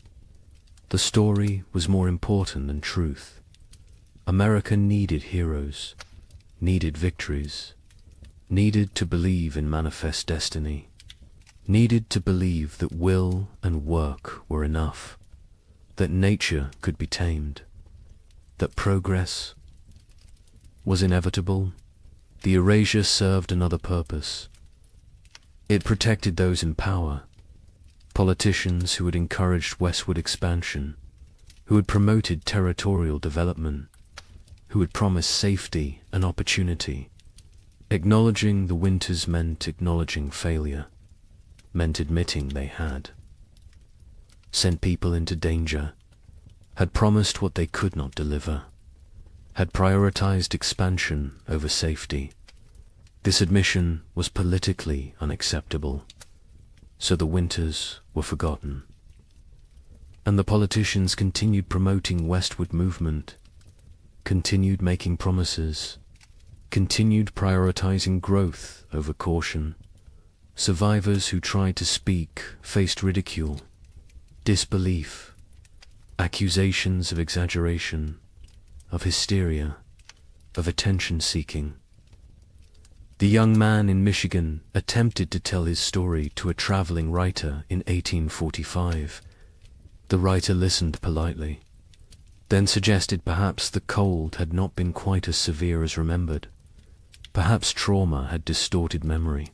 [SPEAKER 2] The story was more important than truth. America needed heroes, needed victories, needed to believe in manifest destiny, needed to believe that will and work were enough, that nature could be tamed, that progress was inevitable. The erasure served another purpose. It protected those in power, politicians who had encouraged westward expansion, who had promoted territorial development, who had promised safety and opportunity. Acknowledging the winters meant acknowledging failure, meant admitting they had. Sent people into danger, had promised what they could not deliver, had prioritized expansion over safety. This admission was politically unacceptable, so the winters were forgotten. And the politicians continued promoting westward movement, continued making promises, continued prioritizing growth over caution. Survivors who tried to speak faced ridicule, disbelief, accusations of exaggeration, of hysteria, of attention-seeking. The young man in Michigan attempted to tell his story to a traveling writer in 1845. The writer listened politely, then suggested perhaps the cold had not been quite as severe as remembered. Perhaps trauma had distorted memory.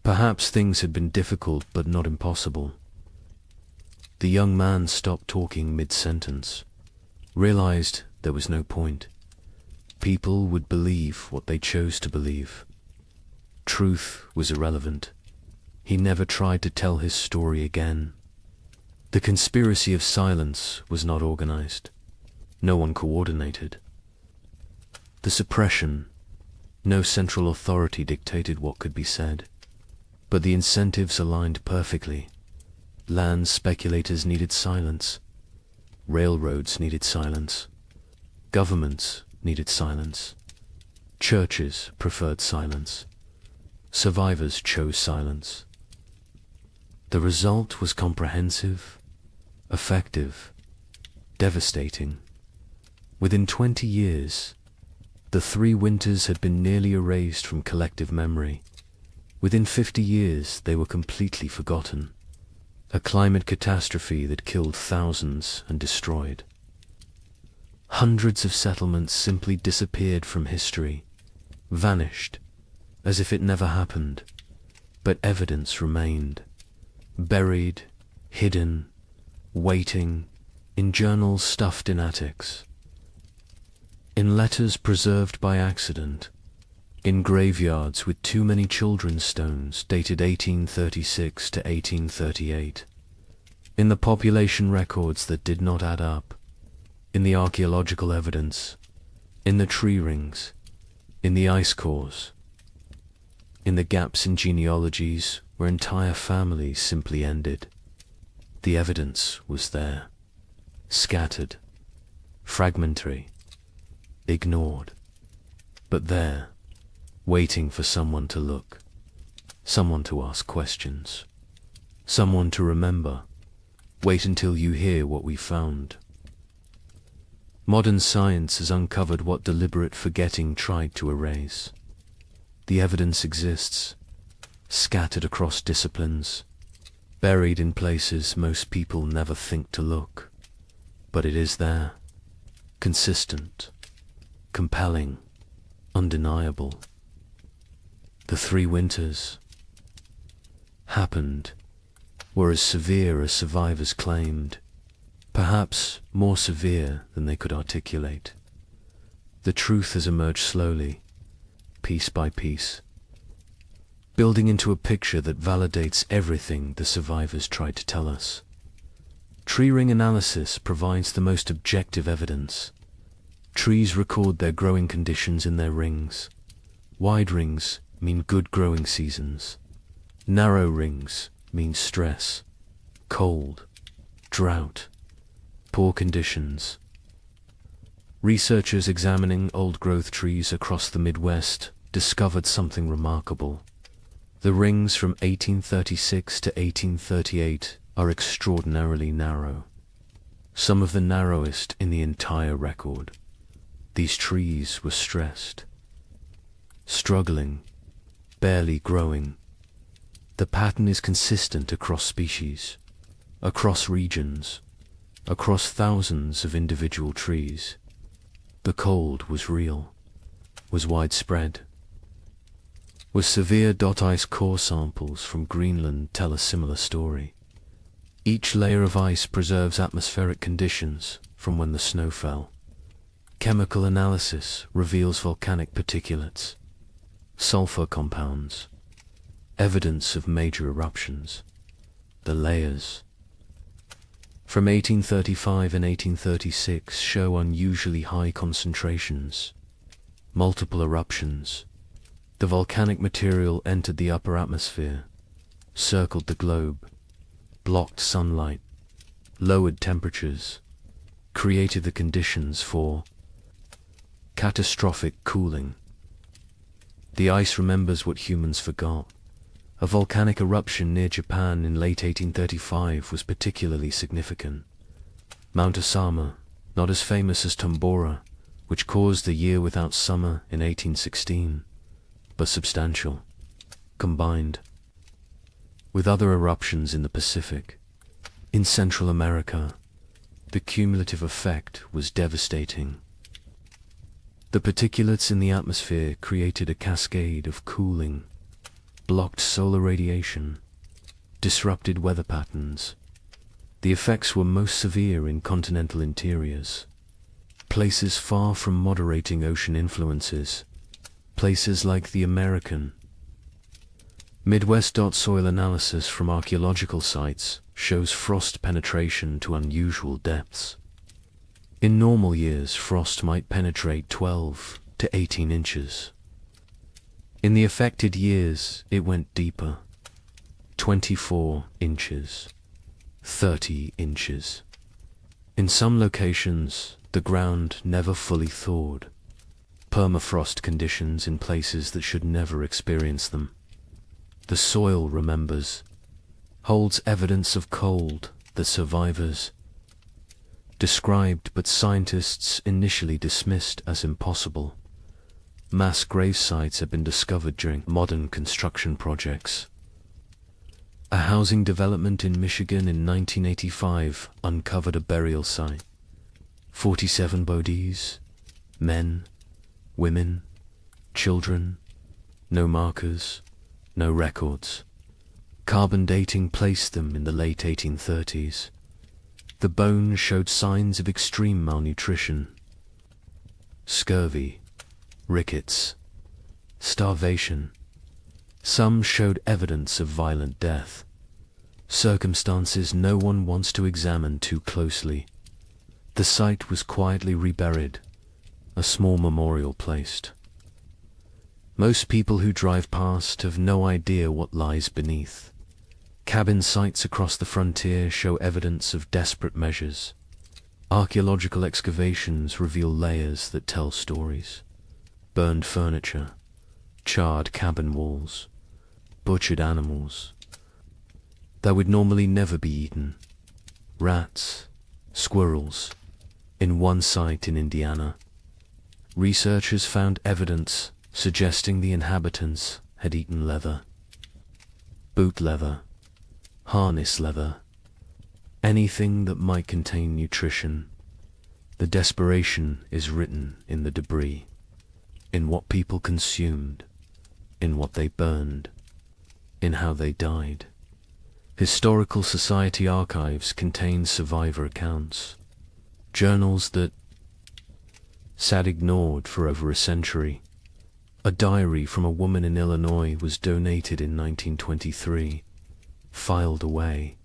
[SPEAKER 2] Perhaps things had been difficult but not impossible. The young man stopped talking mid-sentence, realized there was no point. People would believe what they chose to believe. Truth was irrelevant. He never tried to tell his story again. The conspiracy of silence was not organized. No one coordinated. The suppression, no central authority dictated what could be said. But the incentives aligned perfectly. Land speculators needed silence. Railroads needed silence. Governments needed silence. Churches preferred silence. Survivors chose silence. The result was comprehensive, effective, devastating. Within 20 years, the three winters had been nearly erased from collective memory. Within 50 years, they were completely forgotten. A climate catastrophe that killed thousands and destroyed. Hundreds of settlements simply disappeared from history, vanished, as if it never happened, but evidence remained, buried, hidden, waiting, in journals stuffed in attics, in letters preserved by accident, in graveyards with too many children's stones dated 1836 to 1838. In the population records that did not add up, in the archaeological evidence, in the tree rings, in the ice cores, in the gaps in genealogies where entire families simply ended. The evidence was there, scattered, fragmentary, ignored, but there, waiting for someone to look, someone to ask questions, someone to remember. Wait until you hear what we found. Modern science has uncovered what deliberate forgetting tried to erase. The evidence exists, scattered across disciplines, buried in places most people never think to look. But it is there, consistent, compelling, undeniable. The 3 winters happened, were as severe as survivors claimed, perhaps more severe than they could articulate. The truth has emerged slowly, piece by piece, building into a picture that validates everything the survivors tried to tell us. Tree ring analysis provides the most objective evidence. Trees record their growing conditions in their rings. Wide rings mean good growing seasons. Narrow rings mean stress, cold, drought, poor conditions. Researchers examining old-growth trees across the Midwest discovered something remarkable. The rings from 1836 to 1838 are extraordinarily narrow, some of the narrowest in the entire record. These trees were stressed, struggling, barely growing. The pattern is consistent across species, across regions, across thousands of individual trees. The cold was real, was widespread. Was severe ice core samples from Greenland tell a similar story. Each layer of ice preserves atmospheric conditions from when the snow fell. Chemical analysis reveals volcanic particulates, sulfur compounds, evidence of major eruptions. The layers from 1835 and 1836 show unusually high concentrations, multiple eruptions. The volcanic material entered the upper atmosphere, circled the globe, blocked sunlight, lowered temperatures, created the conditions for catastrophic cooling. The ice remembers what humans forgot. A volcanic eruption near Japan in late 1835 was particularly significant. Mount Osama, not as famous as Tambora, which caused a year without summer in 1816, but substantial, combined with other eruptions in the Pacific. In Central America, the cumulative effect was devastating. The particulates in the atmosphere created a cascade of cooling, blocked solar radiation, disrupted weather patterns. The effects were most severe in continental interiors, places far from moderating ocean influences, places like the American Midwest. Soil analysis from archaeological sites shows frost penetration to unusual depths. In normal years, frost might penetrate 12 to 18 inches. In the affected years, it went deeper, 24 inches, 30 inches. In some locations, the ground never fully thawed. Permafrost conditions in places that should never experience them. The soil remembers, holds evidence of cold that survivors described but scientists initially dismissed as impossible. Mass grave sites have been discovered during modern construction projects. A housing development in Michigan in 1985 uncovered a burial site. 47 bodies, men, women, children, no markers, no records. Carbon dating placed them in the late 1830s. The bones showed signs of extreme malnutrition, scurvy, rickets, starvation. Some showed evidence of violent death. circumstances no one wants to examine too closely. The site was quietly reburied, a small memorial placed. Most people who drive past have no idea what lies beneath. Cabin sites across the frontier show evidence of desperate measures. Archaeological excavations reveal layers that tell stories. Burned furniture, charred cabin walls, butchered animals that would normally never be eaten. Rats, squirrels. In one site in Indiana, researchers found evidence suggesting the inhabitants had eaten leather. Boot leather, harness leather, anything that might contain nutrition. The desperation is written in the debris, in what people consumed, in what they burned, in how they died. Historical Society archives contain survivor accounts, journals that sat ignored for over a century. A diary from a woman in Illinois was donated in 1923, filed away,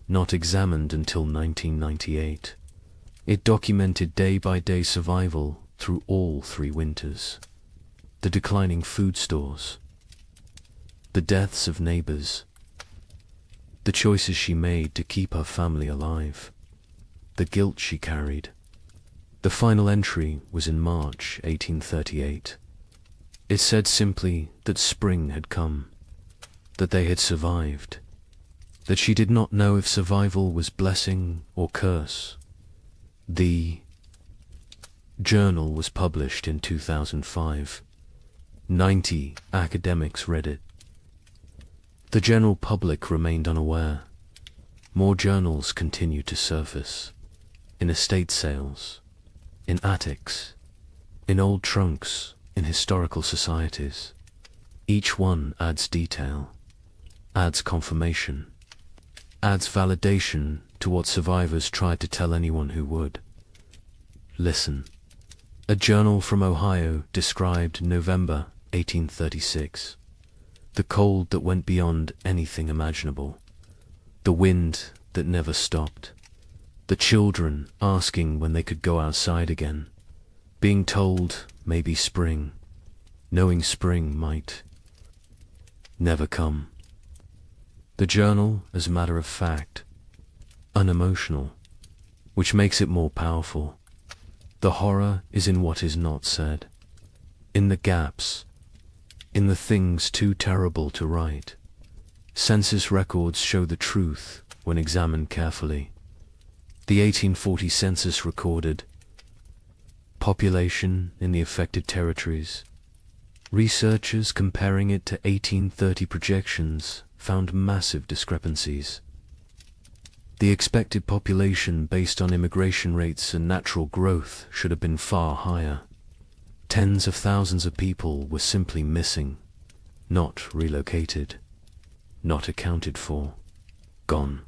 [SPEAKER 2] not examined until 1998. It documented day-by-day survival through all 3 winters, the declining food stores, the deaths of neighbors, the choices she made to keep her family alive, the guilt she carried. The final entry was in March 1838. It said simply that spring had come, that they had survived, that she did not know if survival was blessing or curse. The journal was published in 2005. 90 academics read it. The general public remained unaware. More journals continued to surface, in estate sales, in attics, in old trunks, in historical societies. Each one adds detail, adds confirmation, adds validation to what survivors tried to tell anyone who would. Listen. A journal from Ohio described November 1836. The cold that went beyond anything imaginable. The wind that never stopped. The children asking when they could go outside again. Being told maybe spring. Knowing spring might never come. The journal, as a matter of fact, unemotional, which makes it more powerful. The horror is in what is not said, in the gaps, in the things too terrible to write. Census records show the truth when examined carefully. The 1840 census recorded population in the affected territories. Researchers comparing it to 1830 projections found massive discrepancies. The expected population based on immigration rates and natural growth should have been far higher. Tens of thousands of people were simply missing, not relocated, not accounted for, gone.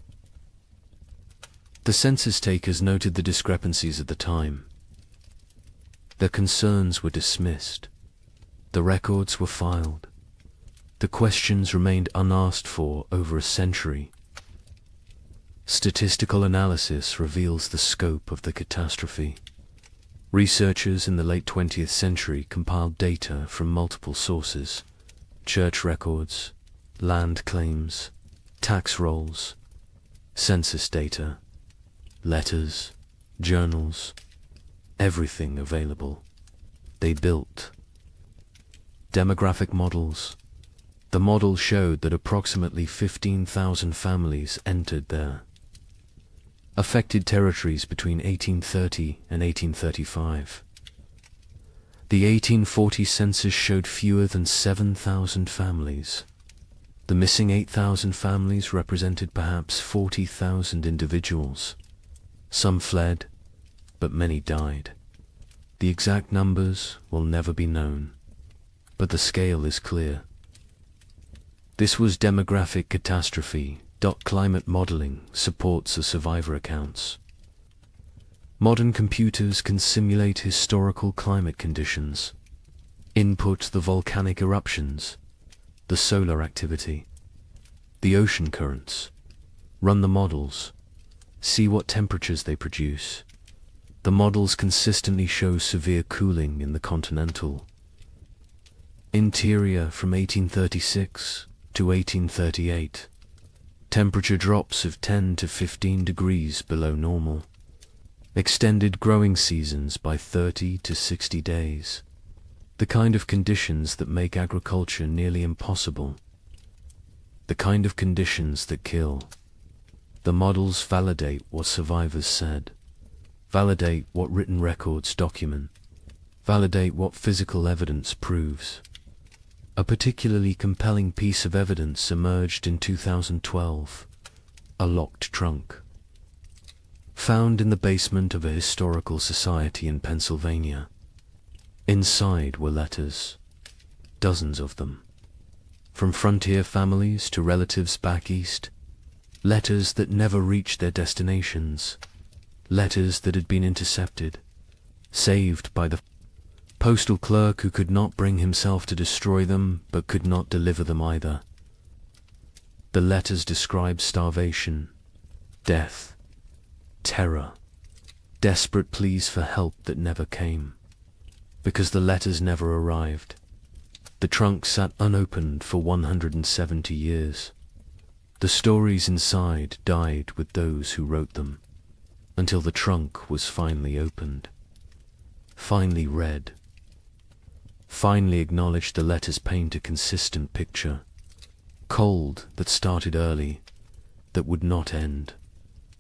[SPEAKER 2] The census takers noted the discrepancies at the time. Their concerns were dismissed. The records were filed. The questions remained unasked for over a century. Statistical analysis reveals the scope of the catastrophe. Researchers in the late 20th century compiled data from multiple sources: church records, land claims, tax rolls, census data, letters, journals, everything available. They built demographic models. The model showed that approximately 15,000 families entered their affected territories between 1830 and 1835. The 1840 census showed fewer than 7,000 families. The missing 8,000 families represented perhaps 40,000 individuals. Some fled, but many died. The exact numbers will never be known, but the scale is clear. This was demographic catastrophe. Climate modeling supports the survivor accounts. Modern computers can simulate historical climate conditions, input the volcanic eruptions, the solar activity, the ocean currents, Run the models. See what temperatures they produce. The models consistently show severe cooling in the continental interior from 1836 to 1838. Temperature drops of 10 to 15 degrees below normal. Extended growing seasons by 30 to 60 days. The kind of conditions that make agriculture nearly impossible. The kind of conditions that kill. The models validate what survivors said. Validate what written records document. Validate what physical evidence proves. A particularly compelling piece of evidence emerged in 2012. A locked trunk. Found in the basement of a historical society in Pennsylvania. Inside were letters. Dozens of them. From frontier families to relatives back east. Letters that never reached their destinations. Letters that had been intercepted. Saved by the postal clerk who could not bring himself to destroy them, but could not deliver them either. The letters describe starvation, death, terror, desperate pleas for help that never came. Because the letters never arrived. The trunk sat unopened for 170 years. The stories inside died with those who wrote them, until the trunk was finally opened, finally read. Finally acknowledged the letters paint a consistent picture. Cold that started early, that would not end.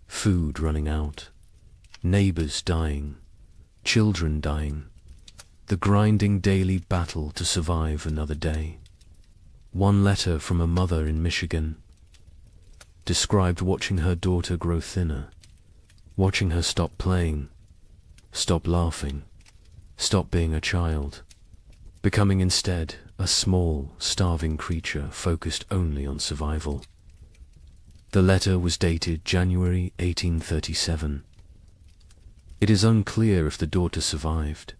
[SPEAKER 2] Food running out. Neighbors dying. Children dying. The grinding daily battle to survive another day. One letter from a mother in Michigan described watching her daughter grow thinner, watching her stop playing, stop laughing, stop being a child, becoming instead a small, starving creature focused only on survival. The letter was dated January 1837. It is unclear if the daughter survived.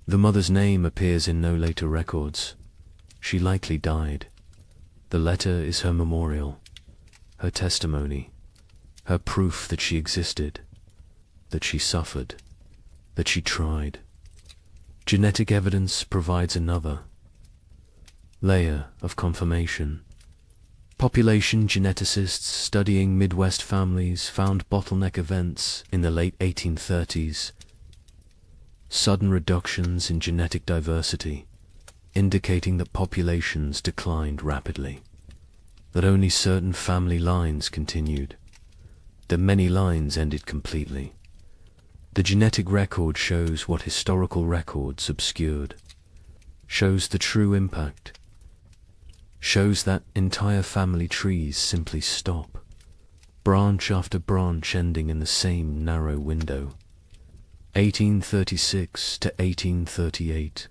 [SPEAKER 2] The mother's name appears in no later records. She likely died. The letter is her memorial, her testimony, her proof that she existed, that she suffered, that she tried. Genetic evidence provides another layer of confirmation. Population geneticists studying Midwest families found bottleneck events in the late 1830s. Sudden reductions in genetic diversity, indicating that populations declined rapidly, that only certain family lines continued, that many lines ended completely. The genetic record shows what historical records obscured, shows the true impact, shows that entire family trees simply stop, branch after branch ending in the same narrow window. 1836 to 1838.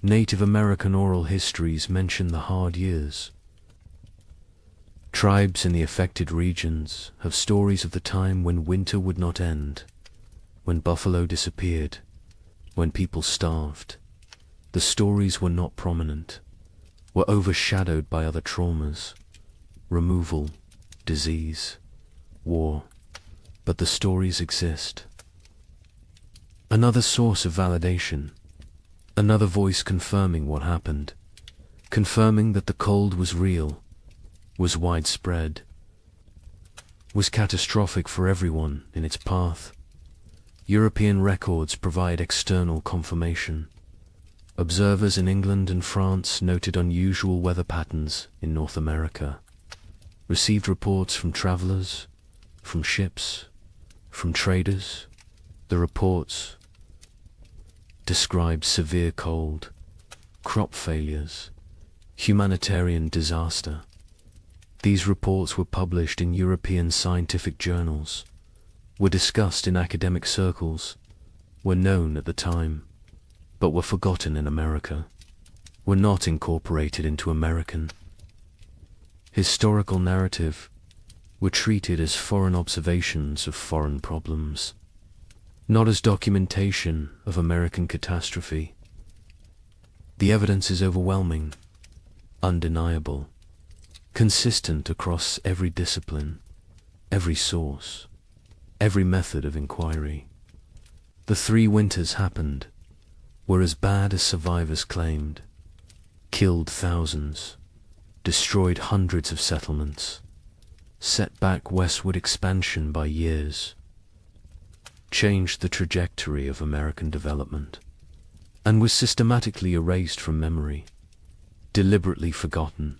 [SPEAKER 2] Native American oral histories mention the hard years. Tribes in the affected regions have stories of the time when winter would not end, when buffalo disappeared, when people starved. The stories were not prominent, were overshadowed by other traumas, removal, disease, war, but the stories exist. Another source of validation, another voice confirming what happened, confirming that the cold was real, was widespread, was catastrophic for everyone in its path. European records provide external confirmation. Observers in England and France noted unusual weather patterns in North America, received reports from travelers, from ships, from traders. The reports described severe cold, crop failures, humanitarian disaster. These reports were published in European scientific journals, were discussed in academic circles, were known at the time, but were forgotten in America, were not incorporated into American historical narrative, were treated as foreign observations of foreign problems, not as documentation of American catastrophe. The evidence is overwhelming, undeniable, consistent across every discipline. every source, every method of inquiry. The 3 winters happened, were as bad as survivors claimed, killed thousands, destroyed hundreds of settlements, set back westward expansion by years, changed the trajectory of American development, and was systematically erased from memory, deliberately forgotten,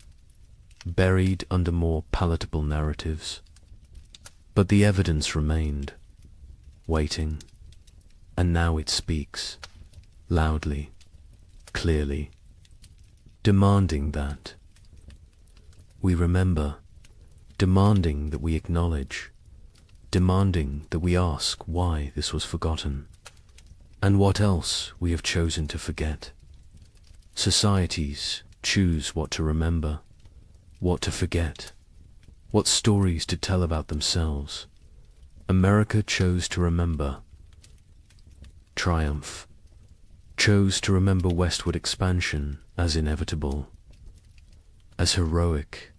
[SPEAKER 2] buried under more palatable narratives. But the evidence remained, waiting, and now it speaks, loudly, clearly, demanding that we remember, demanding that we acknowledge, demanding that we ask why this was forgotten, and what else we have chosen to forget. Societies choose what to remember, what to forget, what stories to tell about themselves. America chose to remember triumph, chose to remember westward expansion as inevitable, as heroic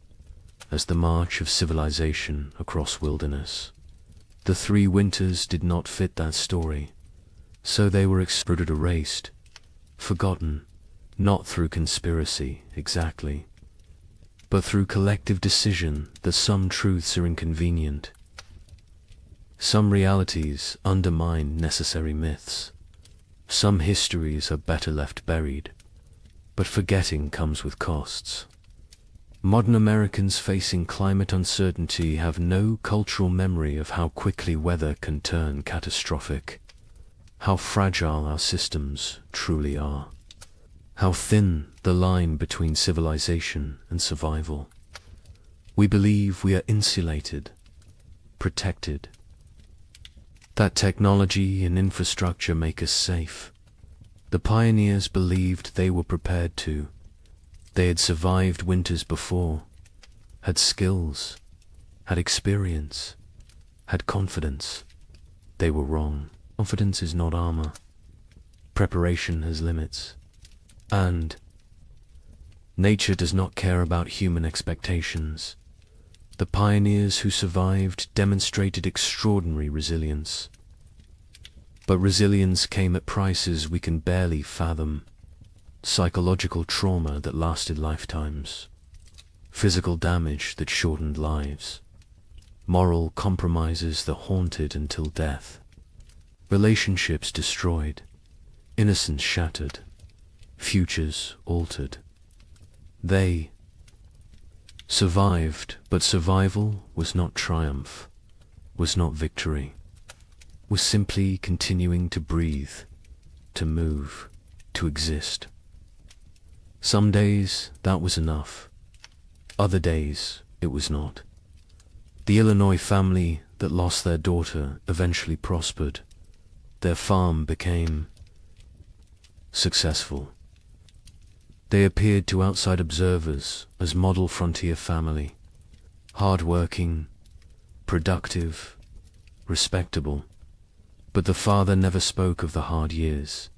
[SPEAKER 2] as the march of civilization across wilderness. The 3 winters did not fit that story, so they were extruded, erased, forgotten, not through conspiracy exactly, but through collective decision that some truths are inconvenient, some realities undermine necessary myths, some histories are better left buried, but forgetting comes with costs. Modern Americans facing climate uncertainty have no cultural memory of how quickly weather can turn catastrophic, how fragile our systems truly are, how thin the line between civilization and survival. We believe we are insulated, protected, that technology and infrastructure make us safe. The pioneers believed they were prepared to. They had survived winters before, had skills, had experience, had confidence. They were wrong. Confidence is not armor. Preparation has limits. And nature does not care about human expectations. The pioneers who survived demonstrated extraordinary resilience. But resilience came at prices we can barely fathom. Psychological trauma that lasted lifetimes, physical damage that shortened lives, moral compromises that haunted until death, relationships destroyed, innocence shattered, futures altered. They survived, but survival was not triumph, was not victory, was simply continuing to breathe, to move, to exist. Some days that was enough. Other days it was not. The Illinois family that lost their daughter eventually prospered. Their farm became successful. They appeared to outside observers as model frontier family, hard-working, productive, respectable. But the father never spoke of the hard years,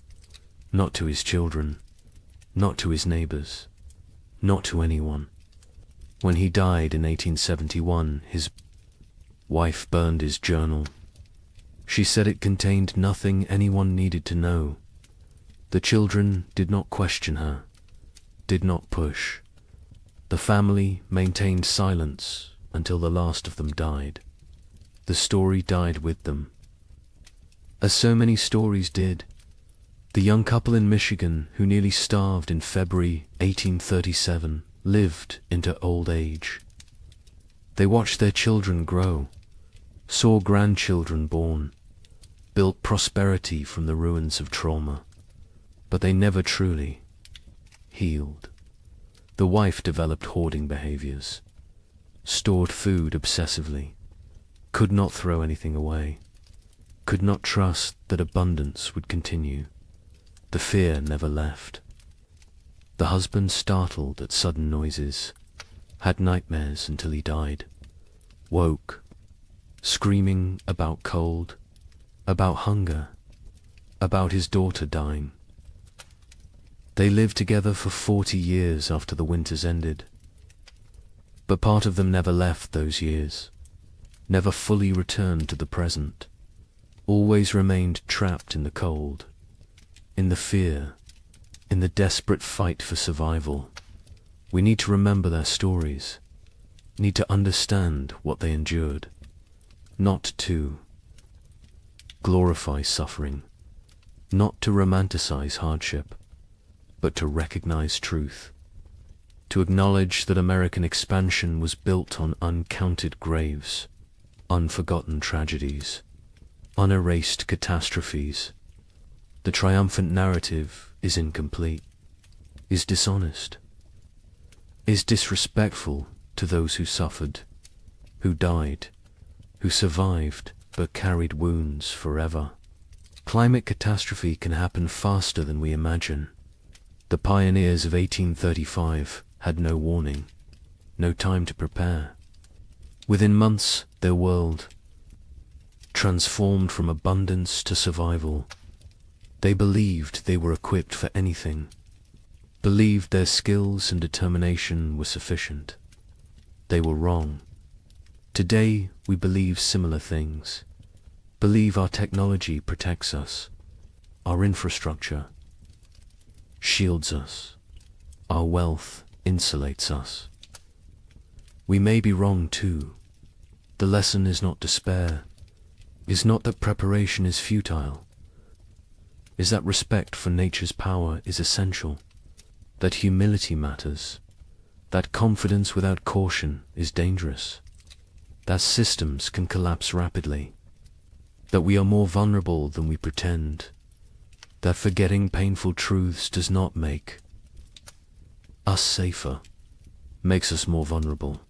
[SPEAKER 2] not to his children, not to his neighbors, not to anyone. When he died in 1871, his wife burned his journal. She said it contained nothing anyone needed to know. The children did not question her, did not push. The family maintained silence until the last of them died. The story died with them. As so many stories did, the young couple in Michigan who nearly starved in February 1837 lived into old age. They watched their children grow, saw grandchildren born, built prosperity from the ruins of trauma, but they never truly healed. The wife developed hoarding behaviors, stored food obsessively, could not throw anything away, could not trust that abundance would continue. The fear never left. The husband, startled at sudden noises, had nightmares until he died, woke, screaming about cold, about hunger, about his daughter dying. They lived together for 40 years after the winters ended, but part of them never left those years. never fully returned to the present, always remained trapped in the cold, in the fear, in the desperate fight for survival. We need to remember their stories, need to understand what they endured, not to glorify suffering, not to romanticize hardship, but to recognize truth, to acknowledge that American expansion was built on uncounted graves, unforgotten tragedies, unerased catastrophes. The triumphant narrative is incomplete, is dishonest, is disrespectful to those who suffered, who died, who survived but carried wounds forever. Climate catastrophe can happen faster than we imagine. The pioneers of 1835 had no warning, no time to prepare. Within months, their world transformed from abundance to survival. They believed they were equipped for anything, believed their skills and determination were sufficient. They were wrong. Today, we believe similar things, believe our technology protects us, our infrastructure shields us, our wealth insulates us. We may be wrong too. The lesson is not despair, is not that preparation is futile, is that respect for nature's power is essential, that humility matters, that confidence without caution is dangerous, that systems can collapse rapidly, that we are more vulnerable than we pretend, that forgetting painful truths does not make us safer, makes us more vulnerable,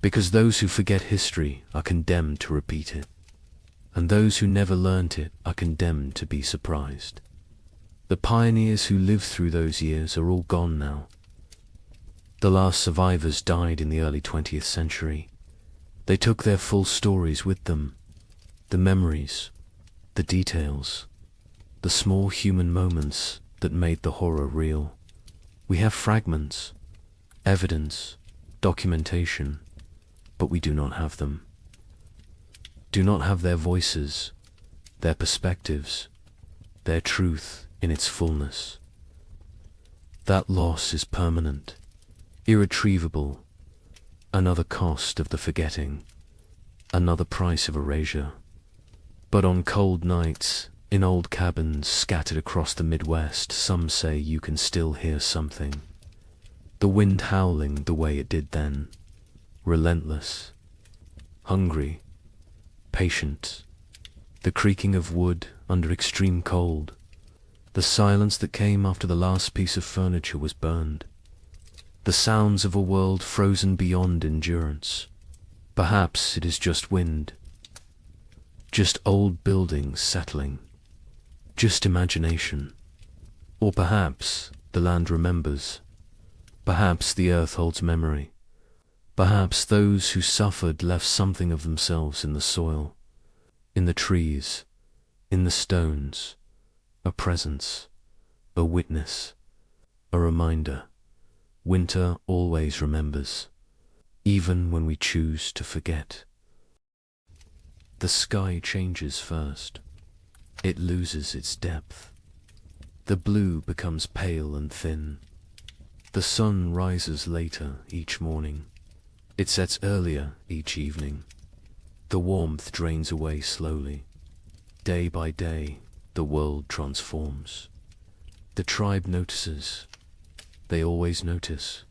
[SPEAKER 2] because those who forget history are condemned to repeat it, and those who never learnt it are condemned to be surprised. The pioneers who lived through those years are all gone now. The last survivors died in the early 20th century. They took their full stories with them, the memories, the details, the small human moments that made the horror real. We have fragments, evidence, documentation, but we do not have them. Do not have their voices, their perspectives, their truth in its fullness. That loss is permanent, irretrievable, another cost of the forgetting, another price of erasure. But on cold nights, in old cabins scattered across the Midwest, some say you can still hear something. The wind howling the way it did then, relentless, hungry, patient, the creaking of wood under extreme cold, the silence that came after the last piece of furniture was burned, the sounds of a world frozen beyond endurance. Perhaps it is just wind, just old buildings settling, just imagination. Or perhaps the land remembers, perhaps the earth holds memory, perhaps those who suffered left something of themselves in the soil, in the trees, in the stones, a presence, a witness, a reminder. Winter always remembers, even when we choose to forget. The sky changes first. It loses its depth. The blue becomes pale and thin. The sun rises later each morning. It sets earlier each evening. The warmth drains away slowly. Day by day, the world transforms. The tribe notices. They always notice.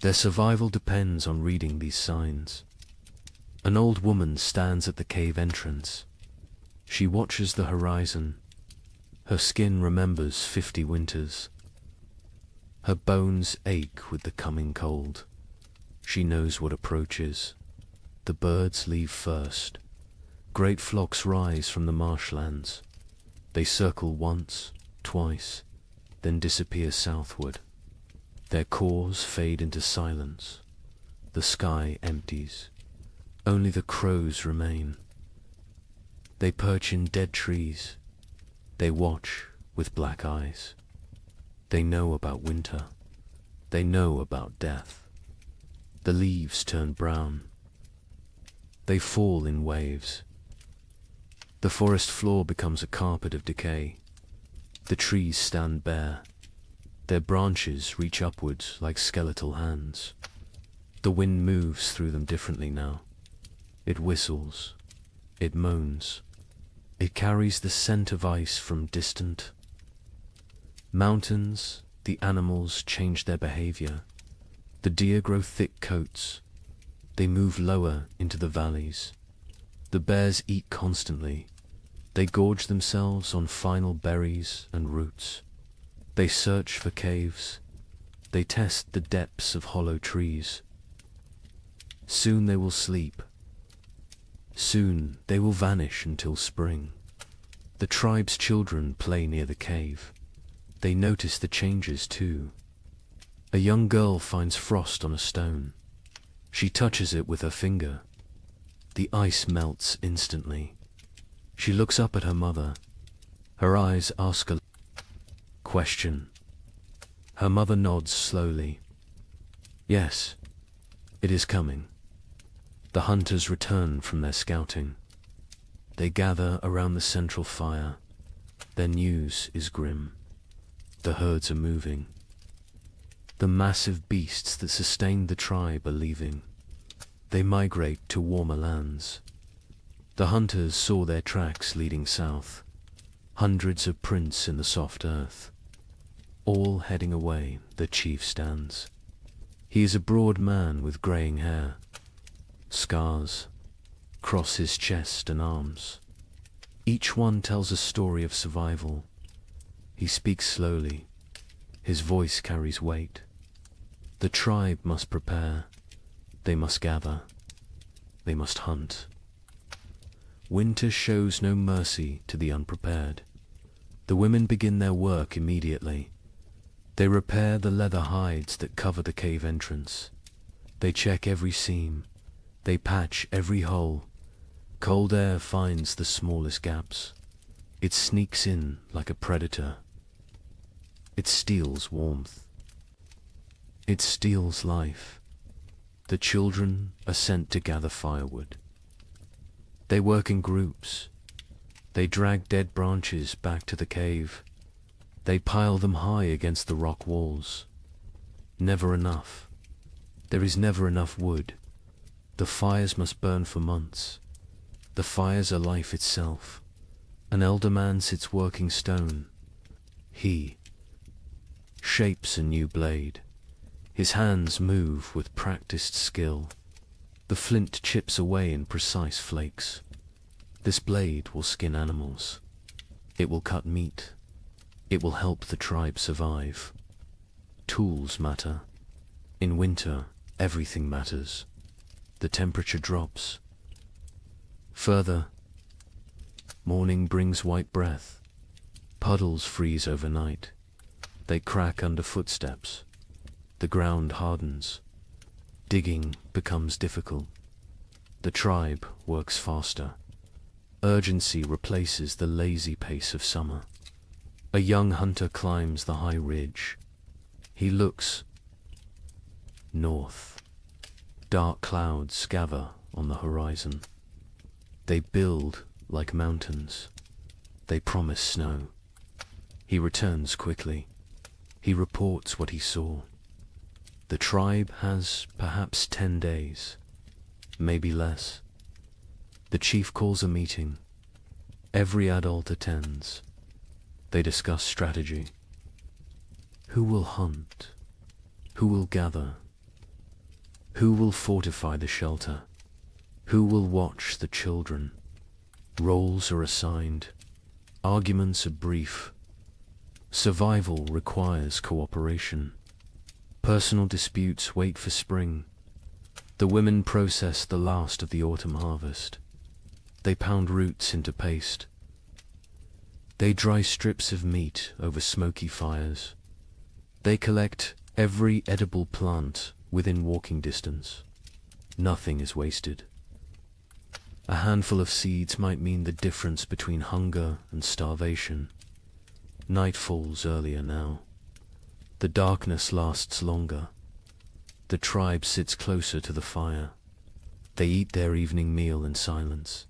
[SPEAKER 2] Their survival depends on reading these signs. An old woman stands at the cave entrance. She watches the horizon. Her skin remembers 50 winters. Her bones ache with the coming cold. She knows what approaches. The birds leave first. Great flocks rise from the marshlands. They circle once, twice, then disappear southward. Their cores fade into silence. The sky empties. Only the crows remain. They perch in dead trees. They watch with black eyes. They know about winter. They know about death. The leaves turn brown. They fall in waves. The forest floor becomes a carpet of decay. The trees stand bare. Their branches reach upwards like skeletal hands. The wind moves through them differently now. It whistles. It moans. It carries the scent of ice from distant mountains. The animals change their behavior. The deer grow thick coats. They move lower into the valleys. The bears eat constantly. They gorge themselves on final berries and roots. They search for caves. They test the depths of hollow trees. Soon they will sleep. Soon they will vanish until spring. The tribe's children play near the cave. They notice the changes too. A young girl finds frost on a stone. She touches it with her finger. The ice melts instantly. She looks up at her mother. Her eyes ask a question. Her mother nods slowly. Yes, it is coming. The hunters return from their scouting. They gather around the central fire. Their news is grim. The herds are moving. The massive beasts that sustained the tribe are leaving. They migrate to warmer lands. The hunters saw their tracks leading south. Hundreds of prints in the soft earth. All heading away, the chief stands. He is a broad man with greying hair. Scars cross his chest and arms. Each one tells a story of survival. He speaks slowly. His voice carries weight. The tribe must prepare. They must gather. They must hunt. Winter shows no mercy to the unprepared. The women begin their work immediately. They repair the leather hides that cover the cave entrance. They check every seam. They patch every hole. Cold air finds the smallest gaps. It sneaks in like a predator. It steals warmth. It steals life. The children are sent to gather firewood. They work in groups. They drag dead branches back to the cave. They pile them high against the rock walls. Never enough. There is never enough wood. The fires must burn for months. The fires are life itself. An elder man sits working stone. He shapes a new blade. His hands move with practiced skill. The flint chips away in precise flakes. This blade will skin animals. It will cut meat. It will help the tribe survive. Tools matter. In winter, everything matters. The temperature drops. Further, morning brings white breath. Puddles freeze overnight. They crack under footsteps. The ground hardens. Digging becomes difficult. The tribe works faster. Urgency replaces the lazy pace of summer. A young hunter climbs the high ridge. He looks north. Dark clouds gather on the horizon. They build like mountains. They promise snow. He returns quickly. He reports what he saw. The tribe has perhaps 10 days, maybe less. The chief calls a meeting. Every adult attends. They discuss strategy. Who will hunt? Who will gather? Who will fortify the shelter? Who will watch the children? Roles are assigned. Arguments are brief. Survival requires cooperation. Personal disputes wait for spring. The women process the last of the autumn harvest. They pound roots into paste. They dry strips of meat over smoky fires. They collect every edible plant within walking distance. Nothing is wasted. A handful of seeds might mean the difference between hunger and starvation. Night falls earlier now. The darkness lasts longer. The tribe sits closer to the fire. They eat their evening meal in silence.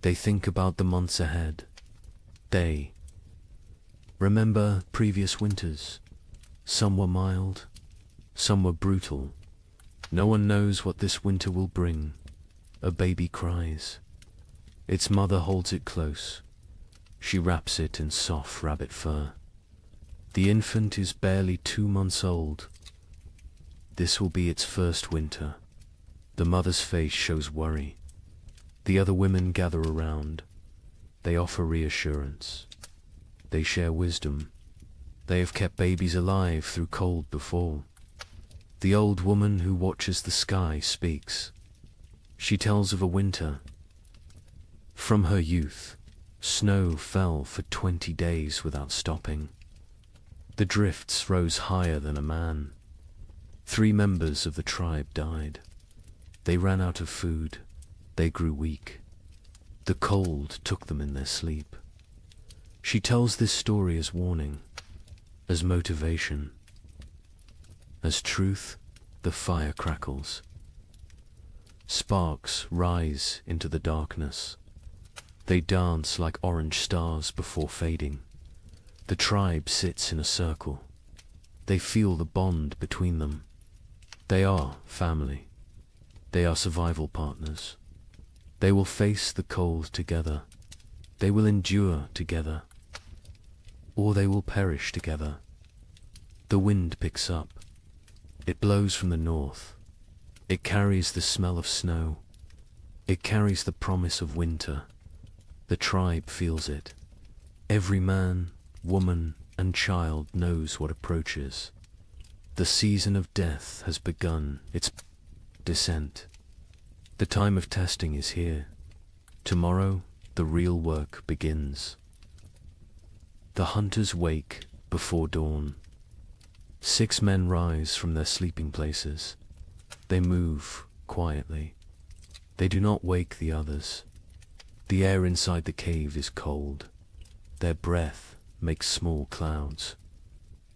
[SPEAKER 2] They think about the months ahead. They remember previous winters. Some were mild, some were brutal. No one knows what this winter will bring. A baby cries. Its mother holds it close. She wraps it in soft rabbit fur. The infant is barely 2 months old. This will be its first winter. The mother's face shows worry. The other women gather around. They offer reassurance. They share wisdom. They have kept babies alive through cold before. The old woman who watches the sky speaks. She tells of a winter. From her youth, snow fell for 20 days without stopping. The drifts rose higher than a man. 3 members of the tribe died. They ran out of food. They grew weak. The cold took them in their sleep. She tells this story as warning, as motivation. As truth, the fire crackles. Sparks rise into the darkness. They dance like orange stars before fading. The tribe sits in a circle. They feel the bond between them. They are family. They are survival partners. They will face the cold together. They will endure together. Or they will perish together. The wind picks up. It blows from the north. It carries the smell of snow. It carries the promise of winter. The tribe feels it. Every man, woman, and child knows what approaches. The season of death has begun its descent. The time of testing is here. Tomorrow, the real work begins. The hunters wake before dawn. 6 men rise from their sleeping places. They move quietly. They do not wake the others. The air inside the cave is cold. Their breath makes small clouds.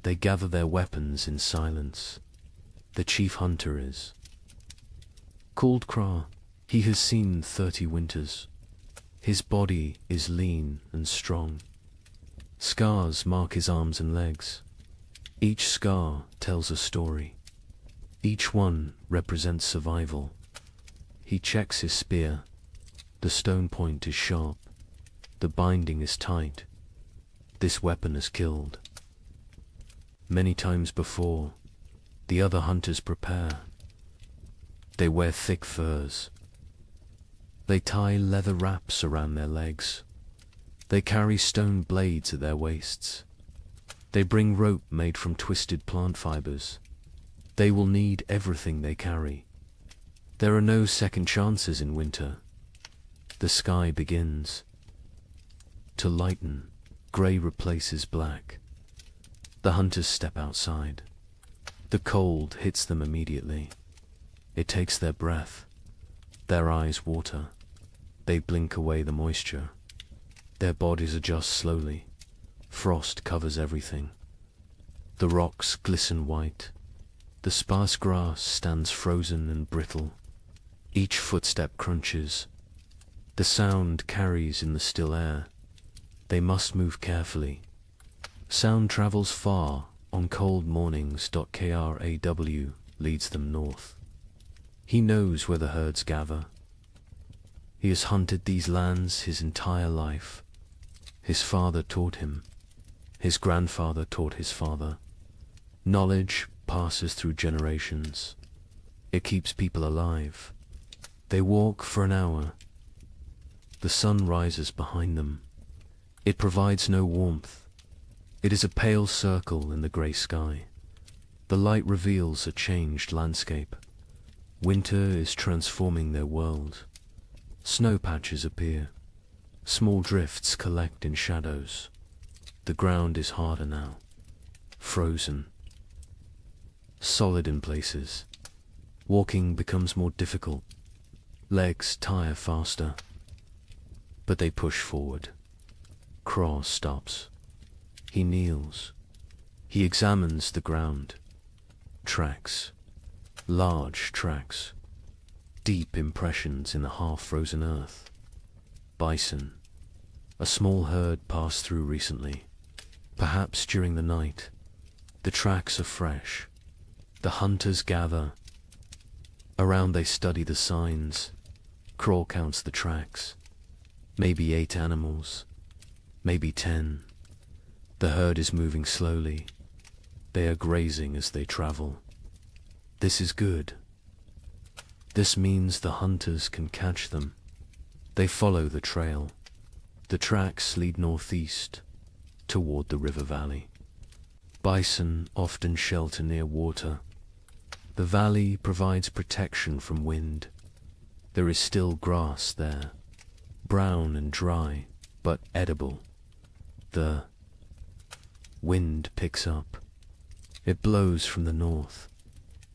[SPEAKER 2] They gather their weapons in silence. The chief hunter is called Kra. He has seen 30 winters. His body is lean and strong. Scars mark his arms and legs. Each scar tells a story. Each one represents survival. He checks his spear. The stone point is sharp. The binding is tight. This weapon has killed. Many times before, the other hunters prepare. They wear thick furs. They tie leather wraps around their legs. They carry stone blades at their waists. They bring rope made from twisted plant fibers. They will need everything they carry. There are no second chances in winter. The sky begins to lighten. Grey replaces black. The hunters step outside. The cold hits them immediately. It takes their breath. Their eyes water. They blink away the moisture. Their bodies adjust slowly. Frost covers everything. The rocks glisten white. The sparse grass stands frozen and brittle. Each footstep crunches. The sound carries in the still air. They must move carefully. Sound travels far on cold mornings. Kraw leads them north. He knows where the herds gather. He has hunted these lands his entire life. His father taught him. His grandfather taught his father. Knowledge passes through generations. It keeps people alive. They walk for an hour. The sun rises behind them. It provides no warmth. It is a pale circle in the grey sky. The light reveals a changed landscape. Winter is transforming their world. Snow patches appear. Small drifts collect in shadows. The ground is harder now. Frozen. Solid in places. Walking becomes more difficult. Legs tire faster. But they push forward. Kraw stops. He kneels. He examines the ground. Tracks. Large tracks. deep impressions in the half-frozen earth. Bison. A small herd passed through recently, perhaps during the night. The tracks are fresh. The hunters gather. Around they study the signs. Craw counts the tracks. Maybe 8 animals. Maybe 10. The herd is moving slowly. They are grazing as they travel. This is good. This means the hunters can catch them. They follow the trail. The tracks lead northeast, toward the river valley. Bison often shelter near water. The valley provides protection from wind. There is still grass there, brown and dry, but edible. The wind picks up. It blows from the north.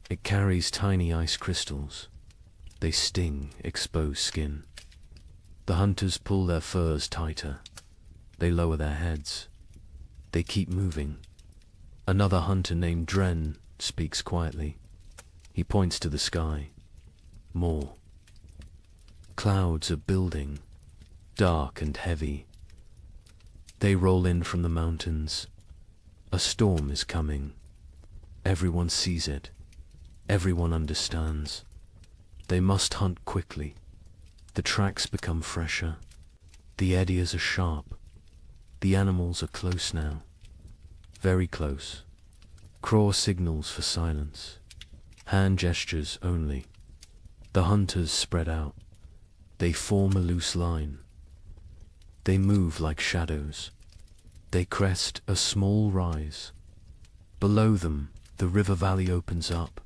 [SPEAKER 2] It carries tiny ice crystals. They sting exposed skin. The hunters pull their furs tighter. They lower their heads. They keep moving. Another hunter named Dren speaks quietly. He points to the sky. More. Clouds are building, dark and heavy. They roll in from the mountains. A storm is coming. Everyone sees it. Everyone understands. They must hunt quickly. The tracks become fresher. The eddies are sharp. The animals are close now. Very close. Craw signals for silence. Hand gestures only. The hunters spread out. They form a loose line. They move like shadows. They crest a small rise. Below them, the river valley opens up.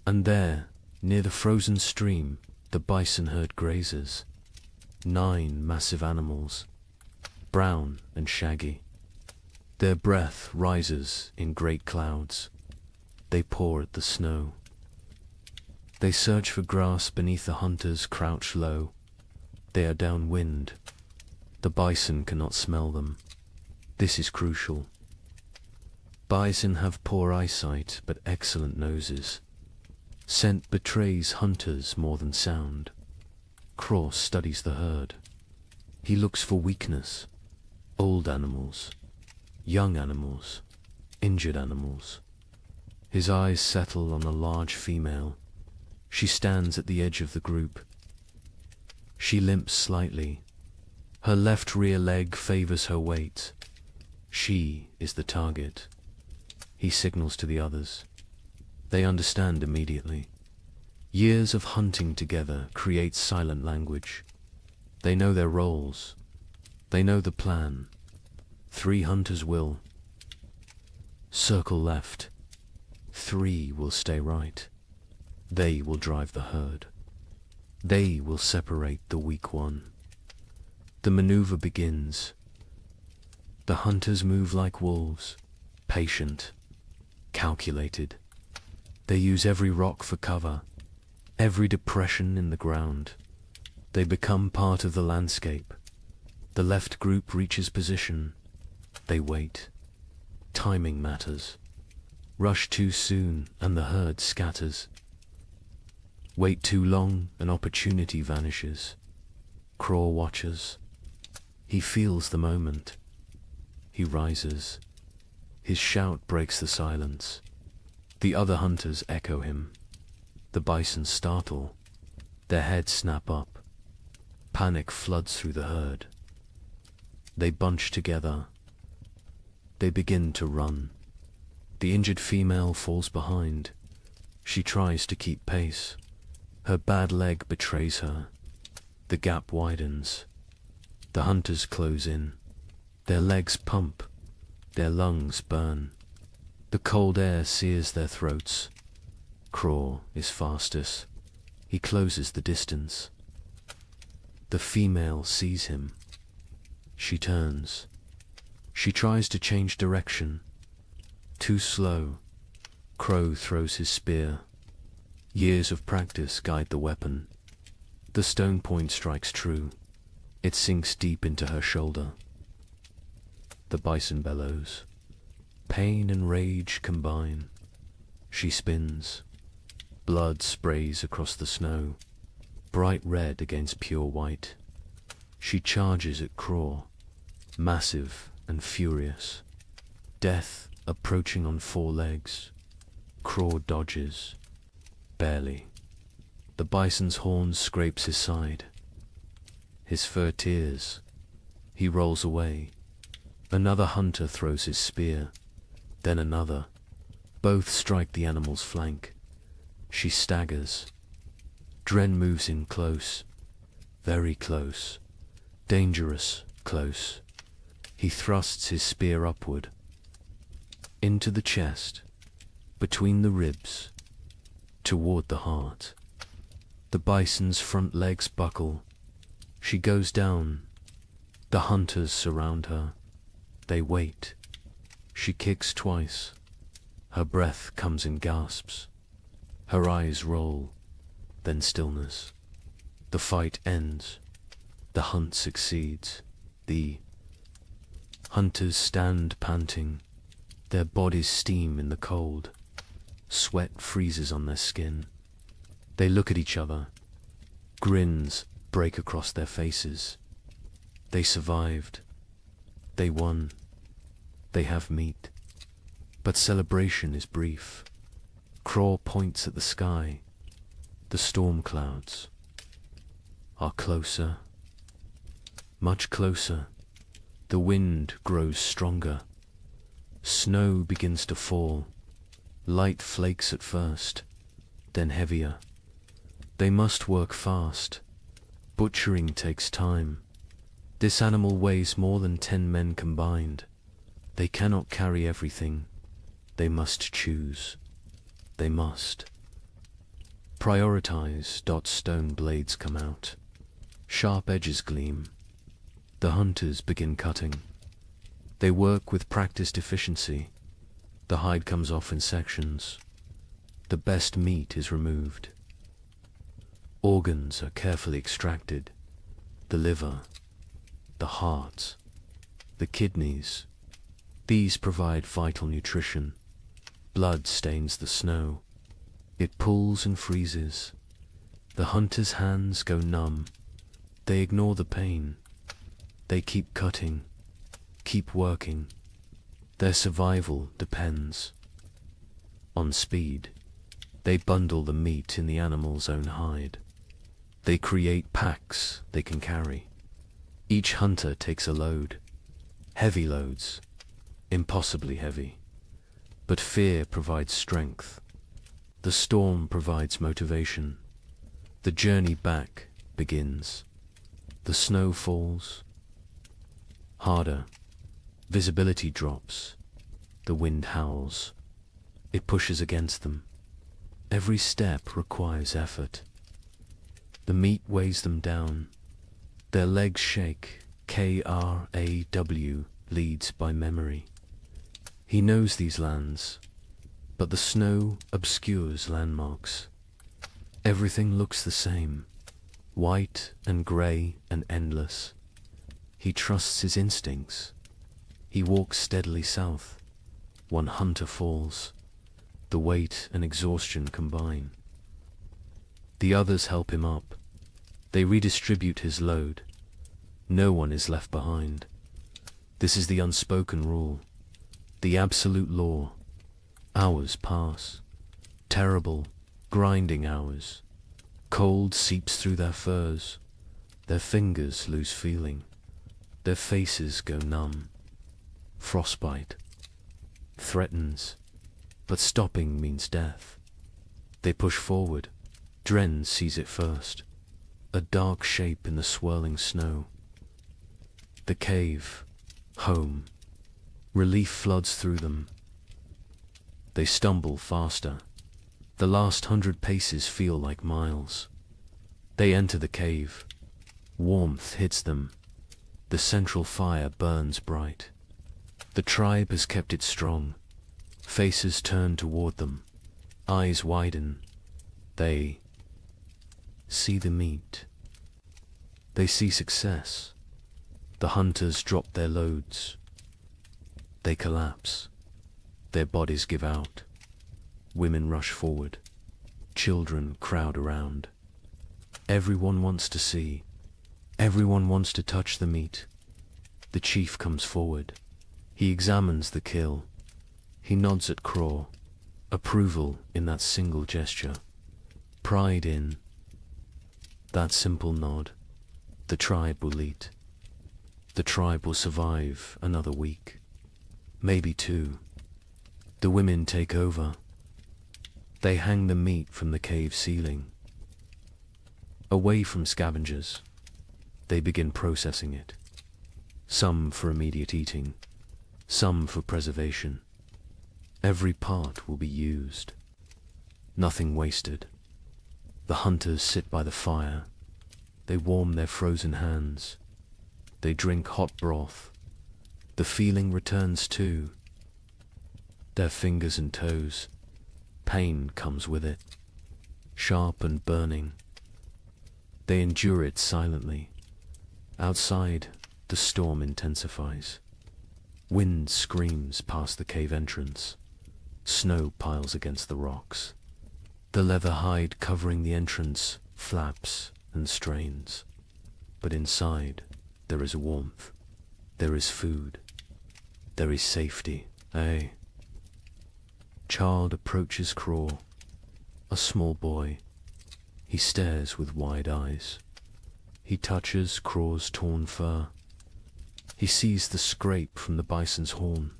[SPEAKER 2] And there, near the frozen stream, the bison herd grazes. 9 massive animals, brown and shaggy. Their breath rises in great clouds. They paw at the snow. They search for grass beneath the hunters crouch low. They are downwind. The bison cannot smell them. This is crucial. Bison have poor eyesight but excellent noses. Scent betrays hunters more than sound. Craw studies the herd. He looks for weakness. Old animals. Young animals. Injured animals. His eyes settle on a large female. She stands at the edge of the group. She limps slightly. Her left rear leg favors her weight. She is the target. He signals to the others. They understand immediately. Years of hunting together create silent language. They know their roles. They know the plan. 3 hunters will circle left. 3 will stay right. They will drive the herd. They will separate the weak one. The maneuver begins. The hunters move like wolves, patient, calculated. They use every rock for cover, every depression in the ground. They become part of the landscape. The left group reaches position. They wait. Timing matters. Rush too soon and the herd scatters. Wait too long, an opportunity vanishes. Craw watches. He feels the moment. He rises. His shout breaks the silence. The other hunters echo him. The bison startle. Their heads snap up. Panic floods through the herd. They bunch together. They begin to run. The injured female falls behind. She tries to keep pace. Her bad leg betrays her. The gap widens. The hunters close in. Their legs pump. Their lungs burn. The cold air sears their throats. Craw is fastest. He closes the distance. The female sees him. She turns. She tries to change direction. Too slow. Crow throws his spear. Years of practice guide the weapon. The stone point strikes true. It sinks deep into her shoulder. The bison bellows. Pain and rage combine. She spins. Blood sprays across the snow. bright red against pure white. She charges at Craw, massive and furious. Death approaching on 4 legs. Craw dodges, barely. The bison's horn scrapes his side. His fur tears. He rolls away. Another hunter throws his spear, then another. Both strike the animal's flank. She staggers. Dren moves in close, very close, dangerous close. He thrusts his spear upward, into the chest, between the ribs, toward the heart. The bison's front legs buckle. She goes down. The hunters surround her. They wait. She kicks twice. Her breath comes in gasps. Her eyes roll, then stillness. The fight ends. The hunt succeeds. The hunters stand panting. Their bodies steam in the cold. Sweat freezes on their skin. They look at each other. Grins break across their faces. They survived. They won. They have meat. But celebration is brief. Craw points at the sky. The storm clouds are closer, much closer. The wind grows stronger. Snow begins to fall. Light flakes at first, then heavier. They must work fast. Butchering takes time. This animal weighs more than 10 men combined. They cannot carry everything. They must choose. They must prioritize. Stone blades come out. Sharp edges gleam. The hunters begin cutting. They work with practiced efficiency. The hide comes off in sections. The best meat is removed. Organs are carefully extracted. The liver, the heart, the kidneys. These provide vital nutrition. Blood stains the snow. It pulls and freezes. The hunter's hands go numb. They ignore the pain. They keep cutting, keep working. Their survival depends on speed. They bundle the meat in the animal's own hide. They create packs they can carry. Each hunter takes a load. Heavy loads, impossibly heavy. But fear provides strength. The storm provides motivation. The journey back begins. The snow falls harder. Visibility drops. The wind howls. It pushes against them. Every step requires effort. The meat weighs them down. Their legs shake. Kraw leads by memory. He knows these lands, but the snow obscures landmarks. Everything looks the same, white and grey and endless. He trusts his instincts. He walks steadily south. One hunter falls. The weight and exhaustion combine. The others help him up. They redistribute his load. No one is left behind. This is the unspoken rule, the absolute law. Hours pass. Terrible, grinding hours. Cold seeps through their furs. Their fingers lose feeling. Their faces go numb. Frostbite threatens, but stopping means death. They push forward. Dren sees it first. A dark shape in the swirling snow. The cave. Home. Relief floods through them. They stumble faster. The last 100 paces feel like miles. They enter the cave. Warmth hits them. The central fire burns bright. The tribe has kept it strong. Faces turn toward them. Eyes widen. They see the meat. They see success. The hunters drop their loads. They collapse. Their bodies give out. Women rush forward. Children crowd around. Everyone wants to see. Everyone wants to touch the meat. The chief comes forward. He examines the kill. He nods at Craw. Approval in that single gesture. Pride in that simple nod. The tribe will eat. The tribe will survive another week. Maybe two. The women take over. They hang the meat from the cave ceiling. Away from scavengers, they begin processing it. Some for immediate eating, some for preservation. Every part will be used. Nothing wasted. The hunters sit by the fire. They warm their frozen hands. They drink hot broth. The feeling returns too. Their fingers and toes. Pain comes with it. Sharp and burning. They endure it silently. Outside, the storm intensifies. Wind screams past the cave entrance. Snow piles against the rocks. The leather hide covering the entrance flaps and strains. But inside, there is warmth. There is food. There is safety. Aye. Child approaches Craw. A small boy. He stares with wide eyes. He touches Craw's torn fur. He sees the scrape from the bison's horn.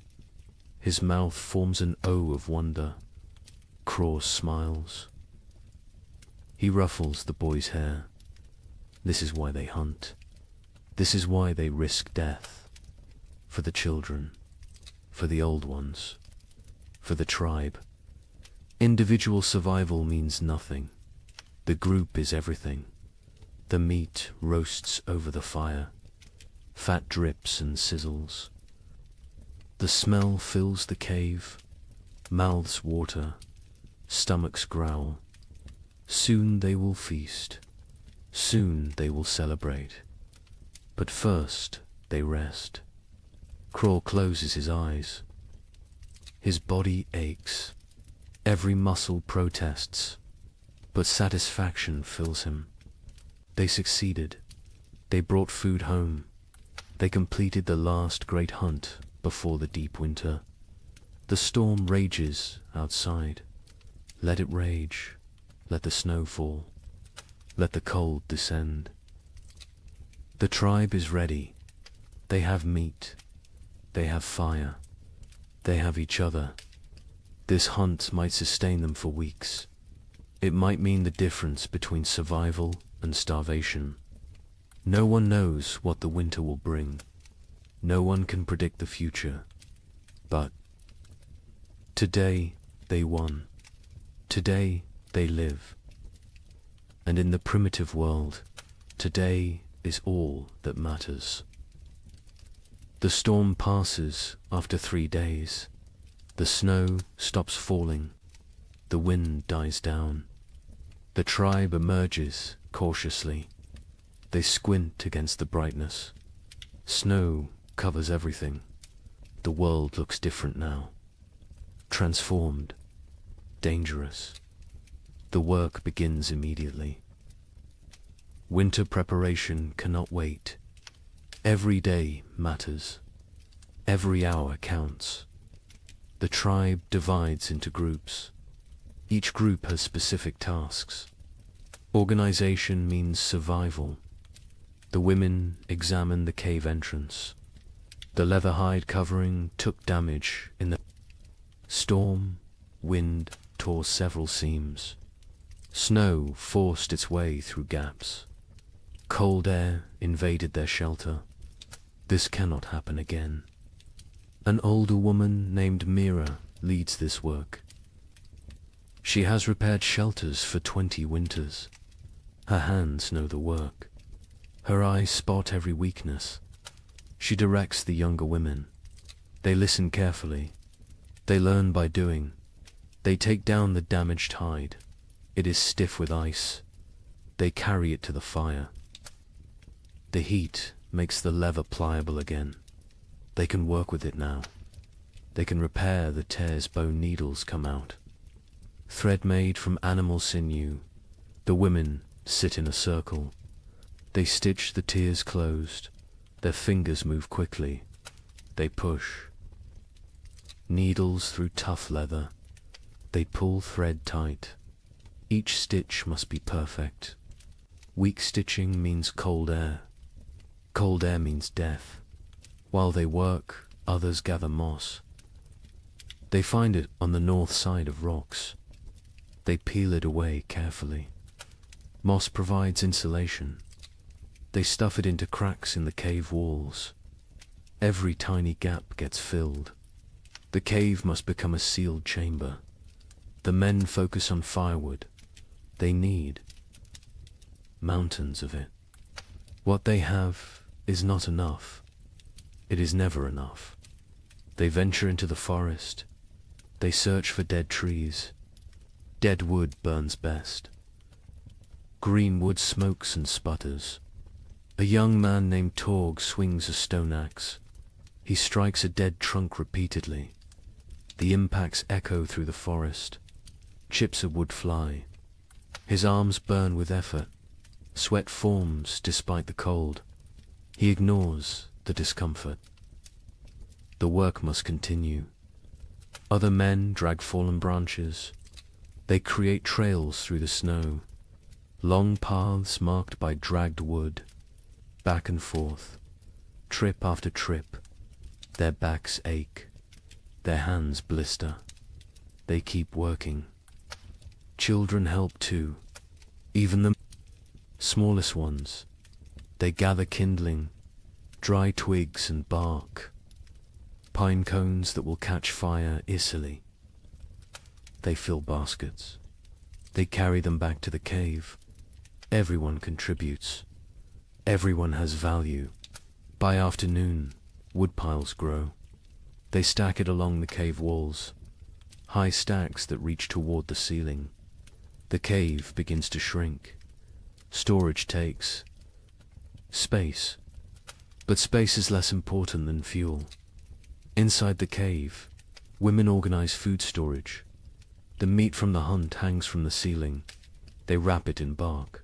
[SPEAKER 2] His mouth forms an O of wonder. Craw smiles. He ruffles the boy's hair. This is why they hunt. This is why they risk death. For the children. For the old ones. For the tribe. Individual survival means nothing. The group is everything. The meat roasts over the fire. Fat drips and sizzles. The smell fills the cave. Mouths water. Stomachs growl. Soon they will feast. Soon they will celebrate. But first they rest. Craw closes his eyes. His body aches. Every muscle protests. But satisfaction fills him. They succeeded. They brought food home. They completed the last great hunt before the deep winter. The storm rages outside. Let it rage. Let the snow fall. Let the cold descend. The tribe is ready. They have meat. They have fire. They have each other. This hunt might sustain them for weeks. It might mean the difference between survival and starvation. No one knows what the winter will bring. No one can predict the future. But today they won. Today they live. And in the primitive world, today is all that matters. The storm passes after 3 days. The snow stops falling. The wind dies down. The tribe emerges cautiously. They squint against the brightness. Snow covers everything. The world looks different now. Transformed. Dangerous. The work begins immediately. Winter preparation cannot wait. Every day matters. Every hour counts. The tribe divides into groups. Each group has specific tasks. Organization means survival. The women examine the cave entrance. The leather hide covering took damage in the storm. Wind tore several seams. Snow forced its way through gaps. Cold air invaded their shelter. This cannot happen again. An older woman named Mira leads this work. She has repaired shelters for 20 winters. Her hands know the work. Her eyes spot every weakness. She directs the younger women. They listen carefully. They learn by doing. They take down the damaged hide. It is stiff with ice. They carry it to the fire. The heat makes the leather pliable again. They can work with it now. They can repair the tears bone needles come out. Thread made from animal sinew, the women sit in a circle. They stitch the tears closed. Their fingers move quickly. They push. Needles through tough leather. They pull thread tight. Each stitch must be perfect. Weak stitching means cold air. Cold air means death. While they work, others gather moss. They find it on the north side of rocks. They peel it away carefully. Moss provides insulation. They stuff it into cracks in the cave walls. Every tiny gap gets filled. The cave must become a sealed chamber. The men focus on firewood. They need mountains of it. What they have is not enough. It is never enough. They venture into the forest. They search for dead trees. Dead wood burns best. Green wood smokes and sputters. A young man named Torg swings a stone axe. He strikes a dead trunk repeatedly. The impacts echo through the forest. Chips of wood fly. His arms burn with effort. Sweat forms despite the cold. He ignores the discomfort. The work must continue. Other men drag fallen branches. They create trails through the snow. Long paths marked by dragged wood. Back and forth. Trip after trip. Their backs ache. Their hands blister. They keep working. Children help too. Even the smallest ones. They gather kindling, dry twigs and bark, pine cones that will catch fire easily. They fill baskets. They carry them back to the cave. Everyone contributes. Everyone has value. By afternoon, wood piles grow. They stack it along the cave walls, high stacks that reach toward the ceiling. The cave begins to shrink. Storage takes space, but space is less important than fuel. Inside the cave, women organize food storage. The meat from the hunt hangs from the ceiling. They wrap it in bark.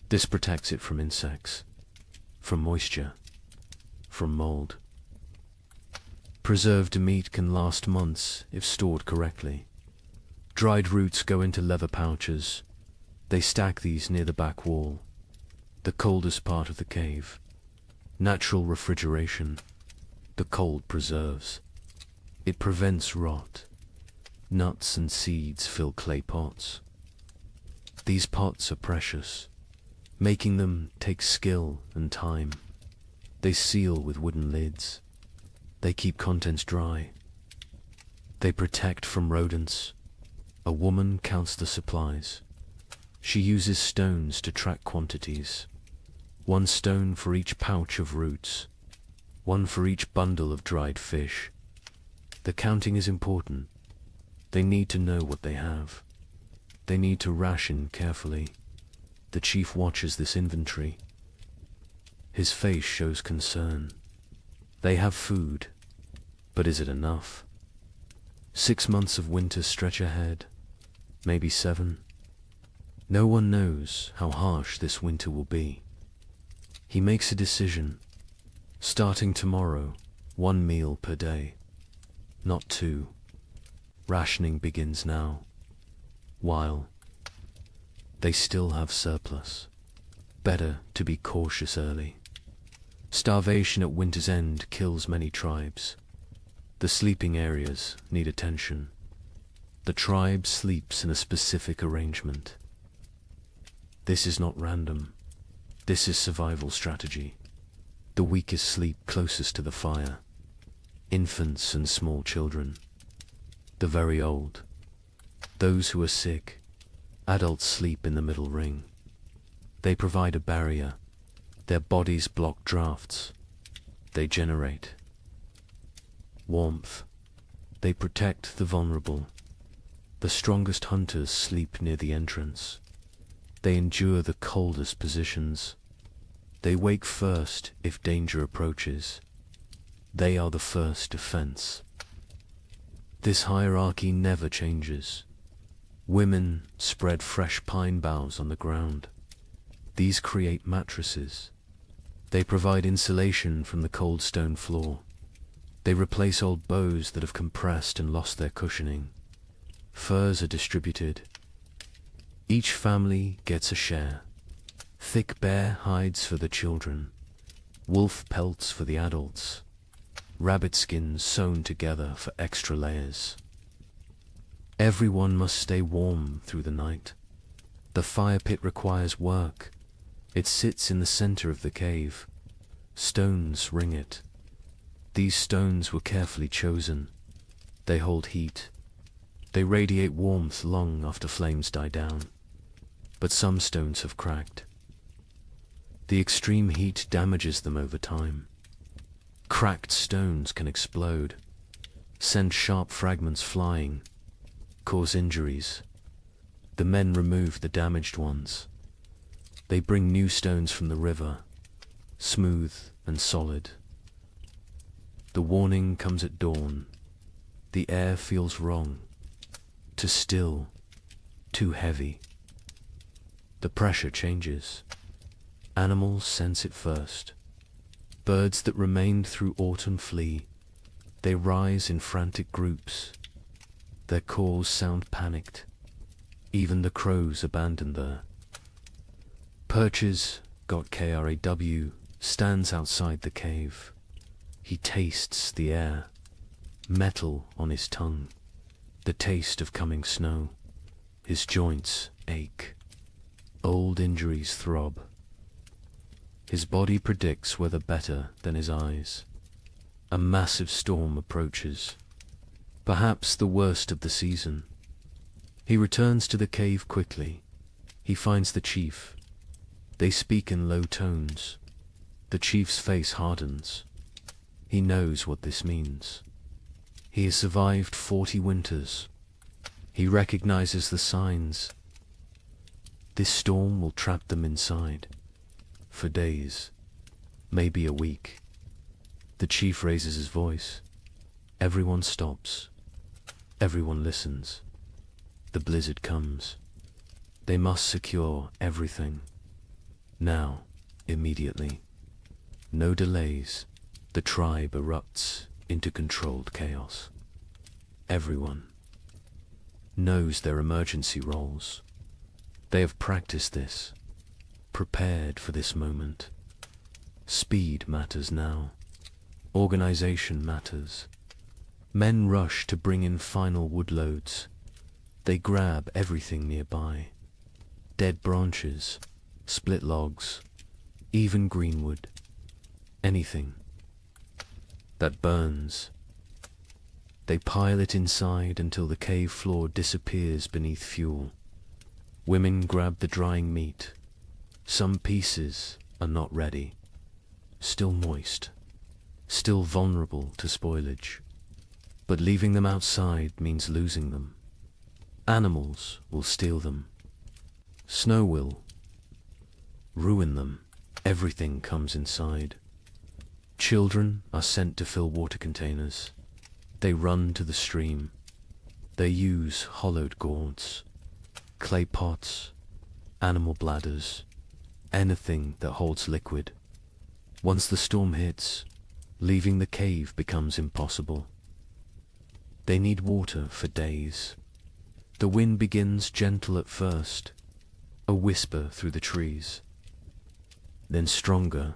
[SPEAKER 2] This protects it from insects, from moisture, from mold. Preserved meat can last months if stored correctly. Dried roots go into leather pouches. They stack these near the back wall, the coldest part of the cave. Natural refrigeration. The cold preserves. It prevents rot. Nuts and seeds fill clay pots. These pots are precious. Making them takes skill and time. They seal with wooden lids. They keep contents dry. They protect from rodents. A woman counts the supplies. She uses stones to track quantities. 1 stone for each pouch of roots. 1 for each bundle of dried fish. The counting is important. They need to know what they have. They need to ration carefully. The chief watches this inventory. His face shows concern. They have food, but is it enough? 6 months of winter stretch ahead, maybe 7. No one knows how harsh this winter will be. He makes a decision. Starting tomorrow, 1 meal per day, not 2. Rationing begins now, while they still have surplus. Better to be cautious early. Starvation at winter's end kills many tribes. The sleeping areas need attention. The tribe sleeps in a specific arrangement. This is not random. This is survival strategy. The weakest sleep closest to the fire. Infants and small children. The very old. Those who are sick. Adults sleep in the middle ring. They provide a barrier. Their bodies block drafts. They generate warmth. They protect the vulnerable. The strongest hunters sleep near the entrance. They endure the coldest positions. They wake first if danger approaches. They are the first defense. This hierarchy never changes. Women spread fresh pine boughs on the ground. These create mattresses. They provide insulation from the cold stone floor. They replace old bows that have compressed and lost their cushioning. Furs are distributed. Each family gets a share. Thick bear hides for the children, wolf pelts for the adults, rabbit skins sewn together for extra layers. Everyone must stay warm through the night. The fire pit requires work. It sits in the center of the cave. Stones ring it. These stones were carefully chosen. They hold heat. They radiate warmth long after flames die down. But some stones have cracked. The extreme heat damages them over time. Cracked stones can explode, send sharp fragments flying, cause injuries. The men remove the damaged ones. They bring new stones from the river, smooth and solid. The warning comes at dawn. The air feels wrong, too still, too heavy. The pressure changes. Animals sense it first. Birds that remained through autumn flee. They rise in frantic groups. Their calls sound panicked. Even the crows abandon there. Perches, got KRAW, stands outside the cave. He tastes the air, metal on his tongue, the taste of coming snow. His joints ache. Old injuries throb. His body predicts weather better than his eyes. A massive storm approaches, perhaps the worst of the season. He returns to the cave quickly. He finds the chief. They speak in low tones. The chief's face hardens. He knows what this means. He has survived 40 winters. He recognizes the signs. This storm will trap them inside. For days, maybe a week. The chief raises his voice. Everyone stops. Everyone listens. The blizzard comes. They must secure everything. Now, immediately. No delays. The tribe erupts into controlled chaos. Everyone knows their emergency roles. They have practiced this, prepared for this moment. Speed matters now. Organization matters. Men rush to bring in final wood loads. They grab everything nearby. Dead branches, split logs, even greenwood. Anything that burns. They pile it inside until the cave floor disappears beneath fuel. Women grab the drying meat. Some pieces are not ready, still moist, still vulnerable to spoilage. But leaving them outside means losing them. Animals will steal them. Snow will ruin them. Everything comes inside. Children are sent to fill water containers. They run to the stream. They use hollowed gourds, clay pots, animal bladders, anything that holds liquid. Once the storm hits, leaving the cave becomes impossible. They need water for days. The wind begins gentle at first, a whisper through the trees. Then stronger,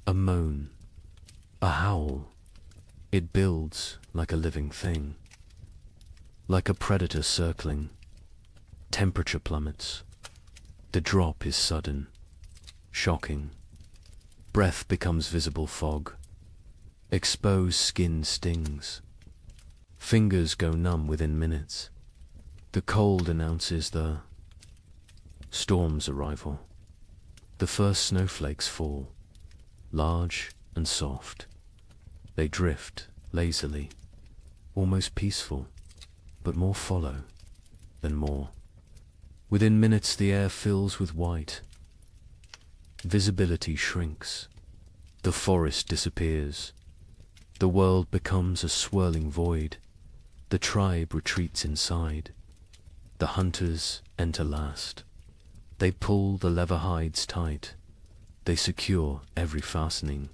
[SPEAKER 2] a moan, a howl. It builds like a living thing, like a predator circling. Temperature plummets. The drop is sudden, shocking. Breath becomes visible fog. Exposed skin stings. Fingers go numb within minutes. The cold announces the storm's arrival. The first snowflakes fall, large and soft. They drift lazily, almost peaceful, but more follow than more. Within minutes the air fills with white. Visibility shrinks. The forest disappears. The world becomes a swirling void. The tribe retreats inside. The hunters enter last. They pull the leather hides tight. They secure every fastening.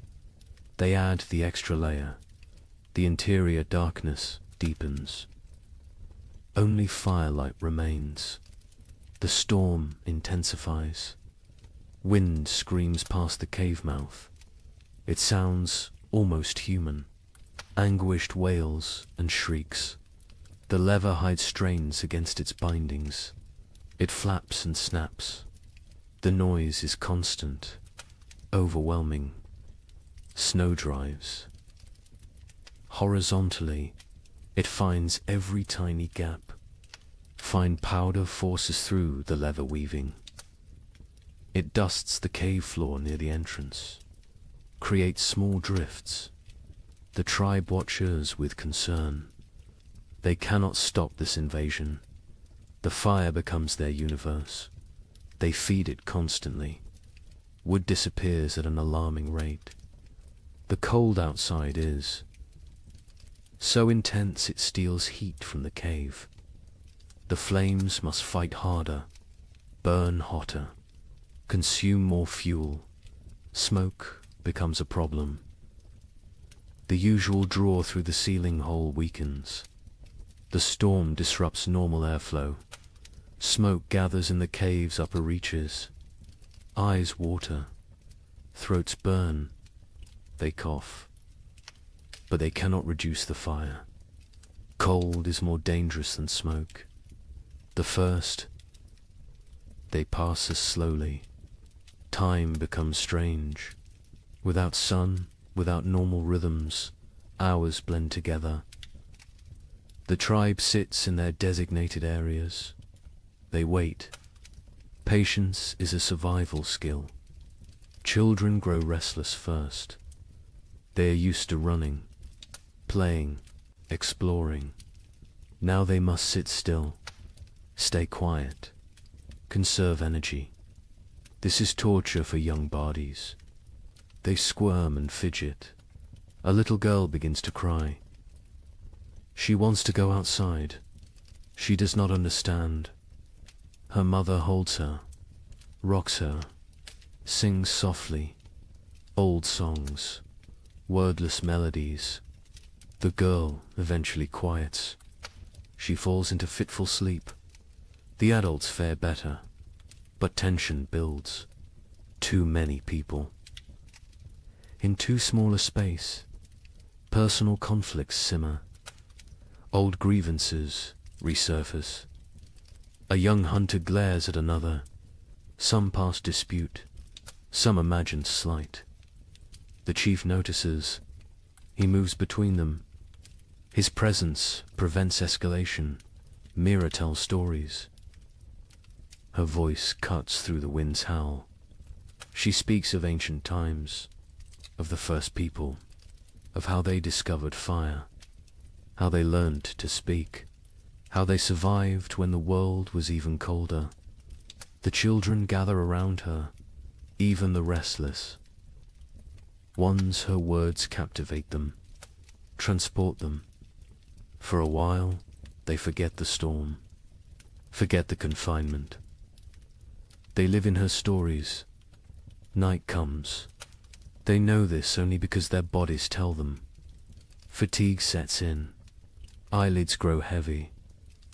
[SPEAKER 2] They add the extra layer. The interior darkness deepens. Only firelight remains. The storm intensifies. Wind screams past the cave mouth. It sounds almost human. Anguished wails and shrieks. The leather hide strains against its bindings. It flaps and snaps. The noise is constant, overwhelming. Snow drives. Horizontally, it finds every tiny gap. Fine powder forces through the leather weaving. It dusts the cave floor near the entrance, creates small drifts. The tribe watches with concern. They cannot stop this invasion. The fire becomes their universe. They feed it constantly. Wood disappears at an alarming rate. The cold outside is so intense it steals heat from the cave. The flames must fight harder, burn hotter, consume more fuel. Smoke becomes a problem. The usual draw through the ceiling hole weakens. The storm disrupts normal airflow. Smoke gathers in the cave's upper reaches. Eyes water. Throats burn. They cough. But they cannot reduce the fire. Cold is more dangerous than smoke. The first, they pass us slowly. Time becomes strange. Without sun, without normal rhythms, hours blend together. The tribe sits in their designated areas. They wait. Patience is a survival skill. Children grow restless first. They are used to running, playing, exploring. Now they must sit still, stay quiet, conserve energy. This is torture for young bodies. They squirm and fidget. A little girl begins to cry. She wants to go outside. She does not understand. Her mother holds her, rocks her, sings softly, old songs, wordless melodies. The girl eventually quiets. She falls into fitful sleep. The adults fare better, but tension builds. Too many people. In too small a space, personal conflicts simmer. Old grievances resurface. A young hunter glares at another. Some past dispute, some imagined slight. The chief notices. He moves between them. His presence prevents escalation. Mira tells stories. Her voice cuts through the wind's howl. She speaks of ancient times, of the first people, of how they discovered fire, how they learned to speak, how they survived when the world was even colder. The children gather around her, even the restless. Once her words captivate them, transport them. For a while, they forget the storm, forget the confinement. They live in her stories. Night comes. They know this only because their bodies tell them. Fatigue sets in. Eyelids grow heavy.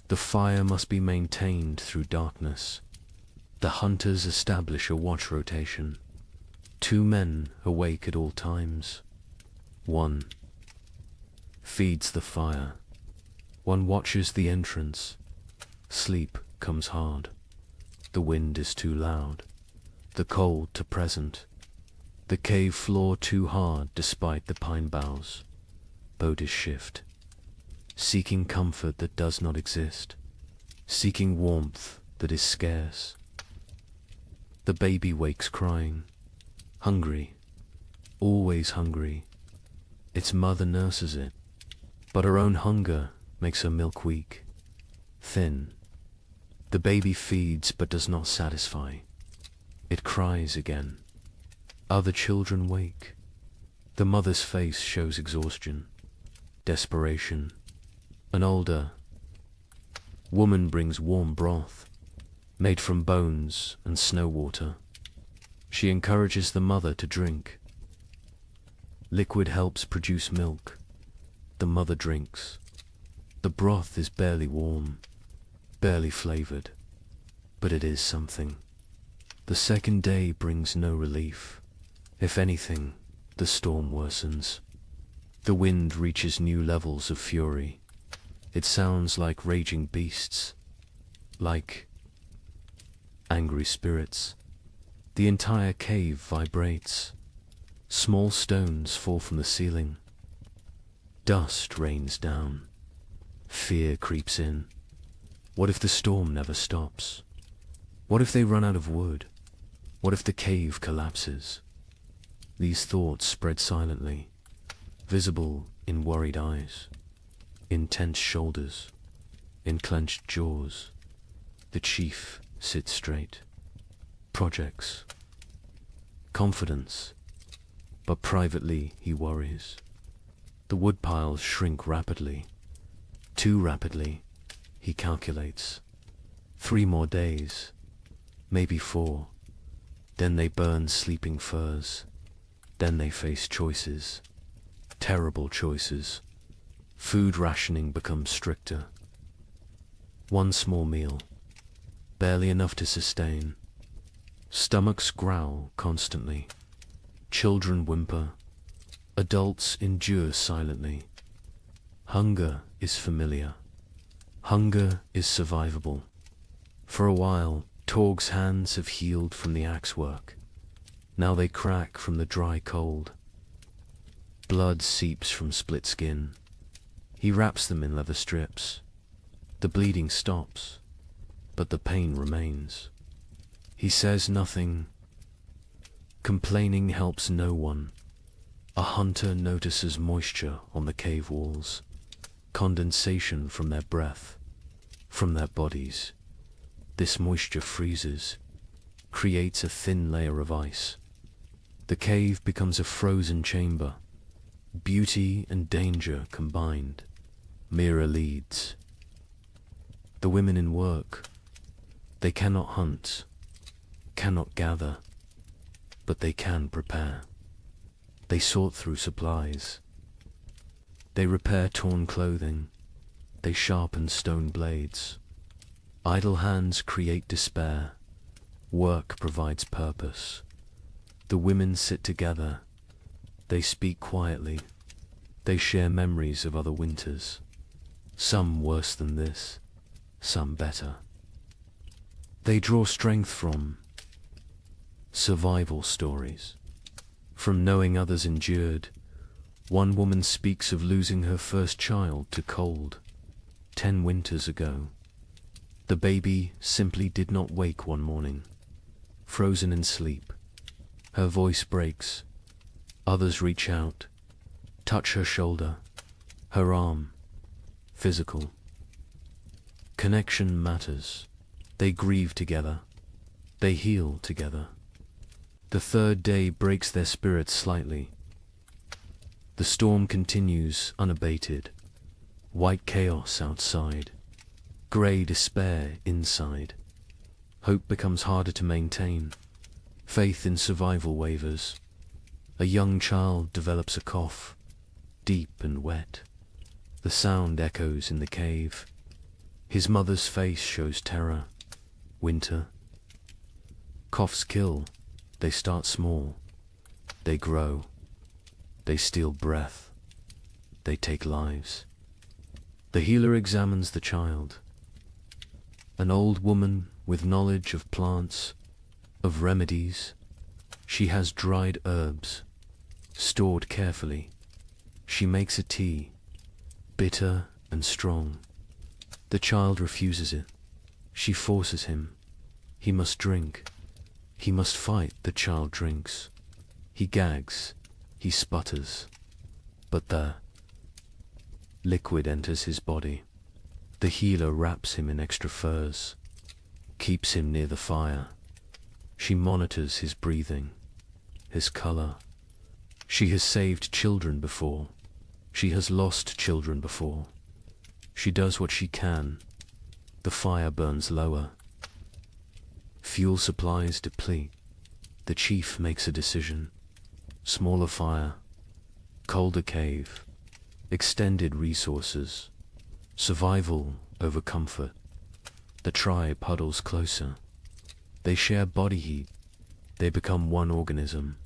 [SPEAKER 2] The fire must be maintained through darkness. The hunters establish a watch rotation. 2 men awake at all times. 1 feeds the fire. 1 watches the entrance. Sleep comes hard. The wind is too loud. The cold too present. The cave floor too hard despite the pine boughs. Bodies shift. Seeking comfort that does not exist. Seeking warmth that is scarce. The baby wakes crying. Hungry. Always hungry. Its mother nurses it. But her own hunger makes her milk weak. Thin. The baby feeds but does not satisfy. It cries again. Other children wake. The mother's face shows exhaustion, desperation. An older woman brings warm broth. made from bones and snow water. She encourages the mother to drink. Liquid helps produce milk. The mother drinks. The broth is barely warm, barely flavored, but it is something. The second day brings no relief. If anything, the storm worsens. The wind reaches new levels of fury. It sounds like raging beasts, like angry spirits. The entire cave vibrates. Small stones fall from the ceiling. Dust rains down. Fear creeps in. What if the storm never stops? What if they run out of wood? What if the cave collapses? These thoughts spread silently, visible in worried eyes, in tense shoulders, in clenched jaws. The chief sits straight. Projects. Confidence. But privately he worries. The woodpiles shrink rapidly. Too rapidly, he calculates. 3 more days, maybe 4. Then they burn sleeping firs. Then they face choices. Terrible choices. Food rationing becomes stricter. 1 small meal, barely enough to sustain. Stomachs growl constantly. Children whimper. Adults endure silently. Hunger is familiar. Hunger is survivable. For a while, Torg's hands have healed from the axe work. Now they crack from the dry cold. Blood seeps from split skin. He wraps them in leather strips. The bleeding stops, but the pain remains. He says nothing. Complaining helps no one. A hunter notices moisture on the cave walls, condensation from their breath, from their bodies. This moisture freezes, creates a thin layer of ice. The cave becomes a frozen chamber. Beauty and danger combined. Mira leads. The women in work. They cannot hunt, cannot gather, but they can prepare. They sort through supplies. They repair torn clothing. They sharpen stone blades. Idle hands create despair. Work provides purpose. The women sit together. They speak quietly. They share memories of other winters. Some worse than this, some better. They draw strength from survival stories. From knowing others endured. One woman speaks of losing her first child to cold 10 winters ago. The baby simply did not wake one morning, frozen in sleep. Her voice breaks. Others reach out, touch her shoulder, her arm. Physical. Connection matters. They grieve together. They heal together. The third day breaks their spirits slightly. The storm continues unabated. White chaos outside. Grey despair inside. Hope becomes harder to maintain. Faith in survival wavers. A young child develops a cough, deep and wet. The sound echoes in the cave. His mother's face shows terror. Winter. Coughs kill. They start small. They grow. They steal breath. They take lives. The healer examines the child. An old woman with knowledge of plants, of remedies. She has dried herbs, stored carefully. She makes a tea, bitter and strong. The child refuses it. She forces him. He must drink. He must fight. The child drinks. He gags. He sputters. But the liquid enters his body. The healer wraps him in extra furs, keeps him near the fire. She monitors his breathing, his color. She has saved children before. She has lost children before. She does what she can. The fire burns lower. Fuel supplies deplete. The chief makes a decision. Smaller fire, colder cave, extended resources, survival over comfort. The tribe huddles closer. They share body heat. They become one organism,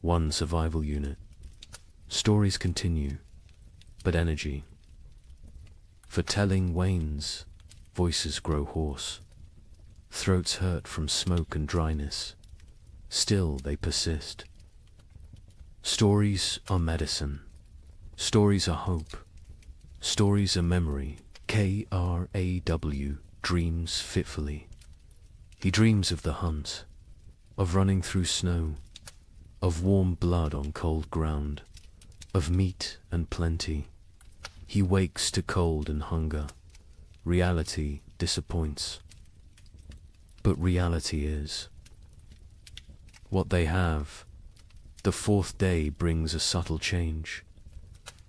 [SPEAKER 2] one survival unit. Stories continue, but energy for telling wanes. Voices grow hoarse. Throats hurt from smoke and dryness. Still they persist. Stories are medicine. Stories are hope. Stories are memory. Kraw dreams fitfully. He dreams of the hunt, of running through snow, of warm blood on cold ground, of meat and plenty. He wakes to cold and hunger. Reality disappoints. But reality is what they have. The fourth day brings a subtle change.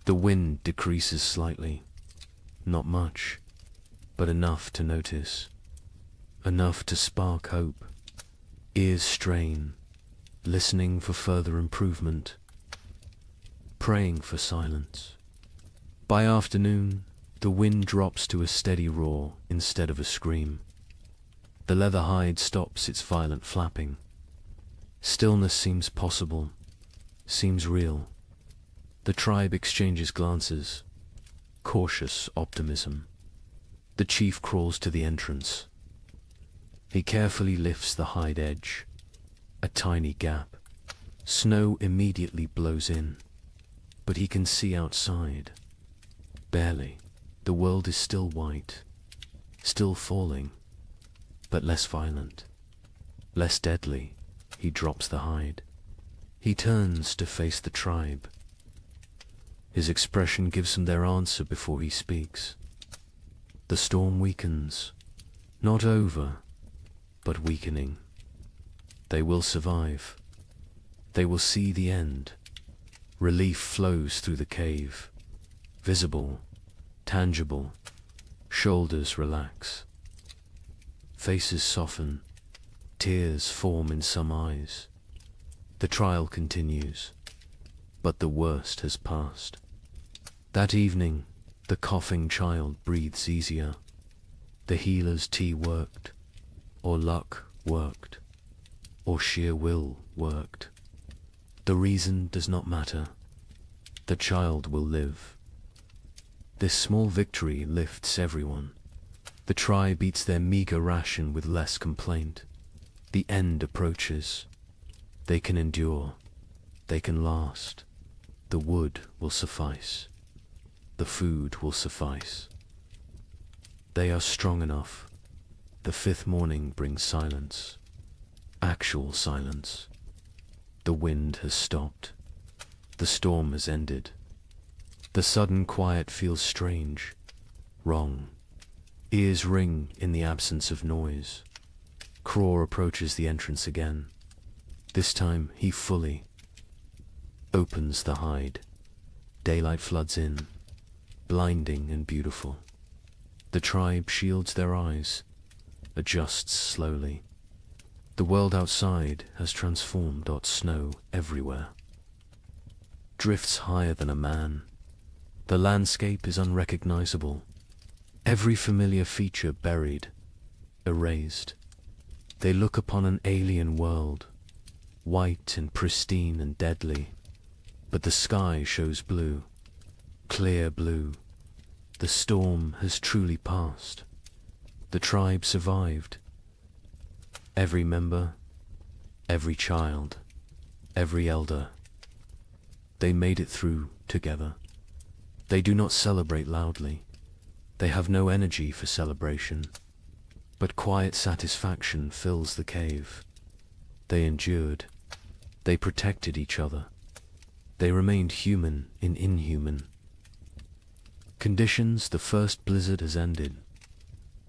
[SPEAKER 2] The wind decreases slightly. Not much, but enough to notice. Enough to spark hope. Ears strain, listening for further improvement. Praying for silence. By afternoon, the wind drops to a steady roar instead of a scream. The leather hide stops its violent flapping. Stillness seems possible, seems real. The tribe exchanges glances, cautious optimism. The chief crawls to the entrance. He carefully lifts the hide edge, a tiny gap. Snow immediately blows in, but he can see outside. Barely. The world is still white, still falling, but less violent, less deadly. He drops the hide. He turns to face the tribe. His expression gives them their answer before he speaks. The storm weakens, not over, but weakening. They will survive. They will see the end. Relief flows through the cave, visible, tangible. Shoulders relax. Faces soften. Tears form in some eyes. The trial continues, but the worst has passed. That evening, the coughing child breathes easier. The healer's tea worked, or luck worked, or sheer will worked. The reason does not matter. The child will live. This small victory lifts everyone. The tribe eats their meager ration with less complaint. The end approaches. They can endure. They can last. The wood will suffice. The food will suffice. They are strong enough. The fifth morning brings silence. Actual silence. The wind has stopped. The storm has ended. The sudden quiet feels strange, wrong. Ears ring in the absence of noise. Kraw approaches the entrance again. This time he fully opens the hide. Daylight floods in, blinding and beautiful. The tribe shields their eyes, adjusts slowly. The world outside has transformed. Snow everywhere. Drifts higher than a man. The landscape is unrecognizable. Every familiar feature buried, erased. They look upon an alien world, white and pristine and deadly. But the sky shows blue, clear blue. The storm has truly passed. The tribe survived. Every member, every child, every elder. They made it through together. They do not celebrate loudly. They have no energy for celebration, but quiet satisfaction fills the cave. They endured. They protected each other. They remained human in inhuman conditions. The first blizzard has ended.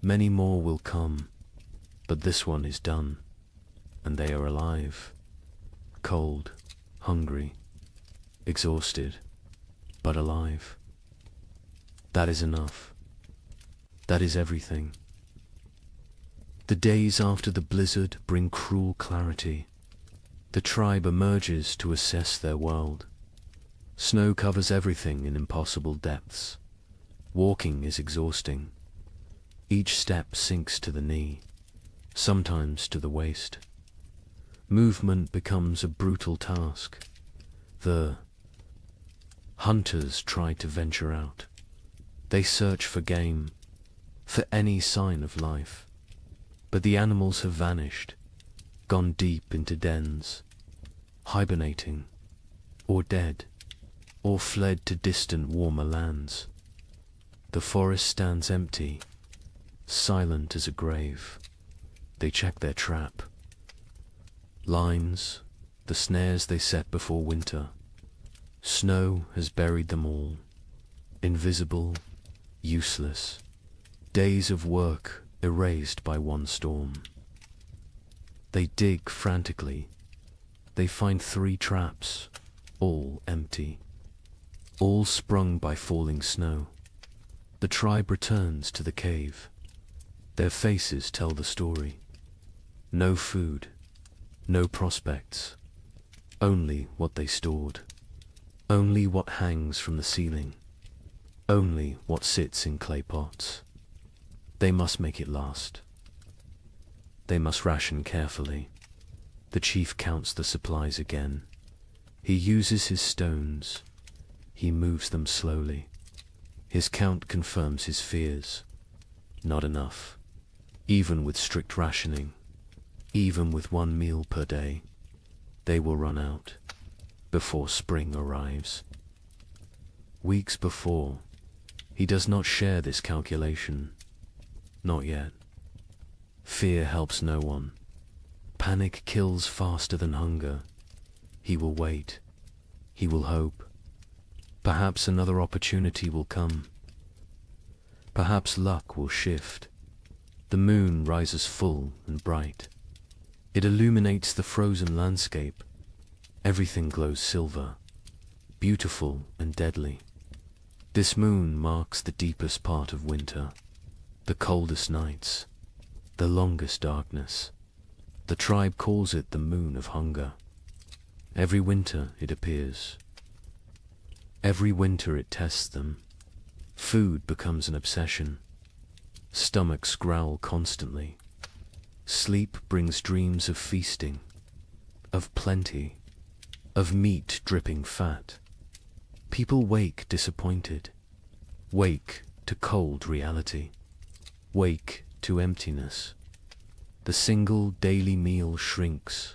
[SPEAKER 2] Many more will come, but this one is done, and they are alive. Cold, hungry, exhausted, but alive. That is enough. That is everything. The days after the blizzard bring cruel clarity. The tribe emerges to assess their world. Snow covers everything in impossible depths. Walking is exhausting. Each step sinks to the knee, sometimes to the waist. Movement becomes a brutal task. The hunters try to venture out. They search for game, for any sign of life. But the animals have vanished, gone deep into dens, hibernating, or dead, or fled to distant warmer lands. The forest stands empty, silent as a grave. They check their trap. Lines, the snares they set before winter. Snow has buried them all, invisible, useless. Days of work erased by one storm. They dig frantically. They find 3 traps, all empty, all sprung by falling snow. The tribe returns to the cave. Their faces tell the story. No food, no prospects, only what they stored, only what hangs from the ceiling, only what sits in clay pots. They must make it last. They must ration carefully. The chief counts the supplies again. He uses his stones. He moves them slowly. His count confirms his fears. Not enough. Even with strict rationing, even with 1 meal per day, they will run out before spring arrives. Weeks before, he does not share this calculation. Not yet. Fear helps no one. Panic kills faster than hunger. He will wait. He will hope. Perhaps another opportunity will come. Perhaps luck will shift. The moon rises full and bright. It illuminates the frozen landscape. Everything glows silver, beautiful and deadly. This moon marks the deepest part of winter, the coldest nights, the longest darkness. The tribe calls it the moon of hunger. Every winter it appears. Every winter it tests them. Food becomes an obsession. Stomachs growl constantly. Sleep brings dreams of feasting, of plenty, of meat dripping fat. People wake disappointed, wake to cold reality, wake to emptiness. The single daily meal shrinks.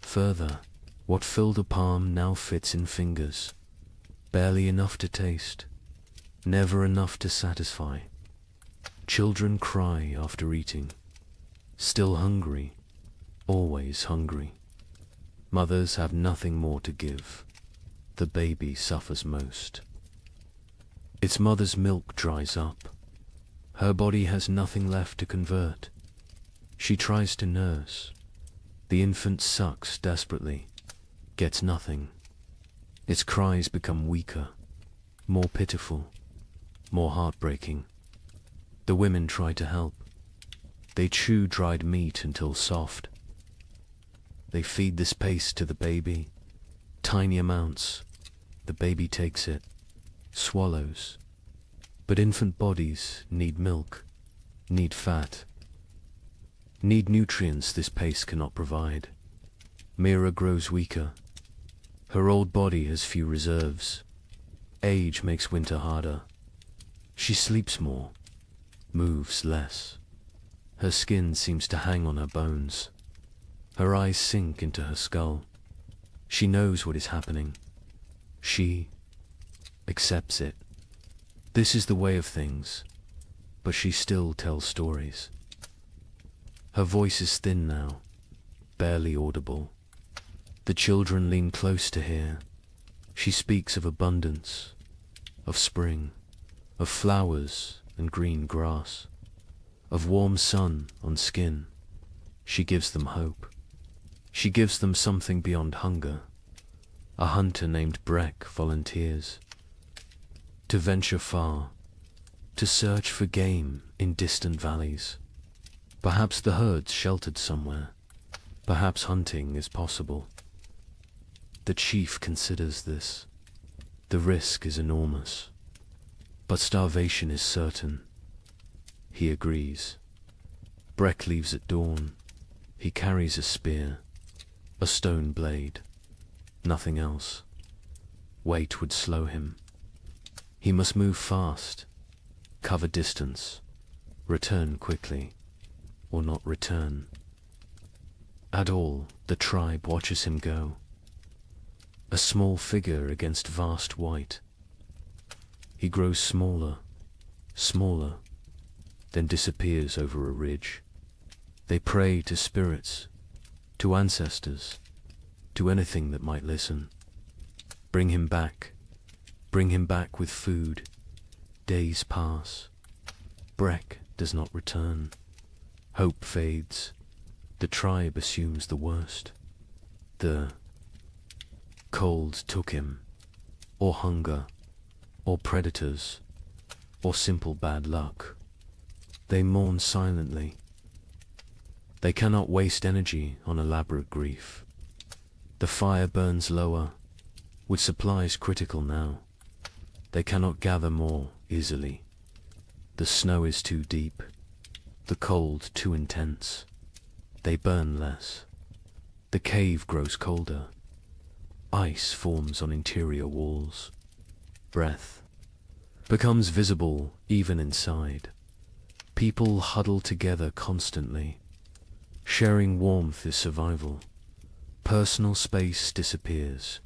[SPEAKER 2] Further, what filled a palm now fits in fingers, barely enough to taste, never enough to satisfy. Children cry after eating, still hungry, always hungry. Mothers have nothing more to give. The baby suffers most. Its mother's milk dries up. Her body has nothing left to convert. She tries to nurse. The infant sucks desperately, gets nothing. Its cries become weaker, more pitiful, more heartbreaking. The women try to help. They chew dried meat until soft. They feed this paste to the baby, tiny amounts. The baby takes it, swallows. But infant bodies need milk, need fat, need nutrients this paste cannot provide. Mira grows weaker. Her old body has few reserves. Age makes winter harder. She sleeps more, moves less. Her skin seems to hang on her bones. Her eyes sink into her skull. She knows what is happening. She accepts it. This is the way of things, but she still tells stories. Her voice is thin now, barely audible. The children lean close to hear. She speaks of abundance, of spring, of flowers and green grass, of warm sun on skin. She gives them hope. She gives them something beyond hunger. A hunter named Breck volunteers to venture far, to search for game in distant valleys. Perhaps the herd's sheltered somewhere. Perhaps hunting is possible. The chief considers this. The risk is enormous. But starvation is certain. He agrees. Breck leaves at dawn. He carries a spear, a stone blade, nothing else. Weight would slow him. He must move fast, cover distance, return quickly, or not return. At all, the tribe watches him go. A small figure against vast white. He grows smaller, smaller, then disappears over a ridge. They pray to spirits, to ancestors, to anything that might listen. Bring him back with food. Days pass. Breck does not return. Hope fades. The tribe assumes the worst. The cold took him, or hunger, or predators, or simple bad luck. They mourn silently. They cannot waste energy on elaborate grief. The fire burns lower, with supplies critical now. They cannot gather more easily. The snow is too deep, the cold too intense. They burn less. The cave grows colder. Ice forms on interior walls. Breath becomes visible even inside. People huddle together constantly. Sharing warmth is survival. Personal space disappears.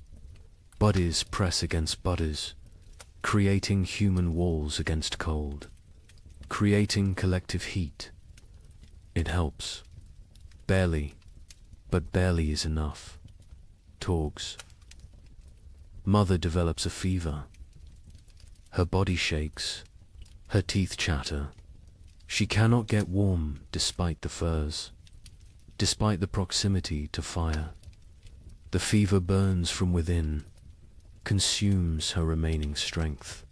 [SPEAKER 2] Bodies press against bodies, creating human walls against cold, creating collective heat. It helps. Barely, but barely is enough. Torgs. Mother develops a fever. Her body shakes. Her teeth chatter. She cannot get warm despite the furs, despite the proximity to fire. The fever burns from within, consumes her remaining strength,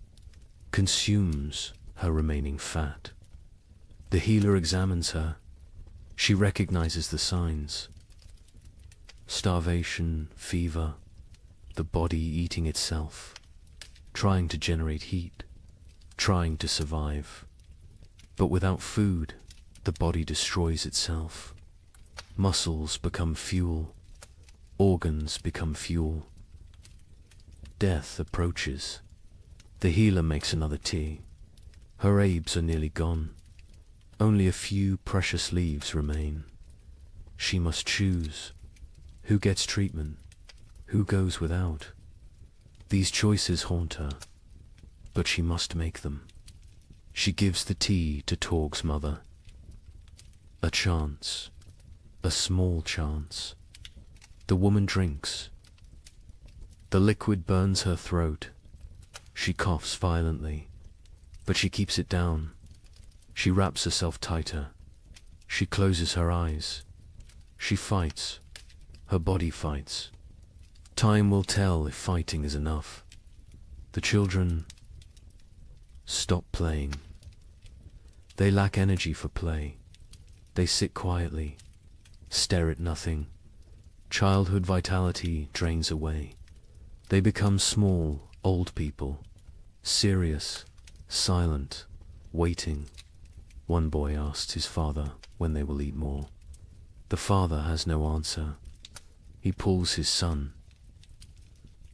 [SPEAKER 2] consumes her remaining fat. The healer examines her. She recognizes the signs. Starvation, fever, the body eating itself, trying to generate heat, trying to survive. But without food, the body destroys itself. Muscles become fuel. Organs become fuel. Death approaches. The healer makes another tea. Her herbs are nearly gone. Only a few precious leaves remain. She must choose. Who gets treatment? Who goes without? These choices haunt her, but she must make them. She gives the tea to Torg's mother. A chance. A small chance. The woman drinks. The liquid burns her throat. She coughs violently, but she keeps it down. She wraps herself tighter. She closes her eyes. She fights. Her body fights. Time will tell if fighting is enough. The children stop playing. They lack energy for play. They sit quietly, stare at nothing. Childhood vitality drains away. They become small, old people, serious, silent, waiting. One boy asks his father when they will eat more. The father has no answer. He pulls his son.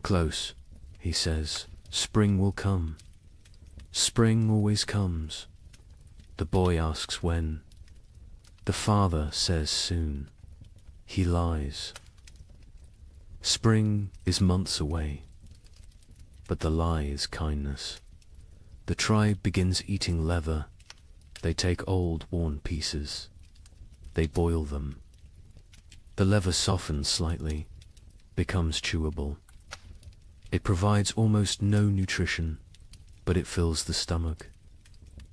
[SPEAKER 2] Close, he says, spring will come. Spring always comes. The boy asks when. The father says soon. He lies. Spring is months away, but the lie is kindness. The tribe begins eating leather. They take old, worn pieces. They boil them. The leather softens slightly, becomes chewable. It provides almost no nutrition, but it fills the stomach,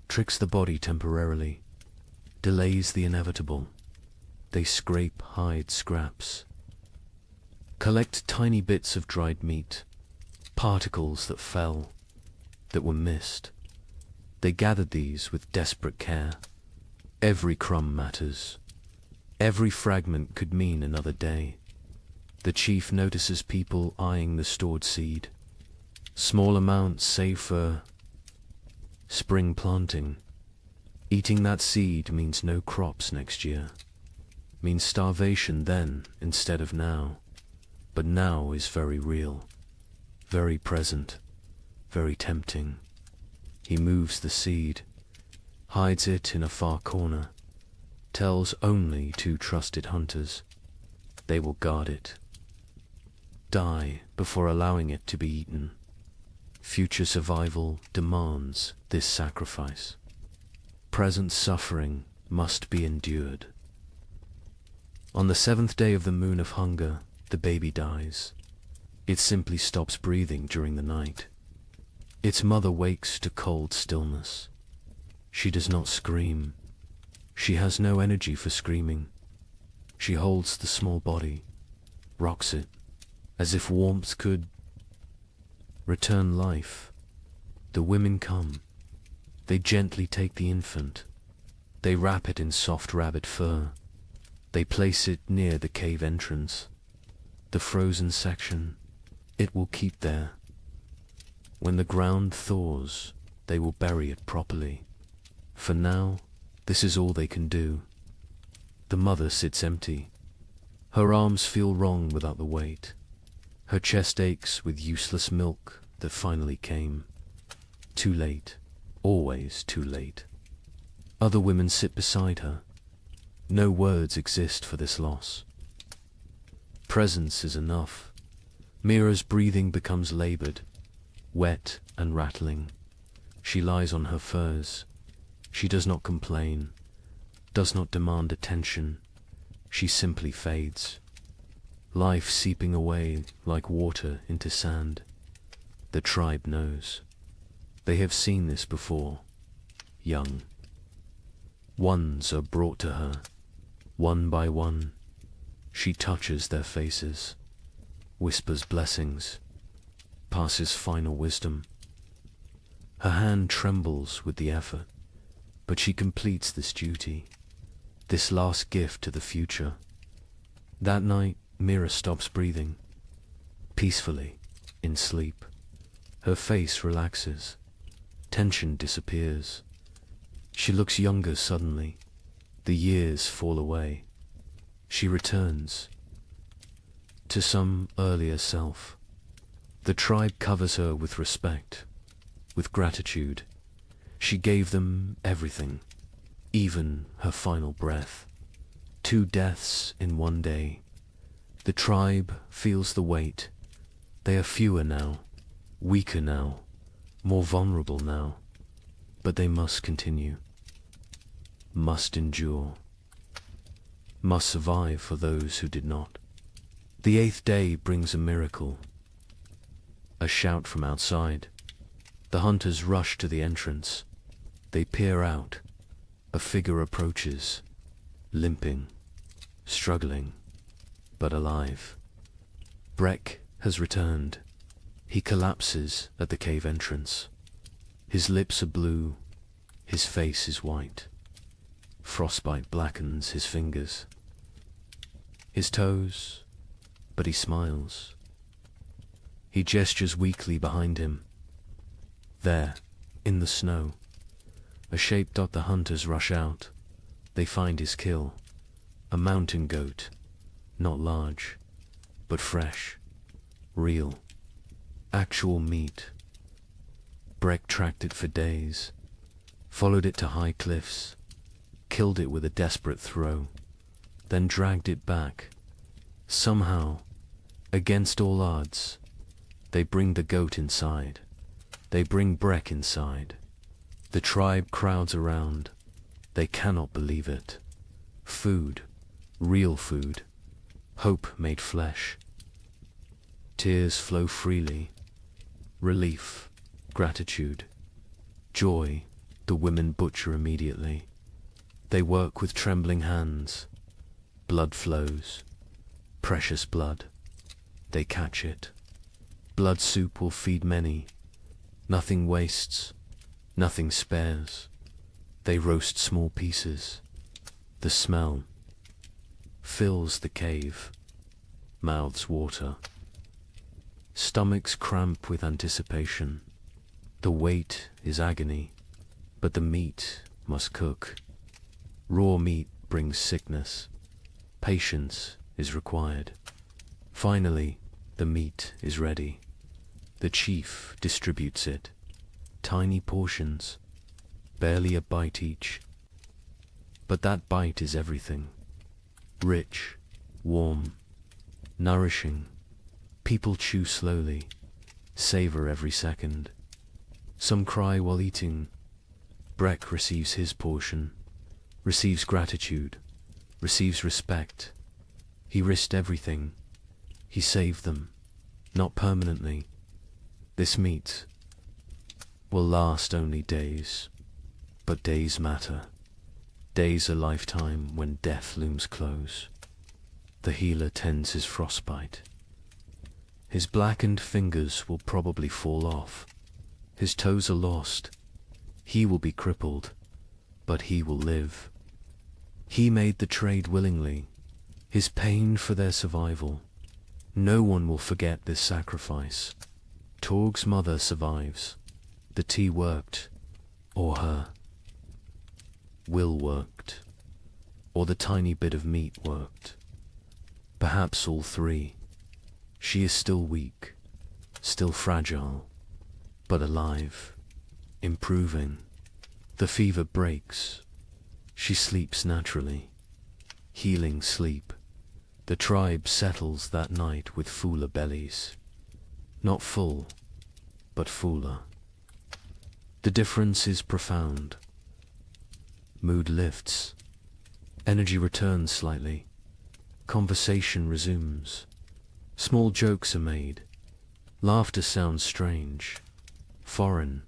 [SPEAKER 2] tricks the body temporarily, delays the inevitable. They scrape hide scraps, collect tiny bits of dried meat, particles that fell, that were missed. They gathered these with desperate care. Every crumb matters. Every fragment could mean another day. The chief notices people eyeing the stored seed. Small amounts save for spring planting. Eating that seed means no crops next year. Means starvation then instead of now. But now is very real, very present, very tempting. He moves the seed, hides it in a far corner, tells only 2 trusted hunters. They will guard it. Die before allowing it to be eaten. Future survival demands this sacrifice. Present suffering must be endured. On the 7th day of the moon of hunger, the baby dies. It simply stops breathing during the night. Its mother wakes to cold stillness. She does not scream. She has no energy for screaming. She holds the small body, rocks it, as if warmth could return life. The women come. They gently take the infant. They wrap it in soft rabbit fur. They place it near the cave entrance. The frozen section, it will keep there. When the ground thaws, they will bury it properly. For now, this is all they can do. The mother sits empty. Her arms feel wrong without the weight. Her chest aches with useless milk that finally came. Too late, always too late. Other women sit beside her. No words exist for this loss. Presence is enough. Mira's breathing becomes labored, wet and rattling. She lies on her furs. She does not complain, does not demand attention. She simply fades. Life seeping away like water into sand. The tribe knows. They have seen this before. Young. Ones are brought to her, one by one. She touches their faces, whispers blessings, passes final wisdom. Her hand trembles with the effort, but she completes this duty, this last gift to the future. That night, Mira stops breathing, peacefully, in sleep. Her face relaxes, tension disappears. She looks younger suddenly. The years fall away. She returns to some earlier self. The tribe covers her with respect, with gratitude. She gave them everything, even her final breath. 2 deaths in one day. The tribe feels the weight. They are fewer now, weaker now, more vulnerable now. But they must continue, must endure, must survive for those who did not. The 8th day brings a miracle. A shout from outside. The hunters rush to the entrance. They peer out. A figure approaches, limping, struggling, but alive. Breck has returned. He collapses at the cave entrance. His lips are blue, his face is white. Frostbite blackens his fingers, his toes, but he smiles. He gestures weakly behind him. There, in the snow, a shape. The hunters rush out. They find his kill, a mountain goat, not large, but fresh, real, actual meat. Breck tracked it for days, followed it to high cliffs, killed it with a desperate throw, then dragged it back. Somehow, against all odds, they bring the goat inside. They bring Breck inside. The tribe crowds around. They cannot believe it. Food, real food, hope made flesh. Tears flow freely. Relief, gratitude, joy. The women butcher immediately. They work with trembling hands. Blood flows. Precious blood. They catch it. Blood soup will feed many. Nothing wastes. Nothing spares. They roast small pieces. The smell fills the cave, mouths water, stomachs cramp with anticipation. The wait is agony, but the meat must cook. Raw meat brings sickness. Patience is required. Finally, the meat is ready. The chief distributes it. Tiny portions, barely a bite each. But that bite is everything. Rich, warm, nourishing. People chew slowly, savor every second. Some cry while eating. Breck receives his portion, receives gratitude, receives respect. He risked everything. He saved them, not permanently. This meat will last only days, but days matter. Days a lifetime when death looms close. The healer tends his frostbite. His blackened fingers will probably fall off. His toes are lost. He will be crippled, but he will live. He made the trade willingly, his pain for their survival. No one will forget this sacrifice. Torg's mother survives. The tea worked, or her will worked, or the tiny bit of meat worked. Perhaps all three. She is still weak, still fragile, but alive, improving. The fever breaks. She sleeps naturally. Healing sleep. The tribe settles that night with fuller bellies. Not full, but fuller. The difference is profound. Mood lifts. Energy returns slightly. Conversation resumes. Small jokes are made. Laughter sounds strange, foreign,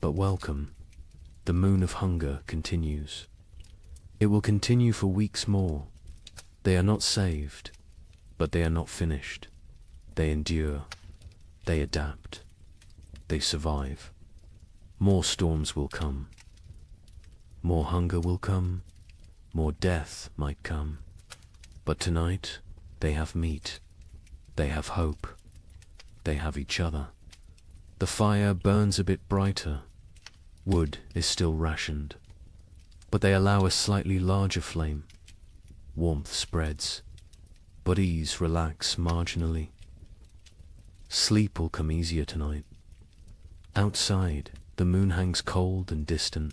[SPEAKER 2] but welcome. The moon of hunger continues. It will continue for weeks more. They are not saved, but they are not finished. They endure. They adapt. They survive. More storms will come. More hunger will come. More death might come. But tonight, they have meat. They have hope. They have each other. The fire burns a bit brighter. Wood is still rationed. But they allow a slightly larger flame. Warmth spreads. Bodies relax marginally. Sleep will come easier tonight. Outside, the moon hangs cold and distant,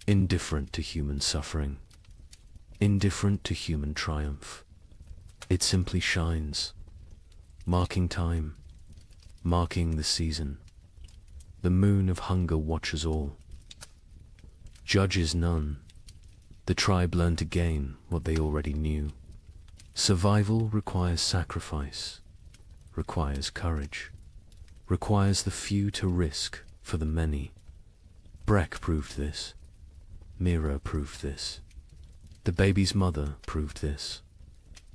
[SPEAKER 2] indifferent to human suffering, indifferent to human triumph. It simply shines, marking time, marking the season. The moon of hunger watches all, judges none. The tribe learned to gain what they already knew. Survival requires sacrifice, requires courage, requires the few to risk for the many. Breck proved this. Mira proved this. The baby's mother proved this.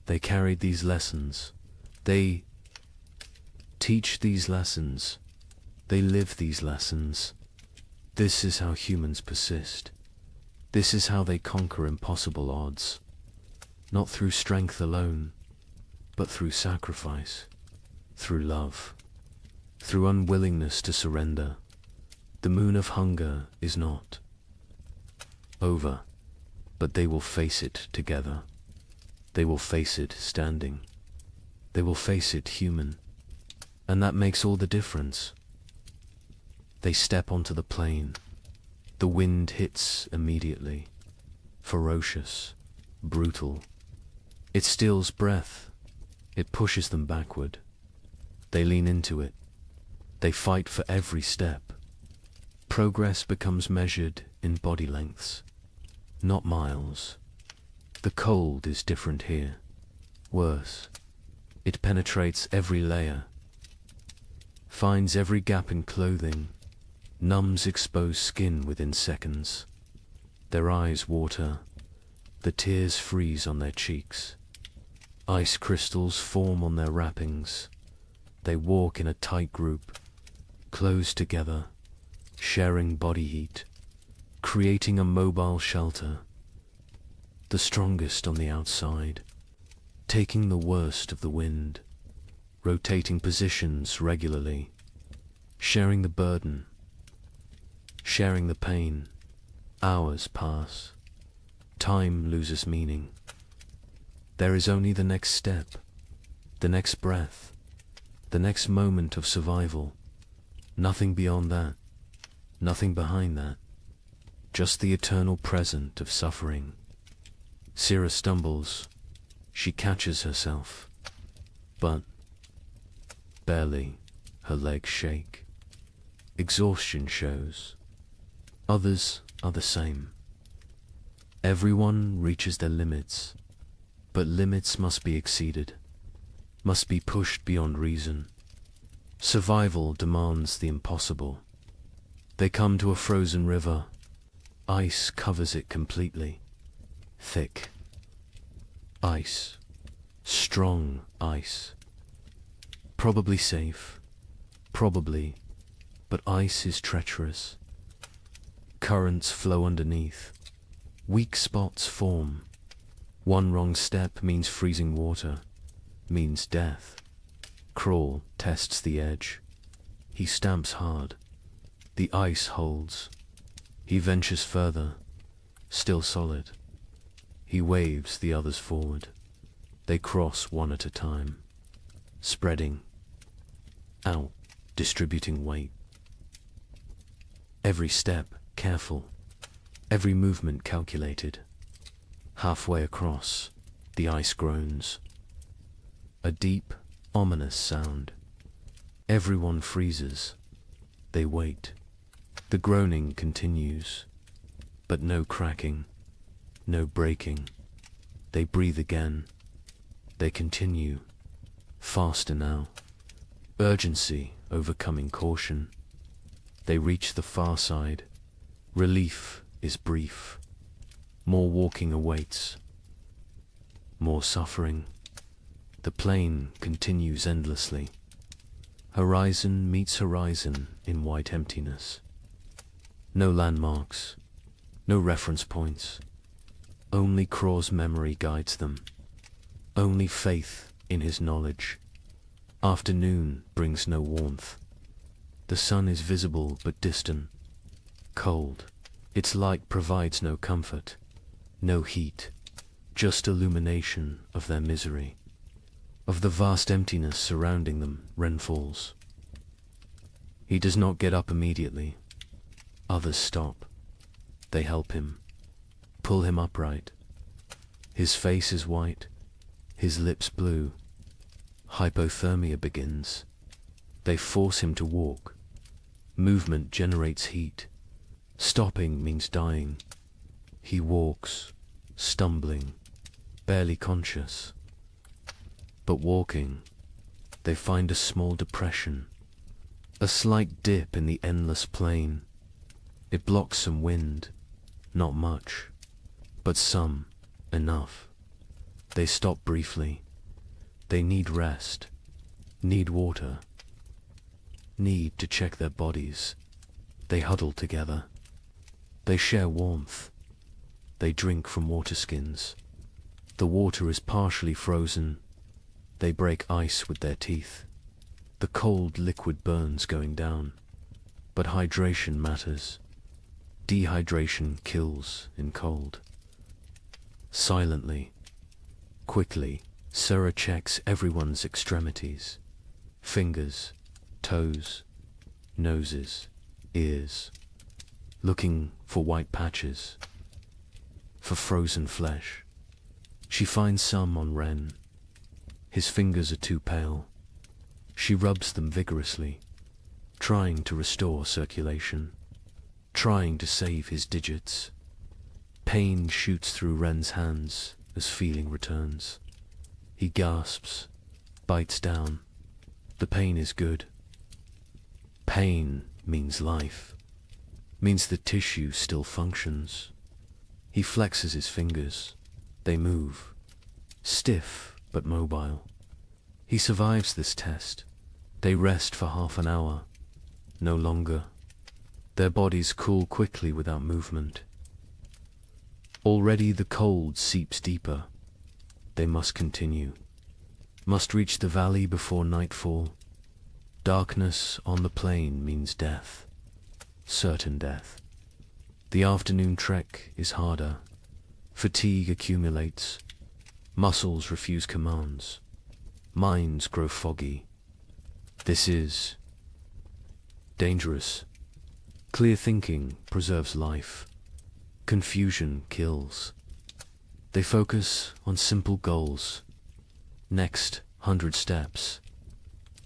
[SPEAKER 2] They carried these lessons. They teach these lessons. They live these lessons. This is how humans persist. This is how they conquer impossible odds. Not through strength alone, but through sacrifice, through love, through unwillingness to surrender. The moon of hunger is not over, but they will face it together. They will face it standing. They will face it human. And that makes all the difference. They step onto the plain. The wind hits immediately. Ferocious, brutal. It steals breath. It pushes them backward. They lean into it. They fight for every step. Progress becomes measured in body lengths, not miles. The cold is different here. Worse. It penetrates every layer, finds every gap in clothing, numbs exposed skin within seconds. Their eyes water. The tears freeze on their cheeks. Ice crystals form on their wrappings. They walk in a tight group, close together, sharing body heat, creating a mobile shelter. the strongest on the outside, taking the worst of the wind, rotating positions regularly, sharing the burden, sharing the pain. Hours pass. Time loses meaning. There is only the next step, the next breath, the next moment of survival. Nothing beyond that, nothing behind that. Just the eternal present of suffering. Syrah stumbles. She catches herself. But barely. Her legs shake. Exhaustion shows. Others are the same. Everyone reaches their limits, but limits must be exceeded, must be pushed beyond reason. Survival demands the impossible. They come to a frozen river. Ice covers it completely. Thick. Ice. Strong ice. Probably safe. Probably. But ice is treacherous. Currents flow underneath. Weak spots form. One wrong step means freezing water, means death. Crawl tests the edge. He stamps hard. The ice holds. He ventures further, still solid. He waves the others forward. They cross one at a time, spreading out, distributing weight. Every step careful, every movement calculated. Halfway across, the ice groans. A deep, ominous sound. Everyone freezes. They wait. The groaning continues, but no cracking, no breaking. They breathe again. They continue, faster now. Urgency overcoming caution. They reach the far side. Relief is brief. More walking awaits. More suffering. The plain continues endlessly. Horizon meets horizon in white emptiness. No landmarks, no reference points. Only Craw's memory guides them. Only faith in his knowledge. Afternoon brings no warmth. The sun is visible but distant, cold. Its light provides no comfort, no heat, just illumination of their misery. Of the vast emptiness surrounding them, Ren falls. He does not get up immediately. Others stop. They help him, pull him upright. His face is white, his lips blue. Hypothermia begins. They force him to walk. Movement generates heat. Stopping means dying. He walks, stumbling, barely conscious. But walking, they find a small depression, a slight dip in the endless plain. It blocks some wind, not much, but some, enough. They stop briefly. They need rest, need water, need to check their bodies. They huddle together. They share warmth. They drink from water skins. The water is partially frozen. They break ice with their teeth. The cold liquid burns going down. But hydration matters. Dehydration kills in cold. Silently, quickly, Syrah checks everyone's extremities. Fingers, toes, noses, ears. Looking for white patches. For frozen flesh. She finds some on Ren. His fingers are too pale. She rubs them vigorously, trying to restore circulation, trying to save his digits. Pain shoots through Ren's hands as feeling returns. He gasps, bites down. The pain is good. Pain means life, means the tissue still functions. He flexes his fingers. They move, stiff but mobile. He survives this test. They rest for half an hour, no longer. Their bodies cool quickly without movement. Already the cold seeps deeper. They must continue. Must reach the valley before nightfall. Darkness on the plain means death. Certain death. The afternoon trek is harder. Fatigue accumulates. Muscles refuse commands. Minds grow foggy. This is dangerous. Clear thinking preserves life. Confusion kills. They focus on simple goals. Next 100 steps.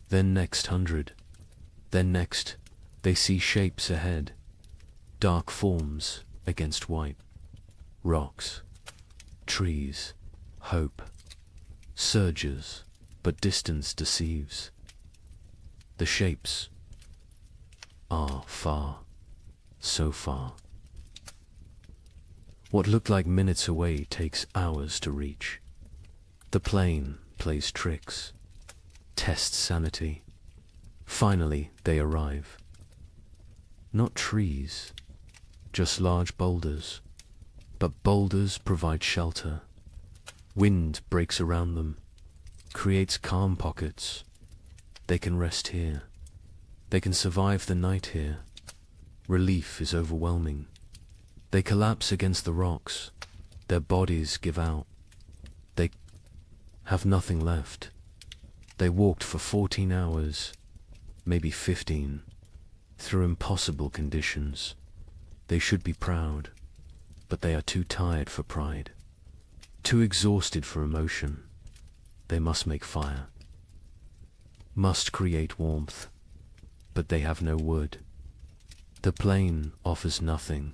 [SPEAKER 2] Then next 100. Then next, they see shapes ahead. Dark forms against white. Rocks. Trees. Hope. Surges, but distance deceives. The shapes are far, so far. What looked like minutes away takes hours to reach. The plain plays tricks, tests sanity. Finally, they arrive. Not trees, just large boulders. But boulders provide shelter. Wind breaks around them, creates calm pockets. They can rest here. They can survive the night here. Relief is overwhelming. They collapse against the rocks. Their bodies give out. They have nothing left. They walked for 14 hours, maybe 15, through impossible conditions. They should be proud, but they are too tired for pride, too exhausted for emotion. They must make fire, must create warmth, but they have no wood. The plain offers nothing,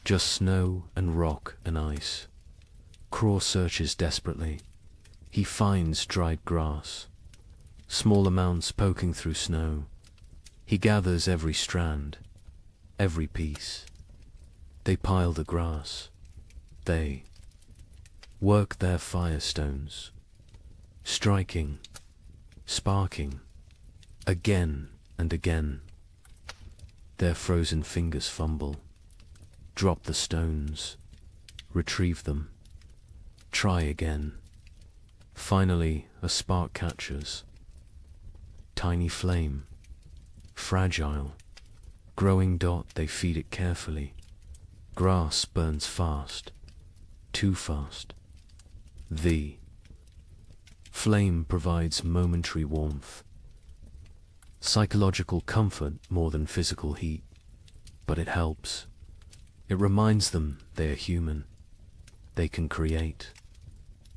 [SPEAKER 2] just snow and rock and ice. Craw searches desperately. He finds dried grass, small amounts poking through snow. He gathers every strand, every piece. They pile the grass. They work their firestones, striking, sparking, again and again. Their frozen fingers fumble, drop the stones, retrieve them, try again. Finally, a spark catches. Tiny flame, fragile, growing dot, they feed it carefully. Grass burns fast, too fast. The flame provides momentary warmth, psychological comfort more than physical heat, but it helps. It reminds them they are human. They can create.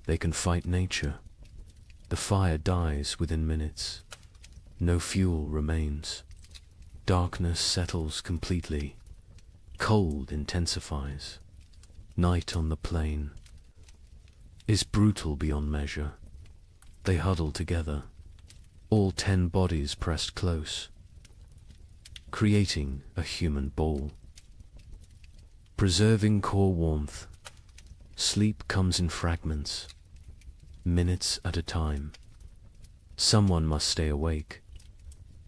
[SPEAKER 2] They can fight nature. The fire dies within minutes. No fuel remains. Darkness settles completely. Cold intensifies. Night on the plain is brutal beyond measure. They huddle together, all 10 bodies pressed close, creating a human ball. Preserving core warmth, sleep comes in fragments, minutes at a time. Someone must stay awake,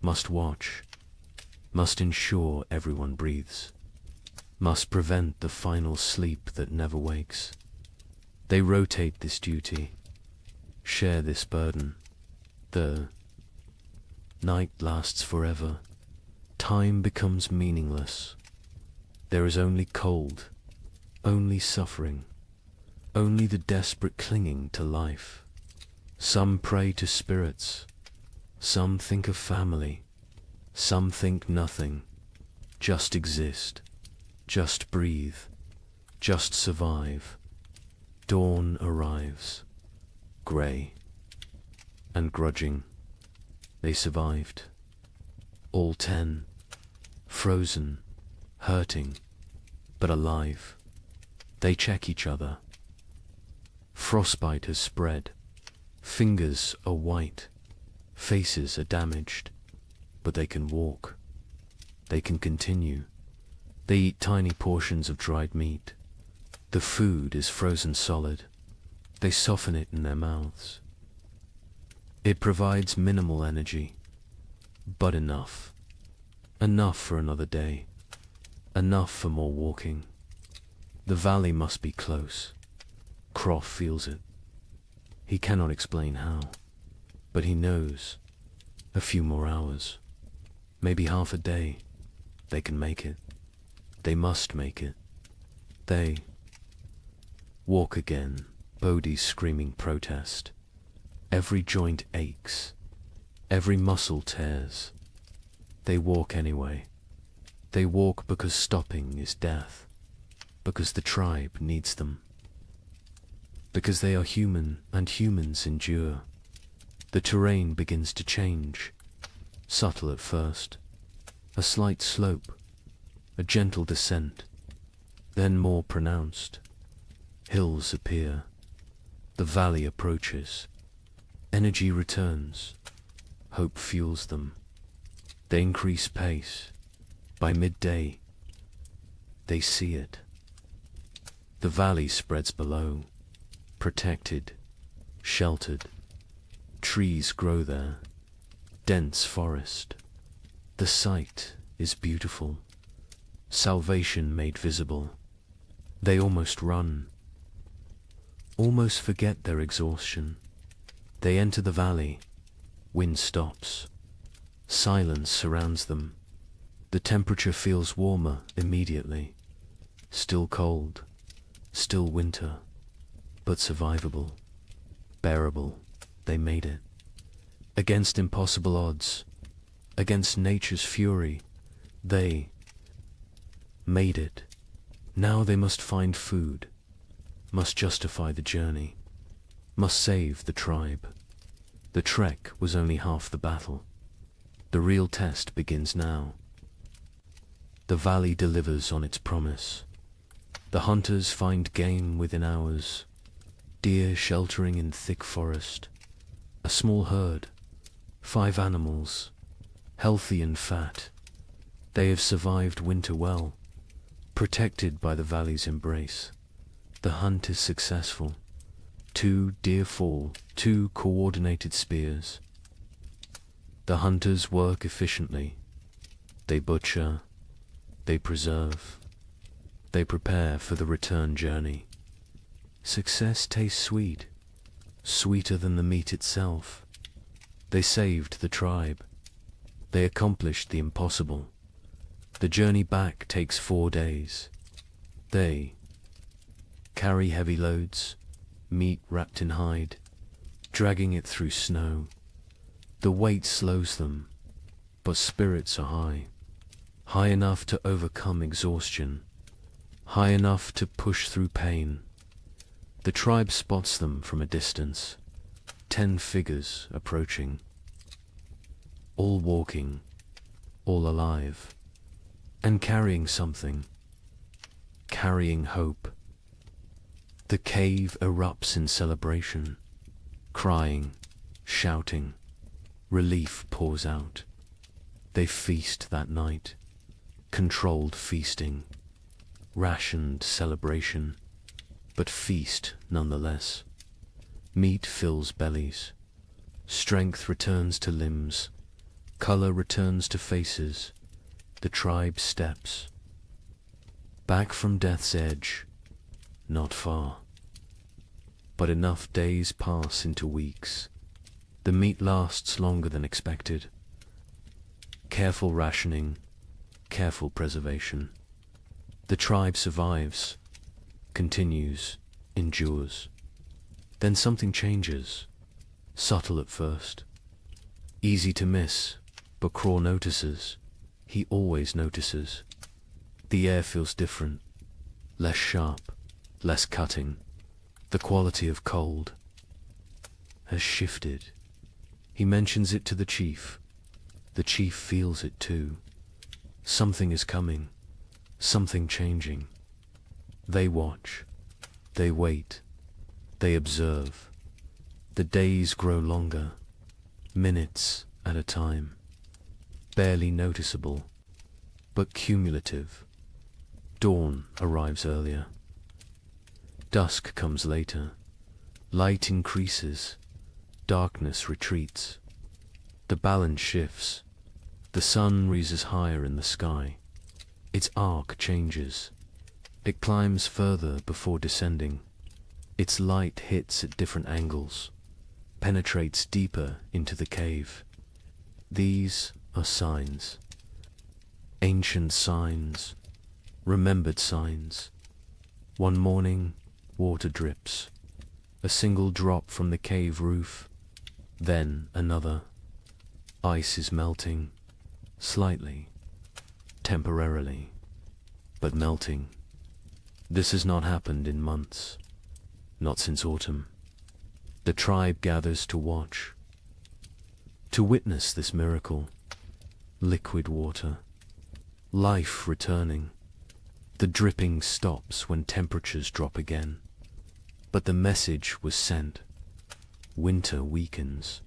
[SPEAKER 2] must watch, must ensure everyone breathes, must prevent the final sleep that never wakes. They rotate this duty, share this burden. The night lasts forever. Time becomes meaningless. There is only cold, only suffering, only the desperate clinging to life. Some pray to spirits, some think of family, some think nothing. Just exist, just breathe, just survive. Dawn arrives, grey and grudging. They survived. All 10, frozen, hurting, but alive. They check each other. Frostbite has spread. Fingers are white. Faces are damaged. But they can walk. They can continue. They eat tiny portions of dried meat. The food is frozen solid. They soften it in their mouths. It provides minimal energy, but enough. Enough for another day. Enough for more walking. The valley must be close. Croft feels it. He cannot explain how, but he knows. A few more hours, maybe half a day, they can make it. They must make it. They walk again, Bodhi's screaming protest. Every joint aches, every muscle tears. They walk anyway. They walk because stopping is death, because the tribe needs them, because they are human and humans endure. The terrain begins to change, subtle at first, a slight slope, a gentle descent, then more pronounced. Hills appear, the valley approaches, energy returns, hope fuels them. They increase pace. By midday, they see it. The valley spreads below, protected, sheltered. Trees grow there, dense forest. The sight is beautiful, salvation made visible. They almost run, almost forget their exhaustion. They enter the valley, wind stops, silence surrounds them. The temperature feels warmer immediately, still cold, still winter, but survivable, bearable. They made it. Against impossible odds, against nature's fury, they made it. Now they must find food, must justify the journey, must save the tribe. The trek was only half the battle. The real test begins now. The valley delivers on its promise. The hunters find game within hours, deer sheltering in thick forest. A small herd, 5 animals, healthy and fat. They have survived winter well, protected by the valley's embrace. The hunt is successful. 2 deer fall, 2 coordinated spears. The hunters work efficiently. They butcher, they preserve, they prepare for the return journey. Success tastes sweet, sweeter than the meat itself. They saved the tribe. They accomplished the impossible. The journey back takes 4 days. They carry heavy loads, meat wrapped in hide, dragging it through snow. The weight slows them, but spirits are high, high enough to overcome exhaustion, high enough to push through pain. The tribe spots them from a distance, 10 figures approaching, all walking, all alive, and carrying something, carrying hope. The cave erupts in celebration, crying, shouting, relief pours out. They feast that night, controlled feasting, rationed celebration, but feast nonetheless. Meat fills bellies, strength returns to limbs, color returns to faces. The tribe steps back from death's edge, not far, but enough days pass into weeks. The meat lasts longer than expected. Careful rationing, careful preservation. The tribe survives, continues, endures. Then something changes, subtle at first, easy to miss, but Craw notices. He always notices. The air feels different, less sharp, less cutting. The quality of cold has shifted. He mentions it to the chief. The chief feels it too. Something is coming, something changing. They watch, they wait, they observe. The days grow longer, minutes at a time, barely noticeable, but cumulative. Dawn arrives earlier. Dusk comes later. Light increases, darkness retreats. The balance shifts. The sun rises higher in the sky. Its arc changes. It climbs further before descending. Its light hits at different angles, penetrates deeper into the cave. These are signs. Ancient signs, remembered signs. One morning, water drips. A single drop from the cave roof, then another. Ice is melting, slightly, temporarily, but melting. This has not happened in months, not since autumn. The tribe gathers to watch, to witness this miracle. Liquid water, life returning. The dripping stops when temperatures drop again. But the message was sent. Winter weakens.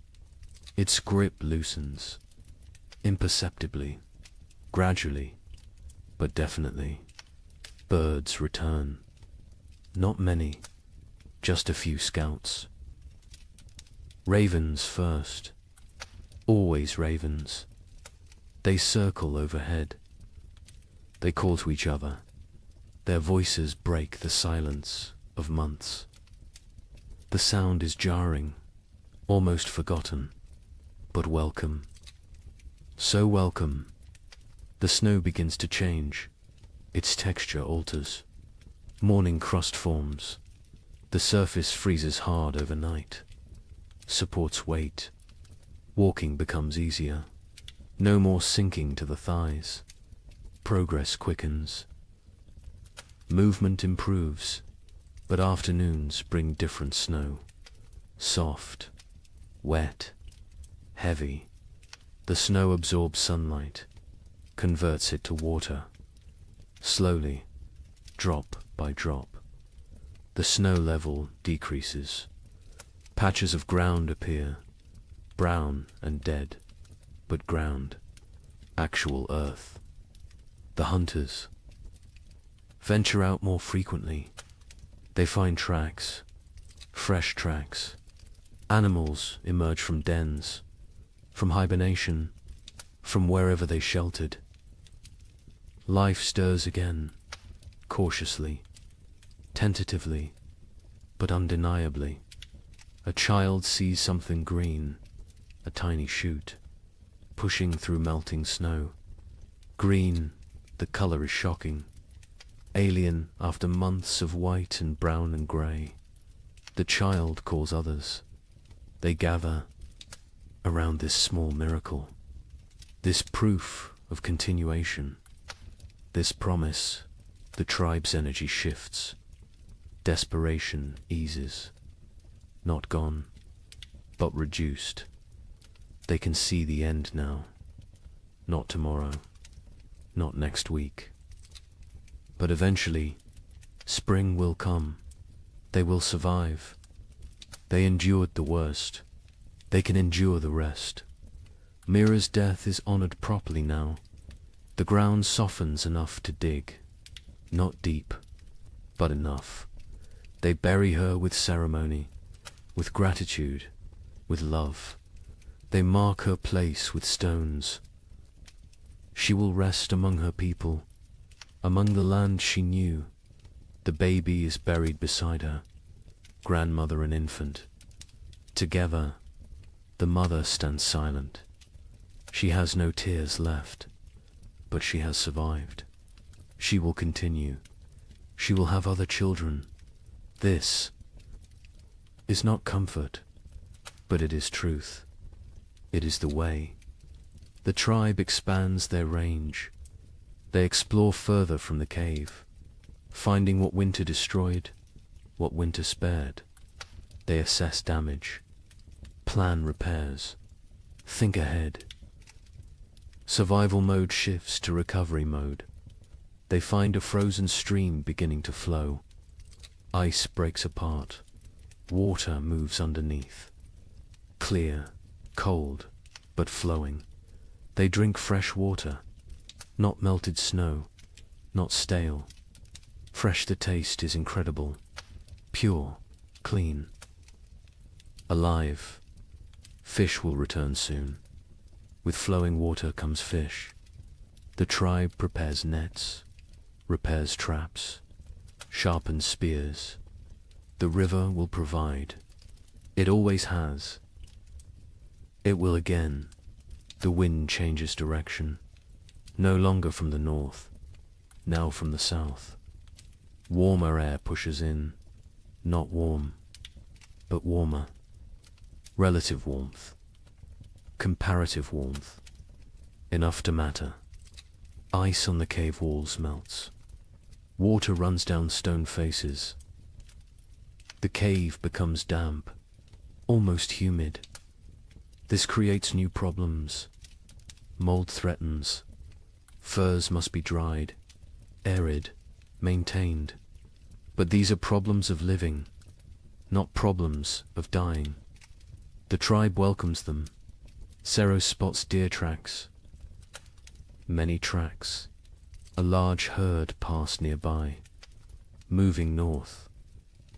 [SPEAKER 2] Its grip loosens. Imperceptibly, gradually, but definitely. Birds return. Not many, just a few scouts. Ravens first. Always ravens. They circle overhead. They call to each other. Their voices break the silence of months. The sound is jarring, almost forgotten, but welcome. So welcome. The snow begins to change. Its texture alters. Morning crust forms. The surface freezes hard overnight. Supports weight. Walking becomes easier. No more sinking to the thighs. Progress quickens. Movement improves, but afternoons bring different snow. Soft, wet, heavy. The snow absorbs sunlight, converts it to water. Slowly, drop by drop, the snow level decreases. Patches of ground appear, brown and dead, but ground, actual earth. The hunters venture out more frequently. They find tracks, fresh tracks. Animals emerge from dens, from hibernation, from wherever they sheltered. Life stirs again, cautiously, tentatively, but undeniably. A child sees something green, a tiny shoot, pushing through melting snow. Green, the color is shocking. Alien after months of white and brown and grey. The child calls others. They gather around this small miracle, this proof of continuation, this promise. The tribe's energy shifts. Desperation eases. Not gone, but reduced. They can see the end now. Not tomorrow, not next week. But eventually, spring will come. They will survive. They endured the worst. They can endure the rest. Mira's death is honored properly now. The ground softens enough to dig. Not deep, but enough. They bury her with ceremony, with gratitude, with love. They mark her place with stones. She will rest among her people, among the land she knew. The baby is buried beside her, grandmother and infant. Together, the mother stands silent. She has no tears left, but she has survived. She will continue. She will have other children. This is not comfort, but it is truth. It is the way. The tribe expands their range. They explore further from the cave, finding what winter destroyed, what winter spared. They assess damage, plan repairs, think ahead. Survival mode shifts to recovery mode. They find a frozen stream beginning to flow. Ice breaks apart. Water moves underneath. Clear, cold, but flowing. They drink fresh water, not melted snow, not stale. Fresh, the taste is incredible. Pure, clean. Alive. Fish will return soon. With flowing water comes fish. The tribe prepares nets, repairs traps, sharpened spears. The river will provide. It always has. It will again. The wind changes direction, no longer from the north, now from the south. Warmer air pushes in, not warm, but warmer. Relative warmth, comparative warmth, enough to matter. Ice on the cave walls melts. Water runs down stone faces. The cave becomes damp, almost humid. This creates new problems. Mold threatens. Furs must be dried, arid, maintained. But these are problems of living, not problems of dying. The tribe welcomes them. Sero spots deer tracks. Many tracks. A large herd pass nearby, moving north,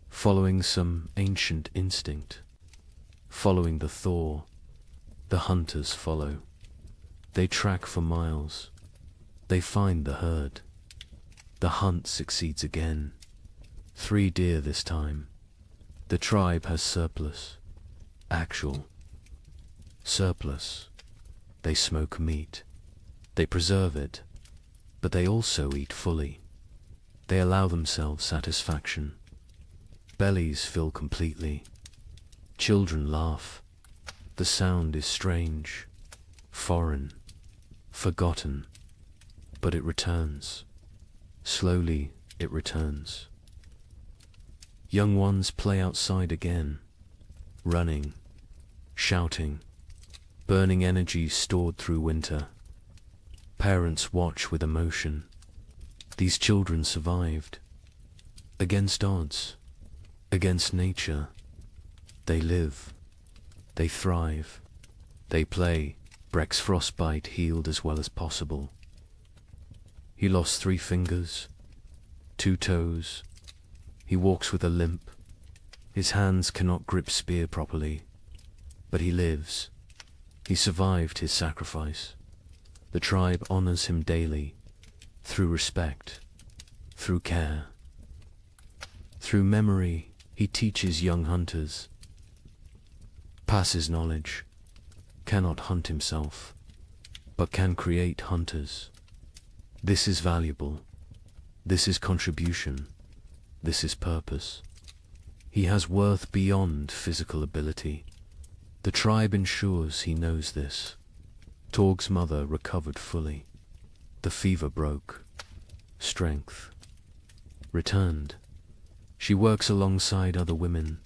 [SPEAKER 2] following some ancient instinct. Following the thaw, the hunters follow. They track for miles. They find the herd. The hunt succeeds again. 3 deer this time. The tribe has surplus. Actual. Surplus. They smoke meat. They preserve it. But they also eat fully. They allow themselves satisfaction. Bellies fill completely. Children laugh. The sound is strange, foreign, forgotten, but it returns. Slowly it returns. Young ones play outside again, running, shouting, burning energy stored through winter. Parents watch with emotion. These children survived. Against odds, against nature, they live. They thrive. They play. Breck's frostbite healed as well as possible. He lost 3 fingers, 2 toes. He walks with a limp. His hands cannot grip spear properly. But he lives. He survived his sacrifice. The tribe honors him daily, through respect, through care. Through memory, he teaches young hunters. Passes knowledge, cannot hunt himself, but can create hunters. This is valuable. This is contribution. This is purpose. He has worth beyond physical ability. The tribe ensures he knows this. Torg's mother recovered fully. The fever broke. Strength returned. She works alongside other women.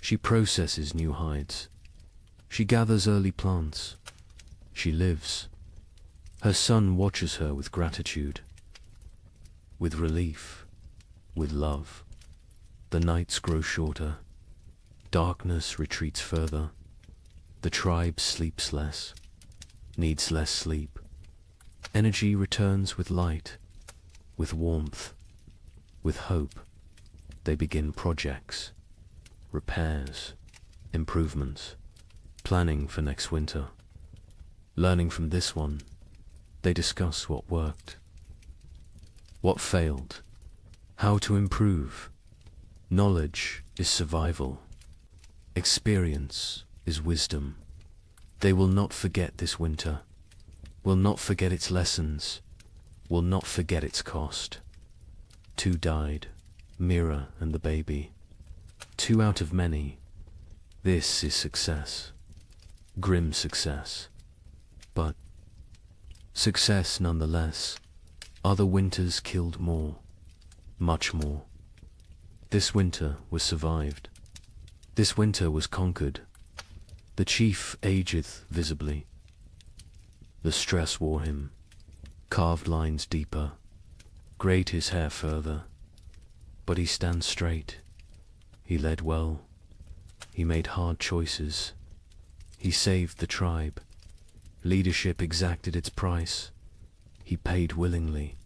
[SPEAKER 2] She processes new hides. She gathers early plants. She lives. Her son watches her with gratitude, with relief, with love. The nights grow shorter. Darkness retreats further. The tribe sleeps less, needs less sleep. Energy returns with light, with warmth, with hope. They begin projects, repairs, improvements, planning for next winter. Learning from this one, they discuss what worked, what failed, how to improve. Knowledge is survival. Experience is wisdom. They will not forget this winter, will not forget its lessons, will not forget its cost. 2 died, Mira and the baby. 2 out of many. This is success. Grim success. But success nonetheless. Other winters killed more, much more. This winter was survived. This winter was conquered. The chief ageth visibly. The stress wore him. Carved lines deeper. Grayed his hair further. But he stands straight. He led well. He made hard choices. He saved the tribe. Leadership exacted its price. He paid willingly.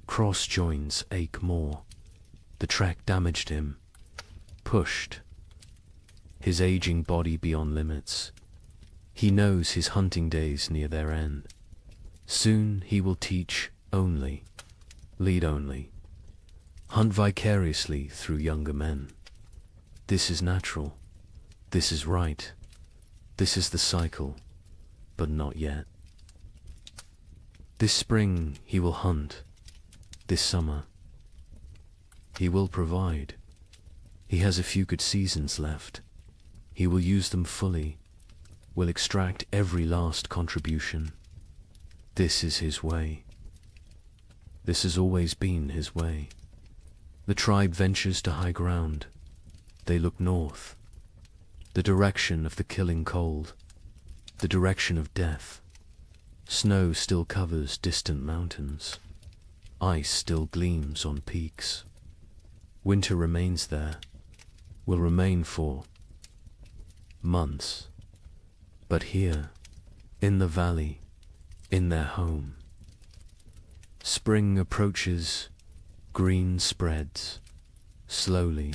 [SPEAKER 2] Cross joins ache more. The track damaged him. Pushed. His aging body beyond limits. He knows his hunting days near their end. Soon he will teach only, lead only. hunt vicariously through younger men. This is natural. This is right. This is the cycle, but not yet. This spring he will hunt. This summer he will provide. He has a few good seasons left. He will use them fully, will extract every last contribution. This is his way. This has always been his way. The tribe ventures to high ground. They look north, the direction of the killing cold, the direction of death. Snow still covers distant mountains. Ice still gleams on peaks. Winter remains there, will remain for months. But here, in the valley, in their home, spring approaches, green spreads, slowly,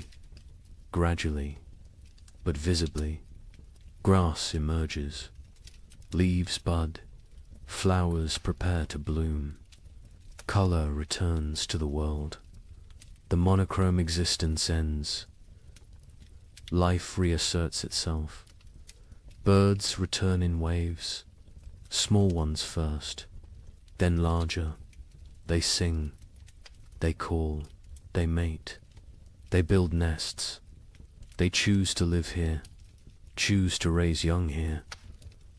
[SPEAKER 2] gradually, but visibly. Grass emerges, leaves bud, flowers prepare to bloom. Color returns to the world. The monochrome existence ends. Life reasserts itself. Birds return in waves, small ones first, then larger. They sing, they call, they mate, they build nests. They choose to live here, choose to raise young here.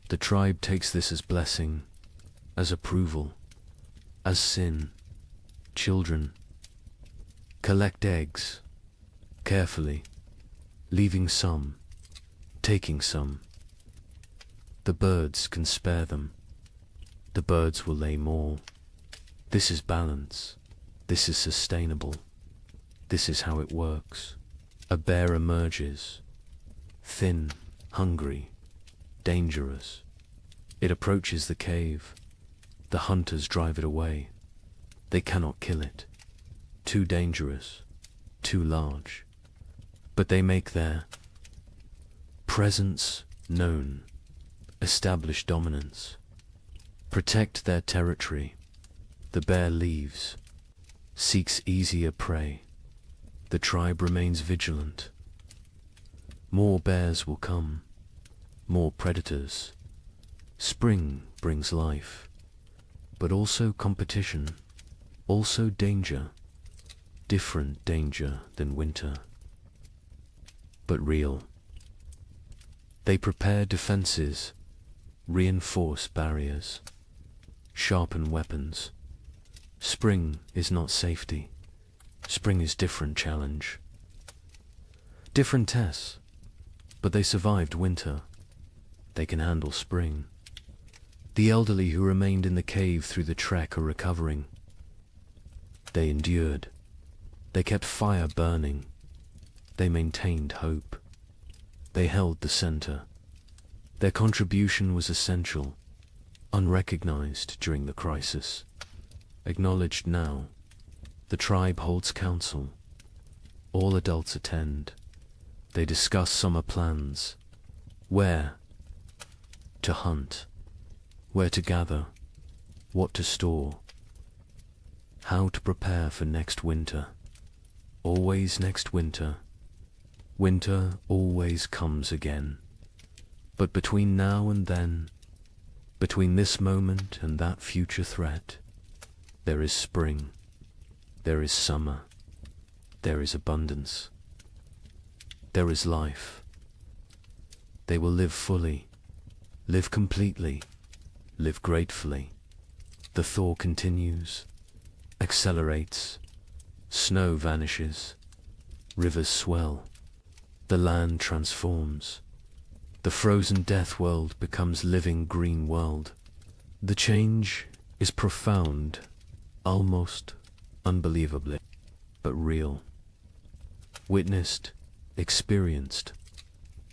[SPEAKER 2] The tribe takes this as blessing, as approval, as sin. Children collect eggs, carefully, leaving some, taking some. The birds can spare them. The birds will lay more. This is balance. This is sustainable. This is how it works. A bear emerges, thin, hungry, dangerous. It approaches the cave. The hunters drive it away. They cannot kill it. Too dangerous, too large. But they make their presence known, establish dominance, protect their territory. The bear leaves, seeks easier prey. The tribe remains vigilant. More bears will come, more predators. Spring brings life, but also competition, also danger, different danger than winter, but real. They prepare defenses, reinforce barriers, sharpen weapons. Spring is not safety. Spring is different challenge. Different tests, but they survived winter. They can handle spring. The elderly who remained in the cave through the trek are recovering. They endured. They kept fire burning. They maintained hope. They held the center. Their contribution was essential, unrecognized during the crisis, acknowledged now. The tribe holds council. All adults attend. They discuss summer plans. Where to hunt, where to gather, what to store, how to prepare for next winter. Always next winter. Winter always comes again. But between now and then, between this moment and that future threat, there is spring. There is summer. There is abundance. There is life. They will live fully, live completely, live gratefully. The thaw continues, accelerates, snow vanishes, rivers swell, the land transforms. The frozen death world becomes living green world. The change is profound, almost unbelievably, but real. Witnessed, experienced.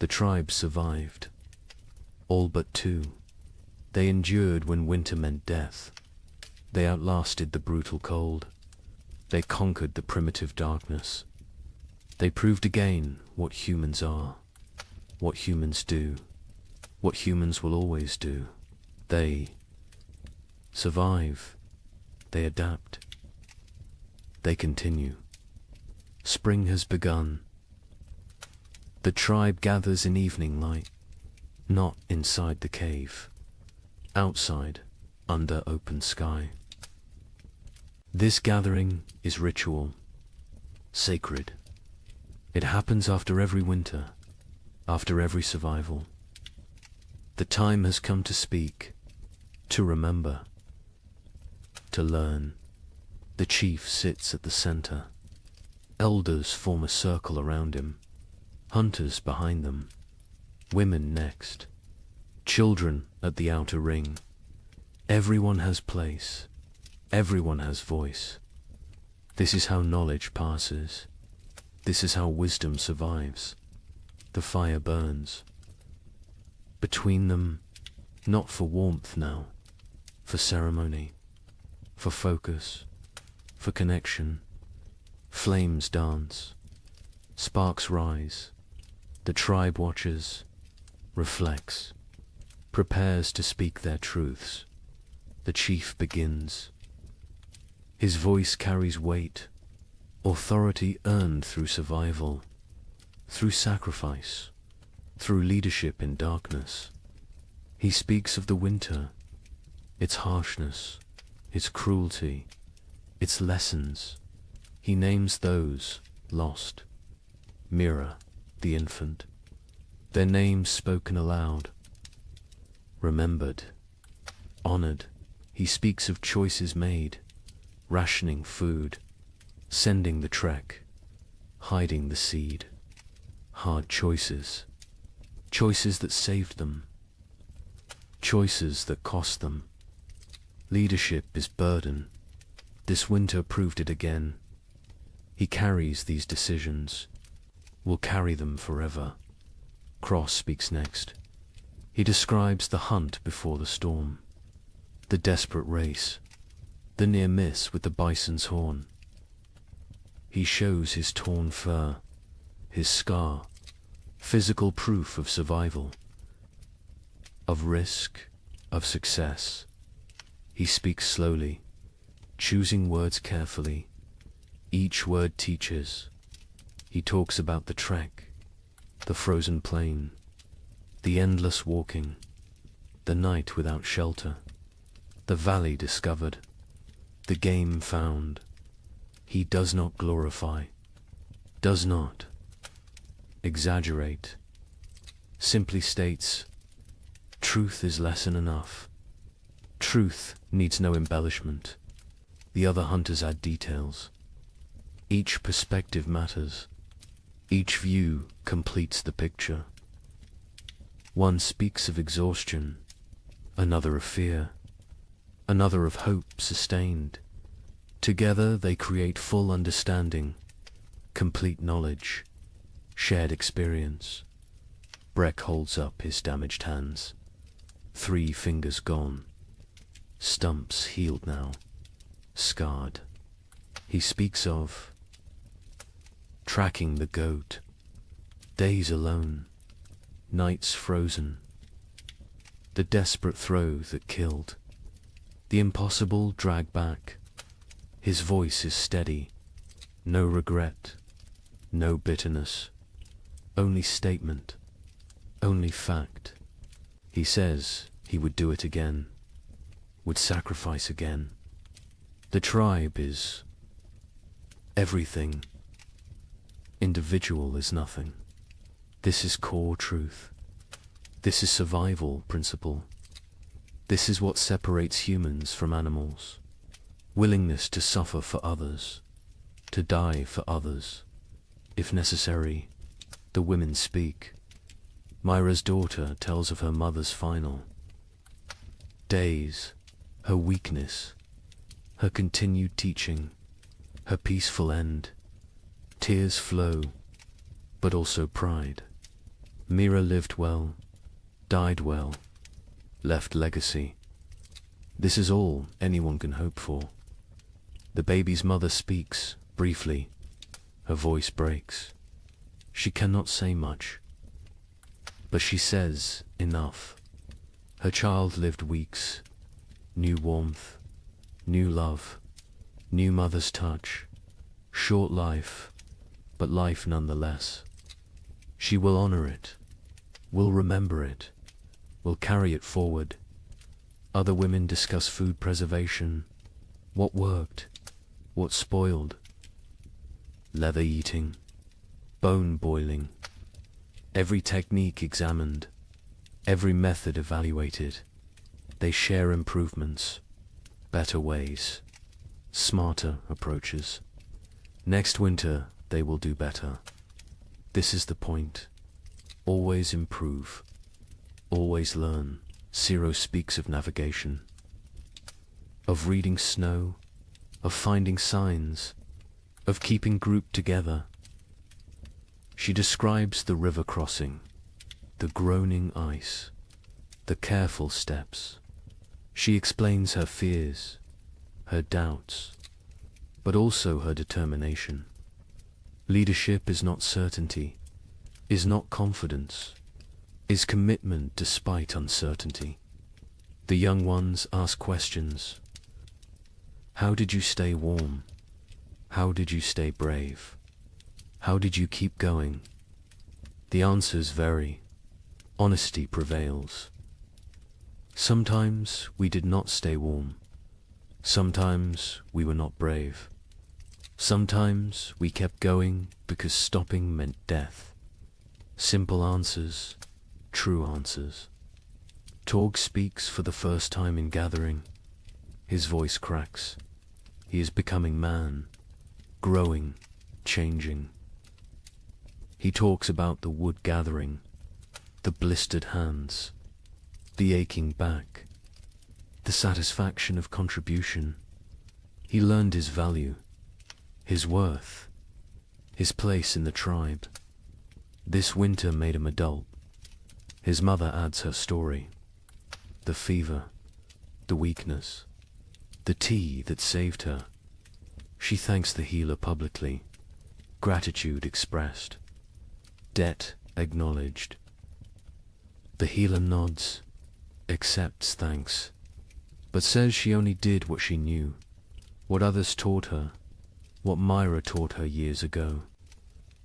[SPEAKER 2] The tribe survived. All but two. They endured when winter meant death. They outlasted the brutal cold. They conquered the primitive darkness. They proved again what humans are, what humans do, what humans will always do. They survive. They adapt. They continue. Spring has begun. The tribe gathers in evening light, not inside the cave, outside, under open sky. This gathering is ritual, sacred. It happens after every winter, after every survival. The time has come to speak, to remember, to learn. The chief sits at the center. Elders form a circle around him, hunters behind them, women next, children at the outer ring. Everyone has place, everyone has voice. This is how knowledge passes. This is how wisdom survives. The fire burns. Between them, not for warmth now, for ceremony, for focus, for connection. Flames dance, sparks rise. The tribe watches, reflects, prepares to speak their truths. The chief begins. His voice carries weight, authority earned through survival, through sacrifice, through leadership in darkness. He speaks of the winter, its harshness, its cruelty, its lessons. He names those lost. Mira, the infant, their names spoken aloud, remembered, honored. He speaks of choices made, rationing food, sending the trek, hiding the seed. Hard choices, choices that saved them, choices that cost them. Leadership is burden. This winter proved it again. He carries these decisions, will carry them forever. Cross speaks next. He describes the hunt before the storm, the desperate race, the near miss with the bison's horn. He shows his torn fur, his scar, physical proof of survival, of risk, of success. He speaks slowly, choosing words carefully. Each word teaches. He talks about the trek, the frozen plain, the endless walking, the night without shelter, the valley discovered, the game found. He does not glorify, does not exaggerate, simply states, truth is lesson enough. Truth needs no embellishment. The other hunters add details. Each perspective matters. Each view completes the picture. One speaks of exhaustion, another of fear, another of hope sustained. Together they create full understanding, complete knowledge, shared experience. Breck holds up his damaged hands. 3 fingers gone. Stumps healed now, scarred. He speaks of tracking the goat, days alone, nights frozen, the desperate throw that killed, the impossible drag back. His voice is steady, no regret, no bitterness, only statement, only fact. He says he would do it again, would sacrifice again. The tribe is everything. Individual is nothing. This is core truth. This is survival principle. This is what separates humans from animals. Willingness to suffer for others, to die for others. If necessary, the women speak. Myra's daughter tells of her mother's final days, her weakness, her continued teaching, her peaceful end. Tears flow, but also pride. Mira lived well, died well, left legacy. This is all anyone can hope for. The baby's mother speaks, briefly. Her voice breaks. She cannot say much, but she says enough. Her child lived weeks, new warmth, new love, new mother's touch, short life, but life nonetheless. She will honor it, will remember it, will carry it forward. Other women discuss food preservation, what worked, what spoiled, leather eating, bone boiling, every technique examined, every method evaluated. They share improvements, better ways, smarter approaches. Next winter, they will do better. This is the point. Always improve. Always learn. Zero speaks of navigation, of reading snow, of finding signs, of keeping group together. She describes the river crossing, the groaning ice, the careful steps. She explains her fears, her doubts, but also her determination. Leadership is not certainty, is not confidence, is commitment despite uncertainty. The young ones ask questions. How did you stay warm? How did you stay brave? How did you keep going? The answers vary. Honesty prevails. Sometimes we did not stay warm. Sometimes we were not brave. Sometimes we kept going because stopping meant death. Simple answers, true answers. Torg speaks for the first time in gathering. His voice cracks. He is becoming man, growing, changing. He talks about the wood gathering, the blistered hands, the aching back, the satisfaction of contribution. He learned his value, his worth, his place in the tribe. This winter made him adult. His mother adds her story. The fever, the weakness, the tea that saved her. She thanks the healer publicly. Gratitude expressed. Debt acknowledged. The healer nods, accepts thanks, but says she only did what she knew, what others taught her, what Myra taught her years ago.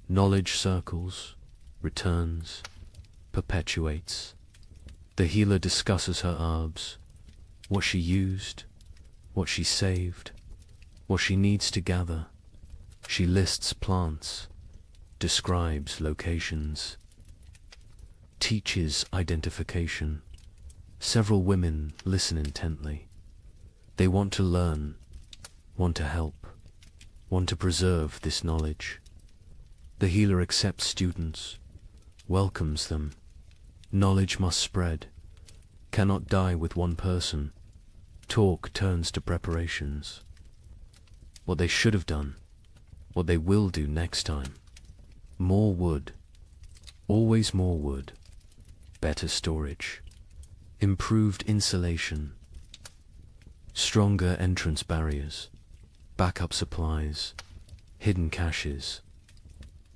[SPEAKER 2] Knowledge circles, returns, perpetuates. The healer discusses her herbs, what she used, what she saved, what she needs to gather. She lists plants, describes locations, teaches identification. Several women listen intently. They want to learn, want to help, want to preserve this knowledge. The healer accepts students, welcomes them. Knowledge must spread, cannot die with one person. Talk turns to preparations. What they should have done, what they will do next time. More wood, always more wood. Better storage, improved insulation, stronger entrance barriers, backup supplies, hidden caches,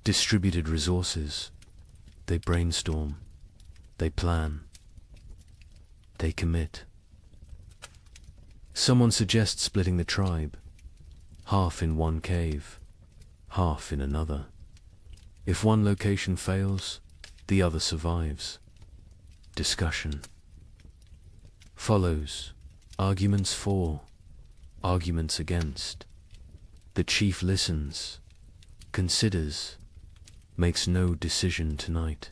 [SPEAKER 2] distributed resources. They brainstorm, they plan, they commit. Someone suggests splitting the tribe, half in one cave, half in another. If one location fails, the other survives. Discussion follows. Arguments for, arguments against. The chief listens, considers, makes no decision tonight.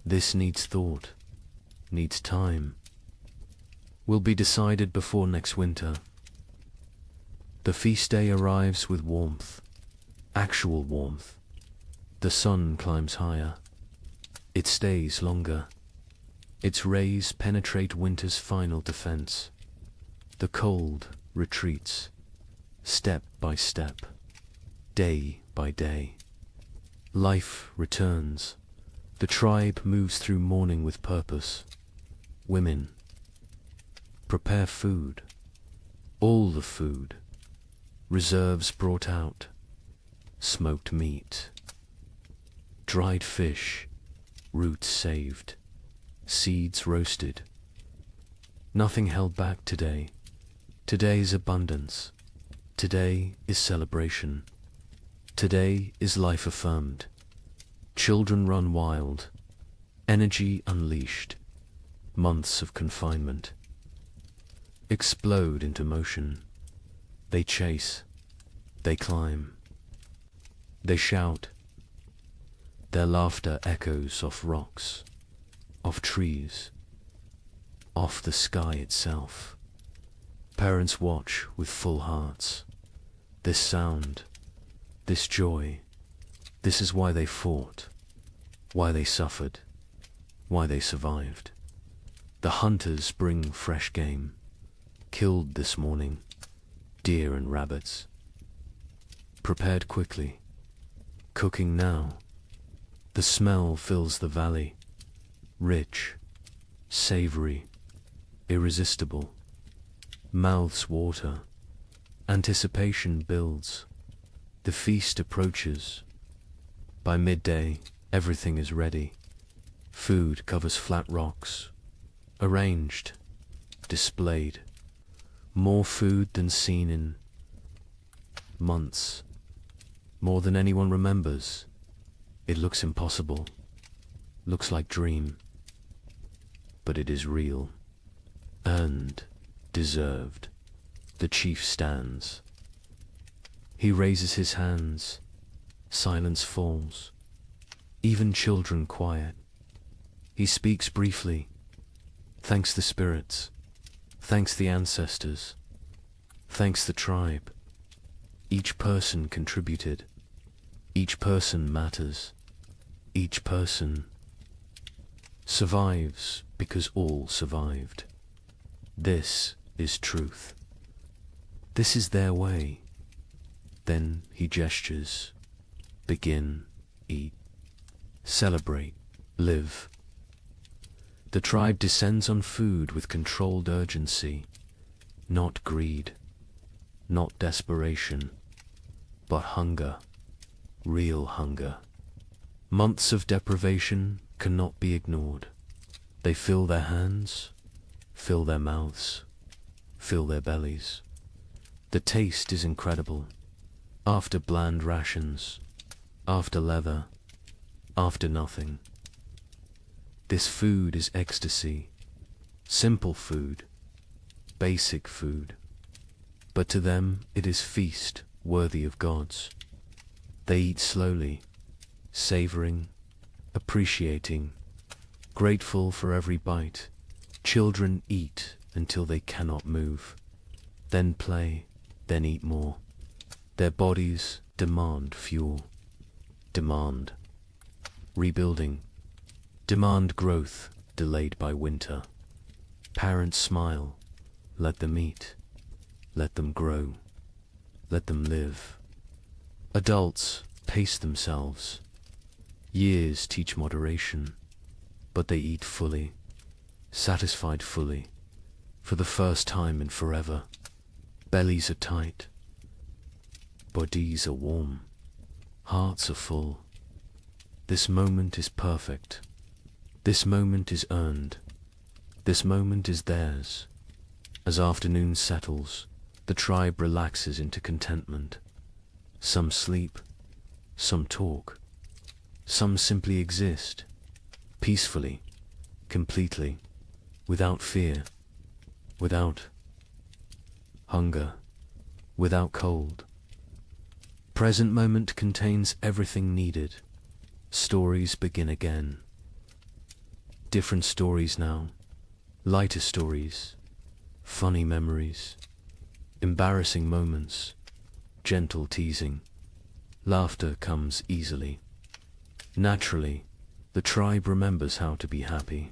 [SPEAKER 2] This needs thought, needs time. Will be decided before next winter. The feast day arrives with warmth, actual warmth. The sun climbs higher. It stays longer. Its rays penetrate winter's final defense. The cold retreats, step by step, day by day. Life returns. The tribe moves through mourning with purpose. Women prepare food, all the food, reserves brought out, smoked meat, dried fish, roots saved, seeds roasted. Nothing held back today. Today is abundance. Today is celebration. Today is life affirmed. Children run wild, energy unleashed, months of confinement explode into motion. They chase, they climb, they shout. Their laughter echoes off rocks, off trees, off the sky itself. Parents watch with full hearts. This sound, this joy, this is why they fought, why they suffered, why they survived. The hunters bring fresh game, killed this morning, deer and rabbits. Prepared quickly, cooking now. The smell fills the valley, rich, savory, irresistible. Mouths water, anticipation builds. The feast approaches. By midday, everything is ready. Food covers flat rocks, arranged, displayed. More food than seen in months, more than anyone remembers. It looks impossible, looks like dream, but it is real, earned, deserved. The chief stands. He raises his hands, silence falls, even children quiet. He speaks briefly, thanks the spirits, thanks the ancestors, thanks the tribe. Each person contributed, each person matters, each person survives because all survived. This is truth. This is their way. Then he gestures. Begin, eat, celebrate, live. The tribe descends on food with controlled urgency, not greed, not desperation, but hunger, real hunger. Months of deprivation cannot be ignored. They fill their hands, fill their mouths, fill their bellies. The taste is incredible. After bland rations, after leather, after nothing. This food is ecstasy, simple food, basic food. But to them it is feast worthy of gods. They eat slowly, savoring, appreciating, grateful for every bite. Children eat until they cannot move, then play, then eat more. Their bodies demand fuel, demand rebuilding, demand growth delayed by winter. Parents smile, let them eat, let them grow, let them live. Adults pace themselves. Years teach moderation, but they eat fully, satisfied fully, for the first time in forever. Bellies are tight, bodies are warm, hearts are full. This moment is perfect. This moment is earned. This moment is theirs. As afternoon settles, the tribe relaxes into contentment. Some sleep, some talk, some simply exist, peacefully, completely, without fear, without hunger, without cold. Present moment contains everything needed. Stories begin again. Different stories now, lighter stories, funny memories, embarrassing moments, gentle teasing. Laughter comes easily. Naturally, the tribe remembers how to be happy,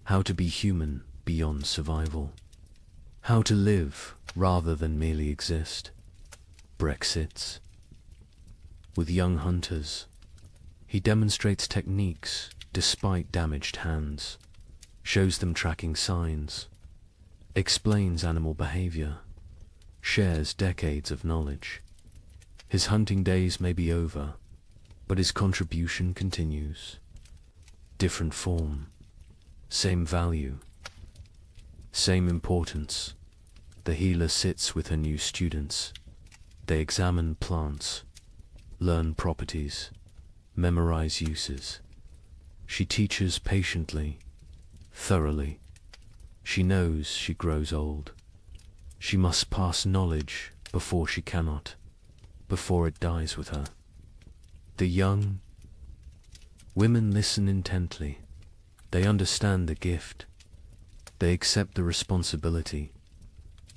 [SPEAKER 2] how to be human beyond survival, how to live rather than merely exist. Brexits. With young hunters, he demonstrates techniques despite damaged hands, shows them tracking signs, explains animal behavior, shares decades of knowledge. His hunting days may be over, but his contribution continues. Different form, same value, same importance. The healer sits with her new students. They examine plants, learn properties, memorize uses. She teaches patiently, thoroughly. She knows she grows old. She must pass knowledge before she cannot, before it dies with her. The young women listen intently. They understand the gift. They accept the responsibility.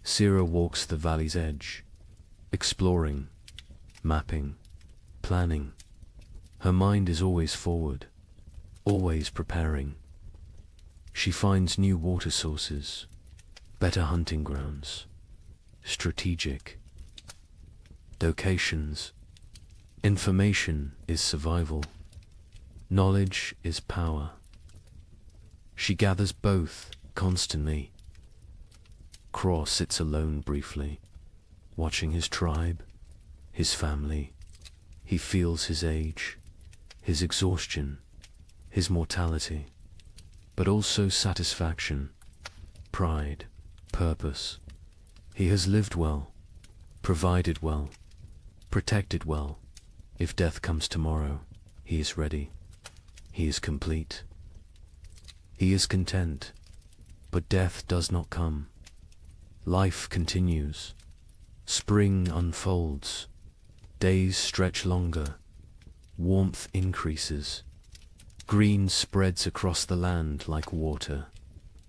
[SPEAKER 2] Sira walks the valley's edge, exploring, mapping, planning. Her mind is always forward, always preparing. She finds new water sources, better hunting grounds, strategic locations. Information is survival. Knowledge is power. She gathers both constantly. Craw sits alone briefly, watching his tribe, his family. He feels his age, his exhaustion, his mortality, but also satisfaction, pride, purpose. He has lived well, provided well, protected well. If death comes tomorrow, he is ready. He is complete. He is content, but death does not come. Life continues. Spring unfolds. Days stretch longer. Warmth increases. Green spreads across the land like water,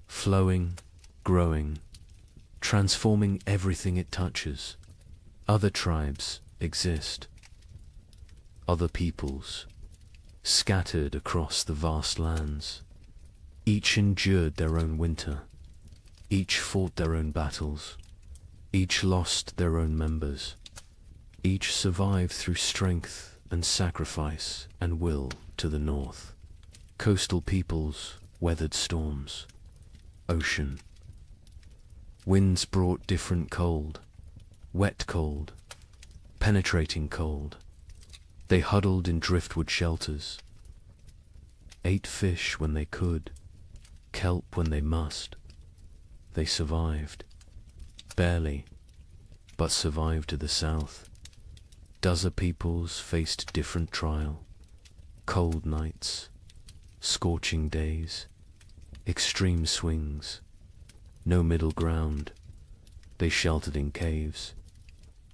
[SPEAKER 2] flowing, growing, transforming everything it touches. Other tribes exist. Other peoples, scattered across the vast lands. Each endured their own winter. Each fought their own battles. Each lost their own members. Each survived through strength and sacrifice and will to the north. Coastal peoples weathered storms. Ocean. Winds brought different cold. Wet cold. Penetrating cold. They huddled in driftwood shelters. Ate fish when they could. Kelp when they must. They survived. Barely, but survived to the south. Dozen peoples faced different trial. Cold nights, scorching days, extreme swings, no middle ground. They sheltered in caves,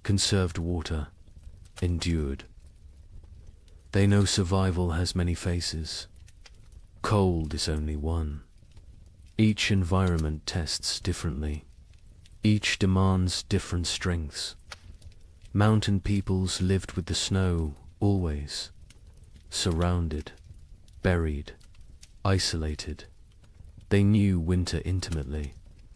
[SPEAKER 2] conserved water, endured. They know survival has many faces. Cold is only one. Each environment tests differently. Each demands different strengths. Mountain peoples lived with the snow, always. Surrounded, buried, isolated. They knew winter intimately.